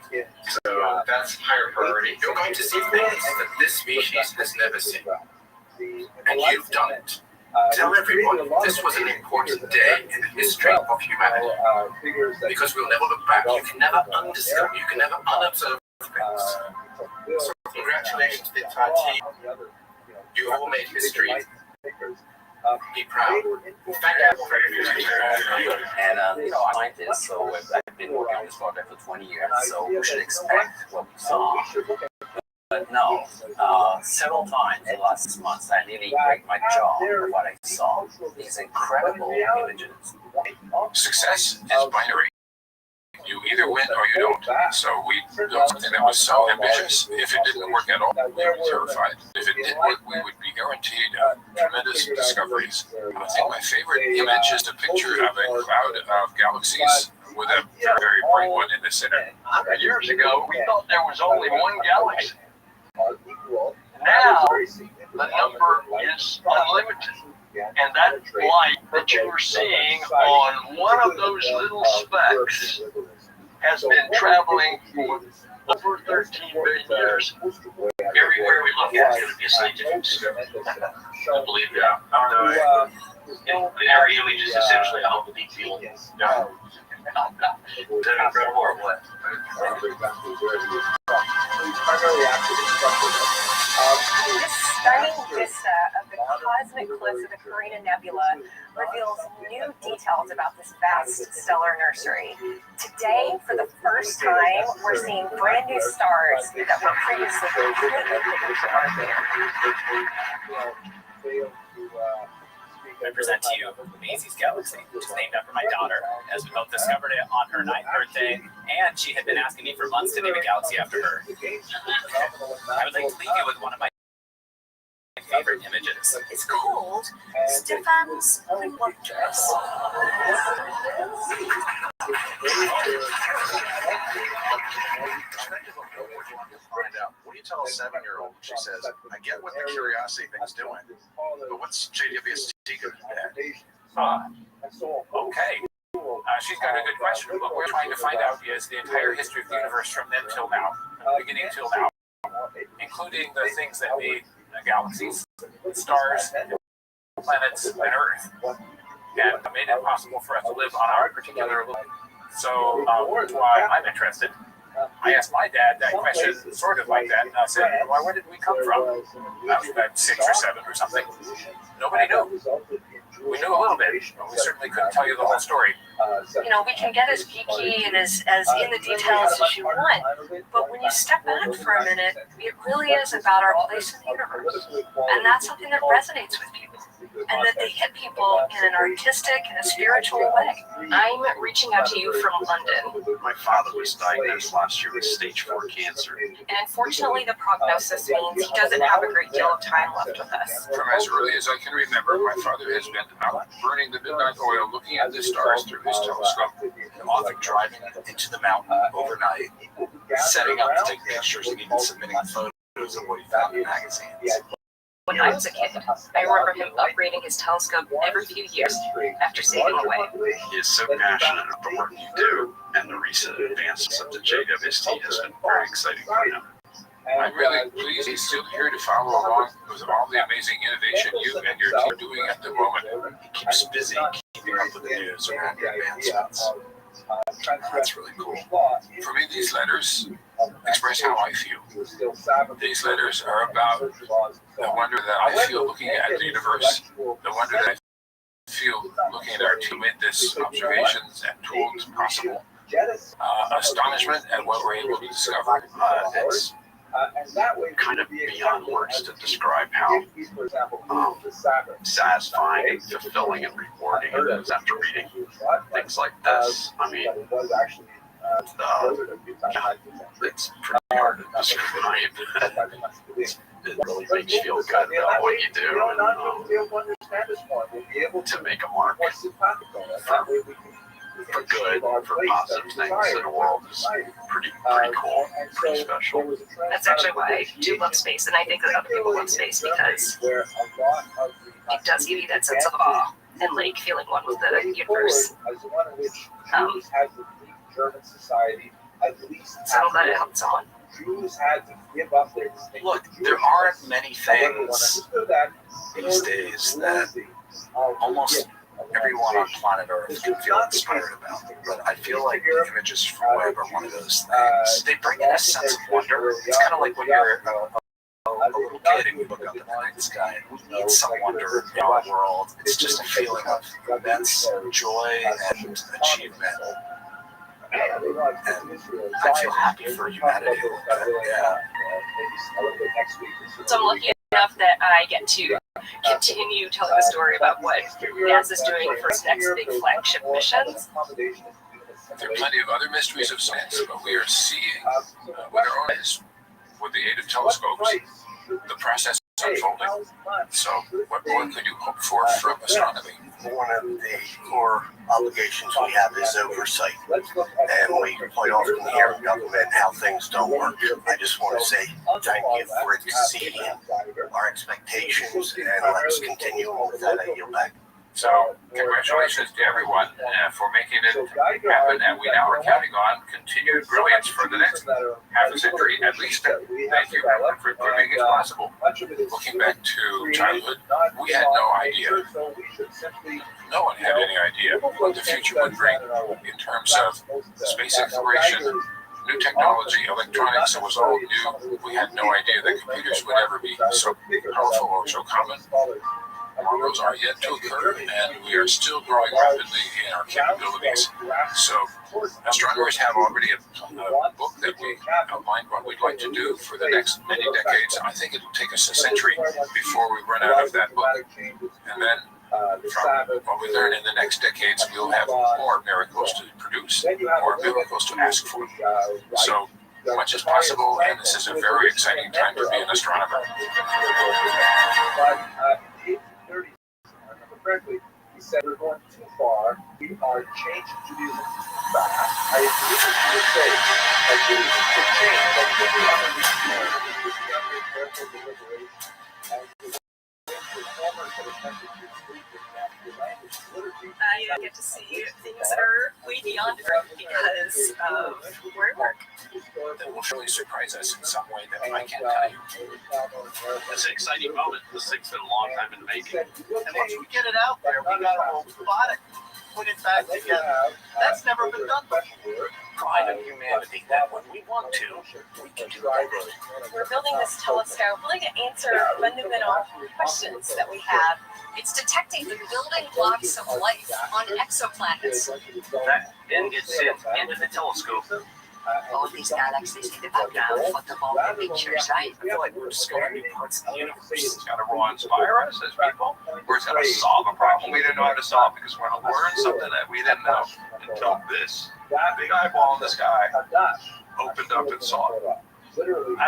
so that's higher priority. You're going to see things that this species has never seen, and you've done it. Tell everyone this was an important day in the history of humanity. Because we'll never look back. You can never undiscover, you can never unobserve things. So congratulations to the entire team. You all made history. Be proud. Thank you for your And I'm scientist, so I've been working on this project for 20 years, so we should expect what we saw. But no, several times in the last 6 months, I nearly break my jaw of what I saw. These incredible images. Success is binary. You either win or you don't. So we built something that was so ambitious. If it didn't work at all, we were terrified. If it did work, we would be guaranteed tremendous discoveries. I think my favorite image is a picture of a cloud of galaxies with a very, very bright one in the center. 100 years ago, we thought there was only one galaxy. Now, the number is unlimited. And that light that you are seeing on one of those little specks has been traveling for over 13 billion years. Everywhere we look at is going to be a scientific discovery. I believe that. Every image is essentially a Hubble deep field. Is that incredible or what? This stunning vista of the cosmic cliffs of the Carina Nebula reveals new details about this vast stellar nursery. Today, for the first time, we're seeing brand new stars that were previously completely hidden from our view. I present to you Maisie's Galaxy, which is named after my daughter, as we both discovered it on her 9th birthday, and she had been asking me for months to name a galaxy after her. I would like to leave you with one of my favorite images. It's called Stefan's Liquid Dress. What do you tell a 7-year-old when she says, I get what the curiosity thing's doing, but what's JWST going to do? Okay. She's got a good question. What we're trying to find out is the entire history of the universe from then till now, from the beginning till now, including the things that made galaxies, stars, planets, and Earth, and made it possible for us to live on our particular world. So that's why I'm interested. I asked my dad that question, sort of like that, and I said, well, where did we come from? I was about 6 or 7 or something. Nobody knew. We knew a little bit, but we certainly couldn't tell you the whole story. We can get as geeky and as in the details as you want, but when you step back for a minute, it really is about our place in the universe. And that's something that resonates with people, and that they hit people in an artistic and a spiritual way. I'm reaching out to you from London. My father was diagnosed last year with stage 4 cancer. And unfortunately, the prognosis means he doesn't have a great deal of time left with us. From as early as I can remember, my father has been out burning the midnight oil, looking at the stars through his telescope. Often driving into the mountain overnight, setting up to take pictures and even submitting photos of what he found in magazines. When I was a kid, I remember him upgrading his telescope every few years after saving away. He is so passionate about the work you do, and the recent advances of the JWST has been very exciting for him. I'm really pleased he's still here to follow along with all the amazing innovation you and your team are doing at the moment. He keeps busy keeping up with the news around the advancements. That's really cool. For me, these letters express how I feel. These letters are about the wonder that I feel looking at the universe, the wonder that I feel looking at our team made this observations and tools possible, astonishment at what we're able to discover. It's kind of beyond words to describe how satisfying, fulfilling, and rewarding it is after reading things like this. I mean, it's pretty hard to describe. It really makes you feel good about what you do, and to make a mark for good, for positive things in the world is pretty cool, pretty special. That's actually why I do love space, and I think that other people love space, because it does give you that sense of awe and like feeling one with the universe. So I'm glad it helped someone. Look, there aren't many things these days that almost everyone on planet Earth can feel inspired about. But I feel like the images from web are one of those things. They bring in a sense of wonder. It's kind of like when you're a little kid and you look up in the night sky and we need some wonder in our world. It's just a feeling of immense joy and achievement. And I feel happy for humanity. Yeah. So I'm lucky enough that I get to continue telling the story about what NASA's doing for its next big flagship missions. There are plenty of other mysteries of science, but we are seeing with our own eyes, with the aid of telescopes, the process unfolding. So, what more could you hope for from astronomy? One of the core obligations we have is oversight. And we quite often hear in government how things don't work. I just want to say thank you for exceeding our expectations, and let's continue with that. I yield back. So, congratulations to everyone for making it happen, and we now are counting on continued brilliance for the next half a century at least. Thank you for proving it possible. Looking back to childhood, we had no idea. No one had any idea what the future would bring in terms of space exploration, new technology, electronics. It was all new. We had no idea that computers would ever be so powerful or so common. Marvels are yet to occur, and we are still growing rapidly in our capabilities. So, astronomers have already a book that we outlined what we'd like to do for the next many decades. I think it'll take us a century before we run out of that book. And then, from what we learn in the next decades, we'll have more miracles to produce, more miracles to ask for. So, much is possible, and this is a very exciting time to be an astronomer. Correctly, he said we're going too far. We are changing Judaism fast. I agree with you to say that Judaism should change, but we understand this careful deliberation and the reformers that attempted to include the natural language liturgy. I get to see things that are way beyond Earth because of where I work. That will surely surprise us in some way that I can't tell you. It's an exciting moment. This thing's been a long time in the making. And once we get it out there, we got a robotic put it back together. That's never been done before. Pride of humanity that when we want to, we can do that. We're building this telescope really to answer fundamental questions that we have. It's detecting the building blocks of life on exoplanets. That then gets sent into the telescope. All these galaxies in the background, photobomb pictures, right? I feel like we're discovering new parts of the universe. It's got to inspire us as people. We're going to solve a problem we didn't know how to solve because we're going to learn something that we didn't know until this big eyeball in the sky opened up and saw it. I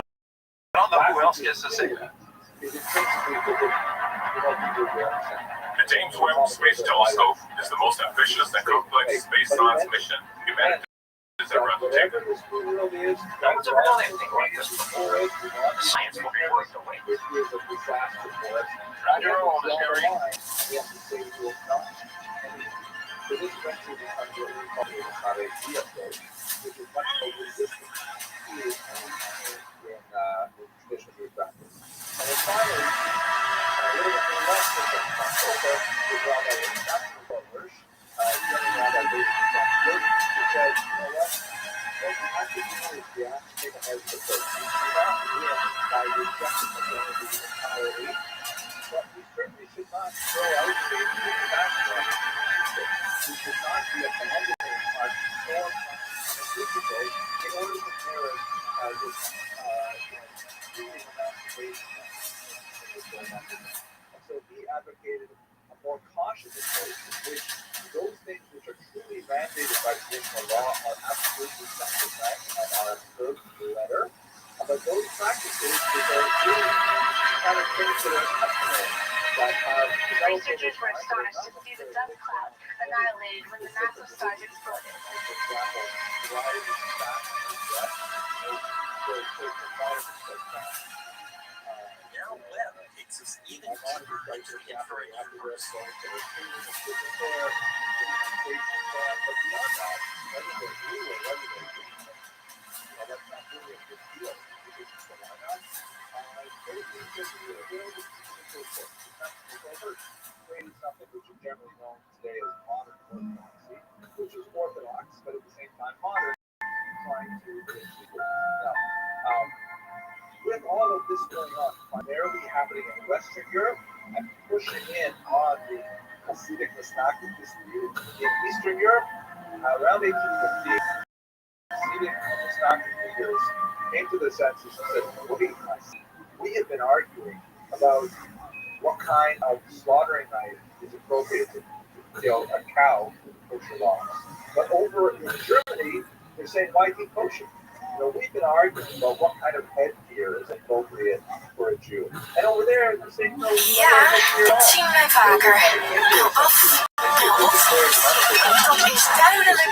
don't know who else gets to say that. The James Webb Space Telescope is the most ambitious and complex space science mission humanity has ever undertaken. No one's ever done anything like this before. Science will be worked away. Roger, all this Gary. So this eventually becomes what we call a VFO, which is much more resistant to in traditional practice. And then finally, a little bit less than the consulta is run by international partners, running around by David Rothschild, who says, you know what you have to do is you have to take a measured approach. You cannot win by rejecting technology entirely, but we certainly should not throw out the baby with the bathwater. We should not be abandoning our core principles in order to merit this really emancipation that's going on. And so he advocated a more cautious approach in which those things which are truly mandated by traditional law are absolutely sacrosanct and are observed to the letter. But those practices which are really kind of things that are customary that have researchers were astonished to see the dust cloud annihilated when the massive stars exploded. For example, varieties of fat and breath, very certain environments like that. Now Webb takes us even deeper into the infrared universe. But beyond that, whether they're blue or whether they're green, that's not really a big deal. So why not? Those things that we are able to do so created something of this going on, primarily happening in Western Europe and pushing in on the Hasidic Mastaki dispute in Eastern Europe. Around 1850, Hasidic Mastaki leaders came to the census and said, we have been arguing about what kind of slaughtering knife is appropriate to kill a cow in kosher laws. But over in Germany, they're saying, why keep kosher? We've been arguing about what kind of headgear is appropriate for a Jew. And over there, they're saying, no, ja, dit zien wij vaker. Hou af, hou op. Dat is duidelijk.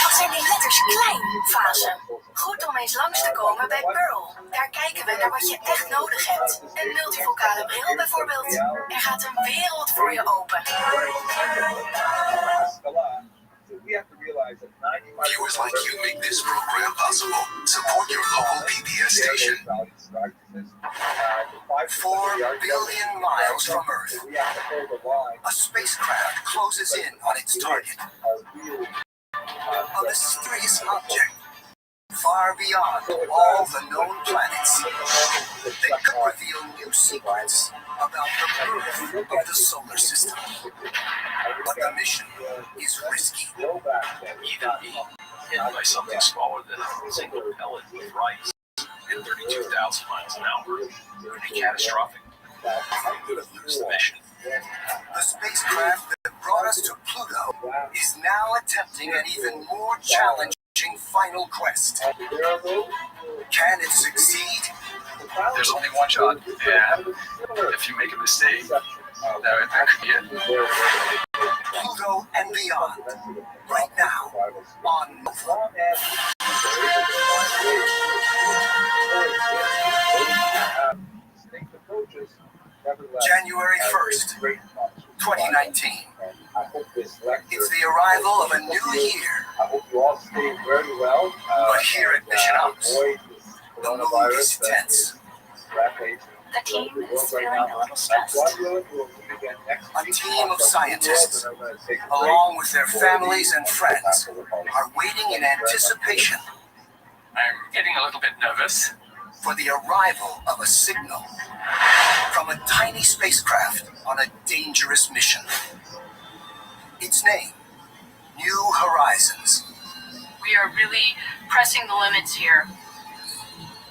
Wat zijn die letters klein, fase. Goed om eens langs te komen bij Pearl. Daar kijken we naar wat je echt nodig hebt. Een multivocale bril bijvoorbeeld. Er gaat een wereld voor je open. Viewers like you make this program possible. Support your local PBS station. 4 billion miles from Earth, a spacecraft closes in on its target. A mysterious object far beyond all the known planets that could reveal new secrets about the birth of the solar system. But the mission is risky. Even being hit by something smaller than a single pellet of rice at 32,000 miles an hour would be catastrophic. We would lose the mission. The spacecraft that brought us to Pluto is now attempting an even more challenging final quest. Can it succeed? There's only one shot, and if you make a mistake, that could be it. Pluto and beyond, right now, on Nova. January 1st, 2019. It's the arrival of a new year. But here at Mission Ops, the mood is tense. The team is feeling a little stressed. A team of scientists, along with their families and friends, are waiting in anticipation. I'm getting a little bit nervous. For the arrival of a signal from a tiny spacecraft on a dangerous mission. Its name, New Horizons. We are really pressing the limits here.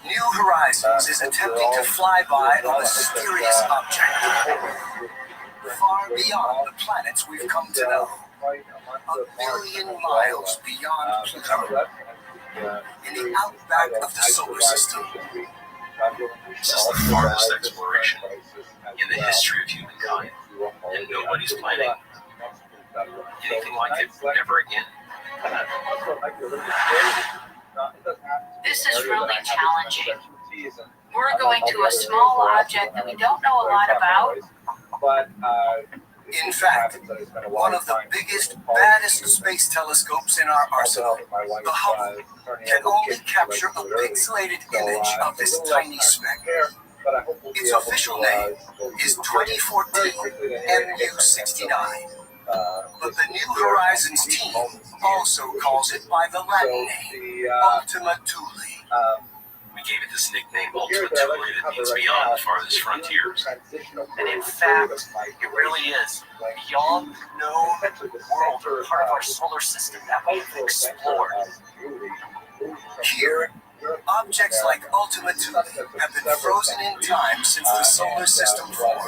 New Horizons is attempting to fly by a mysterious object far beyond the planets we've come to know. A billion miles beyond Pluto, in the outback of the solar system. This is the farthest exploration in the history of humankind, and nobody's planning anything like it ever again. This is really challenging. We're going to a small object that we don't know a lot about. In fact, one of the biggest, baddest space telescopes in our arsenal, the Hubble, can only capture a pixelated image of this tiny speck. Its official name is 2014 MU69, but the New Horizons team also calls it by the Latin name, Ultima Thule. We gave it this nickname, Ultima Thule, that means beyond the farthest frontiers. And in fact, it really is beyond the known world, or part of our solar system that we've explored. Here, objects like Ultima Thule have been frozen in time since the solar system formed,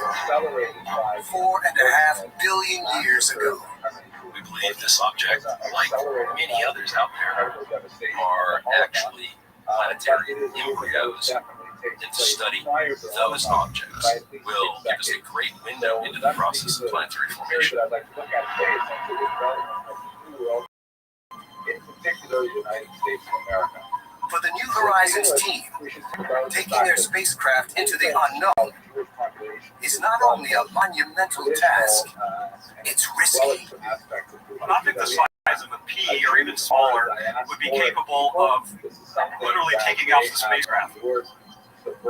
4.5 billion years ago. We believe this object, like many others out there, are actually planetary embryos, and to study those objects will give us a great window into the process of planetary formation. In particular, the United States of America. For the New Horizons team, taking their spacecraft into the unknown is not only a monumental task, it's risky. An object the size of a pea or even smaller would be capable of literally taking out the spacecraft.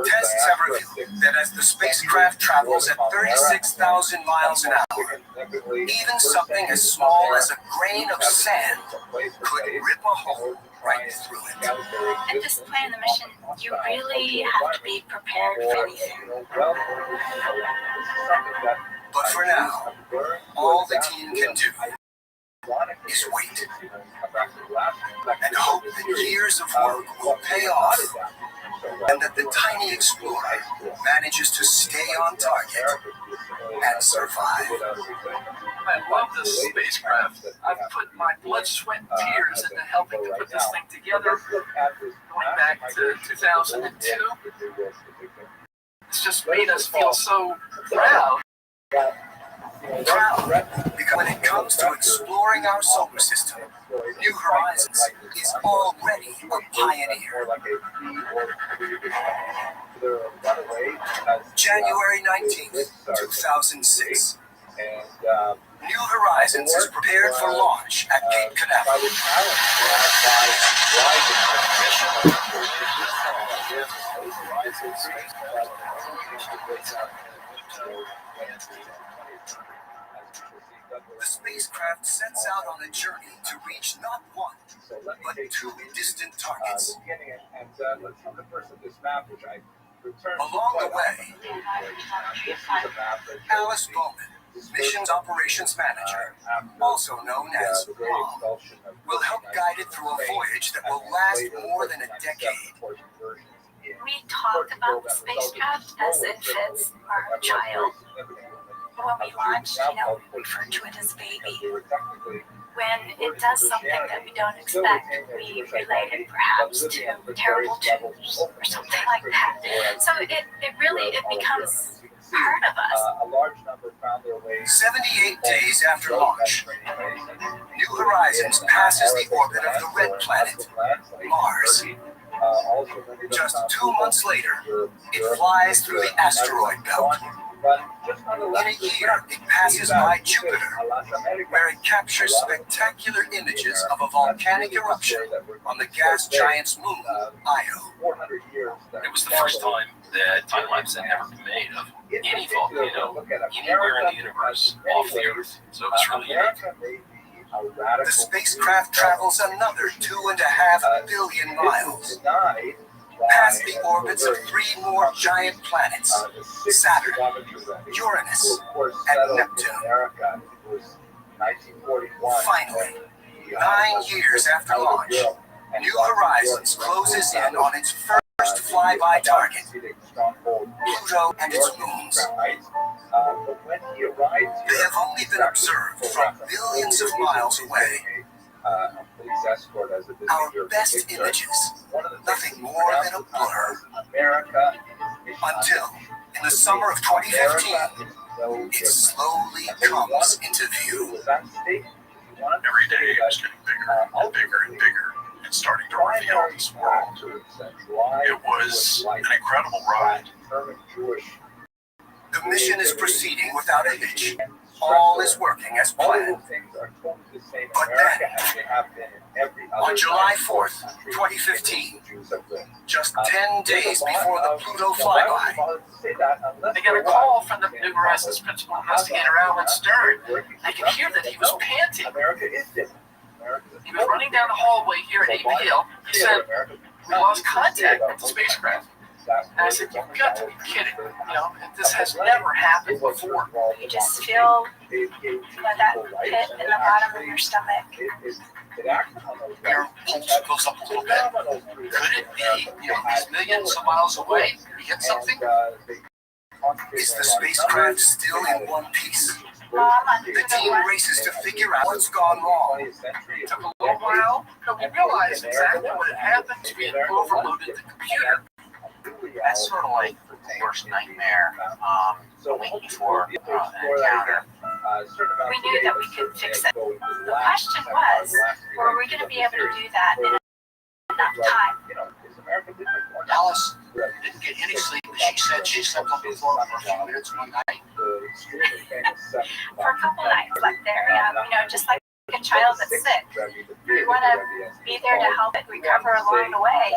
Tests have revealed that as the spacecraft travels at 36,000 miles an hour, even something as small as a grain of sand could rip a hole right through it. At this point in the mission, you really have to be prepared for anything. But for now, all the team can do is wait and hope that years of work will pay off and that the tiny explorer manages to stay on target and survive. I love this spacecraft. I've put my blood, sweat, and tears into helping to put this thing together. Going back to 2002, it's just made us feel so proud. Because when it comes to exploring our solar system, New Horizons is already a pioneer. January 19th, 2006. New Horizons is prepared for launch at Cape Canaveral. The spacecraft sets out on a journey to reach not one, but two distant targets. Along the way, Alice Bowman, Missions Operations Manager, also known as Mom, will help guide it through a voyage that will last more than a decade. We talk about the spacecraft as if it's our child. When we launched, we refer to it as baby. When it does something that we don't expect, we relate it perhaps to terrible twos or something like that. So it becomes part of us. 78 days after launch, New Horizons passes the orbit of the red planet, Mars. Just 2 months later, it flies through the asteroid belt. In a year, it passes by Jupiter, where it captures spectacular images of a volcanic eruption on the gas giant's moon, Io. It was the first time that time-lapse had ever been made of any volcano anywhere in the universe off the Earth. So it was really unique. The spacecraft travels another 2.5 billion miles, past the orbits of 3 more giant planets, Saturn, Uranus, and Neptune. Finally, 9 years after launch, New Horizons closes in on its first flyby target, Pluto and its moons. They have only been observed from billions of miles away. Our best images, nothing more than a blur. Until, in the summer of 2015, it slowly comes into view. Every day it was getting bigger and bigger and bigger and starting to reveal this world. It was an incredible ride. The mission is proceeding without a hitch. All is working as planned. But then, on July 4th, 2015, just 10 days before the Pluto flyby, They get a call from the New Horizons principal investigator, Alan Stern. I could hear that he was panting. He was running down the hallway here at APL. He said, "We lost contact with the spacecraft." And I said, "You've got to be kidding. This has never happened before." You just feel that pit in the bottom of your stomach. Your pulse goes up a little bit. Could it be, these millions of miles away, we hit something? Is the spacecraft still in one piece? The team races to figure out what's gone wrong. It took a little while, but we realized exactly what had happened to it overloaded the computer. That's sort of like the worst nightmare the week before an encounter. We knew that we could fix it. The question was, were we going to be able to do that in enough time? Alice didn't get any sleep, but she said she slept on the floor for a few minutes one night. For a couple nights, like there, just like a child that's sick. We want to be there to help it recover along the way.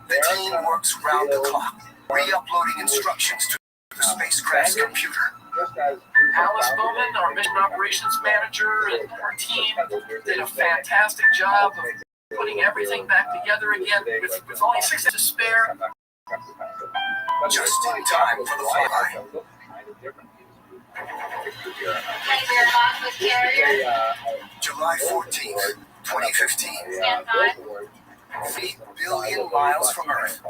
The team works round the clock, re-uploading instructions to the spacecraft's computer. Alice Bowman, our mission operations manager, and her team did a fantastic job of putting everything back together again with only 6 days to spare. Just in time for the flyby. July 14th, 2015. Stand by. 8 billion miles from Earth,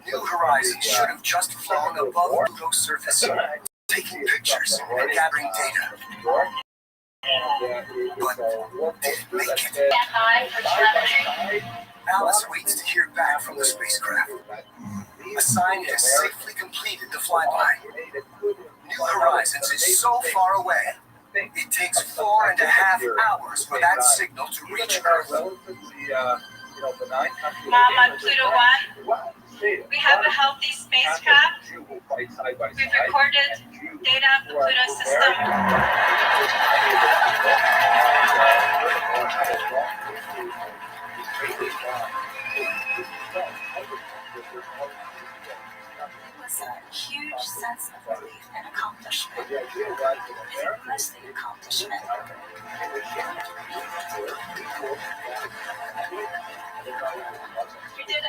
New Horizons should have just flown above Pluto's surface, taking pictures and gathering data. But did it make it? Stand by for telemetry. Alice waits to hear back from the spacecraft. A scientist safely completed the flyby. New Horizons is so far away, it takes 4.5 hours for that signal to reach Earth. Mom, on Pluto 1, we have a healthy spacecraft. We've recorded data of the Pluto system. It was a huge sense of relief and accomplishment. It was the accomplishment. We did it.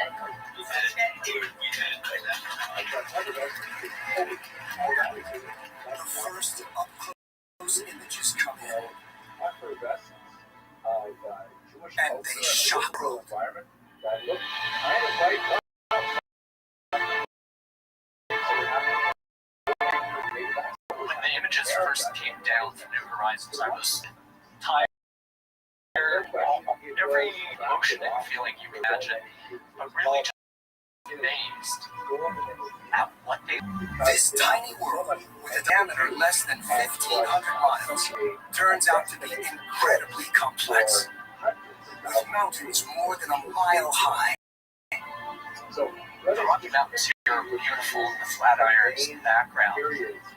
The first up-close images come in, and they shock Roth. When the images first came down from New Horizons, I was tired, every emotion and feeling you imagine, but really just amazed at what they. This tiny world, with a diameter less than 1,500 miles, turns out to be incredibly complex, with mountains more than a mile high. The Rocky Mountains here are beautiful in the flat irons in the background,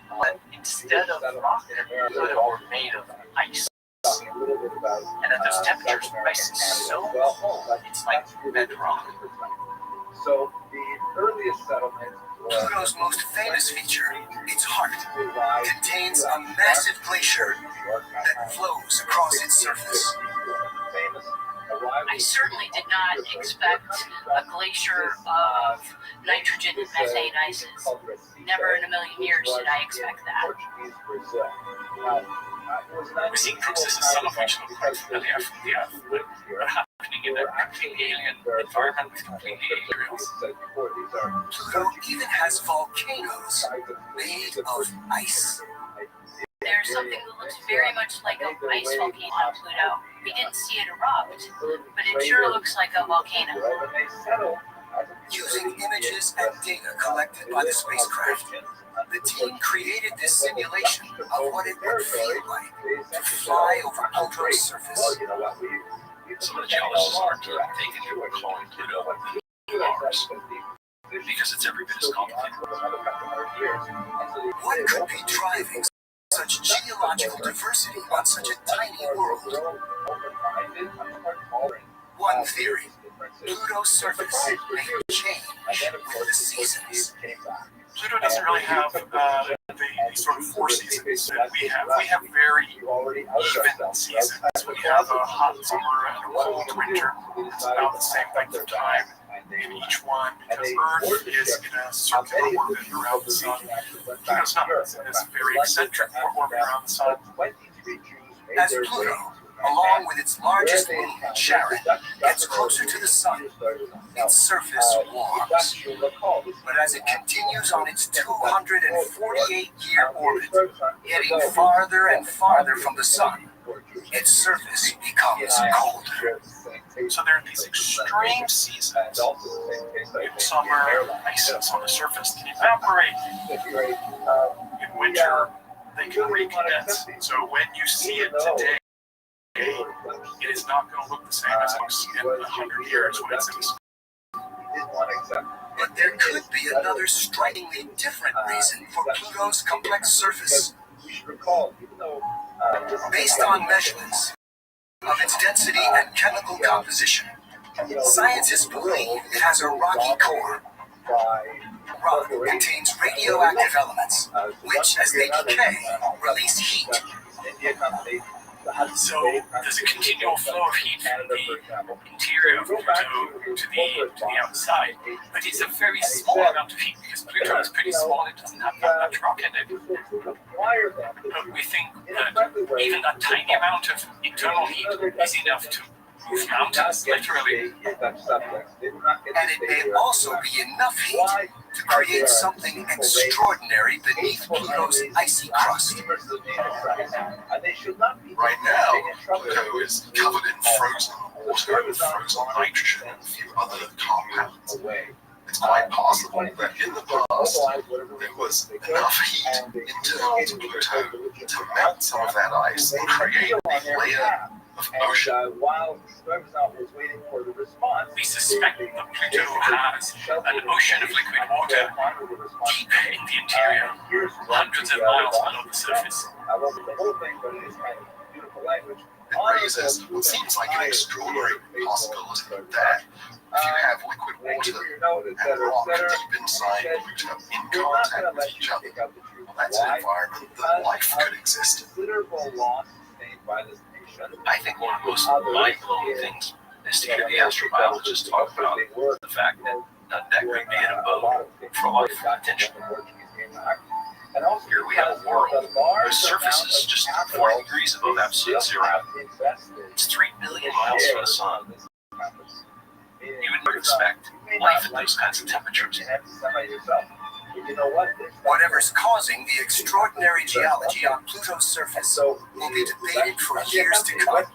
but instead of rock, Pluto were made of ice. And at those temperatures, ice is so cold, it's like bedrock. So the earliest settlement Pluto's most famous feature, its heart, contains a massive glacier that flows across its surface. I certainly did not expect a glacier of nitrogen and methane ices. Never in a million years did I expect that. We're seeing processes, some of which look quite familiar from the Earth, but are happening in a completely alien environment with completely alien materials. Pluto even has volcanoes made of ice. There's something that looks very much like an ice volcano on Pluto. We didn't see it erupt, but it sure looks like a volcano. Using images and data collected by the spacecraft, the team created this simulation of what it would feel like to fly over Pluto's surface. Some of the geologists aren't taking it or calling Pluto Mars, because it's every bit as complicated. What could be driving such geological diversity on such a tiny world? One theory, Pluto's surface may change with the seasons. Pluto doesn't really have the sort of 4 seasons that we have. We have very even seasons. We have a hot summer and a cold winter. It's about the same length of time in each one, because Earth is in a circular orbit around the sun. Pluto's not. It's very eccentric orbit around the sun. As Pluto, along with its largest moon, Charon, gets closer to the sun, its surface warms. But as it continues on its 248-year orbit, getting farther and farther from the sun, its surface becomes colder. So there are these extreme seasons. In summer, ices on the surface can evaporate. In winter, they can recondense. So when you see it today, it is not going to look the same as it looks in 100 years when it's in the sky. But there could be another strikingly different reason for Pluto's complex surface. Based on measurements of its density and chemical composition, Scientists believe it has a rocky core. Rock contains radioactive elements, which, as they decay, release heat. So there's a continual flow of heat from the interior of Pluto to the outside, but it's a very small amount of heat because Pluto is pretty small, it doesn't have that much rock in it. But we think that even that tiny amount of internal heat is enough to move mountains, literally. And it may also be enough heat to create something extraordinary beneath Pluto's icy crust. Right now, Pluto is covered in frozen water, frozen nitrogen, and a few other compounds. It's quite possible that in the past, there was enough heat internal to Pluto to melt some of that ice and create a layer of ocean. We suspect that Pluto has an ocean of liquid water deep in the interior, hundreds of miles below the surface. It raises what seems like an extraordinary possibility that if you have liquid water and rock deep inside Pluto in contact with each other, well, that's an environment that life could exist in. I think one of the most mind-blowing things is to hear the astrobiologists talk about the fact that that could be an abode for life potentially. Here we have a world whose surface is just 40 degrees above absolute zero. It's 3 billion miles from the sun. You would never expect life at those kinds of temperatures. Whatever's causing the extraordinary geology on Pluto's surface will be debated for years to come.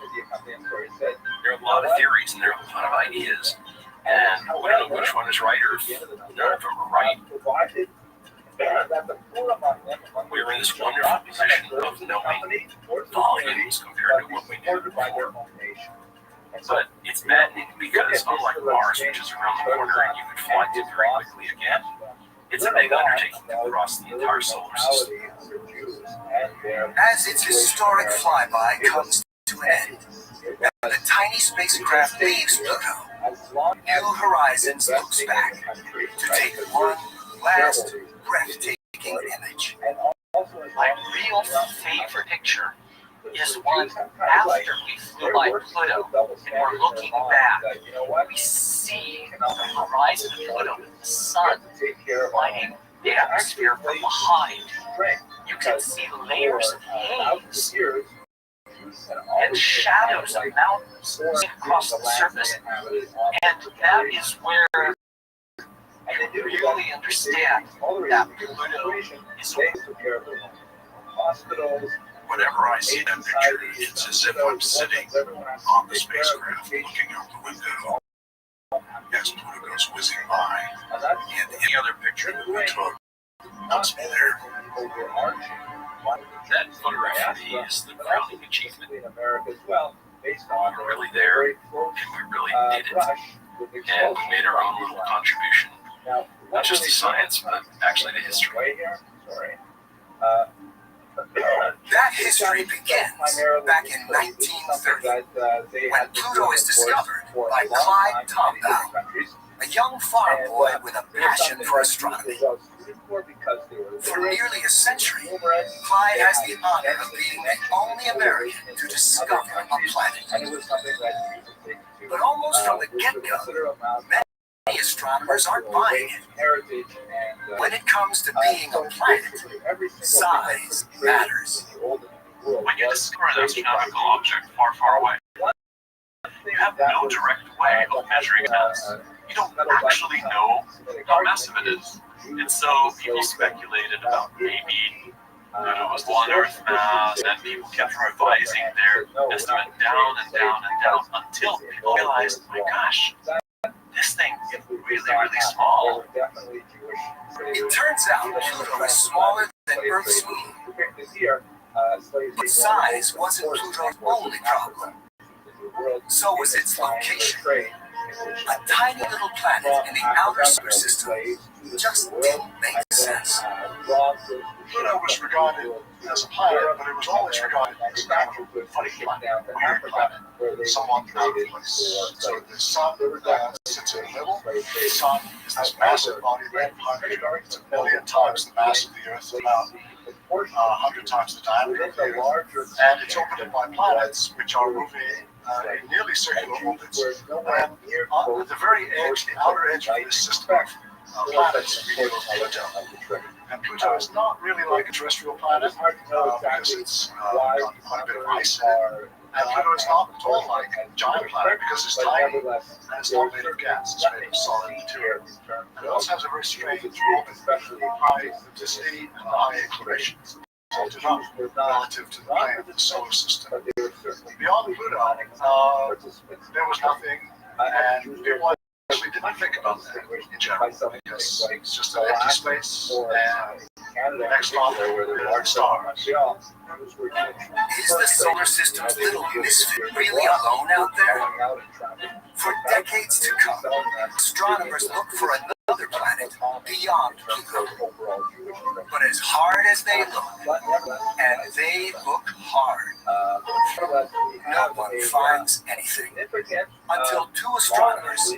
There are a lot of theories and there are a lot of ideas, and we don't know which one is right or if none of them are right. We're in this wonderful position of knowing volumes compared to what we knew before. But it's maddening because unlike Mars, which is around the corner and you could fly to very quickly again, it's a big undertaking to cross the entire solar system. As its historic flyby comes to an end, and the tiny spacecraft leaves Pluto, New Horizons looks back to take one last breathtaking image. My real favorite picture is one after we flew by Pluto and we're looking back. We see the horizon of Pluto with the sun lighting the atmosphere from behind. You can see layers of haze and shadows of mountains across the surface. And that is where you really understand that Pluto is Whenever I see that picture, it's as if I'm sitting on the spacecraft looking out the window as Pluto goes whizzing by. And any other picture that we took puts me there. That photograph for me is the crowning achievement. We were really there, and we really did it. And we made our own little contribution. Not just to science, but actually to history. That history begins back in 1930, when Pluto is discovered by Clyde Tombaugh, a young farm boy with a passion for astronomy. For nearly a century, Clyde has the honor of being the only American to discover a planet. But almost from the get-go, many astronomers aren't buying it. When it comes to being a planet, size matters. When you discover an astronomical object far, far away, you have no direct way of measuring mass. You don't actually know how massive it is. And so people speculated about maybe Pluto was one Earth mass, and people kept revising their estimate down and down and down until people realized, my gosh, this thing is really, really small. It turns out Pluto is smaller than Earth's moon. But size wasn't Pluto's only problem. So was its location. A tiny little planet in the outer solar system just didn't make sense. Pluto was regarded as a planet, but it was always regarded as kind of a funny planet, weird planet, somewhat out of place. So the sun sits in the middle. The sun is this massive body made of hydrogen. It's 1 million times the mass of the Earth, about 100 times the diameter of the Earth, and it's orbited by planets which are moving in nearly circular orbits. And on the very edge, the outer edge of this system of planets, we know Pluto. And Pluto is not really like a terrestrial planet because it's got quite a bit of ice in it. And Pluto is not at all like a giant planet because it's tiny and it's not made of gas, it's made of solid material. And it also has a very strange orbit, high density and high inclination. Tilted up relative to the plane of the solar system. Beyond Pluto, there was nothing, and people actually didn't think about that in general because it's just an empty space, and the next stop were the stars. Is the solar system's little misfit really alone out there? For decades to come, astronomers look for another planet beyond Pluto. But as hard as they look, and they look hard, no one finds anything until two astronomers,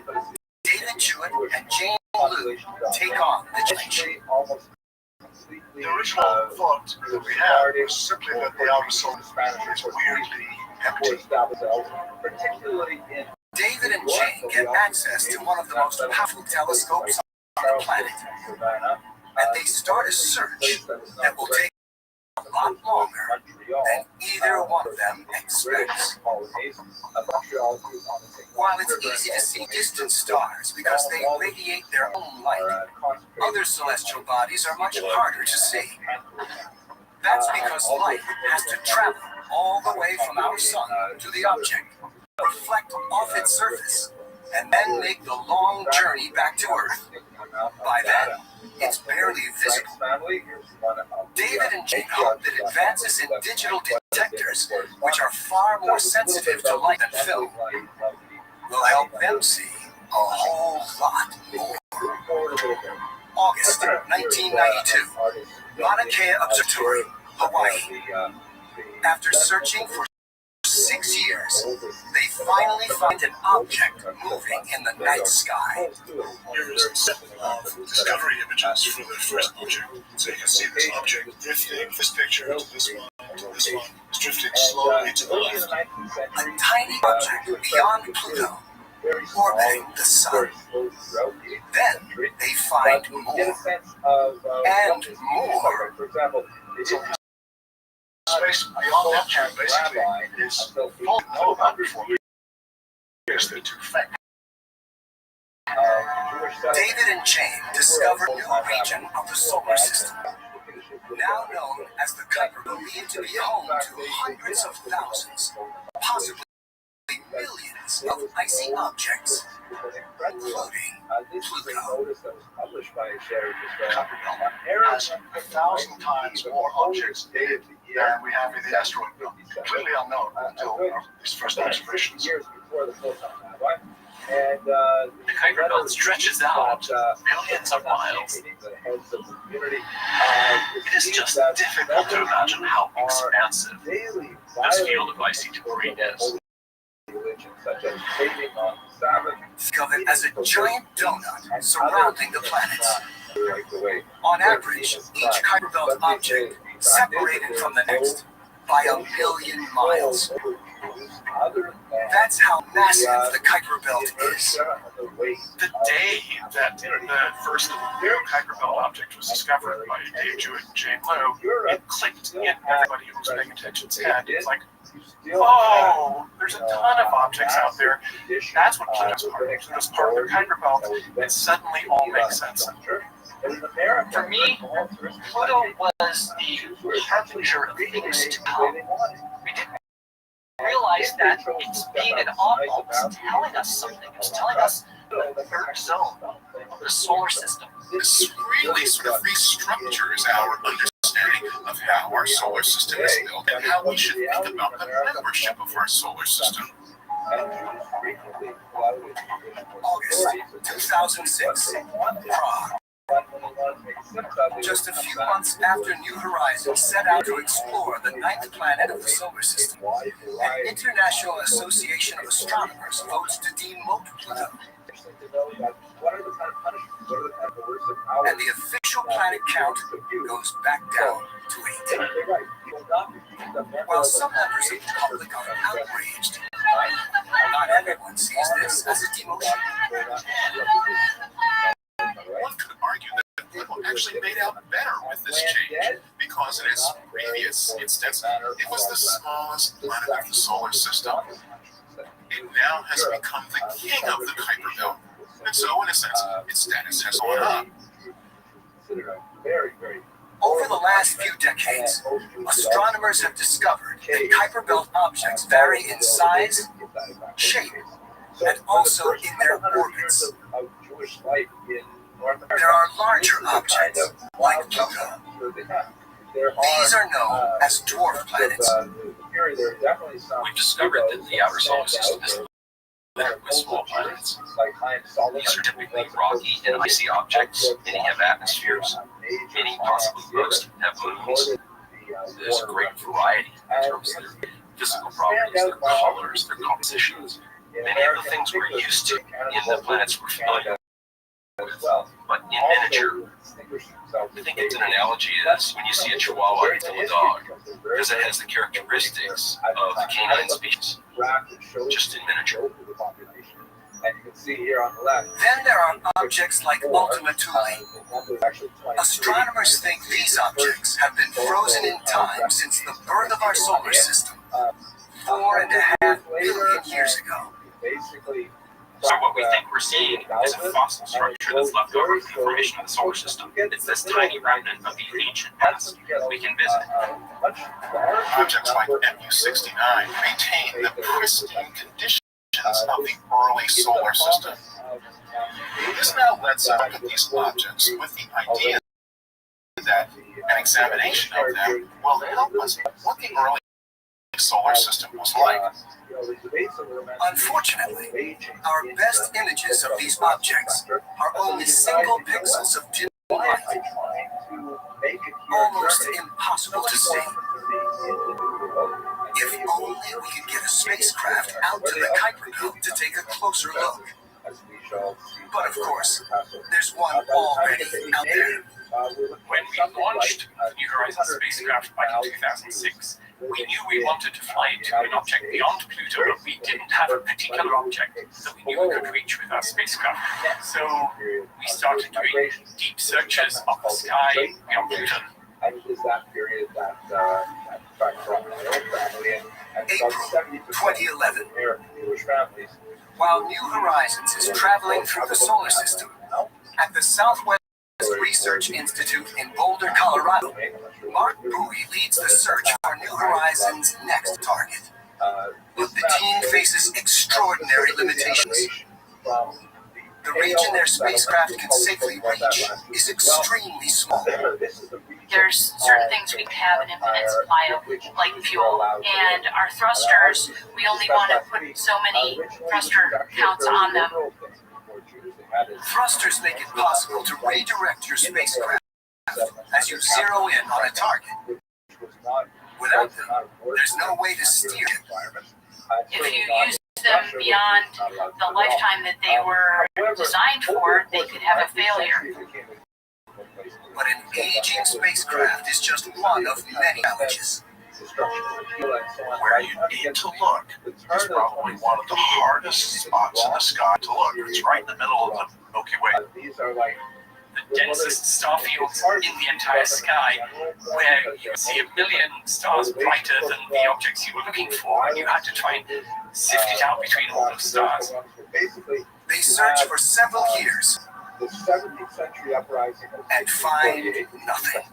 David Jewett and Jane Lou, take on the challenge. The original thought that we had was simply that the outer solar system is weirdly empty. David and Jane get access to one of the most powerful telescopes on the planet, and they start a search that will take a lot longer than either one of them expects. While it's easy to see distant stars because they radiate their own light, other celestial bodies are much harder to see. That's because light has to travel all the way from our sun to the object, reflect off its surface, and then make the long journey back to Earth. By then, it's barely visible. David and Jane hope that advances in digital detectors, which are far more sensitive to light than film, will help them see a whole lot more. August 1992, Mauna Kea Observatory, Hawaii. After searching for 6 years, they finally find an object moving in the night sky. Here's a set of discovery images for the first object. So you can see this object drifting, this picture to this one, is drifting slowly to the left. A tiny object beyond Pluto, orbiting the sun. Then they find more, and more. Space beyond Neptune, basically, is full of no about before because they're too faint. David and Jane discover a new region of the solar system, now known as the Kuiper, believed to be home to hundreds of thousands, possibly millions of icy objects, including Pluto. Kuiper has 1,000 times more objects in it than we have in the asteroid belt. Completely unknown until these first observations. The Kuiper belt stretches out millions of miles. It is just difficult to imagine how expansive this field of icy debris is. Think of it as a giant donut surrounding the planets. On average, each Kuiper belt object separated from the next by 1 million miles. That's how massive the Kuiper belt is. The day that the first Kuiper belt object was discovered by Dave Jewett and Jane Lou, it clicked in everybody who was paying attention's head. It's like, oh, there's a ton of objects out there. That's what Pluto's part of. Pluto's part of the Kuiper belt. It suddenly all makes sense. For me, Pluto was the harbinger of things to come. We didn't realize that it's being an oddball was telling us something. It was telling us the third zone of the solar system. This really sort of restructures our understanding of how our solar system is built and how we should think about the membership of our solar system. August 2006, Prague. Just a few months after New Horizons set out to explore the ninth planet of the solar system, an International Association of Astronomers votes to demote Pluto. And the official planet count goes back down to 8. While some members of the public are outraged, not everyone sees this as a demotion. One could argue that people actually made out better with this change because in its previous instance, it was the smallest planet of the solar system. It now has become the king of the Kuiper Belt, and so in a sense, its status has gone up. Over the last few decades, astronomers have discovered that Kuiper Belt objects vary in size, shape, and also in their orbits. There are larger objects, like Pluto. These are known as dwarf planets. We've discovered that the outer solar system is littered with small planets. These are typically rocky and icy objects. Many have atmospheres. Many, possibly most, have moons. There's a great variety in terms of their physical properties, their colors, their compositions. Many of the things we're used to in the planets we're familiar with, but in miniature. I think it's an analogy is when you see a Chihuahua kill a dog, because it has the characteristics of the canine species, just in miniature. Then there are objects like Ultima Thule. Astronomers think these objects have been frozen in time since the birth of our solar system, 4.5 billion years ago. So what we think we're seeing is a fossil structure that's left over from the formation of the solar system. It's this tiny remnant of the ancient past we can visit. Objects like MU-69 maintain the pristine conditions of the early solar system. This now lets us look at these objects with the idea that an examination of them will help us what the early solar system was like. Unfortunately, our best images of these objects are only single pixels of dim light, almost impossible to see. If only we could get a spacecraft out to the Kuiper Belt to take a closer look. But of course, there's one already out there. When we launched New Horizons spacecraft back in 2006, we knew we wanted to fly to an object beyond Pluto, but we didn't have a particular object that we knew we could reach with our spacecraft. So we started doing deep searches of the sky beyond Pluto. April 2011. While New Horizons is traveling through the solar system, at the Southwest Research Institute in Boulder, Colorado, Mark Bowie leads the search for New Horizons' next target. But the team faces extraordinary limitations. The region their spacecraft can safely reach is extremely small. There's certain things we have an infinite supply of, like fuel, and our thrusters, we only want to put so many thruster counts on them. Thrusters make it possible to redirect your spacecraft as you zero in on a target. Without them, there's no way to steer it. If you use them beyond the lifetime that they were designed for, they could have a failure. But an aging spacecraft is just one of many challenges. Where you need to look is probably one of the hardest spots in the sky to look. It's right in the middle of the Milky Way. The densest star fields in the entire sky, where you see 1 million stars brighter than the objects you were looking for, and you had to try and sift it out between all those stars. They search for several years and find nothing.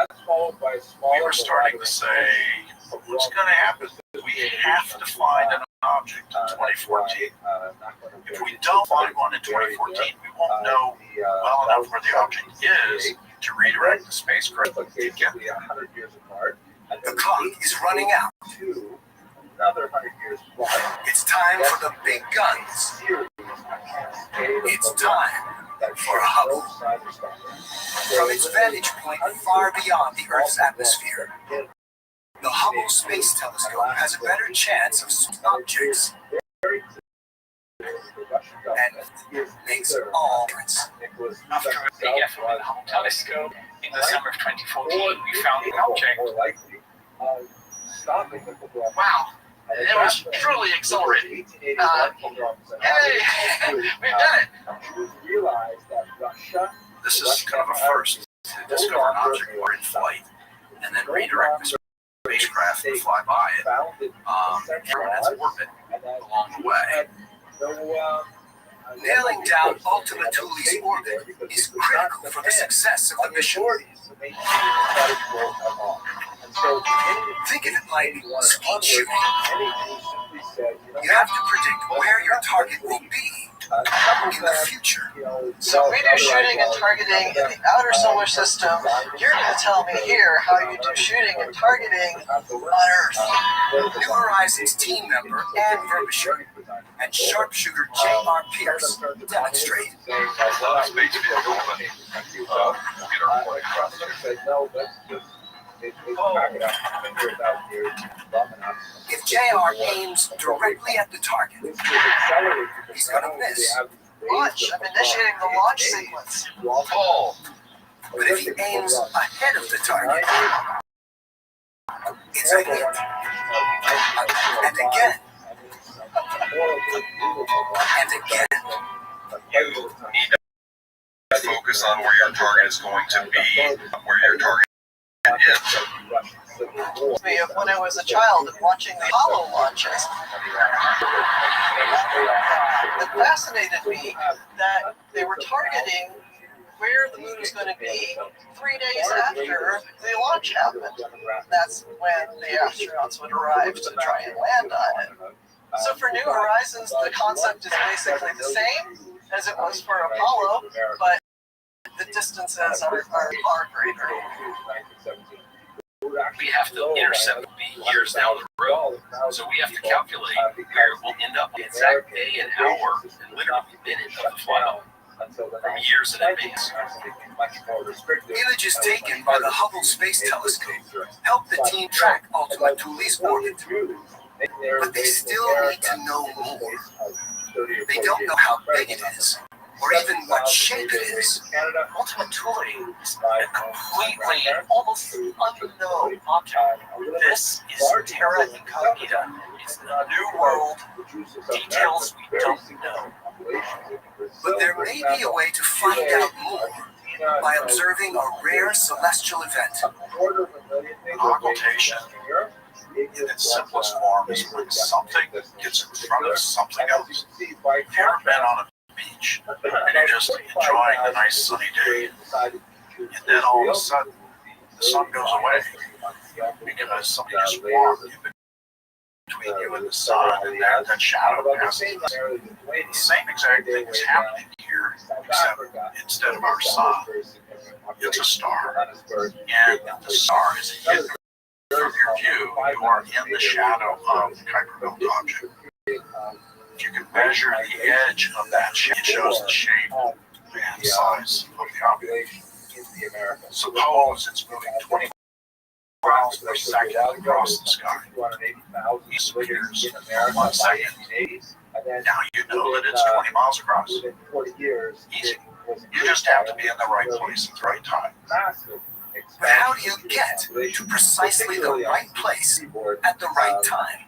We were starting to say, what's going to happen? We have to find an object in 2014. If we don't find one in 2014, we won't know well enough where the object is to redirect the spacecraft to get there. The clock is running out. It's time for the big guns. It's time for a Hubble. From its vantage point far beyond the Earth's atmosphere, the Hubble Space Telescope has a better chance of seeing objects and makes all difference. After a big effort with the Hubble telescope, in the summer of 2014, we found an object. Wow, it was truly exhilarating. Hey, we've done it. This is kind of a first to discover an object while in flight and then redirect the spacecraft to fly by it and its orbit along the way. Nailing down Ultima Thule's orbit is critical for the success of the mission. Think of it like speed shooting. You have to predict where your target will be in the future. So we do shooting and targeting in the outer solar system. You're going to tell me here how you do shooting and targeting on Earth. New Horizons team member Ann Verbisher and sharpshooter J.R. Pierce demonstrate. If JR aims directly at the target, he's going to miss. Launch. I'm initiating the launch sequence. But if he aims ahead of the target, it's a hit. And again. And again. You need to focus on where your target is going to be, where your target Me of when I was a child and watching the Apollo launches. It fascinated me that they were targeting where the moon was going to be 3 days after the launch happened. That's when the astronauts would arrive to try and land on it. So for New Horizons, the concept is basically the same as it was for Apollo, but the distances are greater. We have to intercept the years down the road, so we have to calculate where we'll end up the exact day and hour and literally minute of the flight from years in advance. Images taken by the Hubble Space Telescope help the team track Ultima Thule's orbit, but they still need to know more. They don't know how big it is, or even what shape it is. Ultima Thule is a completely, almost unknown object. This is Terra Incognita. It's the new world. Details we don't know. But there may be a way to find out more by observing a rare celestial event. Occultation, in its simplest form, is when something gets in front of something else. Have you ever been on a beach and you're just enjoying the nice sunny day, and then all of a sudden the sun goes away because something just walked between you and the sun, and that shadow passes. The same exact thing is happening here, except instead of our sun, it's a star, and the star is hidden from your view. You are in the shadow of the Kuiper Belt object. If you can measure the edge of that shape, it shows the shape and size of the object. Suppose it's moving 20 miles per second across the sky. It disappears in 1 second. Now you know that it's 20 miles across. Easy. You just have to be in the right place at the right time. But how do you get to precisely the right place at the right time?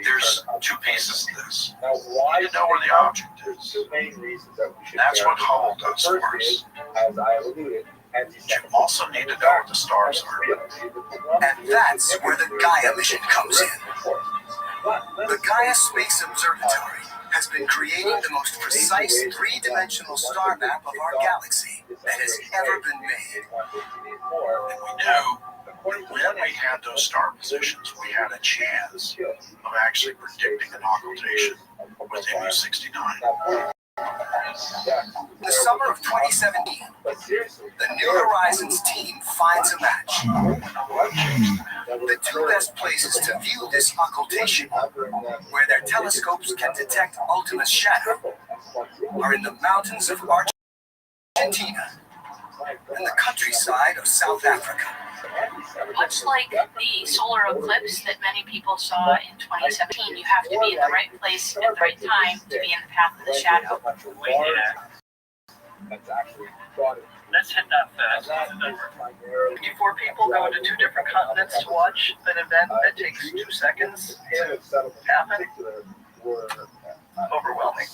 There's two pieces to this. You need to know where the object is. That's what Hubble does for us. You also need to know where the stars are. And that's where the Gaia mission comes in. The Gaia Space Observatory has been creating the most precise three-dimensional star map of our galaxy that has ever been made. And we knew when we had those star positions, we had a chance of actually predicting an occultation with MU-69. In the summer of 2017, the New Horizons team finds a match. The two best places to view this occultation, where their telescopes can detect Ultima's shadow, are in the mountains of Argentina Argentina and the countryside of South Africa. Much like the solar eclipse that many people saw in 2017, you have to be in the right place at the right time to be in the path of the shadow. Let's hit that fast. Before people go to two different continents to watch an event that takes 2 seconds to happen, overwhelming.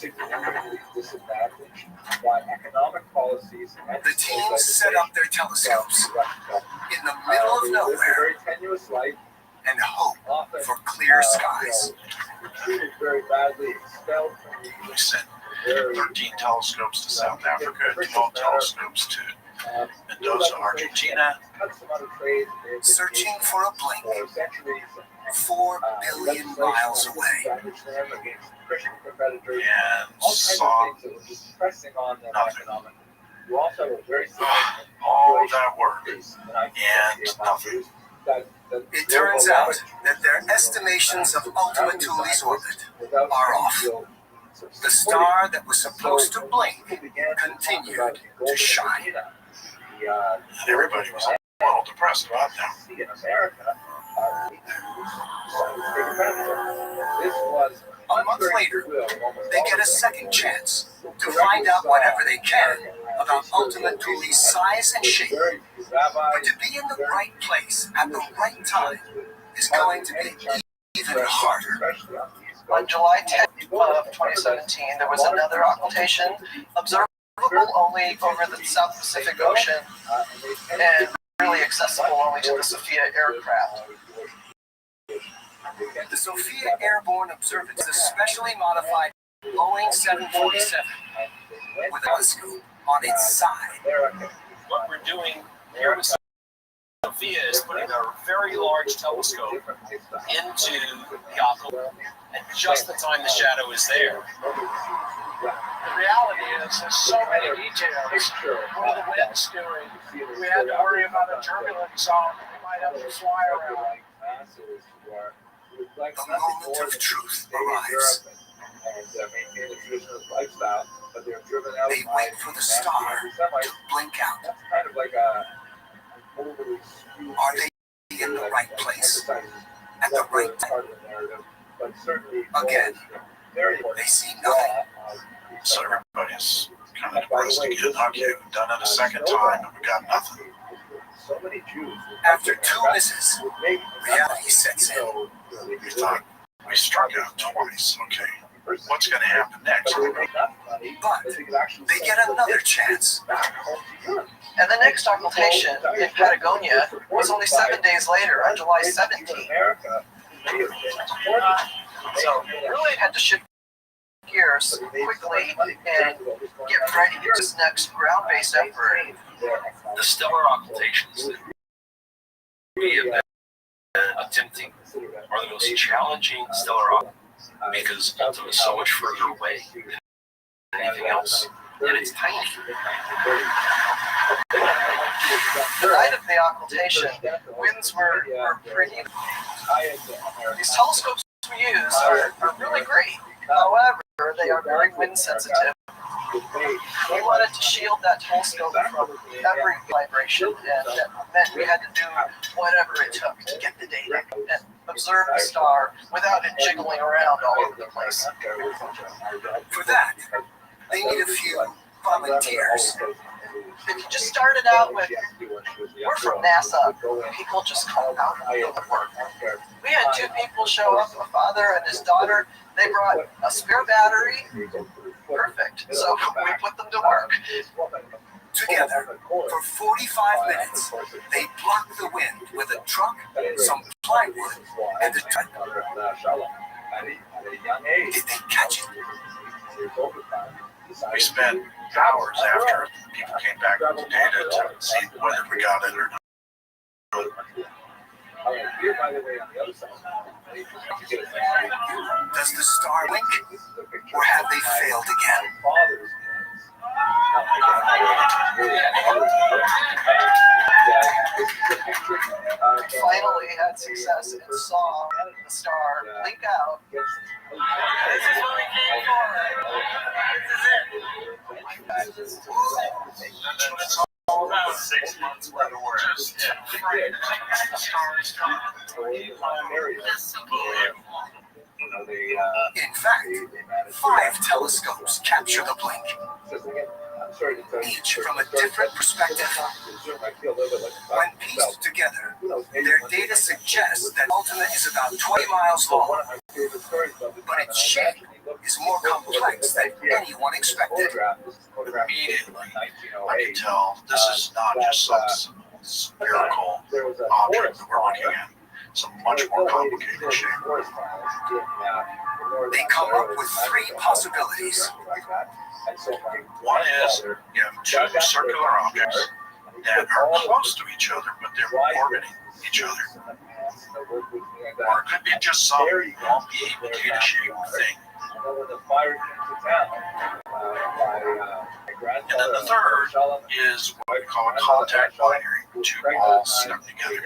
The team set up their telescopes in the middle of nowhere and hope for clear skies. We sent 13 telescopes to South Africa, 12 telescopes to Mendoza, Argentina. Searching for a blink 4 billion miles away. And saw nothing. All that work and nothing. It turns out that their estimations of Ultima Thule's orbit are off. The star that was supposed to blink continued to shine. And everybody was a little depressed about that. A month later, they get a second chance to find out whatever they can about Ultima Thule's size and shape. But to be in the right place at the right time is going to be even harder. On July 10th of 2017, there was another occultation observable only over the South Pacific Ocean and really accessible only to the Sophia aircraft. The Sophia Airborne Observatory is a specially modified Boeing 747 with a telescope on its side. What we're doing here with Sophia is putting a very large telescope into the occultation at just the time the shadow is there. The reality is, there's so many details. What are the winds doing? We had to worry about a turbulence zone. We might have to fly around. The moment of truth arrives. They wait for the star to blink out. Are they in the right place at the right time? Again, they see nothing. So everybody's kind of depressed again. Okay, we've done it a second time and we got nothing. After 2 misses, reality sets in. We thought we struck out twice. Okay, what's going to happen next? But they get another chance. And the next occultation in Patagonia was only 7 days later, on July 17th. So we really had to shift gears quickly and get ready for this next ground-based effort. The stellar occultations that we have been attempting are the most challenging stellar occultations because Ultima is so much further away than anything else, and it's tiny. The night of the occultation, winds were pretty. These telescopes we use are really great. However, they are very wind sensitive. We wanted to shield that telescope from every vibration, and that meant we had to do whatever it took to get the data and observe the star without it jiggling around all over the place. For that, they need a few volunteers. If you just started out with, we're from NASA, people just come out and do the work. We had 2 people show up, a father and his daughter. They brought a spare battery. Perfect. So we put them to work. Together, for 45 minutes, they block the wind with a truck, some plywood, and a truck. Did they catch it? We spent hours after people came back with the data to see whether we got it or not. Does the star blink, or have they failed again? Finally had success and saw the star blink out. This is what we came for. This is it. 5 telescopes capture the blink, each from a different perspective. When pieced together, their data suggests that Ultima is about 20 miles long, but its shape is more complex than anyone expected. Immediately, I can tell this is not just some spherical object that we're looking at. It's a much more complicated shape. They come up with 3 possibilities. One is you have 2 circular objects that are close to each other, but they're orbiting each other. Or it could be just some wonky potato-shaped thing. And then the third is what we call a contact binary, 2 balls stuck together.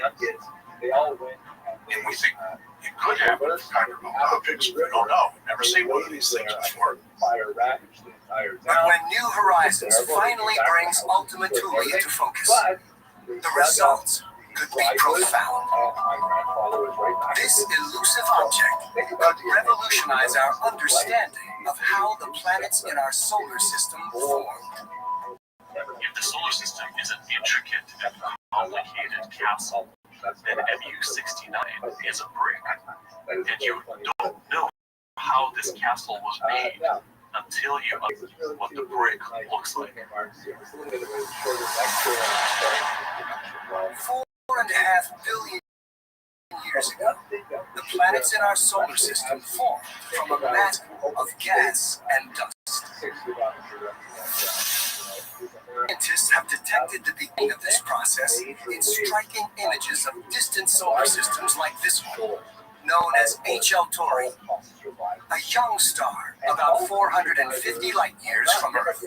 And we think it could happen with hydrophone objects. We don't know. We've never seen one of these things before. But when New Horizons finally brings Ultima Thule into focus, the results could be profound. This elusive object could revolutionize our understanding of how the planets in our solar system formed. If the solar system is an intricate and complicated castle, then MU-69 is a brick. And you don't know how this castle was made until you understand what the brick looks like. 4.5 billion years ago, the planets in our solar system formed from a mass of gas and dust. Scientists have detected the beginning of this process in striking images of distant solar systems like this one, known as HL Tauri, a young star about 450 light years from Earth.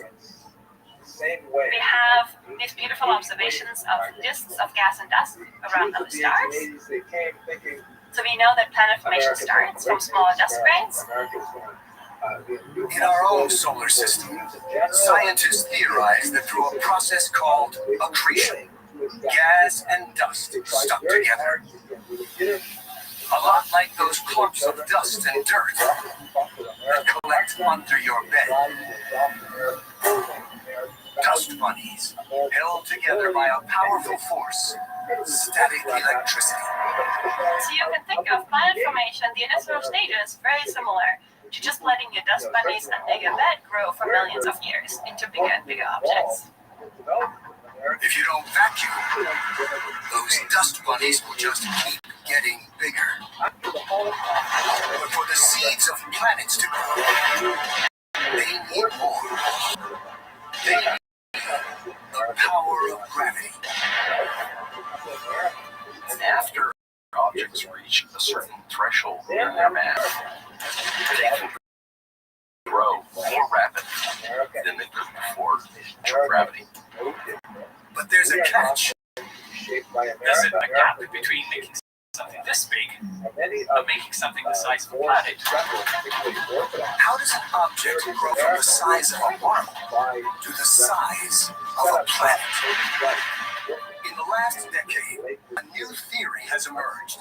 We have these beautiful observations of disks of gas and dust around those stars. So we know that planet formation starts from smaller dust grains. In our own solar system, scientists theorize that through a process called accretion, gas and dust stuck together. A lot like those clumps of dust and dirt that collect under your bed. Dust bunnies, held together by a powerful force, static electricity. So you can think of planet formation, the initial stages, very similar to just letting your dust bunnies under your bed grow for millions of years into bigger and bigger objects. If you don't vacuum, those dust bunnies will just keep getting bigger. But for the seeds of planets to grow, they need more. They need the power of gravity. After objects reach a certain threshold in their mass, they can grow more rapidly than they could before due to gravity. But there's a catch. There's a gap between making something this big and making something the size of a planet. How does an object grow from the size of a marble to the size of a planet? In the last decade, a new theory has emerged.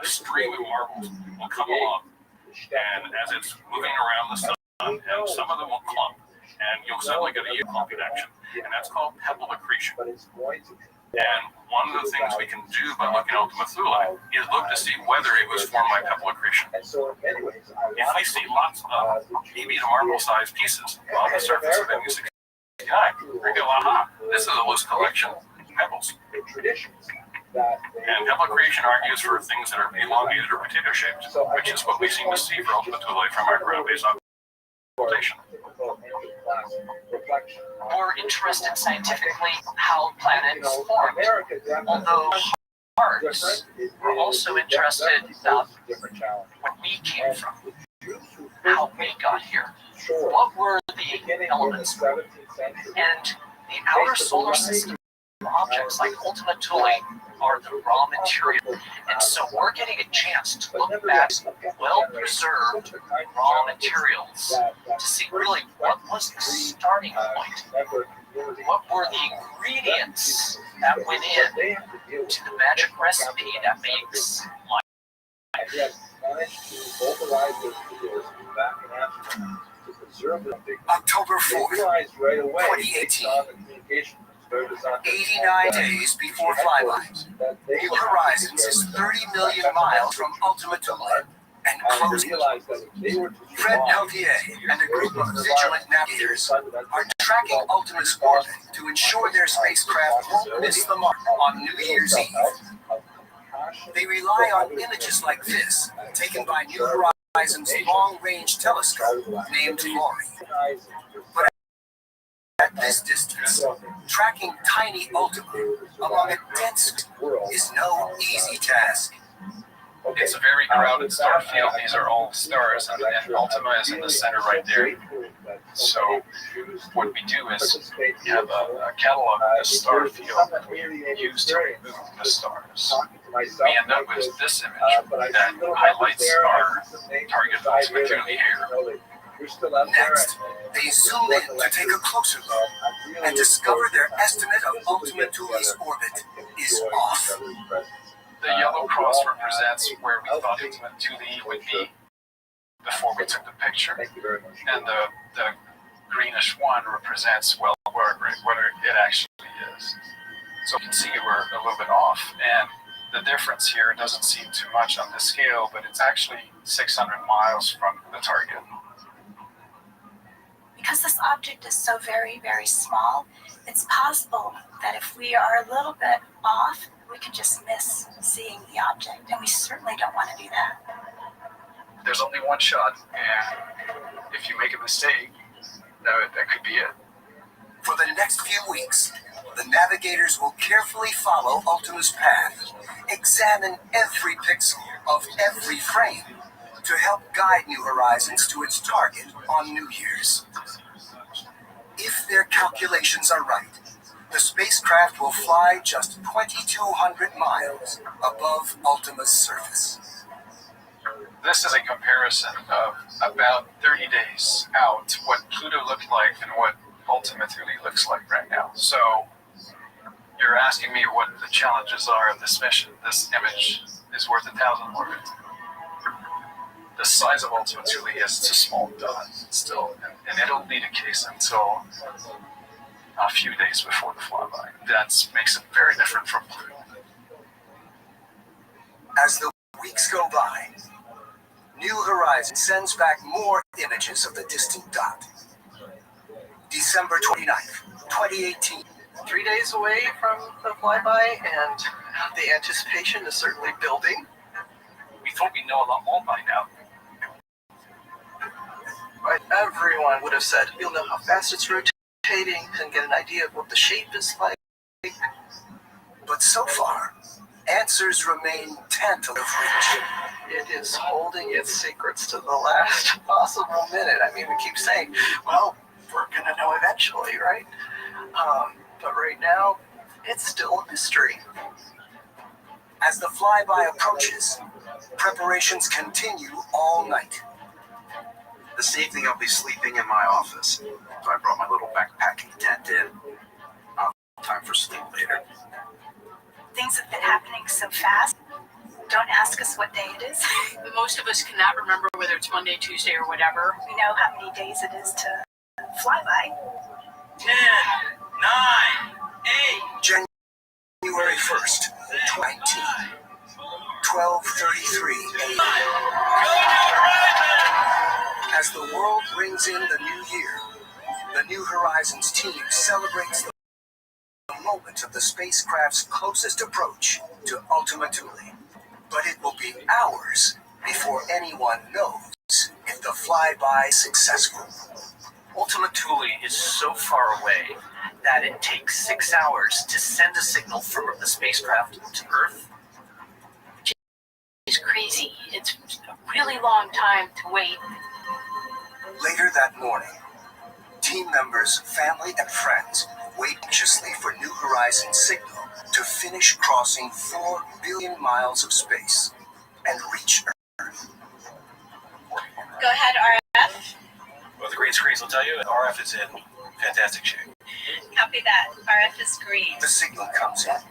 A stream of marbles will come along, and as it's moving around the sun, and some of them will clump, and you'll suddenly get a clumping action, and that's called pebble accretion. And one of the things we can do by looking at Ultima Thule is look to see whether it was formed by pebble accretion. If we see lots of maybe marble-sized pieces on the surface of MU-69, we go, aha, this is a loose collection of pebbles. And pebble accretion argues for things that are elongated or potato-shaped, which is what we seem to see for Ultima Thule from our ground-based observation. We're interested scientifically how planets formed, although parts we're also interested about where we came from, how we got here, what were the elements, and the outer solar system objects like Ultima Thule are the raw material, and so we're getting a chance to look back at well-preserved raw materials to see really what was the starting point, what were the ingredients that went in to the magic recipe that makes life. October 4th, 2018. 89 days before flyby. New Horizons is 30 million miles from Ultima Thule and closing. Fred Peltier and a group of vigilant navigators are tracking Ultima's orbit to ensure their spacecraft won't miss the mark on New Year's Eve. They rely on images like this, taken by New Horizons' long-range telescope named Lori. But at this distance, tracking tiny Ultima along a dense is no easy task. It's a very crowded star field. These are all stars, and Ultima is in the center right there. So what we do is we have a catalog of the star field that we use to remove the stars. We end up with this image that highlights our target Ultima Thule here. Next, they zoom in to take a closer look and discover their estimate of Ultima Thule's orbit is off. The yellow cross represents where we thought Ultima Thule would be before we took the picture, and the greenish one represents where it actually is. So you can see we're a little bit off, and the difference here doesn't seem too much on the scale, but it's actually 600 miles from the target. Because this object is so very, very small, it's possible that if we are a little bit off, we could just miss seeing the object, and we certainly don't want to do that. There's only one shot, and if you make a mistake, that could be it. For the next few weeks, the navigators will carefully follow Ultima's path, examine every pixel of every frame to help guide New Horizons to its target on New Year's. If their calculations are right, the spacecraft will fly just 2,200 miles above Ultima's surface. This is a comparison of about 30 days out, what Pluto looked like and what Ultima Thule looks like right now. So you're asking me what the challenges are of this mission. This image is worth 1,000 words. The size of Ultima Thule is too small still, and it'll be the case until a few days before the flyby. That makes it very different from Pluto. As the weeks go by, New Horizons sends back more images of the distant dot. December 29th, 2018. 3 days away from the flyby, and the anticipation is certainly building. We thought we'd know a lot more by now. Right, everyone would have said, you'll know how fast it's rotating and get an idea of what the shape is like. But so far, answers remain tantalizing. It is holding its secrets to the last possible minute. I mean, we keep saying, well, we're going to know eventually, right? But right now, it's still a mystery. As the flyby approaches, preparations continue all night. This evening I'll be sleeping in my office, so I brought my little backpacking tent in. I'll have time for sleep later. Things have been happening so fast. Don't ask us what day it is. Most of us cannot remember whether it's Monday, Tuesday, or whatever. We know how many days it is to fly by. 10, 9, 8. January 1st, 2019. 12:33 a.m. As the world brings in the new year, the New Horizons team celebrates the moment of the spacecraft's closest approach to Ultima Thule. But it will be hours before anyone knows if the flyby is successful. Ultima Thule is so far away that it takes 6 hours to send a signal from the spacecraft to Earth. It's crazy. It's a really long time to wait. Later that morning, team members, family, and friends wait anxiously for New Horizons' signal to finish crossing 4 billion miles of space and reach Earth. Go ahead, RF. Well, the green screens will tell you RF is in fantastic shape. Copy that. RF is green. The signal comes in,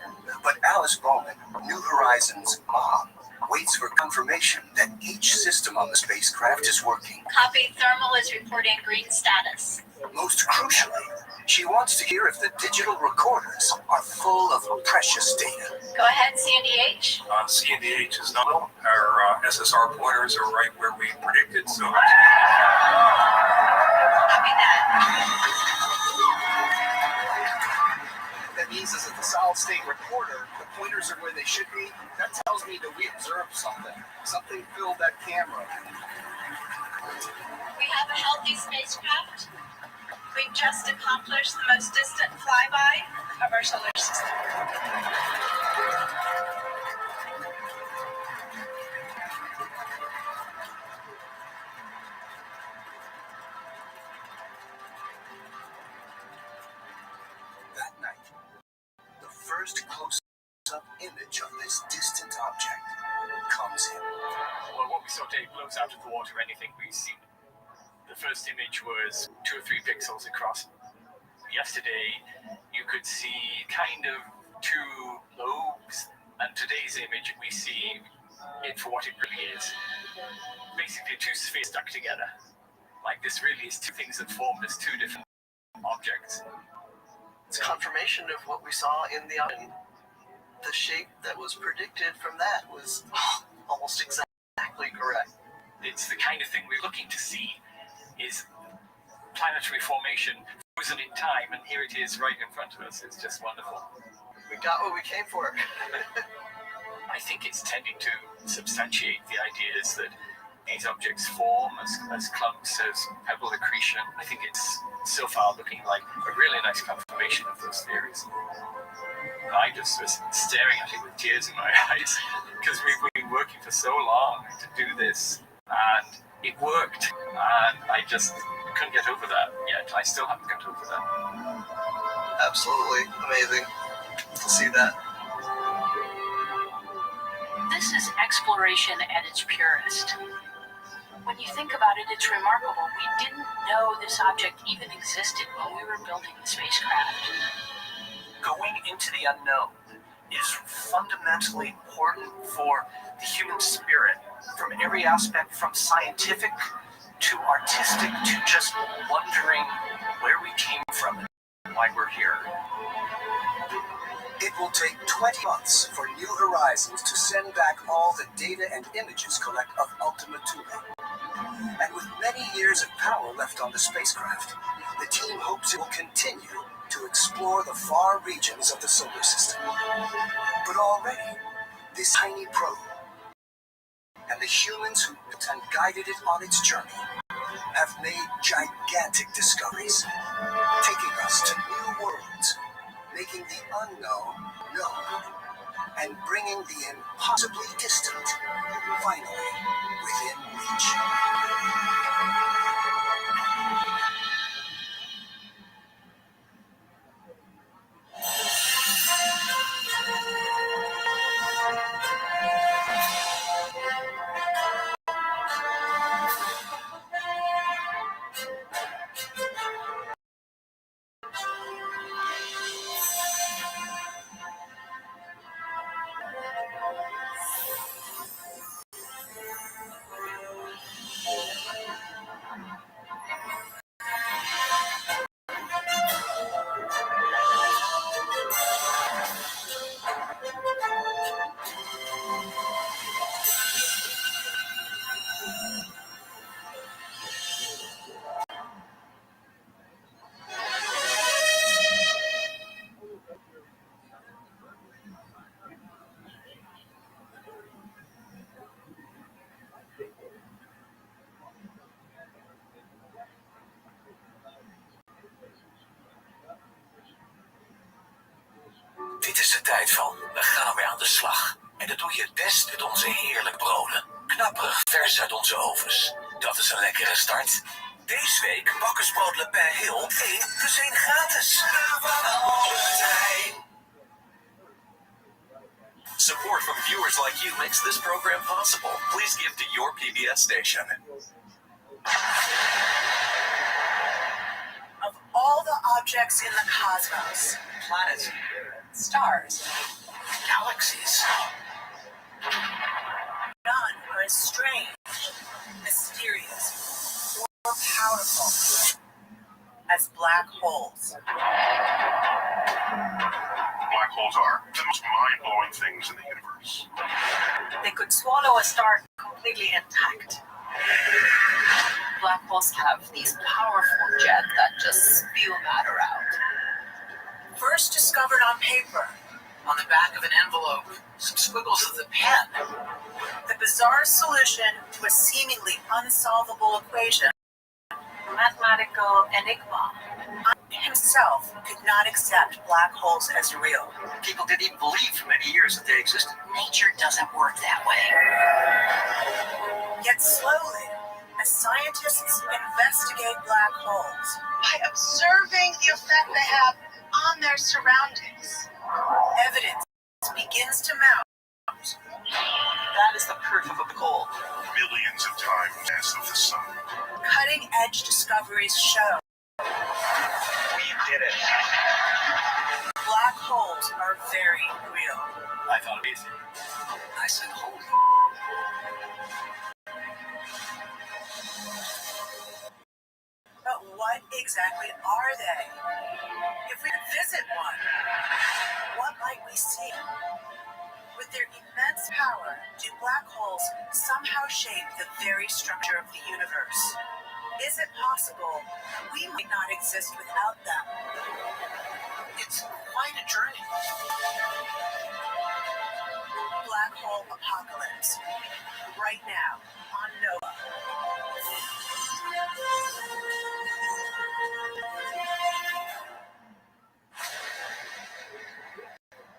but Alice Bowman, New Horizons' mom, waits for confirmation that each system on the spacecraft is working. Copy. Thermal is reporting green status. Most crucially, she wants to hear if the digital recorders are full of precious data. Go ahead, CNDH. CNDH is not. Our SSR pointers are right where we predicted, so. Copy that. That means is that the solid state recorder, the pointers are where they should be. That tells me that we observed something. Something filled that camera. We have a healthy spacecraft. We've just accomplished the most distant flyby of our solar system. That night, the first close-up image of this distant object comes in. Well, what we saw today blows out of the water anything we've seen. The first image was 2 or 3 pixels across. Yesterday, you could see kind of 2 lobes, and today's image we see it for what it really is. Basically 2 spheres stuck together. Like this really is 2 things that formed as 2 different objects. It's confirmation of what we saw in the oven. The shape that was predicted from that was almost exactly correct. It's the kind of thing we're looking to see, is planetary formation frozen in time, and here it is right in front of us. It's just wonderful. We got what we came for. I think it's tending to substantiate the ideas that these objects form as clumps, as pebble accretion. I think it's so far looking like a really nice confirmation of those theories. I just was staring at it with tears in my eyes because we've been working for so long to do this, and it worked, and I just couldn't get over that yet. I still haven't got over that. Absolutely amazing to see that. This is exploration at its purest. When you think about it, it's remarkable. We didn't know this object even existed when we were building the spacecraft. Going into the unknown is fundamentally important for the human spirit, from every aspect, from scientific to artistic to just wondering where we came from and why we're here. It will take 20 months for New Horizons to send back all the data and images collect of Ultima Thule. And with many years of power left on the spacecraft, the team hopes it will continue to explore the far regions of the solar system. But already, this tiny probe and the humans who built and guided it on its journey have made gigantic discoveries, taking us to new worlds, making the unknown known, and bringing the impossibly distant finally within reach. Dit is de tijd van, we gaan weer aan de slag. En dat doe je het best met onze heerlijk broden. Knapperig vers uit onze ovens. Dat is een lekkere start. Deze week bakkersbrood Le Pen Hill 1 plus 1 gratis. Support from viewers like you makes this program possible. Please give to your PBS station. Of all the objects in the cosmos, planets, stars, galaxies, as black holes. Black holes are the most mind-blowing things in the universe. They could swallow a star completely intact. Black holes have these powerful jets that just spew matter out. First discovered on paper, On the back of an envelope, some squiggles of the pen. the bizarre solution to a seemingly unsolvable equation, a mathematical enigma. Himself could not accept black holes as real. People didn't even believe for many years that they existed. Nature doesn't work that way. Yet slowly, as scientists investigate black holes, By observing the effect they have on their surroundings, evidence begins to mount. That is the proof of a hole. Millions of times mass of the sun. Cutting-edge discoveries show We did it. black holes are very real. I thought it was easy. I said, holy. But what exactly are they? If we visit one, what might we see? With their immense power, do black holes somehow shape the very structure of the universe? Is it possible we might not exist without them? It's quite a journey. Black hole apocalypse. Right now on Nova.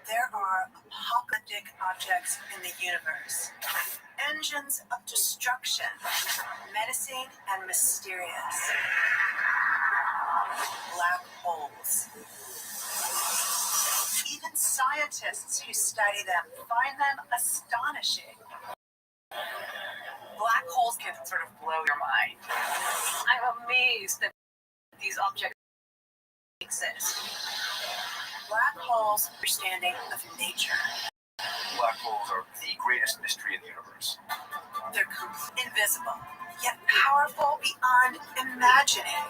There are apocalyptic objects in the universe. Engines of destruction, menacing and mysterious. Black holes. Even scientists who study them find them astonishing. Black holes can sort of blow your mind. I'm amazed that these objects exist. Black holes' understanding of nature. Black holes are the greatest mystery in the universe. They're invisible, yet powerful beyond imagining.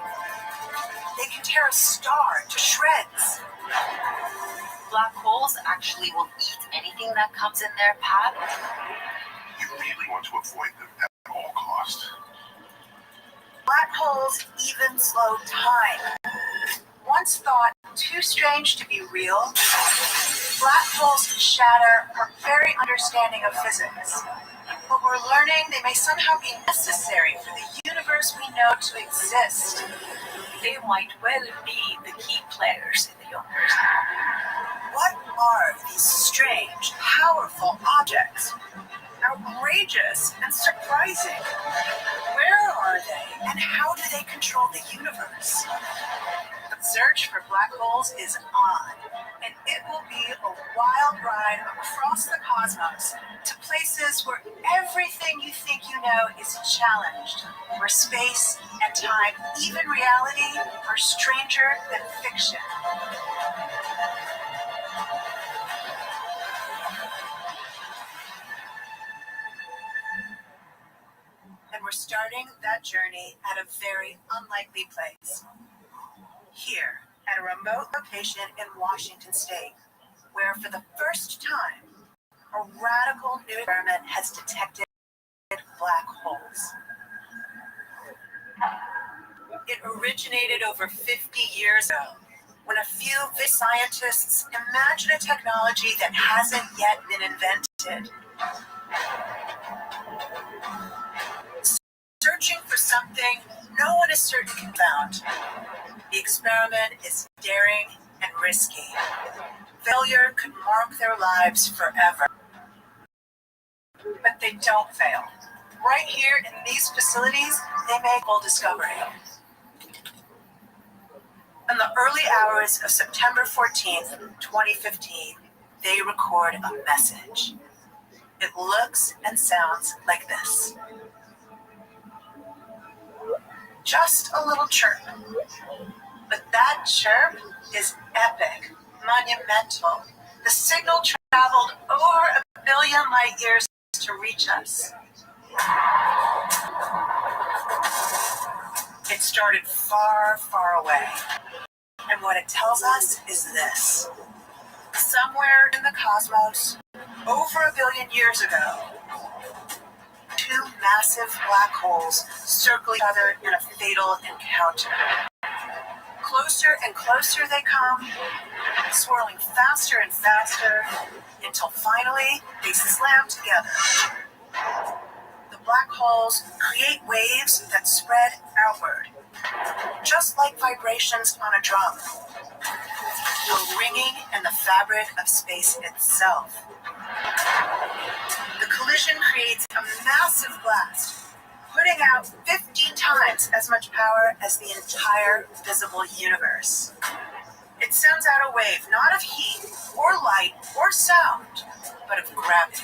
They can tear a star to shreds. Black holes actually will eat anything that comes in their path. You really want to avoid them at all cost. Black holes even slow time. Once thought too strange to be real, black holes shatter our very understanding of physics. But we're learning they may somehow be necessary for the universe we know to exist. They might well be the key players in the universe. What are these strange, powerful objects? Outrageous and surprising. Where are they, and how do they control the universe? The search for black holes is on, and it will be a wild ride across the cosmos to places where everything you think you know is challenged, where space and time, even reality, are stranger than fiction. And we're starting that journey at a very unlikely place. Here, at a remote location in Washington State, where for the first time, a radical new experiment has detected black holes. It originated over 50 years ago, when a few scientists imagined a technology that hasn't yet been invented. Searching for something no one is certain can be found. The experiment is daring and risky. Failure could mark their lives forever. But they don't fail. Right here in these facilities, they make bold discovery. In the early hours of September 14th, 2015, they record a message. It looks and sounds like this. Just a little chirp. But that chirp is epic, monumental. The signal traveled over 1 billion light years to reach us. It started far, far away. And what it tells us is this. Somewhere in the cosmos, over 1 billion years ago, two massive black holes circle each other in a fatal encounter. Closer and closer they come, swirling faster and faster, until finally they slam together. The black holes create waves that spread outward, just like vibrations on a drum, ringing in the fabric of space itself. The collision creates a massive blast, putting out 15 times as much power as the entire visible universe. It sends out a wave not of heat or light or sound, but of gravity.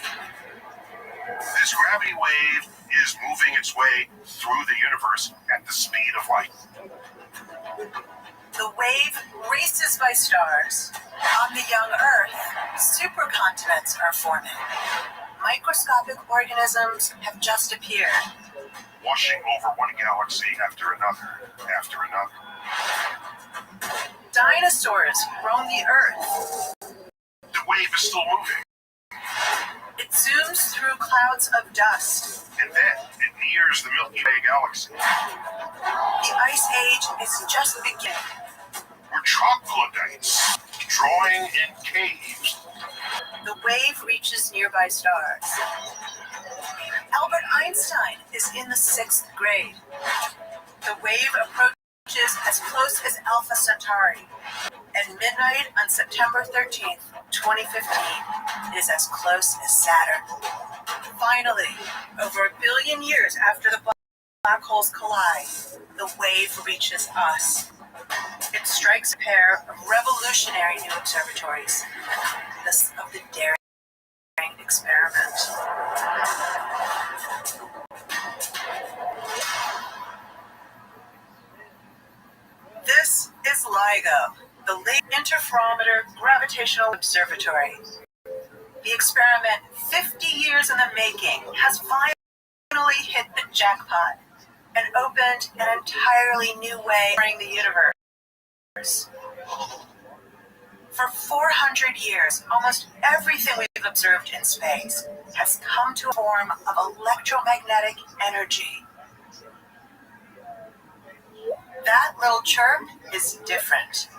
This gravity wave is moving its way through the universe at the speed of light. The wave races by stars. On the young Earth, supercontinents are forming. Microscopic organisms have just appeared, Washing over one galaxy after another, after another. Dinosaurs roam the Earth. The wave is still moving. It zooms through clouds of dust. And then it nears the Milky Way galaxy. The Ice Age is just beginning. We're troglodytes, drawing in caves. The wave reaches nearby stars. Albert Einstein is in the 6th grade. The wave approaches as close as Alpha Centauri. And midnight on September 13th, 2015 is as close as Saturn. Finally, over 1 billion years after the black holes collide, the wave reaches us. It strikes a pair of revolutionary new observatories, of the daring experiment. This is LIGO, the Late Interferometer Gravitational Observatory. The experiment, 50 years in the making, has finally hit the jackpot and opened an entirely new way of exploring the universe. For 400 years, almost everything we've observed in space has come to a form of electromagnetic energy. That little chirp is different.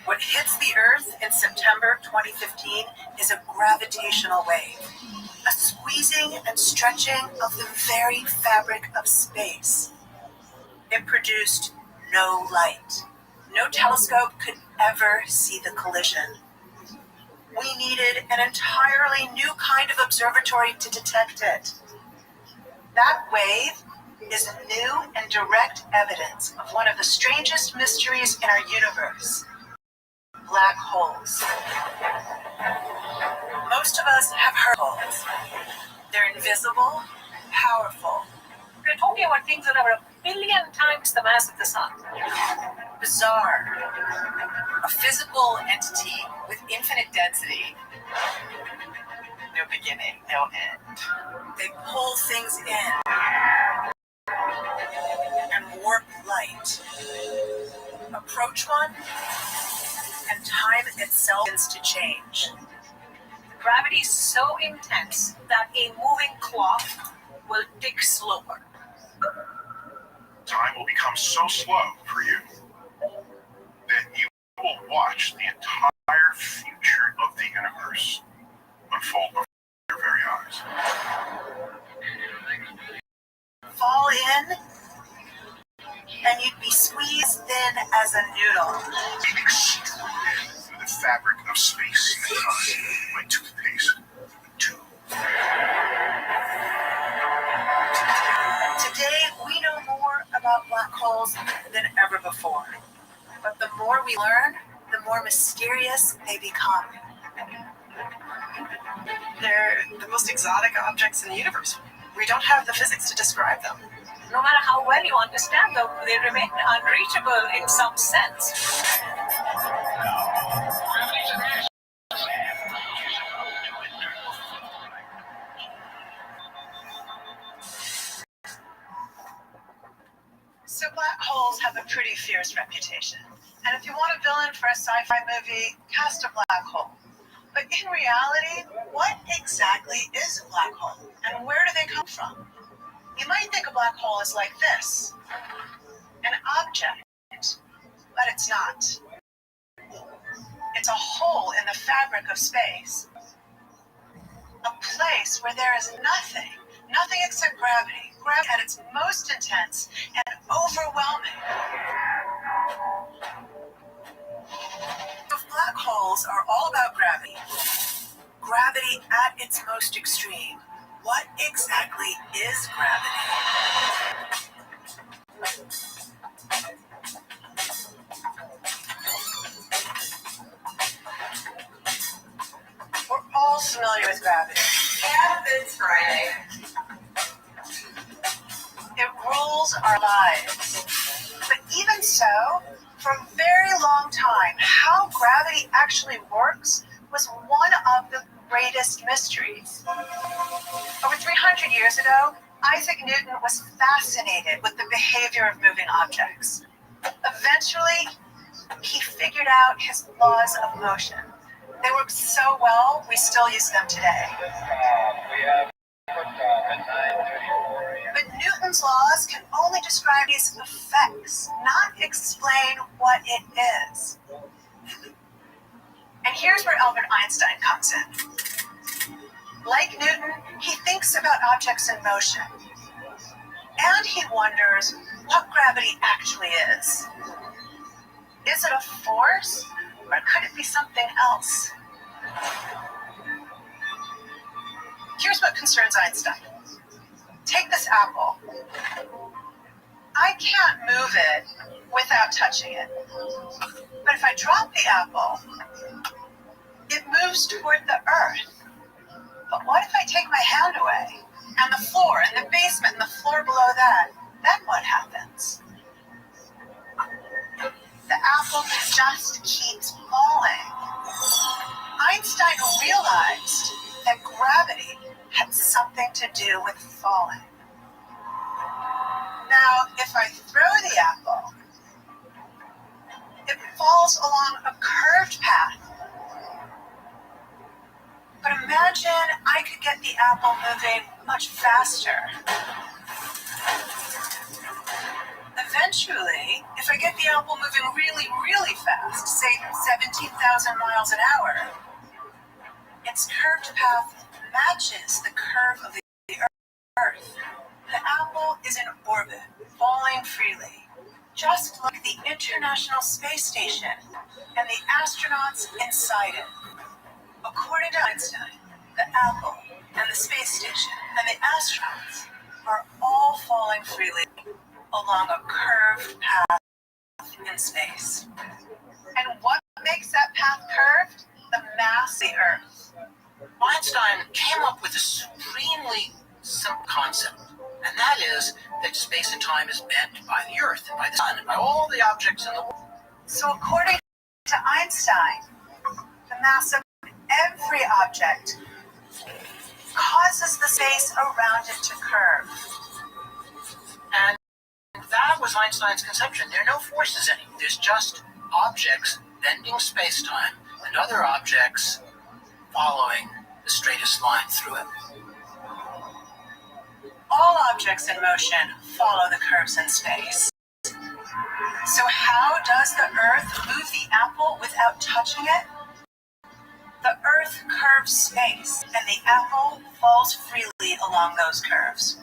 What hits the Earth in September 2015 is a gravitational wave, a squeezing and stretching of the very fabric of space. It produced no light. No telescope could ever see the collision. We needed an entirely new kind of observatory to detect it. That wave is new and direct evidence of one of the strangest mysteries in our universe: black holes. Most of us have heard of holes. They're invisible, powerful. We're talking about things that are 1 billion times the mass of the sun. Bizarre. A physical entity with infinite density. No beginning, no end. They pull things in and warp light. Approach one, and time itself begins to change. Gravity is so intense that a moving clock will tick slower. Time will become so slow for you that you will watch the entire future of the universe unfold before your very eyes. Fall in, and you'd be squeezed thin as a noodle. Being extruded through the fabric of space and time like toothpaste through a tube. Today, we know more about black holes than ever before. But the more we learn, the more mysterious they become. They're the most exotic objects in the universe. We don't have the physics to describe them. No matter how well you understand them, they remain unreachable in some sense. So black a pretty fierce reputation. And if you want a villain for a sci-fi movie, cast a black hole. But in reality, what exactly is a black hole? And where do they come from? You might think a black hole is like this. An object. But it's not. It's a hole in the fabric of space. A place where there is nothing except gravity. Gravity at its most intense and overwhelming. If black holes are all about gravity, gravity at its most extreme, what exactly is gravity? We're all familiar with gravity. And it's Friday. It rules our lives. But even so, for a very long time, how gravity actually works was one of the greatest mysteries. Over 300 years ago, Isaac Newton was fascinated with the behavior of moving objects. Eventually, he figured out his laws of motion. They work so well, we still use them today. But Newton's laws can only describe these effects, not explain what it is. And here's where Albert Einstein comes in. Like Newton, he thinks about objects in motion. And he wonders what gravity actually is. Is it a force, or could it be something else? Here's what concerns Einstein. Take this apple. I can't move it without touching it. But if I drop the apple, it moves toward the earth. But what if I take my hand away? And the floor, and the basement, and the floor below that? Then what happens? The apple just keeps falling. Einstein realized that gravity had something to do with falling. Now, if I throw the apple, it falls along a curved path. But imagine I could get the apple moving much faster. Eventually, if I get the apple moving really, really fast, say 17,000 miles an hour, its curved path matches the curve of the Earth. The apple is in orbit, falling freely, just like the International Space Station and the astronauts inside it. According to Einstein, the apple and the space station and the astronauts are all falling freely along a curved path in space. And what makes that path curved? The mass of the Earth. Einstein came up with a supremely simple concept, and that is that space and time is bent by the Earth and by the Sun and by all the objects in the world. So according to Einstein, the mass of every object causes the space around it to curve. And that was Einstein's conception. There are no forces anymore. There's just objects bending space-time and other objects following the straightest line through it. All objects in motion follow the curves in space. So how does the Earth move the apple without touching it? The Earth curves space, and the apple falls freely along those curves.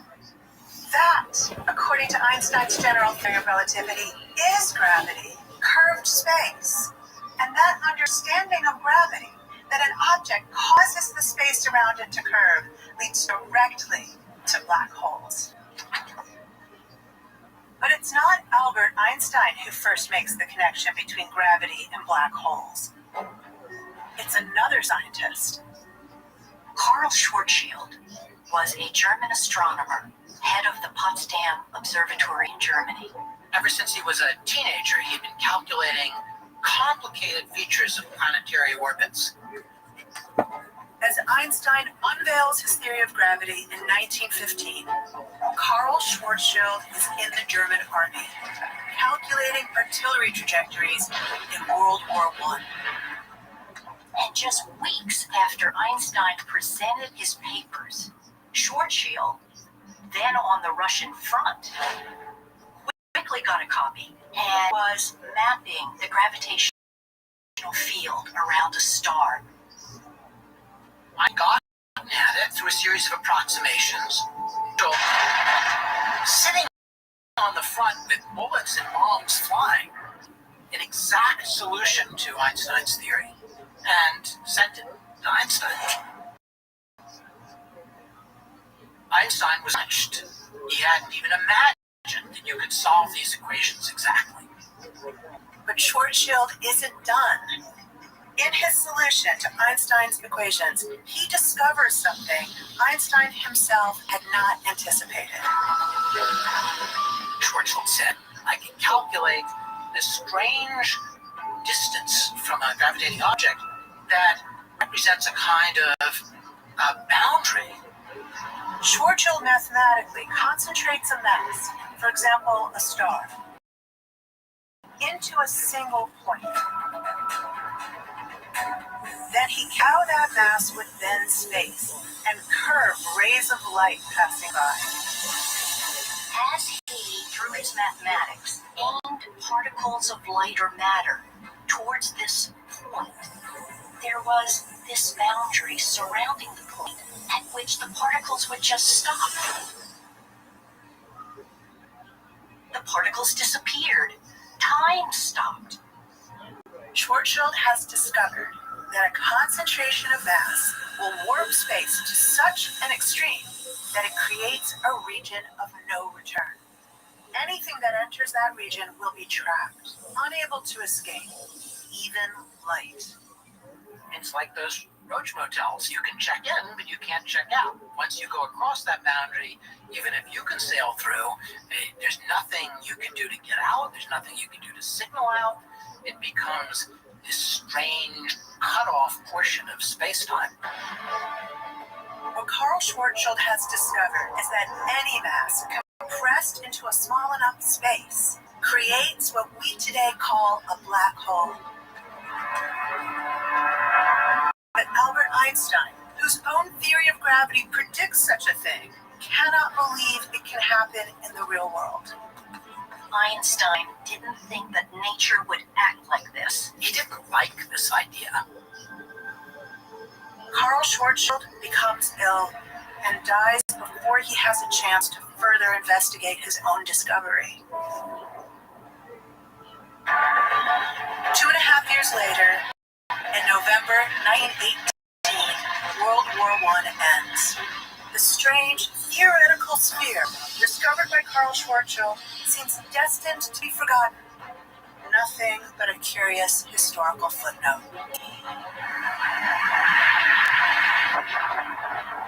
That, according to Einstein's general theory of relativity, is gravity, curved space. And that understanding of gravity, that an object causes the space around it to curve, leads directly to black holes. But it's not Albert Einstein who first makes the connection between gravity and black holes. It's another scientist. Karl Schwarzschild was a German astronomer, head of the Potsdam Observatory in Germany. Ever since he was a teenager, he'd been calculating complicated features of planetary orbits. As Einstein unveils his theory of gravity in 1915, Karl Schwarzschild is in the German army. calculating artillery trajectories in World War I. And just weeks after Einstein presented his papers, Schwarzschild, then on the Russian front, quickly got a copy and was mapping the gravitational field around a star. I got at it through a series of approximations. So, sitting on the front with bullets and bombs flying, an exact solution to Einstein's theory, and sent it to Einstein. Einstein was punished. He hadn't even imagined that you could solve these equations exactly. But Schwarzschild isn't done. In his solution to Einstein's equations, he discovers something Einstein himself had not anticipated. Schwarzschild said, I can calculate this strange distance from a gravitating object that represents a kind of boundary. Schwarzschild mathematically concentrates a mass, for example, a star, into a single point. Then he cow that mass within space and curve rays of light passing by. As he, through his mathematics, aimed particles of light or matter towards this point, there was this boundary surrounding the point at which the particles would just stop. The particles disappeared. Time stopped. Schwarzschild has discovered that a concentration of mass will warp space to such an extreme that it creates a region of no return. Anything that enters that region will be trapped, unable to escape, even light. It's like those roach motels. You can check in, but you can't check out. Once you go across that boundary, even if you can sail through, there's nothing you can do to get out. There's nothing you can do to signal out. It becomes this strange cut-off portion of space-time. What Carl Schwarzschild has discovered is that any mass compressed into a small enough space creates what we today call a black hole. But Albert Einstein, whose own theory of gravity predicts such a thing, cannot believe it can happen in the real world. Einstein didn't think that nature would act like this. He didn't like this idea. Carl Schwarzschild becomes ill and dies before he has a chance to further investigate his own discovery. 2.5 years later, in November 1918, World War I ends. The strange, theoretical sphere discovered by Carl Schwarzschild seems destined to be forgotten. Nothing but a curious historical footnote.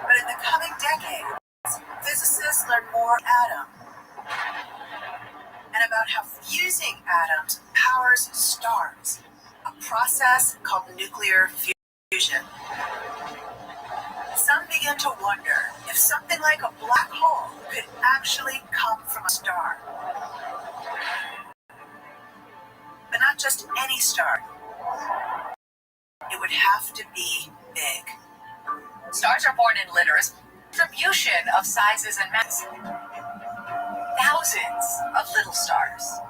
But in the coming decades, physicists learn more atom and about how fusing atoms powers stars, a process called nuclear fusion. Some begin to wonder if something like a black hole could actually come from a star. But not just any star. It would have to be big. Stars are born in litters, distribution of sizes and masses. Thousands of little stars.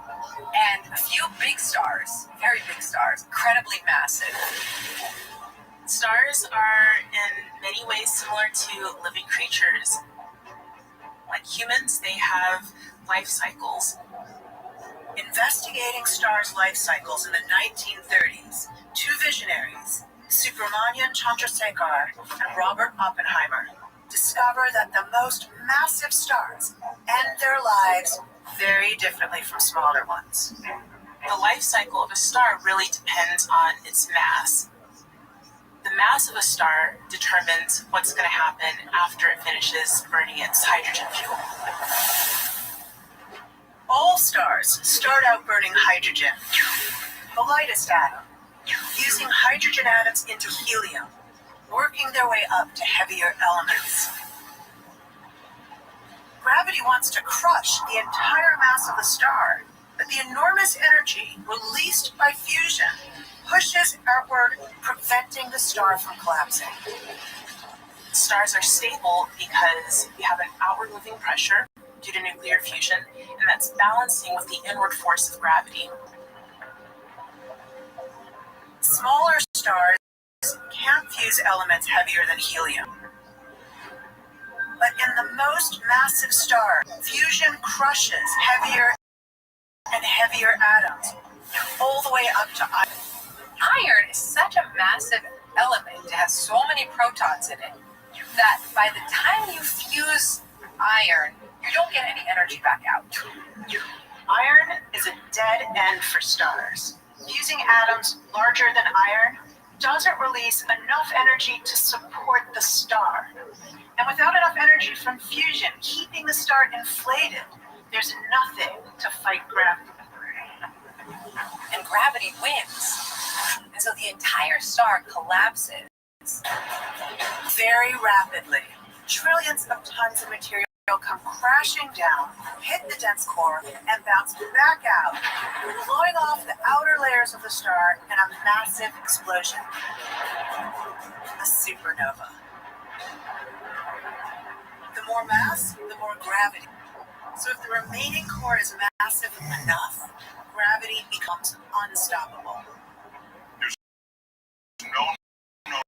And a few big stars, very big stars, incredibly massive. Stars are in many ways similar to living creatures. Like humans, they have life cycles. Investigating stars' life cycles in the 1930s, two visionaries, Subramanian Chandrasekhar and Robert Oppenheimer, discover that the most massive stars end their lives very differently from smaller ones. The life cycle of a star really depends on its mass. The mass of a star determines what's going to happen after it finishes burning its hydrogen fuel. All stars start out burning hydrogen, the lightest atom, fusing hydrogen atoms into helium, working their way up to heavier elements. Gravity wants to crush the entire mass of the star, But the enormous energy released by fusion pushes outward, preventing the star from collapsing. Stars are stable because you have an outward moving pressure due to nuclear fusion, and that's balancing with the inward force of gravity. Smaller stars can fuse elements heavier than helium. But in the most massive star, fusion crushes heavier and heavier atoms, all the way up to iron. Iron is such a massive element. It has so many protons in it that by the time you fuse iron, you don't get any energy back out. Iron is a dead end for stars. Fusing atoms larger than iron doesn't release enough energy to support the star. And without enough energy from fusion keeping the star inflated, there's nothing to fight gravity. And gravity wins. And so the entire star collapses. Very rapidly, trillions of tons of material come crashing down, hit the dense core, and bounce back out, blowing off the outer layers of the star in a massive explosion. A supernova. The more mass, the more gravity. So if the remaining core is massive enough, gravity becomes unstoppable. There's no known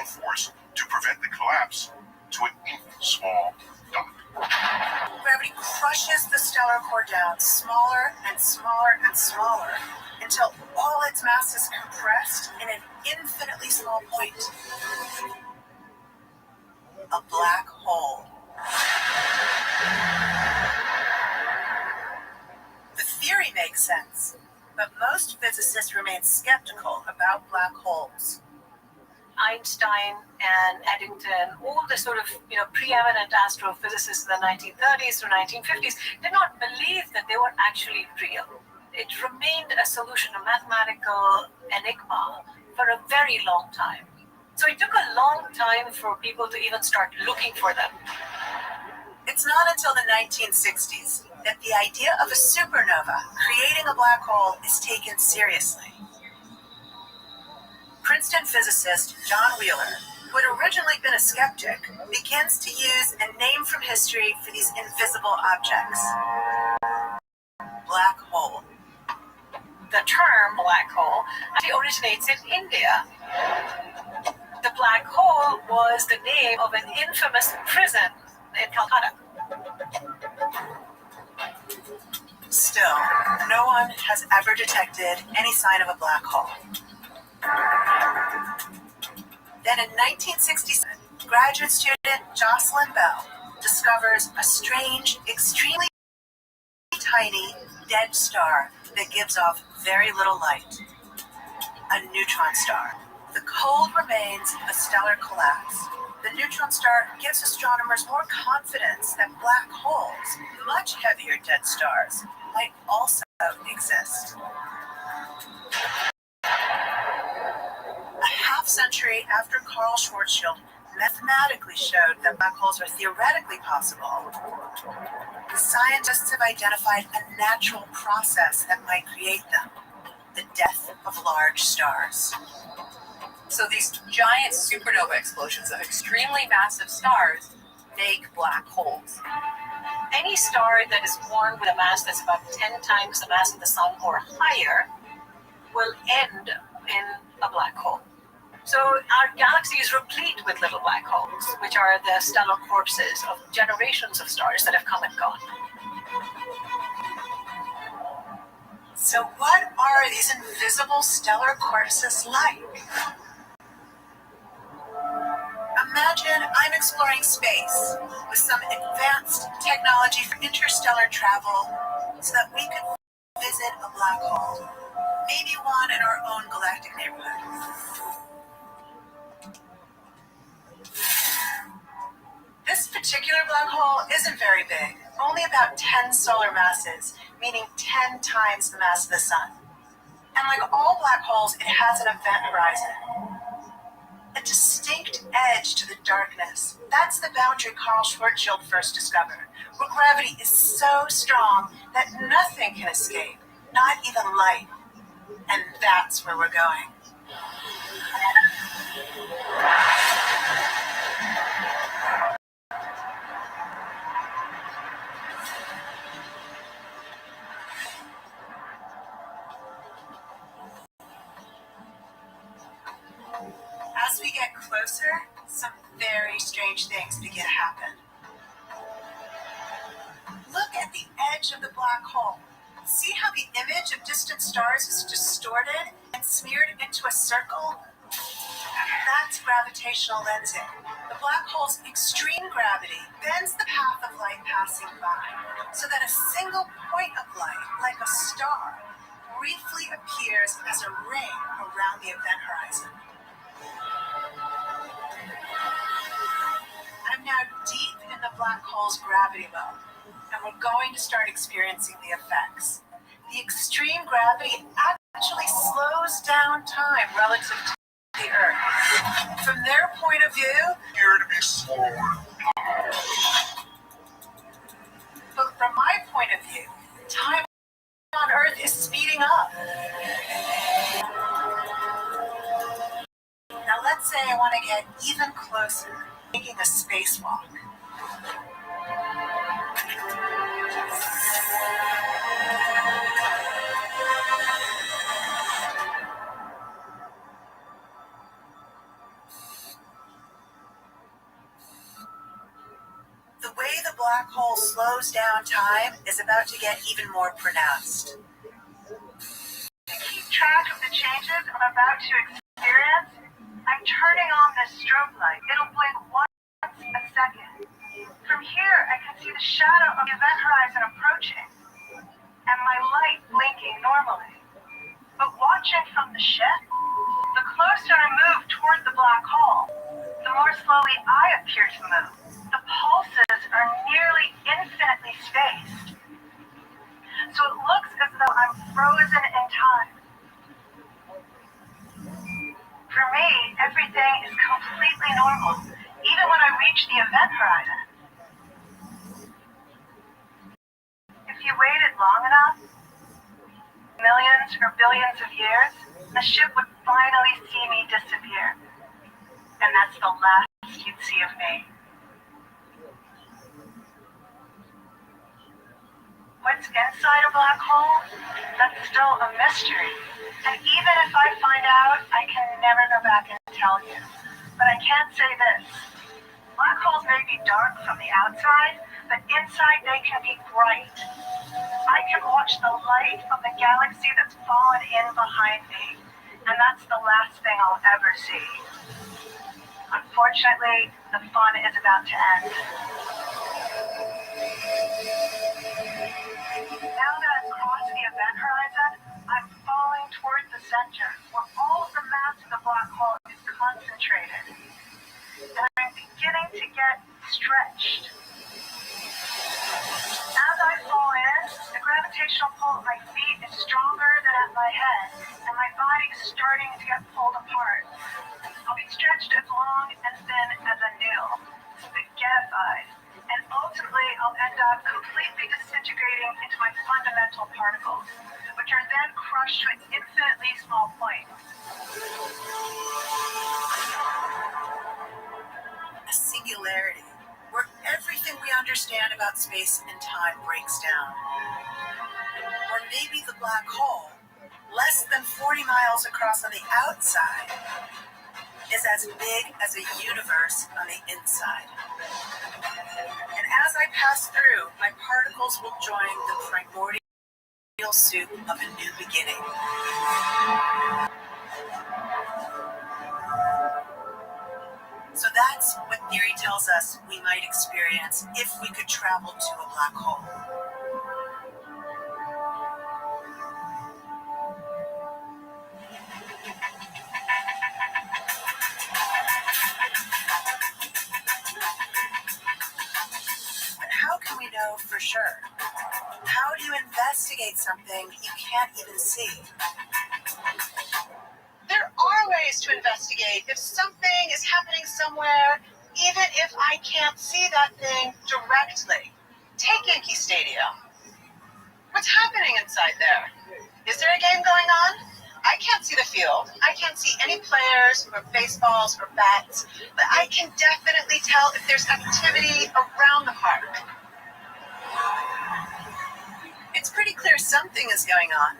force to prevent the collapse to an nth small dot. Gravity crushes the stellar core down smaller and smaller and smaller until all its mass is compressed in an infinitely small point. A black hole. The theory makes sense, but most physicists remain skeptical about black holes. Einstein and Eddington, all the sort of preeminent astrophysicists in the 1930s to 1950s did not believe that they were actually real. It remained a solution, a mathematical enigma for a very long time. So it took a long time for people to even start looking for them. It's not until the 1960s that the idea of a supernova creating a black hole is taken seriously. Princeton physicist John Wheeler, who had originally been a skeptic, begins to use a name from history for these invisible objects. Black hole. The term black hole actually originates in India. The black hole was the name of an infamous prison in Calcutta. Still, no one has ever detected any sign of a black hole. Then in 1967, graduate student Jocelyn Bell discovers a strange, extremely tiny, dead star that gives off very little light. A neutron star. The cold remains of a stellar collapse. The neutron star gives astronomers more confidence that black holes, much heavier dead stars, might also exist. A half-century after Carl Schwarzschild mathematically showed that black holes are theoretically possible, scientists have identified a natural process that might create them: the death of large stars. So these giant supernova explosions of extremely massive stars make black holes. Any star that is born with a mass that's about 10 times the mass of the sun or higher will end in a black hole. So our galaxy is replete with little black holes, which are the stellar corpses of generations of stars that have come and gone. So what are these invisible stellar corpses like? Imagine I'm exploring space with some advanced technology for interstellar travel so that we could visit a black hole, maybe one in our own galactic neighborhood. This particular black hole isn't very big, only about 10 solar masses, meaning 10 times the mass of the sun. And like all black holes, it has an event horizon. A distinct edge to the darkness. That's the boundary Carl Schwarzschild first discovered, where gravity is so strong that nothing can escape, Not even light. And that's where we're going. As we get closer, some very strange things begin to happen. Look at the edge of the black hole. See how the image of distant stars is distorted and smeared into a circle? That's gravitational lensing. The black hole's extreme gravity bends the path of light passing by, so that a single point of light, like a star, briefly appears as a ring around the event horizon. I'm now deep in the black hole's gravity well, and we're going to start experiencing the effects. The extreme gravity actually slows down time relative to the Earth. From their point of view, Here to be slower. but from my point of view, time on Earth is speeding up. Now let's say I want to get even closer, taking a spacewalk. The way the black hole slows down time is about to get even more pronounced. To keep track of the changes I'm about to experience, I'm turning on this strobe light. It'll blink once a second. From here, I can see the shadow of the event horizon approaching, and my light blinking normally. But watching from the ship, the closer I move toward the black hole, the more slowly I appear to move. The pulses are nearly infinitely spaced. So it looks as though I'm frozen in time. For me, everything is completely normal, even when I reach the event horizon. If you waited long enough, millions or billions of years, the ship would finally see me disappear. And that's the last you'd see of me. What's inside a black hole? That's still a mystery. And even if I find out, I can never go back and tell you. But I can say this. Black holes may be dark from the outside, but inside they can be bright. I can watch the light of the galaxy that's fallen in behind me, and that's the last thing I'll ever see. Unfortunately, the fun is about to end. Now that I've crossed the event horizon, I'm falling towards the center, where all of the mass of the black hole is concentrated. And I'm beginning to get stretched. As I fall in, the gravitational pull at my feet is stronger than at my head, and my body is starting to get pulled apart. I'll be stretched as long and thin as a noodle, spaghettified, and ultimately I'll end up completely disintegrating into my fundamental particles, which are then crushed to an infinitely small point. A singularity, where everything we understand about space and time breaks down. Or maybe the black hole, less than 40 miles across on the outside, is as big as a universe on the inside. And as I pass through, my particles will join the primordial soup of a new beginning. So that's what theory tells us we might experience if we could travel to a black hole. But how can we know for sure? How do you investigate something you can't even see? There are ways to investigate if something is happening somewhere, even if I can't see that thing directly. Take Yankee Stadium. What's happening inside there? Is there a game going on? I can't see the field. I can't see any players or baseballs or bats, but I can definitely tell if there's activity around the park. It's pretty clear something is going on.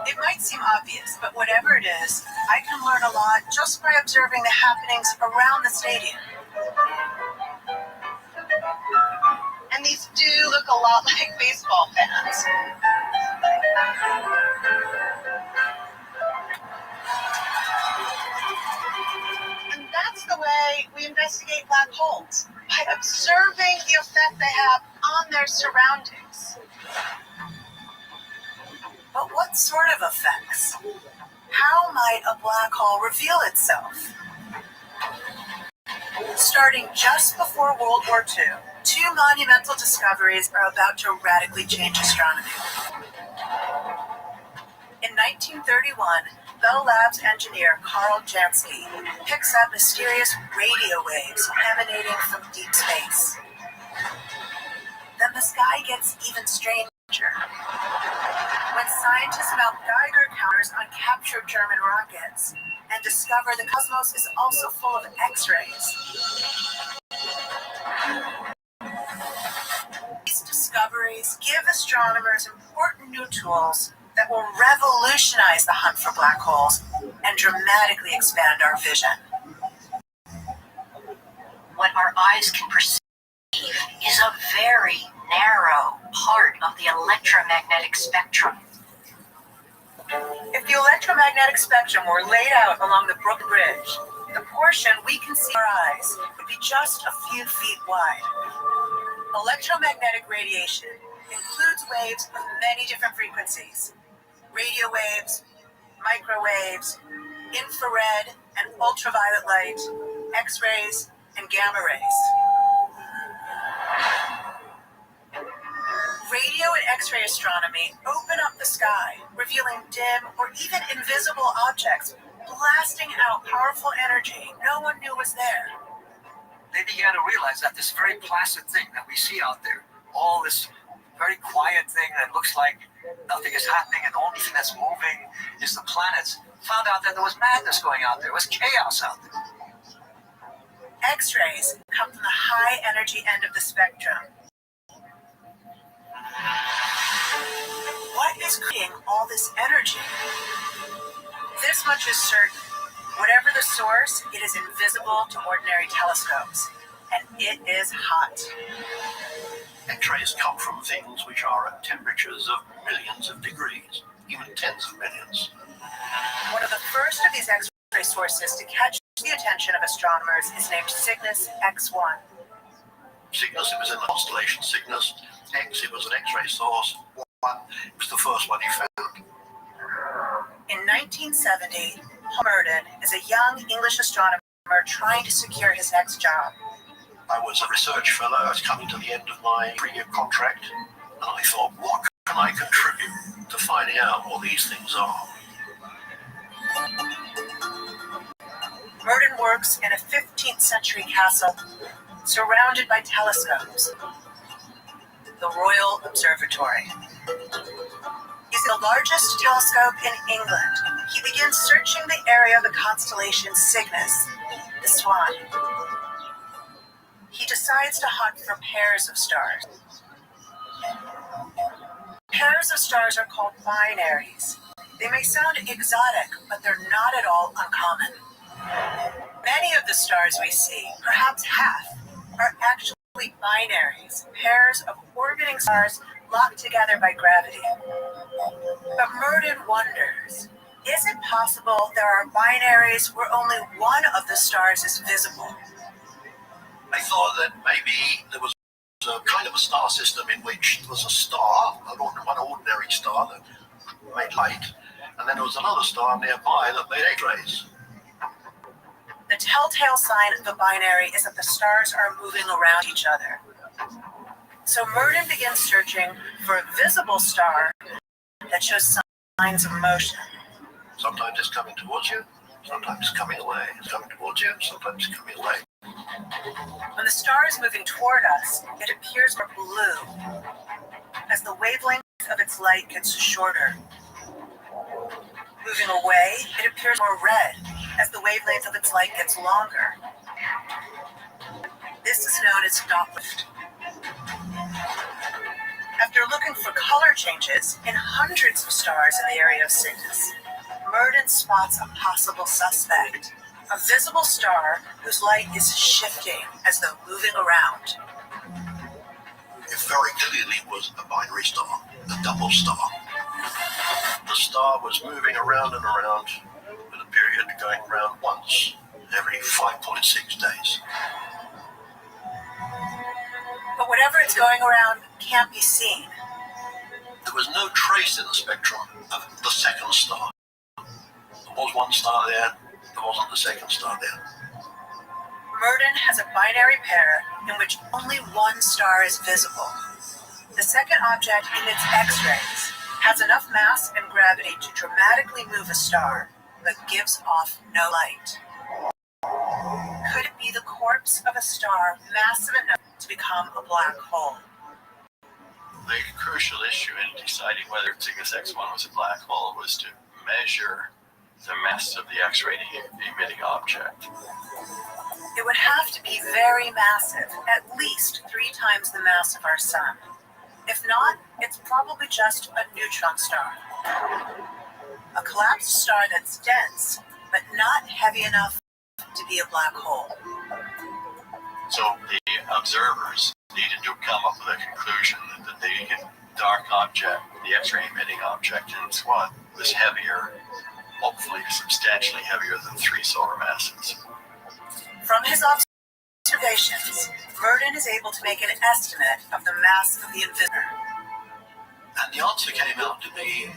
It might seem obvious, but whatever it is, I can learn a lot just by observing the happenings around the stadium. And these do look a lot like baseball fans. And that's the way we investigate black holes, by observing the effect they have on their surroundings. But what sort of effects? How might a black hole reveal itself? Starting just before World War II, two monumental discoveries are about to radically change astronomy. In 1931, Bell Labs engineer Carl Jansky picks up mysterious radio waves emanating from deep space. Then the sky gets even stranger. When scientists mount Geiger counters on captured German rockets and discover the cosmos is also full of X-rays. These discoveries give astronomers important new tools that will revolutionize the hunt for black holes and dramatically expand our vision. What our eyes can perceive is a very narrow part of the electromagnetic spectrum. If the electromagnetic spectrum were laid out along the Brook Bridge, the portion we can see with our eyes would be just a few feet wide. Electromagnetic radiation includes waves of many different frequencies: radio waves, microwaves, infrared and ultraviolet light, X-rays, and gamma rays. Radio and X-ray astronomy open up the sky, revealing dim or even invisible objects, blasting out powerful energy no one knew was there. They began to realize that this very placid thing that we see out there, all this very quiet thing that looks like nothing is happening and the only thing that's moving is the planets, found out that there was madness going out there. There was chaos out there. X-rays come from the high energy end of the spectrum. What is creating all this energy? This much is certain. Whatever the source, it is invisible to ordinary telescopes, and it is hot. X-rays come from things which are at temperatures of millions of degrees, even tens of millions. One of the first of these X-ray sources to catch the attention of astronomers is named Cygnus X1. Cygnus, it was in the constellation Cygnus. X, it was an X-ray source. It was the first one he found. In 1970, Paul Merton is a young English astronomer trying to secure his next job. I was a research fellow. I was coming to the end of my 3-year contract, and I thought, what can I contribute to finding out what these things are? Merton works in a 15th century castle surrounded by telescopes, the Royal Observatory. He's the largest telescope in England. He begins searching the area of the constellation Cygnus, the Swan. He decides to hunt for pairs of stars. Pairs of stars are called binaries. They may sound exotic, but they're not at all uncommon. Many of the stars we see, perhaps half, are actually binaries, pairs of orbiting stars locked together by gravity. But Merton wonders, is it possible there are binaries where only one of the stars is visible? I thought that maybe there was a kind of a star system in which there was a star, one ordinary star that made light, and then there was another star nearby that made X-rays. The telltale sign of a binary is that the stars are moving around each other. So Merton begins searching for a visible star that shows signs of motion. Sometimes it's coming towards you, sometimes it's coming away. It's coming towards you, sometimes it's coming away. When the star is moving toward us, it appears more blue. as the wavelength of its light gets shorter. Moving away, it appears more red as the wavelength of its light gets longer. This is known as Doppler. After looking for color changes in hundreds of stars in the area of Cygnus, Merton spots a possible suspect, a visible star whose light is shifting as though moving around. It very clearly was a binary star, a double star. The star was moving around and around with a period going around once every 5.6 days. But whatever it's going around can't be seen. There was no trace in the spectrum of the second star. There was one star there, there wasn't the second star there. Merton has a binary pair in which only one star is visible. The second object emits X-rays, has enough mass and gravity to dramatically move a star, but gives off no light. Could it be the corpse of a star massive enough to become a black hole? The crucial issue in deciding whether Cygnus X1 was a black hole was to measure the mass of the X-ray emitting object. It would have to be very massive, at least 3 times the mass of our sun. If not, it's probably just a neutron star. A collapsed star that's dense, but not heavy enough to be a black hole. So the observers needed to come up with a conclusion that the dark object, the X-ray emitting object in SWAT, was heavier, hopefully substantially heavier than 3 solar masses. From his observations, Merton is able to make an estimate of the mass of the invisible. And the answer came out to be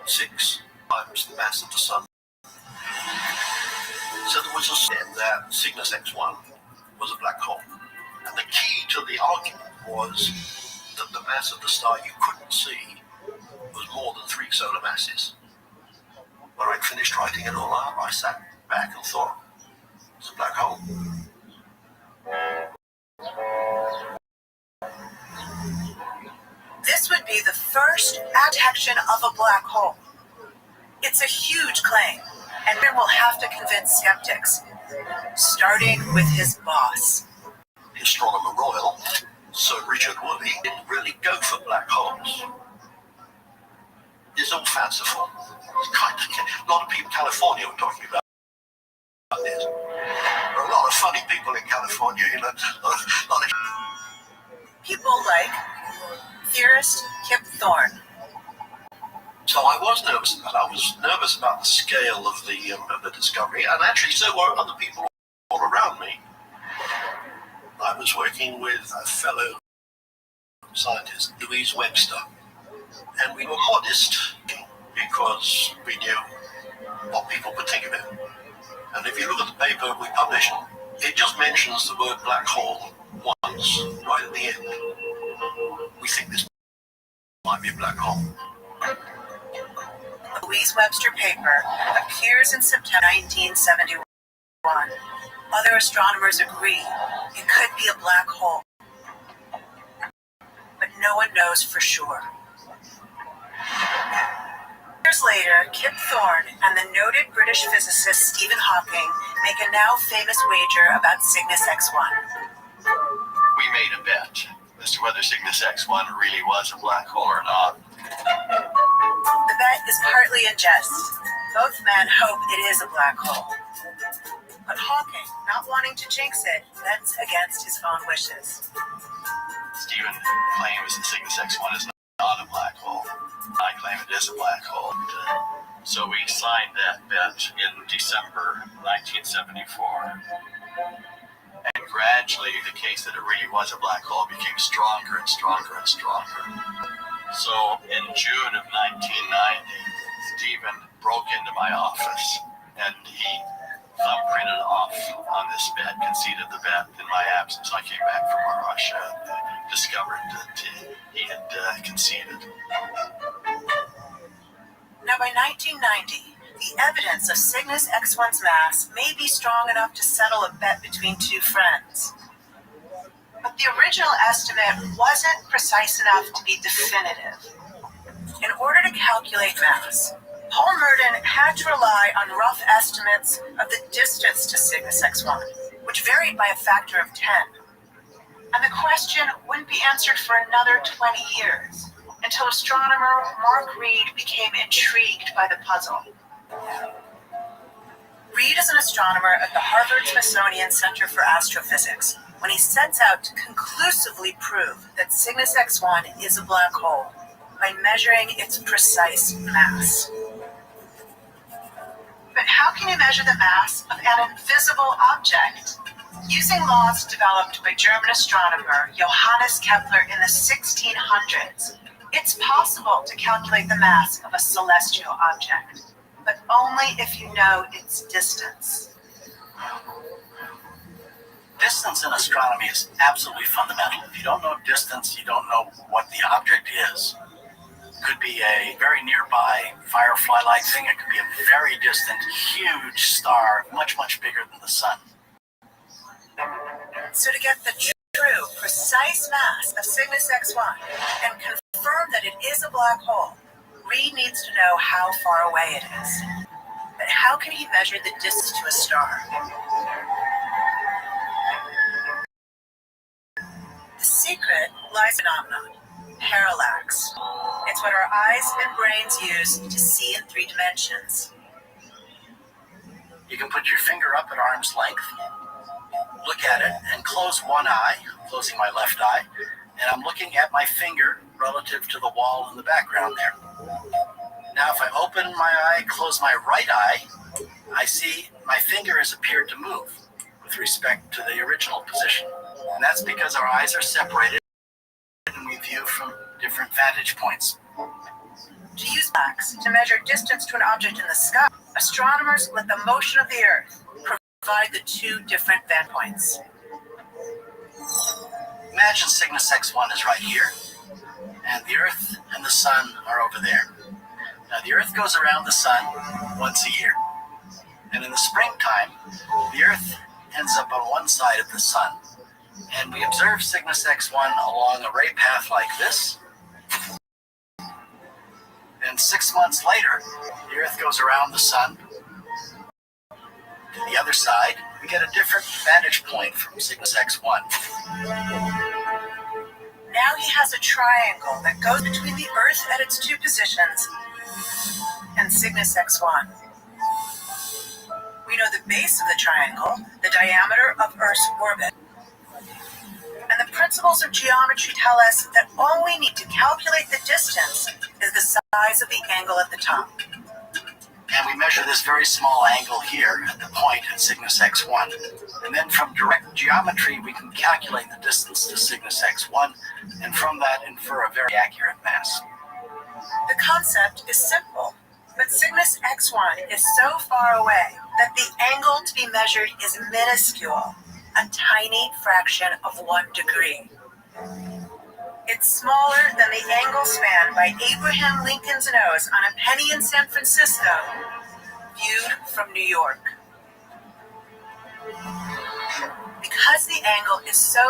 6 times the mass of the sun. So there was a step that Cygnus X1 was a black hole. And the key to the argument was that the mass of the star you couldn't see was more than 3 solar masses. When I'd finished writing it all out, I sat back and thought, it's a black hole. This would be the first detection of a black hole. It's a huge claim, and Merton will have to convince skeptics, starting with his boss. The astronomer royal, Sir Richard Woolley, didn't really go for black holes. It's all fanciful. It's kind of, a lot of people in California were talking about this. There are a lot of funny people in California, you know. People like theorist Kip Thorne. So I was nervous about it. I was nervous about the scale of the discovery, and actually so were other people all around me. I was working with a fellow scientist, Louise Webster, and we were modest because we knew what people would think of it. And if you look at the paper we published, it just mentions the word black hole once, right at the end. We think this might be a black hole. The Louise Webster paper appears in September 1971. Other astronomers agree it could be a black hole, but no one knows for sure. Years later, Kip Thorne and the noted British physicist Stephen Hawking make a now famous wager about Cygnus X1. We made a bet as to whether Cygnus X1 really was a black hole or not. The bet is partly in jest. Both men hope it is a black hole. But Hawking, not wanting to jinx it, bets against his own wishes. Stephen claims that Cygnus X1 is not a black hole. I claim it is a black hole. So we signed that bet in December 1974. And gradually the case that it really was a black hole became stronger and stronger and stronger. So in June of 1990, Stephen broke into my office and he thumbprinted off on this bet, conceded the bet in my absence. I came back from Russia and discovered that he had conceded. Now by 1990, the evidence of Cygnus X1's mass may be strong enough to settle a bet between two friends. But But the original estimate wasn't precise enough to be definitive. In order to calculate mass, Paul Merton had to rely on rough estimates of the distance to Cygnus X1, which varied by a factor of 10. And the question wouldn't be answered for another 20 years, until astronomer Mark Reed became intrigued by the puzzle. Reed is an astronomer at the Harvard-Smithsonian Center for Astrophysics when he sets out to conclusively prove that Cygnus X1 is a black hole by measuring its precise mass. But how can you measure the mass of an invisible object? Using laws developed by German astronomer Johannes Kepler in the 1600s, it's possible to calculate the mass of a celestial object, but only if you know its distance. Distance in astronomy is absolutely fundamental. If you don't know distance, you don't know what the object is. It could be a very nearby firefly-like thing. It could be a very distant, huge star, much, much bigger than the sun. So to get the true, precise mass of Cygnus X1 and confirm that it is a black hole, Reed needs to know how far away it is. But how can he measure the distance to a star? The secret lies in a phenomenon, parallax. It's what our eyes and brains use to see in 3 dimensions. You can put your finger up at arm's length, look at it, and close one eye, closing my left eye, and I'm looking at my finger relative to the wall in the background there. Now, if I open my eye, close my right eye, I see my finger has appeared to move with respect to the original position. And that's because our eyes are separated and we view from different vantage points. To use parallax to measure distance to an object in the sky, astronomers let the motion of the Earth provide the 2 different vantage points. Imagine Cygnus X1 is right here, and the Earth and the Sun are over there. Now, the Earth goes around the Sun once a year, and in the springtime, the Earth ends up on one side of the Sun, and we observe Cygnus X1 along a ray path like this. And 6 months later, the Earth goes around the Sun to the other side. We get a different vantage point from Cygnus X1. Now he has a triangle that goes between the Earth at its 2 positions and Cygnus X1. We know the base of the triangle, the diameter of Earth's orbit. And the principles of geometry tell us that all we need to calculate the distance is the size of the angle at the top. And we measure this very small angle here at the point at Cygnus X1. And then from direct geometry, we can calculate the distance to Cygnus X1, and from that infer a very accurate mass. The concept is simple, but Cygnus X1 is so far away that the angle to be measured is minuscule, a tiny fraction of 1 degree. It's smaller than the angle spanned by Abraham Lincoln's nose on a penny in San Francisco, viewed from New York. Because the angle is so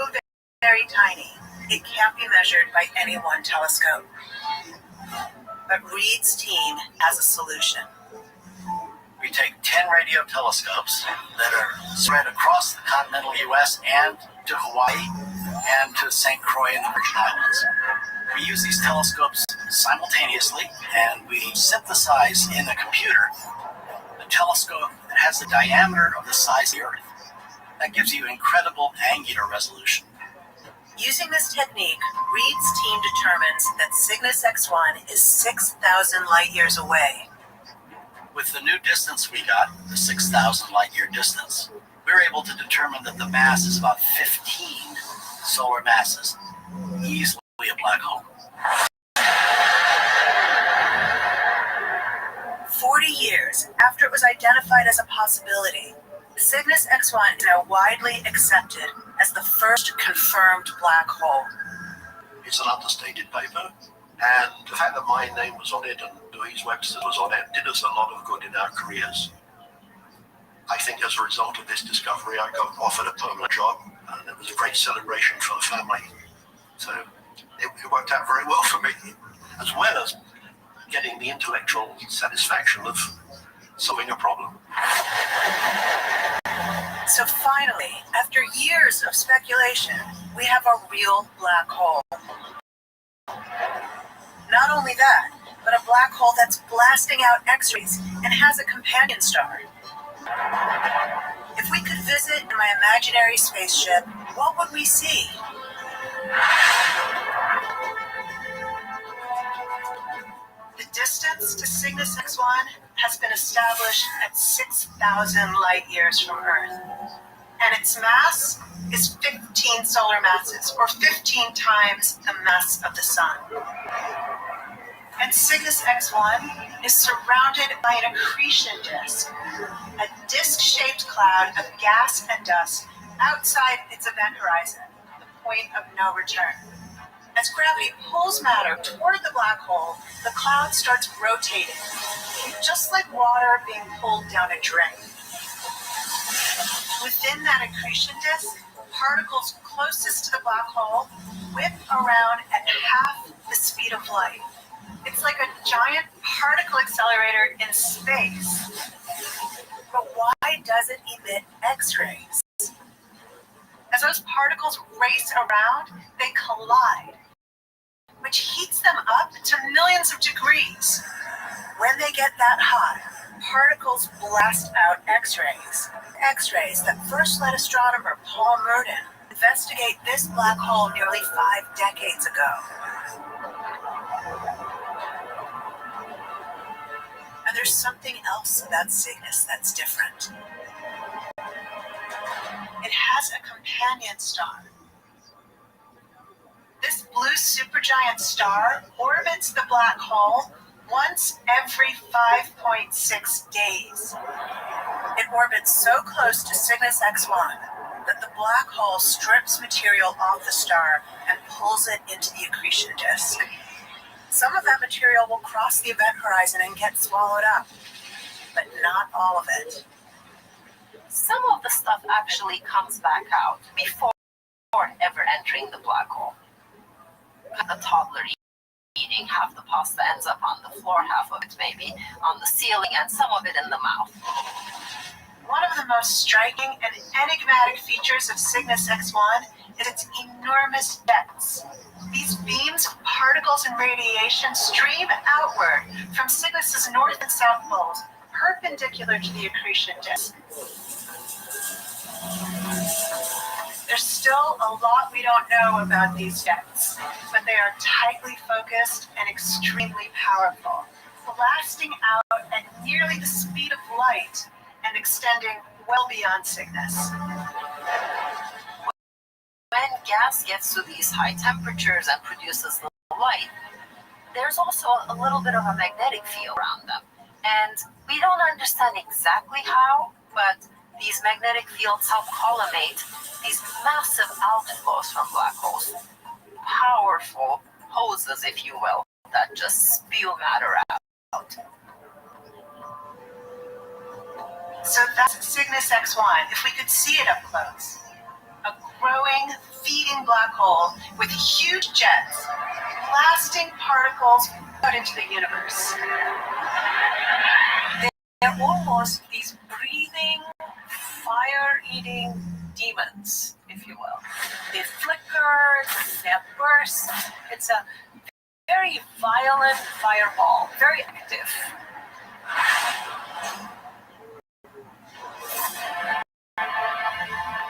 very tiny, it can't be measured by any one telescope. But Reed's team has a solution. We take 10 radio telescopes that are spread across the continental U.S. and to Hawaii and to St. Croix in the Virgin Islands. We use these telescopes simultaneously, and we synthesize in a computer a telescope that has the diameter of the size of the Earth. That gives you incredible angular resolution. Using this technique, Reed's team determines that Cygnus X1 is 6,000 light years away. With the new distance we got, the 6,000 light year distance, we were able to determine that the mass is about 15 solar masses, easily a black hole. 40 years after it was identified as a possibility, Cygnus X1 is now widely accepted as the first confirmed black hole. It's an understated paper, and the fact that my name was on it and Louise Webster was on it did us a lot of good in our careers. I think as a result of this discovery, I got offered a permanent job and it was a great celebration for the family. So it worked out very well for me, as well as getting the intellectual satisfaction of solving a problem. So finally, after years of speculation, we have a real black hole. Not only that, but a black hole that's blasting out X-rays and has a companion star. If we could visit in my imaginary spaceship, what would we see? The distance to Cygnus X1 has been established at 6,000 light years from Earth. And its mass is 15 solar masses, or 15 times the mass of the Sun. And Cygnus X1 is surrounded by an accretion disk, a disk-shaped cloud of gas and dust outside its event horizon, the point of no return. As gravity pulls matter toward the black hole, the cloud starts rotating, just like water being pulled down a drain. Within that accretion disk, particles closest to the black hole whip around at half the speed of light. It's like a giant particle accelerator in space. But why does it emit X-rays? As those particles race around, they collide, which heats them up to millions of degrees. When they get that hot, particles blast out X-rays. X-rays that first led astronomer Paul Merton investigate this black hole nearly 5 decades ago. And there's something else about Cygnus that's different. It has a companion star. This blue supergiant star orbits the black hole once every 5.6 days. It orbits so close to Cygnus X1 that the black hole strips material off the star and pulls it into the accretion disk. Some of that material will cross the event horizon and get swallowed up, but not all of it. Some of the stuff actually comes back out before ever entering the black hole. A toddler eating half the pasta ends up on the floor, half of it maybe on the ceiling, and some of it in the mouth. One of the most striking and enigmatic features of Cygnus X1 is its enormous jets. These beams of particles and radiation stream outward from Cygnus's north and south poles, perpendicular to the accretion disk. There's still a lot we don't know about these jets, but they are tightly focused and extremely powerful, blasting out at nearly the speed of light and extending well beyond Cygnus. When gas gets to these high temperatures and produces the light, there's also a little bit of a magnetic field around them. And we don't understand exactly how, but these magnetic fields help collimate these massive outflows from black holes. Powerful hoses, if you will, that just spew matter out. So that's Cygnus X1, if we could see it up close. A growing, feeding black hole with huge jets, blasting particles out into the universe. They're almost these breathing, fire-eating demons, if you will. They flicker, they burst. It's a very violent fireball, very active.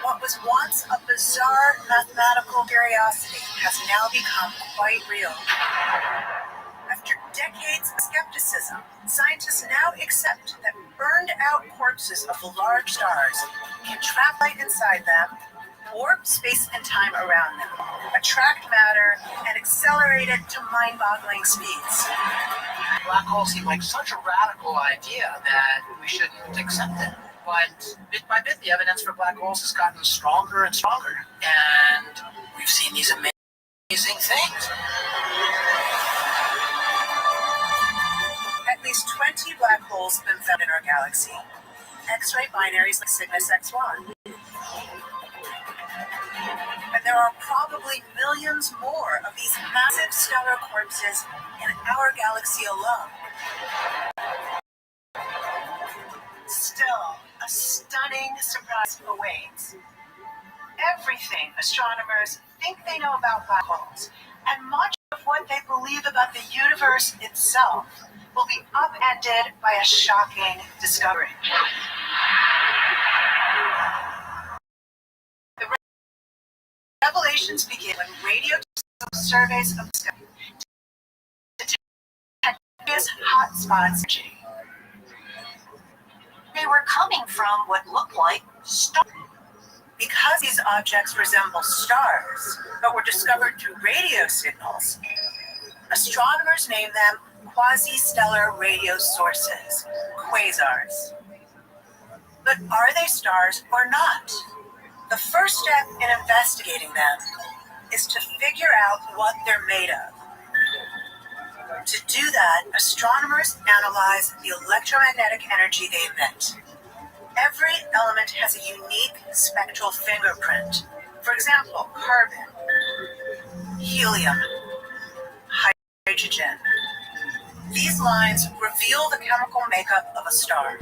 What was once a bizarre mathematical curiosity has now become quite real. After decades of skepticism, scientists now accept that burned-out corpses of large stars can trap light inside them, warp space and time around them, attract matter, and accelerate it to mind-boggling speeds. Black holes seem like such a radical idea that we shouldn't accept it. But bit by bit, the evidence for black holes has gotten stronger and stronger. And we've seen these amazing things. At least 20 black holes have been found in our galaxy. X-ray binaries like Cygnus X1. there are probably millions more of these massive stellar corpses in our galaxy alone. Still, a stunning surprise awaits. Everything astronomers think they know about black holes, and much of what they believe about the universe itself, will be upended by a shocking discovery. The revelations begin when radio surveys of the sky detect various hotspots. They were coming from what looked like stars. Because these objects resemble stars, but were discovered through radio signals, astronomers name them quasi-stellar radio sources, quasars. But are they stars or not? The first step in investigating them is to figure out what they're made of. To do that, astronomers analyze the electromagnetic energy they emit. Every element has a unique spectral fingerprint. For example, carbon, helium, hydrogen. These lines reveal the chemical makeup of a star.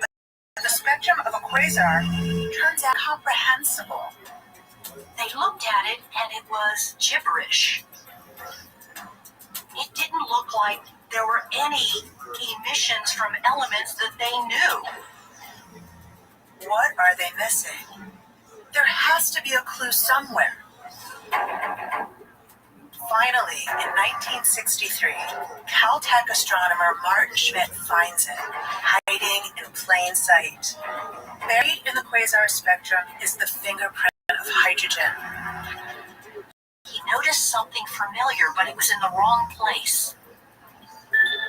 But the spectrum of a quasar turns out incomprehensible. They looked at it and it was gibberish. It didn't look like there were any emissions from elements that they knew. What are they missing? There has to be a clue somewhere. Finally, in 1963, Caltech astronomer Martin Schmidt finds it, hiding in plain sight. Buried in the quasar spectrum is the fingerprint of hydrogen. He noticed something familiar, but it was in the wrong place.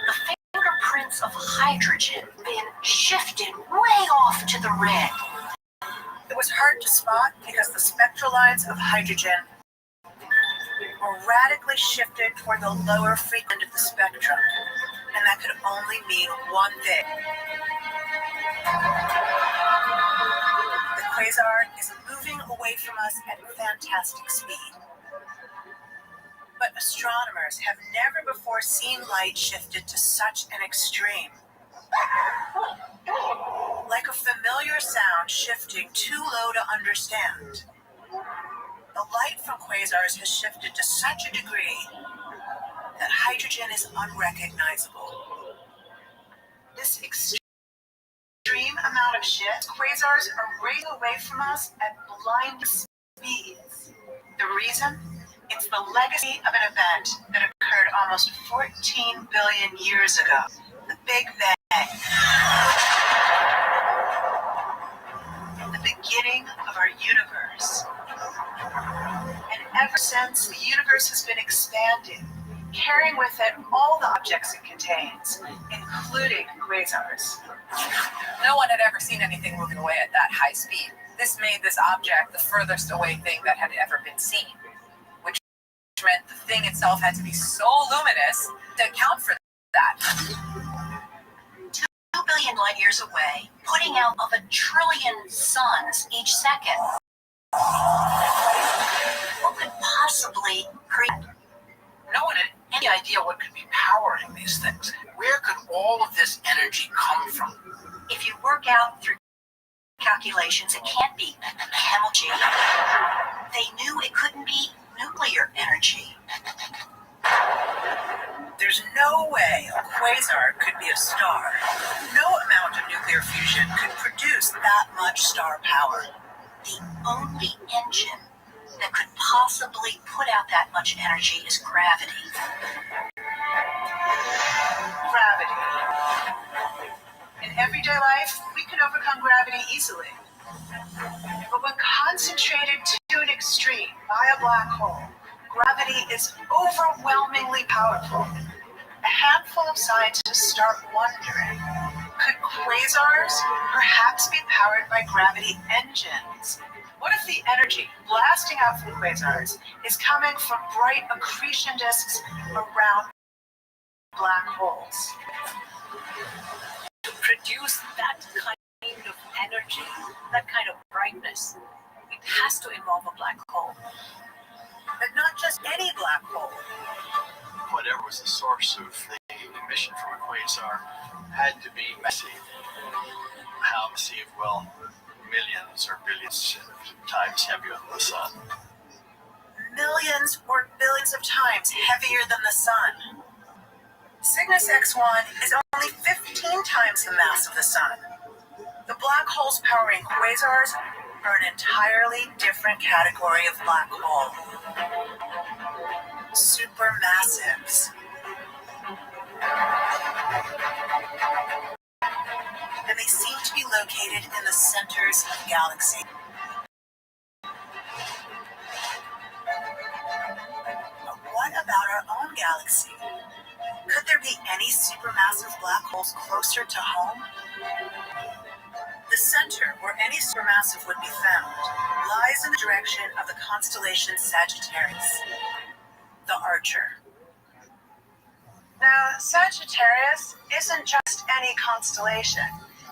The fingerprints of hydrogen had been shifted way off to the red. It was hard to spot because the spectral lines of hydrogen were radically shifted toward the lower frequency of the spectrum, and that could only mean one thing. The quasar is moving away from us at fantastic speed. But astronomers have never before seen light shifted to such an extreme. Like a familiar sound shifting too low to understand. The light from quasars has shifted to such a degree that hydrogen is unrecognizable. This extreme amount of shift, quasars are racing away from us at blinding speeds. The reason? It's the legacy of an event that occurred almost 14 billion years ago, the Big Bang. The beginning of our universe. And ever since, the universe has been expanding, carrying with it all the objects it contains, including quasars. No one had ever seen anything moving away at that high speed. This made this object the furthest away thing that had ever been seen, which meant the thing itself had to be so luminous to account for that. 2 billion light years away, putting out of 1 trillion suns each second. What could possibly create? No one had any idea what could be powering these things. Where could all of this energy come from? If you work out through calculations, it can't be energy. They knew it couldn't be nuclear energy. There's no way a quasar could be a star. No amount of nuclear fusion could produce that much star power. The only engine that could possibly put out that much energy is gravity. Gravity. In everyday life, we can overcome gravity easily. But when concentrated to an extreme by a black hole, gravity is overwhelmingly powerful. A handful of scientists start wondering, could quasars perhaps be powered by gravity engines? What if the energy blasting out from quasars is coming from bright accretion disks around black holes? To produce that kind of energy, that kind of brightness, we it has to involve a black hole. But not just any black hole. Whatever was the source of the emission from a quasar had to be massive. How massive? Well, millions or billions times heavier than the sun. Millions or billions of times heavier than the sun. Cygnus X1 is only 15 times the mass of the sun. The black holes powering quasars are an entirely different category of black hole. Supermassives. And they seem to be located in the centers of the galaxy. But what about our own galaxy? Could there be any supermassive black holes closer to home? The center where any supermassive would be found lies in the direction of the constellation Sagittarius, the Archer. Now, Sagittarius isn't just any constellation.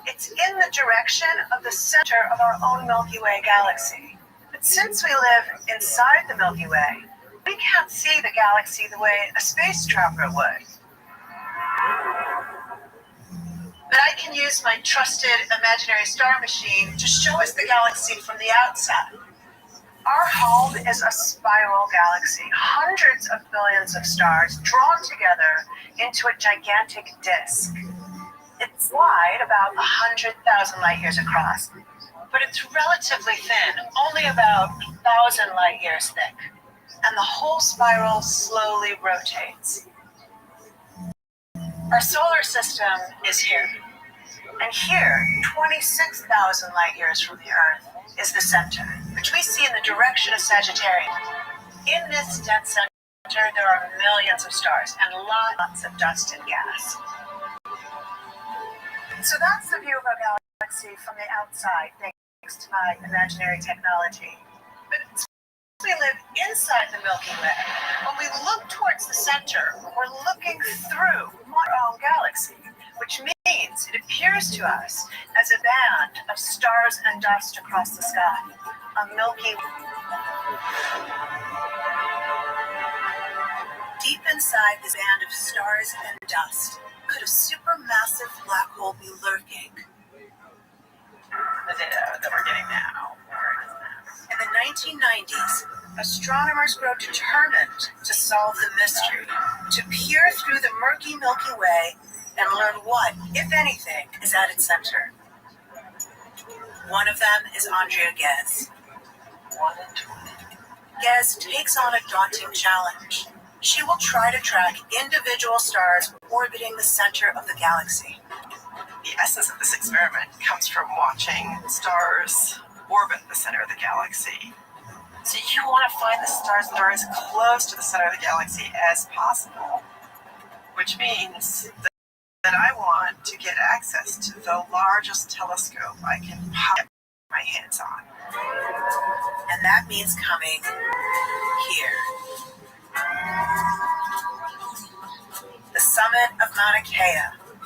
It's in the direction of the center of our own Milky Way galaxy. But since we live inside the Milky Way, we can't see the galaxy the way a space traveler would. But I can use my trusted imaginary star machine to show us the galaxy from the outside. Our home is a spiral galaxy, hundreds of billions of stars drawn together into a gigantic disk. It's wide, about 100,000 light years across, but it's relatively thin, only about 1,000 light years thick. And the whole spiral slowly rotates. Our solar system is here. And here, 26,000 light years from the Earth, is the center, which we see in the direction of Sagittarius. In this dense center, there are millions of stars and lots of dust and gas. So that's the view of our galaxy from the outside, thanks to my imaginary technology. But we live inside the Milky Way. When we look towards the center, we're looking through our own galaxy, which means it appears to us as a band of stars and dust across the sky, a Milky Way. Deep inside this band of stars and dust, could a supermassive black hole be lurking? The data that we're getting now. In the 1990s, astronomers grew determined to solve the mystery, to peer through the murky Milky Way and learn what, if anything, is at its center. One of them is Andrea Ghez. Ghez takes on a daunting challenge. She will try to track individual stars orbiting the center of the galaxy. The essence of this experiment comes from watching stars orbit the center of the galaxy. So you want to find the stars that are as close to the center of the galaxy as possible, which means that I want to get access to the largest telescope I can get my hands on. And that means coming here. The summit of Mauna Kea,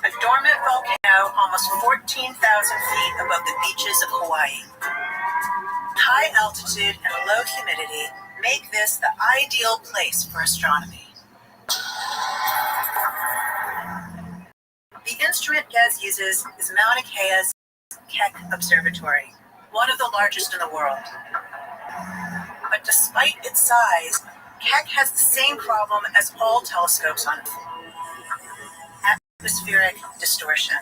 a dormant volcano almost 14,000 feet above the beaches of Hawaii. High altitude and low humidity make this the ideal place for astronomy. The instrument Ghez uses is Mauna Kea's Keck Observatory, one of the largest in the world. But despite its size, Keck has the same problem as all telescopes on Earth: atmospheric distortion.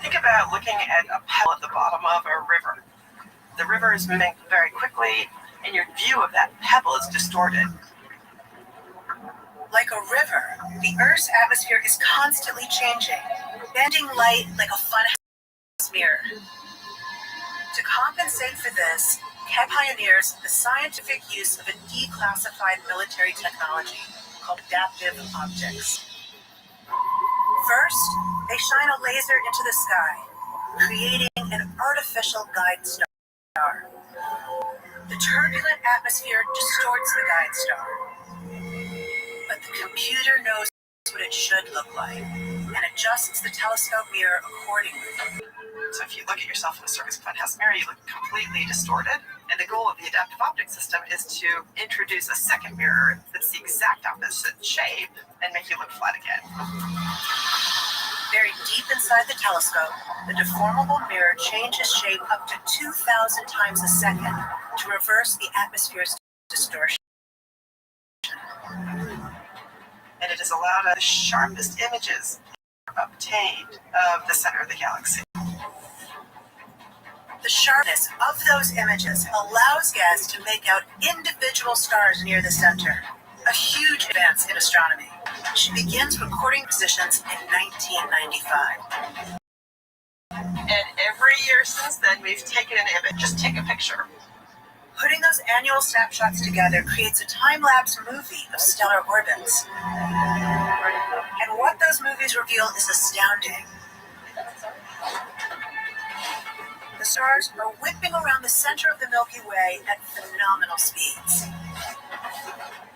Think about looking at a pebble at the bottom of a river. The river is moving very quickly, and your view of that pebble is distorted. Like a river, the Earth's atmosphere is constantly changing, bending light like a funhouse mirror. To compensate for this, Keck pioneers the scientific use of a declassified military technology called adaptive optics. First, they shine a laser into the sky, creating an artificial guide star. The turbulent atmosphere distorts the guide star, but the computer knows what it should look like and adjusts the telescope mirror accordingly. So if you look at yourself in a circus funhouse mirror, you look completely distorted. And the goal of the adaptive optic system is to introduce a second mirror that's the exact opposite shape and make you look flat again. Buried deep inside the telescope, the deformable mirror changes shape up to 2,000 times a second to reverse the atmosphere's distortion. And it has allowed the sharpest images obtained of the center of the galaxy. The sharpness of those images allows guests to make out individual stars near the center, a huge advance in astronomy. She begins recording positions in 1995. And every year since then, we've taken an image. Just take a picture. Putting those annual snapshots together creates a time-lapse movie of stellar orbits. And what those movies reveal is astounding. The stars are whipping around the center of the Milky Way at phenomenal speeds.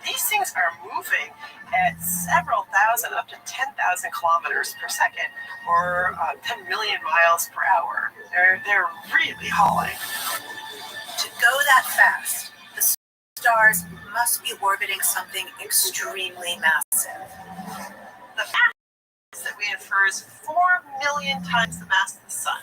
These things are moving at several thousand, up to 10,000 kilometers per second, or 10 million miles per hour. They're really hauling. To go that fast, the stars must be orbiting something extremely massive. The mass that we infer is 4 million times the mass of the sun.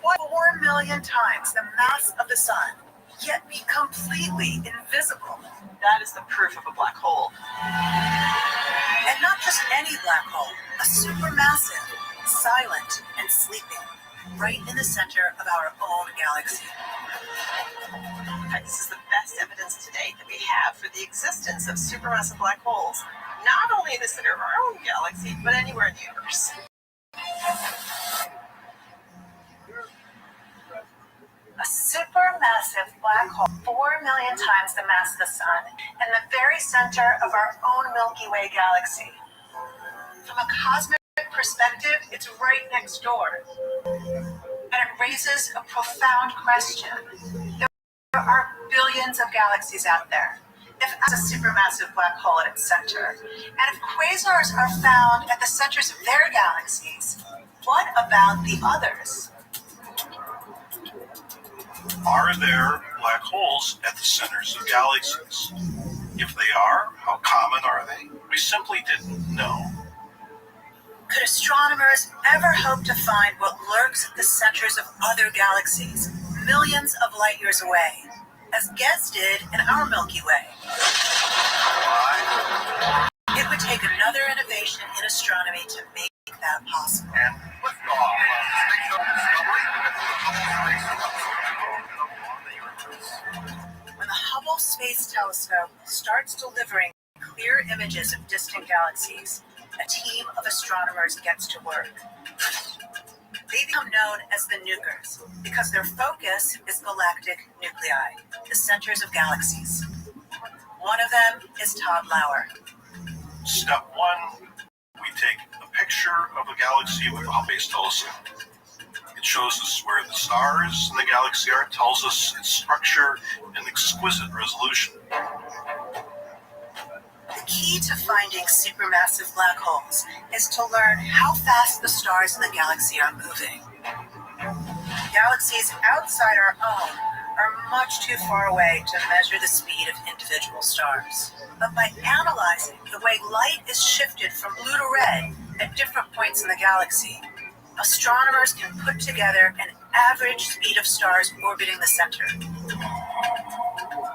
4 million times the mass of the sun, yet be completely invisible. That is the proof of a black hole. And not just any black hole, a supermassive, silent, and sleeping, right in the center of our own galaxy. This is the best evidence to date that we have for the existence of supermassive black holes, not only in the center of our own galaxy, but anywhere in the universe. A supermassive black hole, 4 million times the mass of the sun, in the very center of our own Milky Way galaxy. From a cosmic perspective, it's right next door. And it raises a profound question. There are billions of galaxies out there. If it's a supermassive black hole at its center, and if quasars are found at the centers of their galaxies, what about the others? Are there black holes at the centers of galaxies? If they are, how common are they? We simply didn't know. Could astronomers ever hope to find what lurks at the centers of other galaxies, millions of light years away, as guests did in our Milky Way? It would take another innovation in astronomy to make that possible. When the Hubble Space Telescope starts delivering clear images of distant galaxies, a team of astronomers gets to work. They become known as the nukers because their focus is galactic nuclei, the centers of galaxies. One of them is Todd Lauer. Step one, we take a picture of a galaxy with a Hubble Space Telescope. It shows us where the stars in the galaxy are, tells us its structure and exquisite resolution. The key to finding supermassive black holes is to learn how fast the stars in the galaxy are moving. Galaxies outside our own are much too far away to measure the speed of individual stars. But by analyzing the way light is shifted from blue to red at different points in the galaxy, astronomers can put together an average speed of stars orbiting the center.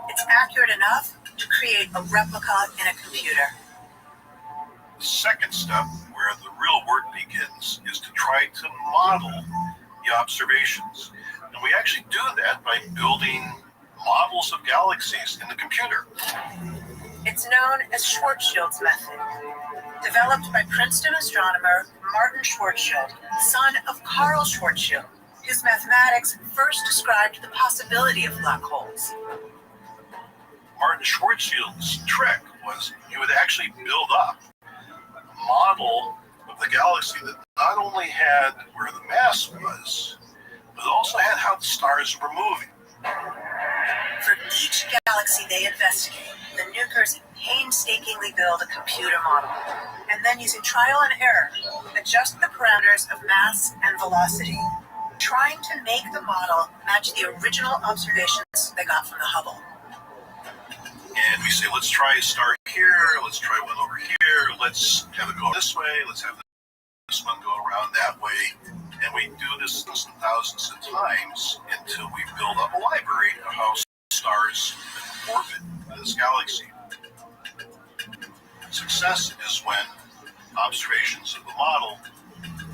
It's accurate enough to create a replica in a computer. The second step, where the real work begins, is to try to model the observations. And we actually do that by building models of galaxies in the computer. It's known as Schwarzschild's method, developed by Princeton astronomer Martin Schwarzschild, son of Carl Schwarzschild, whose mathematics first described the possibility of black holes. Martin Schwarzschild's trick was he would actually build up a model of the galaxy that not only had where the mass was, but also had how the stars were moving. For each galaxy they investigate, the nukers painstakingly build a computer model, and then using trial and error, adjust the parameters of mass and velocity. trying to make the model match the original observations they got from the Hubble. And we say, let's try a star here, let's try one over here, let's have it go this way, let's have this one go around that way. And we do this thousands of times until we build up a library of how stars orbit this galaxy. Success is when observations of the model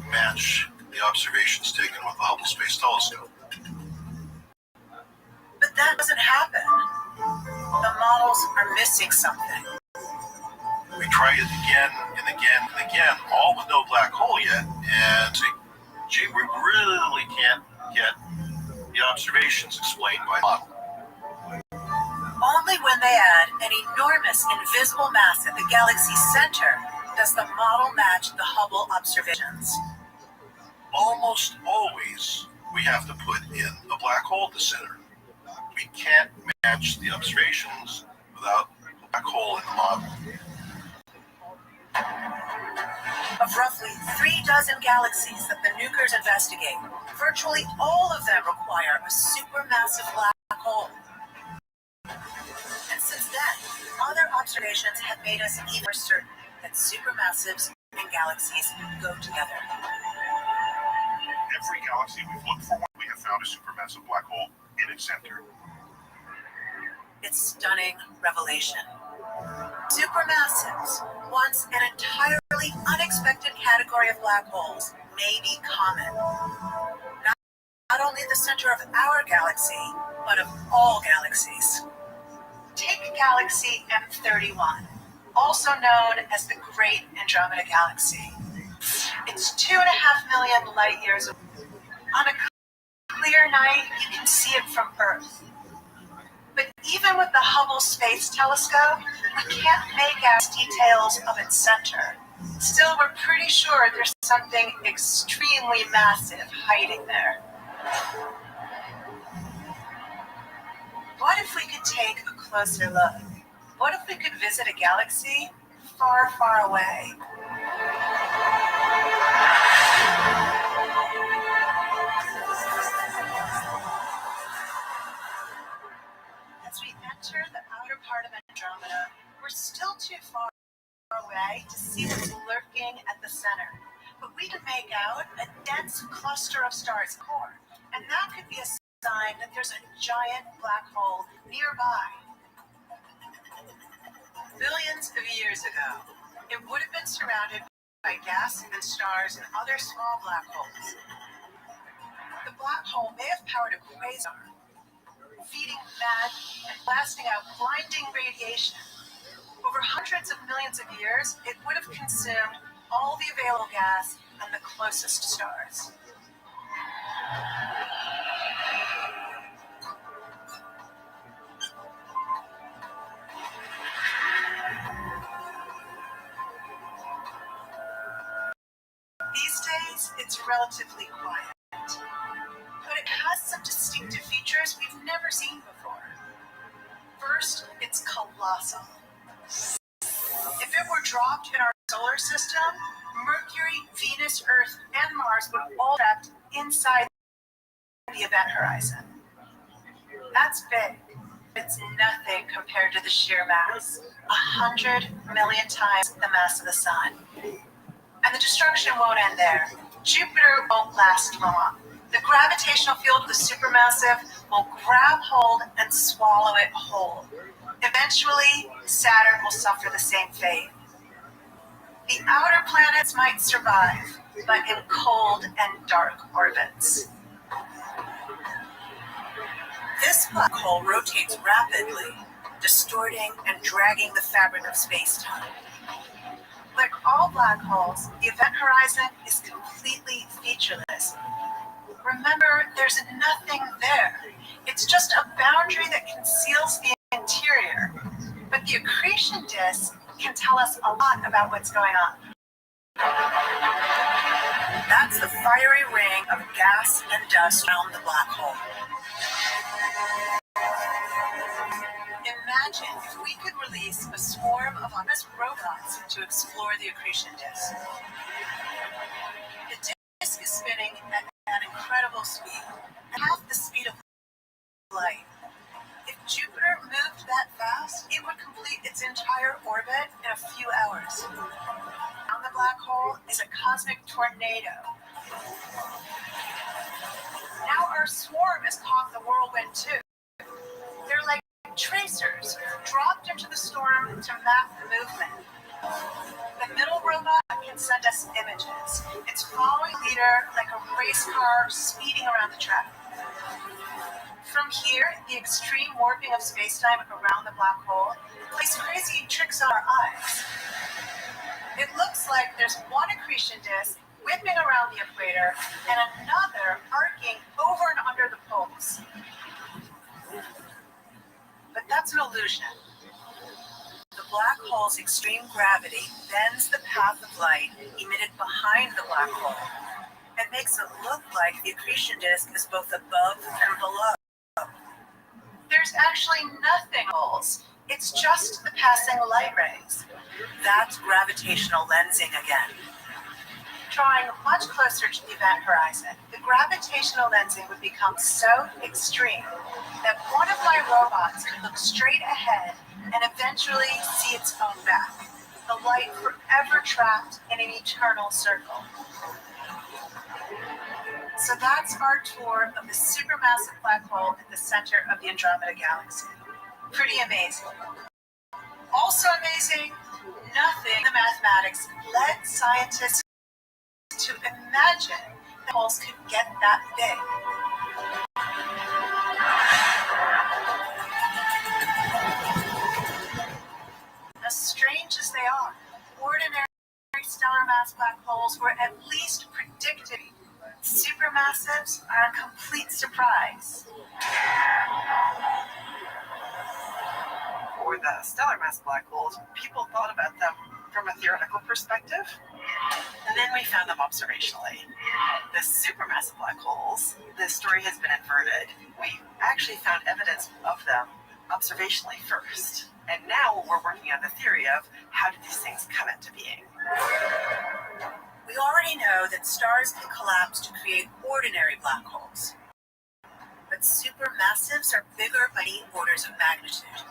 match the observations taken with the Hubble Space Telescope. But that doesn't happen. The models are missing something. We try it again and again and again, all with no black hole yet, and say, gee, we really can't get the observations explained by the model. Only when they add an enormous invisible mass at the galaxy's center does the model match the Hubble observations. Almost always, we have to put in a black hole at the center. We can't match the observations without a black hole in the model. Of roughly 36 galaxies that the nukers investigate, virtually all of them require a supermassive black hole. And since then, other observations have made us even more certain that supermassives and galaxies go together. Every galaxy we've looked for, we have found a supermassive black hole in its center. It's stunning revelation. Supermassives, once an entirely unexpected category of black holes, may be common. Not only at the center of our galaxy, but of all galaxies. Take galaxy M31, also known as the Great Andromeda Galaxy. It's 2.5 million light years away. On a clear night, you can see it from Earth. But even with the Hubble Space Telescope, we can't make out details of its center. Still, we're pretty sure there's something extremely massive hiding there. What if we could take a closer look? What if we could visit a galaxy far, far away? As we enter the outer part of Andromeda, we're still too far away to see what's lurking at the center. But we can make out a dense cluster of stars core, and that could be a sign that there's a giant black hole nearby. Billions of years ago, it would have been surrounded by gas and stars and other small black holes. The black hole may have powered a quasar, feeding mad and blasting out blinding radiation. Over hundreds of millions of years, it would have consumed all the available gas and the closest stars. These days, it's relatively quiet, but it has some distinctive features we've never seen before. First, it's colossal. If it were dropped in our solar system, Mercury, Venus, Earth, and Mars would all be trapped inside the event horizon. That's big. It's nothing compared to the sheer mass, 100 million times the mass of the Sun. And the destruction won't end there. Jupiter won't last long. The gravitational field of the supermassive will grab hold and swallow it whole. Eventually, Saturn will suffer the same fate. The outer planets might survive, but in cold and dark orbits. This black hole rotates rapidly, distorting and dragging the fabric of space-time. Like all black holes, the event horizon is completely featureless. Remember, there's nothing there. It's just a boundary that conceals the interior. But the accretion disk can tell us a lot about what's going on. That's the fiery ring of gas and dust around the black hole. Imagine if we could release a swarm of honest robots to explore the accretion disk. The disk is spinning at at incredible speed, half the speed of light. If Jupiter moved that fast, it would complete its entire orbit in a few hours. Around the black hole is a cosmic tornado. Now our swarm has caught the whirlwind too. They're like tracers dropped into the storm to map the movement. The middle robot can send us images. It's following leader like a race car speeding around the track. From here, the extreme warping of spacetime around the black hole plays crazy tricks on our eyes. It looks like there's one accretion disk whipping around the equator and another arcing over and under the poles. But that's an illusion. The black hole's extreme gravity bends the path of light emitted behind the black hole and makes it look like the accretion disk is both above and below. There's actually nothing holes. It's just the passing light rays. That's gravitational lensing again. Drawing much closer to the event horizon, the gravitational lensing would become so extreme that one of my robots could look straight ahead and eventually see its own back, the light forever trapped in an eternal circle. So that's our tour of the supermassive black hole at the center of the Andromeda Galaxy. Pretty amazing. Also amazing, nothing in the mathematics led scientists to imagine that holes could get that big. As strange as they are, ordinary stellar mass black holes were at least predicted. Supermassives are a complete surprise. For the stellar mass black holes, people thought about them from a theoretical perspective, and then we found them observationally. The supermassive black holes, the story has been inverted. We actually found evidence of them observationally first, and now we're working on the theory of how did these things come into being. We already know that stars can collapse to create ordinary black holes. But supermassives are bigger by 8 orders of magnitude.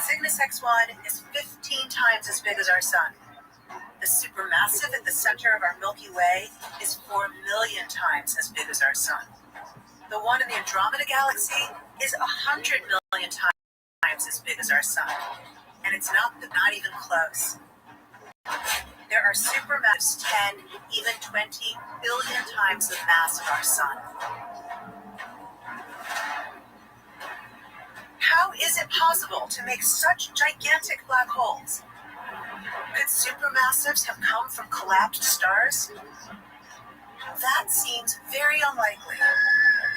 Cygnus X1 is 15 times as big as our sun. The supermassive at the center of our Milky Way is 4 million times as big as our sun. The one in the Andromeda Galaxy is 100 million times as big as our sun. And it's not even close. There are supermassives 10, even 20 billion times the mass of our sun. How is it possible to make such gigantic black holes? Could supermassives have come from collapsed stars? That seems very unlikely.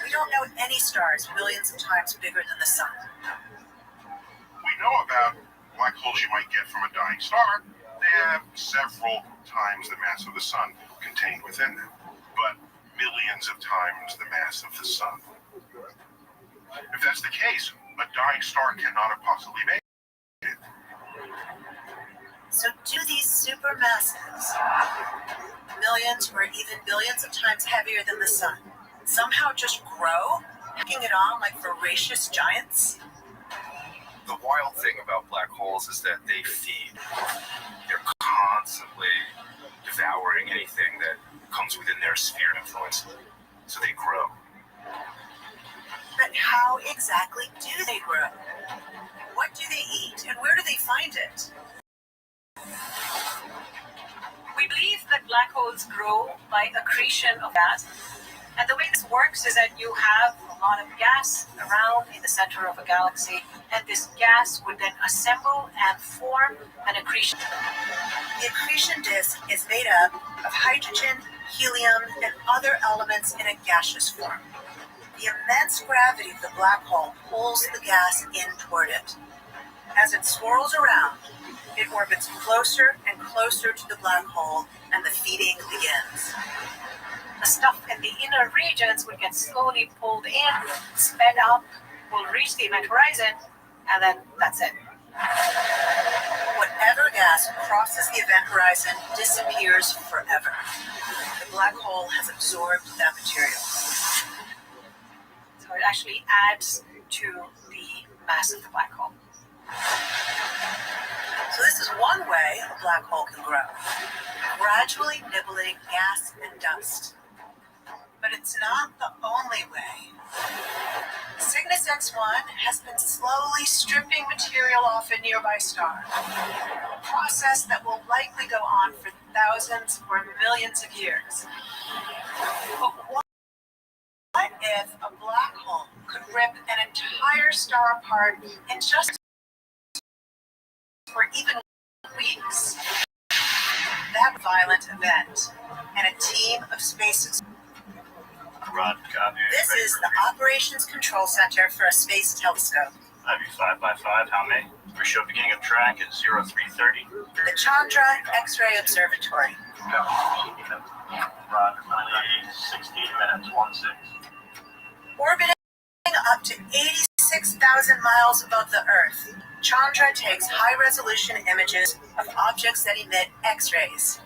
We don't know any stars billions of times bigger than the sun. We know about black holes you might get from a dying star. They have several times the mass of the sun contained within them, but millions of times the mass of the sun. If that's the case, a dying star cannot have possibly made it. So do these supermassives, millions or even billions of times heavier than the sun, somehow just grow, packing it on like voracious giants? The wild thing about black holes is that they feed. They're constantly devouring anything that comes within their sphere of influence. So they grow. But how exactly do they grow? What do they eat, and where do they find it? We believe that black holes grow by accretion of gas. And the way this works is that you have a lot of gas around in the center of a galaxy, and this gas would then assemble and form an accretion. The accretion disk is made up of hydrogen, helium, and other elements in a gaseous form. The immense gravity of the black hole pulls the gas in toward it. As it swirls around, it orbits closer and closer to the black hole, and the feeding begins. The stuff in the inner regions will get slowly pulled in, sped up, will reach the event horizon, and then that's it. Whatever gas mass crosses the event horizon, disappears forever. The black hole has absorbed that material. So it actually adds to the mass of the black hole. So this is one way a black hole can grow, gradually nibbling gas and dust. But it's not the only way. Cygnus X1 has been slowly stripping material off a nearby star, a process that will likely go on for thousands or millions of years. But what if a black hole could rip an entire star apart in just or even weeks? That violent event and a team of space. This is the Operations Control Center for a Space Telescope. Ivy 5x5, how many? Ratio beginning of track is 0330. The Chandra X-ray Observatory. Run 16 minutes, 16. Orbiting up to 86,000 miles above the Earth, Chandra takes high-resolution images of objects that emit X-rays.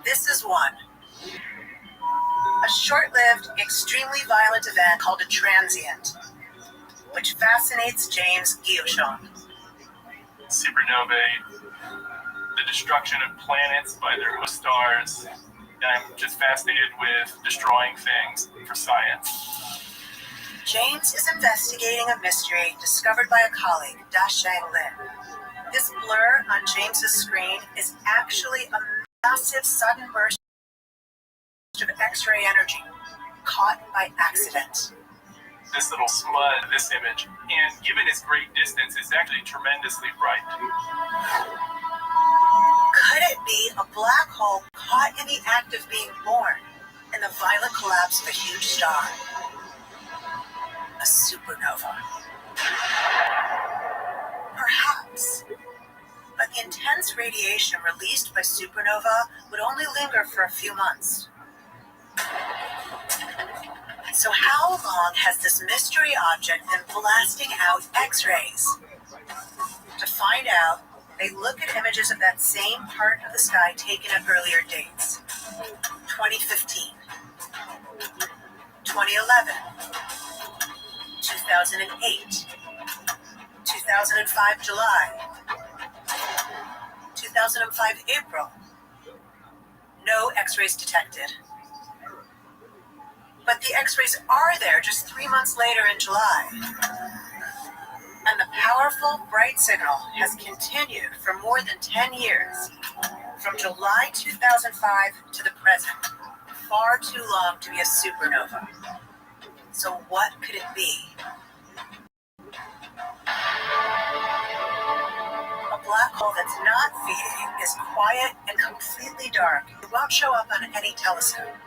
This is one. A short-lived, extremely violent event called a transient, which fascinates James Guillochon. Supernovae, the destruction of planets by their host stars, and I'm just fascinated with destroying things for science. James is investigating a mystery discovered by a colleague, Da-Shang Lin. This blur on James's screen is actually a massive sudden burst of X-ray energy, caught by accident. This little smud, this image, and given its great distance, is actually tremendously bright. Could it be a black hole caught in the act of being born in the violent collapse of a huge star? A supernova. Perhaps. But the intense radiation released by supernova would only linger for a few months. So how long has this mystery object been blasting out X-rays? To find out, they look at images of that same part of the sky taken at earlier dates. 2015, 2011, 2008, 2005 July, 2005 April. No X-rays detected. But the X-rays are there just 3 months later in July. And the powerful, bright signal has continued for more than 10 years, from July 2005 to the present. Far too long to be a supernova. So what could it be? A black hole that's not feeding is quiet and completely dark. It won't show up on any telescope.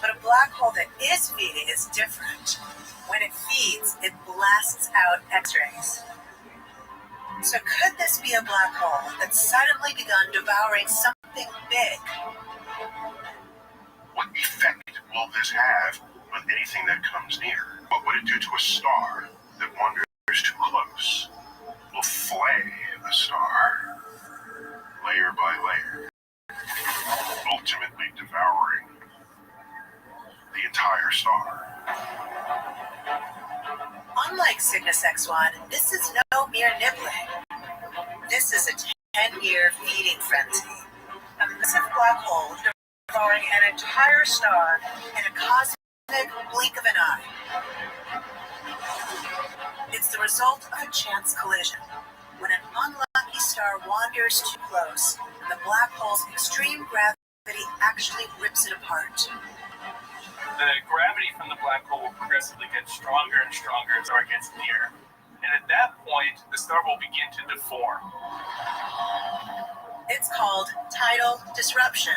But a black hole that is feeding is different. When it feeds, it blasts out X-rays. So could this be a black hole that's suddenly begun devouring something big? What effect will this have on anything that comes near? What would it do to a star that wanders too close? Will flay the star, layer by layer, ultimately devouring the entire star. Unlike Cygnus X1, this is no mere nibbling. This is a 10-year feeding frenzy. A massive black hole devouring an entire star in a cosmic blink of an eye. It's the result of a chance collision, when an unlucky star wanders too close, and the black hole's extreme gravity actually rips it apart. The gravity from the black hole will progressively get stronger and stronger as the star gets near. And at that point, the star will begin to deform. It's called tidal disruption.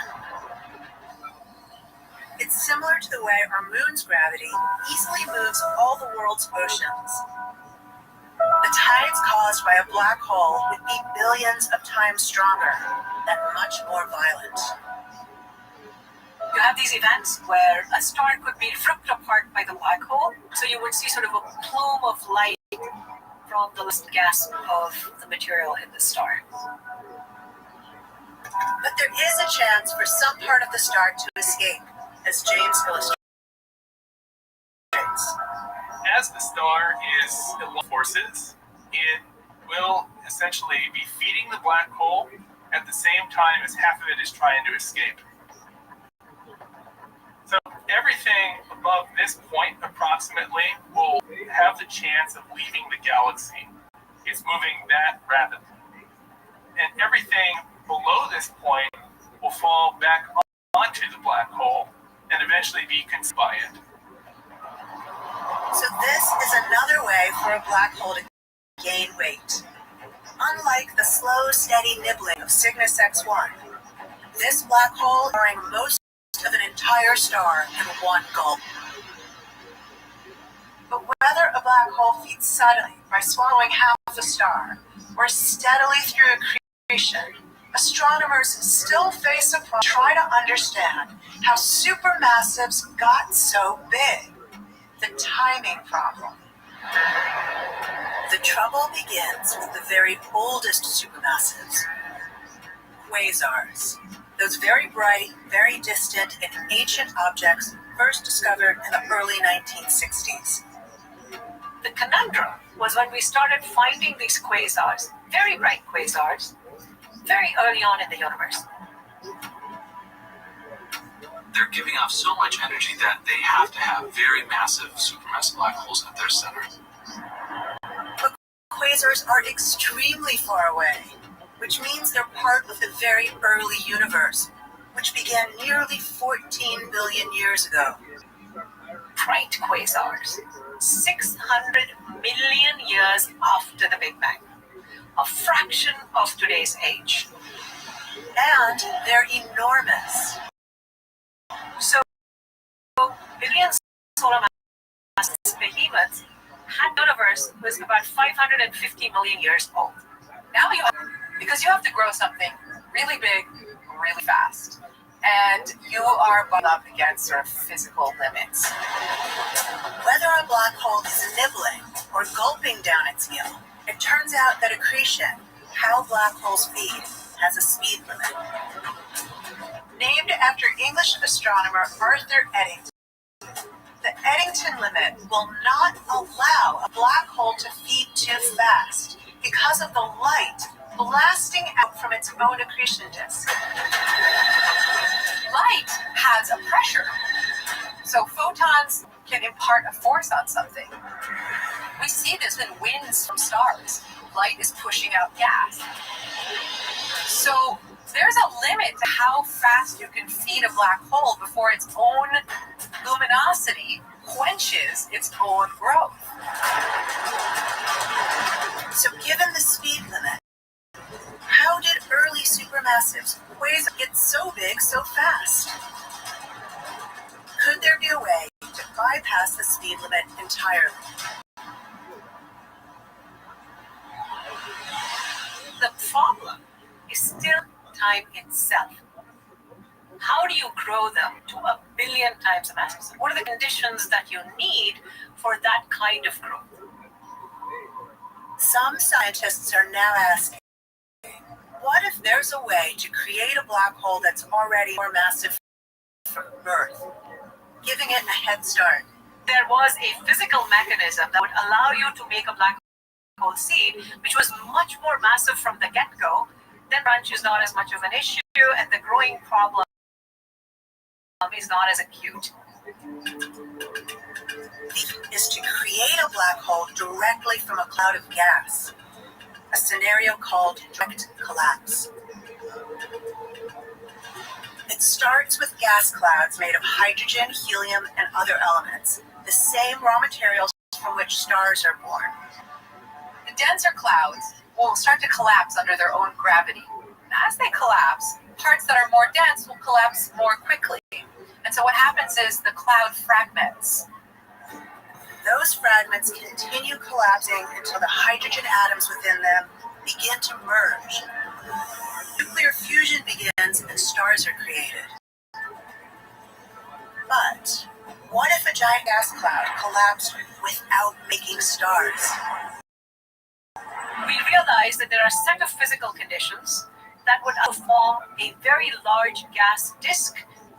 It's similar to the way our moon's gravity easily moves all the world's oceans. The tides caused by a black hole would be billions of times stronger and much more violent. You have these events where a star could be ripped apart by the black hole, so you would see sort of a plume of light from from the last gasp of the material in the star. But there is a chance for some part of the star to escape, as James illustrates. As the star is in forces, it will essentially be feeding the black hole at the same time as half of it is trying to escape. So everything above this point, approximately, will have the chance of leaving the galaxy. It's moving that rapidly. And everything below this point will fall back onto the black hole and eventually be consumed by it. So this is another way for a black hole to gain weight. Unlike the slow, steady nibbling of Cygnus X1, this black hole devouring most of an entire star in one gulp. But whether a black hole feeds suddenly by swallowing half a star, or steadily through accretion, astronomers still face a problem to try to understand how supermassives got so big. The timing problem. The trouble begins with the very oldest supermassives, quasars. Those very bright, very distant, and ancient objects first discovered in the early 1960s. The conundrum was when we started finding these quasars, very bright quasars, very early on in the universe. They're giving off so much energy that they have to have very massive supermassive black holes at their center. But quasars are extremely far away, which means they're part of the very early universe, which began nearly 14 billion years ago. Bright quasars, 600 million years after the Big Bang, a fraction of today's age. And they're enormous. So, billion solar mass behemoths had the universe was about 550 million years old. Now because you have to grow something really big, really fast. And you are bumped up against sort of physical limits. Whether a black hole is nibbling or gulping down its meal, it turns out that accretion, how black holes feed, has a speed limit. Named after English astronomer Arthur Eddington, the Eddington limit will not allow a black hole to feed too fast because of the light blasting out from its own accretion disk. Light has a pressure, so photons can impart a force on something. We see this in winds from stars. Light is pushing out gas. So there's a limit to how fast you can feed a black hole before its own luminosity quenches its own growth. So given the speed limit, how did early supermassives, quasars, get so big so fast? Could there be a way to bypass the speed limit entirely? The problem is still time itself. How do you grow them to 1 billion times the mass? What are the conditions that you need for that kind of growth? Some scientists are now asking, what if there's a way to create a black hole that's already more massive from birth, giving it a head start? There was a physical mechanism that would allow you to make a black hole seed, which was much more massive from the get-go. Then crunch is not as much of an issue, and the growing problem is not as acute. Is to create a black hole directly from a cloud of gas, a scenario called direct collapse. It starts with gas clouds made of hydrogen, helium, and other elements, the same raw materials from which stars are born. The denser clouds will start to collapse under their own gravity. And as they collapse, parts that are more dense will collapse more quickly. And so what happens is the cloud fragments. Those fragments continue collapsing until the hydrogen atoms within them begin to merge. Nuclear fusion begins and stars are created. But what if a giant gas cloud collapsed without making stars? we realized that there are a set of physical conditions that would form a very large gas disk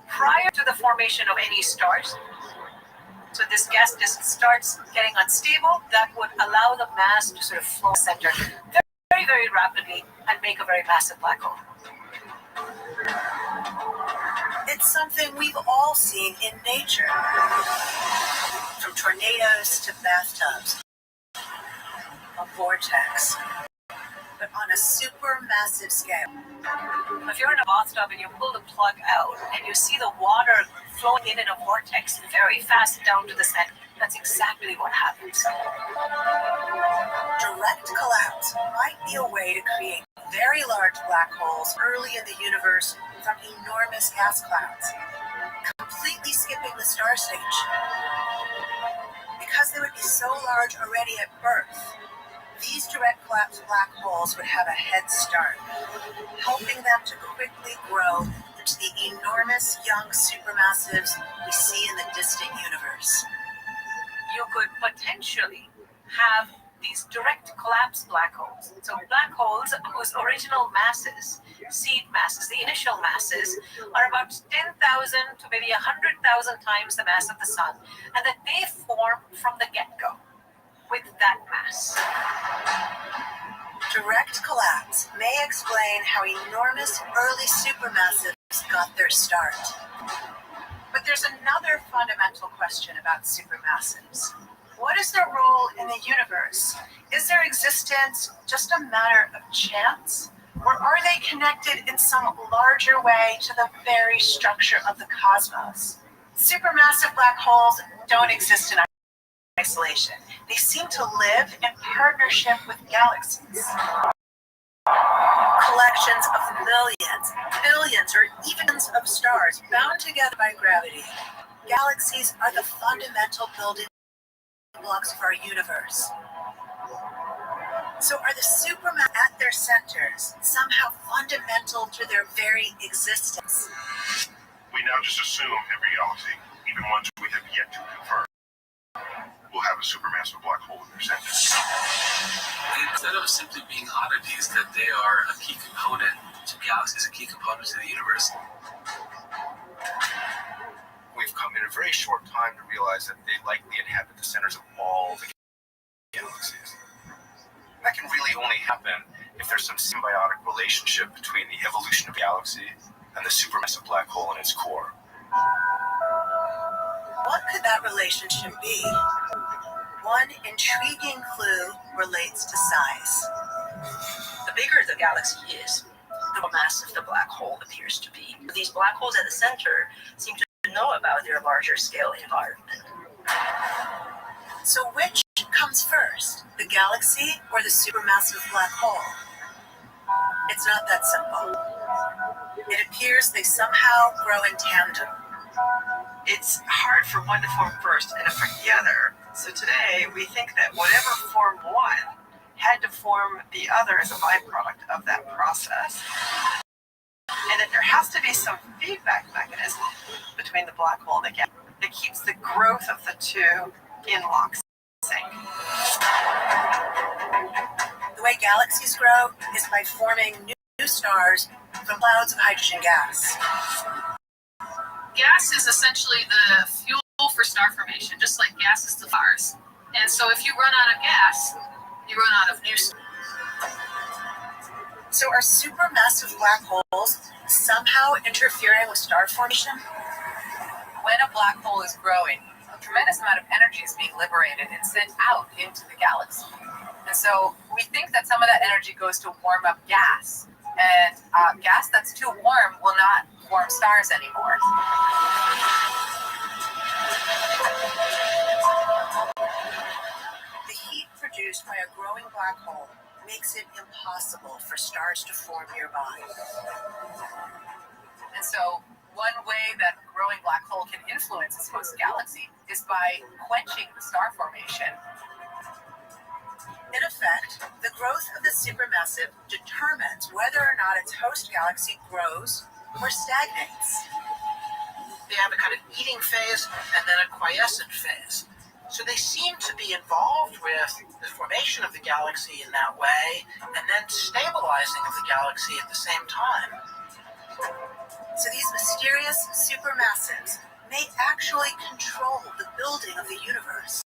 prior to the formation of any stars. So this gas disk starts getting unstable. That would allow the mass to sort of flow center very, very rapidly and make a very massive black hole. It's something we've all seen in nature, from tornadoes to bathtubs, a vortex, but on a supermassive scale. If you're in a bathtub and you pull the plug out and you see the water flowing in a vortex very fast down to the center, that's exactly what happens. Direct collapse might be a way to create very large black holes early in the universe from enormous gas clouds, completely skipping the star stage. Because they would be so large already at birth, these direct collapse black holes would have a head start, helping them to quickly grow into the enormous young supermassives we see in the distant universe. You could potentially have these direct collapse black holes. So black holes whose original masses, seed masses, the initial masses, are about 10,000 to maybe 100,000 times the mass of the sun, and that they form from the get-go with that mass. Direct collapse may explain how enormous early supermassives got their start. But there's another fundamental question about supermassives. What is their role in the universe? Is their existence just a matter of chance? Or are they connected in some larger way to the very structure of the cosmos? Supermassive black holes don't exist in isolation. They seem to live in partnership with galaxies. Collections of millions, billions, or even billions of stars bound together by gravity. Galaxies are the fundamental building blocks of our universe. So are the supermassives at their centers somehow fundamental to their very existence? We now just assume every galaxy, even ones we have yet to confirm, will have a supermassive black hole in their center. Instead of simply being oddities, that they are a key component to galaxies, a key component to the universe. We've come in a very short time to realize that they likely inhabit the centers of all the galaxies. That can really only happen if there's some symbiotic relationship between the evolution of the galaxy and the supermassive black hole in its core. What could that relationship be? One intriguing clue relates to size. The bigger the galaxy is, the more massive the black hole appears to be. These black holes at the center seem to know about their larger scale environment. So which comes first, the galaxy or the supermassive black hole? It's not that simple. It appears they somehow grow in tandem. It's hard for one to form first and affect the other. So today, we think that whatever formed one had to form the other as a byproduct of that process. And that there has to be some feedback mechanism between the black hole and the galaxy that keeps the growth of the two in lockstep. The way galaxies grow is by forming new stars from clouds of hydrogen gas. Gas is essentially the fuel for star formation, just like gas is the stars. And so if you run out of gas, you run out of new stars. So are supermassive black holes somehow interfering with star formation? When a black hole is growing, a tremendous amount of energy is being liberated and sent out into the galaxy. And so we think that some of that energy goes to warm up gas. And gas that's too warm will not form stars anymore. The heat produced by a growing black hole makes it impossible for stars to form nearby. And so one way that a growing black hole can influence its host galaxy is by quenching the star formation. In effect, the growth of the supermassive determines whether or not its host galaxy grows or stagnates. They have a kind of eating phase and then a quiescent phase. So they seem to be involved with the formation of the galaxy in that way, and then stabilizing of the galaxy at the same time. So these mysterious supermassives may actually control the building of the universe.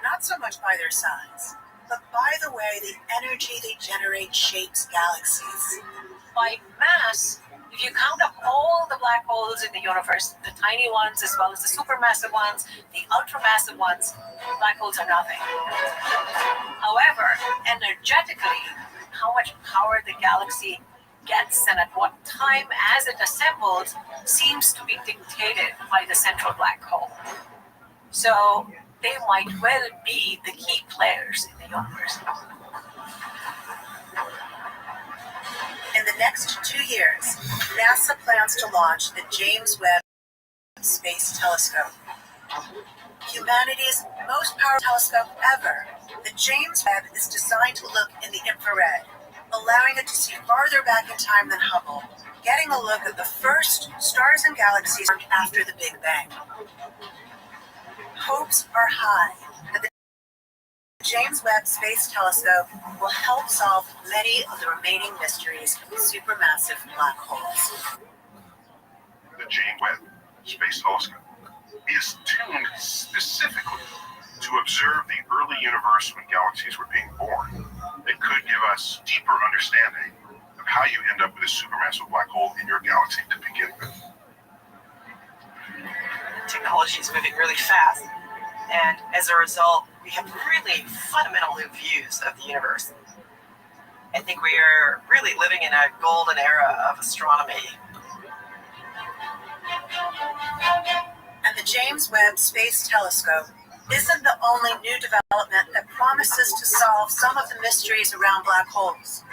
Not so much by their size, but by the way the energy they generate shapes galaxies. By mass, if you count up all the black holes in the universe, the tiny ones as well as the supermassive ones, the ultramassive ones, black holes are nothing. However, energetically, how much power the galaxy gets and at what time as it assembles seems to be dictated by the central black hole. So they might well be the key players in the universe. In the next 2 years, NASA plans to launch the James Webb Space Telescope. Humanity's most powerful telescope ever, the James Webb is designed to look in the infrared, allowing it to see farther back in time than Hubble, getting a look at the first stars and galaxies after the Big Bang. Hopes are high that the James Webb Space Telescope will help solve many of the remaining mysteries of supermassive black holes. The James Webb Space Telescope is tuned specifically to observe the early universe when galaxies were being born. It could give us deeper understanding of how you end up with a supermassive black hole in your galaxy to begin with. Technology is moving really fast, and as a result, we have really fundamental new views of the universe. I think we are really living in a golden era of astronomy. And the James Webb Space Telescope isn't the only new development that promises to solve some of the mysteries around black holes.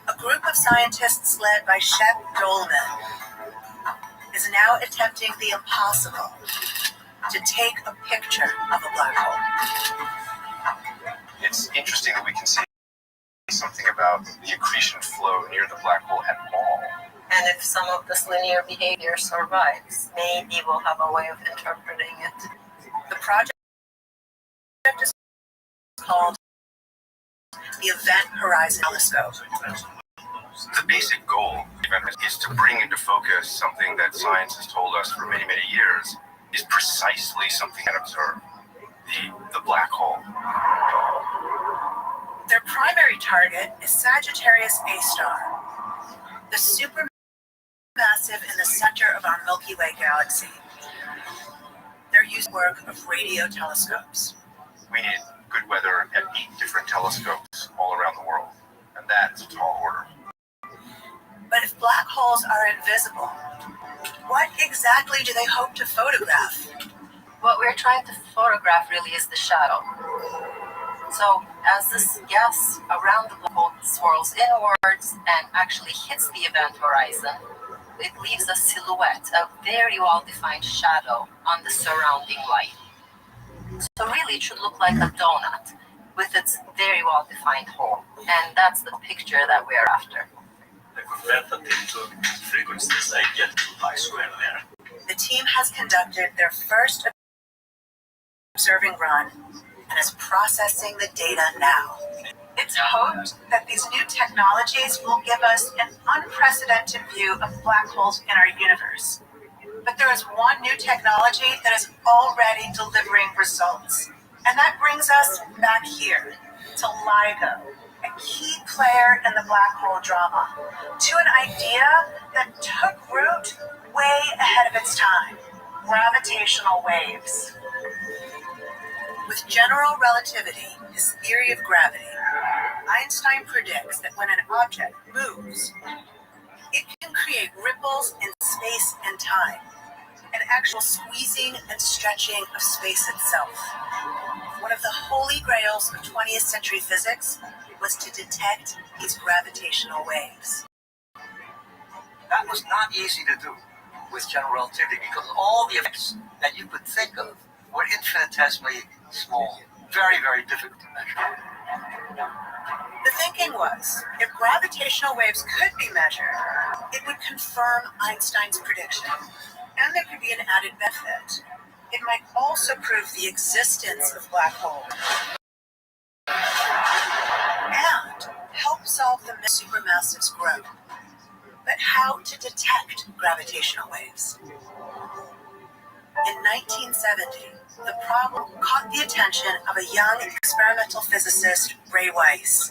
A group of scientists led by Shep Dolman is now attempting the impossible, to take a picture of a black hole. It's interesting that we can see something about the accretion flow near the black hole at all. And if some of this linear behavior survives, maybe we'll have a way of interpreting it. The project is called the Event Horizon Telescope. The basic goal is to bring into focus something that science has told us for many, many years is precisely something that observe, the black hole. Their primary target is Sagittarius A star, the supermassive in the center of our Milky Way galaxy. They're using work of radio telescopes. We need good weather at 8 different telescopes all around the world, and that's a tall order. But if black holes are invisible, what exactly do they hope to photograph? What we're trying to photograph really is the shadow. So as this gas around the black hole swirls inwards and actually hits the event horizon, it leaves a silhouette, a very well-defined shadow on the surrounding light. So really it should look like a donut with its very well-defined hole. And that's the picture that we're after. The team has conducted their first observing run and is processing the data now. It's hoped that these new technologies will give us an unprecedented view of black holes in our universe. But there is one new technology that is already delivering results. And that brings us back here to LIGO, a key player in the black hole drama, to an idea that took root way ahead of its time: gravitational waves. With general relativity, his theory of gravity, Einstein predicts that when an object moves, it can create ripples in space and time, an actual squeezing and stretching of space itself. One of the holy grails of 20th century physics was to detect these gravitational waves. That was not easy to do with general relativity because all the effects that you could think of were infinitesimally small. very, very difficult to measure. The thinking was, if gravitational waves could be measured, it would confirm Einstein's prediction, and there could be an added benefit. It might also prove the existence of black holes and help solve the mystery of supermassive's growth. But how to detect gravitational waves? In 1970, the problem caught the attention of a young experimental physicist, Ray Weiss.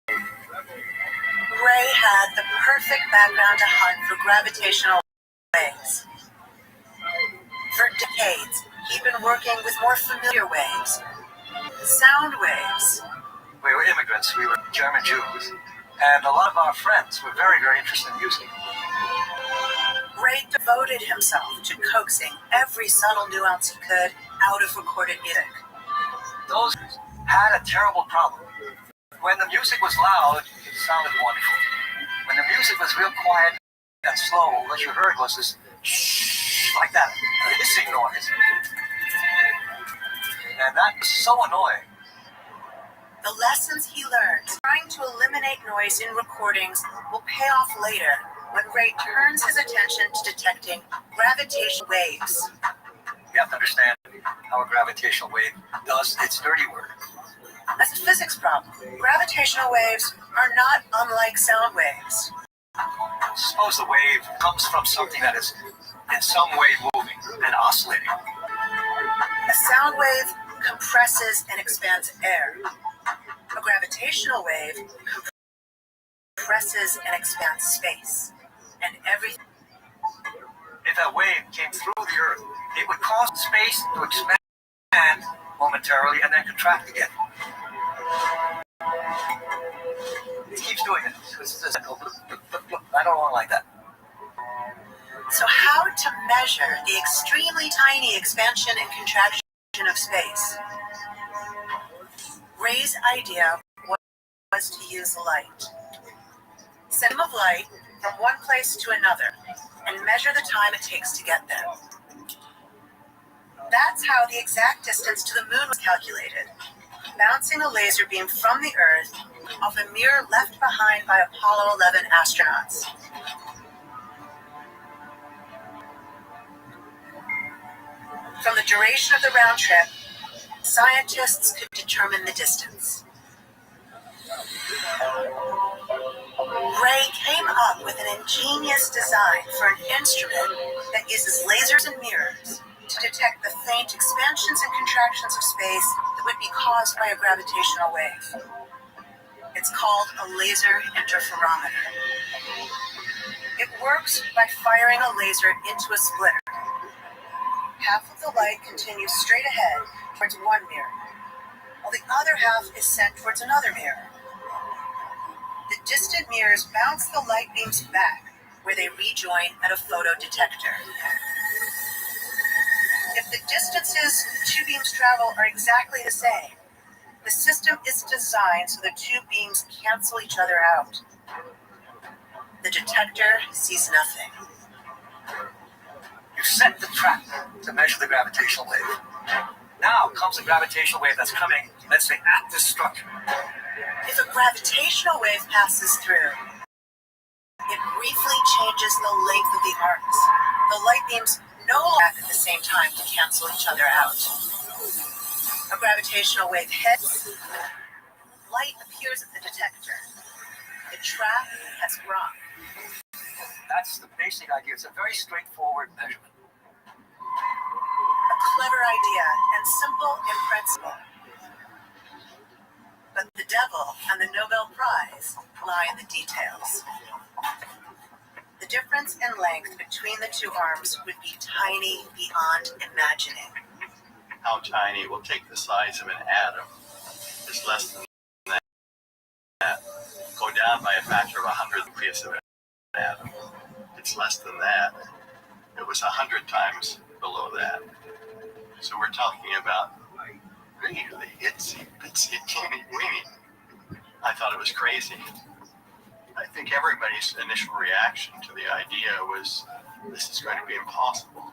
Ray had the perfect background to hunt for gravitational waves. For decades, he'd been working with more familiar waves, sound waves. We were immigrants, we were German Jews, and a lot of our friends were very, very interested in music. Ray devoted himself to coaxing every subtle nuance he could out of recorded music. Those had a terrible problem. When the music was loud, it sounded wonderful. When the music was real quiet and slow, what you heard was this shh, like that, a hissing noise. And that was so annoying. The lessons he learned trying to eliminate noise in recordings will pay off later when Ray turns his attention to detecting gravitational waves. You have to understand how a gravitational wave does its dirty work. As a physics problem, gravitational waves are not unlike sound waves. Suppose the wave comes from something that is in some way moving and oscillating. A sound wave compresses and expands air. A gravitational wave compresses and expands space and everything. If that wave came through the Earth, it would cause space to expand momentarily and then contract again. It keeps doing it. I don't want like that. So how to measure the extremely tiny expansion and contraction of space? Ray's idea was to use light. Send of light from one place to another and measure the time it takes to get there. That's how the exact distance to the moon was calculated, bouncing a laser beam from the Earth off a mirror left behind by Apollo 11 astronauts. From the duration of the round trip, scientists could determine the distance. Ray came up with an ingenious design for an instrument that uses lasers and mirrors to detect the faint expansions and contractions of space that would be caused by a gravitational wave. It's called a laser interferometer. It works by firing a laser into a splitter. Half of the light continues straight ahead towards one mirror, while the other half is sent towards another mirror. The distant mirrors bounce the light beams back, where they rejoin at a photodetector. If the distances two beams travel are exactly the same, the system is designed so the two beams cancel each other out. The detector sees nothing. You set the trap to measure the gravitational wave. Now comes a gravitational wave that's coming, let's say, at this structure. If a gravitational wave passes through, it briefly changes the length of the arcs. The light beams no longer act at the same time to cancel each other out. A gravitational wave hits, light appears at the detector. The trap has sprung. That's the basic idea. It's a very straightforward measurement. A clever idea and simple in principle. But the devil and the Nobel Prize lie in the details. The difference in length between the two arms would be tiny beyond imagining. How tiny will take the size of an atom is less than that. Go down by a factor of 100 the piece of an atom. It's less than that. It was 100 times below that. So we're talking about really itsy bitsy teeny weeny. I thought it was crazy. I think everybody's initial reaction to the idea was, this is going to be impossible.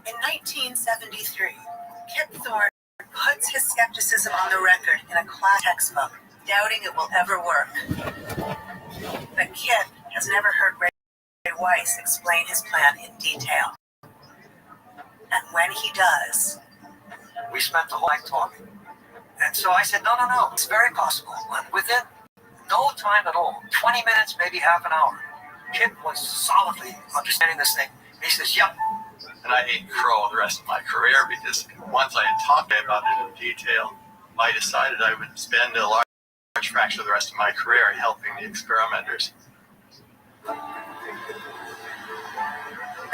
In 1973, Kip Thorne puts his skepticism on the record in a class textbook, doubting it will ever work. But Kip has never heard Ray Weiss explain his plan in detail. And when he does, we spent the whole night talking. And so I said, no, it's very possible. And within no time at all, 20 minutes, maybe half an hour, Kip was solidly understanding this thing. And he says, yep. And I ate crow the rest of my career because once I had talked about it in detail, I decided I would spend a large fraction of the rest of my career helping the experimenters. But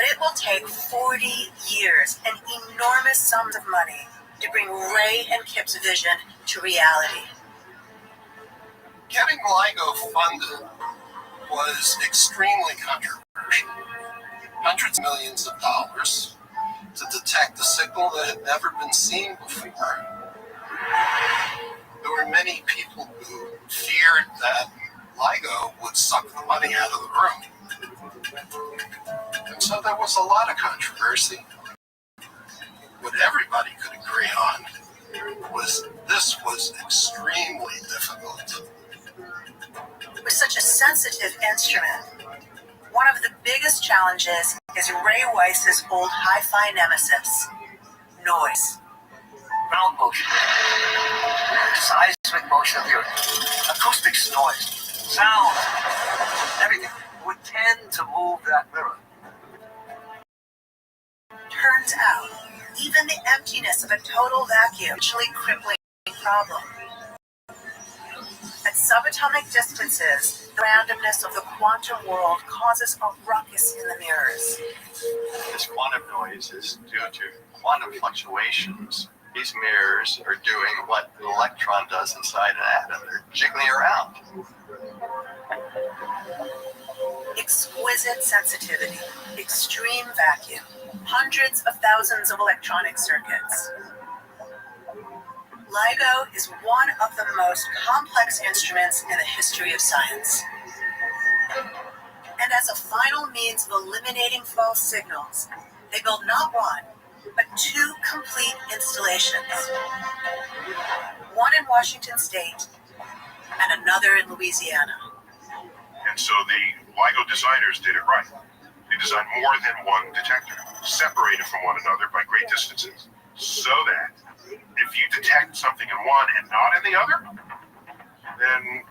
it will take 40 years and enormous sums of money to bring Ray and Kip's vision to reality. Getting LIGO funded was extremely controversial. Hundreds of millions of dollars to detect a signal that had never been seen before. There were many people who feared that LIGO would suck the money out of the room. And so there was a lot of controversy. What everybody could agree on was this was extremely difficult. With such a sensitive instrument, one of the biggest challenges is Ray Weiss's old hi-fi nemesis, noise. Ground motion, seismic motion of the earth, acoustics, noise, sound, everything would tend to move that mirror. Turns out, even the emptiness of a total vacuum is actually a crippling problem. At subatomic distances, the randomness of the quantum world causes a ruckus in the mirrors. This quantum noise is due to quantum fluctuations. These mirrors are doing what an electron does inside an atom. They're jiggling around. Exquisite sensitivity, extreme vacuum, hundreds of thousands of electronic circuits. LIGO is one of the most complex instruments in the history of science. And as a final means of eliminating false signals, they built not one, but two complete installations. One in Washington State and another in Louisiana. And so the LIGO designers did it right. They designed more than one detector, separated from one another by great distances, so that if you detect something in one and not in the other, then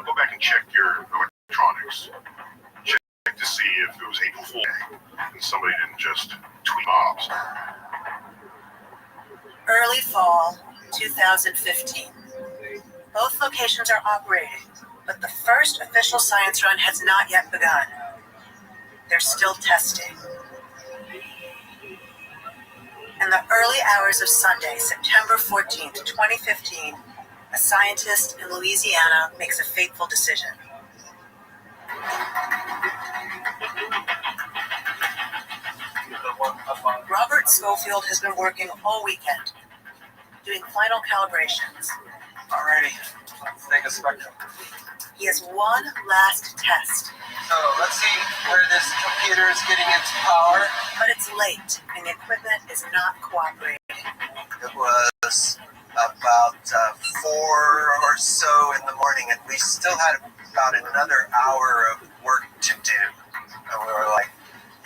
go back and check your electronics. Check to see if it was April Fool's Day and somebody didn't just tweet mobs. Early fall 2015. Both locations are operating, but the first official science run has not yet begun. They're still testing. In the early hours of Sunday, September 14th, 2015, a scientist in Louisiana makes a fateful decision. Robert Schofield has been working all weekend, doing final calibrations. Alrighty, let's take a spectrum. He has one last test. So let's see where this computer is getting its power. But it's late, and the equipment is not cooperating. It was about 4 or so in the morning, and we still had about another hour of work to do. And we were like,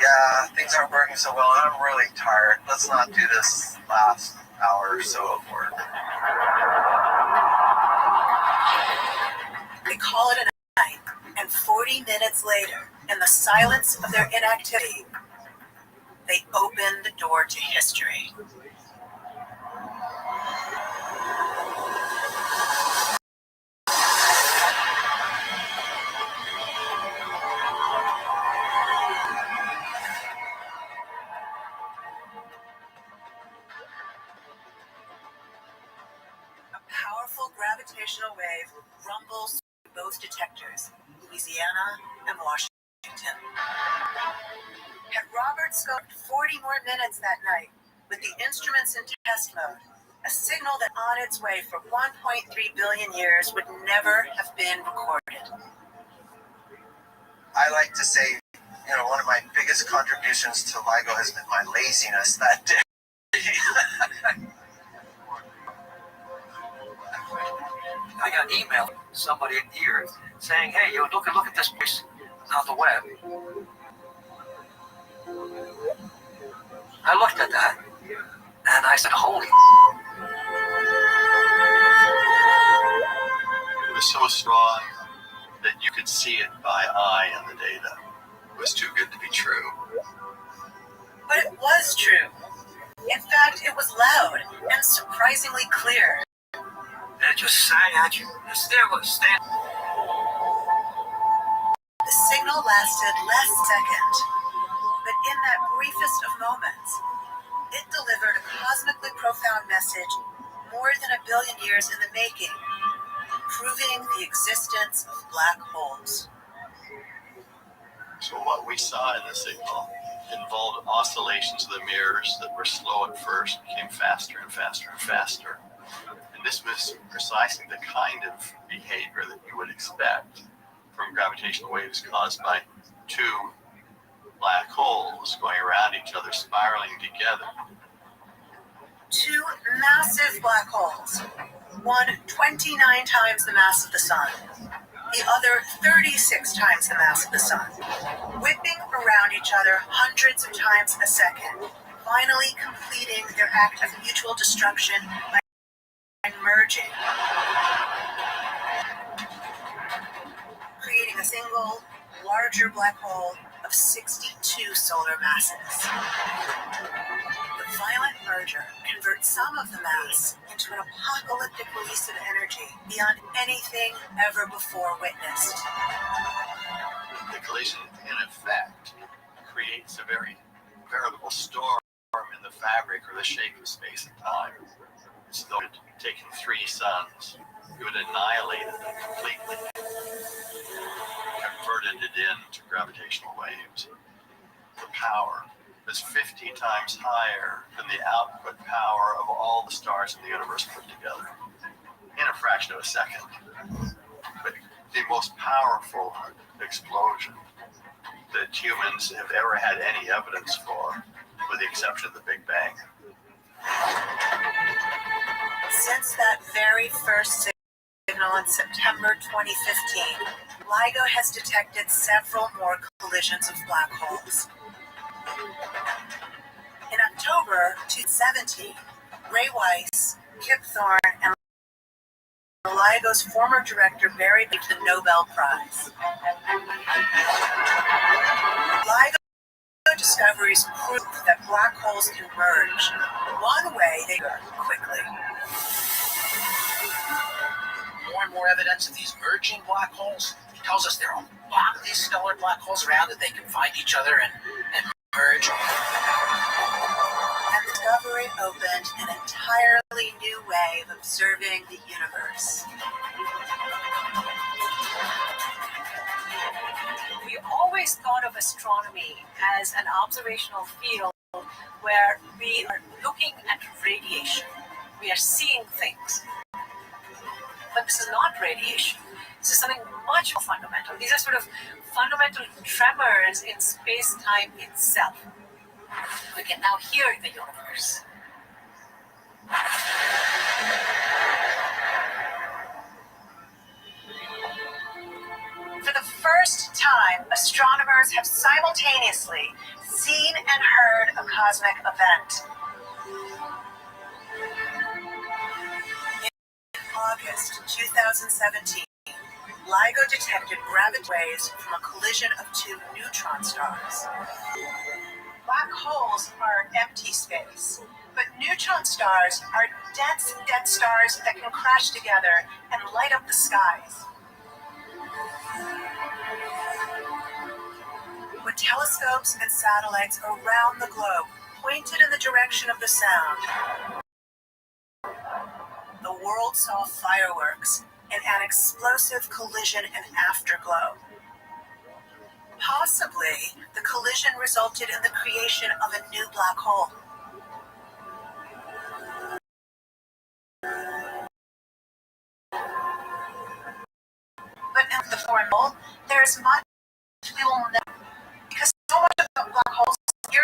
yeah, things aren't working so well, and I'm really tired. Let's not do this last hour or so of work. They call it a night, and 40 minutes later, in the silence of their inactivity, they open the door to history. A powerful gravitational wave rumbles through both detectors, Louisiana and Washington. Had Robert scoped 40 more minutes that night, with the instruments in test mode, a signal that on its way for 1.3 billion years would never have been recorded. I like to say one of my biggest contributions to LIGO has been my laziness that day. I got an email from somebody here saying, hey, look at this piece on the web. I looked at that and I said, holy. It was so strong that you could see it by eye in the data. It was too good to be true. But it was true. In fact, it was loud and surprisingly clear. And it just sang at you. There was stand. The signal lasted less second, but in that briefest of moments, it delivered a cosmically profound message more than 1 billion years in the making, proving the existence of black holes. So what we saw in the signal involved oscillations of the mirrors that were slow at first, became faster and faster and faster. And this was precisely the kind of behavior that you would expect from gravitational waves caused by two black holes going around each other, spiraling together. Two massive black holes, one 29 times the mass of the sun, the other 36 times the mass of the sun, whipping around each other hundreds of times a second, finally completing their act of mutual destruction by merging, creating a single, larger black hole of 62 solar masses. The violent merger converts some of the mass into an apocalyptic release of energy beyond anything ever before witnessed. The collision, in effect, creates a very veritable storm in the fabric or the shape of space and time. As though it had taken 3 suns, it would annihilate it completely, converted it into gravitational waves. The power is 50 times higher than the output power of all the stars in the universe put together, in a fraction of a second. But the most powerful explosion that humans have ever had any evidence for, with the exception of the Big Bang. Since that very first signal in September 2015, LIGO has detected several more collisions of black holes. In October 2017, Ray Weiss, Kip Thorne, and LIGO's former director Barry received the Nobel Prize. LIGO discoveries prove that black holes can merge. One way they merge quickly. More and more evidence of these merging black holes tells us there are a lot of these stellar black holes around that they can find each other and merge. And the discovery opened an entirely new way of observing the universe. We always thought of astronomy as an observational field where we are looking at radiation. We are seeing things. But this is not radiation. This is something much more fundamental. These are sort of fundamental tremors in space-time itself. We can now hear the universe. For the first time, astronomers have simultaneously seen and heard a cosmic event. In August 2017, LIGO detected gravity waves from a collision of 2 neutron stars. Black holes are empty space, but neutron stars are dense stars that can crash together and light up the skies. With telescopes and satellites around the globe pointed in the direction of the sound, the world saw fireworks and an explosive collision and afterglow. Possibly, the collision resulted in the creation of a new black hole. But in the formal, there is much we will never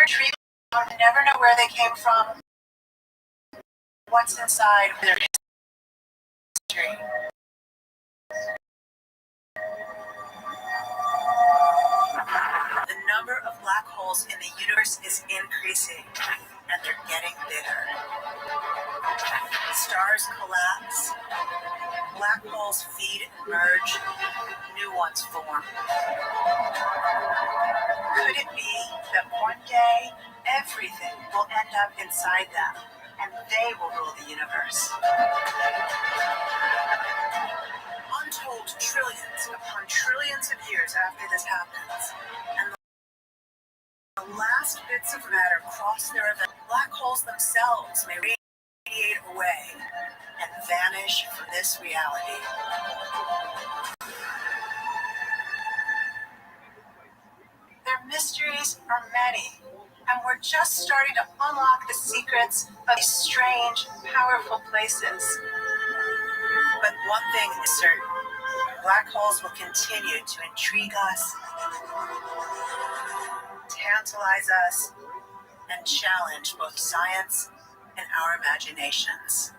treat them, you never know where they came from, what's inside their history. The number of black holes in the universe is increasing, and they're getting bigger. Stars collapse, black holes feed and merge, new ones form. Could it be that one day everything will end up inside them, and they will rule the universe? Untold trillions upon trillions of years after this happens, and the last bits of matter cross their event, black holes themselves may radiate away and vanish from this reality. Their mysteries are many, and we're just starting to unlock the secrets of these strange, powerful places. But one thing is certain, black holes will continue to intrigue us, tantalize us, and challenge both science and our imaginations.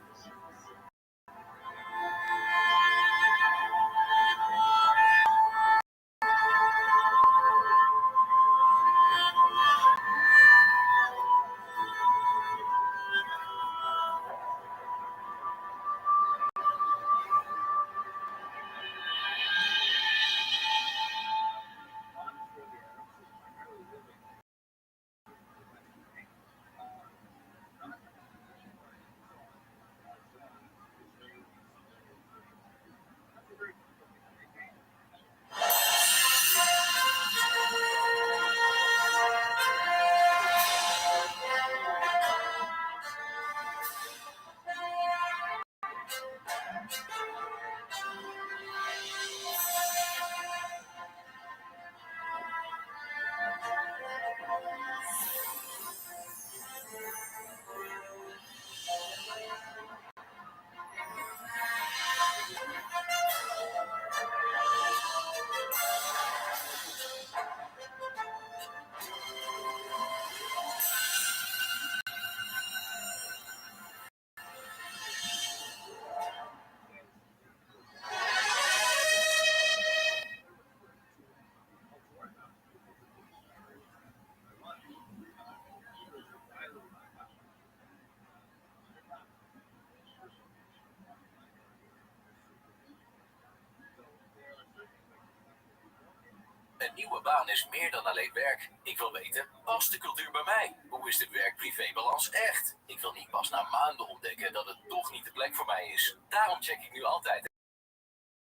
Een nieuwe baan is meer dan alleen werk. Ik wil weten, past de cultuur bij mij? Hoe is de werk-privé-balans echt? Ik wil niet pas na maanden ontdekken dat het toch niet de plek voor mij is. Daarom check ik nu altijd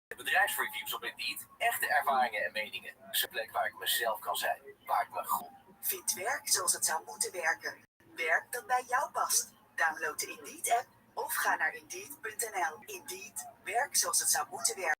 de bedrijfsreviews op Indeed. Echte ervaringen en meningen. Het is een plek waar ik mezelf kan zijn. Waar ik me goed. Vind werk zoals het zou moeten werken. Werk dat bij jou past. Download de Indeed-app of ga naar Indeed.nl. Indeed, werk zoals het zou moeten werken.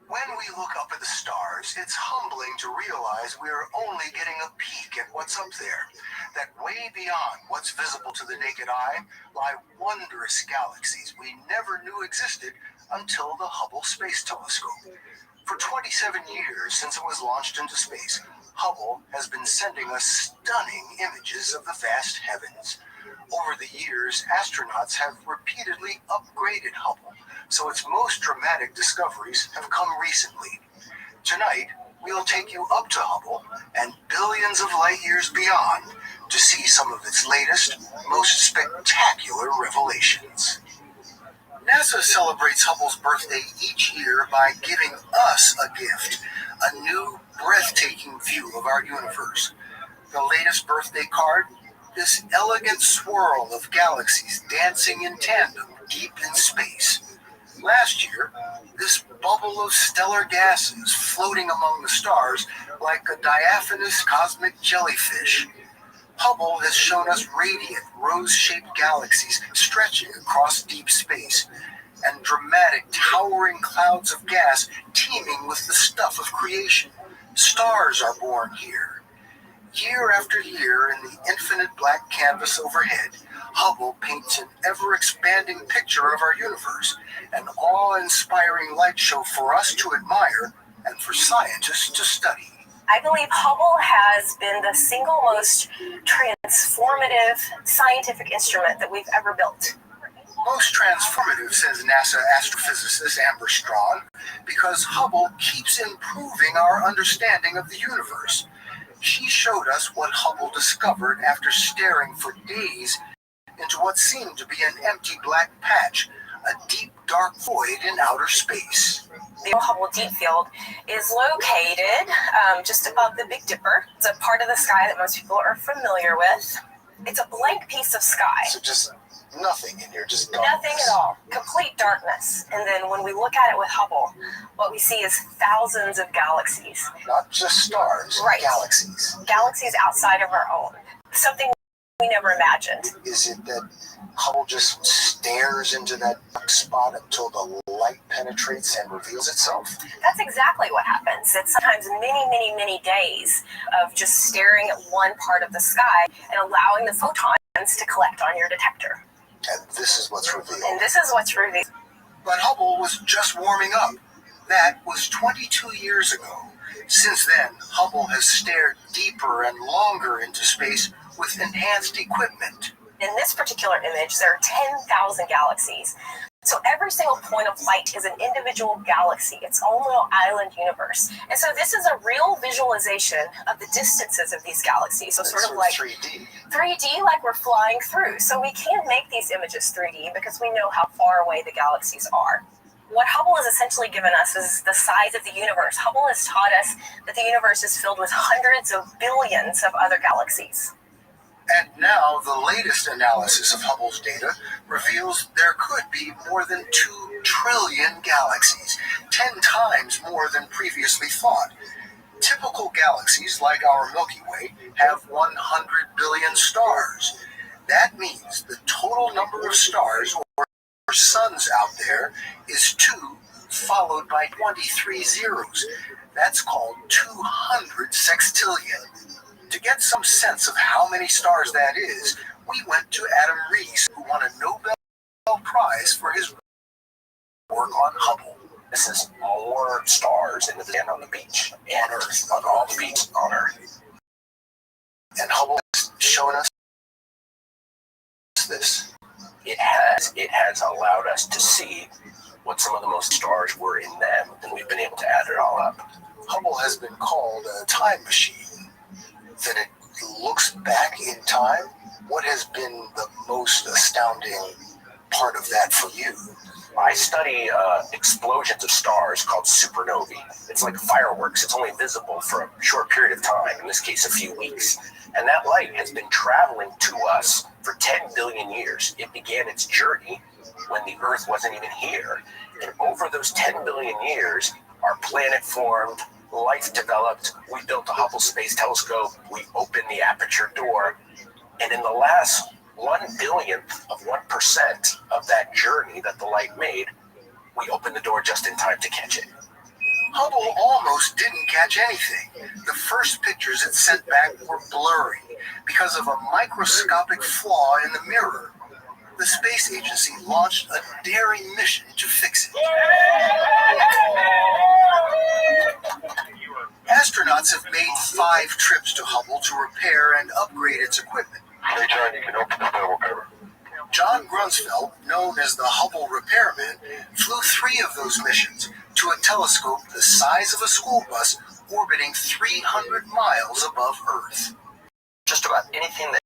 When we look up at the stars, it's humbling to realize we are only getting a peek at what's up there. That way beyond what's visible to the naked eye lie wondrous galaxies we never knew existed until the Hubble Space Telescope. For 27 years since it was launched into space, Hubble has been sending us stunning images of the vast heavens. Over the years, astronauts have repeatedly upgraded Hubble, so its most dramatic discoveries have come recently. Tonight, we'll take you up to Hubble and billions of light years beyond to see some of its latest, most spectacular revelations. NASA celebrates Hubble's birthday each year by giving us a gift, a new, breathtaking view of our universe. The latest birthday card, this elegant swirl of galaxies dancing in tandem deep in space. Last year, this bubble of stellar gases floating among the stars like a diaphanous cosmic jellyfish. Hubble has shown us radiant, rose-shaped galaxies stretching across deep space, and dramatic, towering clouds of gas teeming with the stuff of creation. Stars are born here. Year after year, in the infinite black canvas overhead, Hubble paints an ever-expanding picture of our universe, an awe-inspiring light show for us to admire and for scientists to study. I believe Hubble has been the single most transformative scientific instrument that we've ever built. Most transformative, says NASA astrophysicist Amber Strong, because Hubble keeps improving our understanding of the universe. She showed us what Hubble discovered after staring for days into what seemed to be an empty black patch, a deep, dark void in outer space. The Hubble Deep Field is located just above the Big Dipper. It's a part of the sky that most people are familiar with. It's a blank piece of sky. So just nothing in here, just darkness. Nothing at all. Complete darkness. And then when we look at it with Hubble, what we see is thousands of galaxies. Not just stars, right. Galaxies. Galaxies outside of our own. Something we never imagined. Is it that Hubble just stares into that spot until the light penetrates and reveals itself? That's exactly what happens. It's sometimes many days of just staring at one part of the sky and allowing the photons to collect on your detector. And this is what's revealed. But Hubble was just warming up. That was 22 years ago. Since then, Hubble has stared deeper and longer into space with enhanced equipment. In this particular image, there are 10,000 galaxies. So every single point of light is an individual galaxy, its own little island universe. And so this is a real visualization of the distances of these galaxies. So sort of like 3D. 3D, like we're flying through. So we can make these images 3D because we know how far away the galaxies are. What Hubble has essentially given us is the size of the universe. Hubble has taught us that the universe is filled with hundreds of billions of other galaxies. And now the latest analysis of Hubble's data reveals there could be more than 2 trillion galaxies, 10 times more than previously thought. Typical galaxies like our Milky Way have 100 billion stars. That means the total number of stars or suns out there is 2 followed by 23 zeros. That's called 200 sextillion. To get some sense of how many stars that is, we went to Adam Rees, who won a Nobel Prize for his work on Hubble. This is more stars in the sand on the beach, on Earth, on all the beaches on Earth. And Hubble has shown us this. It has allowed us to see what some of the most stars were in them, and we've been able to add it all up. Hubble has been called a time machine. That it looks back in time. What has been the most astounding part of that for you? I study explosions of stars called supernovae. It's like fireworks. It's only visible for a short period of time, in this case a few weeks. And that light has been traveling to us for 10 billion years. It began its journey when the Earth wasn't even here. And over those 10 billion years, our planet formed, life developed, we built the Hubble Space Telescope, we opened the aperture door, and in the last 1/billionth of 1% of that journey that the light made, we opened the door just in time to catch it. Hubble almost didn't catch anything. The first pictures it sent back were blurry because of a microscopic flaw in the mirror. The space agency launched a daring mission to fix it. Astronauts have made 5 trips to Hubble to repair and upgrade its equipment. Hey, John, you can open the door, whatever. John Grunsfeld, known as the Hubble repairman, flew 3 of those missions to a telescope the size of a school bus orbiting 300 miles above Earth. Just about anything that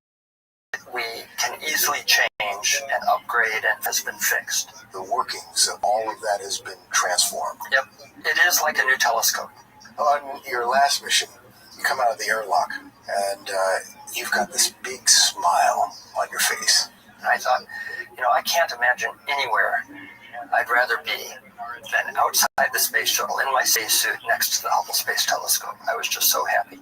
we can easily change and upgrade and has been fixed. The workings of all of that has been transformed. Yep, it is like a new telescope. On your last mission, you come out of the airlock, and you've got this big smile on your face. And I thought, I can't imagine anywhere I'd rather be than outside the space shuttle in my spacesuit next to the Hubble Space Telescope. I was just so happy.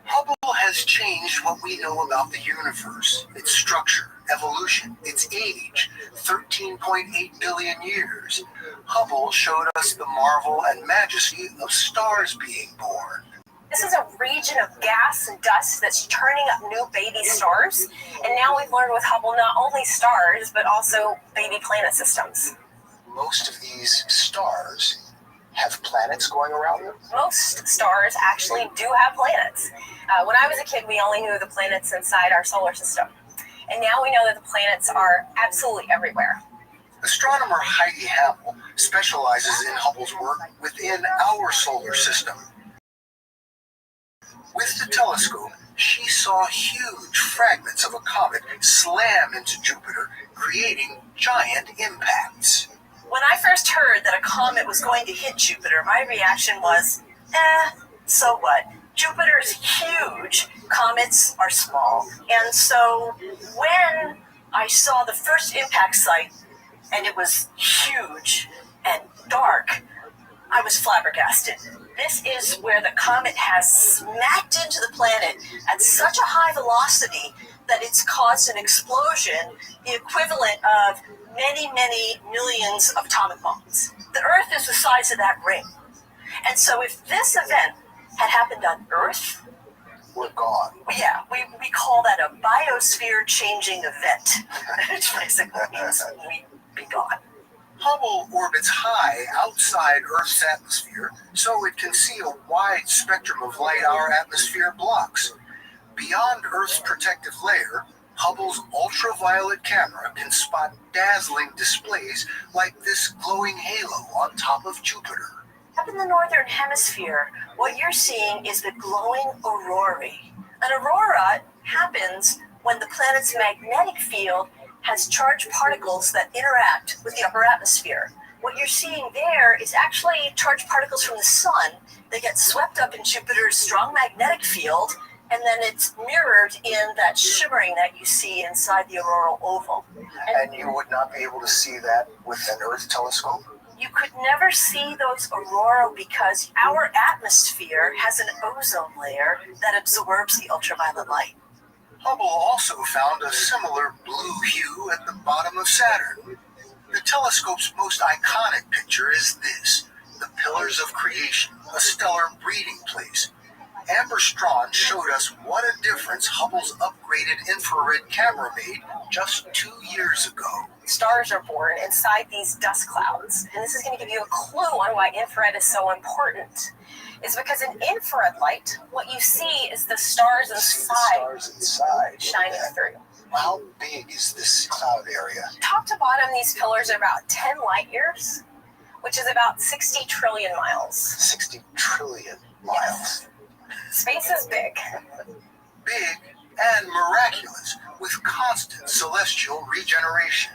Hubble has changed what we know about the universe, its structure, evolution, its age, 13.8 billion years. Hubble showed us the marvel and majesty of stars being born. This is a region of gas and dust that's turning up new baby stars. And now we've learned with Hubble not only stars, but also baby planet systems. Most of these stars have planets going around them? Most stars actually do have planets. When I was a kid, we only knew the planets inside our solar system. And now we know that the planets are absolutely everywhere. Astronomer Heidi Hamill specializes in Hubble's work within our solar system. With the telescope, she saw huge fragments of a comet slam into Jupiter, creating giant impacts. When I first heard that a comet was going to hit Jupiter, my reaction was, so what? Jupiter's huge. Comets are small. And so when I saw the first impact site, and it was huge and dark, I was flabbergasted. This is where the comet has smacked into the planet at such a high velocity that it's caused an explosion, the equivalent of many, many millions of atomic bombs. The Earth is the size of that ring. And so if this event had happened on Earth, we're gone. Yeah, we call that a biosphere-changing event, which basically means we'd be gone. Hubble orbits high outside Earth's atmosphere, so it can see a wide spectrum of light our atmosphere blocks. Beyond Earth's protective layer, Hubble's ultraviolet camera can spot dazzling displays like this glowing halo on top of Jupiter. Up in the northern hemisphere, what you're seeing is the glowing aurorae. An aurora happens when the planet's magnetic field has charged particles that interact with the upper atmosphere. What you're seeing there is actually charged particles from the sun. They get swept up in Jupiter's strong magnetic field, and then it's mirrored in that shimmering that you see inside the auroral oval. And you would not be able to see that with an Earth telescope? You could never see those aurora because our atmosphere has an ozone layer that absorbs the ultraviolet light. Hubble also found a similar blue hue at the bottom of Saturn. The telescope's most iconic picture is this, the Pillars of Creation, a stellar breeding place. Amber Strawn showed us what a difference Hubble's upgraded infrared camera made just 2 years ago. Stars are born inside these dust clouds, and this is going to give you a clue on why infrared is so important. It's because in infrared light, what you see is the stars inside shining through. How big is this cloud area? Top to bottom, these pillars are about 10 light years, which is about 60 trillion miles. 60 trillion miles. Yes. Space is big. Big and miraculous, with constant celestial regeneration.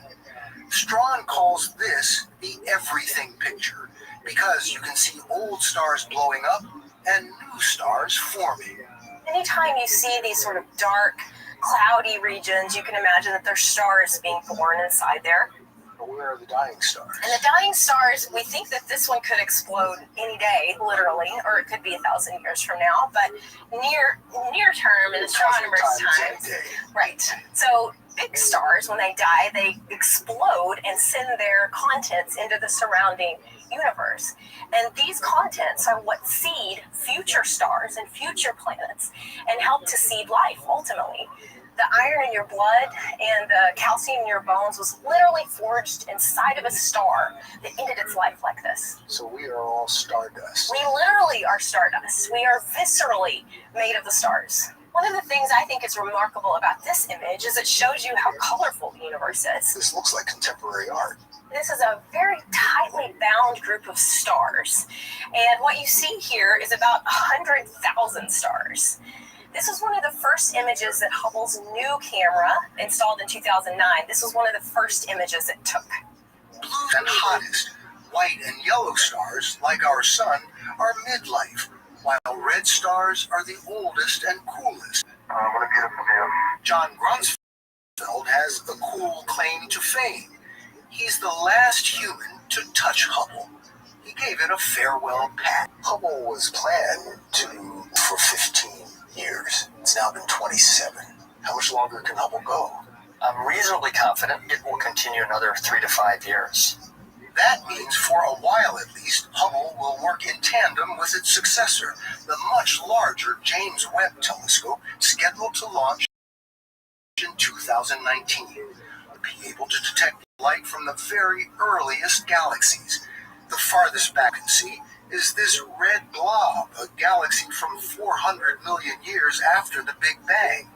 Strawn calls this the everything picture, because you can see old stars blowing up and new stars forming. Anytime you see these sort of dark, cloudy regions, you can imagine that there's stars being born inside there. But where are the dying stars? And the dying stars, we think that this one could explode any day, literally, or it could be 1,000 years from now, but near term in astronomers' times. Right. So big stars, when they die, they explode and send their contents into the surrounding universe. And these contents are what seed future stars and future planets and help to seed life, ultimately. The iron in your blood and the calcium in your bones was literally forged inside of a star that ended its life like this. So we are all stardust. We literally are stardust. We are viscerally made of the stars. One of the things I think is remarkable about this image is it shows you how colorful the universe is. This looks like contemporary art. This is a very tightly bound group of stars. And what you see here is about 100,000 stars. This was one of the first images that Hubble's new camera, installed in 2009, this was one of the first images it took. Blue and hottest, white and yellow stars, like our sun, are midlife, while red stars are the oldest and coolest. What a beautiful view. John Grunsfeld has a cool claim to fame. He's the last human to touch Hubble. He gave it a farewell pat. Hubble was planned for 15 years. It's now been 27. How much longer can Hubble go? I'm reasonably confident it will continue another 3 to 5 years. That means for a while at least, Hubble will work in tandem with its successor, the much larger James Webb Telescope, scheduled to launch in 2019. To be able to detect light from the very earliest galaxies. The farthest back we can see is this red blob, a galaxy from 400 million years after the Big Bang.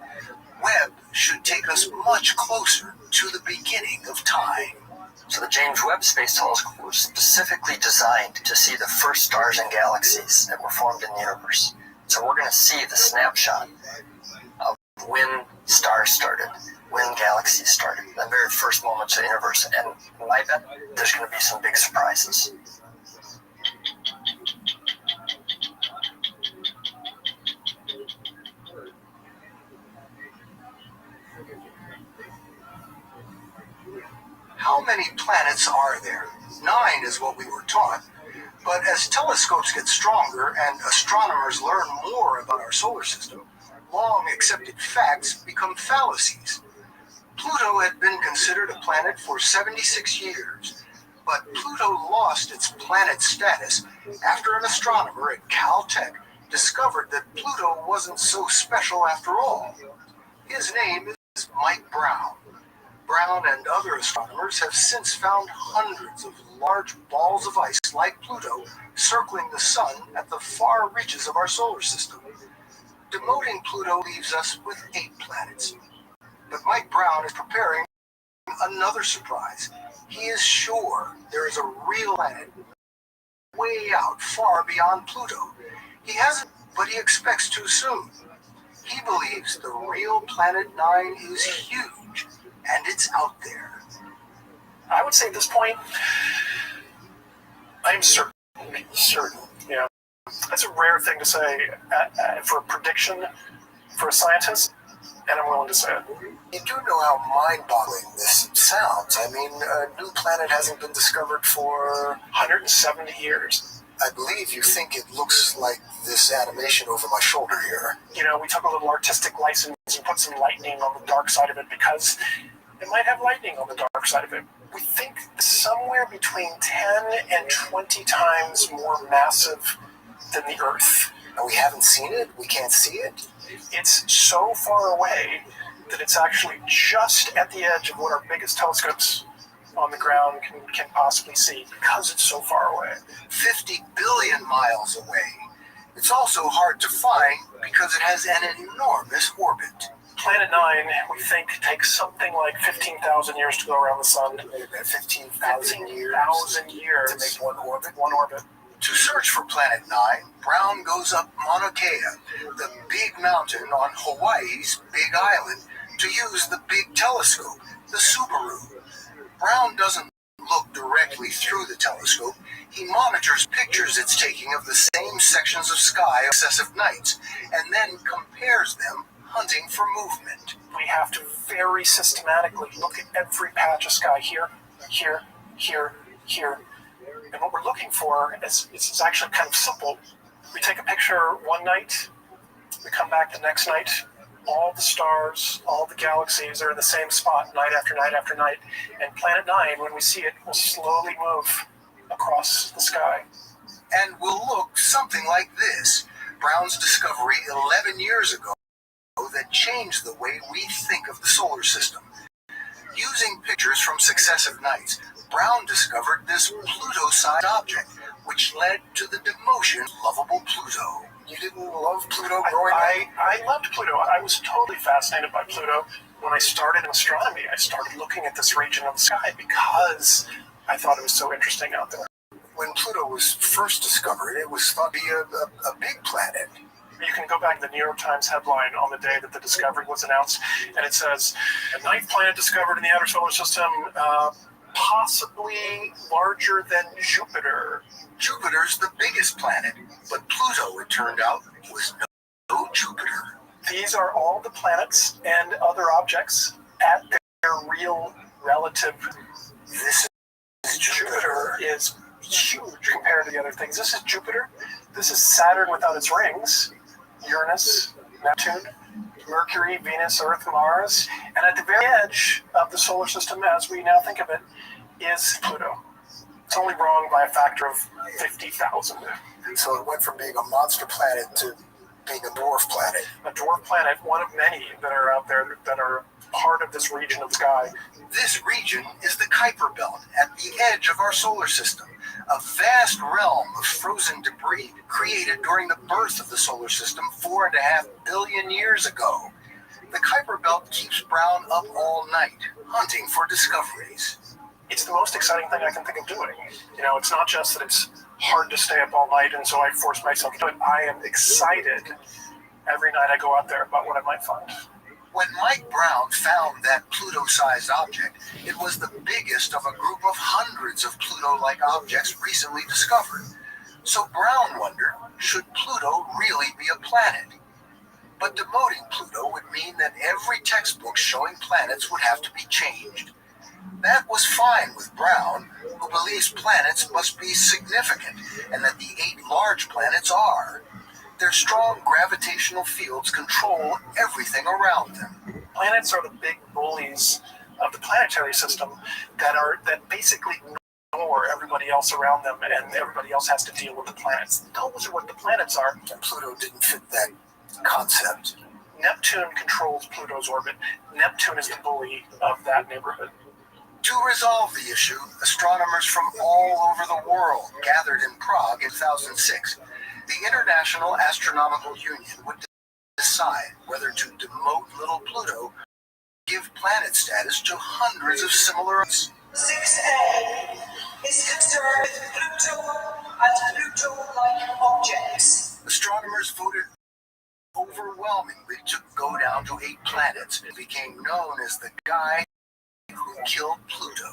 Webb should take us much closer to the beginning of time. So the James Webb Space Telescope was specifically designed to see the first stars and galaxies that were formed in the universe. So we're going to see the snapshot of when stars started, when galaxies started, the very first moments of the universe. And I bet there's going to be some big surprises. How many planets are there? 9 is what we were taught. But as telescopes get stronger and astronomers learn more about our solar system, long accepted facts become fallacies. Pluto had been considered a planet for 76 years, but Pluto lost its planet status after an astronomer at Caltech discovered that Pluto wasn't so special after all. His name is Mike Brown. Brown and other astronomers have since found hundreds of large balls of ice like Pluto circling the sun at the far reaches of our solar system. Demoting Pluto leaves us with 8 planets. But Mike Brown is preparing another surprise. He is sure there is a real planet way out far beyond Pluto. He hasn't, but he expects to soon. He believes the real planet 9 is huge, and it's out there. I would say at this point, I'm certain. Yeah, that's a rare thing to say for a prediction for a scientist, and I'm willing to say it. You do know how mind-boggling this sounds. I mean, a new planet hasn't been discovered for 170 years. I believe you think it looks like this animation over my shoulder here. You know, we took a little artistic license and put some lightning on the dark side of it because it might have lightning on the dark side of it. We think somewhere between 10 and 20 times more massive than the Earth. And we haven't seen it? We can't see it? It's so far away that it's actually just at the edge of what our biggest telescopes on the ground can possibly see because it's so far away. 50 billion miles away. It's also hard to find because it has an enormous orbit. Planet 9, we think, takes something like 15,000 years to go around the sun. 15,000 years to make one orbit? One orbit. To search for Planet 9, Brown goes up Mauna Kea, the big mountain on Hawaii's Big Island, to use the big telescope, the Subaru. Brown doesn't look directly through the telescope. He monitors pictures it's taking of the same sections of sky on successive nights, and then compares them, hunting for movement. We have to very systematically look at every patch of sky here, here, here, here. And what we're looking for is actually kind of simple. We take a picture one night, we come back the next night, all the stars, all the galaxies are in the same spot night after night after night. And Planet 9, when we see it, will slowly move across the sky. And will look something like this. Brown's discovery 11 years ago that changed the way we think of the solar system. Using pictures from successive nights, Brown discovered this Pluto-sized object, which led to the demotion of lovable Pluto. You didn't love Pluto growing up? I loved Pluto. I was totally fascinated by Pluto. When I started in astronomy, I started looking at this region of the sky because I thought it was so interesting out there. When Pluto was first discovered, it was thought to be a big planet. You can go back to the New York Times headline on the day that the discovery was announced, and it says, a 9th planet discovered in the outer solar system, possibly larger than Jupiter. Jupiter's the biggest planet, but Pluto, it turned out, was no Jupiter. These are all the planets and other objects at their real relative. This is Jupiter is huge compared to the other things. This is Jupiter. This is Saturn without its rings. Uranus, Neptune, Mercury, Venus, Earth, Mars, and at the very edge of the solar system, as we now think of it, is Pluto. It's only wrong by a factor of 50,000. So it went from being a monster planet to being a dwarf planet. A dwarf planet, one of many that are out there that are part of this region of the sky. This region is the Kuiper Belt at the edge of our solar system, a vast realm of frozen debris created during the birth of the solar system 4.5 billion years ago. The Kuiper Belt keeps Brown up all night, hunting for discoveries. It's the most exciting thing I can think of doing. You know, it's not just that it's hard to stay up all night and so I force myself to do it. I am excited every night I go out there about what I might find. When Mike Brown found that Pluto-sized object, it was the biggest of a group of hundreds of Pluto-like objects recently discovered. So Brown wondered, should Pluto really be a planet? But demoting Pluto would mean that every textbook showing planets would have to be changed. That was fine with Brown, who believes planets must be significant, and that the 8 large planets are. Their strong gravitational fields control everything around them. Planets are the big bullies of the planetary system that basically ignore everybody else around them, and everybody else has to deal with the planets. Those are what the planets are. And Pluto didn't fit that concept. Neptune controls Pluto's orbit. Neptune is the bully of that neighborhood. To resolve the issue, astronomers from all over the world gathered in Prague in 2006. The International Astronomical Union would decide whether to demote little Pluto, give planet status to hundreds of similar. 6A is concerned with Pluto and Pluto-like objects. Astronomers voted overwhelmingly to go down to 8 planets. It became known as the guy who killed Pluto.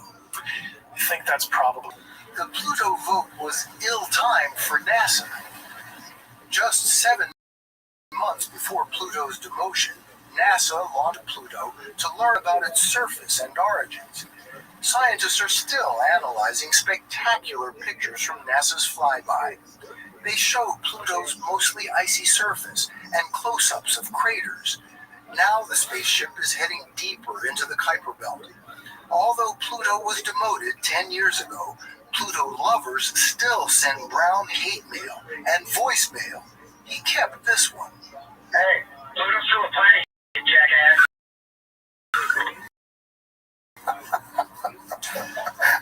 I think that's probably. The Pluto vote was ill-timed for NASA. Just 7 months before Pluto's demotion, NASA launched Pluto to learn about its surface and origins. Scientists are still analyzing spectacular pictures from NASA's flyby. They show Pluto's mostly icy surface and close-ups of craters. Now the spaceship is heading deeper into the Kuiper Belt. Although Pluto was demoted 10 years ago, Pluto lovers still send Brown hate mail and voicemail. He kept this one. Hey, Pluto's still a planet, you jackass.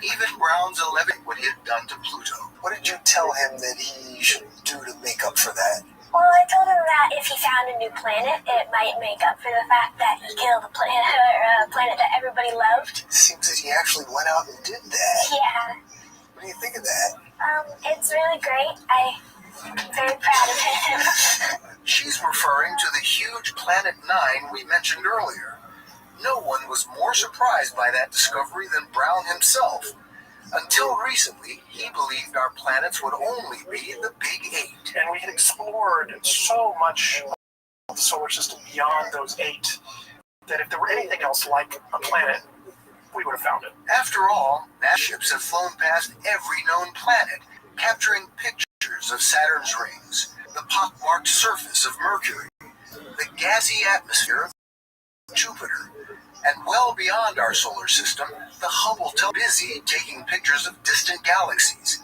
Even Brown's 11 what he had done to Pluto. What did you tell him that he should do to make up for that? Well, I told him that if he found a new planet, it might make up for the fact that he killed a planet that everybody loved. Seems that he actually went out and did that. Yeah. What do you think of that? It's really great. I'm very proud of him. She's referring to the huge Planet 9 we mentioned earlier. No one was more surprised by that discovery than Brown himself. Until recently, he believed our planets would only be the Big 8. And we had explored so much of the solar system beyond those 8 that if there were anything else like a planet, we would have found it. After all, NASA ships have flown past every known planet, capturing pictures of Saturn's rings, the pockmarked surface of Mercury, the gassy atmosphere of Jupiter, and well beyond our solar system, the Hubble telescope is busy taking pictures of distant galaxies.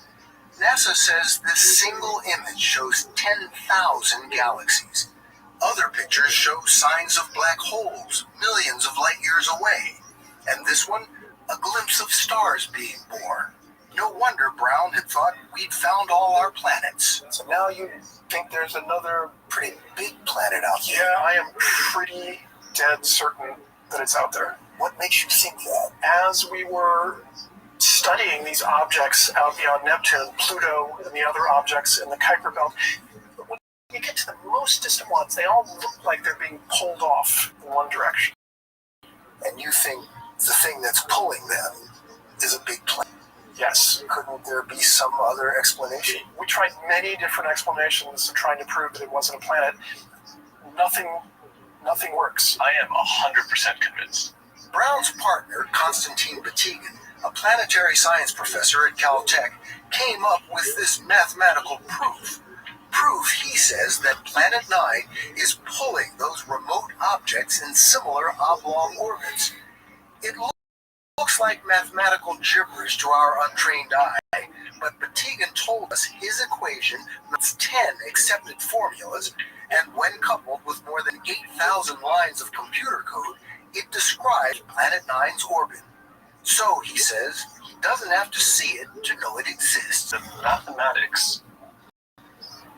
NASA says this single image shows 10,000 galaxies. Other pictures show signs of black holes millions of light years away. And this one, a glimpse of stars being born. No wonder Brown had thought we'd found all our planets. So now you think there's another pretty big planet out there? Yeah, I am pretty dead certain that it's out there. What makes you think that? As we were studying these objects out beyond Neptune, Pluto, and the other objects in the Kuiper Belt, when you get to the most distant ones, they all look like they're being pulled off in one direction. And you think the thing that's pulling them is a big planet? Yes. Couldn't there be some other explanation? We tried many different explanations trying to prove that it wasn't a planet. Nothing works. I am 100% convinced. Brown's partner, Konstantin Batygin, a planetary science professor at Caltech, came up with this mathematical proof. Proof, he says, that Planet 9 is pulling those remote objects in similar oblong orbits. It looks looks like mathematical gibberish to our untrained eye, but Batygin told us his equation has 10 accepted formulas, and when coupled with more than 8,000 lines of computer code, it describes Planet Nine's orbit. So, he says, he doesn't have to see it to know it exists. The mathematics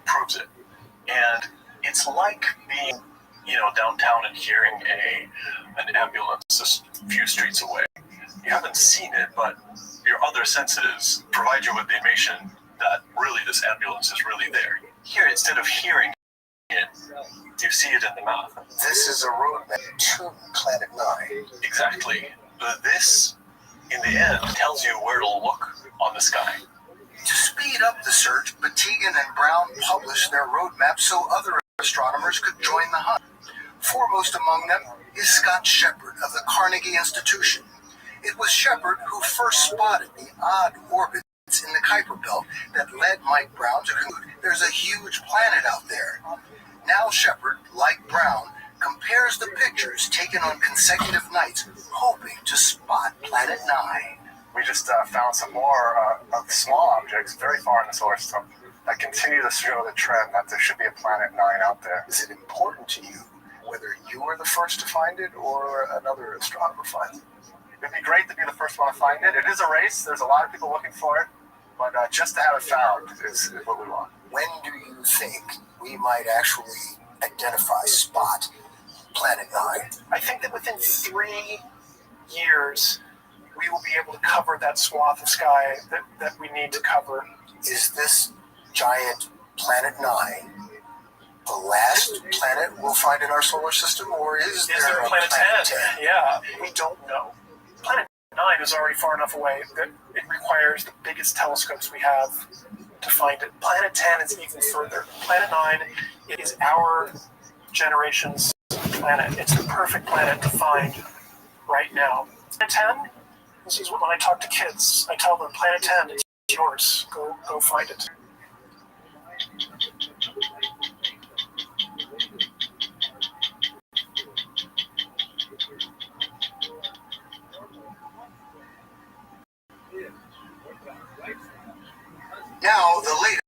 proves it. And it's like being, downtown and hearing an ambulance a few streets away. You haven't seen it, but your other senses provide you with the information that really this ambulance is really there. Here, instead of hearing it, you see it in the math. This is a roadmap to Planet 9. Exactly. But this, in the end, tells you where to look on the sky. To speed up the search, Batygin and Brown published their roadmap so other astronomers could join the hunt. Foremost among them is Scott Shepard of the Carnegie Institution. It was Shepard who first spotted the odd orbits in the Kuiper Belt that led Mike Brown to conclude there's a huge planet out there. Now Shepard, like Brown, compares the pictures taken on consecutive nights, hoping to spot Planet 9. We just found some more of small objects very far in the solar system that continue to show the trend that there should be a Planet 9 out there. Is it important to you whether you were the first to find it or another astronomer finds it? It'd be great to be the first one to find it. It is a race. There's a lot of people looking for it, but just to have it found is what we want. When do you think we might actually spot Planet 9? I think that within 3 years, we will be able to cover that swath of sky that we need to cover. Is this giant Planet 9 the last planet we'll find in our solar system, or is there a Planet 10? Yeah, we don't know. Planet 9 is already far enough away that it requires the biggest telescopes we have to find it. Planet 10 is even further. Planet 9 is our generation's planet. It's the perfect planet to find right now. Planet 10, this is when I talk to kids, I tell them, Planet 10, it's yours. Go find it. Now, the latest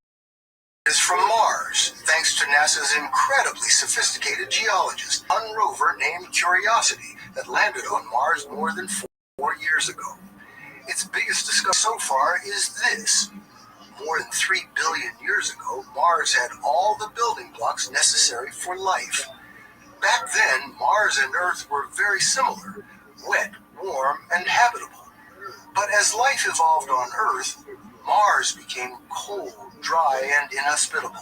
is from Mars, thanks to NASA's incredibly sophisticated geologist, a rover named Curiosity that landed on Mars more than 4 years ago. Its biggest discovery so far is this. More than 3 billion years ago, Mars had all the building blocks necessary for life. Back then, Mars and Earth were very similar, wet, warm, and habitable. But as life evolved on Earth, Mars became cold, dry, and inhospitable.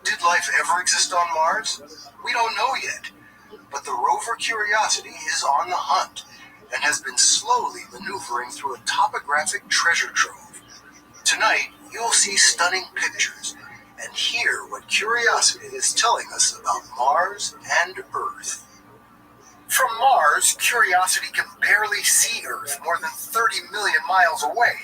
Did life ever exist on Mars? We don't know yet. But the rover Curiosity is on the hunt and has been slowly maneuvering through a topographic treasure trove. Tonight, you'll see stunning pictures and hear what Curiosity is telling us about Mars and Earth. From Mars, Curiosity can barely see Earth more than 30 million miles away.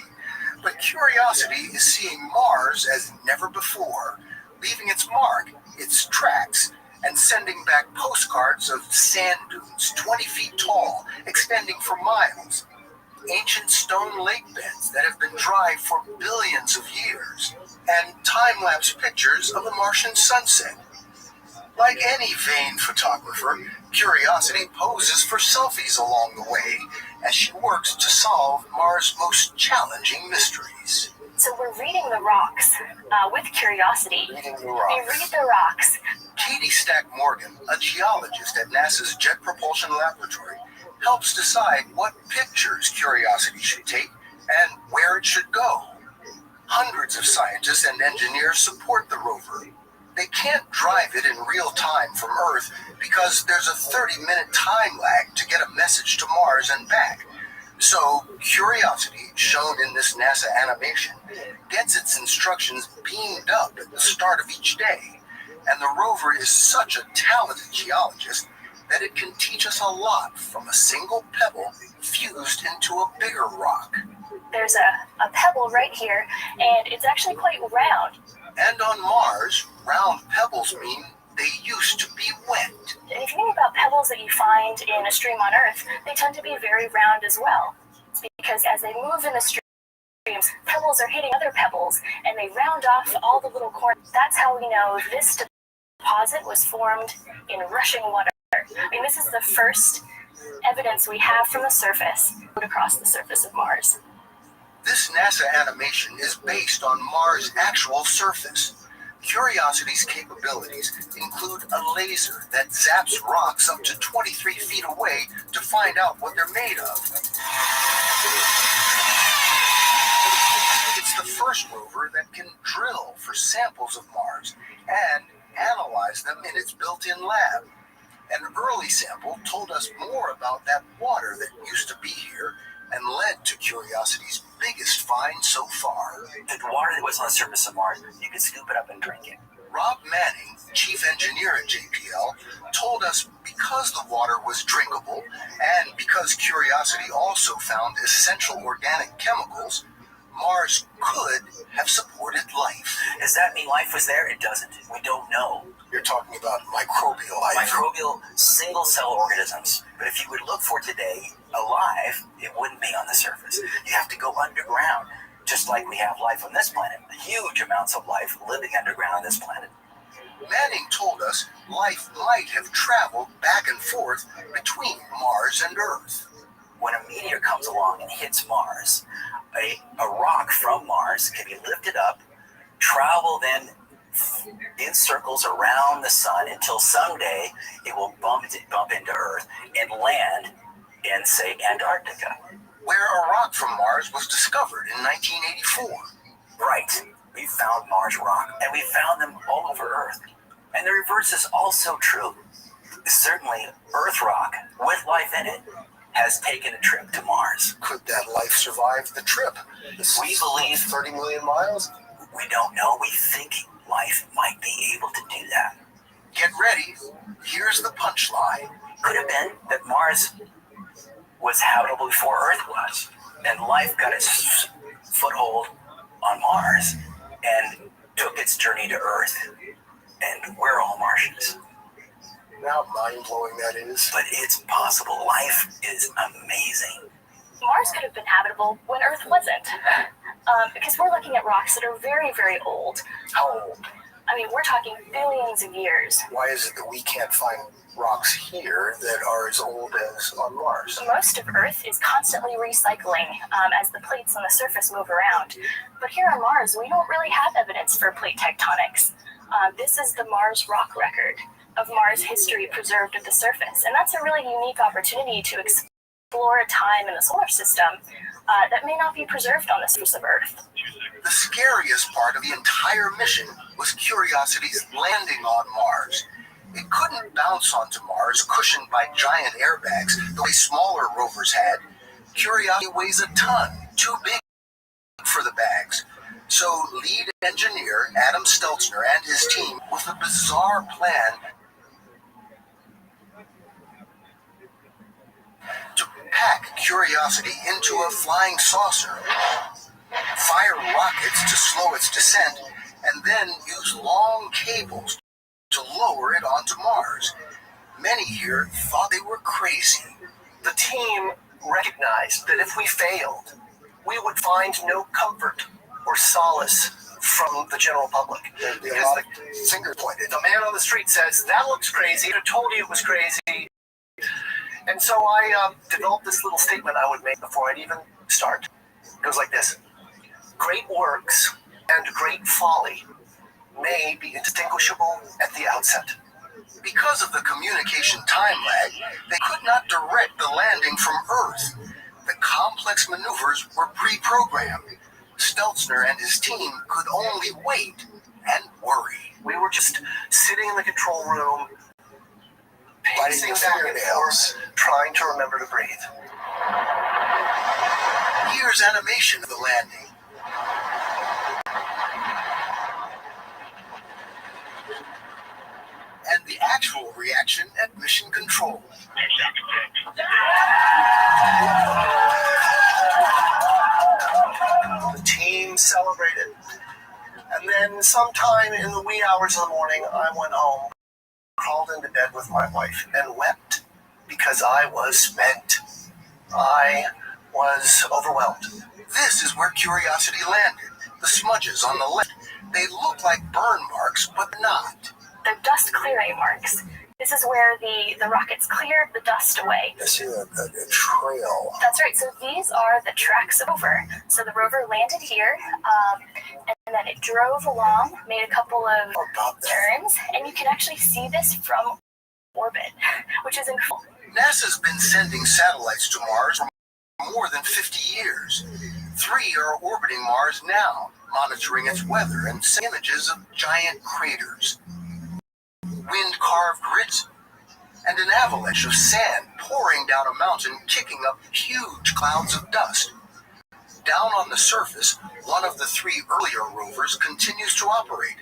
But Curiosity is seeing Mars as never before, leaving its mark, its tracks, and sending back postcards of sand dunes 20 feet tall, extending for miles. Ancient stone lake beds that have been dry for billions of years, and time-lapse pictures of a Martian sunset. Like any vain photographer, Curiosity poses for selfies along the way as she works to solve Mars' most challenging mysteries. So we're reading the rocks with Curiosity. Reading the We rocks. read the rocks. Katie Stack Morgan, a geologist at NASA's Jet Propulsion Laboratory, helps decide what pictures Curiosity should take and where it should go. Hundreds of scientists and engineers support the rover. They can't drive it in real time from Earth because there's a 30-minute time lag to get a message to Mars and back. So, Curiosity, shown in this NASA animation, gets its instructions beamed up at the start of each day. And the rover is such a talented geologist that it can teach us a lot from a single pebble fused into a bigger rock. There's a pebble right here, and it's actually quite round. And on Mars, round pebbles mean they used to be wet. If you think about pebbles that you find in a stream on Earth, they tend to be very round as well. because as they move in the streams, pebbles are hitting other pebbles, and they round off all the little corners. That's how we know this deposit was formed in rushing water. I mean, this is the first evidence we have from the surface across the surface of Mars. This NASA animation is based on Mars' actual surface. Curiosity's capabilities include a laser that zaps rocks up to 23 feet away to find out what they're made of. It's the first rover that can drill for samples of Mars and analyze them in its built-in lab. An early sample told us more about that water that used to be here and led to Curiosity's biggest find so far. The water that was on the surface of Mars, you could scoop it up and drink it. Rob Manning, chief engineer at JPL, told us because the water was drinkable and because Curiosity also found essential organic chemicals, Mars could have supported life. Does that mean life was there? It doesn't. We don't know. You're talking about microbial life. Microbial single-cell organisms. But if you would look for today alive, it wouldn't be on the surface. You have to go underground, just like we have life on this planet. Huge amounts of life living underground on this planet. Manning told us life might have traveled back and forth between Mars and Earth. When a meteor comes along and hits Mars, a rock from Mars can be lifted up, travel then in circles around the sun until someday it will bump into Earth and land in, say, Antarctica. Where a rock from Mars was discovered in 1984. Right. We found Mars rock, and we found them all over Earth. And the reverse is also true. Certainly, Earth rock with life in it has taken a trip to Mars. Could that life survive the trip? We believe 30 million miles? We don't know. We think life might be able to do that. Get ready. Here's the punchline. Could have been that Mars was habitable before Earth was, and life got its foothold on Mars and took its journey to Earth, and we're all Martians. How mind-blowing that is. But it's possible. Life is amazing. Mars could have been habitable when Earth wasn't. Because we're looking at rocks that are very, very old. How old? I mean, we're talking billions of years. Why is it that we can't find rocks here that are as old as on Mars? Most of Earth is constantly recycling as the plates on the surface move around. But here on Mars, we don't really have evidence for plate tectonics. This is the Mars rock record of Mars history preserved at the surface. And that's a really unique opportunity to explore a time in the solar system that may not be preserved on the surface of Earth. The scariest part of the entire mission was Curiosity's landing on Mars. It couldn't bounce onto Mars cushioned by giant airbags the way smaller rovers had. Curiosity weighs a ton, too big for the bags. So lead engineer Adam Stelzner and his team with a bizarre plan to pack Curiosity into a flying saucer, fire rockets to slow its descent, and then use long cables to lower it onto Mars. Many here thought they were crazy. The team recognized that if we failed, we would find no comfort or solace from the general public. Because the finger pointed. The man on the street says, that looks crazy. I told you it was crazy. And so I developed this little statement I would make before I'd even start. It goes like this. Great works and great folly may be indistinguishable at the outset. Because of the communication time lag, they could not direct the landing from Earth. The complex maneuvers were pre-programmed. Stelzner and his team could only wait and worry. We were just sitting in the control room, pacing back and forth, trying to remember to breathe. Here's animation of the landing. And the actual reaction at mission control. The team celebrated. And then sometime in the wee hours of the morning, I went home, crawled into bed with my wife, and wept because I was spent. I was overwhelmed. This is where Curiosity landed. The smudges on the left, they look like burn marks, but not. They're dust clearing marks. This is where the rockets cleared the dust away. I see a trail. That's right. So these are the tracks of the rover. So the rover landed here, and then it drove along, made a couple of turns, and you can actually see this from orbit, which is incredible. NASA's been sending satellites to Mars for more than 50 years. 3 are orbiting Mars now, monitoring its weather and images of giant craters, wind-carved ridges, and an avalanche of sand pouring down a mountain, kicking up huge clouds of dust. Down on the surface, one of the 3 earlier rovers continues to operate.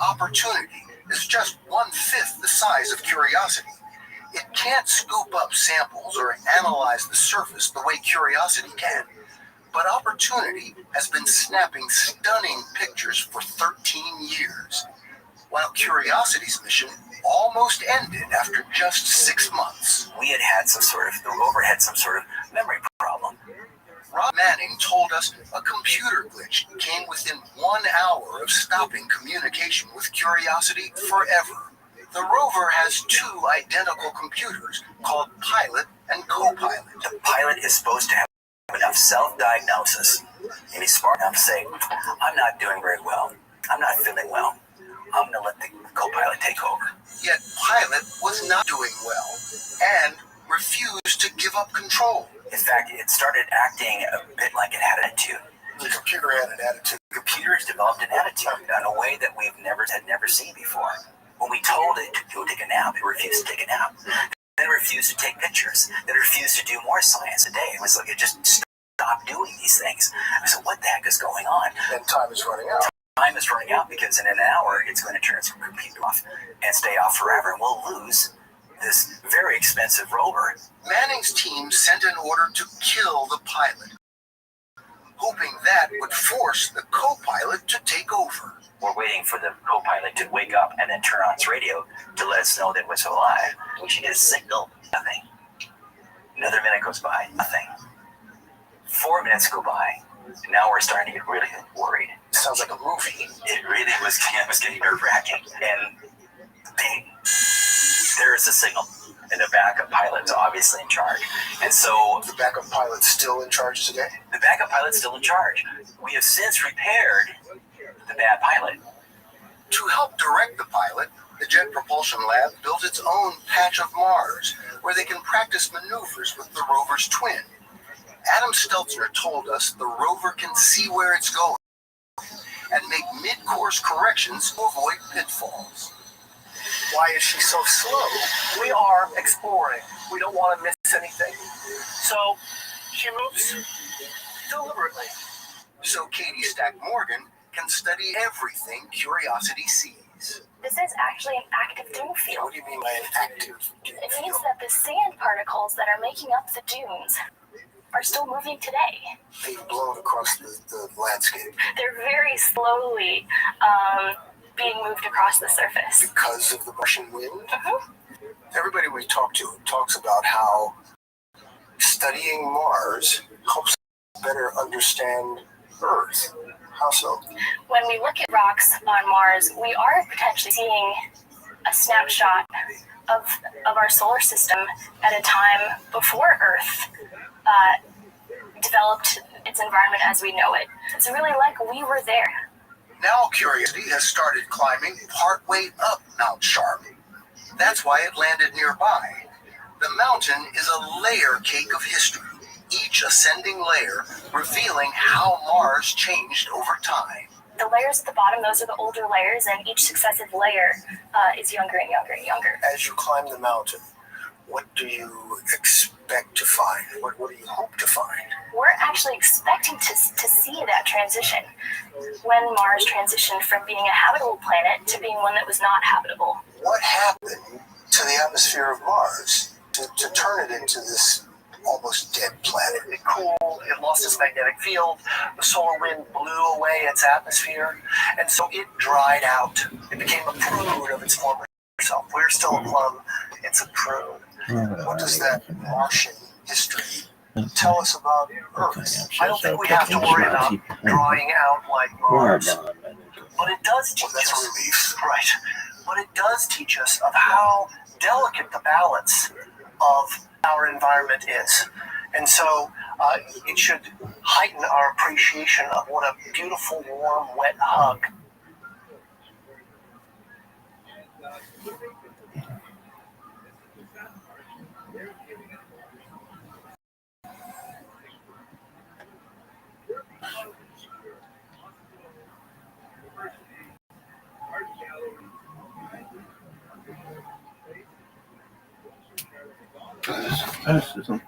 Opportunity is just 1/5 the size of Curiosity. It can't scoop up samples or analyze the surface the way Curiosity can. But Opportunity has been snapping stunning pictures for 13 years, while Curiosity's mission almost ended after just 6 months. The rover had some sort of memory problem. Rob Manning told us a computer glitch came within 1 hour of stopping communication with Curiosity forever. The rover has 2 identical computers called Pilot and Co-Pilot. The pilot is supposed to have enough self-diagnosis and he's smart enough to say, I'm not doing very well. I'm not feeling well. I'm going to let the co-pilot take over. Yet Pilot was not doing well and refused to give up control. In fact, it started acting a bit like it had an attitude. The computer had an attitude. The computer's developed an attitude in a way that we've never seen before. When we told it to go take a nap, it refused to take a nap. Then it refused to take pictures. Then it refused to do more science a day. It was like it just stopped doing these things. I said, what the heck is going on? And time is running out. Time is running out because in an hour it's going to turn its computer off and stay off forever, and we'll lose this very expensive rover. Manning's team sent an order to kill the pilot, hoping that would force the co-pilot to take over. We're waiting for the co-pilot to wake up and then turn on its radio to let us know that we're alive. We should get a signal. Nothing. Another minute goes by. Nothing. 4 minutes go by. And now we're starting to get really worried. Sounds like a movie. It really was getting nerve-wracking. And bing, there's a signal. And the backup pilot's obviously in charge. And so the backup pilot's still in charge today? The backup pilot's still in charge. We have since repaired the bad pilot. To help direct the pilot, the Jet Propulsion Lab built its own patch of Mars, where they can practice maneuvers with the rover's twin. Adam Stelzner told us the rover can see where it's going and make mid-course corrections to avoid pitfalls. Why is she so slow? We are exploring. We don't want to miss anything. So she moves deliberately. So Katie Stack-Morgan can study everything Curiosity sees. This is actually an active dune field. What do you mean by an active dune It field? means that the sand particles that are making up the dunes are still moving today. They've blown across the landscape. They're very slowly being moved across the surface. Because of the Martian wind? Mm-hmm. Everybody we talk to talks about how studying Mars helps better understand Earth. How so? When we look at rocks on Mars, we are potentially seeing a snapshot of our solar system at a time before Earth developed its environment as we know it. It's really like we were there. Now Curiosity has started climbing partway up Mount Sharp. That's why it landed nearby. The mountain is a layer cake of history, each ascending layer revealing how Mars changed over time. The layers at the bottom, those are the older layers, and each successive layer is younger and younger and younger. As you climb the mountain, what do you expect to find? What do you hope to find? We're actually expecting to see that transition. When Mars transitioned from being a habitable planet to being one that was not habitable. What happened to the atmosphere of Mars to turn it into this almost dead planet? It cooled, it lost its magnetic field, the solar wind blew away its atmosphere, and so it dried out. It became a prune of its former self. We're still a plum, it's a prune. What does that Martian history tell us about Earth. I don't think we have to worry about drawing out like Mars, but it does teach us. Right. But it does teach us of how delicate the balance of our environment is. And so it should heighten our appreciation of what a beautiful, warm, wet hug. Fascism.